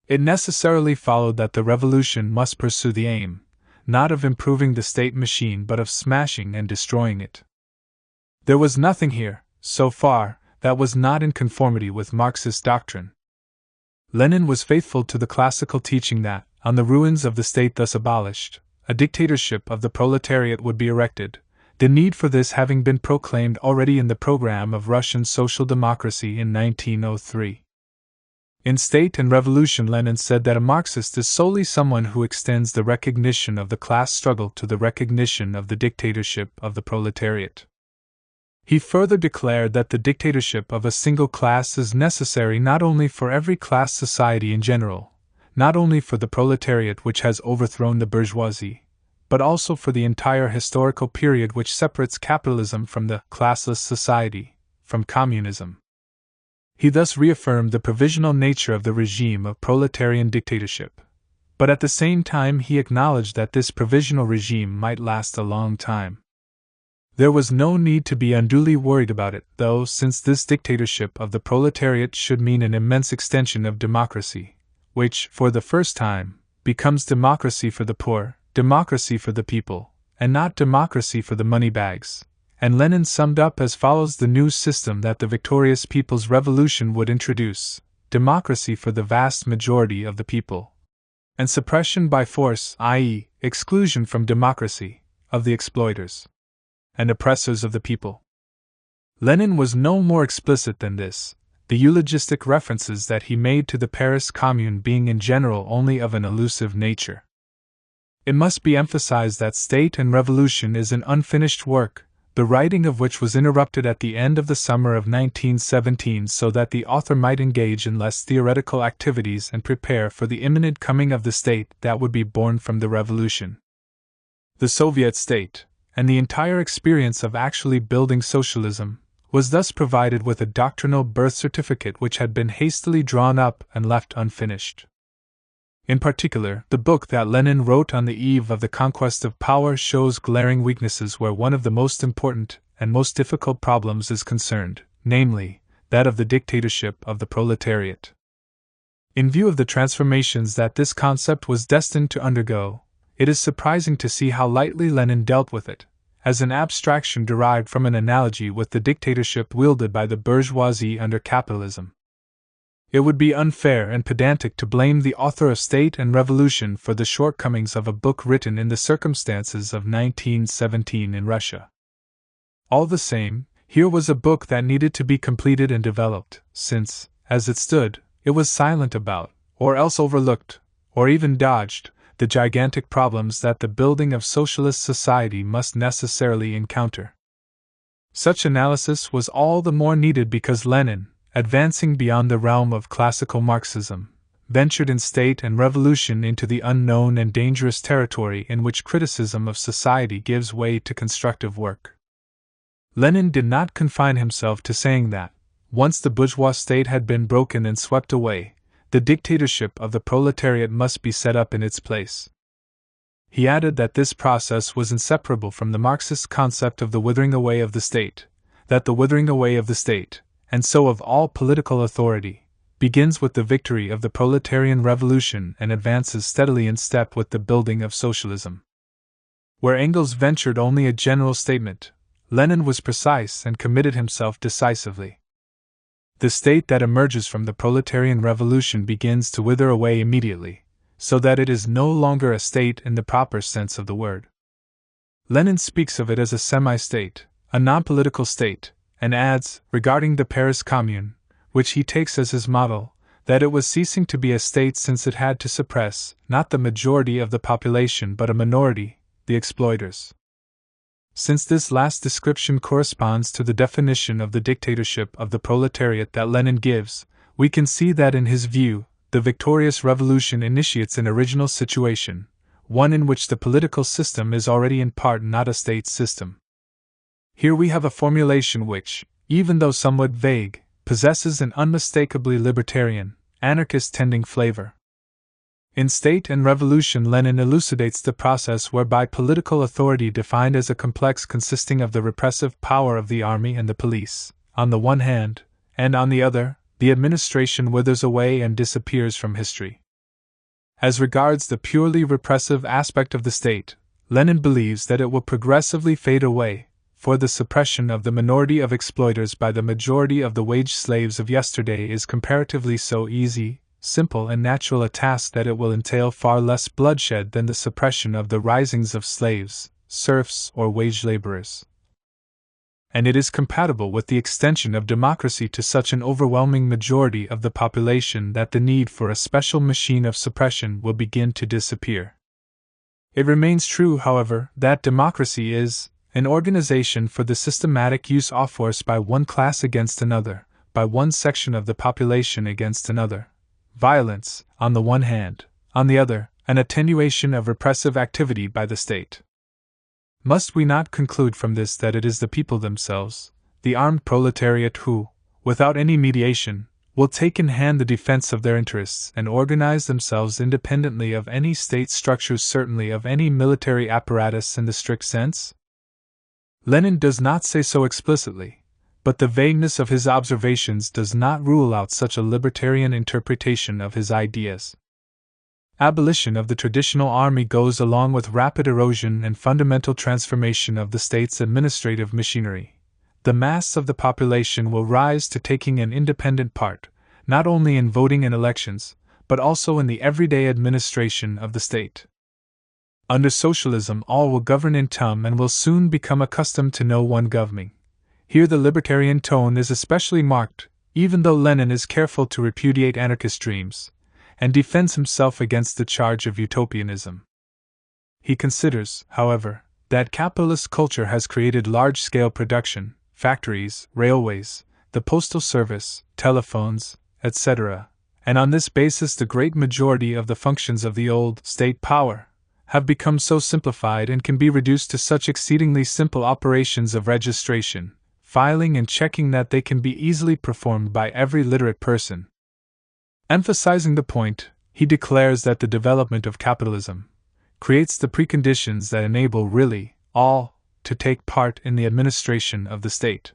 A: It necessarily followed that the revolution must pursue the aim, not of improving the state machine but of smashing and destroying it. There was nothing here, so far, that was not in conformity with Marxist doctrine. Lenin was faithful to the classical teaching that, on the ruins of the state thus abolished, a dictatorship of the proletariat would be erected, the need for this having been proclaimed already in the program of Russian social democracy in 1903. In State and Revolution, Lenin said that a Marxist is solely someone who extends the recognition of the class struggle to the recognition of the dictatorship of the proletariat. He further declared that the dictatorship of a single class is necessary not only for every class society in general, not only for the proletariat which has overthrown the bourgeoisie, but also for the entire historical period which separates capitalism from the classless society, from communism. He thus reaffirmed the provisional nature of the regime of proletarian dictatorship, but at the same time he acknowledged that this provisional regime might last a long time. There was no need to be unduly worried about it, though, since this dictatorship of the proletariat should mean an immense extension of democracy, which, for the first time, becomes democracy for the poor, democracy for the people, and not democracy for the moneybags. And Lenin summed up as follows the new system that the victorious People's Revolution would introduce: democracy for the vast majority of the people, and suppression by force, i.e., exclusion from democracy, of the exploiters and oppressors of the people. Lenin was no more explicit than this, the eulogistic references that he made to the Paris Commune being in general only of an elusive nature. It must be emphasized that State and Revolution is an unfinished work, the writing of which was interrupted at the end of the summer of 1917 so that the author might engage in less theoretical activities and prepare for the imminent coming of the state that would be born from the revolution. The Soviet state, and the entire experience of actually building socialism, was thus provided with a doctrinal birth certificate which had been hastily drawn up and left unfinished. In particular, the book that Lenin wrote on the eve of the conquest of power shows glaring weaknesses where one of the most important and most difficult problems is concerned, namely, that of the dictatorship of the proletariat. In view of the transformations that this concept was destined to undergo, it is surprising to see how lightly Lenin dealt with it, as an abstraction derived from an analogy with the dictatorship wielded by the bourgeoisie under capitalism. It would be unfair and pedantic to blame the author of State and Revolution for the shortcomings of a book written in the circumstances of 1917 in Russia. All the same, here was a book that needed to be completed and developed, since, as it stood, it was silent about, or else overlooked, or even dodged, the gigantic problems that the building of socialist society must necessarily encounter. Such analysis was all the more needed because Lenin, advancing beyond the realm of classical Marxism, ventured in State and Revolution into the unknown and dangerous territory in which criticism of society gives way to constructive work. Lenin did not confine himself to saying that, once the bourgeois state had been broken and swept away, the dictatorship of the proletariat must be set up in its place. He added that this process was inseparable from the Marxist concept of the withering away of the state, that the withering away of the state, and so of all political authority, begins with the victory of the proletarian revolution and advances steadily in step with the building of socialism. Where Engels ventured only a general statement, Lenin was precise and committed himself decisively. The state that emerges from the proletarian revolution begins to wither away immediately, so that it is no longer a state in the proper sense of the word. Lenin speaks of it as a semi-state, a non-political state, and adds, regarding the Paris Commune, which he takes as his model, that it was ceasing to be a state since it had to suppress, not the majority of the population but a minority, the exploiters. Since this last description corresponds to the definition of the dictatorship of the proletariat that Lenin gives, we can see that in his view, the victorious revolution initiates an original situation, one in which the political system is already in part not a state system. Here we have a formulation which, even though somewhat vague, possesses an unmistakably libertarian, anarchist-tending flavor. In State and Revolution, Lenin elucidates the process whereby political authority, defined as a complex consisting of the repressive power of the army and the police, on the one hand, and on the other, the administration, withers away and disappears from history. As regards the purely repressive aspect of the state, Lenin believes that it will progressively fade away, for the suppression of the minority of exploiters by the majority of the wage slaves of yesterday is comparatively so easy, simple and natural a task that it will entail far less bloodshed than the suppression of the risings of slaves, serfs, or wage laborers. And it is compatible with the extension of democracy to such an overwhelming majority of the population that the need for a special machine of suppression will begin to disappear. It remains true, however, that democracy is an organization for the systematic use of force by one class against another, by one section of the population against another. Violence, on the one hand, on the other, an attenuation of repressive activity by the state. Must we not conclude from this that it is the people themselves, the armed proletariat, who, without any mediation, will take in hand the defense of their interests and organize themselves independently of any state structures, certainly of any military apparatus in the strict sense? Lenin does not say so explicitly, but the vagueness of his observations does not rule out such a libertarian interpretation of his ideas. Abolition of the traditional army goes along with rapid erosion and fundamental transformation of the state's administrative machinery. The mass of the population will rise to taking an independent part, not only in voting in elections, but also in the everyday administration of the state. Under socialism, all will govern in tum and will soon become accustomed to no one governing. Here the libertarian tone is especially marked, even though Lenin is careful to repudiate anarchist dreams, and defends himself against the charge of utopianism. He considers, however, that capitalist culture has created large-scale production, factories, railways, the postal service, telephones, etc., and on this basis the great majority of the functions of the old state power have become so simplified and can be reduced to such exceedingly simple operations of registration, filing and checking that they can be easily performed by every literate person. Emphasizing the point, he declares that the development of capitalism creates the preconditions that enable really all to take part in the administration of the state.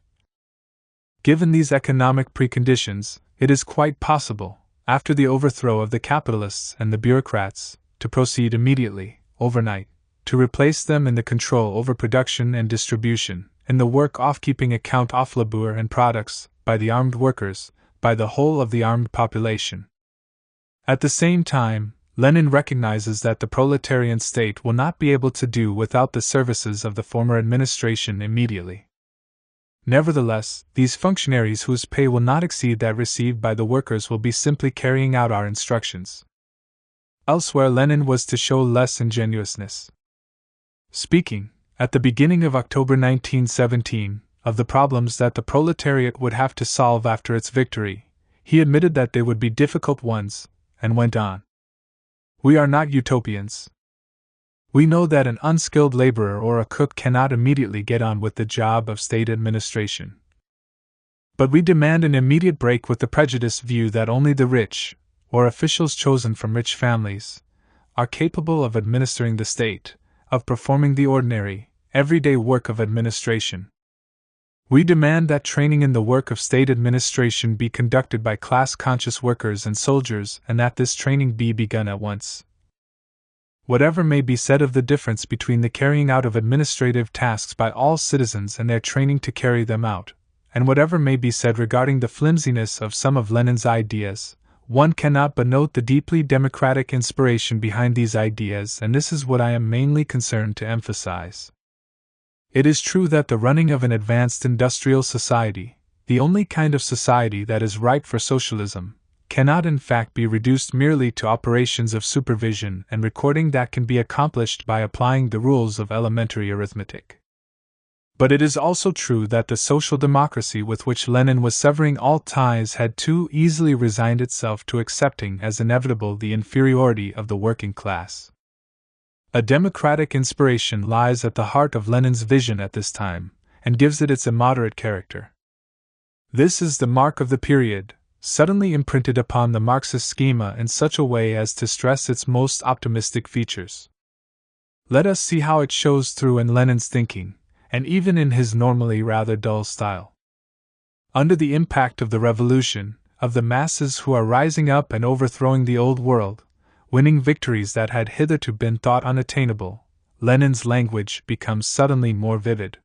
A: Given these economic preconditions, it is quite possible, after the overthrow of the capitalists and the bureaucrats, to proceed immediately, overnight, to replace them in the control over production and distribution, in the work of keeping account of labor and products, by the armed workers, by the whole of the armed population. At the same time, Lenin recognizes that the proletarian state will not be able to do without the services of the former administration immediately. Nevertheless, these functionaries whose pay will not exceed that received by the workers will be simply carrying out our instructions. Elsewhere, Lenin was to show less ingenuousness. Speaking, at the beginning of October 1917, of the problems that the proletariat would have to solve after its victory, he admitted that they would be difficult ones, and went on. We are not utopians. We know that an unskilled laborer or a cook cannot immediately get on with the job of state administration. But we demand an immediate break with the prejudiced view that only the rich, or officials chosen from rich families, are capable of administering the state, of performing the ordinary, everyday work of administration. We demand that training in the work of state administration be conducted by class-conscious workers and soldiers, and that this training be begun at once. Whatever may be said of the difference between the carrying out of administrative tasks by all citizens and their training to carry them out, and whatever may be said regarding the flimsiness of some of Lenin's ideas, one cannot but note the deeply democratic inspiration behind these ideas, and this is what I am mainly concerned to emphasize. It is true that the running of an advanced industrial society, the only kind of society that is ripe for socialism, cannot in fact be reduced merely to operations of supervision and recording that can be accomplished by applying the rules of elementary arithmetic. But it is also true that the social democracy with which Lenin was severing all ties had too easily resigned itself to accepting as inevitable the inferiority of the working class. A democratic inspiration lies at the heart of Lenin's vision at this time, and gives it its immoderate character. This is the mark of the period, suddenly imprinted upon the Marxist schema in such a way as to stress its most optimistic features. Let us see how it shows through in Lenin's thinking, and even in his normally rather dull style. Under the impact of the revolution, of the masses who are rising up and overthrowing the old world, winning victories that had hitherto been thought unattainable, Lenin's language becomes suddenly more vivid.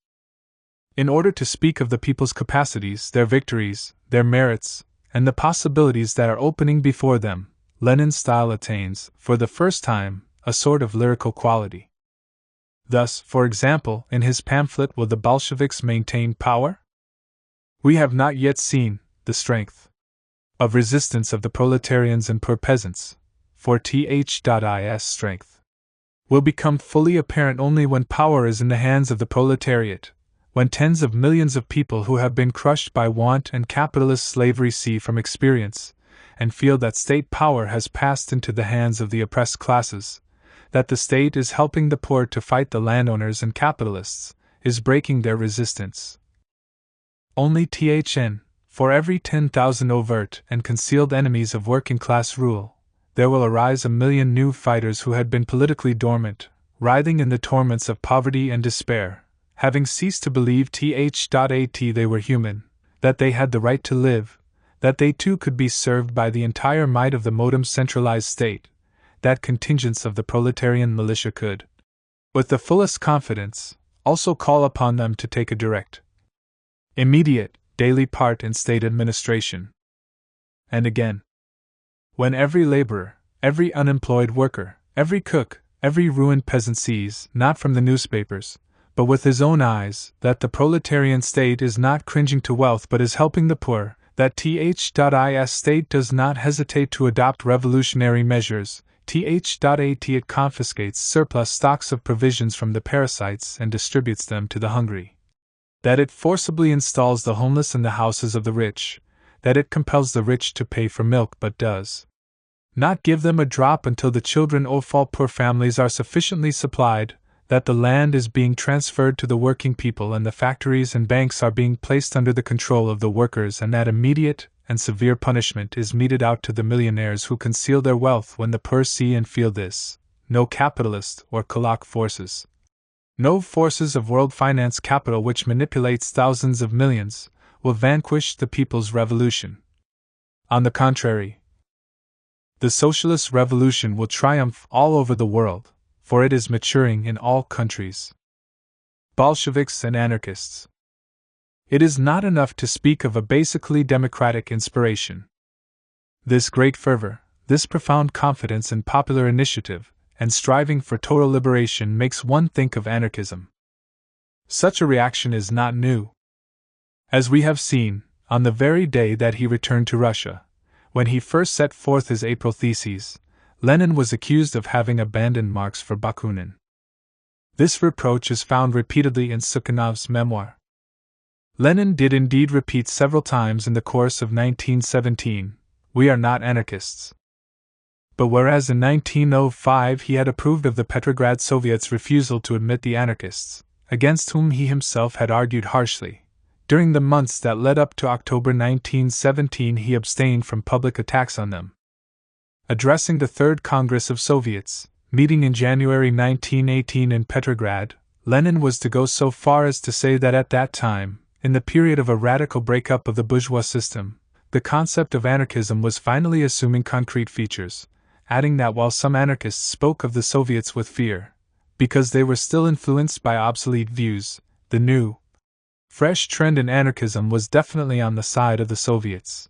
A: In order to speak of the people's capacities, their victories, their merits, and the possibilities that are opening before them, Lenin's style attains, for the first time, a sort of lyrical quality. Thus, for example, in his pamphlet Will the Bolsheviks Maintain Power? We have not yet seen the strength of resistance of the proletarians and poor peasants, for th.is strength will become fully apparent only when power is in the hands of the proletariat, when tens of millions of people who have been crushed by want and capitalist slavery see from experience, and feel that state power has passed into the hands of the oppressed classes, that the state is helping the poor to fight the landowners and capitalists, is breaking their resistance. Only for every 10,000 overt and concealed enemies of working-class rule, there will arise a million new fighters who had been politically dormant, writhing in the torments of poverty and despair, having ceased to believe they were human, that they had the right to live, that they too could be served by the entire might of the modem centralized state, that contingents of the proletarian militia could, with the fullest confidence, also call upon them to take a direct, immediate, daily part in state administration. And again, when every laborer, every unemployed worker, every cook, every ruined peasant sees, not from the newspapers, but with his own eyes, that the proletarian state is not cringing to wealth but is helping the poor, that th.is state does not hesitate to adopt revolutionary measures, th.at it confiscates surplus stocks of provisions from the parasites and distributes them to the hungry, that it forcibly installs the homeless in the houses of the rich, that it compels the rich to pay for milk but does not give them a drop until the children of all poor families are sufficiently supplied, that the land is being transferred to the working people and the factories and banks are being placed under the control of the workers, and that immediate and severe punishment is meted out to the millionaires who conceal their wealth when the poor see and feel this. No capitalist or kulak forces, no forces of world finance capital which manipulates thousands of millions, will vanquish the people's revolution. On the contrary, the socialist revolution will triumph all over the world, for it is maturing in all countries. Bolsheviks and anarchists. It is not enough to speak of a basically democratic inspiration. This great fervor, this profound confidence in popular initiative, and striving for total liberation makes one think of anarchism. Such a reaction is not new. As we have seen, on the very day that he returned to Russia, when he first set forth his April theses, Lenin was accused of having abandoned Marx for Bakunin. This reproach is found repeatedly in Sukhanov's memoir. Lenin did indeed repeat several times in the course of 1917, "We are not anarchists." But whereas in 1905 he had approved of the Petrograd Soviet's refusal to admit the anarchists, against whom he himself had argued harshly, during the months that led up to October 1917 he abstained from public attacks on them. Addressing the Third Congress of Soviets, meeting in January 1918 in Petrograd, Lenin was to go so far as to say that at that time, in the period of a radical breakup of the bourgeois system, the concept of anarchism was finally assuming concrete features, adding that while some anarchists spoke of the Soviets with fear, because they were still influenced by obsolete views, the new, fresh trend in anarchism was definitely on the side of the Soviets.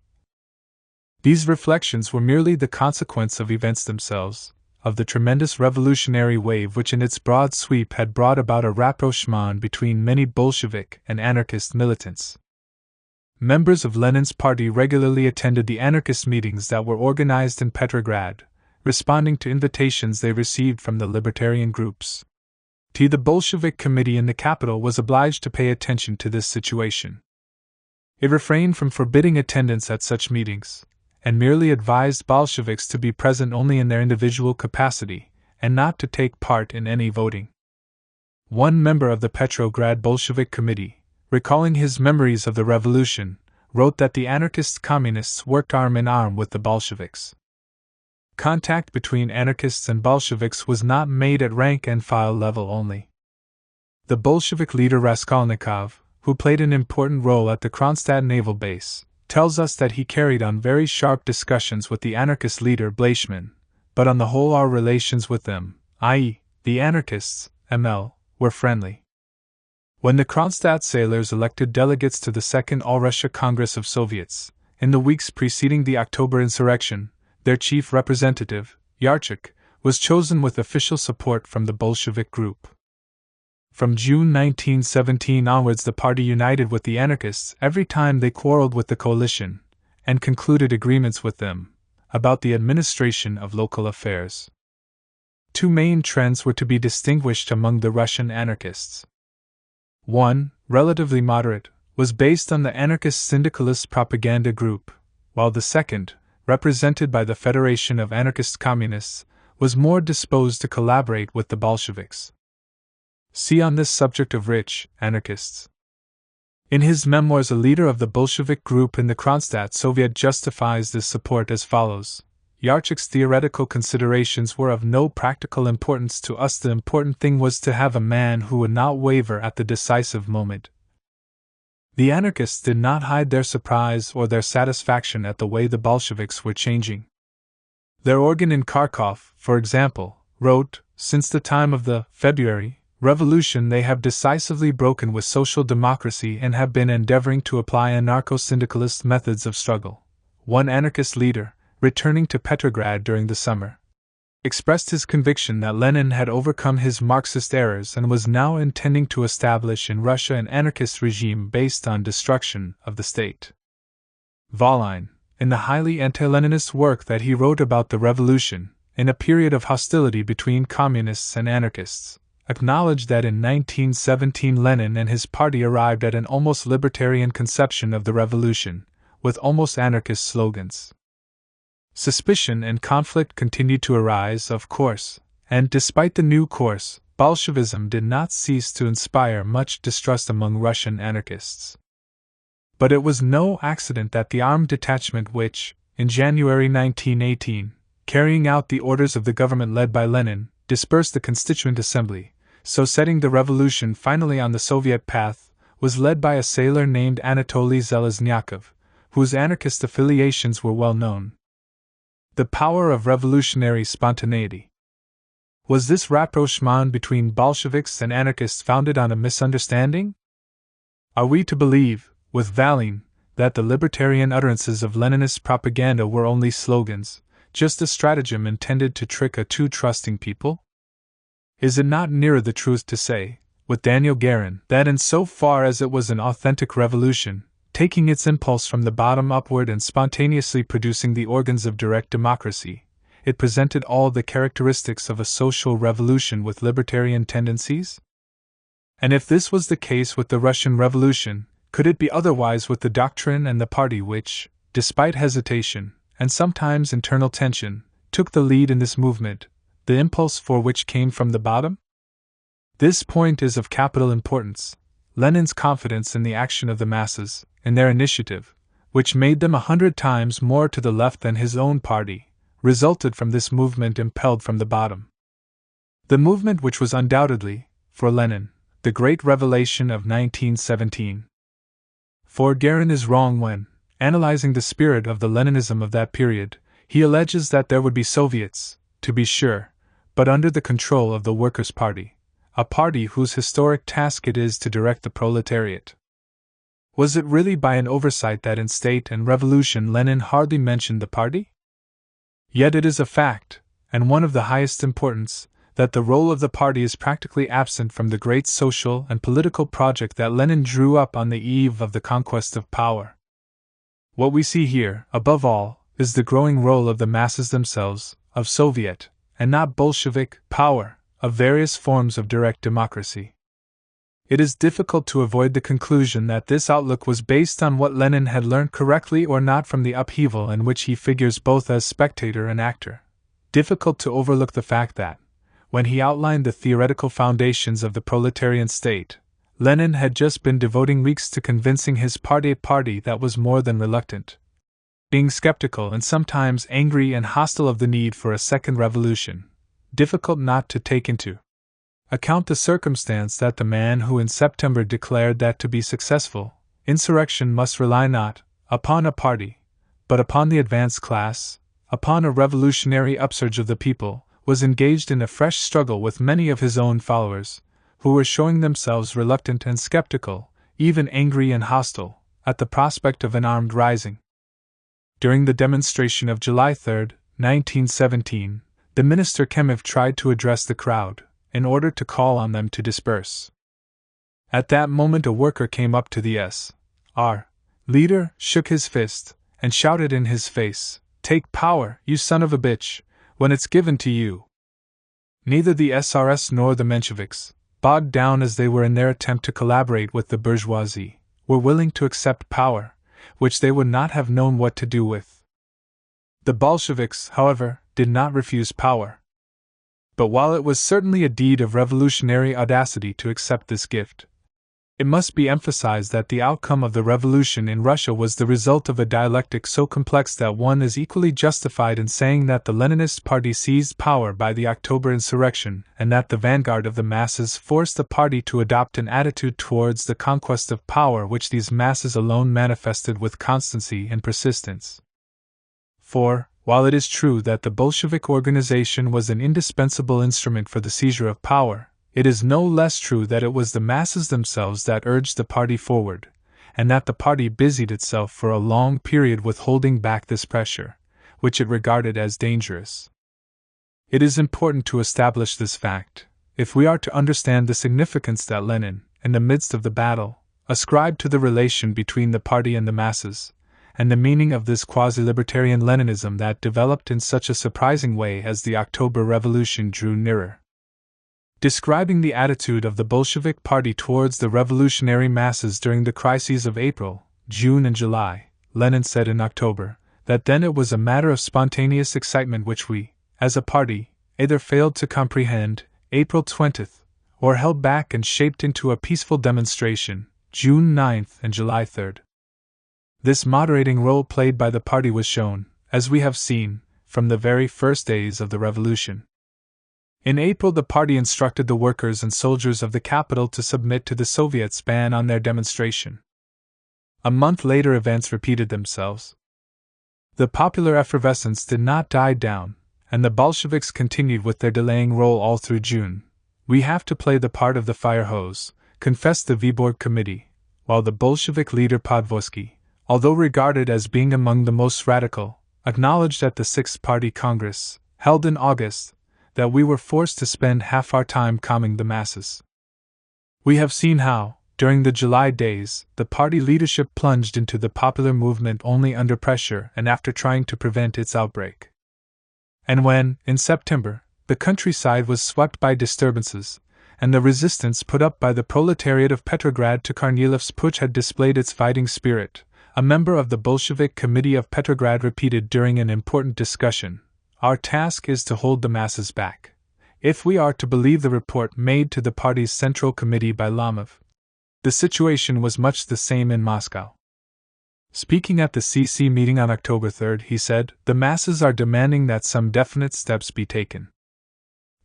A: These reflections were merely the consequence of events themselves, of the tremendous revolutionary wave which in its broad sweep had brought about a rapprochement between many Bolshevik and anarchist militants. Members of Lenin's party regularly attended the anarchist meetings that were organized in Petrograd, responding to invitations they received from the libertarian groups. The Bolshevik committee in the capital was obliged to pay attention to this situation. It refrained from forbidding attendance at such meetings, and merely advised Bolsheviks to be present only in their individual capacity, and not to take part in any voting. One member of the Petrograd Bolshevik Committee, recalling his memories of the revolution, wrote that the anarchist-communists worked arm in arm with the Bolsheviks. Contact between anarchists and Bolsheviks was not made at rank-and-file level only. The Bolshevik leader Raskolnikov, who played an important role at the Kronstadt naval base, tells us that he carried on very sharp discussions with the anarchist leader Liebman, but on the whole our relations with them, i.e., the anarchists, ML, were friendly. When the Kronstadt sailors elected delegates to the Second All-Russia Congress of Soviets, in the weeks preceding the October insurrection, their chief representative, Yarchuk, was chosen with official support from the Bolshevik group. From June 1917 onwards the party united with the anarchists every time they quarreled with the coalition, and concluded agreements with them about the administration of local affairs. Two main trends were to be distinguished among the Russian anarchists. One, relatively moderate, was based on the anarchist syndicalist propaganda group, while the second, represented by the Federation of Anarchist Communists, was more disposed to collaborate with the Bolsheviks. See on this subject of Rich, Anarchists. In his memoirs, a leader of the Bolshevik group in the Kronstadt Soviet justifies this support as follows: Yarchuk's theoretical considerations were of no practical importance to us. The important thing was to have a man who would not waver at the decisive moment. The anarchists did not hide their surprise or their satisfaction at the way the Bolsheviks were changing. Their organ in Kharkov, for example, wrote, "Since the time of the February Revolution they have decisively broken with social democracy and have been endeavoring to apply anarcho-syndicalist methods of struggle." One anarchist leader, returning to Petrograd during the summer, expressed his conviction that Lenin had overcome his Marxist errors and was now intending to establish in Russia an anarchist regime based on destruction of the state. Volin, in the highly anti-Leninist work that he wrote about the revolution, in a period of hostility between communists and anarchists, acknowledged that in 1917 Lenin and his party arrived at an almost libertarian conception of the revolution, with almost anarchist slogans. Suspicion and conflict continued to arise, of course, and despite the new course, Bolshevism did not cease to inspire much distrust among Russian anarchists. But it was no accident that the armed detachment which, in January 1918, carrying out the orders of the government led by Lenin, dispersed the Constituent Assembly, so setting the revolution finally on the Soviet path, was led by a sailor named Anatoly Zheleznyakov, whose anarchist affiliations were well known. The power of revolutionary spontaneity. Was this rapprochement between Bolsheviks and anarchists founded on a misunderstanding? Are we to believe, with Volin, that the libertarian utterances of Leninist propaganda were only slogans, just a stratagem intended to trick a too trusting people? Is it not nearer the truth to say, with Daniel Guerin, that in so far as it was an authentic revolution, taking its impulse from the bottom upward and spontaneously producing the organs of direct democracy, it presented all the characteristics of a social revolution with libertarian tendencies? And if this was the case with the Russian Revolution, could it be otherwise with the doctrine and the party which, despite hesitation, and sometimes internal tension, took the lead in this movement, the impulse for which came from the bottom? This point is of capital importance. Lenin's confidence in the action of the masses, in their initiative, which made them 100 times more to the left than his own party, resulted from this movement impelled from the bottom. The movement which was undoubtedly, for Lenin, the great revelation of 1917. For Guerin is wrong when, analyzing the spirit of the Leninism of that period, he alleges that there would be Soviets, to be sure, but under the control of the Workers' Party, a party whose historic task it is to direct the proletariat. Was it really by an oversight that in State and Revolution Lenin hardly mentioned the party? Yet it is a fact, and one of the highest importance, that the role of the party is practically absent from the great social and political project that Lenin drew up on the eve of the conquest of power. What we see here, above all, is the growing role of the masses themselves, of Soviet, and not Bolshevik, power, of various forms of direct democracy. It is difficult to avoid the conclusion that this outlook was based on what Lenin had learned correctly or not from the upheaval in which he figures both as spectator and actor. Difficult to overlook the fact that, When he outlined the theoretical foundations of the proletarian state, Lenin had just been devoting weeks to convincing his party that was more than reluctant, being skeptical and sometimes angry and hostile of the need for a second revolution, difficult not to take into account the circumstance that the man who in September declared that to be successful, insurrection must rely not upon a party, but upon the advanced class, upon a revolutionary upsurge of the people, was engaged in a fresh struggle with many of his own followers, who were showing themselves reluctant and skeptical, even angry and hostile, at the prospect of an armed rising. During the demonstration of July 3, 1917, the minister Kemov tried to address the crowd, in order to call on them to disperse. At that moment a worker came up to the S.R. leader, shook his fist, and shouted in his face, "Take power, you son of a bitch, when it's given to you." Neither the SRS nor the Mensheviks, bogged down as they were in their attempt to collaborate with the bourgeoisie, were willing to accept power, which they would not have known what to do with. The Bolsheviks, however, did not refuse power. But while it was certainly a deed of revolutionary audacity to accept this gift, it must be emphasized that the outcome of the revolution in Russia was the result of a dialectic so complex that one is equally justified in saying that the Leninist party seized power by the October insurrection and that the vanguard of the masses forced the party to adopt an attitude towards the conquest of power which these masses alone manifested with constancy and persistence. For, while it is true that the Bolshevik organization was an indispensable instrument for the seizure of power, it is no less true that it was the masses themselves that urged the party forward, and that the party busied itself for a long period with holding back this pressure, which it regarded as dangerous. It is important to establish this fact, if we are to understand the significance that Lenin, in the midst of the battle, ascribed to the relation between the party and the masses, and the meaning of this quasi-libertarian Leninism that developed in such a surprising way as the October Revolution drew nearer. Describing the attitude of the Bolshevik party towards the revolutionary masses during the crises of April, June and July, Lenin said in October, that then it was a matter of spontaneous excitement which we, as a party, either failed to comprehend, April 20th, or held back and shaped into a peaceful demonstration, June 9th and July 3rd. This moderating role played by the party was shown, as we have seen, from the very first days of the revolution. In April the party instructed the workers and soldiers of the capital to submit to the Soviets' ban on their demonstration. A month later events repeated themselves. The popular effervescence did not die down, and the Bolsheviks continued with their delaying role all through June. "We have to play the part of the fire hose," confessed the Vyborg committee, while the Bolshevik leader Podvorsky, although regarded as being among the most radical, acknowledged at the Sixth Party Congress, held in August, that we were forced to spend half our time calming the masses. We have seen how, during the July days, the party leadership plunged into the popular movement only under pressure and after trying to prevent its outbreak. And when, in September, the countryside was swept by disturbances, and the resistance put up by the proletariat of Petrograd to Kornilov's putsch had displayed its fighting spirit, a member of the Bolshevik Committee of Petrograd repeated during an important discussion, "Our task is to hold the masses back." If we are to believe the report made to the party's Central Committee by Lamov, the situation was much the same in Moscow. Speaking at the CC meeting on October 3, he said, "The masses are demanding that some definite steps be taken.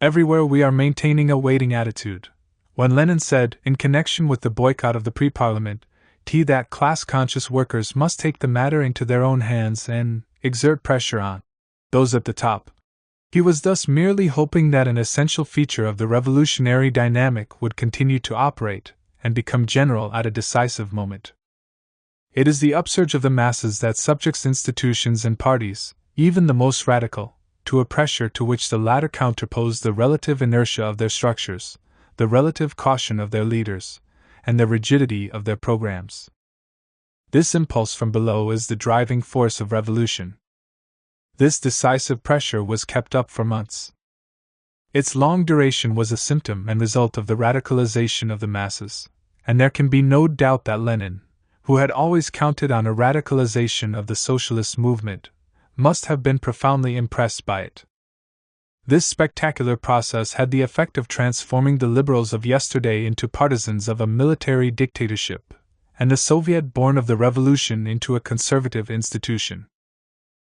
A: Everywhere we are maintaining a waiting attitude." When Lenin said, in connection with the boycott of the pre-parliament, that class-conscious workers must take the matter into their own hands and exert pressure on those at the top, he was thus merely hoping that an essential feature of the revolutionary dynamic would continue to operate and become general at a decisive moment. It is the upsurge of the masses that subjects institutions and parties, even the most radical, to a pressure to which the latter counterpose the relative inertia of their structures, the relative caution of their leaders, and the rigidity of their programs. This impulse from below is the driving force of revolution. This decisive pressure was kept up for months. Its long duration was a symptom and result of the radicalization of the masses, and there can be no doubt that Lenin, who had always counted on a radicalization of the socialist movement, must have been profoundly impressed by it. This spectacular process had the effect of transforming the liberals of yesterday into partisans of a military dictatorship, and the Soviet born of the revolution into a conservative institution.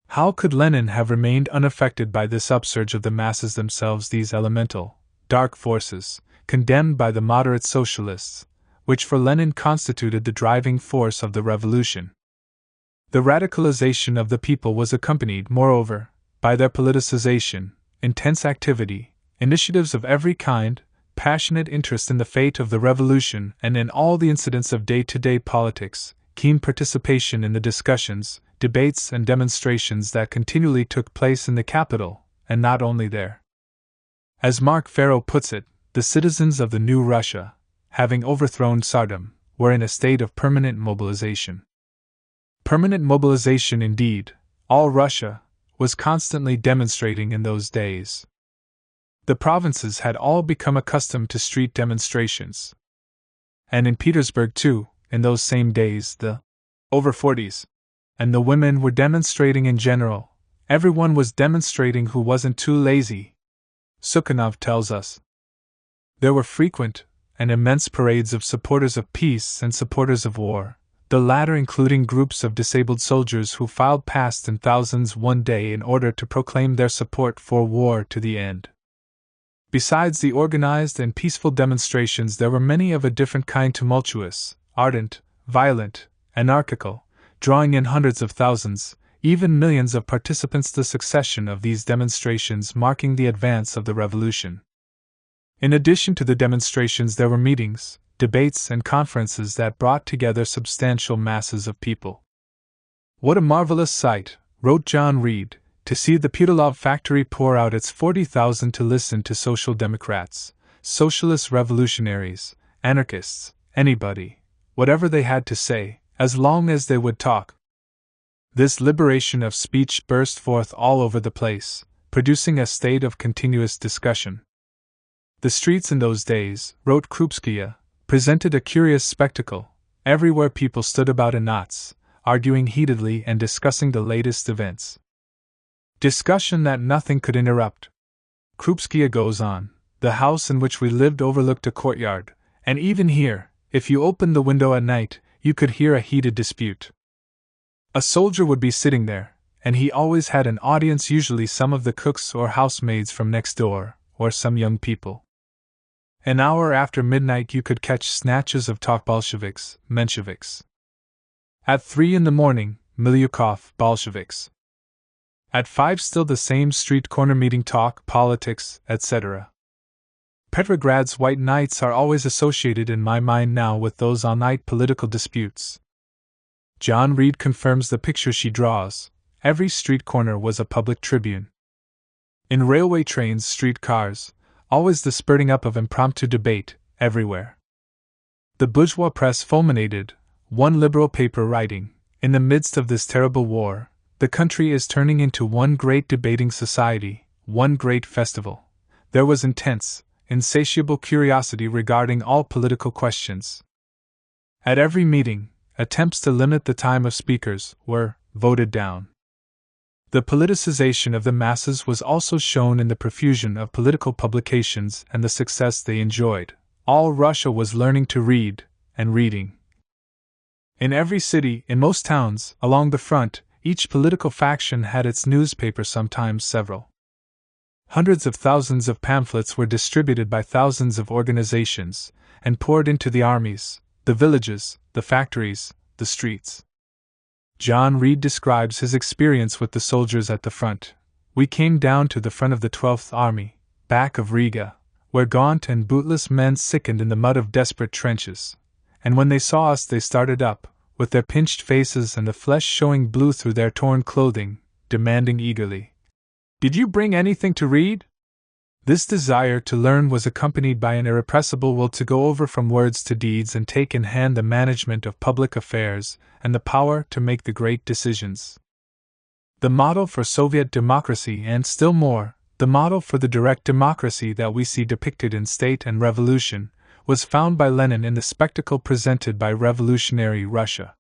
A: How could Lenin have remained unaffected by this upsurge of the masses themselves, these elemental, dark forces, condemned by the moderate socialists, which for Lenin constituted the driving force of the revolution? The radicalization of the people was accompanied, moreover, by their politicization, intense activity, initiatives of every kind, passionate interest in the fate of the revolution and in all the incidents of day-to-day politics, keen participation in the discussions, debates and demonstrations that continually took place in the capital, and not only there. As Mark Farrow puts it, the citizens of the new Russia, having overthrown Tsardom, were in a state of permanent mobilization. Permanent mobilization indeed, all Russia was constantly demonstrating in those days. The provinces had all become accustomed to street demonstrations. And in Petersburg, too, in those same days, the over 40s and the women were demonstrating in general. Everyone was demonstrating who wasn't too lazy, Sukhanov tells us. There were frequent and immense parades of supporters of peace and supporters of war, the latter including groups of disabled soldiers who filed past in thousands one day in order to proclaim their support for war to the end. Besides the organized and peaceful demonstrations, there were many of a different kind, tumultuous, ardent, violent, anarchical, drawing in hundreds of thousands, even millions of participants, the succession of these demonstrations marking the advance of the revolution. In addition to the demonstrations, there were meetings, debates, and conferences that brought together substantial masses of people. What a marvelous sight, wrote John Reed, to see the Putilov factory pour out its 40,000 to listen to social democrats, socialist revolutionaries, anarchists, anybody, whatever they had to say, as long as they would talk. This liberation of speech burst forth all over the place, producing a state of continuous discussion. The streets in those days, wrote Krupskaya, presented a curious spectacle. Everywhere people stood about in knots, arguing heatedly and discussing the latest events. Discussion that nothing could interrupt. Krupskaya goes on, the house in which we lived overlooked a courtyard, and even here, if you opened the window at night, you could hear a heated dispute. A soldier would be sitting there, and he always had an audience, usually some of the cooks or housemaids from next door, or some young people. An hour after midnight you could catch snatches of talk, Bolsheviks, Mensheviks. At 3 in the morning, Milyukov, Bolsheviks. At 5 still the same street corner meeting talk, politics, etc. Petrograd's white nights are always associated in my mind now with those all-night political disputes. John Reed confirms the picture she draws. Every street corner was a public tribune. In railway trains, street cars, always the spurting up of impromptu debate, everywhere. The bourgeois press fulminated, one liberal paper writing, in the midst of this terrible war, the country is turning into one great debating society, one great festival. There was intense, insatiable curiosity regarding all political questions. At every meeting, attempts to limit the time of speakers were voted down. The politicization of the masses was also shown in the profusion of political publications and the success they enjoyed. All Russia was learning to read, and reading. In every city, in most towns, along the front, each political faction had its newspaper, sometimes several. Hundreds of thousands of pamphlets were distributed by thousands of organizations, and poured into the armies, the villages, the factories, the streets. John Reed describes his experience with the soldiers at the front. We came down to the front of the 12th Army, back of Riga, where gaunt and bootless men sickened in the mud of desperate trenches, and when they saw us they started up, with their pinched faces and the flesh showing blue through their torn clothing, demanding eagerly, "Did you bring anything to read?" This desire to learn was accompanied by an irrepressible will to go over from words to deeds and take in hand the management of public affairs and the power to make the great decisions. The model for Soviet democracy, and still more, the model for the direct democracy that we see depicted in State and Revolution, was found by Lenin in the spectacle presented by revolutionary Russia.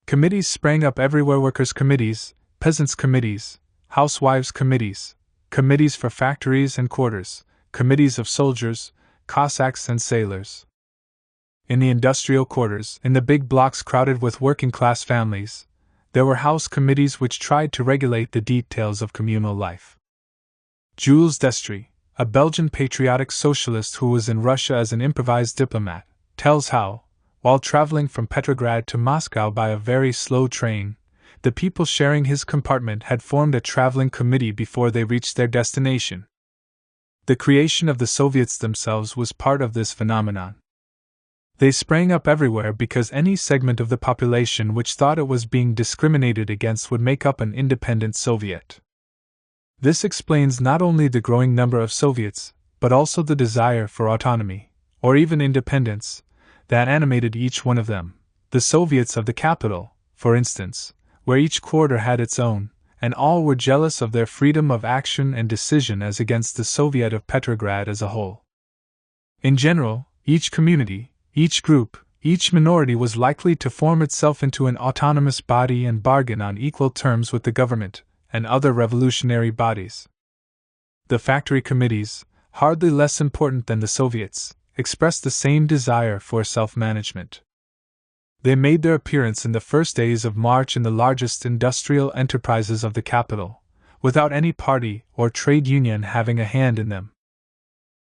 A: Committees sprang up everywhere: workers' committees, peasants' committees, housewives' committees, committees for factories and quarters, committees of soldiers, Cossacks and sailors. In the industrial quarters, in the big blocks crowded with working-class families, there were house committees which tried to regulate the details of communal life. Jules Destry, a Belgian patriotic socialist who was in Russia as an improvised diplomat, tells how, while traveling from Petrograd to Moscow by a very slow train, the people sharing his compartment had formed a traveling committee before they reached their destination. The creation of the Soviets themselves was part of this phenomenon. They sprang up everywhere because any segment of the population which thought it was being discriminated against would make up an independent Soviet. This explains not only the growing number of Soviets, but also the desire for autonomy, or even independence, that animated each one of them. The Soviets of the capital, for instance, where each quarter had its own, and all were jealous of their freedom of action and decision as against the Soviet of Petrograd as a whole. In general, each community, each group, each minority was likely to form itself into an autonomous body and bargain on equal terms with the government and other revolutionary bodies. The factory committees, hardly less important than the Soviets, expressed the same desire for self-management. They made their appearance in the first days of March in the largest industrial enterprises of the capital, without any party or trade union having a hand in them.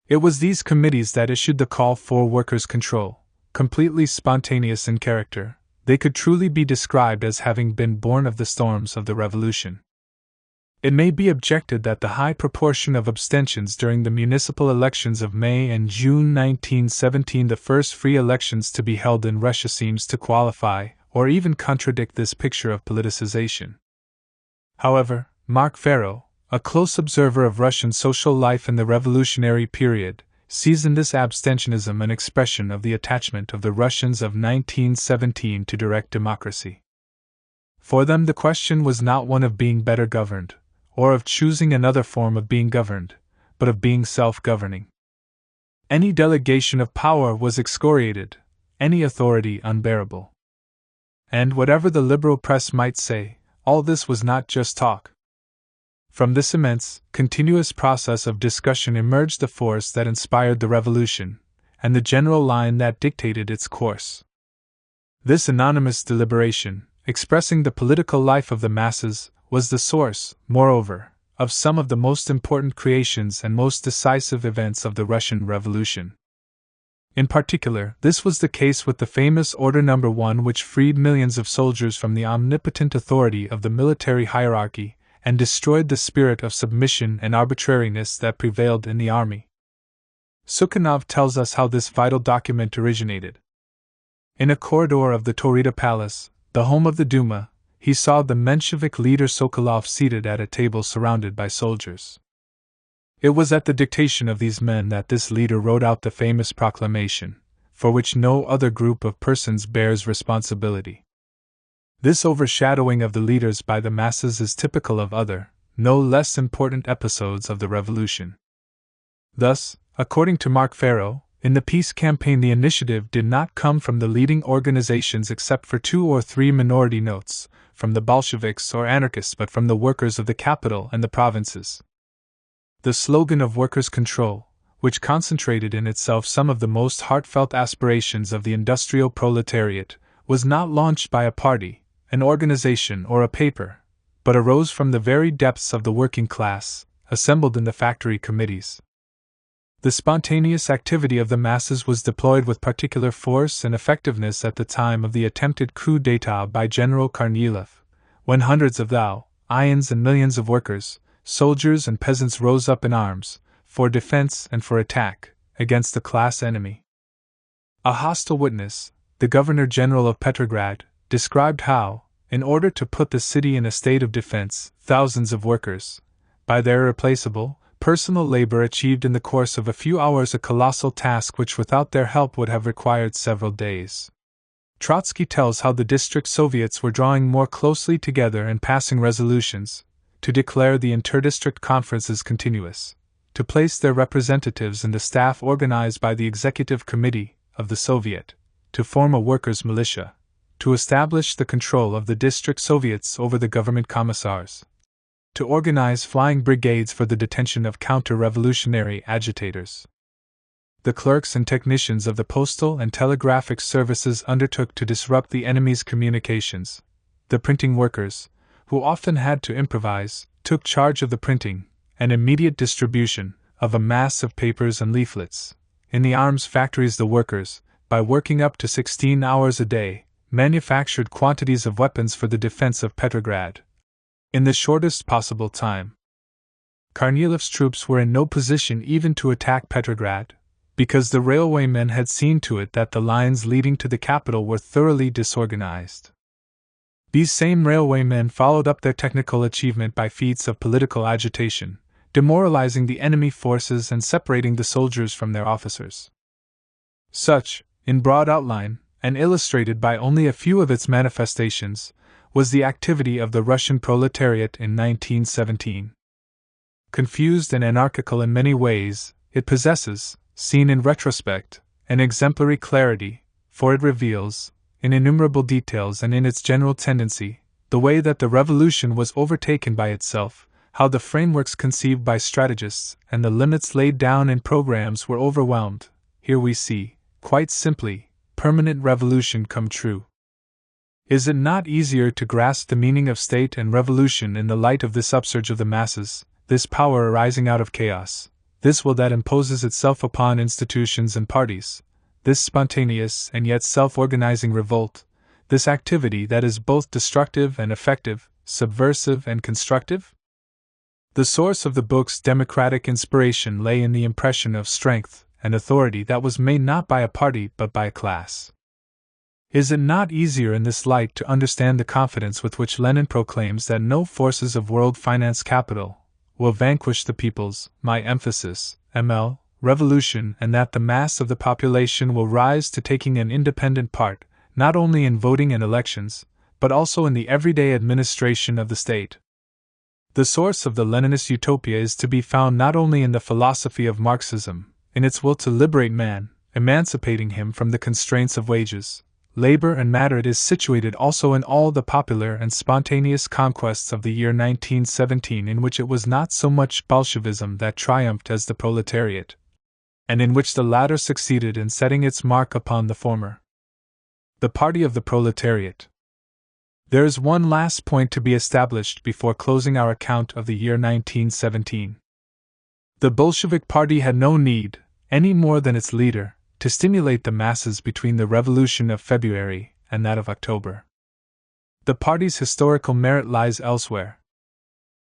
A: It was these committees that issued the call for workers' control, completely spontaneous in character. They could truly be described as having been born of the storms of the revolution. It may be objected that the high proportion of abstentions during the municipal elections of May and June 1917, the first free elections to be held in Russia, seems to qualify, or even contradict this picture of politicization. However, Marc Ferro, a close observer of Russian social life in the revolutionary period, sees in this abstentionism an expression of the attachment of the Russians of 1917 to direct democracy. For them the question was not one of being better governed, or of choosing another form of being governed, but of being self-governing. Any delegation of power was excoriated, any authority unbearable. And whatever the liberal press might say, all this was not just talk. From this immense, continuous process of discussion emerged the force that inspired the revolution, and the general line that dictated its course. This anonymous deliberation, expressing the political life of the masses, was the source, moreover, of some of the most important creations and most decisive events of the Russian Revolution. In particular, this was the case with the famous Order No. 1, which freed millions of soldiers from the omnipotent authority of the military hierarchy and destroyed the spirit of submission and arbitrariness that prevailed in the army. Sukhanov tells us how this vital document originated. In a corridor of the Taurida Palace, the home of the Duma, he saw the Menshevik leader Sokolov seated at a table surrounded by soldiers. It was at the dictation of these men that this leader wrote out the famous proclamation, for which no other group of persons bears responsibility. This overshadowing of the leaders by the masses is typical of other, no less important episodes of the revolution. Thus, according to Marc Ferro, in the peace campaign the initiative did not come from the leading organizations except for 2 or 3 minority notes, from the Bolsheviks or anarchists, but from the workers of the capital and the provinces. The slogan of workers' control, which concentrated in itself some of the most heartfelt aspirations of the industrial proletariat, was not launched by a party, an organization, or a paper, but arose from the very depths of the working class, assembled in the factory committees. The spontaneous activity of the masses was deployed with particular force and effectiveness at the time of the attempted coup d'état by General Kornilov, when hundreds of thousands and millions of workers, soldiers and peasants rose up in arms, for defense and for attack, against the class enemy. A hostile witness, the Governor-General of Petrograd, described how, in order to put the city in a state of defense, thousands of workers, by their irreplaceable, personal labor, achieved in the course of a few hours a colossal task which without their help would have required several days. Trotsky tells how the district Soviets were drawing more closely together and passing resolutions, to declare the interdistrict conferences continuous, to place their representatives in the staff organized by the Executive Committee of the Soviet, to form a workers' militia, to establish the control of the district Soviets over the government commissars, to organize flying brigades for the detention of counter-revolutionary agitators. The clerks and technicians of the postal and telegraphic services undertook to disrupt the enemy's communications. The printing workers, who often had to improvise, took charge of the printing and immediate distribution of a mass of papers and leaflets. In the arms factories, the workers, by working up to 16 hours a day, manufactured quantities of weapons for the defense of Petrograd in the shortest possible time. Kornilov's troops were in no position even to attack Petrograd, because the railwaymen had seen to it that the lines leading to the capital were thoroughly disorganized. These same railwaymen followed up their technical achievement by feats of political agitation, demoralizing the enemy forces and separating the soldiers from their officers. Such, in broad outline, and illustrated by only a few of its manifestations, was the activity of the Russian proletariat in 1917. Confused and anarchical in many ways, it possesses, seen in retrospect, an exemplary clarity, for it reveals, in innumerable details and in its general tendency, the way that the revolution was overtaken by itself, how the frameworks conceived by strategists and the limits laid down in programs were overwhelmed. Here we see, quite simply, permanent revolution come true. Is it not easier to grasp the meaning of state and revolution in the light of this upsurge of the masses, this power arising out of chaos, this will that imposes itself upon institutions and parties, this spontaneous and yet self-organizing revolt, this activity that is both destructive and effective, subversive and constructive? The source of the book's democratic inspiration lay in the impression of strength and authority that was made not by a party but by a class. Is it not easier in this light to understand the confidence with which Lenin proclaims that no forces of world finance capital will vanquish the people's, my emphasis, ML, revolution, and that the mass of the population will rise to taking an independent part, not only in voting and elections, but also in the everyday administration of the state? The source of the Leninist utopia is to be found not only in the philosophy of Marxism, in its will to liberate man, emancipating him from the constraints of wages, labor and matter. It is situated also in all the popular and spontaneous conquests of the year 1917, in which it was not so much Bolshevism that triumphed as the proletariat, and in which the latter succeeded in setting its mark upon the former. The party of the proletariat. There is one last point to be established before closing our account of the year 1917. The Bolshevik party had no need, any more than its leader, to stimulate the masses between the Revolution of February and that of October. The party's historical merit lies elsewhere.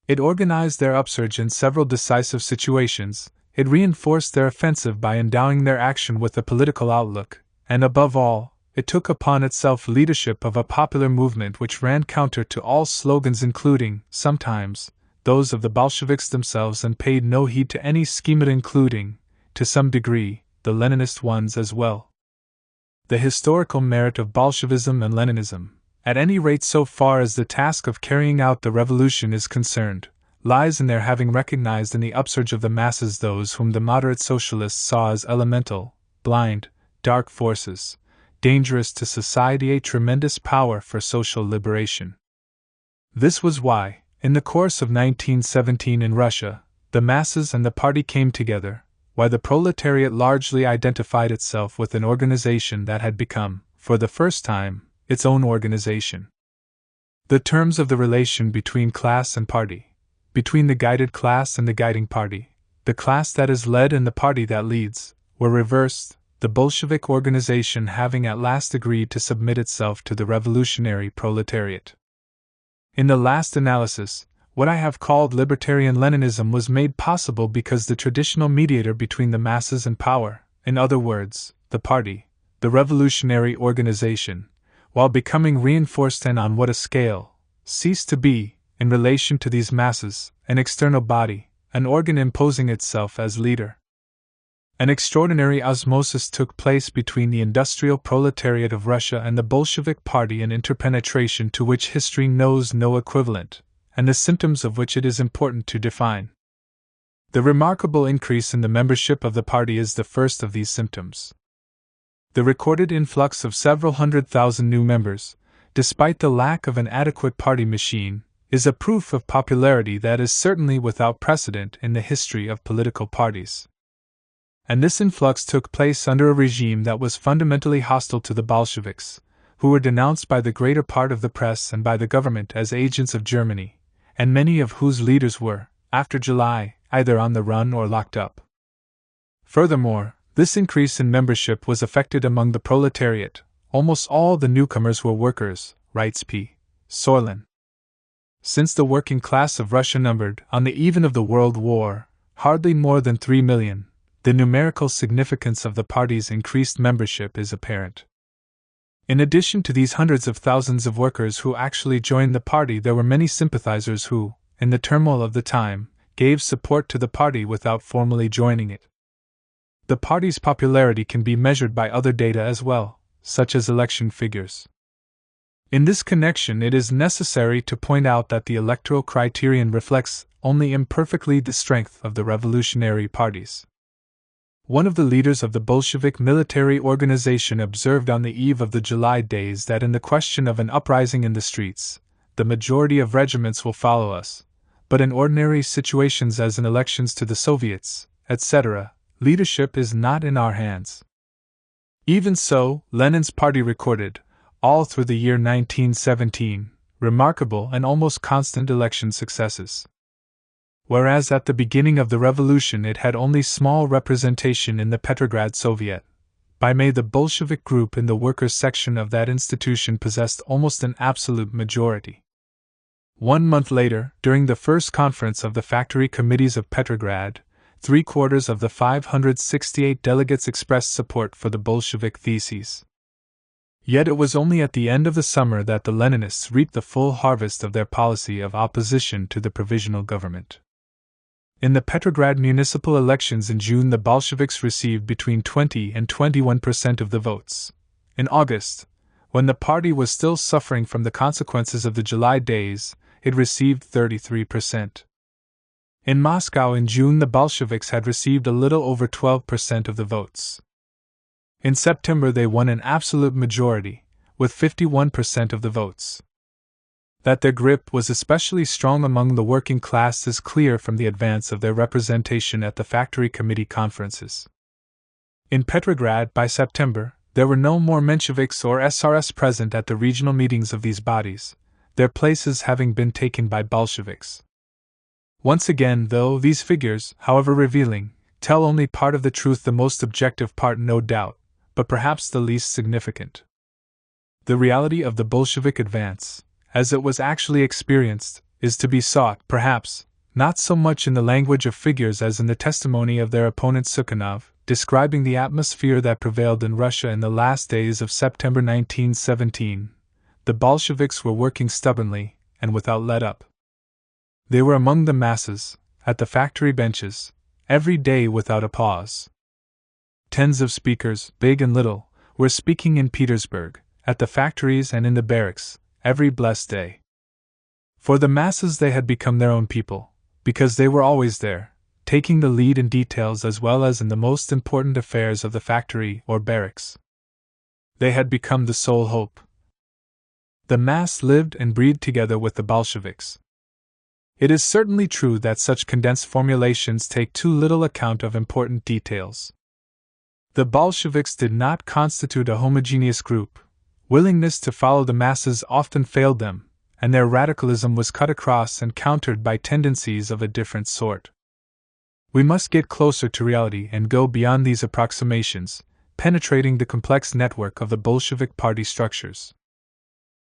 A: It organized their upsurge in several decisive situations, it reinforced their offensive by endowing their action with a political outlook, and above all, it took upon itself leadership of a popular movement which ran counter to all slogans, including, sometimes, those of the Bolsheviks themselves, and paid no heed to any schema, including, to some degree, the Leninist ones as well. The historical merit of Bolshevism and Leninism, at any rate so far as the task of carrying out the revolution is concerned, lies in their having recognized in the upsurge of the masses those whom the moderate socialists saw as elemental, blind, dark forces, dangerous to society, a tremendous power for social liberation. This was why, in the course of 1917 in Russia, the masses and the party came together, why the proletariat largely identified itself with an organization that had become, for the first time, its own organization. The terms of the relation between class and party, between the guided class and the guiding party, the class that is led and the party that leads, were reversed, the Bolshevik organization having at last agreed to submit itself to the revolutionary proletariat. In the last analysis, what I have called libertarian Leninism was made possible because the traditional mediator between the masses and power, in other words, the party, the revolutionary organization, while becoming reinforced and on what a scale, ceased to be, in relation to these masses, an external body, an organ imposing itself as leader. An extraordinary osmosis took place between the industrial proletariat of Russia and the Bolshevik party, an interpenetration to which history knows no equivalent, and the symptoms of which it is important to define. The remarkable increase in the membership of the party is the first of these symptoms. The recorded influx of several 100,000 new members, despite the lack of an adequate party machine, is a proof of popularity that is certainly without precedent in the history of political parties. And this influx took place under a regime that was fundamentally hostile to the Bolsheviks, who were denounced by the greater part of the press and by the government as agents of Germany, and many of whose leaders were, after July, either on the run or locked up. Furthermore, this increase in membership was effected among the proletariat. Almost all the newcomers were workers, writes P. Sorlin. Since the working class of Russia numbered, on the eve of the World War, hardly more than 3 million, the numerical significance of the party's increased membership is apparent. In addition to these hundreds of thousands of workers who actually joined the party, there were many sympathizers who, in the turmoil of the time, gave support to the party without formally joining it. The party's popularity can be measured by other data as well, such as election figures. In this connection, it is necessary to point out that the electoral criterion reflects only imperfectly the strength of the revolutionary parties. One of the leaders of the Bolshevik military organization observed on the eve of the July days that in the question of an uprising in the streets, the majority of regiments will follow us, but in ordinary situations as in elections to the Soviets, etc., leadership is not in our hands. Even so, Lenin's party recorded, all through the year 1917, remarkable and almost constant election successes. Whereas at the beginning of the revolution it had only small representation in the Petrograd Soviet, by May the Bolshevik group in the workers' section of that institution possessed almost an absolute majority. 1 month later, during the first conference of the factory committees of Petrograd, 3/4 of the 568 delegates expressed support for the Bolshevik theses. Yet it was only at the end of the summer that the Leninists reaped the full harvest of their policy of opposition to the provisional government. In the Petrograd municipal elections in June, the Bolsheviks received between 20 and 21% of the votes. In August, when the party was still suffering from the consequences of the July days, it received 33%. In Moscow in June, the Bolsheviks had received a little over 12% of the votes. In September, they won an absolute majority, with 51% of the votes. That their grip was especially strong among the working class is clear from the advance of their representation at the factory committee conferences. In Petrograd, by September, there were no more Mensheviks or SRS present at the regional meetings of these bodies, their places having been taken by Bolsheviks. Once again, though these figures, however revealing, tell only part of the truth, the most objective part, no doubt, but perhaps the least significant. The reality of the Bolshevik advance, as it was actually experienced, is to be sought, perhaps, not so much in the language of figures as in the testimony of their opponent Sukhanov, describing the atmosphere that prevailed in Russia in the last days of September 1917. The Bolsheviks were working stubbornly, and without let-up. They were among the masses, at the factory benches, every day without a pause. Tens of speakers, big and little, were speaking in Petersburg, at the factories and in the barracks, every blessed day. For the masses they had become their own people, because they were always there, taking the lead in details as well as in the most important affairs of the factory or barracks. They had become the sole hope. The mass lived and breathed together with the Bolsheviks. It is certainly true that such condensed formulations take too little account of important details. The Bolsheviks did not constitute a homogeneous group. Willingness to follow the masses often failed them, and their radicalism was cut across and countered by tendencies of a different sort. We must get closer to reality and go beyond these approximations, penetrating the complex network of the Bolshevik party structures.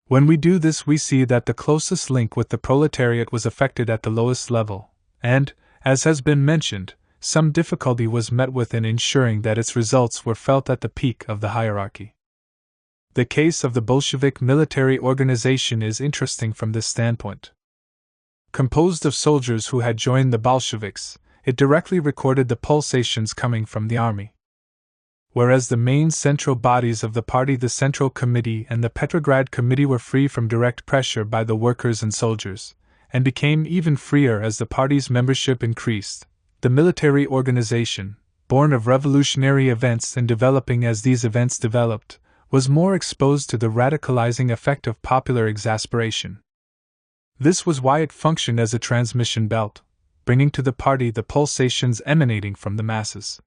A: When we do this, we see that the closest link with the proletariat was effected at the lowest level, and, as has been mentioned, some difficulty was met with in ensuring that its results were felt at the peak of the hierarchy. The case of the Bolshevik military organization is interesting from this standpoint. Composed of soldiers who had joined the Bolsheviks, it directly recorded the pulsations coming from the army. Whereas the main central bodies of the party, the Central Committee and the Petrograd Committee, were free from direct pressure by the workers and soldiers, and became even freer as the party's membership increased, the military organization, born of revolutionary events and developing as these events developed, was more exposed to the radicalizing effect of popular exasperation. This was why it functioned as a transmission belt, bringing to the party the pulsations emanating from the masses.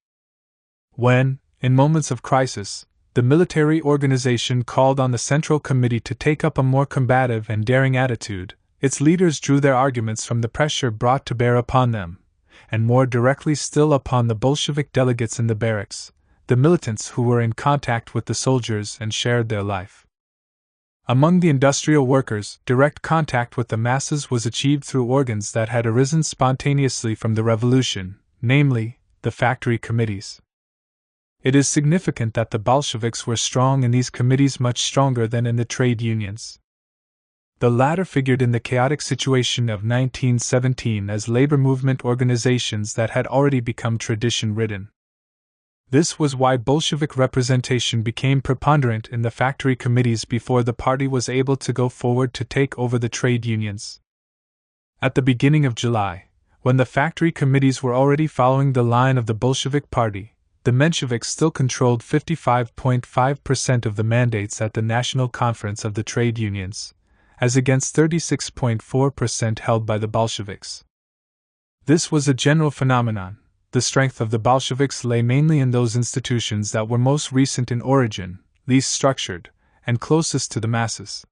A: When, in moments of crisis, the military organization called on the Central Committee to take up a more combative and daring attitude, its leaders drew their arguments from the pressure brought to bear upon them, and more directly still upon the Bolshevik delegates in the barracks, the militants who were in contact with the soldiers and shared their life. Among the industrial workers, direct contact with the masses was achieved through organs that had arisen spontaneously from the revolution, namely, the factory committees. It is significant that the Bolsheviks were strong in these committees, much stronger than in the trade unions. The latter figured in the chaotic situation of 1917 as labor movement organizations that had already become tradition-ridden. This was why Bolshevik representation became preponderant in the factory committees before the party was able to go forward to take over the trade unions. At the beginning of July, when the factory committees were already following the line of the Bolshevik party, the Mensheviks still controlled 55.5% of the mandates at the National Conference of the Trade Unions, as against 36.4% held by the Bolsheviks. This was a general phenomenon. The strength of the Bolsheviks lay mainly in those institutions that were most recent in origin, least structured, and closest to the masses.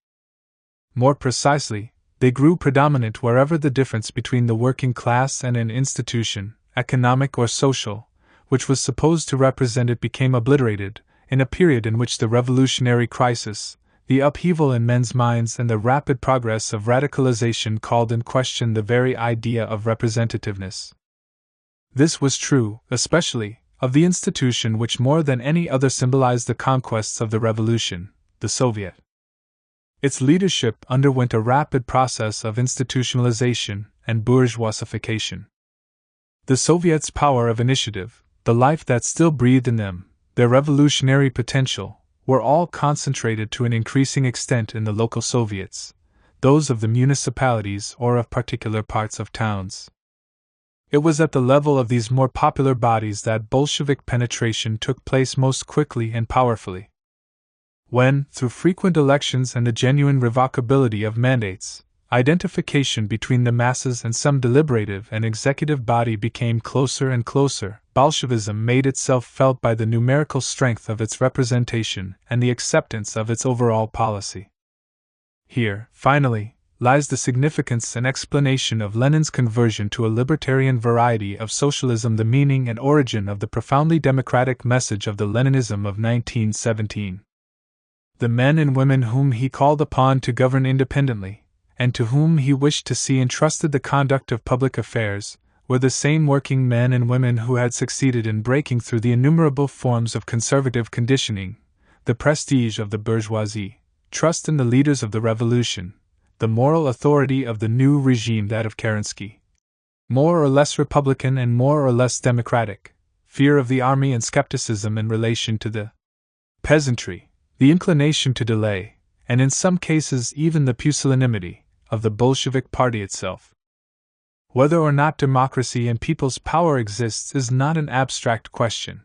A: More precisely, they grew predominant wherever the difference between the working class and an institution, economic or social, which was supposed to represent it became obliterated, in a period in which the revolutionary crisis, the upheaval in men's minds and the rapid progress of radicalization called in question the very idea of representativeness. This was true, especially, of the institution which more than any other symbolized the conquests of the revolution, the Soviet. Its leadership underwent a rapid process of institutionalization and bourgeoisification. The Soviets' power of initiative, the life that still breathed in them, their revolutionary potential, were all concentrated to an increasing extent in the local Soviets, those of the municipalities or of particular parts of towns. It was at the level of these more popular bodies that Bolshevik penetration took place most quickly and powerfully. When, through frequent elections and the genuine revocability of mandates, identification between the masses and some deliberative and executive body became closer and closer, Bolshevism made itself felt by the numerical strength of its representation and the acceptance of its overall policy. Here, finally, lies the significance and explanation of Lenin's conversion to a libertarian variety of socialism, the meaning and origin of the profoundly democratic message of the Leninism of 1917. The men and women whom he called upon to govern independently, and to whom he wished to see entrusted the conduct of public affairs, were the same working men and women who had succeeded in breaking through the innumerable forms of conservative conditioning, the prestige of the bourgeoisie, trust in the leaders of the revolution, the moral authority of the new regime, that of Kerensky, more or less republican and more or less democratic, fear of the army and skepticism in relation to the peasantry, the inclination to delay, and in some cases even the pusillanimity, of the Bolshevik party itself. Whether or not democracy and people's power exists is not an abstract question.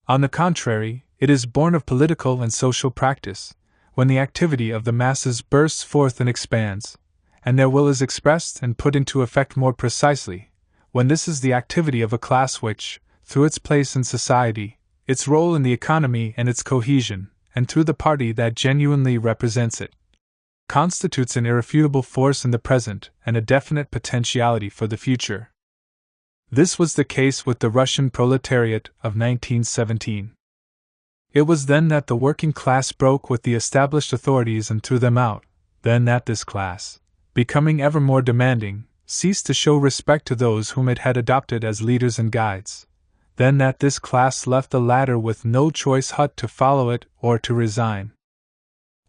A: On the contrary, it is born of political and social practice, when the activity of the masses bursts forth and expands, and their will is expressed and put into effect more precisely, when this is the activity of a class which, through its place in society, its role in the economy and its cohesion, and through the party that genuinely represents it, constitutes an irrefutable force in the present and a definite potentiality for the future. This was the case with the Russian proletariat of 1917. It was then that the working class broke with the established authorities and threw them out, then that this class, becoming ever more demanding, ceased to show respect to those whom it had adopted as leaders and guides, then that this class left the latter with no choice but to follow it or to resign.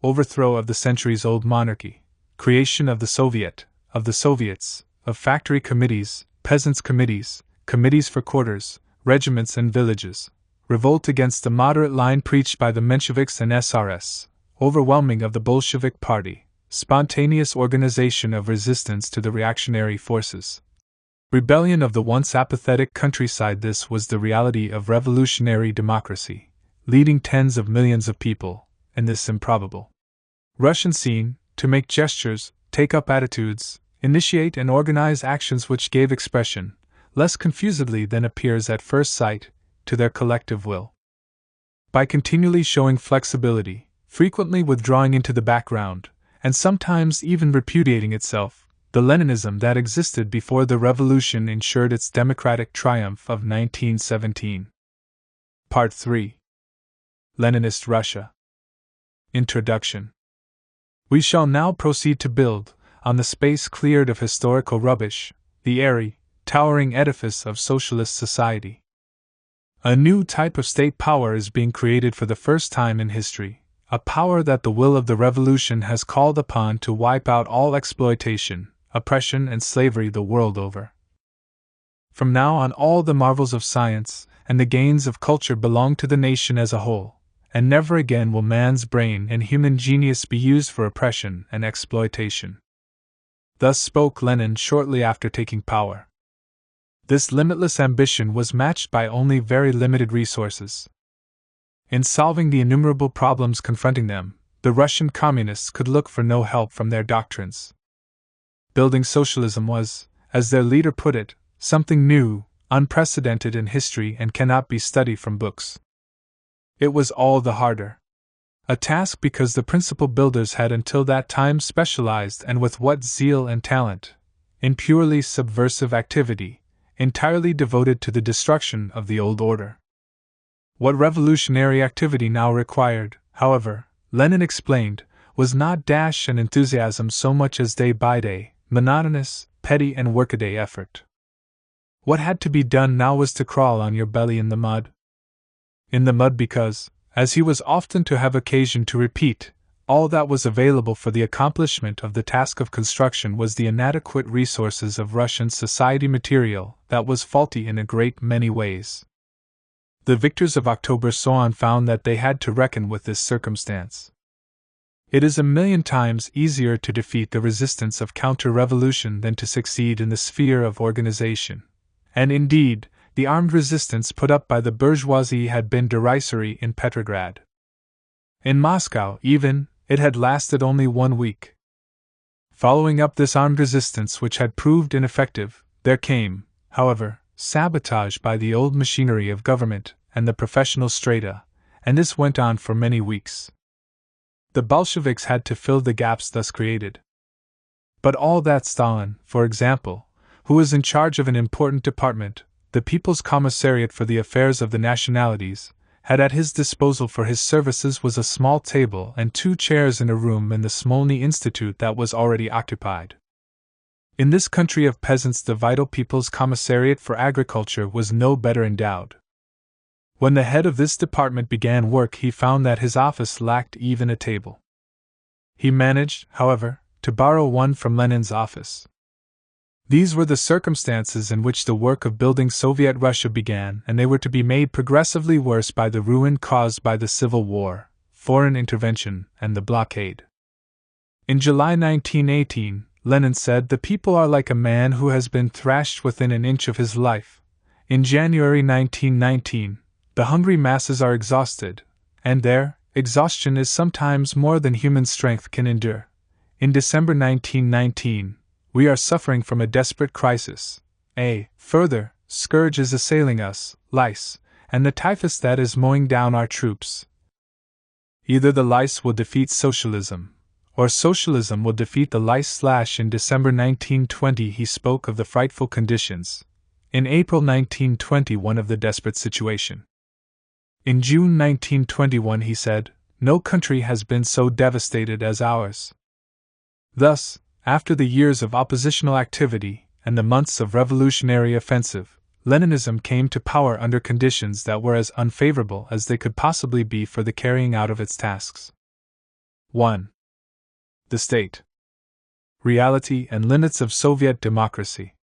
A: Overthrow of the centuries-old monarchy, creation of the Soviet, of the Soviets, of factory committees, peasants' committees, committees for quarters, regiments and villages, revolt against the moderate line preached by the Mensheviks and SRS, overwhelming of the Bolshevik party, spontaneous organization of resistance to the reactionary forces, rebellion of the once apathetic countryside. This was the reality of revolutionary democracy, leading tens of millions of people, in this improbable Russian scene, to make gestures, take up attitudes, initiate and organize actions which gave expression, less confusedly than appears at first sight, to their collective will. By continually showing flexibility, frequently withdrawing into the background, and sometimes even repudiating itself, the Leninism that existed before the revolution ensured its democratic triumph of 1917. Part 3. Leninist Russia. Introduction. We shall now proceed to build, on the space cleared of historical rubbish, the airy, towering edifice of socialist society. A new type of state power is being created for the first time in history, a power that the will of the revolution has called upon to wipe out all exploitation, oppression, and slavery the world over. From now on, all the marvels of science and the gains of culture belong to the nation as a whole, and never again will man's brain and human genius be used for oppression and exploitation. Thus spoke Lenin shortly after taking power. This limitless ambition was matched by only very limited resources. In solving the innumerable problems confronting them, the Russian communists could look for no help from their doctrines. Building socialism was, as their leader put it, something new, unprecedented in history, and cannot be studied from books. It was all the harder a task because the principal builders had until that time specialized, and with what zeal and talent, in purely subversive activity, entirely devoted to the destruction of the old order. What revolutionary activity now required, however, Lenin explained, was not dash and enthusiasm so much as day-by-day, monotonous, petty and workaday effort. What had to be done now was to crawl on your belly in the mud. In the mud because, as he was often to have occasion to repeat, all that was available for the accomplishment of the task of construction was the inadequate resources of Russian society material that was faulty in a great many ways. The victors of October so on found that they had to reckon with this circumstance. It is a million times easier to defeat the resistance of counter-revolution than to succeed in the sphere of organization. And indeed, the armed resistance put up by the bourgeoisie had been derisory in Petrograd. In Moscow, even, it had lasted only 1 week. Following up this armed resistance, which had proved ineffective, there came, however, sabotage by the old machinery of government and the professional strata, and this went on for many weeks. The Bolsheviks had to fill the gaps thus created. But all that Stalin, for example, who was in charge of an important department, the People's Commissariat for the Affairs of the Nationalities, had at his disposal for his services was a small table and 2 chairs in a room in the Smolny Institute that was already occupied. In this country of peasants, the vital People's Commissariat for Agriculture was no better endowed. When the head of this department began work, he found that his office lacked even a table. He managed, however, to borrow one from Lenin's office. These were the circumstances in which the work of building Soviet Russia began, and they were to be made progressively worse by the ruin caused by the Civil War, foreign intervention, and the blockade. In July 1918, Lenin said, "The people are like a man who has been thrashed within an inch of his life." In January 1919, the hungry masses are exhausted, and their exhaustion is sometimes more than human strength can endure. In December 1919, we are suffering from a desperate crisis. A further scourge is assailing us, lice, and the typhus that is mowing down our troops. Either the lice will defeat socialism, or socialism will defeat the lice. In December 1920 he spoke of the frightful conditions. In April 1921 of the desperate situation. In June 1921 he said, "No country has been so devastated as ours." Thus, after the years of oppositional activity and the months of revolutionary offensive, Leninism came to power under conditions that were as unfavorable as they could possibly be for the carrying out of its tasks. 1. The state. Reality and limits of Soviet democracy.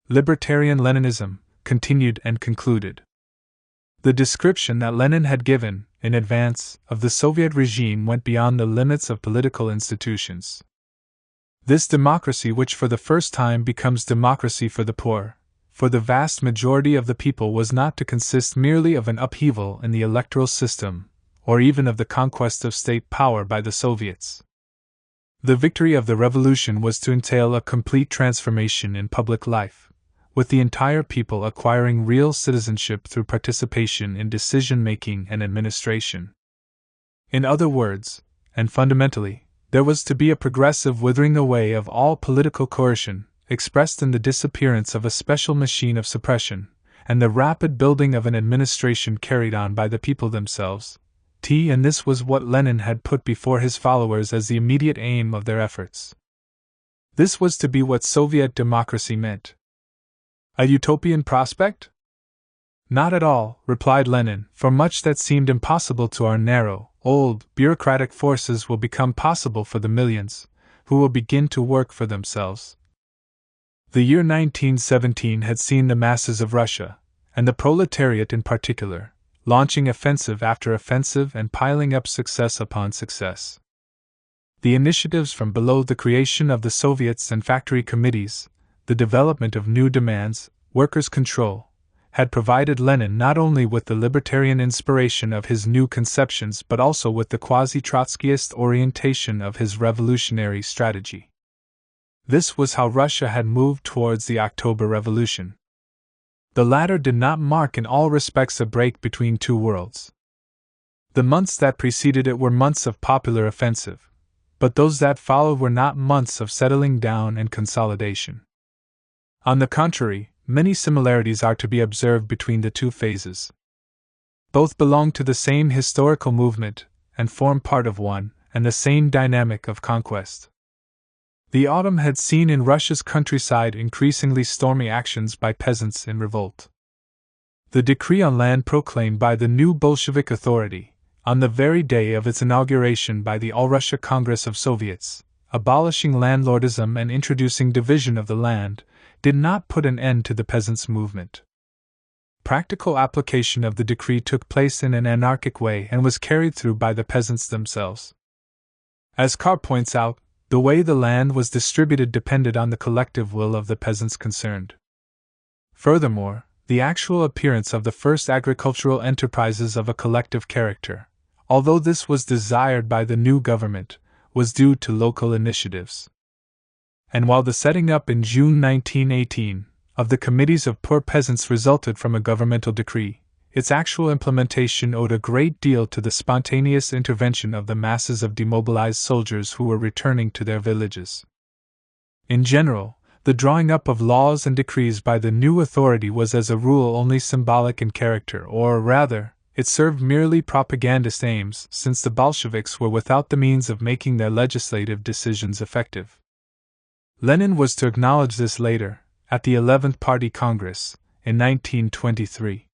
A: Libertarian Leninism, continued and concluded. The description that Lenin had given, in advance, of the Soviet regime went beyond the limits of political institutions. This democracy, which for the first time becomes democracy for the poor, for the vast majority of the people, was not to consist merely of an upheaval in the electoral system, or even of the conquest of state power by the Soviets. The victory of the revolution was to entail a complete transformation in public life, with the entire people acquiring real citizenship through participation in decision-making and administration. In other words, and fundamentally, there was to be a progressive withering away of all political coercion, expressed in the disappearance of a special machine of suppression, and the rapid building of an administration carried on by the people themselves. And this was what Lenin had put before his followers as the immediate aim of their efforts. This was to be what Soviet democracy meant. A utopian prospect? Not at all, replied Lenin, for much that seemed impossible to our narrow, old, bureaucratic forces will become possible for the millions, who will begin to work for themselves. The year 1917 had seen the masses of Russia, and the proletariat in particular, launching offensive after offensive and piling up success upon success. The initiatives from below, the creation of the Soviets and factory committees, the development of new demands, workers' control, had provided Lenin not only with the libertarian inspiration of his new conceptions but also with the quasi-Trotskyist orientation of his revolutionary strategy. This was how Russia had moved towards the October Revolution. The latter did not mark in all respects a break between two worlds. The months that preceded it were months of popular offensive, but those that followed were not months of settling down and consolidation. On the contrary, many similarities are to be observed between the two phases. Both belong to the same historical movement, and form part of one and the same dynamic of conquest. The autumn had seen in Russia's countryside increasingly stormy actions by peasants in revolt. The decree on land proclaimed by the new Bolshevik authority, on the very day of its inauguration by the All-Russia Congress of Soviets, abolishing landlordism and introducing division of the land, did not put an end to the peasants' movement. Practical application of the decree took place in an anarchic way and was carried through by the peasants themselves. As Carr points out, the way the land was distributed depended on the collective will of the peasants concerned. Furthermore, the actual appearance of the first agricultural enterprises of a collective character, although this was desired by the new government, was due to local initiatives. And while the setting up in June 1918 of the committees of poor peasants resulted from a governmental decree, its actual implementation owed a great deal to the spontaneous intervention of the masses of demobilized soldiers who were returning to their villages. In general, the drawing up of laws and decrees by the new authority was as a rule only symbolic in character, or rather, it served merely propagandist aims, since the Bolsheviks were without the means of making their legislative decisions effective. Lenin was to acknowledge this later, at the 11th Party Congress, in 1923.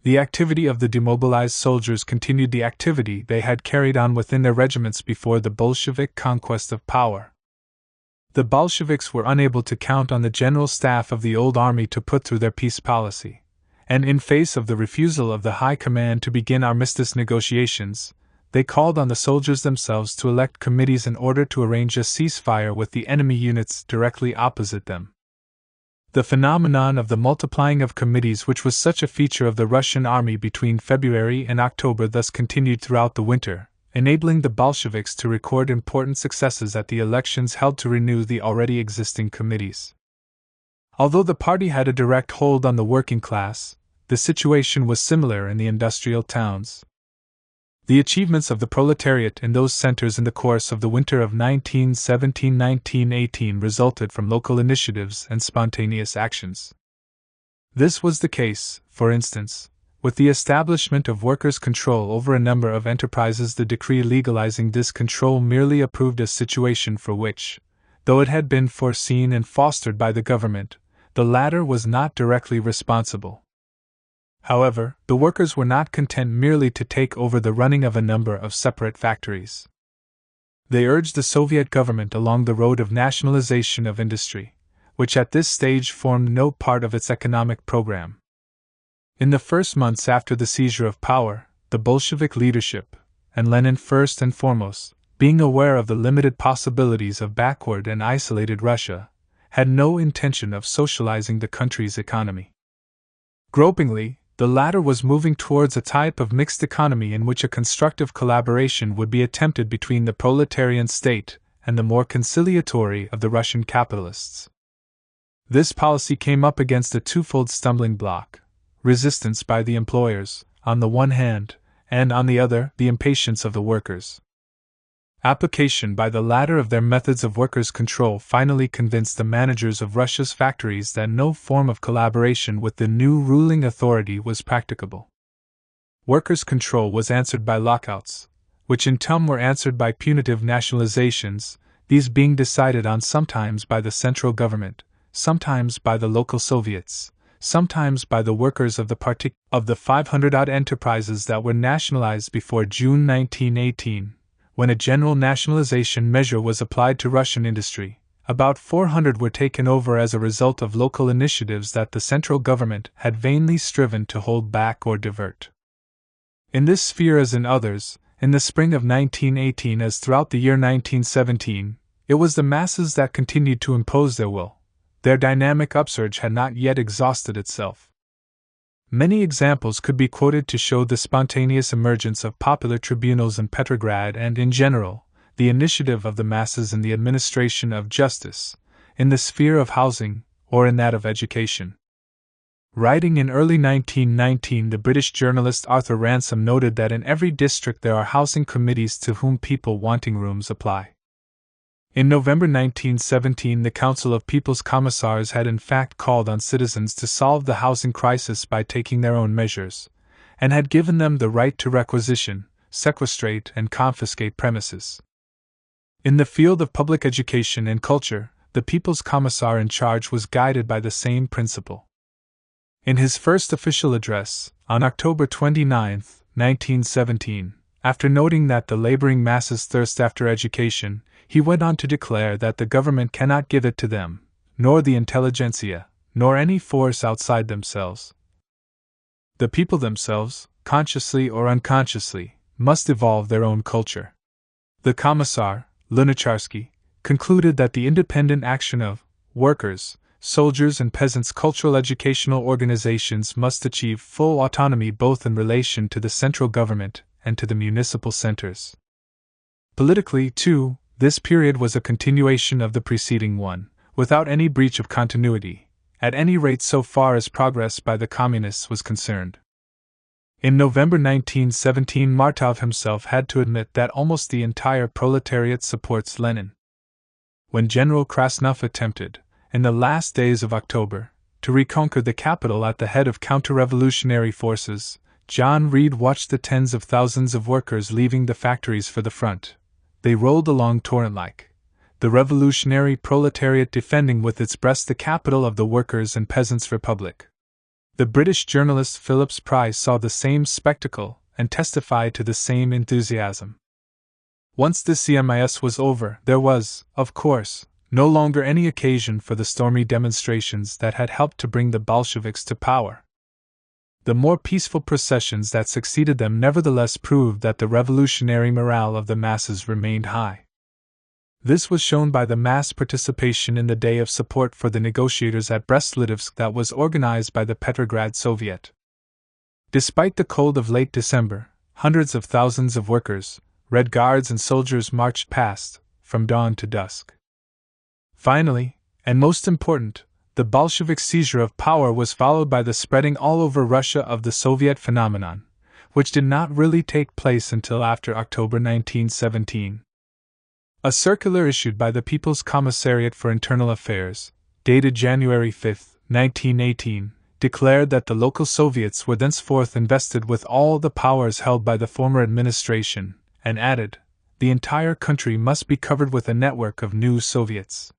A: The activity of the demobilized soldiers continued the activity they had carried on within their regiments before the Bolshevik conquest of power. The Bolsheviks were unable to count on the general staff of the old army to put through their peace policy, and in face of the refusal of the High Command to begin armistice negotiations, they called on the soldiers themselves to elect committees in order to arrange a ceasefire with the enemy units directly opposite them. The phenomenon of the multiplying of committees, which was such a feature of the Russian army between February and October, thus continued throughout the winter, enabling the Bolsheviks to record important successes at the elections held to renew the already existing committees. Although the party had a direct hold on the working class, the situation was similar in the industrial towns. The achievements of the proletariat in those centers in the course of the winter of 1917-1918 resulted from local initiatives and spontaneous actions. This was the case, for instance, with the establishment of workers' control over a number of enterprises. The decree legalizing this control merely approved a situation for which, though it had been foreseen and fostered by the government, the latter was not directly responsible. However, the workers were not content merely to take over the running of a number of separate factories. They urged the Soviet government along the road of nationalization of industry, which at this stage formed no part of its economic program. In the first months after the seizure of power, the Bolshevik leadership, and Lenin first and foremost, being aware of the limited possibilities of backward and isolated Russia, had no intention of socializing the country's economy. Gropingly, the latter was moving towards a type of mixed economy in which a constructive collaboration would be attempted between the proletarian state and the more conciliatory of the Russian capitalists. This policy came up against a twofold stumbling block: resistance by the employers, on the one hand, and on the other, the impatience of the workers. Application by the latter of their methods of workers' control finally convinced the managers of Russia's factories that no form of collaboration with the new ruling authority was practicable. Workers' control was answered by lockouts, which in turn were answered by punitive nationalizations, these being decided on sometimes by the central government, sometimes by the local Soviets, sometimes by the workers of the 500-odd enterprises that were nationalized before June 1918. When a general nationalization measure was applied to Russian industry, about 400 were taken over as a result of local initiatives that the central government had vainly striven to hold back or divert. In this sphere as in others, in the spring of 1918 as throughout the year 1917, it was the masses that continued to impose their will. Their dynamic upsurge had not yet exhausted itself. Many examples could be quoted to show the spontaneous emergence of popular tribunals in Petrograd and, in general, the initiative of the masses in the administration of justice, in the sphere of housing, or in that of education. Writing in early 1919, the British journalist Arthur Ransome noted that in every district there are housing committees to whom people wanting rooms apply. In November 1917, the Council of People's Commissars had in fact called on citizens to solve the housing crisis by taking their own measures, and had given them the right to requisition, sequestrate, and confiscate premises. In the field of public education and culture, the People's Commissar in charge was guided by the same principle. In his first official address, on October 29, 1917, after noting that the laboring masses thirst after education, he went on to declare that the government cannot give it to them, nor the intelligentsia, nor any force outside themselves. The people themselves, consciously or unconsciously, must evolve their own culture. The Commissar, Lunacharsky, concluded that the independent action of workers, soldiers, and peasants' cultural educational organizations must achieve full autonomy both in relation to the central government and to the municipal centers. Politically, too, this period was a continuation of the preceding one, without any breach of continuity, at any rate so far as progress by the Communists was concerned. In November 1917, Martov himself had to admit that almost the entire proletariat supports Lenin. When General Krasnov attempted, in the last days of October, to reconquer the capital at the head of counter-revolutionary forces, John Reed watched the tens of thousands of workers leaving the factories for the front. They rolled along torrent-like, the revolutionary proletariat defending with its breast the capital of the workers' and peasants' republic. The British journalist Phillips Price saw the same spectacle and testified to the same enthusiasm. Once the CMIS was over, there was, of course, no longer any occasion for the stormy demonstrations that had helped to bring the Bolsheviks to power. The more peaceful processions that succeeded them nevertheless proved that the revolutionary morale of the masses remained high. This was shown by the mass participation in the Day of Support for the Negotiators at Brest-Litovsk that was organized by the Petrograd Soviet. Despite the cold of late December, hundreds of thousands of workers, Red Guards and soldiers marched past, from dawn to dusk. Finally, and most important, the Bolshevik seizure of power was followed by the spreading all over Russia of the Soviet phenomenon, which did not really take place until after October 1917. A circular issued by the People's Commissariat for Internal Affairs, dated January 5, 1918, declared that the local Soviets were thenceforth invested with all the powers held by the former administration, and added, the entire country must be covered with a network of new Soviets.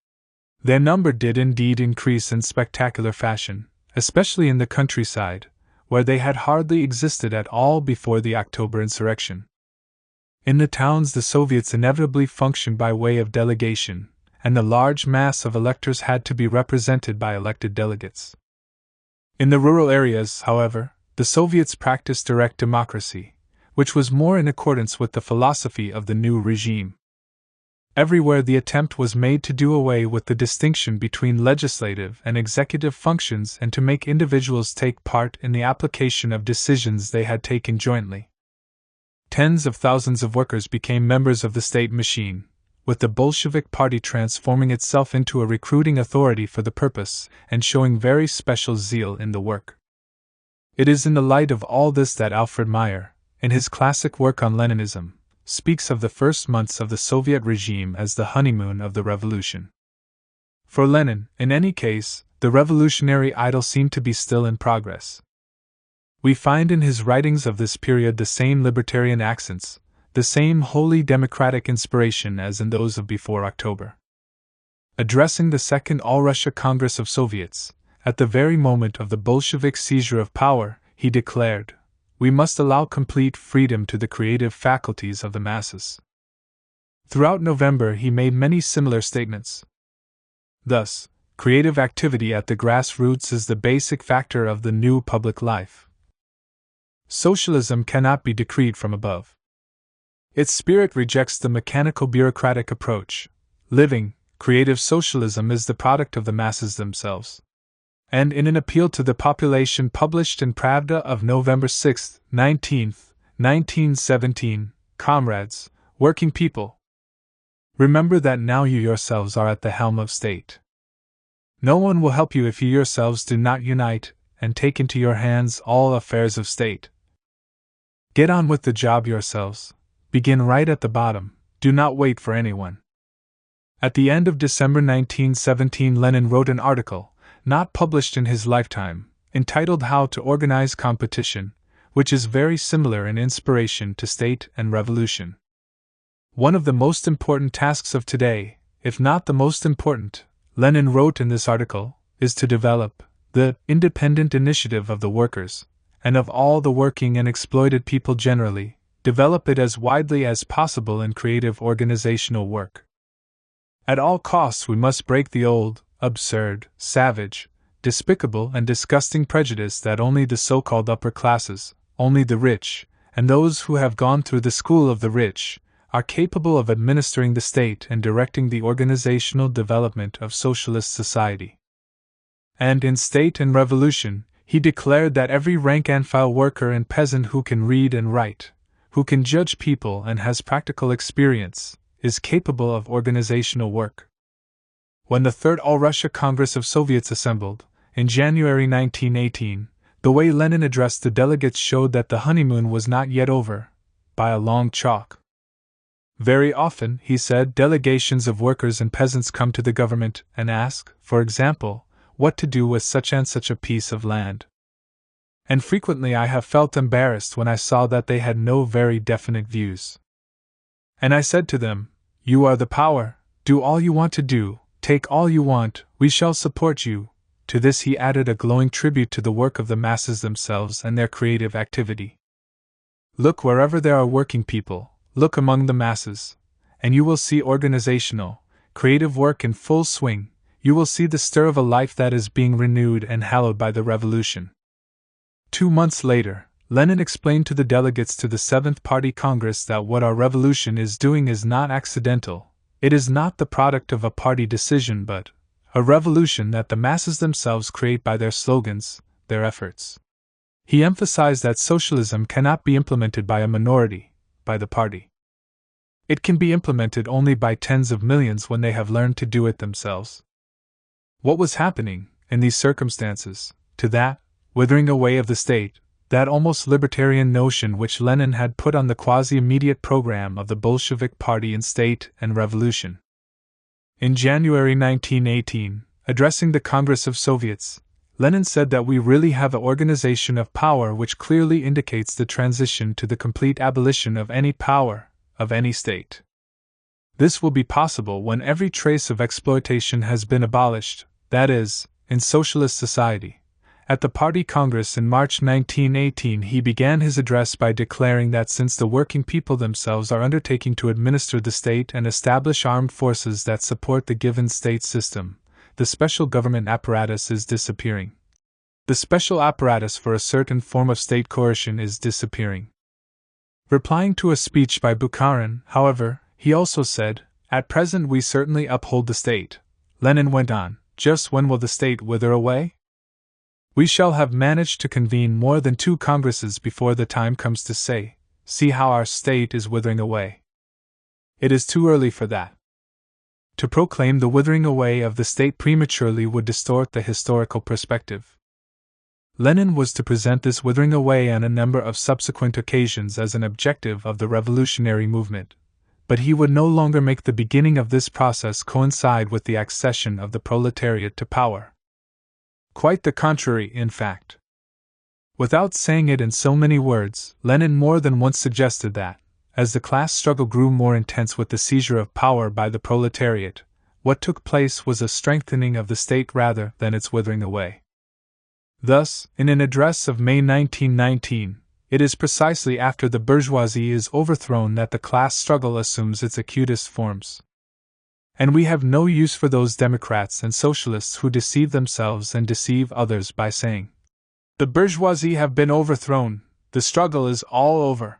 A: Their number did indeed increase in spectacular fashion, especially in the countryside, where they had hardly existed at all before the October insurrection. In the towns the Soviets inevitably functioned by way of delegation, and the large mass of electors had to be represented by elected delegates. In the rural areas, however, the Soviets practiced direct democracy, which was more in accordance with the philosophy of the new regime. Everywhere the attempt was made to do away with the distinction between legislative and executive functions and to make individuals take part in the application of decisions they had taken jointly. Tens of thousands of workers became members of the state machine, with the Bolshevik Party transforming itself into a recruiting authority for the purpose and showing very special zeal in the work. It is in the light of all this that Alfred Meyer, in his classic work on Leninism, speaks of the first months of the Soviet regime as the honeymoon of the revolution. For Lenin, in any case, the revolutionary idyll seemed to be still in progress. We find in his writings of this period the same libertarian accents, the same wholly democratic inspiration as in those of before October. Addressing the Second All-Russia Congress of Soviets, at the very moment of the Bolshevik seizure of power, he declared, "We must allow complete freedom to the creative faculties of the masses." Throughout November he made many similar statements. Thus, creative activity at the grassroots is the basic factor of the new public life. Socialism cannot be decreed from above. Its spirit rejects the mechanical bureaucratic approach. Living, creative socialism is the product of the masses themselves. And in an appeal to the population published in Pravda of November 6, 1917, comrades, working people, remember that now you yourselves are at the helm of state. No one will help you if you yourselves do not unite and take into your hands all affairs of state. Get on with the job yourselves. Begin right at the bottom, do not wait for anyone. At the end of December 1917, Lenin wrote an article, not published in his lifetime, entitled How to Organize Competition, which is very similar in inspiration to State and Revolution. One of the most important tasks of today, if not the most important, Lenin wrote in this article, is to develop the independent initiative of the workers, and of all the working and exploited people generally, develop it as widely as possible in creative organizational work. At all costs we must break the old, absurd, savage, despicable and disgusting prejudice that only the so-called upper classes, only the rich, and those who have gone through the school of the rich, are capable of administering the state and directing the organizational development of socialist society. And in State and Revolution, he declared that every rank-and-file worker and peasant who can read and write, who can judge people and has practical experience, is capable of organizational work. When the Third All-Russia Congress of Soviets assembled, in January 1918, the way Lenin addressed the delegates showed that the honeymoon was not yet over, by a long chalk. Very often, he said, delegations of workers and peasants come to the government and ask, for example, what to do with such and such a piece of land. And frequently I have felt embarrassed when I saw that they had no very definite views. And I said to them, "You are the power, do all you want to do, take all you want, we shall support you." To this he added a glowing tribute to the work of the masses themselves and their creative activity. Look wherever there are working people, look among the masses, and you will see organizational, creative work in full swing. You will see the stir of a life that is being renewed and hallowed by the revolution. 2 months later, Lenin explained to the delegates to the Seventh Party Congress that what our revolution is doing is not accidental, it is not the product of a party decision but a revolution that the masses themselves create by their slogans, their efforts. He emphasized that socialism cannot be implemented by a minority, by the party. It can be implemented only by tens of millions when they have learned to do it themselves. What was happening, in these circumstances, to that withering away of the state, that almost libertarian notion which Lenin had put on the quasi-immediate program of the Bolshevik Party in State and Revolution? In January 1918, addressing the Congress of Soviets, Lenin said that we really have an organization of power which clearly indicates the transition to the complete abolition of any power, of any state. This will be possible when every trace of exploitation has been abolished, that is, in socialist society. At the Party Congress in March 1918 he began his address by declaring that since the working people themselves are undertaking to administer the state and establish armed forces that support the given state system, the special government apparatus is disappearing. The special apparatus for a certain form of state coercion is disappearing. Replying to a speech by Bukharin, however, he also said, "At present we certainly uphold the state." Lenin went on, "Just when will the state wither away? We shall have managed to convene more than 2 congresses before the time comes to say, 'See how our state is withering away.' It is too early for that. To proclaim the withering away of the state prematurely would distort the historical perspective. Lenin was to present this withering away on a number of subsequent occasions as an objective of the revolutionary movement, but he would no longer make the beginning of this process coincide with the accession of the proletariat to power. Quite the contrary, in fact. Without saying it in so many words, Lenin more than once suggested that, as the class struggle grew more intense with the seizure of power by the proletariat, what took place was a strengthening of the state rather than its withering away. Thus, in an address of May 1919, it is precisely after the bourgeoisie is overthrown that the class struggle assumes its acutest forms. And we have no use for those Democrats and Socialists who deceive themselves and deceive others by saying, "The bourgeoisie have been overthrown, the struggle is all over."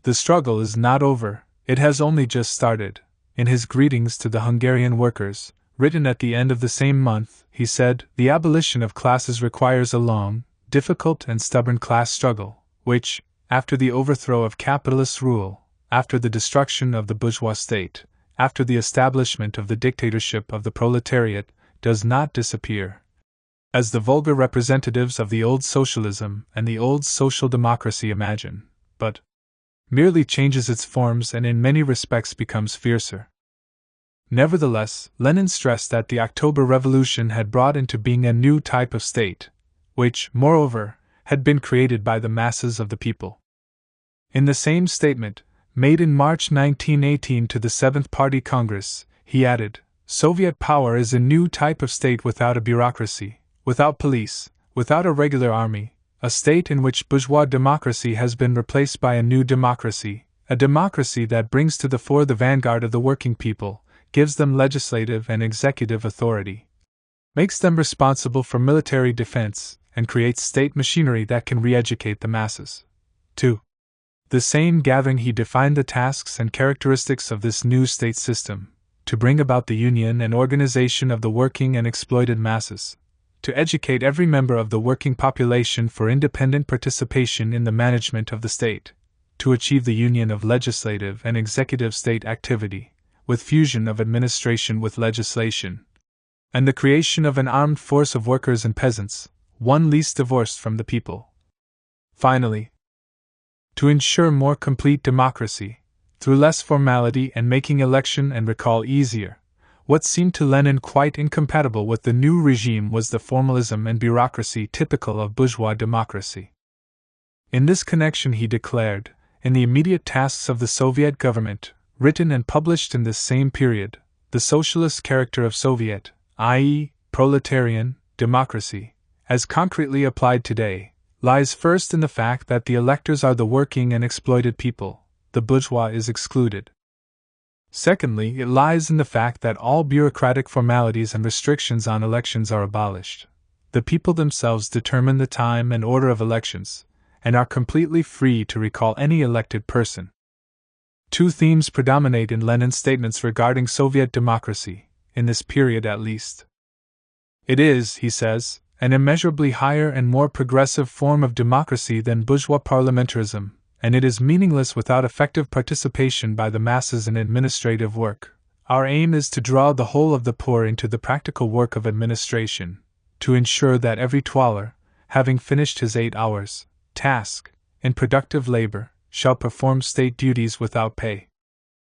A: The struggle is not over, it has only just started. In his greetings to the Hungarian workers, written at the end of the same month, he said, "The abolition of classes requires a long, difficult and stubborn class struggle, which, after the overthrow of capitalist rule, after the destruction of the bourgeois state, after the establishment of the dictatorship of the proletariat, does not disappear, as the vulgar representatives of the old socialism and the old social democracy imagine, but merely changes its forms and in many respects becomes fiercer." Nevertheless, Lenin stressed that the October Revolution had brought into being a new type of state, which, moreover, had been created by the masses of the people. In the same statement, made in March 1918 to the Seventh Party Congress, he added, "Soviet power is a new type of state without a bureaucracy, without police, without a regular army, a state in which bourgeois democracy has been replaced by a new democracy, a democracy that brings to the fore the vanguard of the working people, gives them legislative and executive authority, makes them responsible for military defense, and creates state machinery that can re-educate the masses." 2. The same gathering he defined the tasks and characteristics of this new state system: to bring about the union and organization of the working and exploited masses, to educate every member of the working population for independent participation in the management of the state, to achieve the union of legislative and executive state activity, with fusion of administration with legislation, and the creation of an armed force of workers and peasants, one least divorced from the people. Finally, to ensure more complete democracy, through less formality and making election and recall easier. What seemed to Lenin quite incompatible with the new regime was the formalism and bureaucracy typical of bourgeois democracy. In this connection he declared, in the immediate tasks of the Soviet government, written and published in this same period, the socialist character of Soviet, i.e., proletarian, democracy, as concretely applied today, lies first in the fact that the electors are the working and exploited people, the bourgeois is excluded. Secondly, it lies in the fact that all bureaucratic formalities and restrictions on elections are abolished. The people themselves determine the time and order of elections, and are completely free to recall any elected person. Two themes predominate in Lenin's statements regarding Soviet democracy, in this period at least. It is, he says, an immeasurably higher and more progressive form of democracy than bourgeois parliamentarism, and it is meaningless without effective participation by the masses in administrative work. Our aim is to draw the whole of the poor into the practical work of administration, to ensure that every toiler, having finished his 8 hours' task in productive labor, shall perform state duties without pay.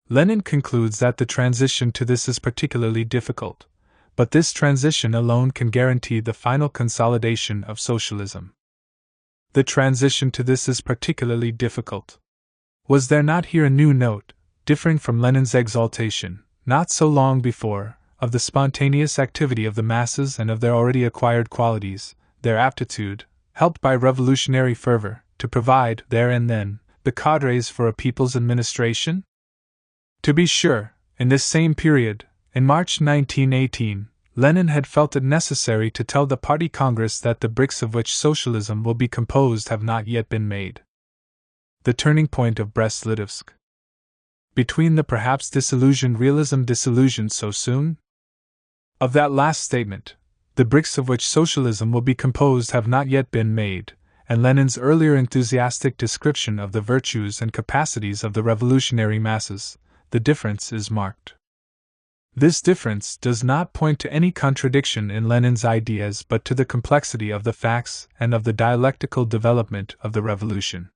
A: Lenin concludes that the transition to this is particularly difficult, but this transition alone can guarantee the final consolidation of socialism. The transition to this is particularly difficult. Was there not here a new note, differing from Lenin's exaltation, not so long before, of the spontaneous activity of the masses and of their already acquired qualities, their aptitude, helped by revolutionary fervor, to provide, there and then, the cadres for a people's administration? To be sure, in this same period, in March 1918, Lenin had felt it necessary to tell the Party Congress that the bricks of which socialism will be composed have not yet been made. The turning point of Brest-Litovsk. Between the perhaps disillusioned realism disillusioned so soon? Of that last statement, the bricks of which socialism will be composed have not yet been made, and Lenin's earlier enthusiastic description of the virtues and capacities of the revolutionary masses, the difference is marked. This difference does not point to any contradiction in Lenin's ideas but to the complexity of the facts and of the dialectical development of the revolution.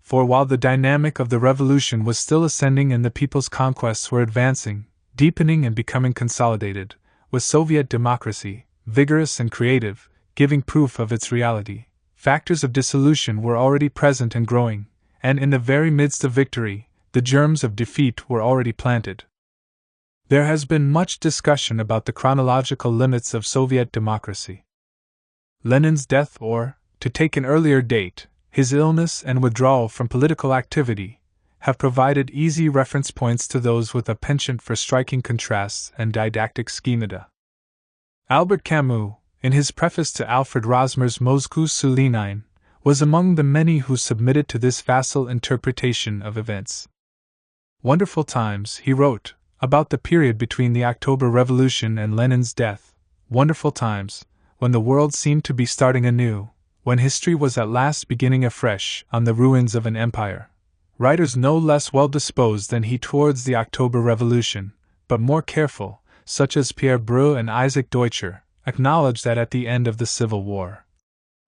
A: For while the dynamic of the revolution was still ascending and the people's conquests were advancing, deepening and becoming consolidated, with Soviet democracy, vigorous and creative, giving proof of its reality, factors of dissolution were already present and growing, and in the very midst of victory, the germs of defeat were already planted. There has been much discussion about the chronological limits of Soviet democracy. Lenin's death, or, to take an earlier date, his illness and withdrawal from political activity, have provided easy reference points to those with a penchant for striking contrasts and didactic schemata. Albert Camus, in his preface to Alfred Rosmer's Moscou sous Lenin, was among the many who submitted to this facile interpretation of events. Wonderful times, he wrote, about the period between the October Revolution and Lenin's death, wonderful times, when the world seemed to be starting anew, when history was at last beginning afresh on the ruins of an empire. Writers no less well disposed than he towards the October Revolution, but more careful, such as Pierre Breu and Isaac Deutscher, acknowledge that at the end of the Civil War,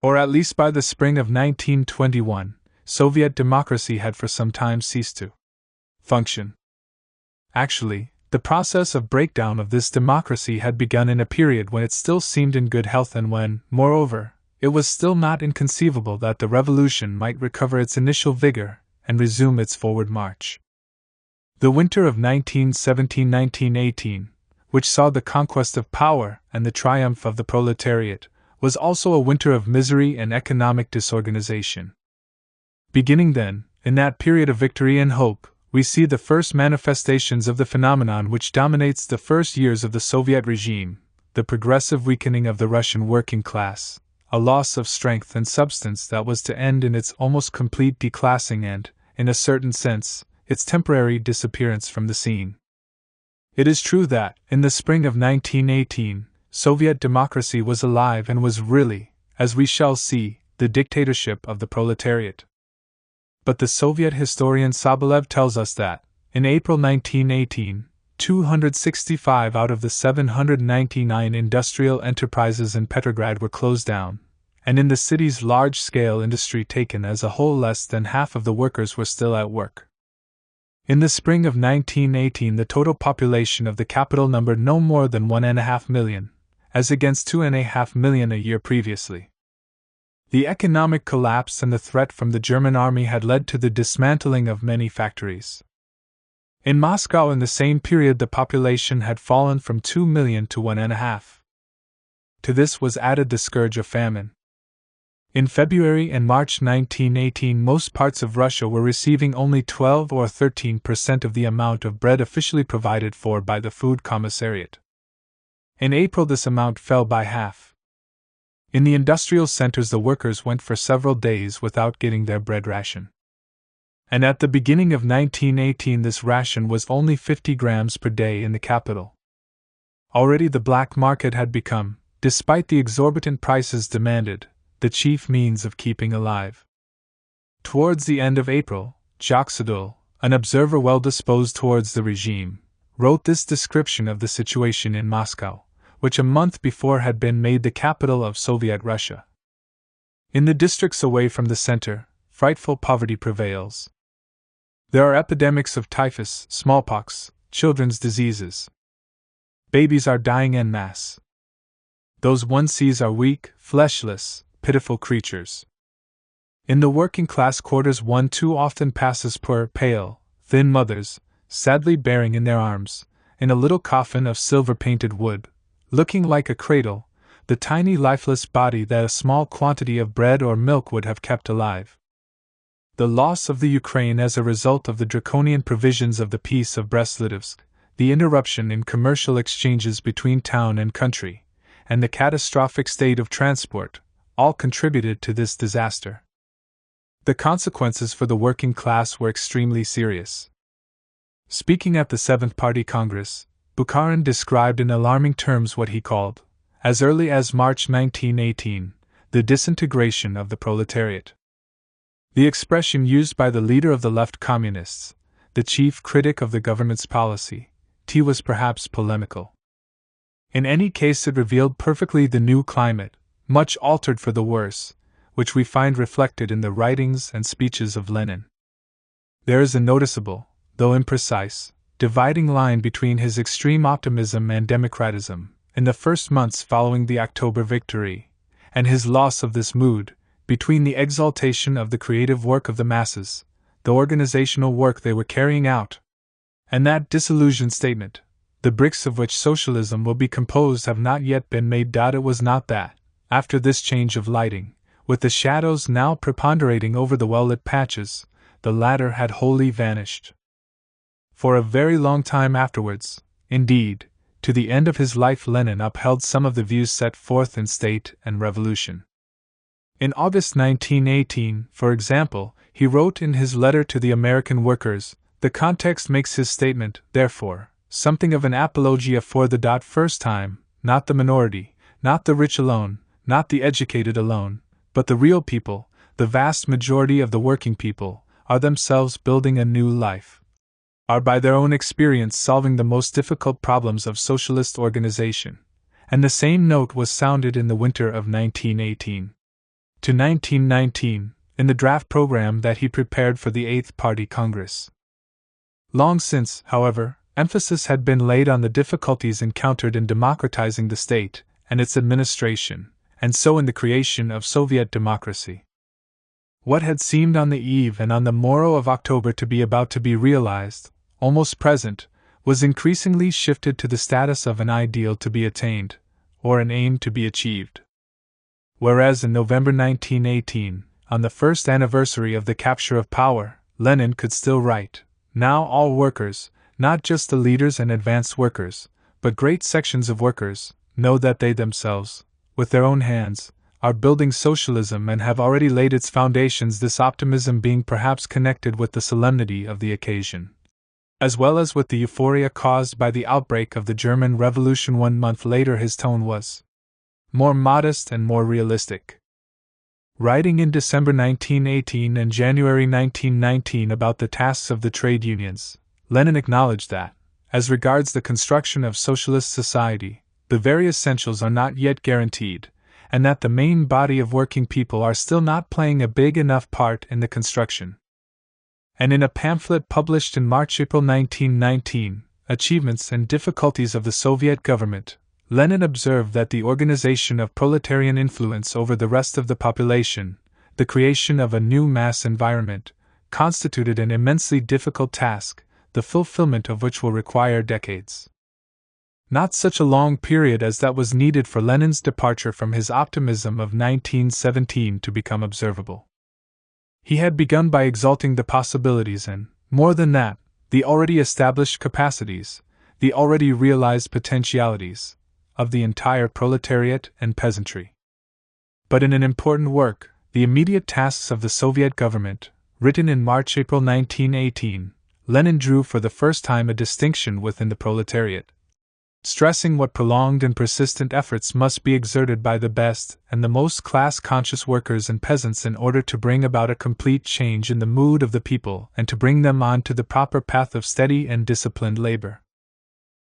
A: or at least by the spring of 1921, Soviet democracy had for some time ceased to function. Actually, the process of breakdown of this democracy had begun in a period when it still seemed in good health and when, moreover, it was still not inconceivable that the revolution might recover its initial vigor and resume its forward march. The winter of 1917-1918, which saw the conquest of power and the triumph of the proletariat, was also a winter of misery and economic disorganization. Beginning then, in that period of victory and hope, we see the first manifestations of the phenomenon which dominates the first years of the Soviet regime, the progressive weakening of the Russian working class, a loss of strength and substance that was to end in its almost complete declassing and, in a certain sense, its temporary disappearance from the scene. It is true that, in the spring of 1918, Soviet democracy was alive and was really, as we shall see, the dictatorship of the proletariat. But the Soviet historian Sobolev tells us that, in April 1918, 265 out of the 799 industrial enterprises in Petrograd were closed down, and in the city's large-scale industry taken as a whole less than half of the workers were still at work. In the spring of 1918 the total population of the capital numbered no more than 1.5 million, as against 2.5 million a year previously. The economic collapse and the threat from the German army had led to the dismantling of many factories. In Moscow in the same period the population had fallen from 2 million to 1.5. To this was added the scourge of famine. In February and March 1918 most parts of Russia were receiving only 12 or 13% of the amount of bread officially provided for by the Food Commissariat. In April this amount fell by half. In the industrial centers the workers went for several days without getting their bread ration. And at the beginning of 1918 this ration was only 50 grams per day in the capital. Already the black market had become, despite the exorbitant prices demanded, the chief means of keeping alive. Towards the end of April, Jacques Sedul, an observer well disposed towards the regime, wrote this description of the situation in Moscow, which a month before had been made the capital of Soviet Russia. In the districts away from the center, frightful poverty prevails. There are epidemics of typhus, smallpox, children's diseases. Babies are dying en masse. Those one sees are weak, fleshless, pitiful creatures. In the working class quarters one too often passes poor, pale, thin mothers, sadly bearing in their arms, in a little coffin of silver-painted wood, looking like a cradle, the tiny lifeless body that a small quantity of bread or milk would have kept alive. The loss of the Ukraine as a result of the draconian provisions of the Peace of Brest-Litovsk, the interruption in commercial exchanges between town and country, and the catastrophic state of transport, all contributed to this disaster. The consequences for the working class were extremely serious. Speaking at the Seventh Party Congress, Bukharin described in alarming terms what he called, as early as March 1918, the disintegration of the proletariat. The expression used by the leader of the left communists, the chief critic of the government's policy, he was perhaps polemical. In any case, it revealed perfectly the new climate, much altered for the worse, which we find reflected in the writings and speeches of Lenin. There is a noticeable, though imprecise, dividing line between his extreme optimism and democratism in the first months following the October victory, and his loss of this mood, between the exaltation of the creative work of the masses, the organizational work they were carrying out, and that disillusioned statement, the bricks of which socialism will be composed have not yet been made. It was not that, after this change of lighting, with the shadows now preponderating over the well-lit patches, the latter had wholly vanished. For a very long time afterwards, indeed, to the end of his life, Lenin upheld some of the views set forth in State and Revolution. In August 1918, for example, he wrote in his letter to the American workers, "The context makes his statement, therefore, something of an apologia for the first time, not the minority, not the rich alone, not the educated alone, but the real people, the vast majority of the working people, are themselves building a new life, are by their own experience solving the most difficult problems of socialist organization." And the same note was sounded in the winter of 1918 to 1919, in the draft program that he prepared for the Eighth Party Congress. Long since, however, emphasis had been laid on the difficulties encountered in democratizing the state and its administration, and so in the creation of Soviet democracy. What had seemed on the eve and on the morrow of October to be about to be realized, almost present, was increasingly shifted to the status of an ideal to be attained, or an aim to be achieved. Whereas in November 1918, on the first anniversary of the capture of power, Lenin could still write, "Now all workers, not just the leaders and advanced workers, but great sections of workers, know that they themselves, with their own hands, are building socialism and have already laid its foundations," this optimism being perhaps connected with the solemnity of the occasion, as well as with the euphoria caused by the outbreak of the German Revolution 1 month later. His tone was more modest and more realistic. Writing in December 1918 and January 1919 about the tasks of the trade unions, Lenin acknowledged that, as regards the construction of socialist society, the very essentials are not yet guaranteed, and that the main body of working people are still not playing a big enough part in the construction. And in a pamphlet published in March-April 1919, Achievements and Difficulties of the Soviet Government, Lenin observed that the organization of proletarian influence over the rest of the population, the creation of a new mass environment, constituted an immensely difficult task, the fulfillment of which will require decades. Not such a long period as that was needed for Lenin's departure from his optimism of 1917 to become observable. He had begun by exalting the possibilities and, more than that, the already established capacities, the already realized potentialities, of the entire proletariat and peasantry. But in an important work, The Immediate Tasks of the Soviet Government, written in March-April 1918, Lenin drew for the first time a distinction within the proletariat, stressing what prolonged and persistent efforts must be exerted by the best and the most class-conscious workers and peasants in order to bring about a complete change in the mood of the people and to bring them on to the proper path of steady and disciplined labor.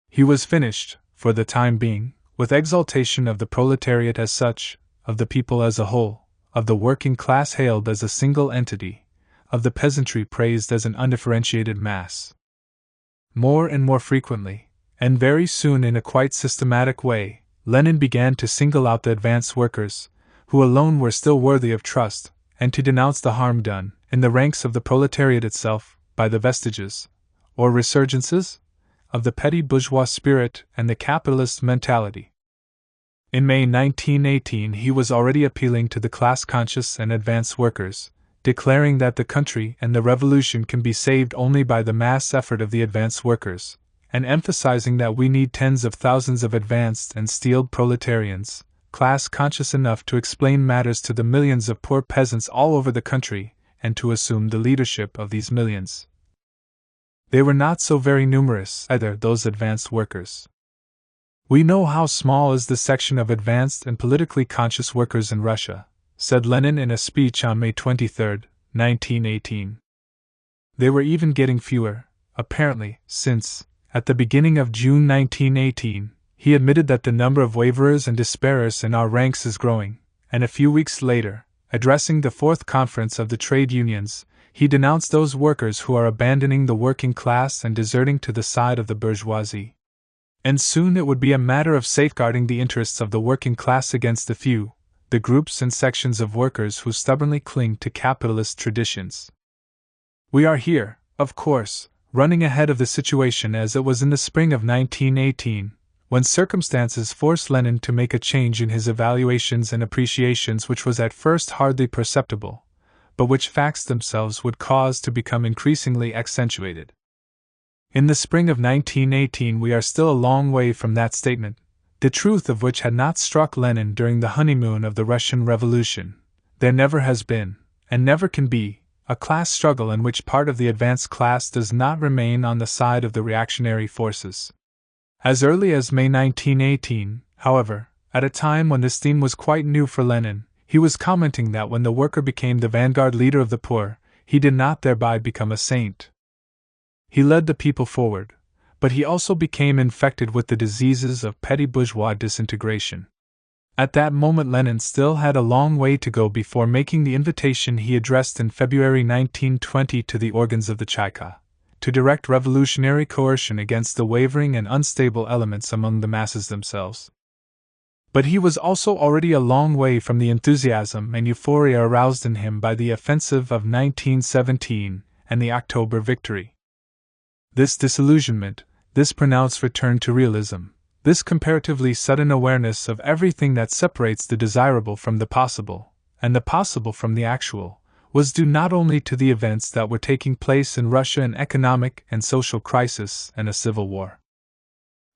A: He was finished, for the time being, with exaltation of the proletariat as such, of the people as a whole, of the working class hailed as a single entity, of the peasantry praised as an undifferentiated mass. More and more frequently, and very soon in a quite systematic way, Lenin began to single out the advanced workers, who alone were still worthy of trust, and to denounce the harm done, in the ranks of the proletariat itself, by the vestiges, or resurgences, of the petty bourgeois spirit and the capitalist mentality. In May 1918 he was already appealing to the class-conscious and advanced workers, declaring that the country and the revolution can be saved only by the mass effort of the advanced workers, and emphasizing that we need tens of thousands of advanced and steeled proletarians, class-conscious enough to explain matters to the millions of poor peasants all over the country, and to assume the leadership of these millions. They were not so very numerous, either, those advanced workers. "We know how small is the section of advanced and politically conscious workers in Russia," said Lenin in a speech on May 23, 1918. They were even getting fewer, apparently, since, at the beginning of June 1918, he admitted that the number of waverers and despairers in our ranks is growing, and a few weeks later, addressing the Fourth Conference of the Trade Unions, he denounced those workers who are abandoning the working class and deserting to the side of the bourgeoisie. And soon it would be a matter of safeguarding the interests of the working class against the few, the groups and sections of workers who stubbornly cling to capitalist traditions. We are here, of course, running ahead of the situation as it was in the spring of 1918, when circumstances forced Lenin to make a change in his evaluations and appreciations which was at first hardly perceptible, but which facts themselves would cause to become increasingly accentuated. In the spring of 1918 we are still a long way from that statement, the truth of which had not struck Lenin during the honeymoon of the Russian Revolution. There never has been, and never can be, a class struggle in which part of the advanced class does not remain on the side of the reactionary forces. As early as May 1918, however, at a time when this theme was quite new for Lenin, he was commenting that when the worker became the vanguard leader of the poor, he did not thereby become a saint. He led the people forward, but he also became infected with the diseases of petty bourgeois disintegration. At that moment Lenin still had a long way to go before making the invitation he addressed in February 1920 to the organs of the Cheka, to direct revolutionary coercion against the wavering and unstable elements among the masses themselves. But he was also already a long way from the enthusiasm and euphoria aroused in him by the offensive of 1917 and the October victory. This disillusionment, this pronounced return to realism, this comparatively sudden awareness of everything that separates the desirable from the possible, and the possible from the actual, was due not only to the events that were taking place in Russia, an economic and social crisis and a civil war.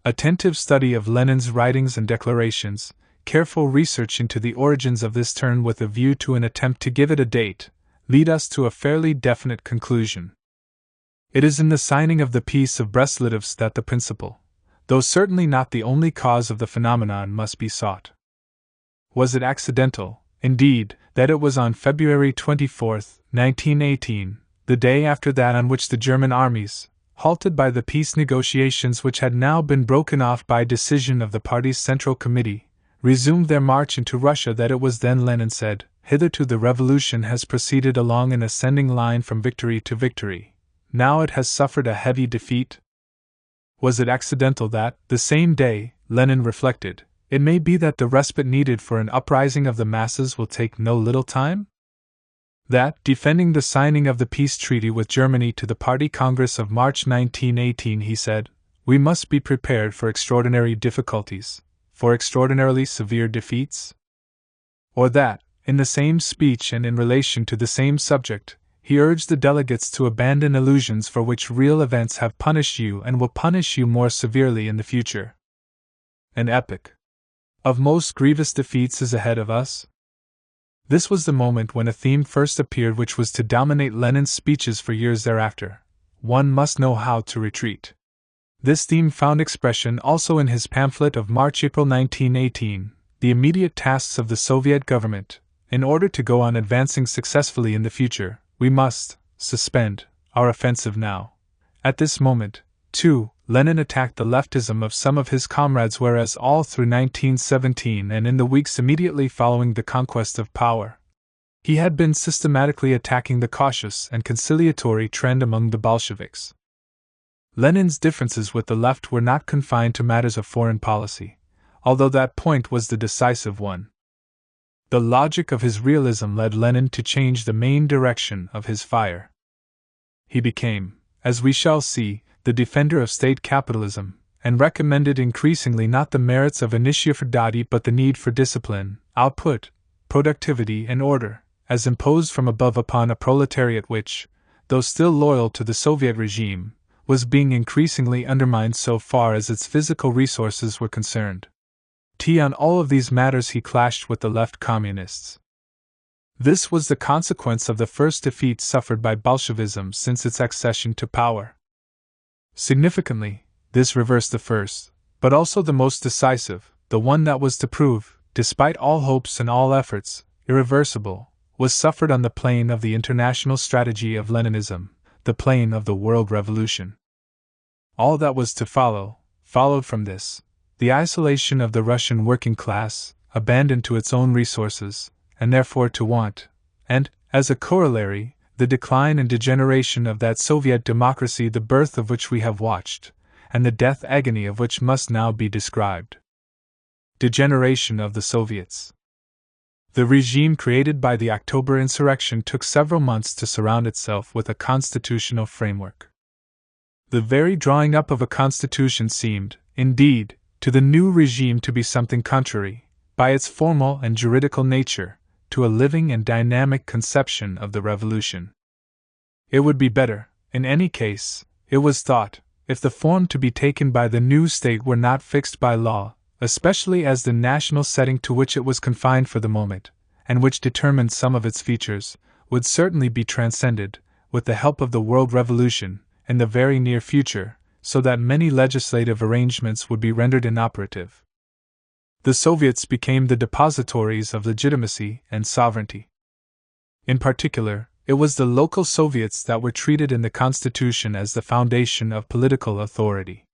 A: Attentive study of Lenin's writings and declarations, careful research into the origins of this turn with a view to an attempt to give it a date, lead us to a fairly definite conclusion. It is in the signing of the Peace of Brest-Litovsk that the principal, though certainly not the only cause of the phenomenon, must be sought. Was it accidental, indeed, that it was on February 24, 1918, the day after that on which the German armies, halted by the peace negotiations which had now been broken off by decision of the party's Central Committee, resumed their march into Russia, that it was then Lenin said, "Hitherto the revolution has proceeded along an ascending line from victory to victory. Now it has suffered a heavy defeat"? Was it accidental that, the same day, Lenin reflected, it may be that the respite needed for an uprising of the masses will take no little time? That, defending the signing of the peace treaty with Germany to the Party Congress of March 1918, he said, "We must be prepared for extraordinary difficulties, for extraordinarily severe defeats"? Or that, in the same speech and in relation to the same subject, he urged the delegates to abandon illusions for which real events have punished you and will punish you more severely in the future. An epoch of most grievous defeats is ahead of us. This was the moment when a theme first appeared which was to dominate Lenin's speeches for years thereafter. One must know how to retreat. This theme found expression also in his pamphlet of March-April 1918, The Immediate Tasks of the Soviet Government. In order to go on advancing successfully in the future, we must suspend our offensive now. At this moment, too, Lenin attacked the leftism of some of his comrades, whereas all through 1917 and in the weeks immediately following the conquest of power, he had been systematically attacking the cautious and conciliatory trend among the Bolsheviks. Lenin's differences with the left were not confined to matters of foreign policy, although that point was the decisive one. The logic of his realism led Lenin to change the main direction of his fire. He became, as we shall see, the defender of state capitalism, and recommended increasingly not the merits of initiativity but the need for discipline, output, productivity, and order, as imposed from above upon a proletariat which, though still loyal to the Soviet regime, was being increasingly undermined so far as its physical resources were concerned. On all of these matters he clashed with the left communists. This was the consequence of the first defeat suffered by Bolshevism since its accession to power. Significantly, this reversed the first, but also the most decisive, the one that was to prove, despite all hopes and all efforts, irreversible, was suffered on the plane of the international strategy of Leninism, the plane of the world revolution. all that was to followed from this: the isolation of the Russian working class, abandoned to its own resources, and therefore to want, and, as a corollary, the decline and degeneration of that Soviet democracy the birth of which we have watched, and the death agony of which must now be described. Degeneration of the Soviets. The regime created by the October insurrection took several months to surround itself with a constitutional framework. The very drawing up of a constitution seemed, indeed, to the new regime to be something contrary, by its formal and juridical nature, to a living and dynamic conception of the revolution. It would be better, in any case, it was thought, if the form to be taken by the new state were not fixed by law, especially as the national setting to which it was confined for the moment, and which determined some of its features, would certainly be transcended, with the help of the world revolution, in the very near future, so that many legislative arrangements would be rendered inoperative. The Soviets became the depositories of legitimacy and sovereignty. In particular, it was the local Soviets that were treated in the Constitution as the foundation of political authority.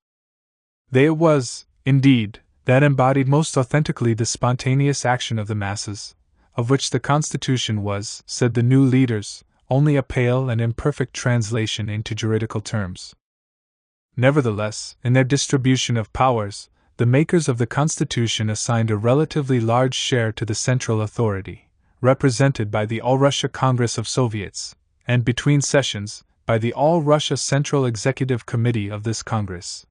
A: They it was, indeed, that embodied most authentically the spontaneous action of the masses, of which the Constitution was, said the new leaders, only a pale and imperfect translation into juridical terms. Nevertheless, in their distribution of powers, the makers of the Constitution assigned a relatively large share to the central authority, represented by the All-Russia Congress of Soviets, and between sessions, by the All-Russia Central Executive Committee of this Congress.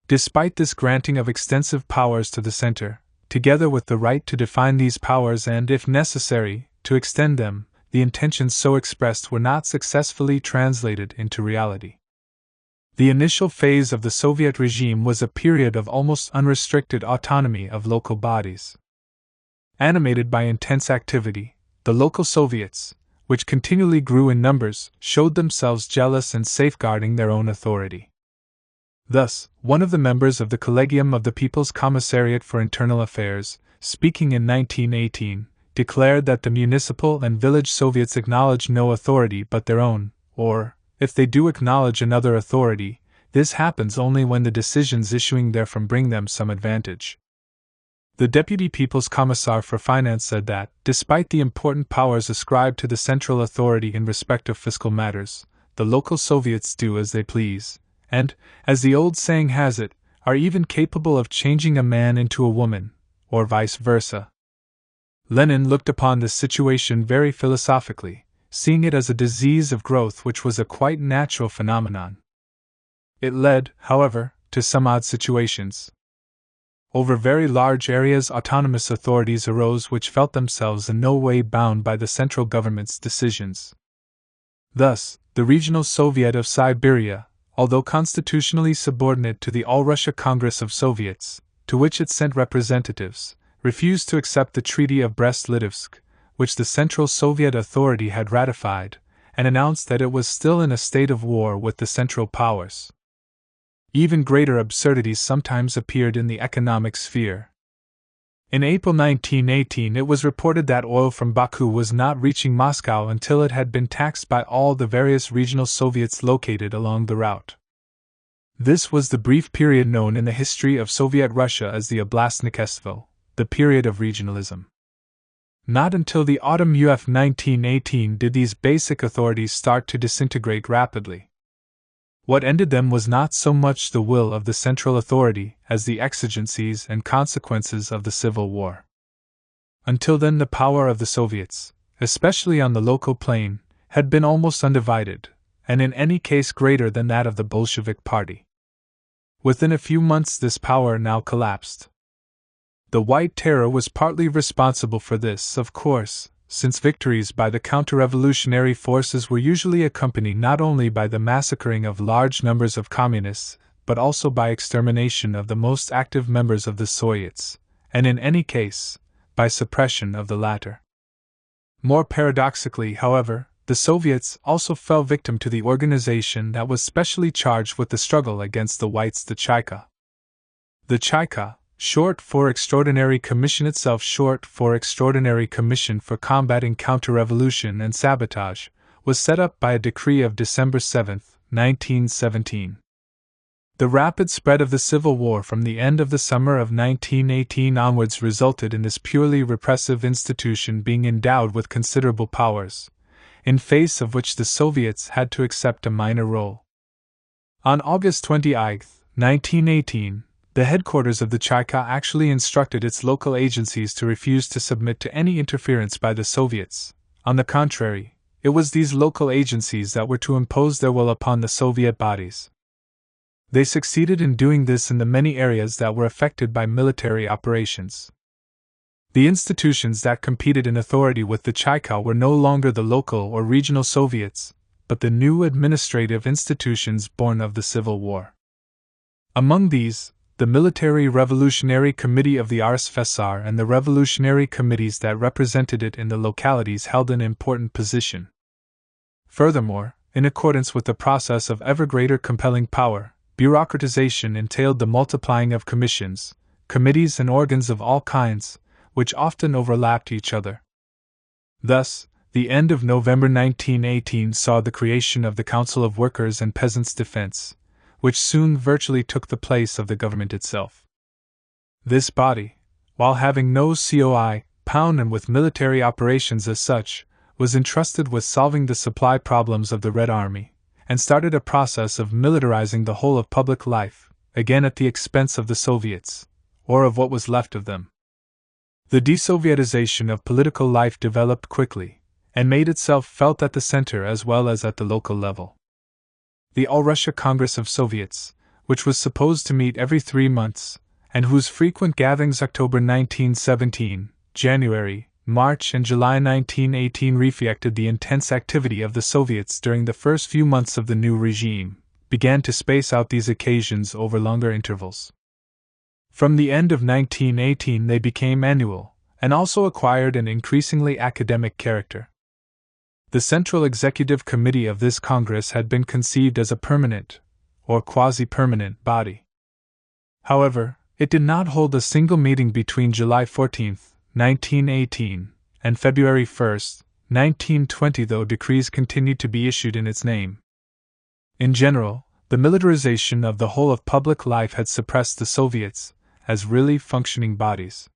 A: Despite this granting of extensive powers to the center, together with the right to define these powers and, if necessary, to extend them, the intentions so expressed were not successfully translated into reality. The initial phase of the Soviet regime was a period of almost unrestricted autonomy of local bodies. Animated by intense activity, the local Soviets, which continually grew in numbers, showed themselves jealous and safeguarding their own authority. Thus, one of the members of the Collegium of the People's Commissariat for Internal Affairs, speaking in 1918, declared that the municipal and village Soviets acknowledge no authority but their own, or, if they do acknowledge another authority, this happens only when the decisions issuing therefrom bring them some advantage. The Deputy People's Commissar for Finance said that, despite the important powers ascribed to the central authority in respect of fiscal matters, the local Soviets do as they please, and, as the old saying has it, are even capable of changing a man into a woman, or vice versa. Lenin looked upon this situation very philosophically, seeing it as a disease of growth which was a quite natural phenomenon. It led, however, to some odd situations. Over very large areas autonomous authorities arose which felt themselves in no way bound by the central government's decisions. Thus, the Regional Soviet of Siberia, although constitutionally subordinate to the All-Russia Congress of Soviets, to which it sent representatives, refused to accept the Treaty of Brest-Litovsk, which the Central Soviet Authority had ratified, and announced that it was still in a state of war with the Central Powers. Even greater absurdities sometimes appeared in the economic sphere. In April 1918 it was reported that oil from Baku was not reaching Moscow until it had been taxed by all the various regional Soviets located along the route. This was the brief period known in the history of Soviet Russia as the Oblastnikestvo, the period of regionalism. Not until the autumn of 1918 did these basic authorities start to disintegrate rapidly. What ended them was not so much the will of the central authority as the exigencies and consequences of the Civil War. Until then the power of the Soviets, especially on the local plane, had been almost undivided, and in any case greater than that of the Bolshevik Party. Within a few months this power now collapsed. The White Terror was partly responsible for this, of course, since victories by the counter-revolutionary forces were usually accompanied not only by the massacring of large numbers of communists, but also by extermination of the most active members of the Soviets, and in any case, by suppression of the latter. More paradoxically, however, the Soviets also fell victim to the organization that was specially charged with the struggle against the Whites, the Chaika. The Chaika, short for Extraordinary Commission, itself short for Extraordinary Commission for Combating Counter-Revolution and Sabotage, was set up by a decree of December 7, 1917. The rapid spread of the Civil War from the end of the summer of 1918 onwards resulted in this purely repressive institution being endowed with considerable powers, in face of which the Soviets had to accept a minor role. On August 28, 1918, the headquarters of the Cheka actually instructed its local agencies to refuse to submit to any interference by the Soviets. On the contrary, it was these local agencies that were to impose their will upon the Soviet bodies. They succeeded in doing this in the many areas that were affected by military operations. The institutions that competed in authority with the Cheka were no longer the local or regional Soviets, but the new administrative institutions born of the Civil War. Among these, the Military Revolutionary Committee of the RSFSR and the revolutionary committees that represented it in the localities held an important position. Furthermore, in accordance with the process of ever greater compelling power, bureaucratization entailed the multiplying of commissions, committees, and organs of all kinds, which often overlapped each other. Thus, the end of November 1918 saw the creation of the Council of Workers' and Peasants' Defense, which soon virtually took the place of the government itself. This body, while having no COI, pound and with military operations as such, was entrusted with solving the supply problems of the Red Army, and started a process of militarizing the whole of public life, again at the expense of the Soviets, or of what was left of them. The desovietization of political life developed quickly, and made itself felt at the center as well as at the local level. The All-Russia Congress of Soviets, which was supposed to meet every 3 months, and whose frequent gatherings October 1917, January, March and July 1918 reflected the intense activity of the Soviets during the first few months of the new regime, began to space out these occasions over longer intervals. From the end of 1918 they became annual, and also acquired an increasingly academic character. The Central Executive Committee of this Congress had been conceived as a permanent, or quasi-permanent, body. However, it did not hold a single meeting between July 14, 1918, and February 1, 1920, though decrees continued to be issued in its name. In general, the militarization of the whole of public life had suppressed the Soviets as really functioning bodies.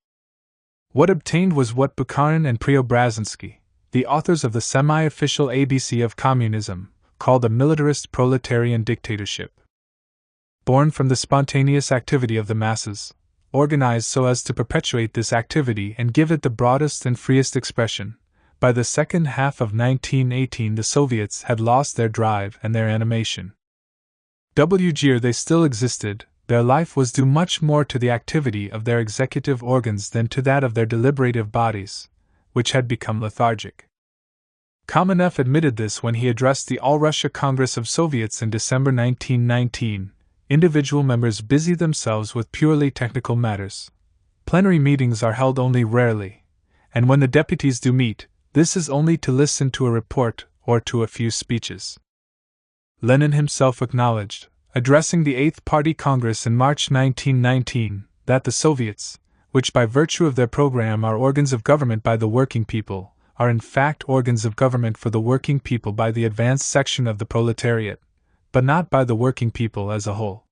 A: What obtained was what Bukharin and Preobrazhensky, the authors of the semi-official ABC of Communism, called a militarist proletarian dictatorship. Born from the spontaneous activity of the masses, organized so as to perpetuate this activity and give it the broadest and freest expression, by the second half of 1918 the Soviets had lost their drive and their animation. Where they still existed, their life was due much more to the activity of their executive organs than to that of their deliberative bodies, which had become lethargic. Kamenev admitted this when he addressed the All-Russia Congress of Soviets in December 1919. Individual members busy themselves with purely technical matters. Plenary meetings are held only rarely, and when the deputies do meet, this is only to listen to a report or to a few speeches. Lenin himself acknowledged, addressing the Eighth Party Congress in March 1919, that the Soviets, which by virtue of their program are organs of government by the working people, are in fact organs of government for the working people by the advanced section of the proletariat, but not by the working people as a whole.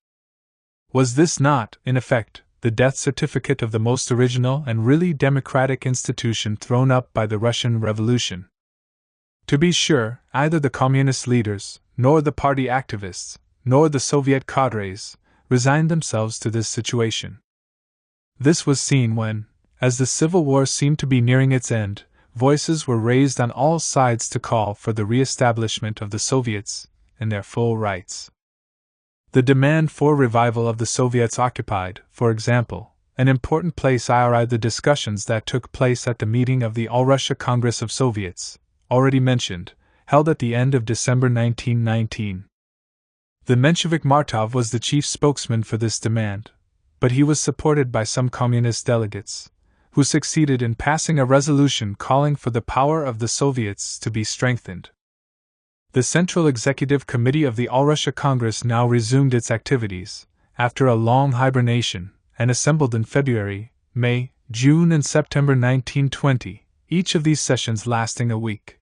A: Was this not, in effect, the death certificate of the most original and really democratic institution thrown up by the Russian Revolution? To be sure, either the communist leaders, nor the party activists, nor the Soviet cadres, resigned themselves to this situation. This was seen when, as the Civil War seemed to be nearing its end, voices were raised on all sides to call for the re-establishment of the Soviets in their full rights. The demand for revival of the Soviets occupied, for example, an important place in the discussions that took place at the meeting of the All-Russia Congress of Soviets, already mentioned, held at the end of December 1919. The Menshevik Martov was the chief spokesman for this demand, but he was supported by some communist delegates, who succeeded in passing a resolution calling for the power of the Soviets to be strengthened. The Central Executive Committee of the All-Russia Congress now resumed its activities, after a long hibernation, and assembled in February, May, June and September 1920, each of these sessions lasting a week.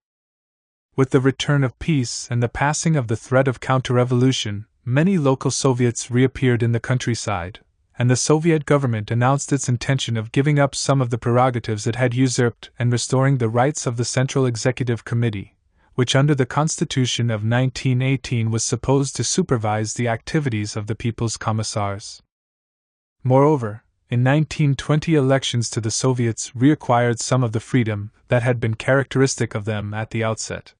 A: With the return of peace and the passing of the threat of counter-revolution, many local Soviets reappeared in the countryside, and the Soviet government announced its intention of giving up some of the prerogatives it had usurped and restoring the rights of the Central Executive Committee, which under the Constitution of 1918 was supposed to supervise the activities of the People's Commissars. Moreover, in 1920 elections to the Soviets reacquired some of the freedom that had been characteristic of them at the outset.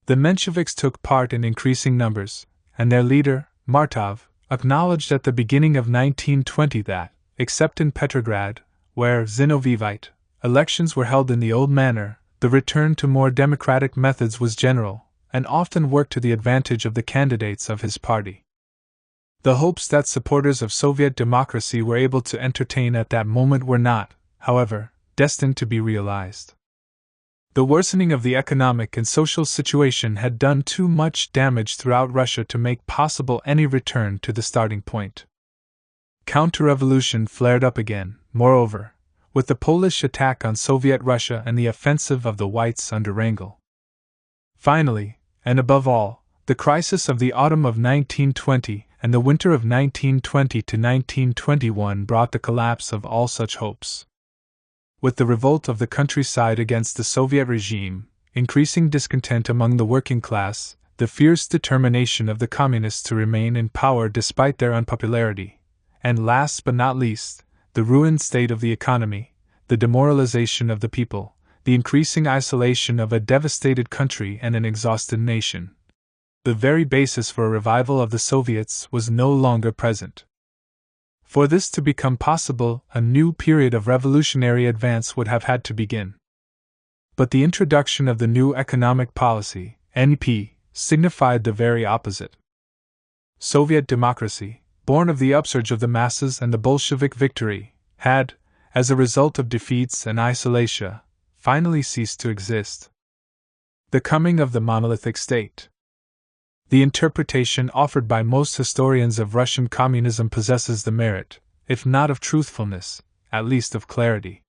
A: The Mensheviks took part in increasing numbers, and their leader, Martov, acknowledged at the beginning of 1920 that, except in Petrograd, where Zinovivite elections were held in the old manner, the return to more democratic methods was general, and often worked to the advantage of the candidates of his party. The hopes that supporters of Soviet democracy were able to entertain at that moment were not, however, destined to be realized. The worsening of the economic and social situation had done too much damage throughout Russia to make possible any return to the starting point. Counter-revolution flared up again, moreover, with the Polish attack on Soviet Russia and the offensive of the Whites under Wrangel. Finally, and above all, the crisis of the autumn of 1920 and the winter of 1920 to 1921 brought the collapse of all such hopes. With the revolt of the countryside against the Soviet regime, increasing discontent among the working class, the fierce determination of the Communists to remain in power despite their unpopularity, and last but not least, the ruined state of the economy, the demoralization of the people, the increasing isolation of a devastated country and an exhausted nation. The very basis for a revival of the Soviets was no longer present. For this to become possible, a new period of revolutionary advance would have had to begin. But the introduction of the new economic policy, NEP, signified the very opposite. Soviet democracy, born of the upsurge of the masses and the Bolshevik victory, had, as a result of defeats and isolation, finally ceased to exist. The coming of the monolithic state. The interpretation offered by most historians of Russian communism possesses the merit, if not of truthfulness, at least of clarity.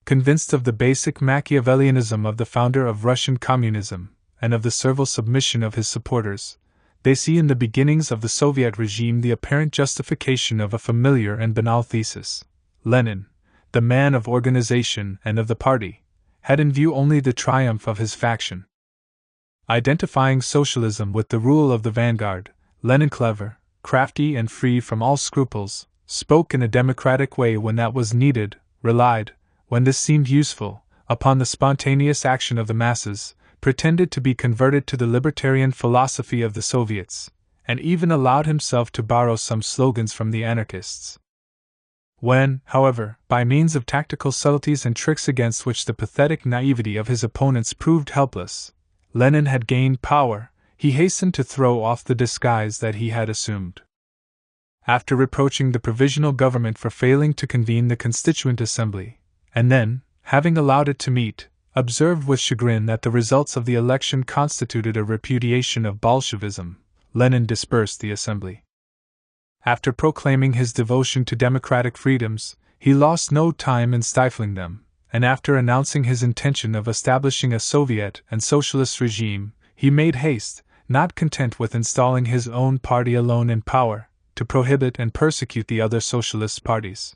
A: Convinced of the basic Machiavellianism of the founder of Russian communism, and of the servile submission of his supporters, they see in the beginnings of the Soviet regime the apparent justification of a familiar and banal thesis. Lenin, the man of organization and of the party, had in view only the triumph of his faction. Identifying socialism with the rule of the vanguard, Lenin, clever, crafty, and free from all scruples, spoke in a democratic way when that was needed, relied, when this seemed useful, upon the spontaneous action of the masses, pretended to be converted to the libertarian philosophy of the Soviets, and even allowed himself to borrow some slogans from the anarchists. When, however, by means of tactical subtleties and tricks against which the pathetic naivety of his opponents proved helpless, Lenin had gained power, he hastened to throw off the disguise that he had assumed. After reproaching the provisional government for failing to convene the Constituent Assembly, and then, having allowed it to meet, observed with chagrin that the results of the election constituted a repudiation of Bolshevism, Lenin dispersed the assembly. After proclaiming his devotion to democratic freedoms, he lost no time in stifling them, and after announcing his intention of establishing a Soviet and socialist regime, he made haste, not content with installing his own party alone in power, to prohibit and persecute the other socialist parties.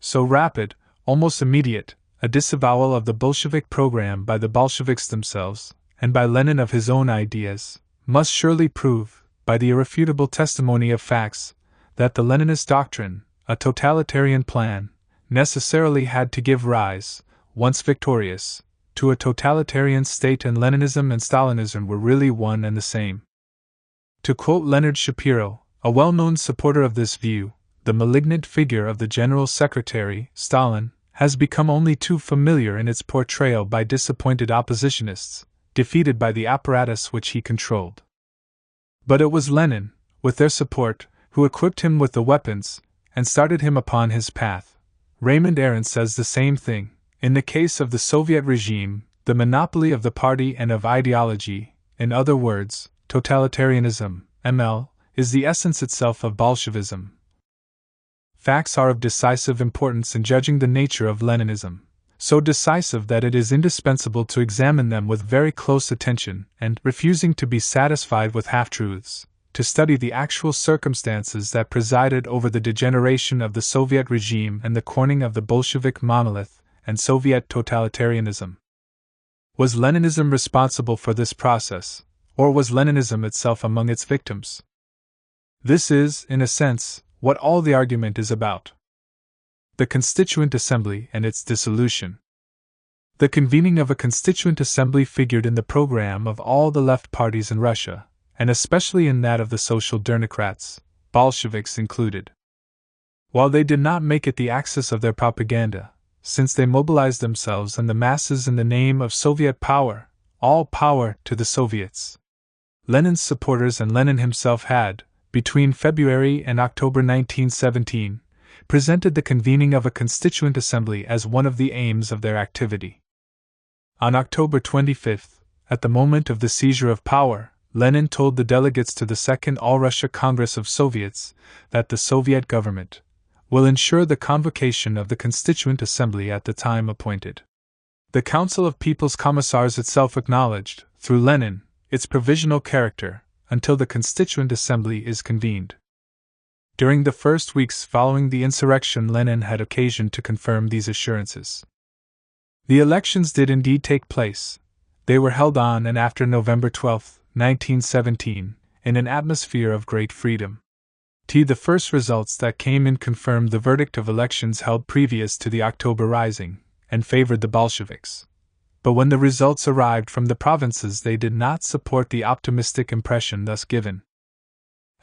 A: So rapid, almost immediate, a disavowal of the Bolshevik program by the Bolsheviks themselves, and by Lenin of his own ideas, must surely prove, by the irrefutable testimony of facts, that the Leninist doctrine, a totalitarian plan, necessarily had to give rise, once victorious, to a totalitarian state, and Leninism and Stalinism were really one and the same. To quote Leonard Shapiro, a well-known supporter of this view, the malignant figure of the General Secretary, Stalin, has become only too familiar in its portrayal by disappointed oppositionists, defeated by the apparatus which he controlled. But it was Lenin, with their support, who equipped him with the weapons, and started him upon his path. Raymond Aron says the same thing. In the case of the Soviet regime, the monopoly of the party and of ideology, in other words, totalitarianism, ML, is the essence itself of Bolshevism. Facts are of decisive importance in judging the nature of Leninism, so decisive that it is indispensable to examine them with very close attention and, refusing to be satisfied with half-truths, to study the actual circumstances that presided over the degeneration of the Soviet regime and the corning of the Bolshevik monolith and Soviet totalitarianism. Was Leninism responsible for this process, or was Leninism itself among its victims? This is, in a sense, what all the argument is about. The Constituent Assembly and its dissolution. The convening of a Constituent Assembly figured in the program of all the left parties in Russia, and especially in that of the Social Democrats, Bolsheviks included. While they did not make it the axis of their propaganda, since they mobilized themselves and the masses in the name of Soviet power, all power to the Soviets. Lenin's supporters and Lenin himself had, between February and October 1917, presented the convening of a Constituent Assembly as one of the aims of their activity. On October 25, at the moment of the seizure of power, Lenin told the delegates to the Second All-Russia Congress of Soviets that the Soviet government will ensure the convocation of the Constituent Assembly at the time appointed. The Council of People's Commissars itself acknowledged, through Lenin, its provisional character, until the Constituent Assembly is convened. During the first weeks following the insurrection, Lenin had occasion to confirm these assurances. The elections did indeed take place. They were held on and after November 12, 1917, in an atmosphere of great freedom. The first results that came in confirmed the verdict of elections held previous to the October Rising, and favored the Bolsheviks. But when the results arrived from the provinces, they did not support the optimistic impression thus given.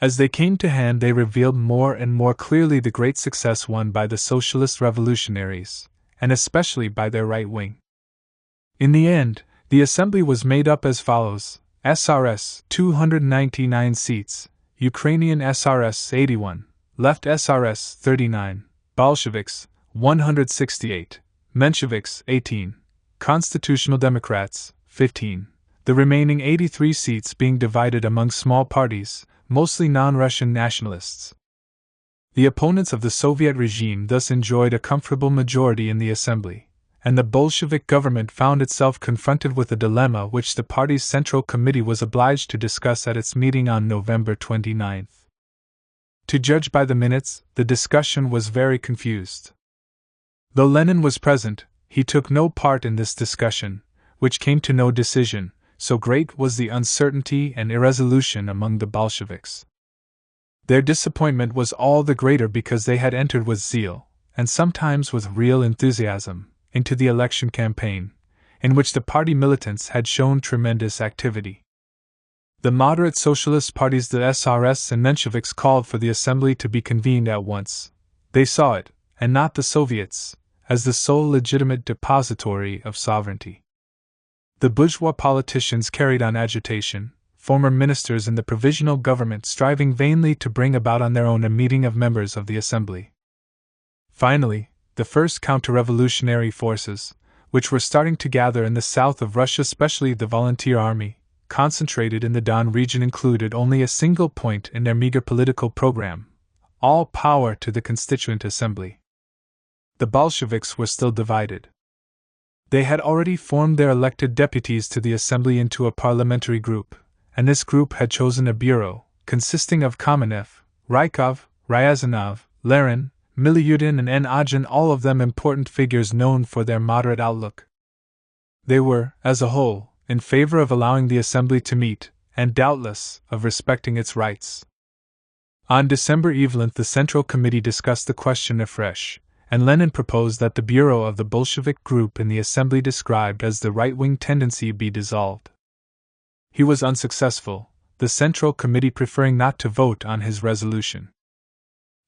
A: As they came to hand, they revealed more and more clearly the great success won by the socialist revolutionaries, and especially by their right wing. In the end, the assembly was made up as follows: SRS 299 seats, Ukrainian SRS 81, Left SRS 39, Bolsheviks 168, Mensheviks 18, Constitutional Democrats 15, the remaining 83 seats being divided among small parties, mostly non-Russian nationalists. The opponents of the Soviet regime thus enjoyed a comfortable majority in the assembly, and the Bolshevik government found itself confronted with a dilemma which the party's Central Committee was obliged to discuss at its meeting on November 29. To judge by the minutes, the discussion was very confused. Though Lenin was present, he took no part in this discussion, which came to no decision, so great was the uncertainty and irresolution among the Bolsheviks. Their disappointment was all the greater because they had entered with zeal, and sometimes with real enthusiasm, into the election campaign, in which the party militants had shown tremendous activity. The moderate socialist parties, the SRS and Mensheviks, called for the assembly to be convened at once. They saw it, and not the Soviets, as the sole legitimate depository of sovereignty. The bourgeois politicians carried on agitation, former ministers in the provisional government striving vainly to bring about on their own a meeting of members of the assembly. Finally, the first counter-revolutionary forces, which were starting to gather in the south of Russia, especially the volunteer army, concentrated in the Don region, included only a single point in their meager political program: all power to the Constituent Assembly. The Bolsheviks were still divided. They had already formed their elected deputies to the assembly into a parliamentary group, and this group had chosen a bureau, consisting of Kamenev, Rykov, Ryazanov, Lerin, Milyudin and N. Agin, all of them important figures known for their moderate outlook. They were, as a whole, in favor of allowing the assembly to meet, and doubtless, of respecting its rights. On December 11, the Central Committee discussed the question afresh, and Lenin proposed that the bureau of the Bolshevik group in the assembly described as the right-wing tendency be dissolved. He was unsuccessful, the Central Committee preferring not to vote on his resolution.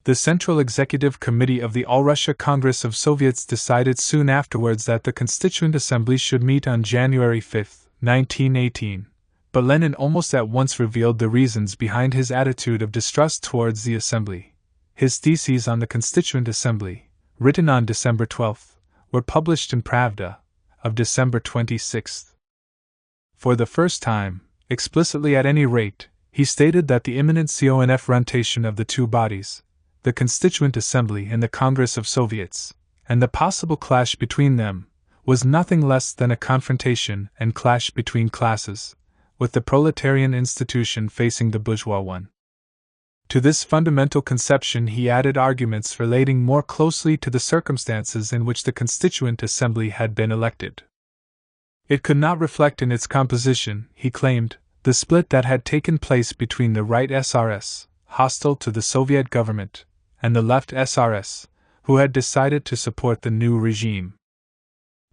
A: The Central Executive Committee of the All-Russia Congress of Soviets decided soon afterwards that the Constituent Assembly should meet on January 5, 1918, but Lenin almost at once revealed the reasons behind his attitude of distrust towards the Assembly. His theses on the Constituent Assembly, written on December 12, were published in Pravda, of December 26. For the first time, explicitly at any rate, he stated that the imminent confrontation of the two bodies, the Constituent Assembly and the Congress of Soviets, and the possible clash between them, was nothing less than a confrontation and clash between classes, with the proletarian institution facing the bourgeois one. To this fundamental conception he added arguments relating more closely to the circumstances in which the Constituent Assembly had been elected. It could not reflect in its composition, he claimed, the split that had taken place between the right SRS, hostile to the Soviet government, and the left SRS, who had decided to support the new regime.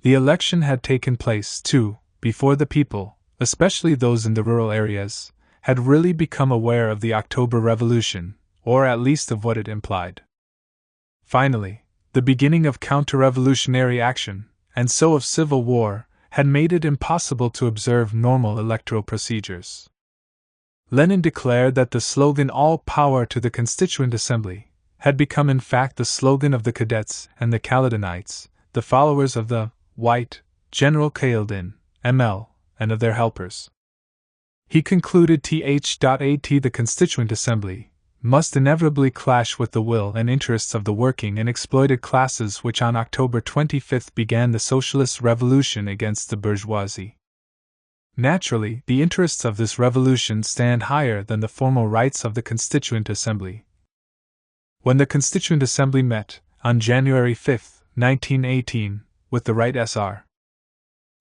A: The election had taken place, too, before the people, especially those in the rural areas, had really become aware of the October Revolution, or at least of what it implied. Finally, the beginning of counter-revolutionary action, and so of civil war, had made it impossible to observe normal electoral procedures. Lenin declared that the slogan "All Power to the Constituent Assembly" had become in fact the slogan of the Cadets and the Caledonites, the followers of the White General Kaledin, ML, and of their helpers. He concluded the Constituent Assembly must inevitably clash with the will and interests of the working and exploited classes which on October 25 began the socialist revolution against the bourgeoisie. Naturally, the interests of this revolution stand higher than the formal rights of the Constituent Assembly. When the Constituent Assembly met, on January 5, 1918, with the Right Sr.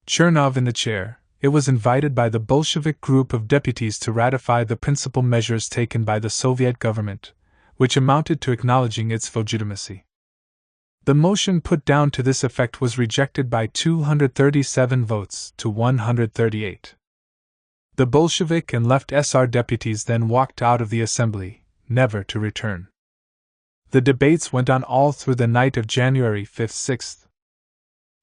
A: Chernov in the chair, it was invited by the Bolshevik group of deputies to ratify the principal measures taken by the Soviet government, which amounted to acknowledging its legitimacy. The motion put down to this effect was rejected by 237 votes to 138. The Bolshevik and Left SR deputies then walked out of the assembly, never to return. The debates went on all through the night of January 5-6.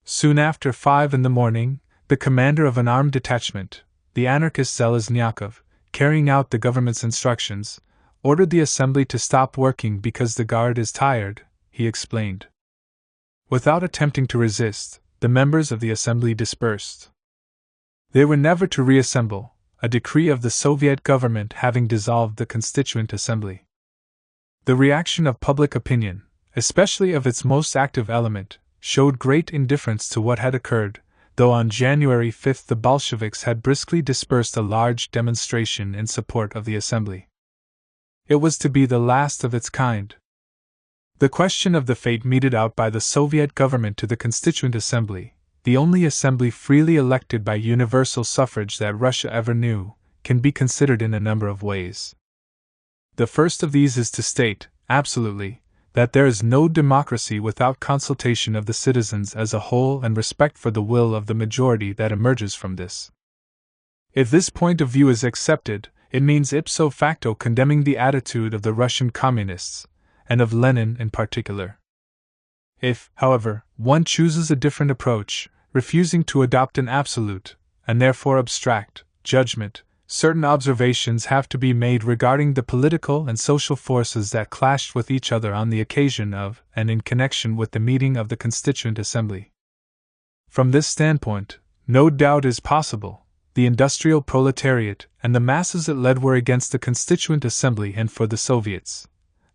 A: Soon after 5 in the morning, the commander of an armed detachment, the anarchist Zheleznyakov, carrying out the government's instructions, ordered the assembly to stop working because the guard is tired, he explained. Without attempting to resist, the members of the assembly dispersed. They were never to reassemble, a decree of the Soviet government having dissolved the Constituent Assembly. The reaction of public opinion, especially of its most active element, showed great indifference to what had occurred, though on January 5 the Bolsheviks had briskly dispersed a large demonstration in support of the assembly. It was to be the last of its kind. The question of the fate meted out by the Soviet government to the Constituent Assembly, the only assembly freely elected by universal suffrage that Russia ever knew, can be considered in a number of ways. The first of these is to state, absolutely, that there is no democracy without consultation of the citizens as a whole and respect for the will of the majority that emerges from this. If this point of view is accepted, it means ipso facto condemning the attitude of the Russian communists, and of Lenin in particular. If, however, one chooses a different approach, refusing to adopt an absolute, and therefore abstract, judgment, certain observations have to be made regarding the political and social forces that clashed with each other on the occasion of and in connection with the meeting of the Constituent Assembly. From this standpoint, no doubt is possible, the industrial proletariat and the masses it led were against the Constituent Assembly and for the Soviets.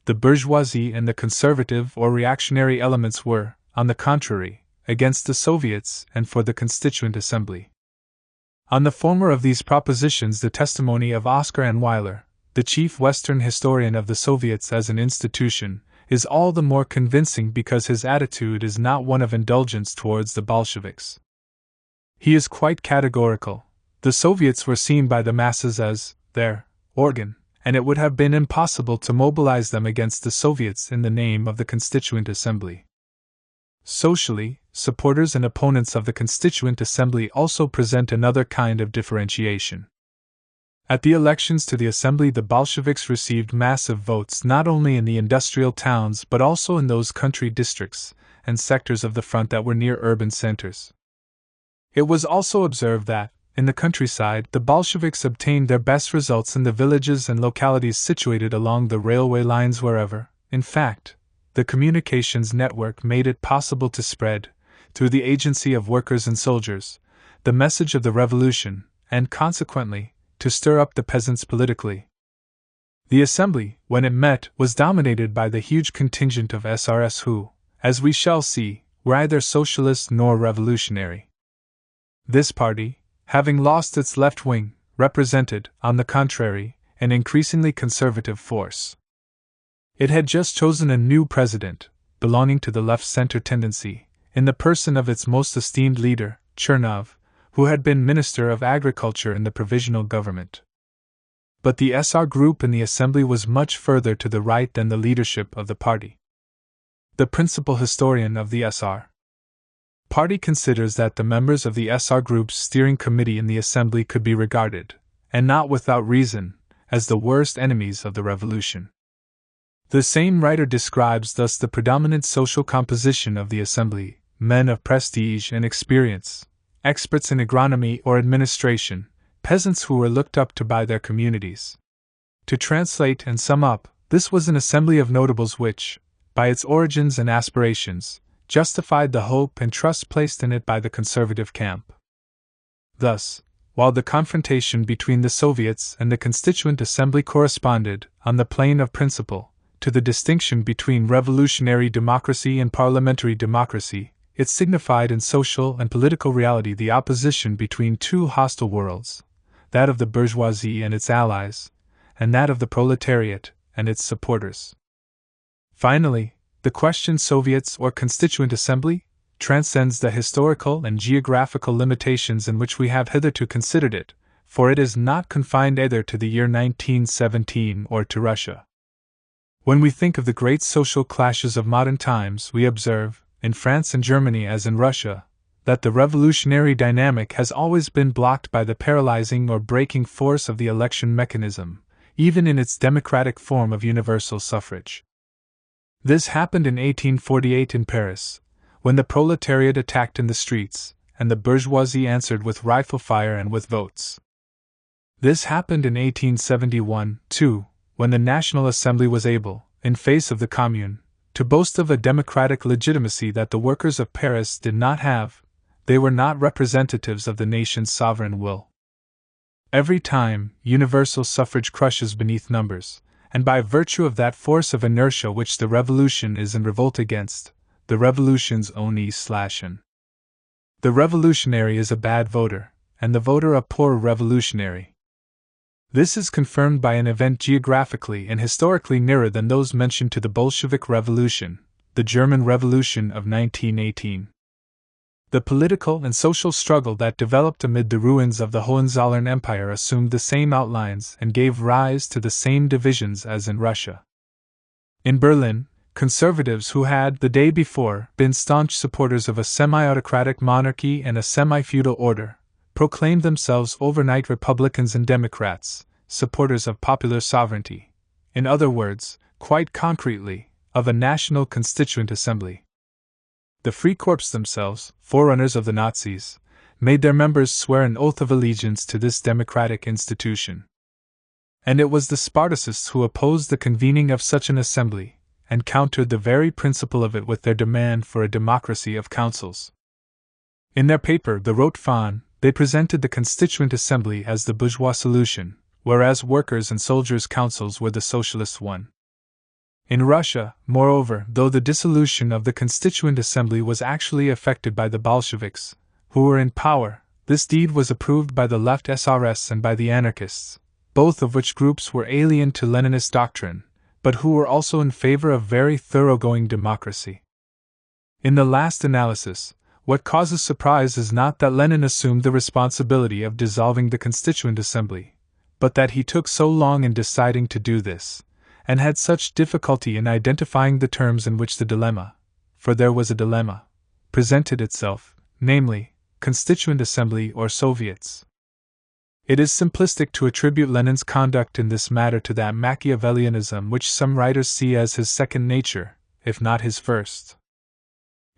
A: The bourgeoisie and the conservative or reactionary elements were, on the contrary, against the Soviets and for the Constituent Assembly. On the former of these propositions the testimony of Oscar N. Weiler, the chief Western historian of the Soviets as an institution, is all the more convincing because his attitude is not one of indulgence towards the Bolsheviks. He is quite categorical. The Soviets were seen by the masses as their organ, and it would have been impossible to mobilize them against the Soviets in the name of the Constituent Assembly. Socially, supporters and opponents of the Constituent Assembly also present another kind of differentiation. At the elections to the Assembly, the Bolsheviks received massive votes not only in the industrial towns but also in those country districts and sectors of the front that were near urban centers. It was also observed that, in the countryside, the Bolsheviks obtained their best results in the villages and localities situated along the railway lines wherever, in fact, the communications network made it possible to spread, through the agency of workers and soldiers, the message of the revolution, and consequently, to stir up the peasants politically. The assembly, when it met, was dominated by the huge contingent of SRS who, as we shall see, were neither socialist nor revolutionary. This party, having lost its left wing, represented, on the contrary, an increasingly conservative force. It had just chosen a new president, belonging to the left-center tendency, in the person of its most esteemed leader, Chernov, who had been Minister of Agriculture in the Provisional Government. But the SR group in the assembly was much further to the right than the leadership of the party. The principal historian of the SR party considers that the members of the SR group's steering committee in the assembly could be regarded, and not without reason, as the worst enemies of the revolution. The same writer describes thus the predominant social composition of the assembly: men of prestige and experience, experts in agronomy or administration, peasants who were looked up to by their communities. To translate and sum up, this was an assembly of notables which, by its origins and aspirations, justified the hope and trust placed in it by the conservative camp. Thus, while the confrontation between the Soviets and the Constituent Assembly corresponded, on the plane of principle, to the distinction between revolutionary democracy and parliamentary democracy, it signified in social and political reality the opposition between two hostile worlds, that of the bourgeoisie and its allies, and that of the proletariat and its supporters. Finally, the question Soviets or Constituent Assembly transcends the historical and geographical limitations in which we have hitherto considered it, for it is not confined either to the year 1917 or to Russia. When we think of the great social clashes of modern times, we observe, in France and Germany as in Russia, that the revolutionary dynamic has always been blocked by the paralyzing or breaking force of the election mechanism, even in its democratic form of universal suffrage. This happened in 1848 in Paris, when the proletariat attacked in the streets, and the bourgeoisie answered with rifle fire and with votes. This happened in 1871, too, when the National Assembly was able, in face of the Commune, to boast of a democratic legitimacy that the workers of Paris did not have. They were not representatives of the nation's sovereign will. Every time, universal suffrage crushes beneath numbers, and by virtue of that force of inertia which the revolution is in revolt against, the revolution's own /n. The revolutionary is a bad voter, and the voter a poor revolutionary. This is confirmed by an event geographically and historically nearer than those mentioned to the Bolshevik Revolution, the German Revolution of 1918. The political and social struggle that developed amid the ruins of the Hohenzollern Empire assumed the same outlines and gave rise to the same divisions as in Russia. In Berlin, conservatives who had, the day before, been staunch supporters of a semi-autocratic monarchy and a semi-feudal order, proclaimed themselves overnight Republicans and Democrats, supporters of popular sovereignty, in other words, quite concretely, of a national constituent assembly. The Freikorps themselves, forerunners of the Nazis, made their members swear an oath of allegiance to this democratic institution. And it was the Spartacists who opposed the convening of such an assembly, and countered the very principle of it with their demand for a democracy of councils. In their paper, the Rote Fahne, they presented the Constituent Assembly as the bourgeois solution, whereas workers' and soldiers' councils were the socialist one. In Russia, moreover, though the dissolution of the Constituent Assembly was actually effected by the Bolsheviks, who were in power, this deed was approved by the left SRS and by the anarchists, both of which groups were alien to Leninist doctrine, but who were also in favor of very thoroughgoing democracy. In the last analysis, what causes surprise is not that Lenin assumed the responsibility of dissolving the Constituent Assembly, but that he took so long in deciding to do this, and had such difficulty in identifying the terms in which the dilemma, for there was a dilemma, presented itself, namely, Constituent Assembly or Soviets. It is simplistic to attribute Lenin's conduct in this matter to that Machiavellianism which some writers see as his second nature, if not his first.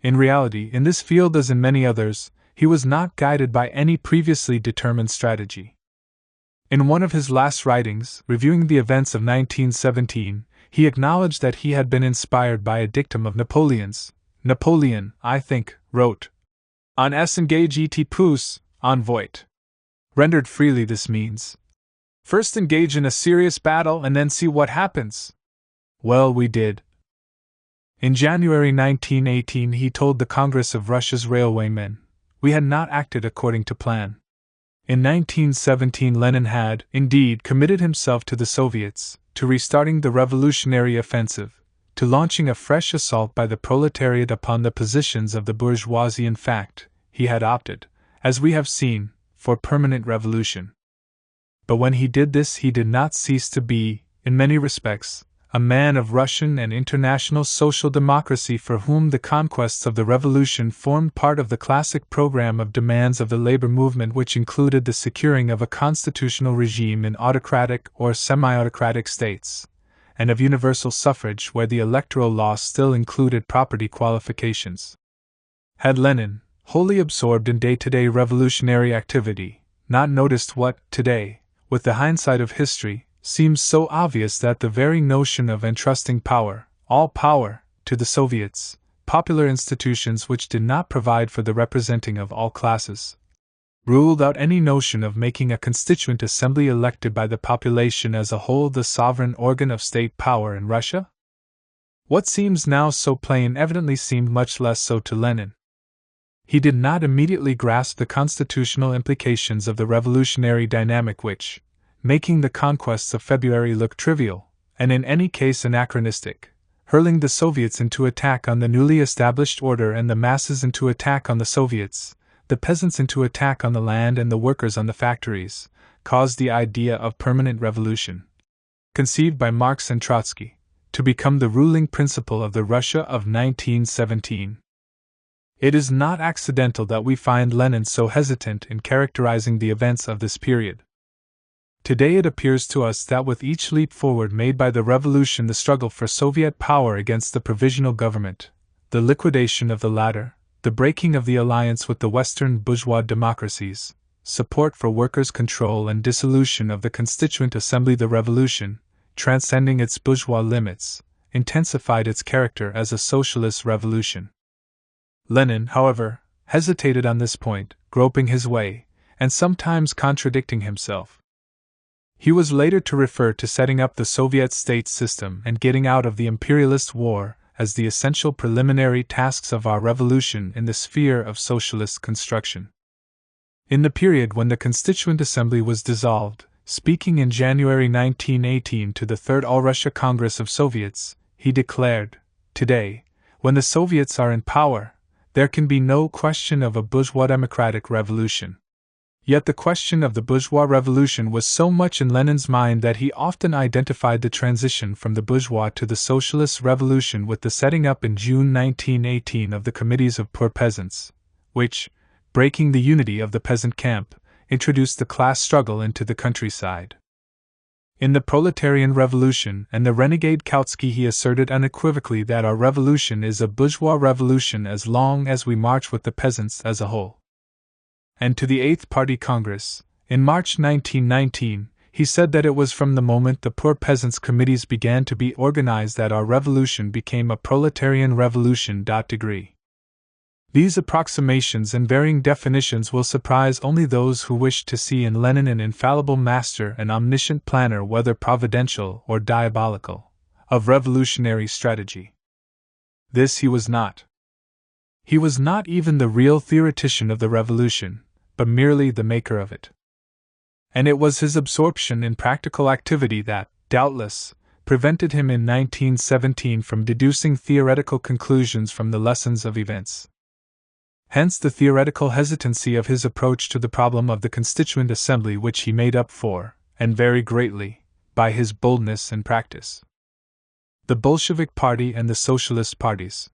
A: In reality, in this field as in many others, he was not guided by any previously determined strategy. In one of his last writings, reviewing the events of 1917, he acknowledged that he had been inspired by a dictum of Napoleon's. Napoleon, I think, wrote, "On s engage et plus, en voit." Rendered freely, this means, first engage in a serious battle and then see what happens. Well, we did. In January 1918 he told the Congress of Russia's railwaymen, "We had not acted according to plan." In 1917 Lenin had, indeed, committed himself to the Soviets, to restarting the revolutionary offensive, to launching a fresh assault by the proletariat upon the positions of the bourgeoisie. In fact, he had opted, as we have seen, for permanent revolution. But when he did this, he did not cease to be, in many respects, a man of Russian and international social democracy for whom the conquests of the revolution formed part of the classic program of demands of the labor movement, which included the securing of a constitutional regime in autocratic or semi-autocratic states, and of universal suffrage where the electoral law still included property qualifications. Had Lenin, wholly absorbed in day-to-day revolutionary activity, not noticed what, today, with the hindsight of history, seems so obvious, that the very notion of entrusting power, all power, to the Soviets, popular institutions which did not provide for the representing of all classes, ruled out any notion of making a constituent assembly elected by the population as a whole the sovereign organ of state power in Russia? What seems now so plain evidently seemed much less so to Lenin. He did not immediately grasp the constitutional implications of the revolutionary dynamic which, making the conquests of February look trivial, and in any case anachronistic, hurling the Soviets into attack on the newly established order and the masses into attack on the Soviets, the peasants into attack on the land and the workers on the factories, caused the idea of permanent revolution, conceived by Marx and Trotsky, to become the ruling principle of the Russia of 1917. It is not accidental that we find Lenin so hesitant in characterizing the events of this period. Today it appears to us that with each leap forward made by the revolution, the struggle for Soviet power against the provisional government, the liquidation of the latter, the breaking of the alliance with the Western bourgeois democracies, support for workers' control and dissolution of the Constituent Assembly, the revolution, transcending its bourgeois limits, intensified its character as a socialist revolution. Lenin, however, hesitated on this point, groping his way, and sometimes contradicting himself. He was later to refer to setting up the Soviet state system and getting out of the imperialist war as the essential preliminary tasks of our revolution in the sphere of socialist construction. In the period when the Constituent Assembly was dissolved, speaking in January 1918 to the Third All-Russia Congress of Soviets, he declared, "Today, when the Soviets are in power, there can be no question of a bourgeois democratic revolution." Yet the question of the bourgeois revolution was so much in Lenin's mind that he often identified the transition from the bourgeois to the socialist revolution with the setting up in June 1918 of the Committees of Poor Peasants, which, breaking the unity of the peasant camp, introduced the class struggle into the countryside. In the proletarian revolution and the renegade Kautsky he asserted unequivocally that our revolution is a bourgeois revolution as long as we march with the peasants as a whole. And to the Eighth Party Congress, in March 1919, he said that it was from the moment the Poor Peasants' Committees began to be organized that our revolution became a proletarian revolution. These approximations and varying definitions will surprise only those who wish to see in Lenin an infallible master and omniscient planner, whether providential or diabolical, of revolutionary strategy. This he was not. He was not even the real theoretician of the revolution, but merely the maker of it. And it was his absorption in practical activity that, doubtless, prevented him in 1917 from deducing theoretical conclusions from the lessons of events. Hence the theoretical hesitancy of his approach to the problem of the Constituent Assembly, which he made up for, and very greatly, by his boldness and practice. The Bolshevik Party and the Socialist parties.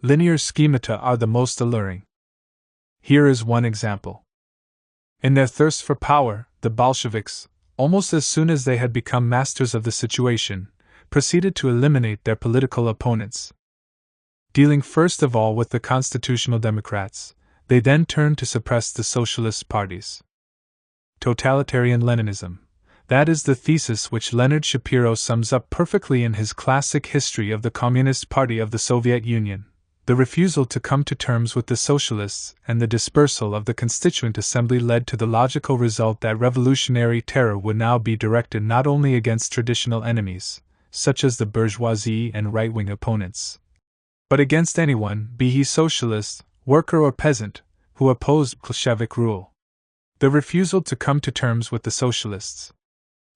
A: Linear schemata are the most alluring. Here is one example. In their thirst for power, the Bolsheviks, almost as soon as they had become masters of the situation, proceeded to eliminate their political opponents. Dealing first of all with the constitutional Democrats, they then turned to suppress the socialist parties. Totalitarian Leninism. That is the thesis which Leonard Shapiro sums up perfectly in his classic History of the Communist Party of the Soviet Union. The refusal to come to terms with the socialists and the dispersal of the Constituent Assembly led to the logical result that revolutionary terror would now be directed not only against traditional enemies, such as the bourgeoisie and right-wing opponents, but against anyone, be he socialist, worker or peasant, who opposed Bolshevik rule. The refusal to come to terms with the socialists.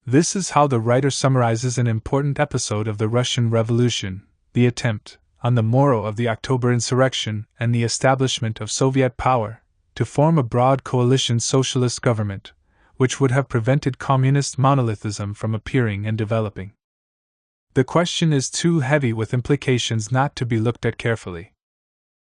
A: This is how the writer summarizes an important episode of the Russian Revolution, the attempt, on the morrow of the October insurrection and the establishment of Soviet power, to form a broad coalition socialist government, which would have prevented communist monolithism from appearing and developing. The question is too heavy with implications not to be looked at carefully.